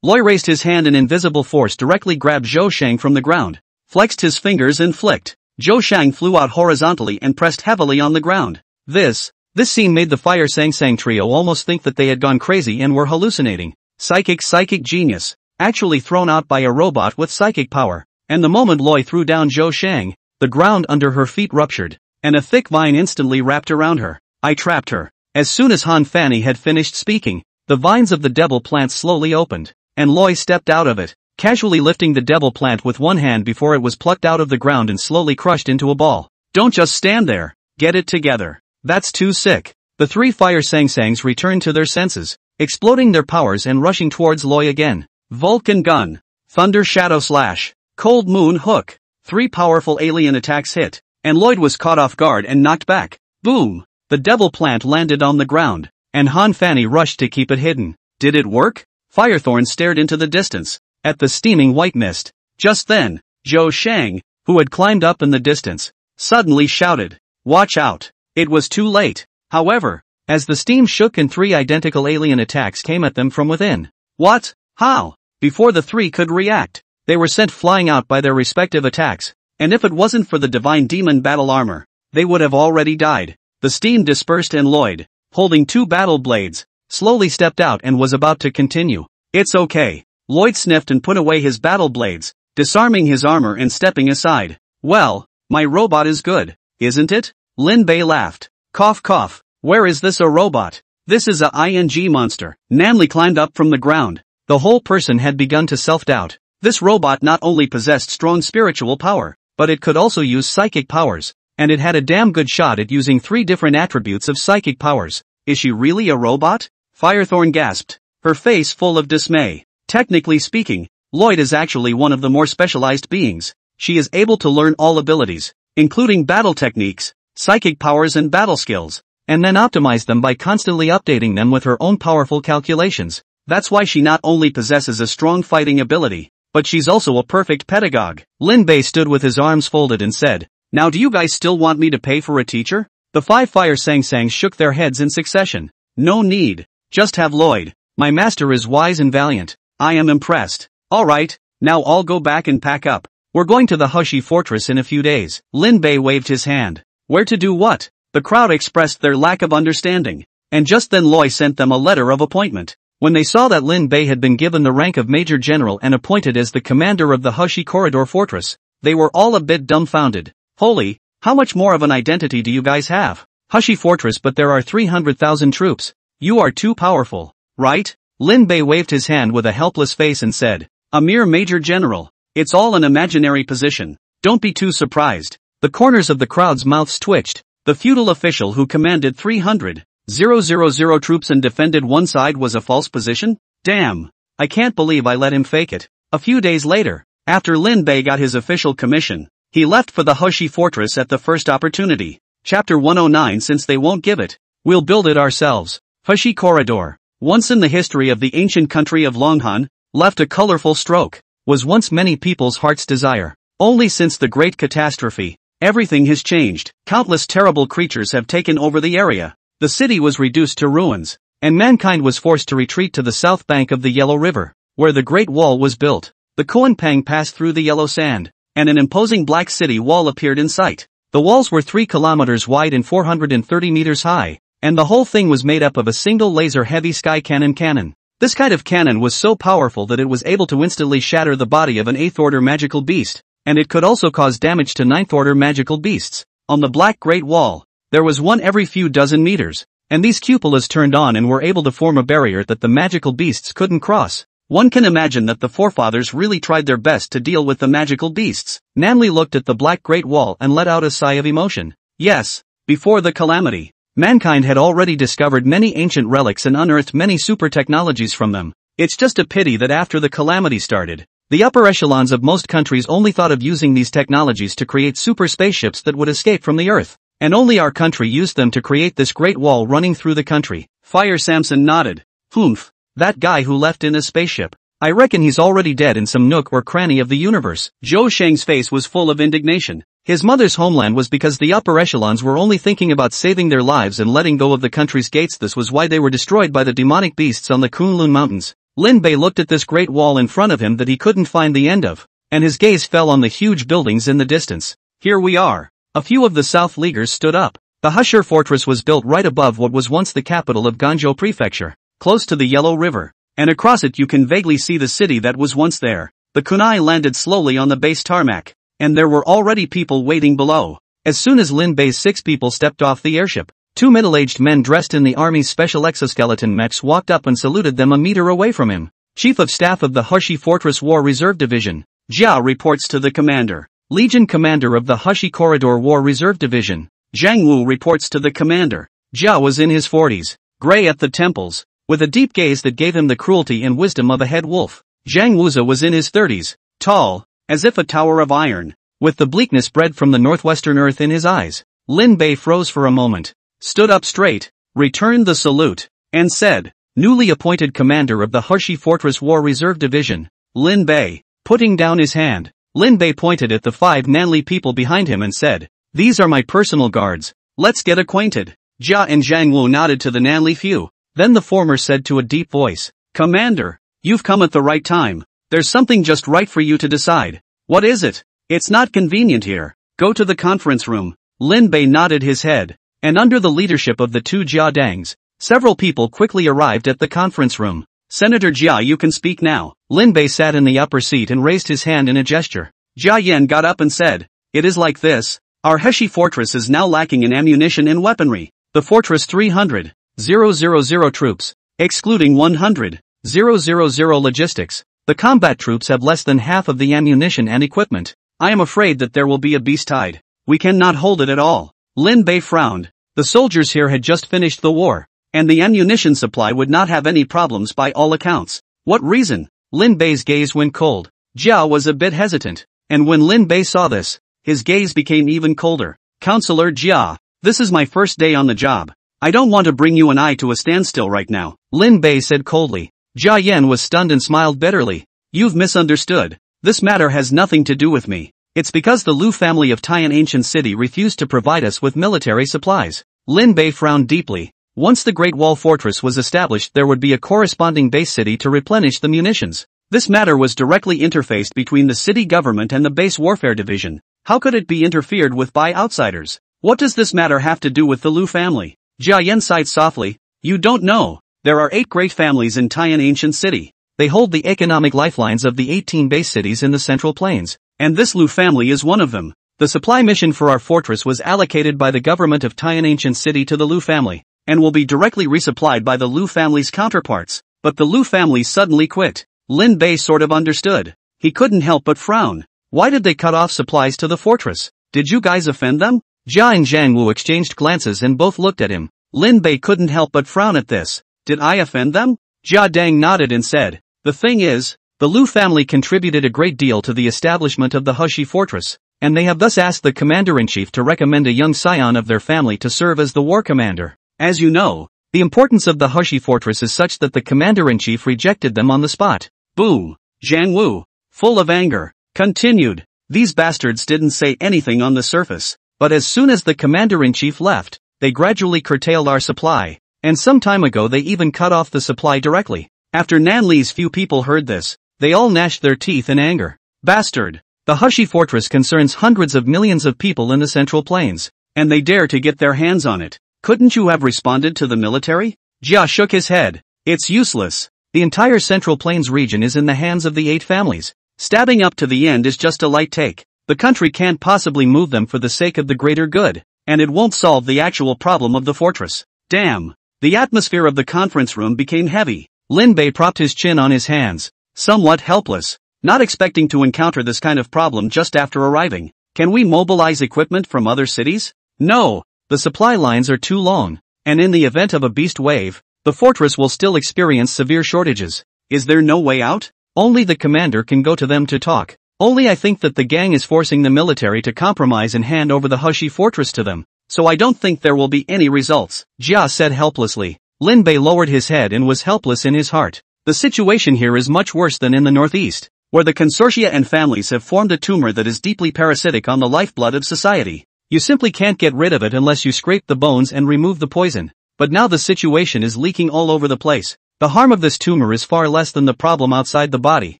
Loi raised his hand and invisible force directly grabbed Zhou Sheng from the ground, flexed his fingers and flicked. Zhou Sheng flew out horizontally and pressed heavily on the ground. This This scene made the Fire Sang Sang trio almost think that they had gone crazy and were hallucinating. Psychic genius. Actually thrown out by a robot with psychic power. And the moment Loi threw down Zhou Shang, the ground under her feet ruptured, and a thick vine instantly wrapped around her. I trapped her. As soon as Han Fanny had finished speaking, the vines of the devil plant slowly opened, and Loi stepped out of it, casually lifting the devil plant with one hand before it was plucked out of the ground and slowly crushed into a ball. Don't just stand there. Get it together. That's too sick. The three Fire Sang Sangs returned to their senses, exploding their powers and rushing towards Loi again. Vulcan Gun. Thunder Shadow Slash. Cold Moon Hook. Three powerful alien attacks hit, and Lloyd was caught off guard and knocked back. Boom! The devil plant landed on the ground, and Han Fanny rushed to keep it hidden. Did it work? Firethorn stared into the distance, at the steaming white mist. Just then, Zhou Shang, who had climbed up in the distance, suddenly shouted, "Watch out!" It was too late. However, as the steam shook and three identical alien attacks came at them from within. What? How? Before the three could react, they were sent flying out by their respective attacks, and if it wasn't for the divine demon battle armor, they would have already died. The steam dispersed and Lloyd, holding two battle blades, slowly stepped out and was about to continue. It's okay. Lloyd sniffed and put away his battle blades, disarming his armor and stepping aside. Well, my robot is good, isn't it? Lin Bei laughed. Cough cough. Where is this a robot? This is a ing monster. Namli climbed up from the ground. The whole person had begun to self-doubt. This robot not only possessed strong spiritual power, but it could also use psychic powers, and it had a damn good shot at using three different attributes of psychic powers. Is she really a robot? Firethorn gasped, her face full of dismay. Technically speaking, Lloyd is actually one of the more specialized beings. She is able to learn all abilities, including battle techniques, psychic powers and battle skills, and then optimize them by constantly updating them with her own powerful calculations. That's why she not only possesses a strong fighting ability, but she's also a perfect pedagogue. Lin Bei stood with his arms folded and said, "Now do you guys still want me to pay for a teacher?" The five Fire Sang Sangs shook their heads in succession. No need. Just have Lloyd. My master is wise and valiant. I am impressed. Alright, now I'll go back and pack up. We're going to the Hushi Fortress in a few days. Lin Bei waved his hand. Where to do what? The crowd expressed their lack of understanding. And just then Loi sent them a letter of appointment. When they saw that Lin Bei had been given the rank of Major General and appointed as the commander of the Hushi Corridor Fortress, they were all a bit dumbfounded. Holy, how much more of an identity do you guys have? Hushi Fortress, but there are 300,000 troops. You are too powerful, right? Lin Bei waved his hand with a helpless face and said, "A mere Major General. It's all an imaginary position. Don't be too surprised." The corners of the crowd's mouths twitched. The feudal official who commanded 300,000 troops and defended one side was a false position? Damn. I can't believe I let him fake it. A few days later, after Lin Bei got his official commission, he left for the Hushi Fortress at the first opportunity. Chapter 109. Since they won't give it, we'll build it ourselves. Hushi Corridor, once in the history of the ancient country of Longhan, left a colorful stroke, was once many people's heart's desire. Only since the great catastrophe, everything has changed. Countless terrible creatures have taken over the area. The city was reduced to ruins, and mankind was forced to retreat to the south bank of the Yellow River, where the Great Wall was built. The Kuanpang passed through the yellow sand, and an imposing black city wall appeared in sight. The walls were 3 kilometers wide and 430 meters high, and the whole thing was made up of a single laser-heavy sky cannon. This kind of cannon was so powerful that it was able to instantly shatter the body of an 8th-order magical beast, and it could also cause damage to 9th-order magical beasts. On the Black Great Wall, there was one every few dozen meters, and these cupolas turned on and were able to form a barrier that the magical beasts couldn't cross. One can imagine that the forefathers really tried their best to deal with the magical beasts. Namli looked at the Black Great Wall and let out a sigh of emotion. Yes, before the calamity, mankind had already discovered many ancient relics and unearthed many super technologies from them. It's just a pity that after the calamity started, the upper echelons of most countries only thought of using these technologies to create super spaceships that would escape from the Earth. And only our country used them to create this great wall running through the country. Fire Samson nodded. Humph, that guy who left in a spaceship. I reckon he's already dead in some nook or cranny of the universe. Zhou Shang's face was full of indignation. His mother's homeland was because the upper echelons were only thinking about saving their lives and letting go of the country's gates. This was why they were destroyed by the demonic beasts on the Kunlun Mountains. Lin Bei looked at this great wall in front of him that he couldn't find the end of, and his gaze fell on the huge buildings in the distance. Here we are. A few of the South Leaguers stood up. The Hushir fortress was built right above what was once the capital of Ganzhou Prefecture, close to the Yellow River, and across it you can vaguely see the city that was once there. The kunai landed slowly on the base tarmac, and there were already people waiting below. As soon as Lin Bei's 6 people stepped off the airship, 2 middle-aged men dressed in the army's special exoskeleton mechs walked up and saluted them a meter away from him. Chief of Staff of the Hushi Fortress War Reserve Division, Jia reports to the commander. Legion Commander of the Hushi Corridor War Reserve Division, Zhang Wu reports to the commander. Jia was in his 40s, gray at the temples, with a deep gaze that gave him the cruelty and wisdom of a head wolf. Zhang Wuza was in his 30s, tall, as if a tower of iron, with the bleakness bred from the northwestern earth in his eyes. Lin Bei froze for a moment, stood up straight, returned the salute, and said, newly appointed commander of the Hushi Fortress War Reserve Division, Lin Bei. Putting down his hand, Lin Bei pointed at the 5 Nanli people behind him and said, these are my personal guards, let's get acquainted. Jia and Zhang Wu nodded to the Nanli few. Then the former said to a deep voice, Commander, you've come at the right time. There's something just right for you to decide. What is it? It's not convenient here. Go to the conference room. Lin Bei nodded his head, and under the leadership of the 2 Jia Dangs, several people quickly arrived at the conference room. Senator Jia, you can speak now. Lin Bei sat in the upper seat and raised his hand in a gesture. Jia Yan got up and said, it is like this. Our Heshi fortress is now lacking in ammunition and weaponry. The fortress 300,000 troops, excluding 100,000 logistics. The combat troops have less than half of the ammunition and equipment. I am afraid that there will be a beast tide. We cannot hold it at all. Lin Bei frowned. The soldiers here had just finished the war, and the ammunition supply would not have any problems by all accounts. What reason? Lin Bei's gaze went cold. Jia was a bit hesitant, and when Lin Bei saw this, his gaze became even colder. Counselor Jia, this is my first day on the job. I don't want to bring you and I to a standstill right now, Lin Bei said coldly. Jia Yan was stunned and smiled bitterly. You've misunderstood. This matter has nothing to do with me. It's because the Lu family of Tian Ancient City refused to provide us with military supplies. Lin Bei frowned deeply. Once the Great Wall Fortress was established, there would be a corresponding base city to replenish the munitions. This matter was directly interfaced between the city government and the base warfare division. How could it be interfered with by outsiders? What does this matter have to do with the Lu family? Jia Yan sighed softly. You don't know. There are 8 great families in Tian Ancient City. They hold the economic lifelines of the 18 base cities in the Central Plains, and this Lu family is one of them. The supply mission for our fortress was allocated by the government of Tian Ancient City to the Lu family, and will be directly resupplied by the Lu family's counterparts. But the Lu family suddenly quit. Lin Bei sort of understood. He couldn't help but frown. Why did they cut off supplies to the fortress? Did you guys offend them? Jia and Zhang Wu exchanged glances and both looked at him. Lin Bei couldn't help but frown at this. Did I offend them? Jia Dang nodded and said, the thing is, the Lu family contributed a great deal to the establishment of the Hushi fortress, and they have thus asked the commander-in-chief to recommend a young scion of their family to serve as the war commander. As you know, the importance of the Hushi fortress is such that the commander-in-chief rejected them on the spot. Boom! Zhang Wu, full of anger, continued. These bastards didn't say anything on the surface, but as soon as the commander-in-chief left, they gradually curtailed our supply, and some time ago they even cut off the supply directly. After Nanli's few people heard this, they all gnashed their teeth in anger. Bastard! The Hushi fortress concerns hundreds of millions of people in the Central Plains, and they dare to get their hands on it. Couldn't you have responded to the military? Jia shook his head. It's useless. The entire Central Plains region is in the hands of the 8 families. Stabbing up to the end is just a light take. The country can't possibly move them for the sake of the greater good, and it won't solve the actual problem of the fortress. Damn. The atmosphere of the conference room became heavy. Lin Bei propped his chin on his hands, somewhat helpless, not expecting to encounter this kind of problem just after arriving. Can we mobilize equipment from other cities? No. The supply lines are too long, and in the event of a beast wave, the fortress will still experience severe shortages. Is there no way out? Only the commander can go to them to talk. Only I think that the gang is forcing the military to compromise and hand over the Hushi fortress to them, so I don't think there will be any results, Jia said helplessly. Lin Bei lowered his head and was helpless in his heart. The situation here is much worse than in the northeast, where the consortia and families have formed a tumor that is deeply parasitic on the lifeblood of society. You simply can't get rid of it unless you scrape the bones and remove the poison. But now the situation is leaking all over the place. The harm of this tumor is far less than the problem outside the body,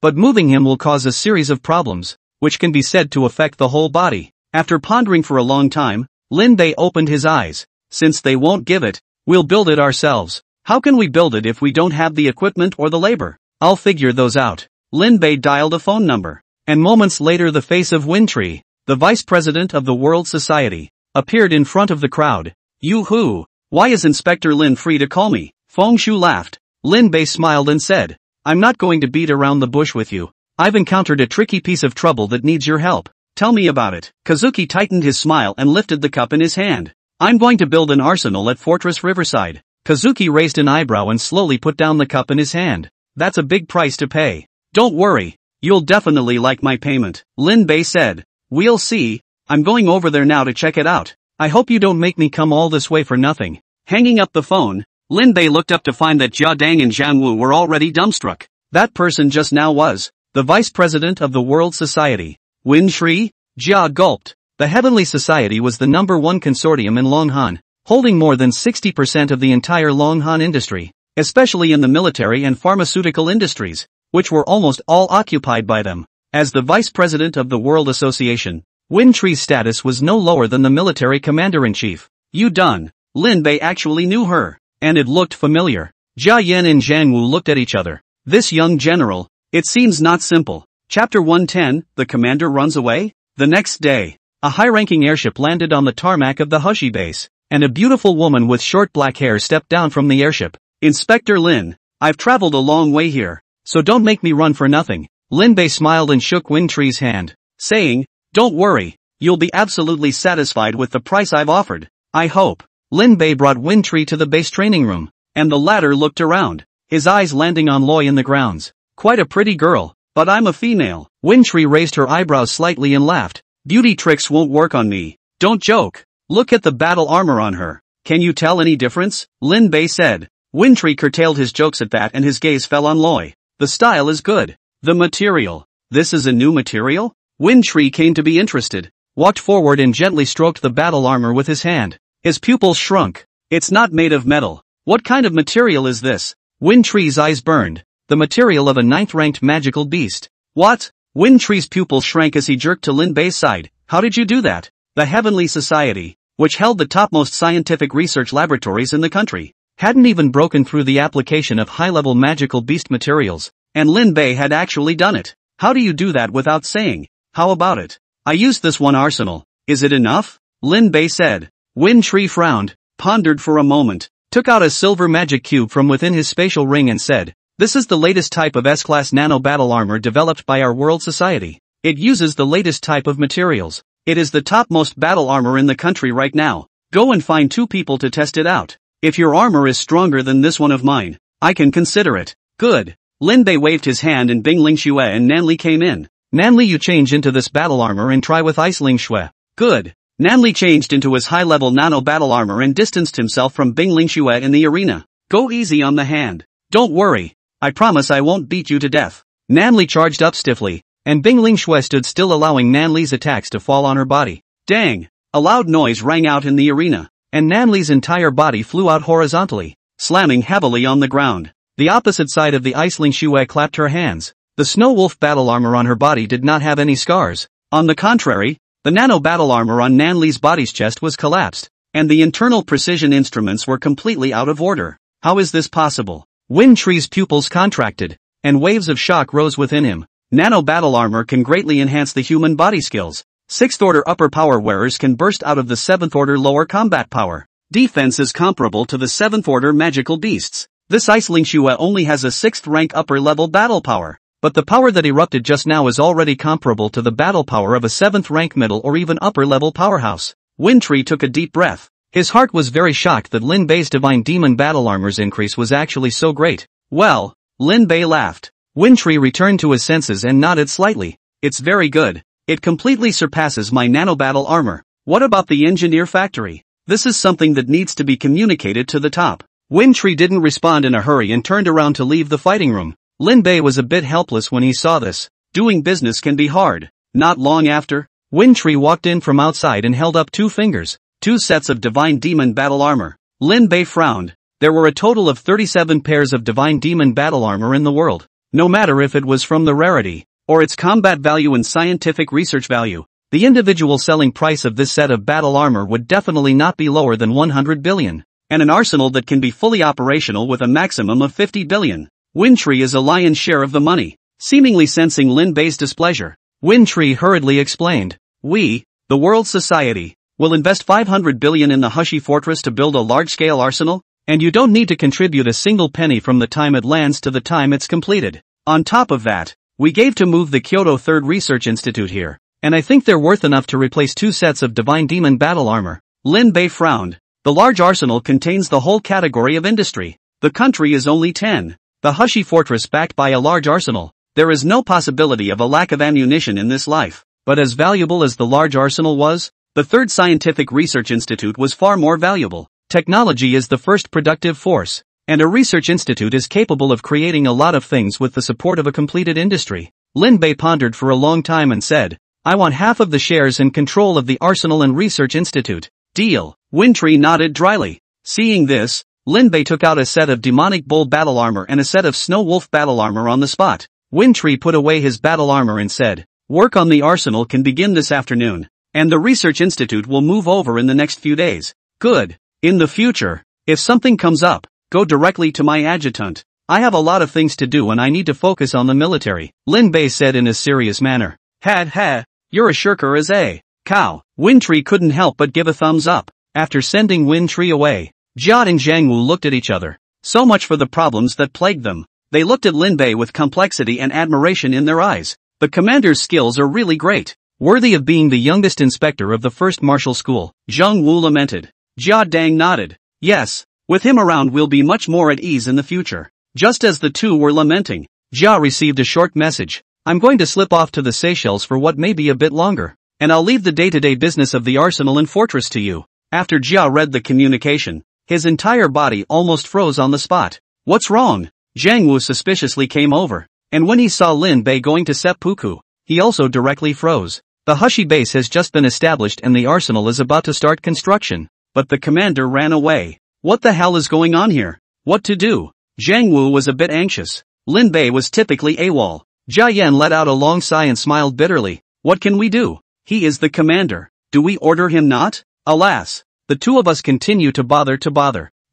but moving him will cause a series of problems, which can be said to affect the whole body. After pondering for a long time, Lin Bei opened his eyes. Since they won't give it, we'll build it ourselves. How can we build it if we don't have the equipment or the labor? I'll figure those out. Lin Bei dialed a phone number. And moments later the face of Wintree, the vice president of the World Society, appeared in front of the crowd. Yoo-hoo! Why is Inspector Lin free to call me? Feng Shu laughed. Lin Bei smiled and said, I'm not going to beat around the bush with you. I've encountered a tricky piece of trouble that needs your help. Tell me about it. Kazuki tightened his smile and lifted the cup in his hand. I'm going to build an arsenal at Fortress Riverside. Kazuki raised an eyebrow and slowly put down the cup in his hand. That's a big price to pay. Don't worry. You'll definitely like my payment. Lin Bei said. We'll see. I'm going over there now to check it out. I hope you don't make me come all this way for nothing. Hanging up the phone, Lin Bei looked up to find that Jia Dang and Zhang Wu were already dumbstruck. That person just now was the vice president of the World Society. Wintree? Jia gulped. The Heavenly Society was the #1 consortium in Longhan, holding more than 60% of the entire Longhan industry, especially in the military and pharmaceutical industries, which were almost all occupied by them. As the vice president of the World Association, Wintree's status was no lower than the military commander-in-chief. You done. Lin Bei actually knew her, and it looked familiar. Jia Yan and Zhang Wu looked at each other. This young general, it seems not simple. Chapter 110, The Commander Runs Away? The next day, a high-ranking airship landed on the tarmac of the Hushi base, and a beautiful woman with short black hair stepped down from the airship. Inspector Lin, I've traveled a long way here, so don't make me run for nothing. Lin Bei smiled and shook Wintree's hand, saying, Don't worry, you'll be absolutely satisfied with the price I've offered. I hope. Lin Bei brought Wintree to the base training room, and the latter looked around, his eyes landing on Loi in the grounds. Quite a pretty girl, but I'm a female. Wintree raised her eyebrows slightly and laughed. Beauty tricks won't work on me. Don't joke. Look at the battle armor on her. Can you tell any difference? Lin Bei said. Wintree curtailed his jokes at that and his gaze fell on Loi. The style is good. The material. This is a new material? Wintree came to be interested, walked forward and gently stroked the battle armor with his hand. His pupils shrunk. It's not made of metal. What kind of material is this? Wintree's eyes burned. The material of a 9th-ranked magical beast. What? Wintree's pupils shrank as he jerked to Lin Bei's side. How did you do that? The Heavenly Society, which held the topmost scientific research laboratories in the country, hadn't even broken through the application of high-level magical beast materials, and Lin Bei had actually done it. How do you do that without saying? How about it? I used this one arsenal. Is it enough? Lin Bei said. Wintree frowned, pondered for a moment, took out a silver magic cube from within his spatial ring and said, This is the latest type of S-class nano battle armor developed by our World Society. It uses the latest type of materials. It is the topmost battle armor in the country right now. Go and find 2 people to test it out. If your armor is stronger than this one of mine, I can consider it. Good. Lin Bei waved his hand and Bingling Xue and Nanli came in. Nanli, you change into this battle armor and try with Iceling Xue. Good. Nanli changed into his high-level nano battle armor and distanced himself from Bingling Xue in the arena. Go easy on the hand. Don't worry. I promise I won't beat you to death. Nanli charged up stiffly, and Bingling Xue stood still, allowing Nanli's attacks to fall on her body. Dang! A loud noise rang out in the arena, and Nanli's entire body flew out horizontally, slamming heavily on the ground. The opposite side of the Iceling Xue clapped her hands. The Snow Wolf battle armor on her body did not have any scars. On the contrary, the nano battle armor on Nanli's body's chest was collapsed, and the internal precision instruments were completely out of order. How is this possible? Wintree's pupils contracted, and waves of shock rose within him. Nano battle armor can greatly enhance the human body skills. 6th order upper power wearers can burst out of the 7th order lower combat power. Defense is comparable to the 7th order magical beasts. This Iceling Xue only has a 6th rank upper level battle power, but the power that erupted just now is already comparable to the battle power of a 7th rank middle or even upper level powerhouse. Wintree took a deep breath. His heart was very shocked that Lin Bei's divine demon battle armor's increase was actually so great. Well, Lin Bei laughed. Wintree returned to his senses and nodded slightly. It's very good. It completely surpasses my nano battle armor. What about the engineer factory? This is something that needs to be communicated to the top. Wintree didn't respond in a hurry and turned around to leave the fighting room. Lin Bei was a bit helpless when he saw this. Doing business can be hard. Not long after, Wintree walked in from outside and held up 2 fingers. 2 sets of divine demon battle armor. Lin Bei frowned. There were a total of 37 pairs of divine demon battle armor in the world. No matter if it was from the rarity, or its combat value and scientific research value, The individual selling price of this set of battle armor would definitely not be lower than 100 billion. And an arsenal that can be fully operational with a maximum of 50 billion. Wintree is a lion's share of the money. Seemingly sensing Lin Bei's displeasure, Wintree hurriedly explained, "We, the world society, will invest 500 billion in the Hushi fortress to build a large-scale arsenal, and you don't need to contribute a single penny from the time it lands to the time it's completed. On top of that, we gave to move the Kyoto Third Research Institute here, and I think they're worth enough to replace 2 sets of Divine Demon battle armor." Lin Bei frowned. The large arsenal contains the whole category of industry. The country is only 10. The Hushi fortress backed by a large arsenal. There is no possibility of a lack of ammunition in this life. But as valuable as the large arsenal was, the Third Scientific Research Institute was far more valuable. Technology is the first productive force, and a research institute is capable of creating a lot of things with the support of a completed industry. Lin Bei pondered for a long time and said, "I want half of the shares and control of the Arsenal and Research Institute." Deal. Wintree nodded dryly. Seeing this, Lin Bei took out a set of demonic bull battle armor and a set of snow wolf battle armor on the spot. Wintree put away his battle armor and said, "Work on the arsenal can begin this afternoon, and the research institute will move over in the next few days." Good. In the future, if something comes up, go directly to my adjutant. I have a lot of things to do and I need to focus on the military, Lin Bei said in a serious manner. Ha, you're a shirker as a cow. Wintree couldn't help but give a thumbs up. After sending Wintree away, Jia and Zhang Wu looked at each other. So much for the problems that plagued them. They looked at Lin Bei with complexity and admiration in their eyes. The commander's skills are really great. Worthy of being the youngest inspector of the first martial school, Zhang Wu lamented. Jia Dang nodded. Yes, with him around we'll be much more at ease in the future. Just as the two were lamenting, Jia received a short message. I'm going to slip off to the Seychelles for what may be a bit longer, and I'll leave the day-to-day business of the arsenal and fortress to you. After Jia read the communication, his entire body almost froze on the spot. What's wrong? Zhang Wu suspiciously came over, and when he saw Lin Bei going to seppuku, he also directly froze. The Hushi base has just been established and the arsenal is about to start construction, but the commander ran away. What the hell is going on here? What to do? Zhang Wu was a bit anxious. Lin Bei was typically AWOL. Jia Yan let out a long sigh and smiled bitterly. What can we do? He is the commander. Do we order him not? Alas, the two of us continue to bother.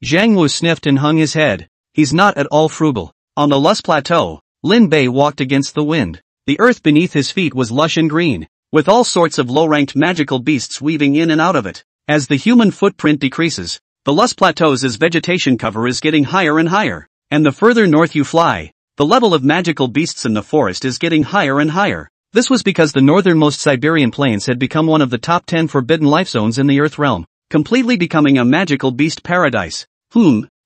Zhang Wu sniffed and hung his head. He's not at all frugal. On the Lus Plateau, Lin Bei walked against the wind. The earth beneath his feet was lush and green, with all sorts of low-ranked magical beasts weaving in and out of it. As the human footprint decreases, the Lus Plateau's vegetation cover is getting higher and higher, and the further north you fly, the level of magical beasts in the forest is getting higher and higher. This was because the northernmost Siberian plains had become one of the top 10 forbidden life zones in the Earth realm, completely becoming a magical beast paradise.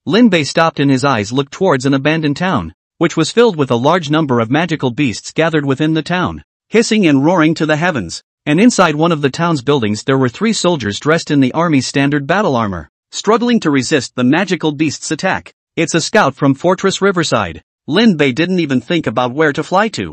Lin Bei stopped and his eyes looked towards an abandoned town, which was filled with a large number of magical beasts gathered within the town, hissing and roaring to the heavens. And inside one of the town's buildings there were 3 soldiers dressed in the army's standard battle armor, struggling to resist the magical beast's attack. It's a scout from Fortress Riverside. Lin Bei didn't even think about where to fly to.